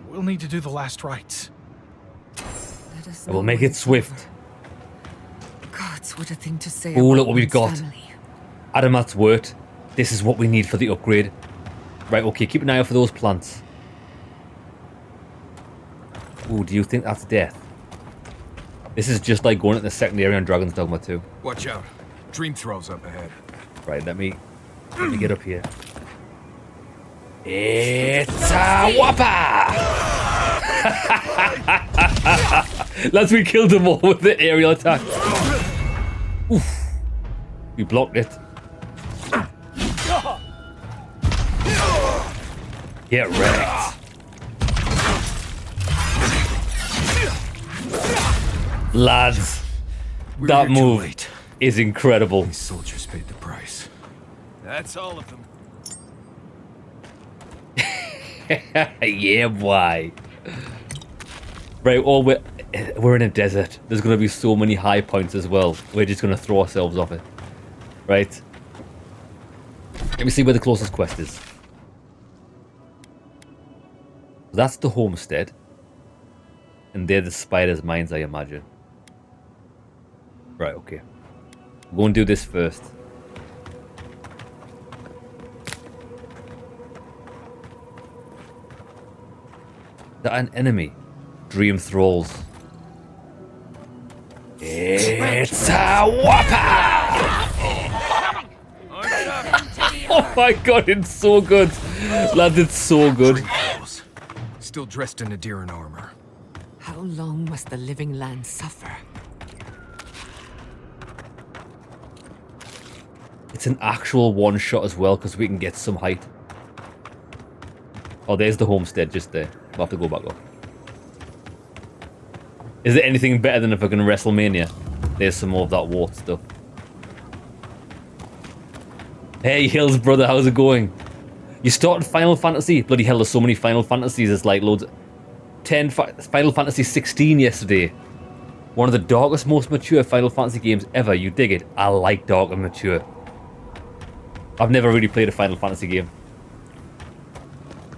We'll need to do the last rites. I will make it swift. Gods, what a thing to say. Oh, about look what we've one's got. family. Adamat's wort. This is what we need for the upgrade. Right, okay, keep an eye out for those plants. Ooh, do you think that's death? This is just like going into the second area on Dragon's Dogma 2. Watch out. Dream thralls up ahead. Right, let me get up here. It's a whopper! Lads, we killed them all with the aerial attack. Oof. We blocked it. Get wrecked. Lads, that move is incredible. These soldiers paid the price. That's all of them. Yeah, boy. Right, we're in a desert. There's going to be so many high points as well. We're just going to throw ourselves off it. Right. Let me see where the closest quest is. That's the homestead. And they're the spider's minds, I imagine. Right, okay. We're going to do this first. Is that an enemy? Dream Thralls. It's a whopper! Oh my god, it's so good. Lads, it's so good. Still dressed in Adiran armor. How long must the living land suffer? It's an actual one-shot as well, because we can get some height. Oh, there's the homestead just there. We'll have to go back up. Is there anything better than if we're going to WrestleMania? There's some more of that wart stuff. Hey, Hills, brother, how's it going? You started Final Fantasy? Bloody hell, there's so many Final Fantasies. It's like loads. Final Fantasy 16 yesterday. One of the darkest, most mature Final Fantasy games ever. You dig it? I like dark and mature. I've never really played a Final Fantasy game.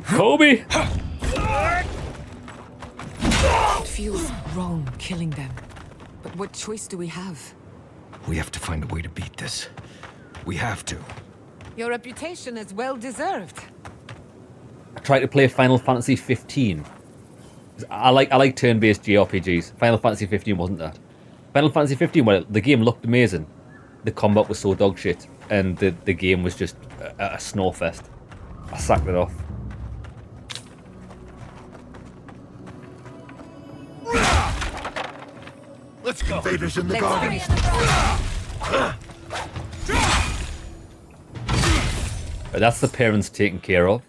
Kobe! It feels wrong killing them. But what choice do we have? We have to find a way to beat this. We have to. Your reputation is well deserved. I tried to play Final Fantasy 15. I like turn-based JRPGs. Final Fantasy 15 wasn't that. Final Fantasy 15, well, the game looked amazing. The combat was so dog shit, and the game was just a snowfest. I sacked it off. Let's go. Invaders in the garden. But that's the parents taken care of.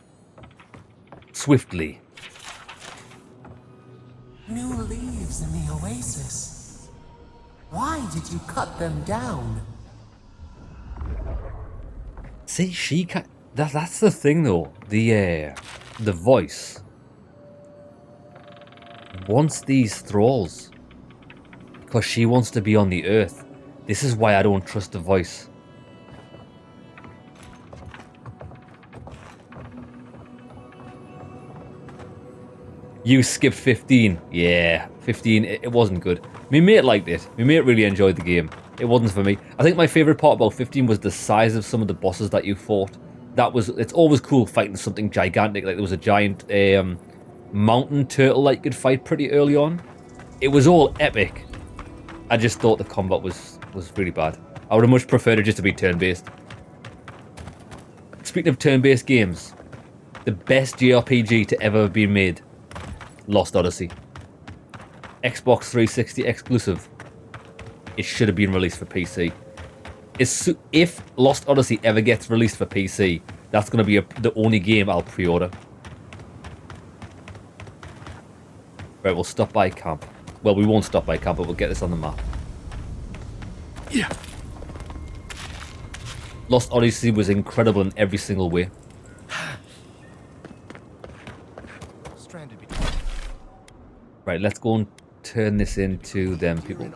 Swiftly. New leaves in the oasis. Why did you cut them down? See, she can't... That's the thing, though. The voice wants these thralls. Because she wants to be on the earth. This is why I don't trust the voice. You skipped 15. Yeah, 15, it wasn't good. My mate liked it. My mate really enjoyed the game. It wasn't for me. I think my favourite part about 15 was the size of some of the bosses that you fought. It's always cool fighting something gigantic. Like there was a giant mountain turtle that you could fight pretty early on. It was all epic. I just thought the combat was really bad. I would have much preferred it just to be turn-based. Speaking of turn-based games, the best JRPG to ever have been made. Lost Odyssey. Xbox 360 exclusive. It should have been released for PC. If Lost Odyssey ever gets released for PC, that's going to be the only game I'll pre-order. Right, we'll stop by camp. Well, we won't stop by camp, but we'll get this on the map. Yeah. Lost Odyssey was incredible in every single way. Right, let's go and turn this into them people.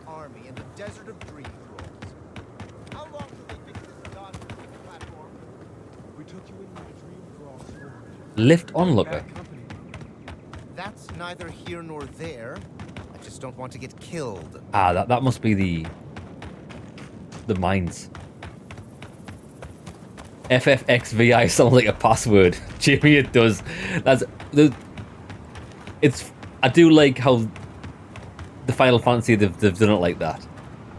Lift onlooker. That's neither here nor there. I just don't want to get killed. Ah, that must be the mines. FFXVI sounds like a password. Jimmy, it does. I do like how the Final Fantasy they've done it like that.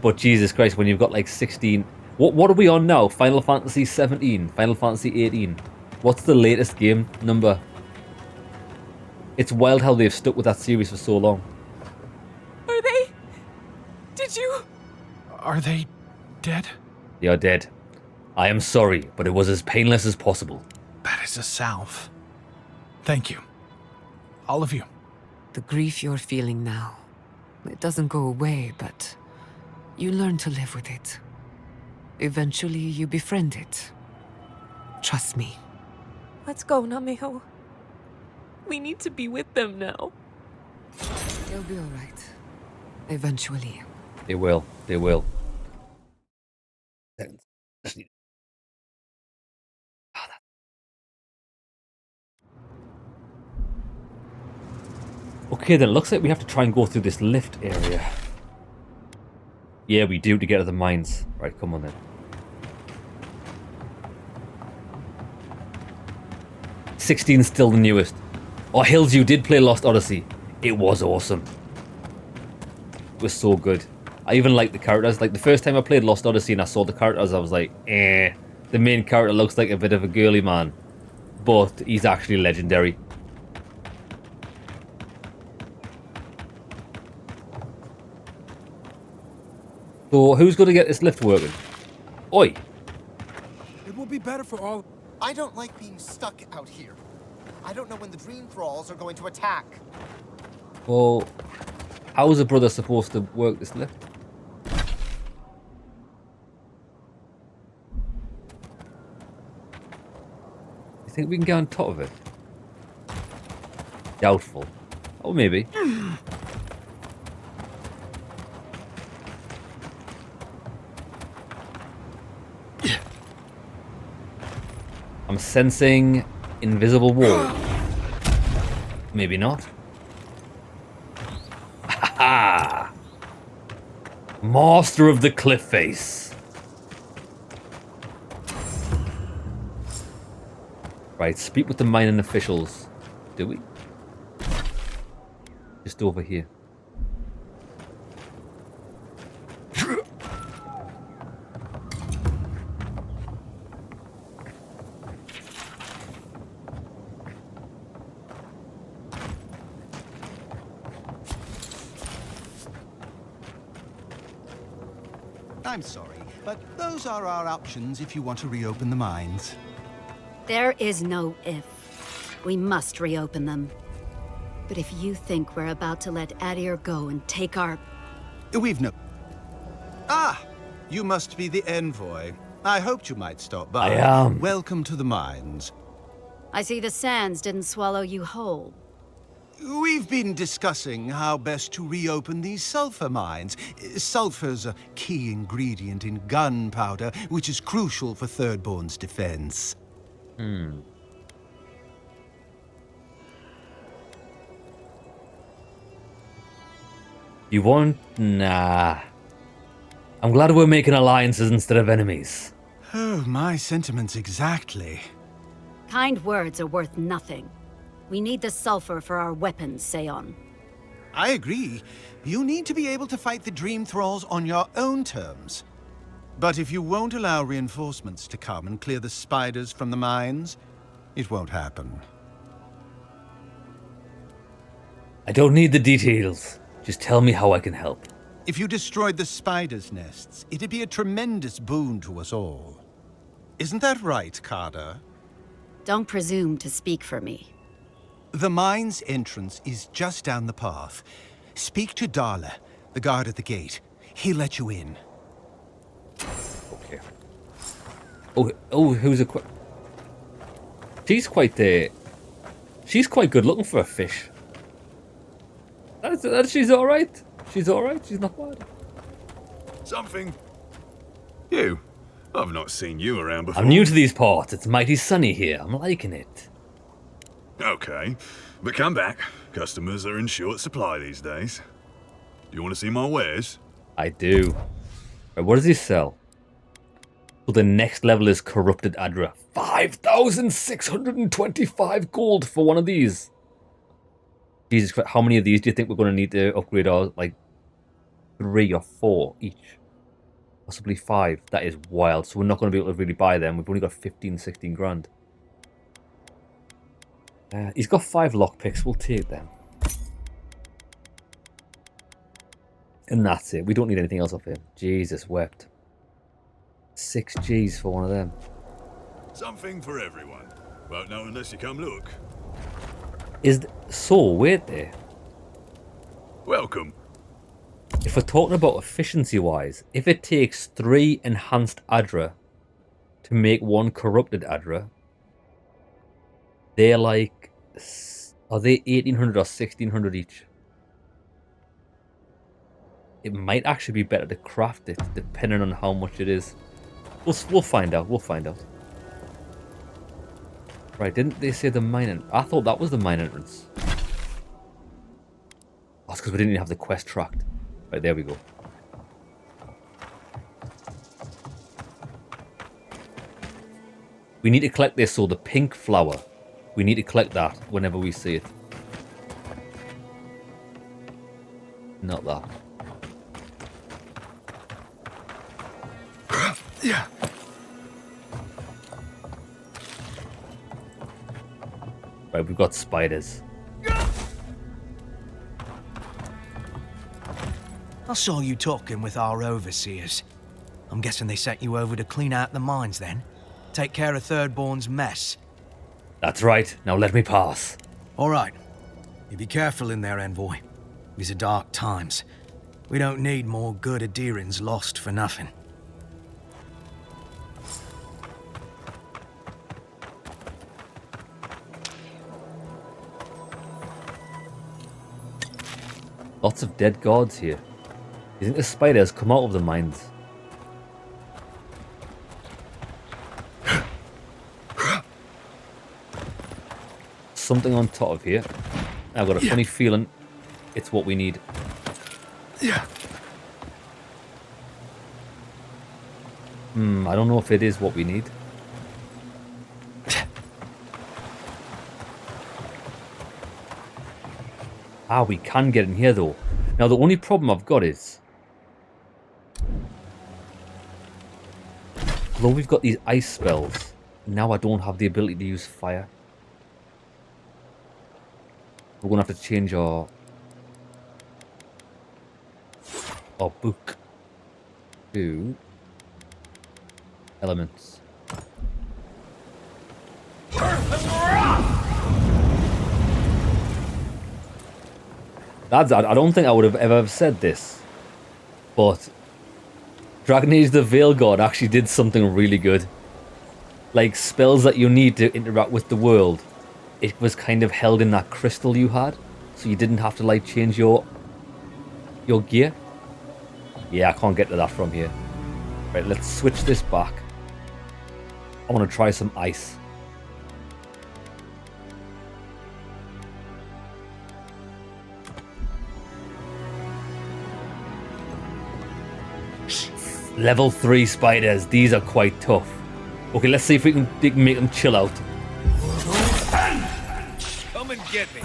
But Jesus Christ, when you've got like 16, what are we on now? Final Fantasy 17, Final Fantasy 18. What's the latest game number? It's wild how they've stuck with that series for so long. Are they? Did you? Are they dead? They are dead. I am sorry, but it was as painless as possible. That is a salve. Thank you. All of you. The grief you're feeling now, it doesn't go away, but you learn to live with it. Eventually, you befriend it. Trust me. Let's go, Namiho. We need to be with them now. They'll be all right. Eventually. They will. They will. Okay, then it looks like we have to try and go through this lift area. Yeah, we do to get to the mines. Right, come on then. 16 is still the newest. Oh, Hills, you did play Lost Odyssey. It was awesome. It was so good. I even liked the characters. Like, the first time I played Lost Odyssey and I saw the characters, I was like, eh. The main character looks like a bit of a girly man. But he's actually legendary. So, who's going to get this lift working? Oi! It will be better for all. I don't like being stuck out here. I don't know when the dream thralls are going to attack. Well, how is a brother supposed to work this lift? You think we can get on top of it? Doubtful. Oh, maybe. I'm sensing invisible wall. Maybe not. Ha! Master of the cliff face. Right, speak with the mining officials. Do we? Just over here. I'm sorry, but those are our options if you want to reopen the mines. There is no if. We must reopen them. But if you think we're about to let Adir go and take our... We've no... Ah! You must be the envoy. I hoped you might stop by. I am. Welcome to the mines. I see the sands didn't swallow you whole. We've been discussing how best to reopen these sulfur mines. Sulfur's a key ingredient in gunpowder, which is crucial for Thirdborn's defense. Hmm. You want? Nah. I'm glad we're making alliances instead of enemies. Oh, my sentiments exactly. Kind words are worth nothing. We need the sulfur for our weapons, Seon. I agree. You need to be able to fight the Dream Thralls on your own terms. But if you won't allow reinforcements to come and clear the spiders from the mines, it won't happen. I don't need the details. Just tell me how I can help. If you destroyed the spiders' nests, it'd be a tremendous boon to us all. Isn't that right, Carter? Don't presume to speak for me. The mine's entrance is just down the path. Speak to Darla, the guard at the gate. He'll let you in. Okay. Who's a She's quite she's quite good looking for a fish. She's all right. She's all right. She's not bad. Something. You. I've not seen you around before. I'm new to these parts. It's mighty sunny here. I'm liking it. Okay, but come back. Customers are in short supply these days. Do you want to see my wares? I do. Right, what does he sell? So the next level is Corrupted Adra. 5,625 gold for one of these. Jesus Christ, how many of these do you think we're going to need to upgrade our, like, 3 or 4 each? Possibly 5. That is wild. So we're not going to be able to really buy them. We've only got 15, 16 grand. He's got 5 lockpicks. We'll take them. And that's it. We don't need anything else off him. Jesus wept. 6 G's for one of them. Something for everyone. Won't know unless you come look. So, wait there. Welcome. If we're talking about efficiency-wise, if it takes 3 enhanced Adra to make 1 corrupted Adra, they're like... Are they 1,800 or 1,600 each? It might actually be better to craft it, depending on how much it is. We'll find out. We'll find out. Right, didn't they say the mine entrance? I thought that was the mine entrance. That's because we didn't even have the quest tracked. Right, there we go. We need to collect this, so the pink flower. We need to collect that whenever we see it. Not that. Yeah. Right, we've got spiders. I saw you talking with our overseers. I'm guessing they sent you over to clean out the mines then? Take care of Thirdborn's mess. That's right. Now let me pass. All right. You be careful in there, Envoy. These are dark times. We don't need more good Adirans lost for nothing. Lots of dead guards here. You think the spiders come out of the mines? Something on top of here. I've got a funny feeling it's what we need. Yeah. I don't know if it is what we need. We can get in here though. Now the only problem I've got is, although we've got these ice spells, now I don't have the ability to use fire. We're gonna have to change our book to elements. Lads, I don't think I would have ever said this, but Dragon Age the Veil God actually did something really good. Like, spells that you need to interact with the world, it was kind of held in that crystal you had, so you didn't have to, like, change your gear. Yeah, I can't get to that from here. Right, let's switch this back. I want to try some ice. Level 3 spiders. These are quite tough. Okay, let's see if we can make them chill out. Come and get me.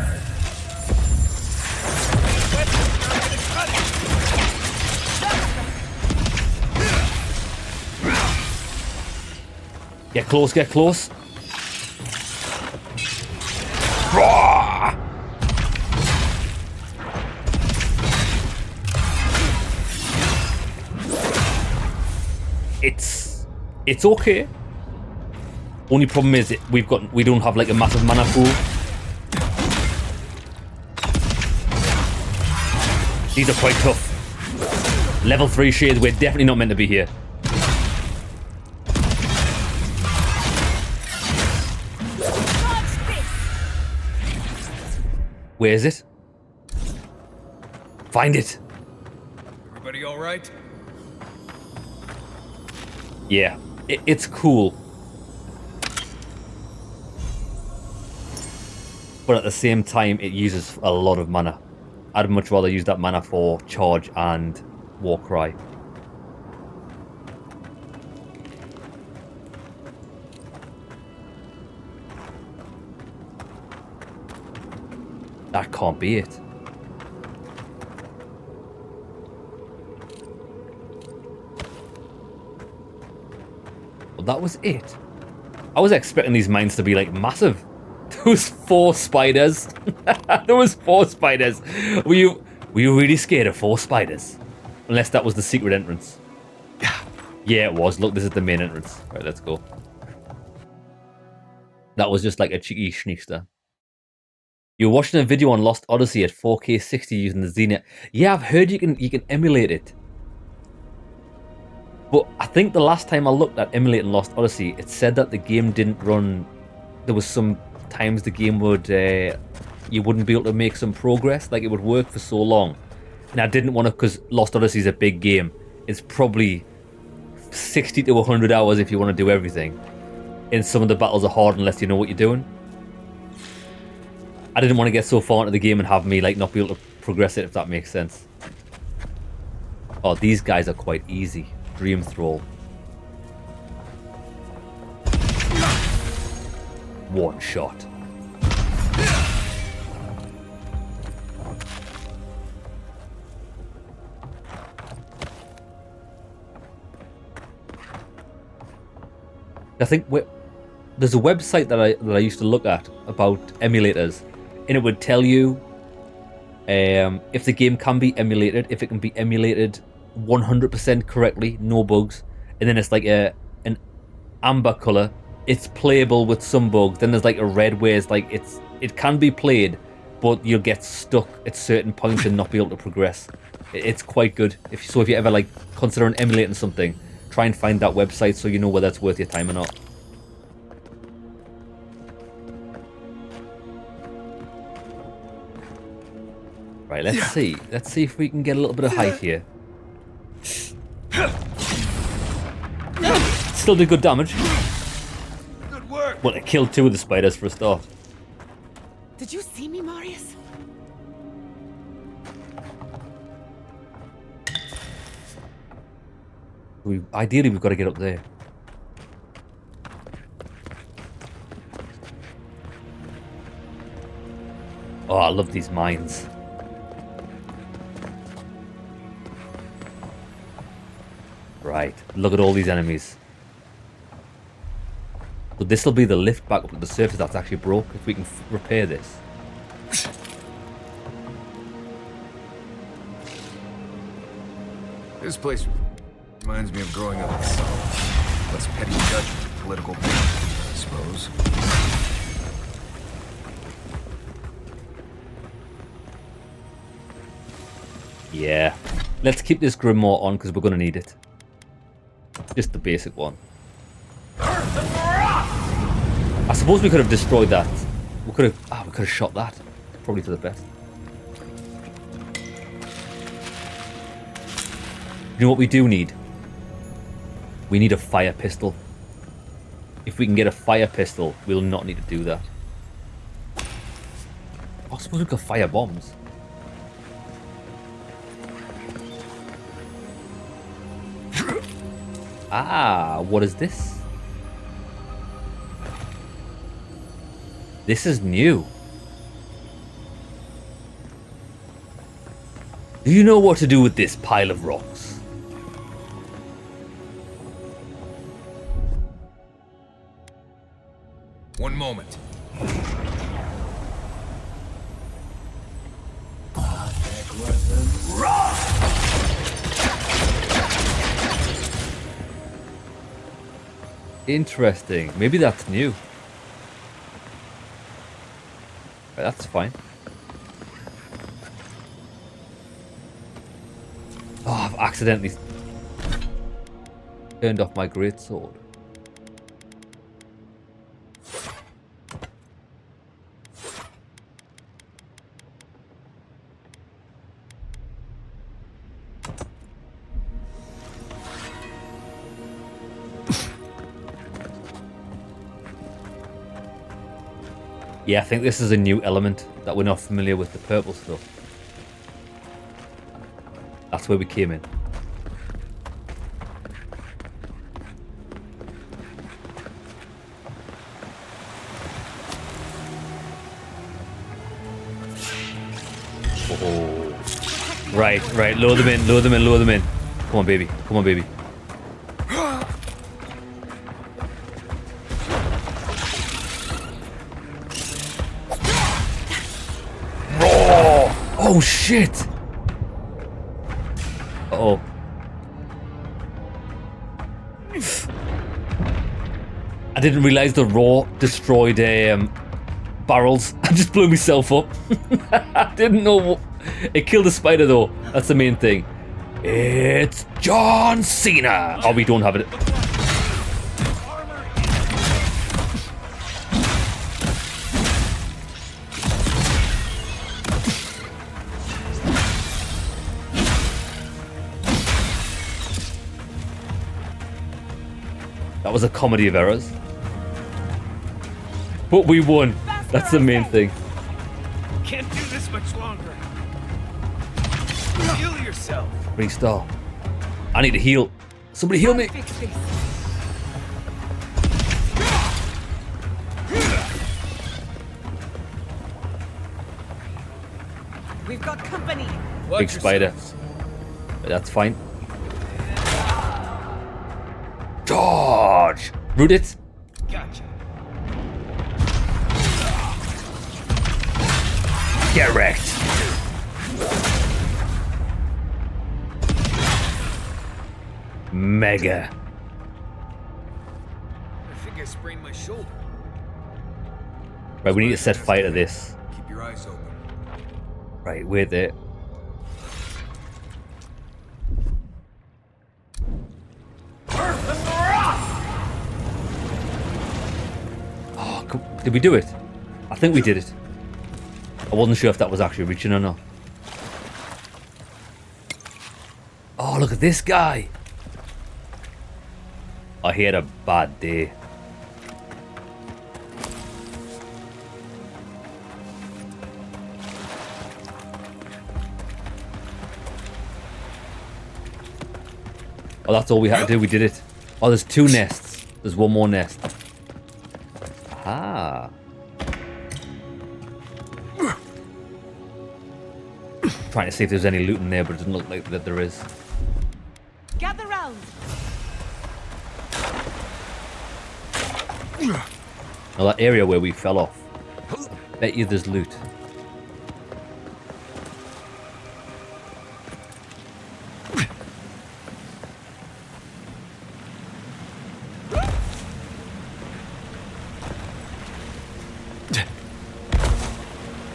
Get close, get close. It's okay. Only problem is we don't have like a massive mana pool. These are quite tough. Level 3 shades, we're definitely not meant to be here. Where is it? Find it. Everybody all right? Yeah, it's cool. But at the same time, it uses a lot of mana. I'd much rather use that mana for charge and Warcry. That can't be it. Well, that was it. I was expecting these mines to be like massive. There was 4 spiders. There was 4 spiders. Were you really scared of 4 spiders? Unless that was the secret entrance. Yeah, it was. Look, this is the main entrance. Right, let's go. That was just like a cheeky sneakster. You're watching a video on Lost Odyssey at 4K 60 using the Zenith. Yeah, I've heard you can emulate it. But I think the last time I looked at emulating Lost Odyssey, it said that the game didn't run. There was some times the game would you wouldn't be able to make some progress, like it would work for so long. And I didn't want to, because Lost Odyssey is a big game. It's probably 60 to 100 hours if you want to do everything. And some of the battles are hard unless you know what you're doing. I didn't want to get so far into the game and have me like not be able to progress it, if that makes sense. Oh, these guys are quite easy. Dream Thrall. One shot. I think there's a website that I used to look at about emulators, and it would tell you if the game can be emulated, if it can be emulated 100% correctly, no bugs, and then it's like an amber color. It's playable with some bugs. Then there's like a red where it's like it can be played, but you'll get stuck at certain points and not be able to progress. It's quite good. If you ever like considering emulating something, try and find that website so you know whether it's worth your time or not. Right, let's see. Let's see if we can get a little bit of height here. Still did good damage. Good work. Well, it killed 2 of the spiders for a start. Did you see me, Marius? Ideally, we've got to get up there. Oh, I love these mines. Right, look at all these enemies. So this will be the lift back up to the surface that's actually broke, if we can repair this. This place reminds me of growing up in South. Less petty judgment, political pain, I suppose. Yeah. Let's keep this Grimoire on because we're going to need it. Just the basic one. I suppose we could have destroyed that. We could have shot that. Probably for the best. You know what we do need? We need a fire pistol. If we can get a fire pistol, we'll not need to do that. I suppose we could fire bombs. Ah, what is this? This is new. Do you know what to do with this pile of rocks? One moment. Interesting. Maybe that's new. Right, that's fine. Oh, I've accidentally turned off my greatsword. Yeah, I think this is a new element that we're not familiar with, the purple stuff. That's where we came in. Oh. Right. Lower them in. Come on, baby. Oh shit! Uh-oh. I didn't realize the raw destroyed barrels. I just blew myself up. I didn't know what... It killed the spider though. That's the main thing. It's John Cena! Oh, we don't have it. That was a comedy of errors. But we won. That's the main thing. Can't do this much longer. Heal yourself. Restore. I need to heal. Somebody heal me. We've got company. Big spider. But that's fine. Charge! Root it. Gotcha. Get wrecked. Mega. I think I sprained my shoulder. Right, we need to set fire to this. Keep your eyes open. Right, wait there. Oh, did we do it? I think we did it. I wasn't sure if that was actually reaching or not. Oh, look at this guy. I had a bad day. Oh, that's all we had to do. We did it. Oh, there's 2 nests. There's 1 more nest. Ah. Trying to see if there's any loot in there, but it doesn't look like that there is. Gather round. Now that area where we fell off. I bet you there's loot.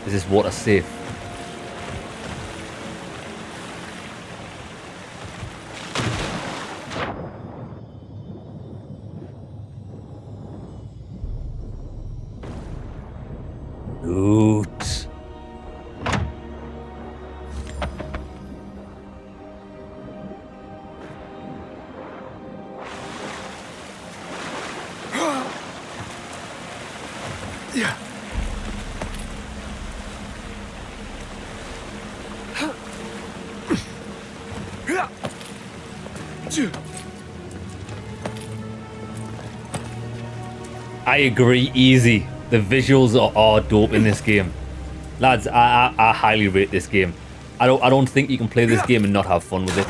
Is this water safe? Loot. Yeah. I agree, easy. The visuals are dope in this game. Lads, I highly rate this game. I don't think you can play this game and not have fun with it.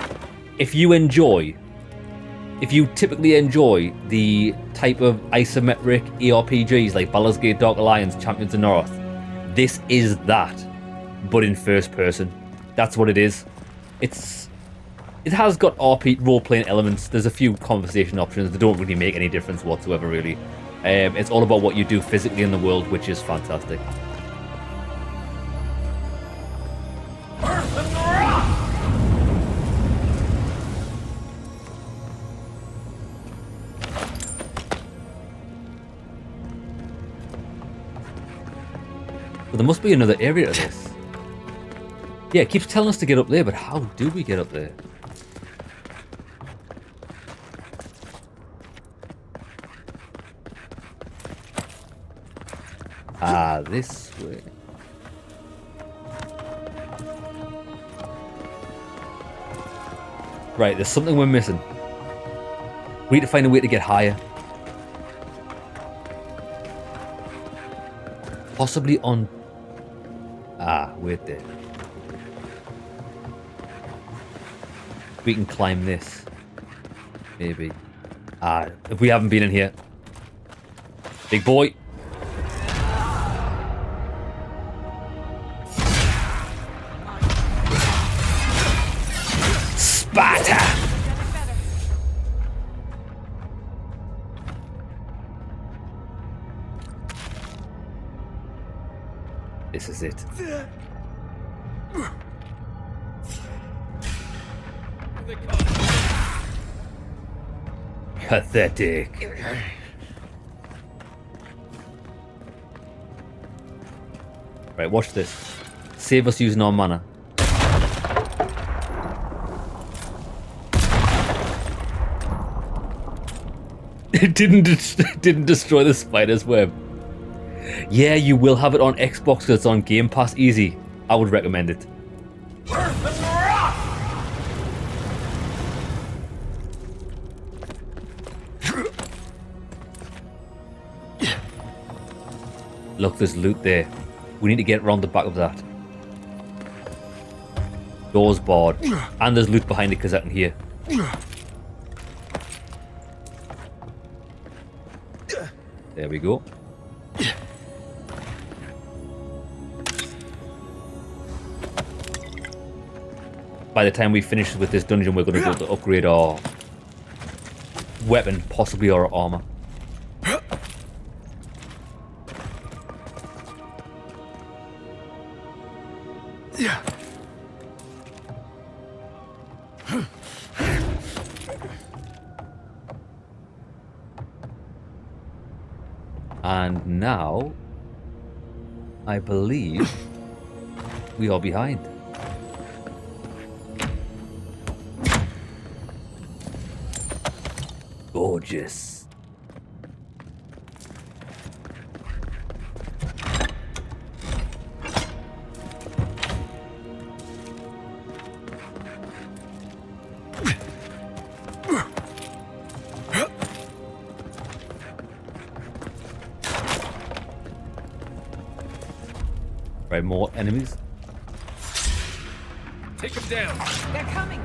If you typically enjoy the type of isometric ARPGs like Baldur's Gate Dark Alliance, Champions of North, this is that, but in first person. That's what it is. It has got role-playing elements. There's a few conversation options that don't really make any difference whatsoever, really. It's all about what you do physically in the world, which is fantastic. But there must be another area to this. Yeah, it keeps telling us to get up there, but how do we get up there? Ah, this way. Right, there's something we're missing. We need to find a way to get higher. Possibly on... Ah, wait there. We can climb this. Maybe. Ah, if we haven't been in here. Big boy. Sparta! This is it. Pathetic. Right, watch this. Save us using our mana. It didn't destroy the spider's web. Yeah, you will have it on Xbox because it's on Game Pass Easy. I would recommend it. Earth and rock! Look, there's loot there. We need to get around the back of that. Door's barred. And there's loot behind it because I can hear. There we go. By the time we finish with this dungeon, we're going to be able to upgrade our weapon, possibly our armor. And now, I believe we are behind. Gorgeous. Right, more enemies. Take them down. They're coming.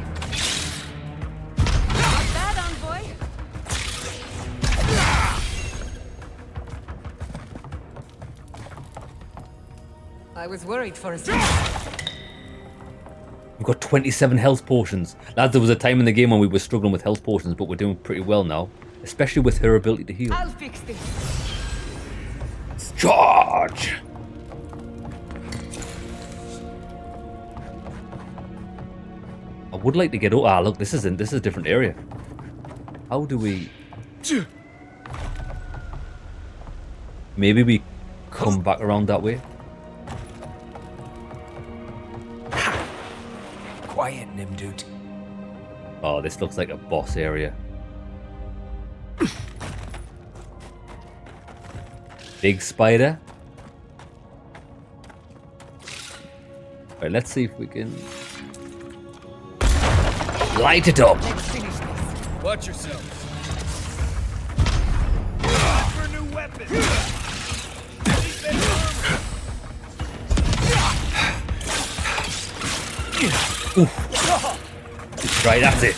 Not bad, envoy. I was worried for a second. We've got 27 health potions. Lads, there was a time in the game when we were struggling with health potions, but we're doing pretty well now. Especially with her ability to heal. I'll fix this. Charge! I would like to get... Oh, look, this is a different area. How do we... Maybe we come back around that way? Quiet, Nimdut. Oh, this looks like a boss area. Big spider. Right, let's see if we can... Light it up! Let's finish this. Watch yourselves. For a new weapon. Right, that's it.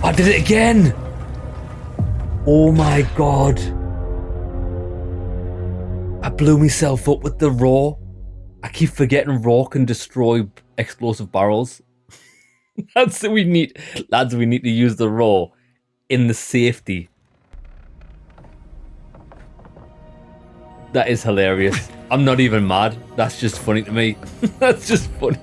I did it again! Oh my god. I blew myself up with the raw. I keep forgetting raw can destroy explosive barrels. That's what we need. Lads, we need to use the raw in the safety. That is hilarious. I'm not even mad. That's just funny to me. That's just funny.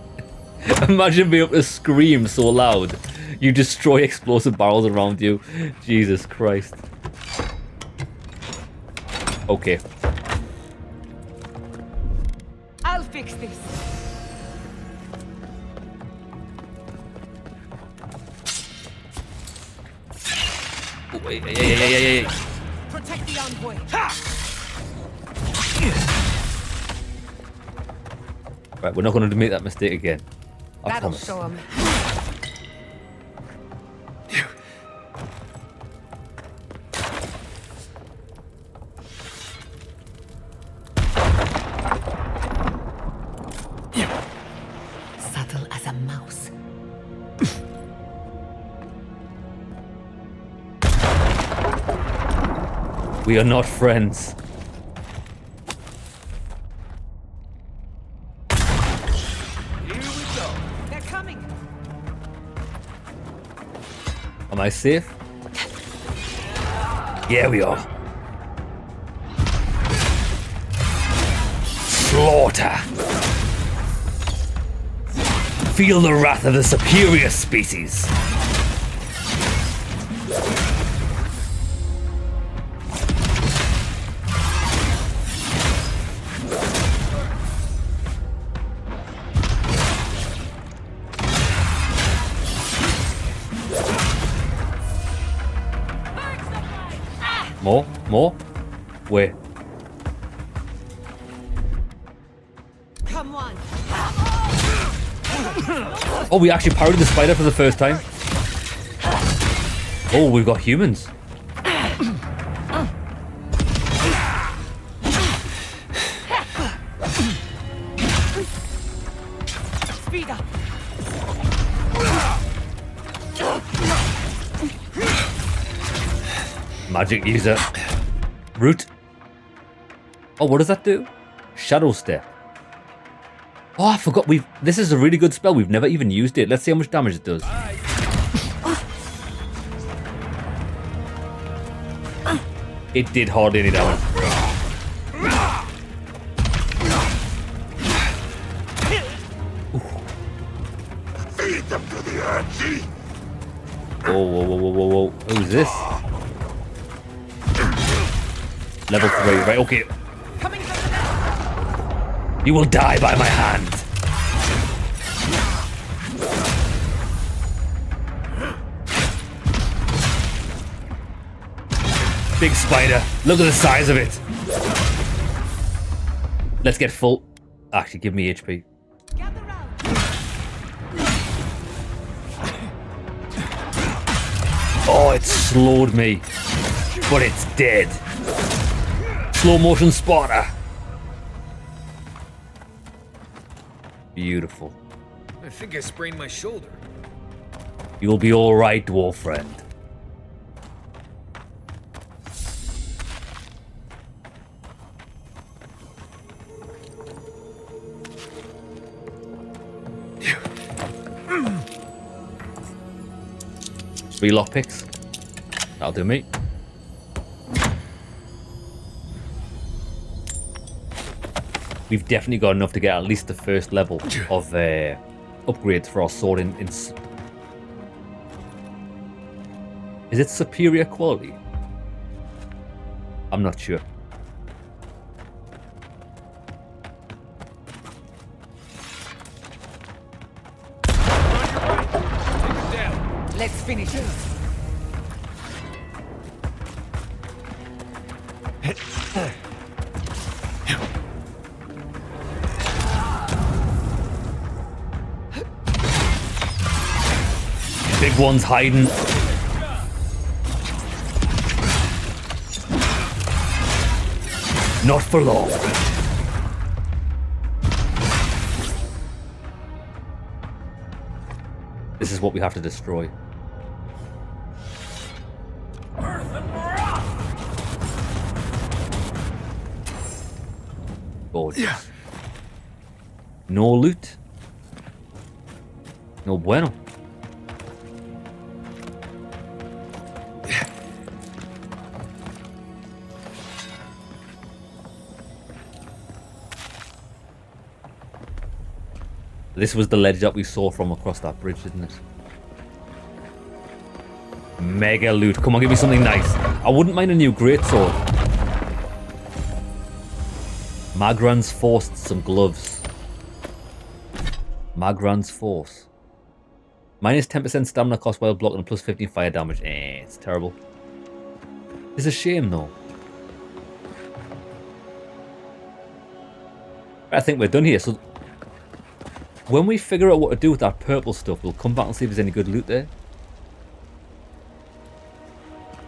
Imagine being able to scream so loud you destroy explosive barrels around you. Jesus Christ. Okay. I'll fix this. Oh, hey. Protect the envoy. Right, we're not going to make that mistake again. I That'll promise. show him. Subtle as a mouse. We are not friends. They're coming. Am I safe? Yeah, we are. Slaughter. Feel the wrath of the superior species. More? Where? Come on. Oh, we actually parried the spider for the first time. Oh, we've got humans. Speed up. Magic user. Root. Oh, what does that do? Shadow Step. Oh, I forgot this is a really good spell. We've never even used it. Let's see how much damage it does. It did hardly any damage. Feed them to the edge. Whoa. Who's this? Level 3, right, okay. You will die by my hand. Big spider. Look at the size of it. Let's get full. Actually, give me HP. Oh, it slowed me. But it's dead. Slow motion spotter. Beautiful. I think I sprained my shoulder. You'll be alright, dwarf friend. Three lockpicks. That'll do me. We've definitely got enough to get at least the first level of upgrades for our sword in is it superior quality? I'm not sure. Let's finish it. Big one's hiding. Not for long. This is what we have to destroy. Gorgeous. No loot. No bueno. This was the ledge that we saw from across that bridge, didn't it? Mega loot. Come on, give me something nice. I wouldn't mind a new greatsword. Magran's Force, some gloves. Magran's Force. Minus 10% stamina cost while blocking and plus 15 fire damage. It's terrible. It's a shame though. I think we're done here. So when we figure out what to do with that purple stuff, we'll come back and see if there's any good loot there.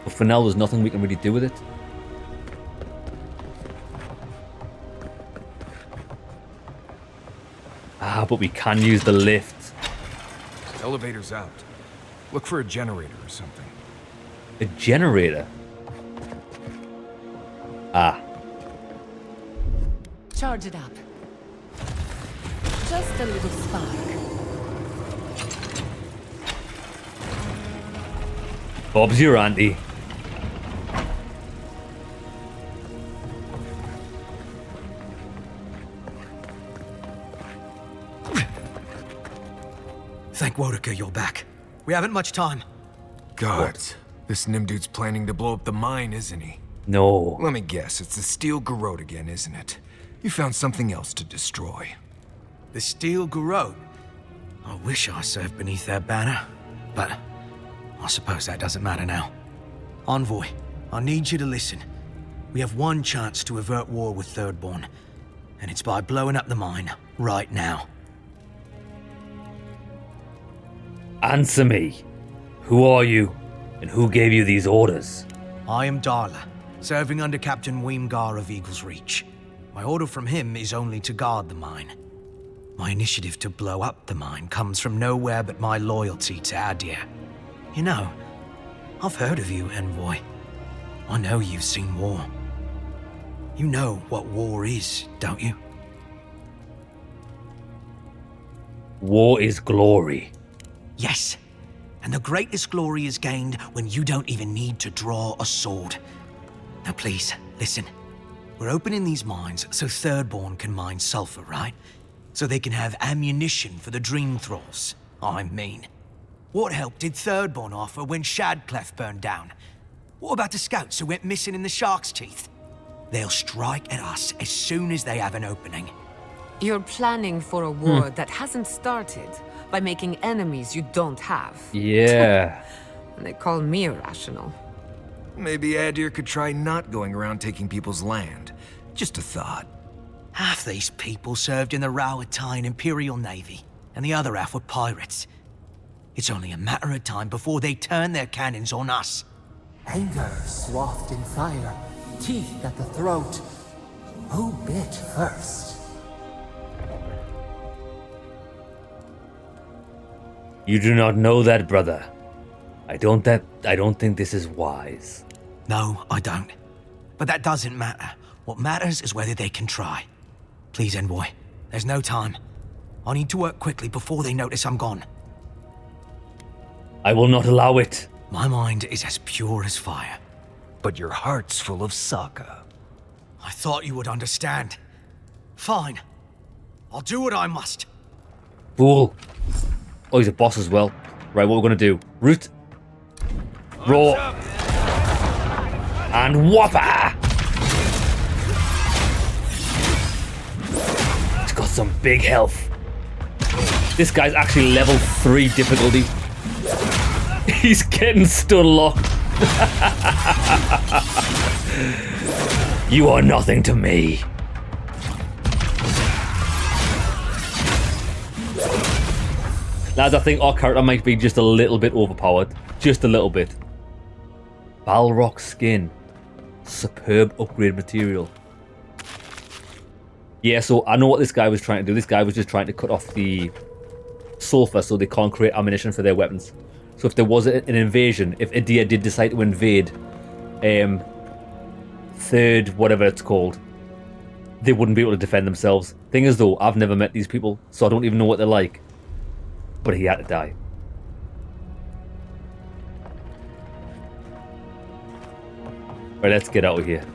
But for now, there's nothing we can really do with it. Ah, but we can use the lift. Elevator's out. Look for a generator or something. A generator? Ah. Charge it up. Just a little spark. Bob's your auntie. Thank Wodaka you're back. We haven't much time. God, this Nimdude's planning to blow up the mine, isn't he? No. Let me guess, it's the Steel Garrote again, isn't it? You found something else to destroy. The Steel Garrote? I wish I served beneath their banner, but I suppose that doesn't matter now. Envoy, I need you to listen. We have one chance to avert war with Thirdborn, and it's by blowing up the mine right now. Answer me. Who are you, and who gave you these orders? I am Darla, serving under Captain Weemgar of Eagle's Reach. My order from him is only to guard the mine. My initiative to blow up the mine comes from nowhere but my loyalty to Adir. You know, I've heard of you, Envoy. I know you've seen war. You know what war is, don't you? War is glory. Yes. And the greatest glory is gained when you don't even need to draw a sword. Now please, listen. We're opening these mines so Thirdborn can mine sulfur, right? So they can have ammunition for the Dream Thralls. I mean. What help did Thirdborn offer when Shadclef burned down? What about the scouts who went missing in the Shark's Teeth? They'll strike at us as soon as they have an opening. You're planning for a war that hasn't started by making enemies you don't have. Yeah. And they call me irrational. Maybe Adir could try not going around taking people's land. Just a thought. Half these people served in the Rowatine Imperial Navy, and the other half were pirates. It's only a matter of time before they turn their cannons on us. Anger swathed in fire, teeth at the throat. Who bit first? You do not know that, brother. I don't think this is wise. No, I don't. But that doesn't matter. What matters is whether they can try. Please, Envoy. There's no time. I need to work quickly before they notice I'm gone. I will not allow it. My mind is as pure as fire. But your heart's full of Sokka. I thought you would understand. Fine. I'll do what I must. Fool. Oh, he's a boss as well. Right, what we're going to do. Root. Roar. And Whopper! It's got some big health. This guy's actually level 3 difficulty. He's getting stun locked. You are nothing to me. Lads, I think our character might be just a little bit overpowered. Just a little bit. Balrog skin. Superb upgrade material. Yeah, so I know what this guy was trying to do. This guy was just trying to cut off the sulfur so they can't create ammunition for their weapons. So if there was an invasion, if Adir did decide to invade third, whatever it's called, they wouldn't be able to defend themselves. Thing is though, I've never met these people, so I don't even know what they're like. But he had to die. Right, let's get out of here.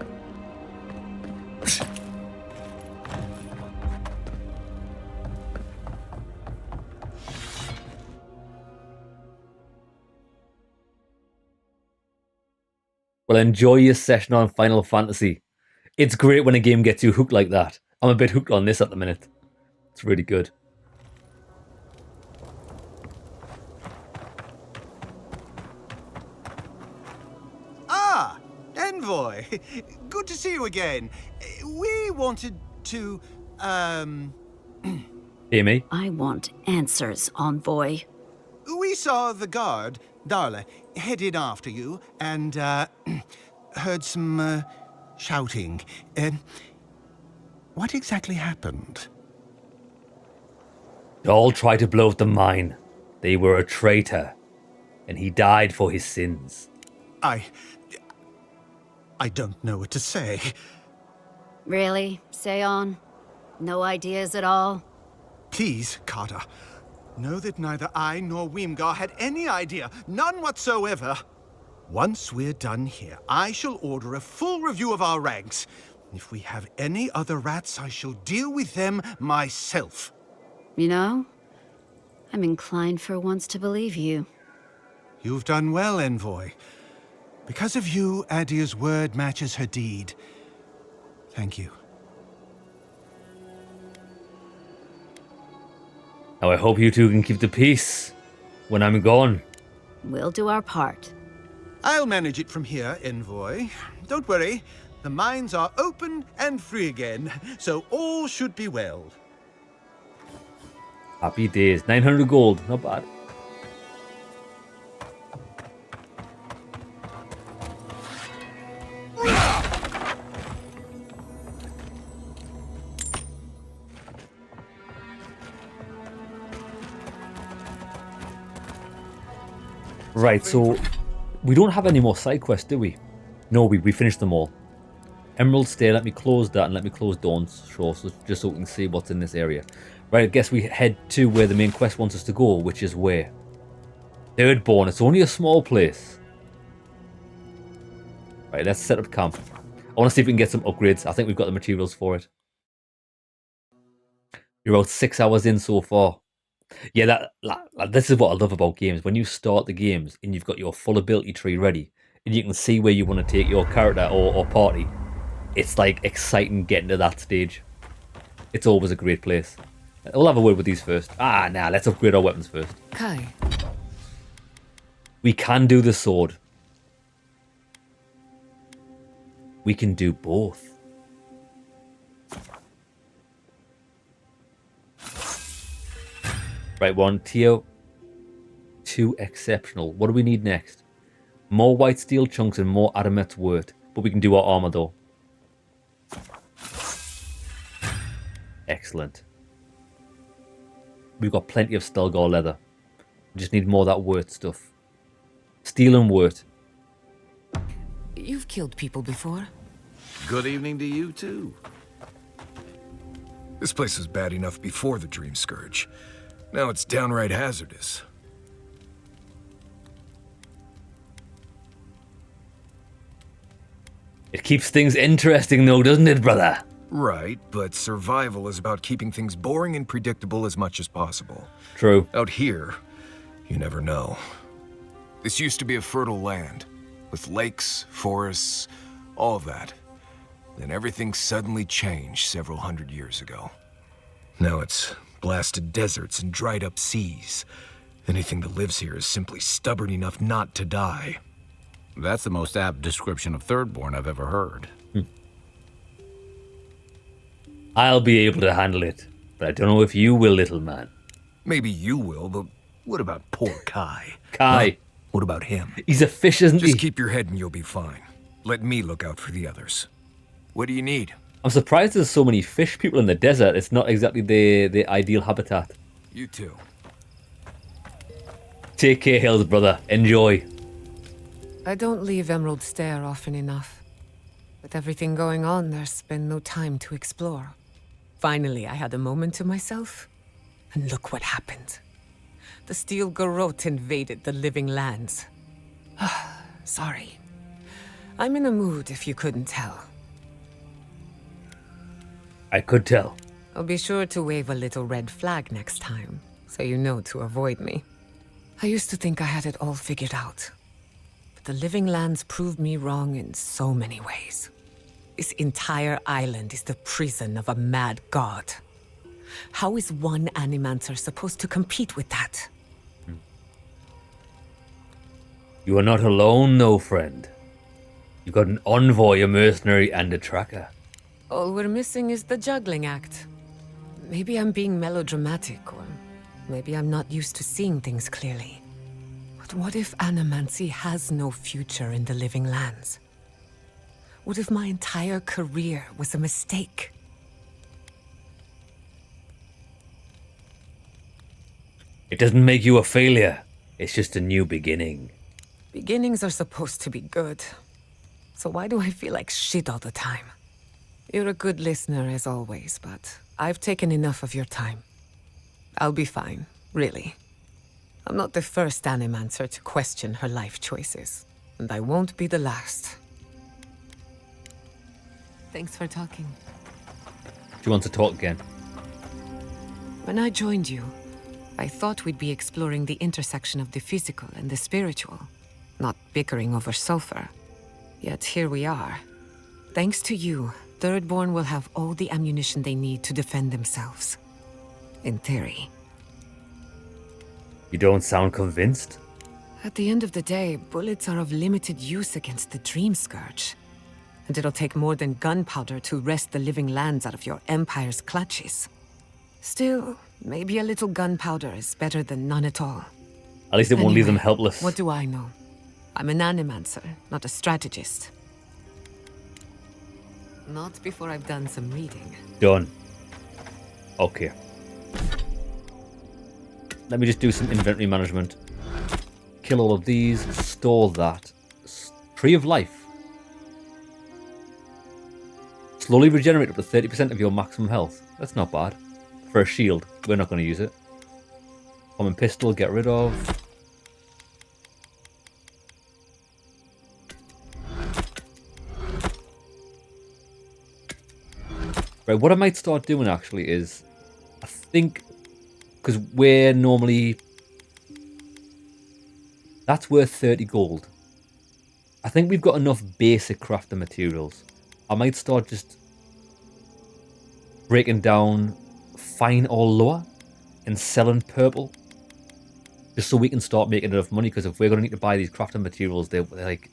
Well, enjoy your session on Final Fantasy. It's great when a game gets you hooked like that. I'm a bit hooked on this at the minute. It's really good. Ah, Envoy. Good to see you again. We wanted to, Hear me? I want answers, Envoy. We saw the guard, Darla, headed after you, and, heard some, shouting. What exactly happened? They all tried to blow up the mine. They were a traitor, and he died for his sins. I don't know what to say. Really? Say on? No ideas at all? Please, Carter. Know that neither I nor Weemgar had any idea. None whatsoever. Once we're done here, I shall order a full review of our ranks. If we have any other rats, I shall deal with them myself. You know, I'm inclined for once to believe you. You've done well, Envoy. Because of you, Adir's word matches her deed. Thank you. Now I hope you two can keep the peace when I'm gone. We'll do our part. I'll manage it from here, Envoy. Don't worry. The mines are open and free again, so all should be well. Happy days. 900 gold. Not bad. Right, so we don't have any more side quests, do we? No, we finished them all. Emerald Stair, let me close that and let me close Dawn's Shore, so just so we can see what's in this area. Right, I guess we head to where the main quest wants us to go, which is where? Thirdborn, it's only a small place. Right, let's set up camp. I want to see if we can get some upgrades. I think we've got the materials for it. You're about 6 hours in so far. Yeah, this is what I love about games. When you start the games and you've got your full ability tree ready, and you can see where you want to take your character or party, it's like exciting getting to that stage. It's always a great place. We'll have a word with these first. Let's upgrade our weapons first. Kai. We can do the sword. We can do both. Right, we're on tier 2 exceptional. What do we need next? More white steel chunks and more adamant wort. But we can do our armor though. Excellent. We've got plenty of Stelgar leather. We just need more of that wort stuff. Steel and wort. You've killed people before. Good evening to you too. This place was bad enough before the Dream Scourge. Now it's downright hazardous. It keeps things interesting though, doesn't it, brother? Right, but survival is about keeping things boring and predictable as much as possible. True. Out here, you never know. This used to be a fertile land, with lakes, forests, all of that. Then everything suddenly changed several hundred years ago. Now it's blasted deserts and dried up seas. Anything that lives here is simply stubborn enough not to die. That's the most apt description of Thirdborn I've ever heard. I'll be able to handle it, but I don't know if you will, little man. Maybe you will, but what about poor Kai? Kai. Huh? What about him? He's a fish, isn't he? Just keep your head and you'll be fine. Let me look out for the others. What do you need? I'm surprised there's so many fish people in the desert. It's not exactly the ideal habitat. You too. Take care, Hills, brother. Enjoy. I don't leave Emerald Stair often enough. With everything going on, there's been no time to explore. Finally, I had a moment to myself, and look what happened. The Steel Garrote invaded the living lands. Sorry. I'm in a mood, if you couldn't tell. I could tell. I'll be sure to wave a little red flag next time, so you know to avoid me. I used to think I had it all figured out. But the living lands proved me wrong in so many ways. This entire island is the prison of a mad god. How is one Animancer supposed to compete with that? You are not alone, though, friend. You've got an envoy, a mercenary, and a tracker. All we're missing is the juggling act. Maybe I'm being melodramatic, or maybe I'm not used to seeing things clearly. But what if Animancy has no future in the living lands? What if my entire career was a mistake? It doesn't make you a failure. It's just a new beginning. Beginnings are supposed to be good. So why do I feel like shit all the time? You're a good listener as always, but I've taken enough of your time. I'll be fine, really. I'm not the first Animancer to question her life choices, and I won't be the last. Thanks for talking. Do you want to talk again? When I joined you, I thought we'd be exploring the intersection of the physical and the spiritual, not bickering over sulfur. Yet here we are. Thanks to you, Thirdborn will have all the ammunition they need to defend themselves. In theory. You don't sound convinced. At the end of the day, bullets are of limited use against the Dream Scourge. And it'll take more than gunpowder to wrest the living lands out of your Empire's clutches. Still, maybe a little gunpowder is better than none at all. At least it won't leave them helpless. What do I know? I'm an Animancer, not a strategist. Not before I've done some reading. Done. Okay. Let me just do some inventory management. Kill all of these. Store that. Tree of Life. Slowly regenerate up to 30% of your maximum health. That's not bad. For a shield, we're not going to use it. Common pistol, get rid of. Right, what I might start doing actually is, I think, because we're normally, that's worth 30 gold. I think we've got enough basic crafting materials. I might start just breaking down fine or lower and selling purple. Just so we can start making enough money, because if we're going to need to buy these crafting materials, they're like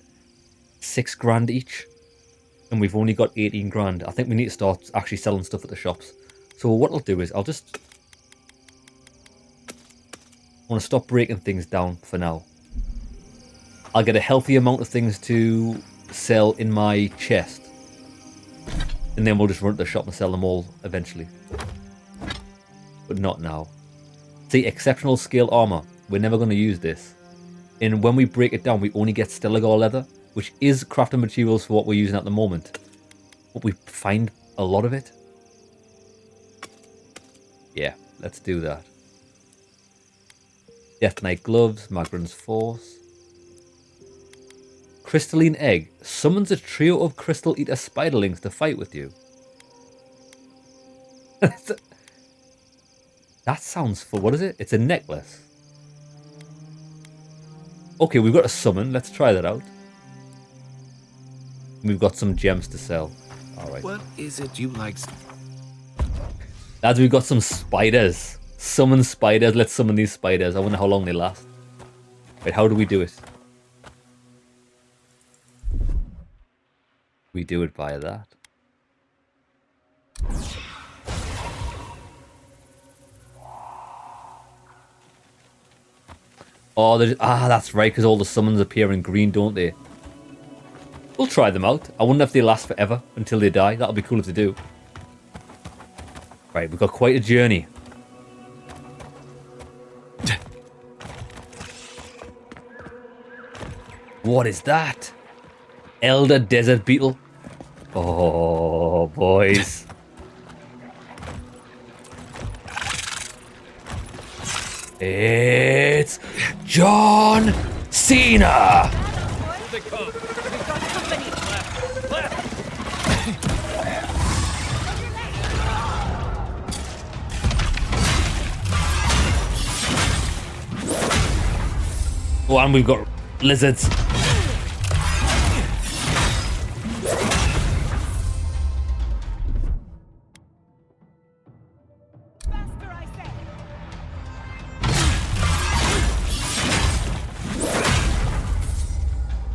6 grand each. And we've only got 18 grand. I think we need to start actually selling stuff at the shops. So what I'll do is I want to stop breaking things down for now. I'll get a healthy amount of things to sell in my chest. And then we'll just run to the shop and sell them all eventually. But not now. See, exceptional scale armor. We're never going to use this. And when we break it down, we only get Stellagar leather, which is crafting materials for what we're using at the moment. But we find a lot of it. Yeah, let's do that. Death Knight gloves, Magran's Force. Crystalline Egg summons a trio of crystal eater spiderlings to fight with you. That sounds fun. What is it? It's a necklace. Okay, we've got a summon. Let's try that out. We've got some gems to sell. Alright. What is it you like? Lads, we've got some spiders. Summon spiders. Let's summon these spiders. I wonder how long they last. Right, how do we do it? We do it via that. Oh, that's right, because all the summons appear in green, don't they? We'll try them out. I wonder if they last forever until they die. That'll be cool if they do. Right, we've got quite a journey. What is that? Elder Desert Beetle. Oh, boys. It's John Cena. They come. We've got company. Left. Oh, and we've got lizards.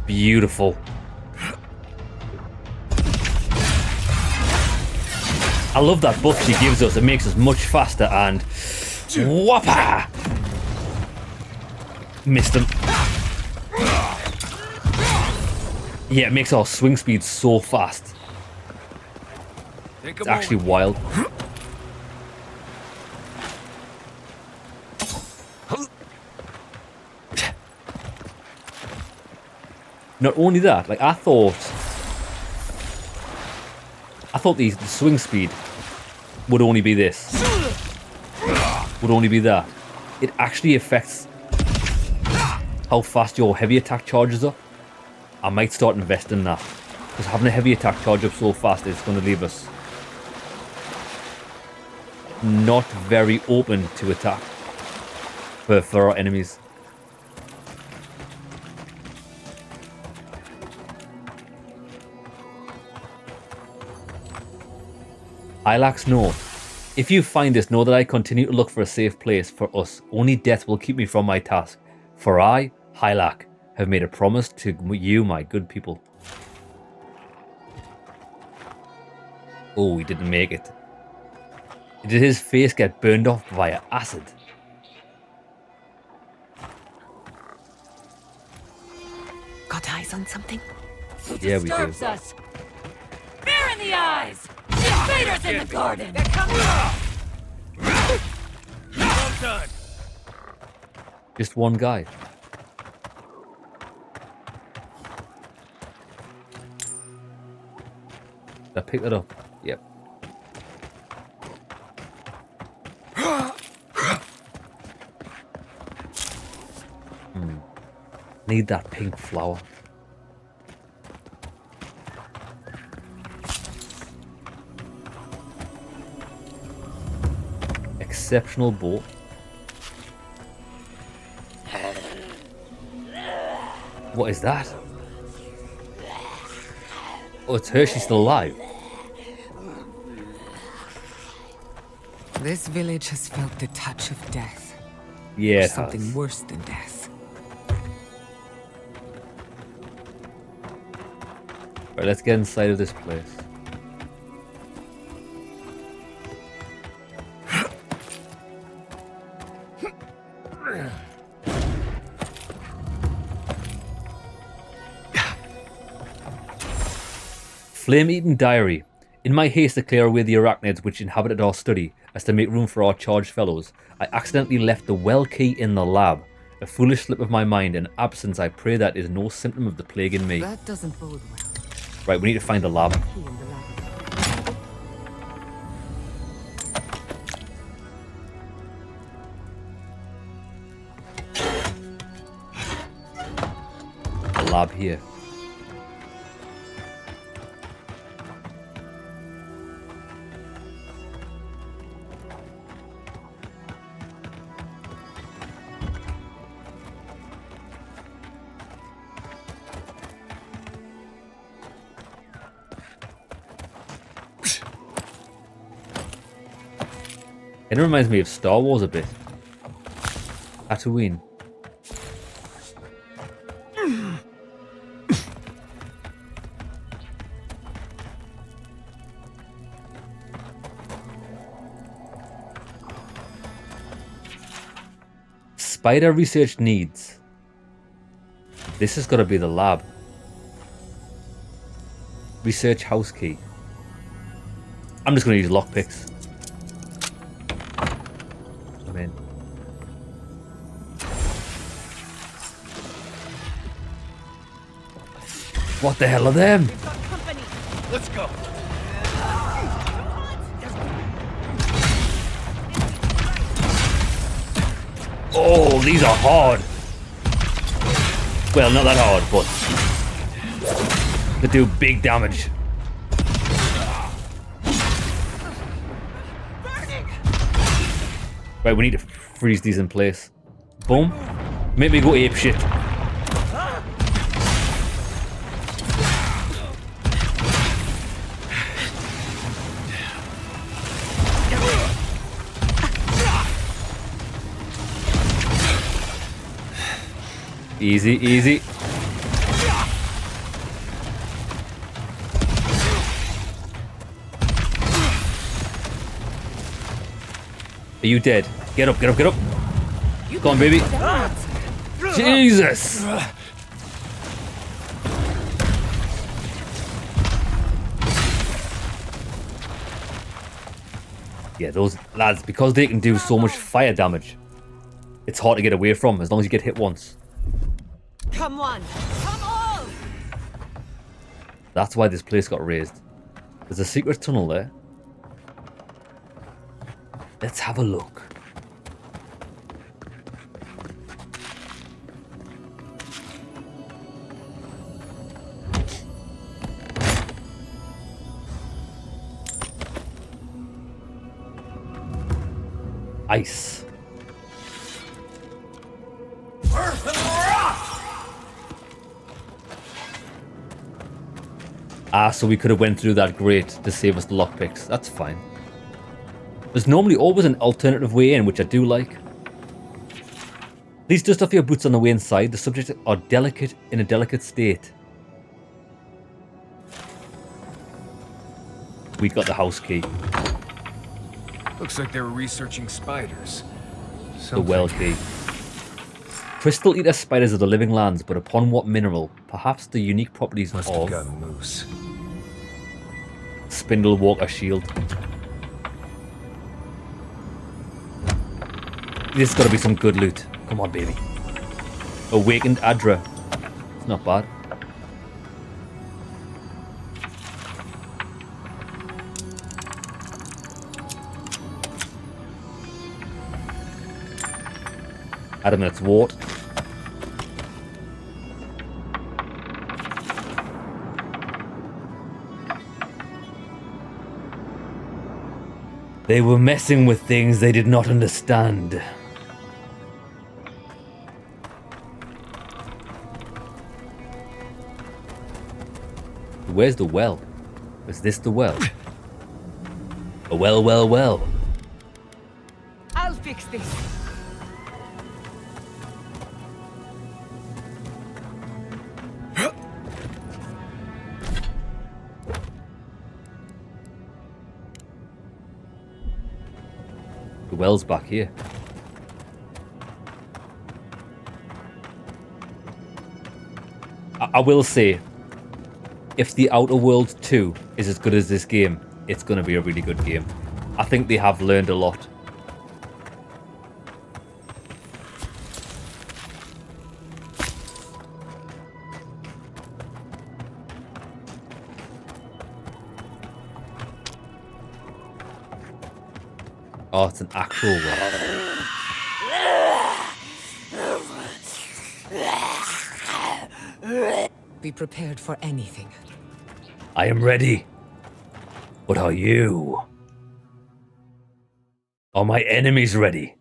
Beautiful. I love that buff she gives us. It makes us much faster and... Whopper! Missed him. Yeah, it makes our swing speed so fast. It's actually wild. Not only that, like I thought the swing speed would only be this. Would only be that. It actually affects how fast your heavy attack charges up. I might start investing in that. Because having a heavy attack charge up so fast is going to leave us not very open to attack for our enemies. Hylax North. If you find this, know that I continue to look for a safe place for us. Only death will keep me from my task. For I, Hylac, have made a promise to you, my good people. Oh, he didn't make it. Did his face get burned off via acid? Got eyes on something? Yeah, we do. Us. Fear in the eyes! The invaders in the garden! They're coming! Well done. Just one guy. Did I pick that up? Yep. Need that pink flower. Exceptional boat. What is that? Oh, it's her. She's still alive. This village has felt the touch of death. Yeah, Or it something has. worse than death. Right, let's get inside of this place. Flame-eaten diary. In my haste to clear away the arachnids which inhabited our study, as to make room for our charged fellows, I accidentally left the well key in the lab. A foolish slip of my mind, and absence I pray that is no symptom of the plague in me. That doesn't bode well. Right, we need to find the lab. Key in the lab. The lab here. It reminds me of Star Wars a bit. Tatooine. Spider research needs. This has got to be the lab. Research house key. I'm just going to use lockpicks. I'm in. What the hell are them? Let's go. Oh, these are hard. Well, not that hard, but they do big damage. Right, we need to freeze these in place. Boom. Make me go ape shit. Easy, easy. Are you dead? Get up, get up, get up. Go on, baby. Jesus. Yeah, those lads, because they can do so much fire damage, it's hard to get away from as long as you get hit once. Come on, come on! That's why this place got raised. There's a secret tunnel there. Let's have a look. Ice. Ah, so we could have went through that grate to save us the lockpicks. That's fine. There's normally always an alternative way in, which I do like. Please dust off your boots on the way inside. The subjects are in a delicate state. We got the house key. Looks like they were researching spiders. The well key. Crystal eater spiders are the living lands, but upon what mineral? Perhaps the unique properties Must of have gotten loose. Spindle Walker Shield. This has got to be some good loot. Come on, baby. Awakened Adra. It's not bad. Adam, it's wart. They were messing with things they did not understand. Where's the well? Is this the well? A well, well, well. I'll fix this. The well's back here. I will say, if the Outer Worlds 2 is as good as this game, it's going to be a really good game. I think they have learned a lot. Oh, it's an actual well. Be prepared for anything. I am ready. What are you? Are my enemies ready?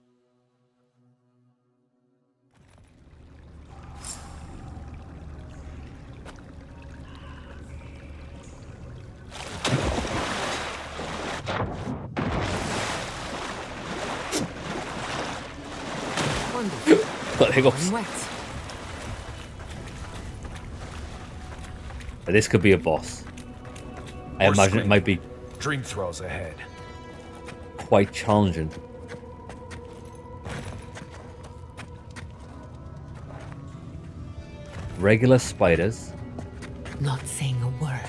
Got hiccups. This could be a boss. I imagine it might be Dream throws ahead. quite challenging. Regular spiders. Not saying a word.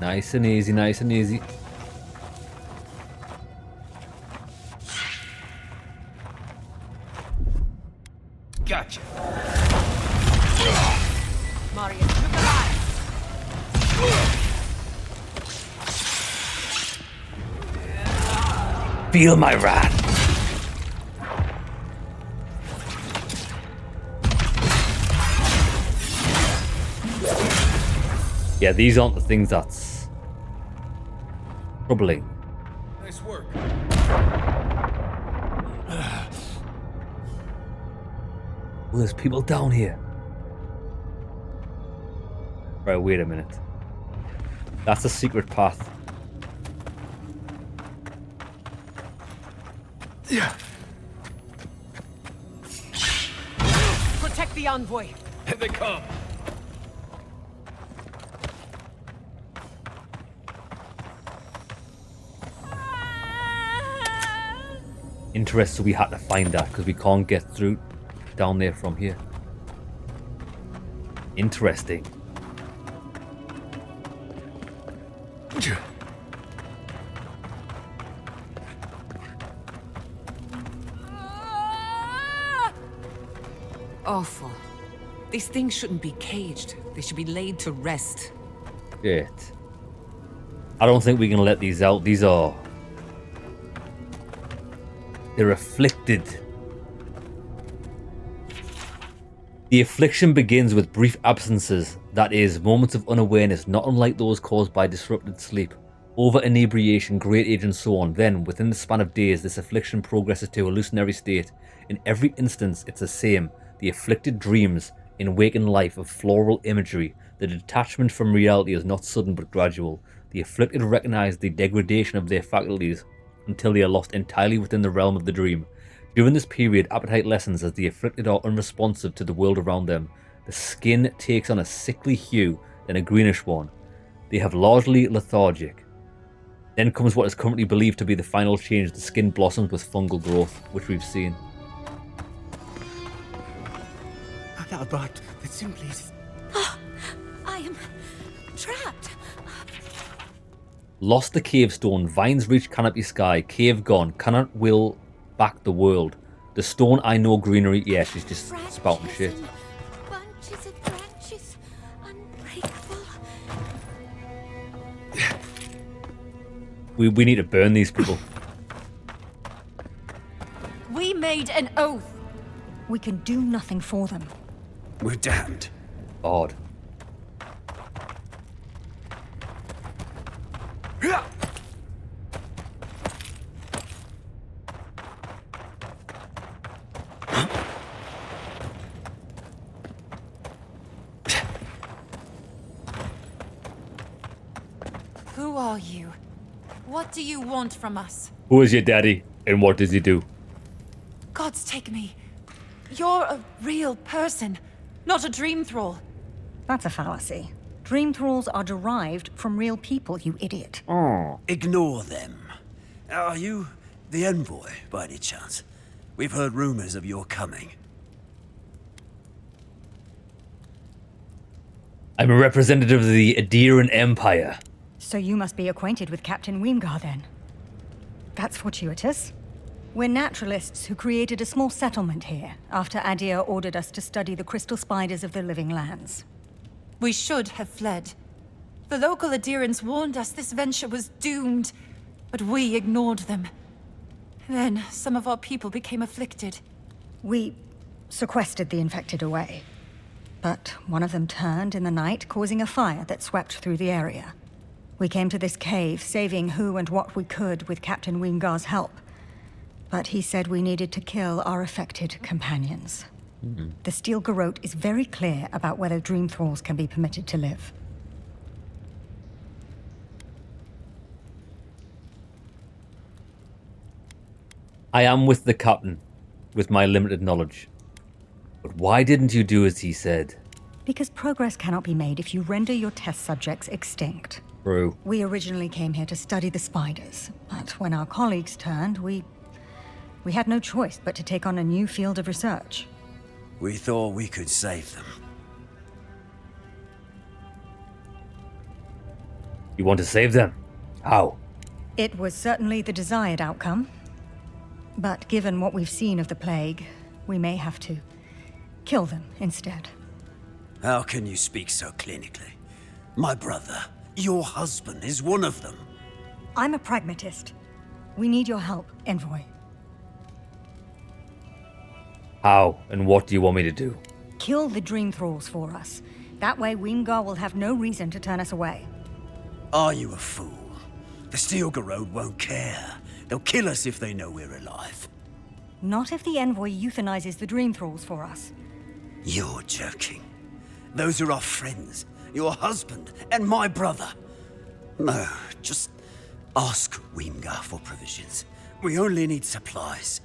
Nice and easy, nice and easy. Gotcha. Mario, took alive. Feel my wrath. Yeah, these aren't the things that's troubling. Nice work. Oh, there's people down here. Right, wait a minute. That's a secret path. Yeah. Protect the envoy. Here they come. Interesting, we had to find that because we can't get through down there from here. Interesting. Awful. These things shouldn't be caged. They should be laid to rest. Shit. I don't think we can let these out. These are... They're afflicted. The affliction begins with brief absences, that is, moments of unawareness not unlike those caused by disrupted sleep, over-inebriation, great age and so on. Then, within the span of days, this affliction progresses to a hallucinatory state. In every instance, it's the same. The afflicted dreams, in waking life, of floral imagery. The detachment from reality is not sudden but gradual. The afflicted recognize the degradation of their faculties until they are lost entirely within the realm of the dream. During this period, appetite lessens as the afflicted are unresponsive to the world around them. The skin takes on a sickly hue, then a greenish one. They have largely lethargic. Then comes what is currently believed to be the final change. The skin blossoms with fungal growth, which we've seen. But simply... I am trapped. Lost the cave stone. Vines reach canopy sky. Cave gone. Cannot will back the world. The stone I know greenery. Yeah, she's just spouting shit. Bunches of branches, unbreakable. We need to burn these people. We made an oath. We can do nothing for them. We're damned. Odd. Who are you? What do you want from us? Who is your daddy, and what does he do? Gods take me. You're a real person, not a dream thrall. That's a fallacy. Dream thralls are derived from real people, you idiot. Oh. Ignore them. Are you the envoy, by any chance? We've heard rumors of your coming. I'm a representative of the Aederan Empire. So you must be acquainted with Captain Weemgar, then. That's fortuitous. We're naturalists who created a small settlement here after Adir ordered us to study the crystal spiders of the living lands. We should have fled. The local Aedirans warned us this venture was doomed, but we ignored them. Then some of our people became afflicted. We sequestered the infected away. But one of them turned in the night, causing a fire that swept through the area. We came to this cave, saving who and what we could with Captain Weemgar's help. But he said we needed to kill our affected companions. The Steel Garrote is very clear about whether Dream Thralls can be permitted to live. I am with the captain, with my limited knowledge. But why didn't you do as he said? Because progress cannot be made if you render your test subjects extinct. True. We originally came here to study the spiders, but when our colleagues turned, we had no choice but to take on a new field of research. We thought we could save them. You want to save them? How? It was certainly the desired outcome. But given what we've seen of the plague, we may have to kill them instead. How can you speak so clinically? My brother, your husband, is one of them. I'm a pragmatist. We need your help, Envoy. How and what do you want me to do? Kill the Dream Thralls for us. That way Weemgar will have no reason to turn us away. Are you a fool? The Steel Garrote won't care. They'll kill us if they know we're alive. Not if the Envoy euthanizes the Dream Thralls for us. You're joking. Those are our friends, your husband, and my brother. No, just ask Weemgar for provisions. We only need supplies.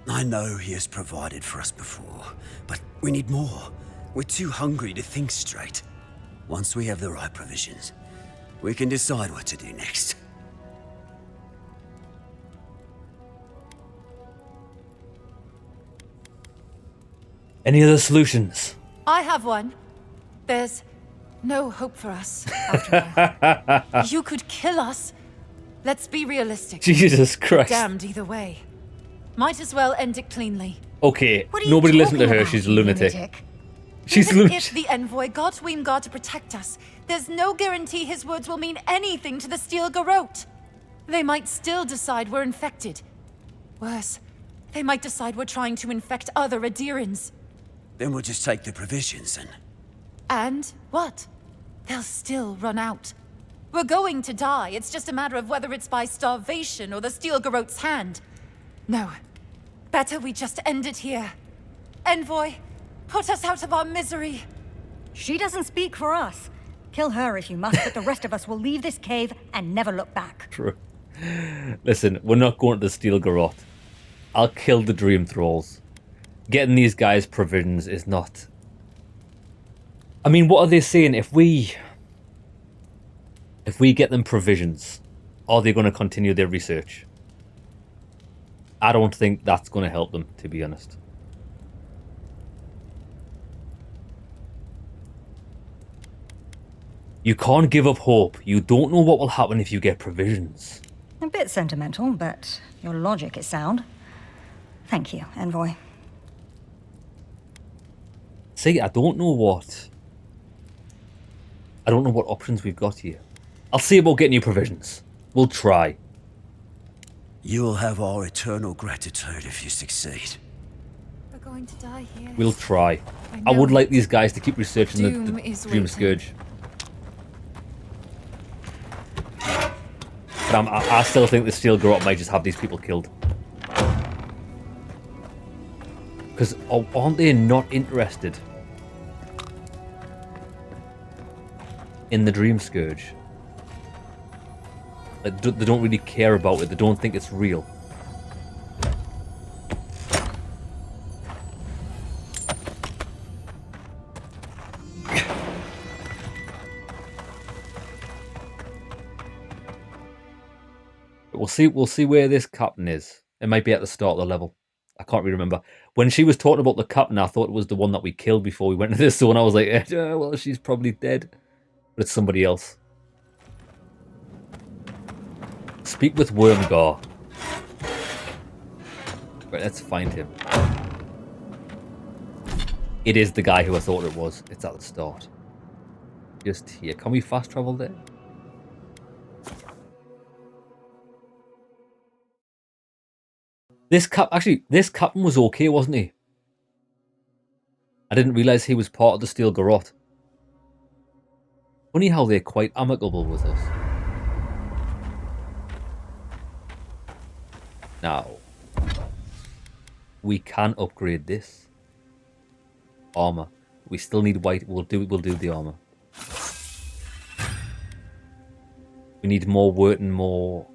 I know he has provided for us before, but we need more. We're too hungry to think straight. Once we have the right provisions, we can decide what to do next. Any other solutions? I have one. There's no hope for us, after all. You could kill us. Let's be realistic. Jesus Christ. Damned either way. Might as well end it cleanly. Okay, nobody listen to her. She's a lunatic. She's a Even lunatic. if the Envoy got Weemgar to protect us, there's no guarantee his words will mean anything to the Steel Garrote. They might still decide we're infected. Worse, they might decide we're trying to infect other Aedirans. Then we'll just take the provisions and... And what? They'll still run out. We're going to die. It's just a matter of whether it's by starvation or the Steel Garrote's hand. No. Better we just end it here. Envoy, put us out of our misery. She doesn't speak for us. Kill her if you must, but the rest of us will leave this cave and never look back. True. Listen, we're not going to the Steel Garrote. I'll kill the Dream Thralls. Getting these guys provisions is not... I mean, what are they saying? If we get them provisions, are they going to continue their research? I don't think that's going to help them, to be honest. You can't give up hope. You don't know what will happen if you get provisions. A bit sentimental, but your logic is sound. Thank you, Envoy. See, I don't know what options we've got here. I'll see about getting you provisions. We'll try. You'll have our eternal gratitude if you succeed. We're going to die here. We'll try. I know would like it. these guys to keep researching the Doom is Dream waiting. Scourge. But I still think the Steel Garrote might just have these people killed. Because aren't they not interested in the Dream Scourge? Like, they don't really care about it. They don't think it's real. We'll see where this captain is. It might be at the start of the level. I can't really remember. When she was talking about the captain, I thought it was the one that we killed before we went to this zone. I was like, well, she's probably dead. But it's somebody else. Speak with Wormgar. Right, let's find him. It is the guy who I thought it was. It's at the start. Just here. Can we fast travel there? This captain was okay, wasn't he? I didn't realise he was part of the Steel Garrote. Funny how they're quite amicable with us. Now, we can upgrade this armor. We still need white. We'll do the armor. We need more wort and more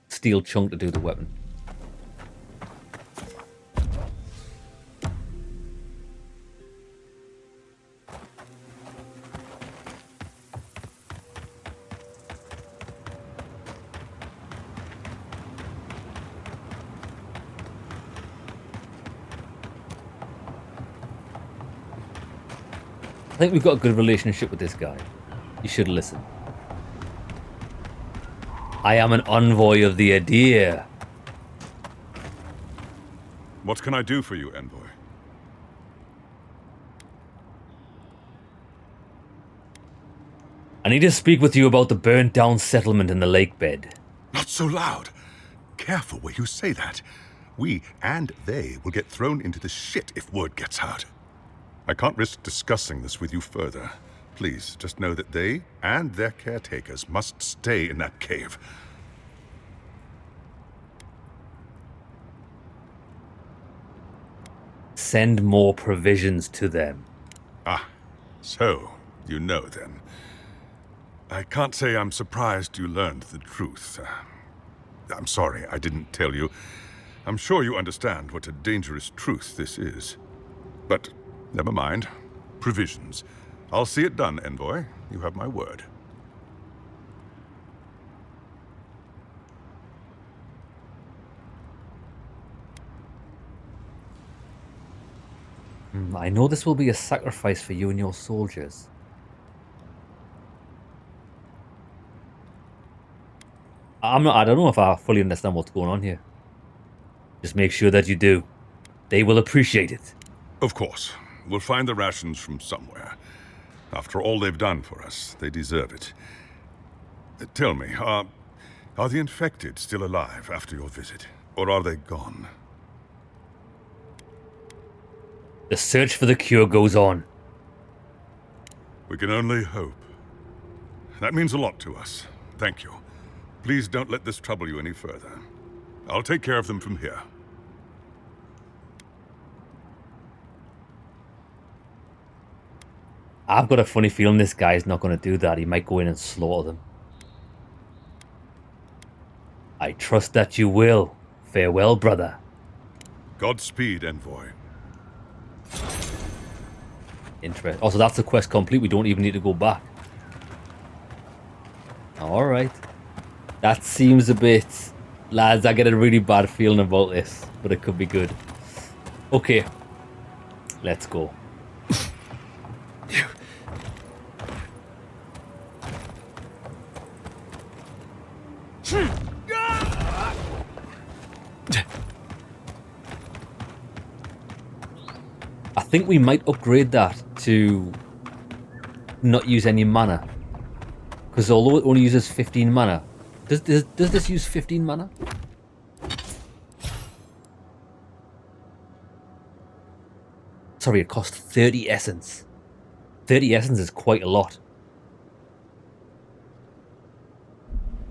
steel chunk to do the weapon. I think we've got a good relationship with this guy. You should listen. I am an envoy of the Adir. What can I do for you, envoy? I need to speak with you about the burnt down settlement in the lake bed. Not so loud. Careful where you say that. We and they will get thrown into the shit if word gets out. I can't risk discussing this with you further. Please, just know that they and their caretakers must stay in that cave. Send more provisions to them. Ah, so you know then. I can't say I'm surprised you learned the truth. I'm sorry I didn't tell you. I'm sure you understand what a dangerous truth this is. But never mind. Provisions. I'll see it done, envoy. You have my word. I know this will be a sacrifice for you and your soldiers. I don't know if I fully understand what's going on here. Just make sure that you do. They will appreciate it. Of course. We'll find the rations from somewhere. After all they've done for us, they deserve it. Tell me, are the infected still alive after your visit? Or are they gone? The search for the cure goes on. We can only hope. That means a lot to us. Thank you. Please don't let this trouble you any further. I'll take care of them from here. I've got a funny feeling this guy's not going to do that. He might go in and slaughter them. I trust that you will. Farewell, brother. Godspeed, envoy. Interesting. Also, that's the quest complete. We don't even need to go back. Alright. That seems a bit... Lads, I get a really bad feeling about this. But it could be good. Okay. Let's go. I think we might upgrade that to not use any mana. Because although it only uses 15 mana, does this use 15 mana? Sorry, it costs 30 essence. 30 essence is quite a lot.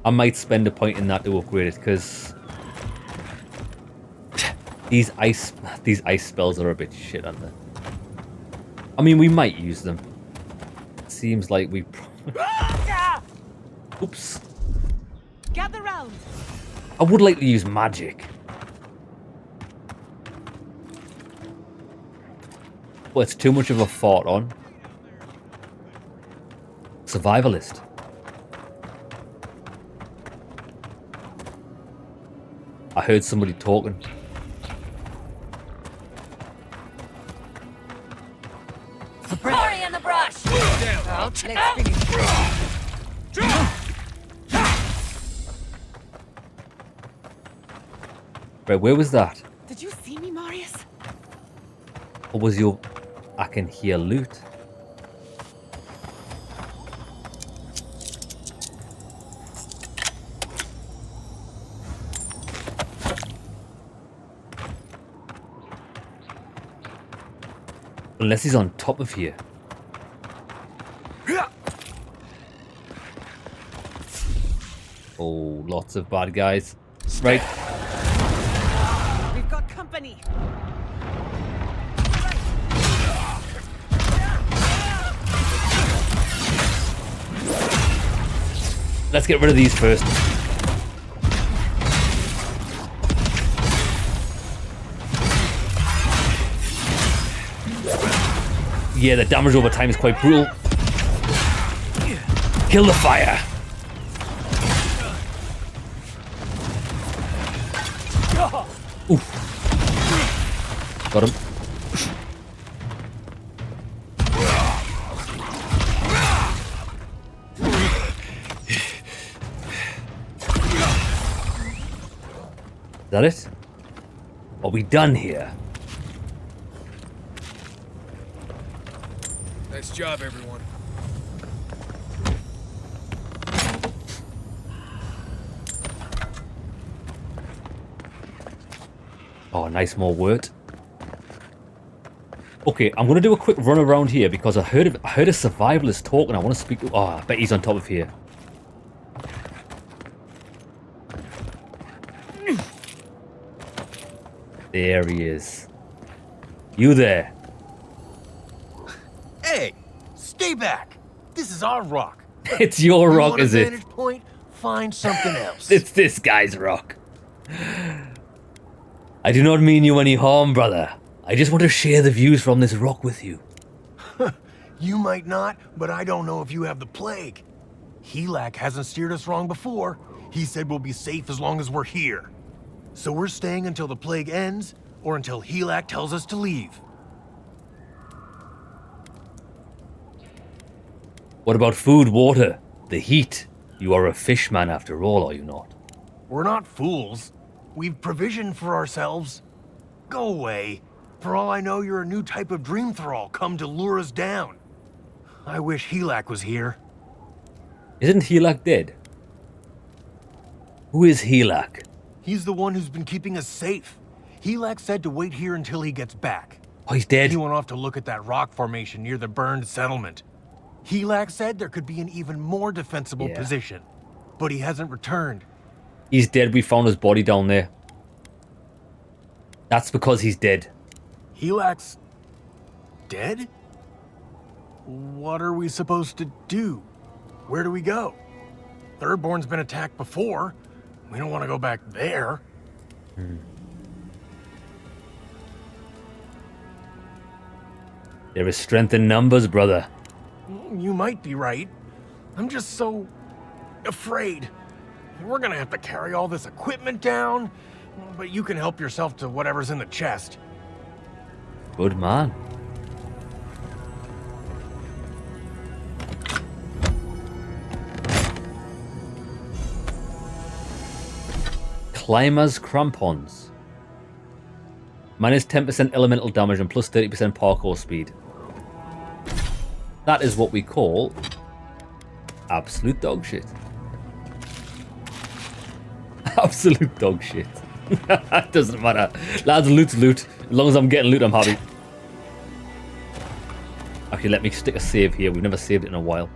I might spend a point in that to upgrade it, because these ice spells are a bit shit, aren't they? I mean, we might use them. Seems like we... Oops. Gather round. I would like to use magic. Well, it's too much of a fort on. Survivalist. I heard somebody talking. Hurry in the brush! Let's finish. Right, where was that? Did you see me, Marius? What was your... I can hear loot. Unless he's on top of here. Oh, lots of bad guys. Right. We've got company. Let's get rid of these first. Yeah, the damage over time is quite brutal. Kill the fire. Oof. Got him. Is that it? Are we done here? Nice job, everyone. Oh, nice more word. Okay, I'm gonna do a quick run around here because I heard a survivalist talk and I want to speak to. Oh, I bet he's on top of here. There he is. You there? Hey, stay back. This is our rock. It's your rock, want is a it? vantage point? Find something else. It's this guy's rock. I do not mean you any harm, brother. I just want to share the views from this rock with you. You might not, but I don't know if you have the plague. Helak hasn't steered us wrong before. He said we'll be safe as long as we're here. So we're staying until the plague ends, or until Helak tells us to leave. What about food, water, the heat? You are a fishman after all, are you not? We're not fools. We've provisioned for ourselves. Go away. For all I know, you're a new type of dream thrall come to lure us down. I wish Helak was here. Isn't Helak dead? Who is Helak? He's the one who's been keeping us safe. Helak said to wait here until he gets back. Oh, he's dead? He went off to look at that rock formation near the burned settlement. Helak said there could be an even more defensible position, but he hasn't returned. He's dead. We found his body down there. That's because he's dead. Helak's dead? What are we supposed to do? Where do we go? Thirdborn's been attacked before. We don't want to go back there. There is strength in numbers, brother. You might be right. I'm just so afraid. We're gonna have to carry all this equipment down, but you can help yourself to whatever's in the chest. Good man. Climber's crampons. Minus 10% elemental damage and plus 30% parkour speed. That is what we call absolute dog shit. Absolute dog shit. Doesn't matter. Lads, loot's loot. As long as I'm getting loot, I'm happy. Okay, let me stick a save here. We've never saved it in a while.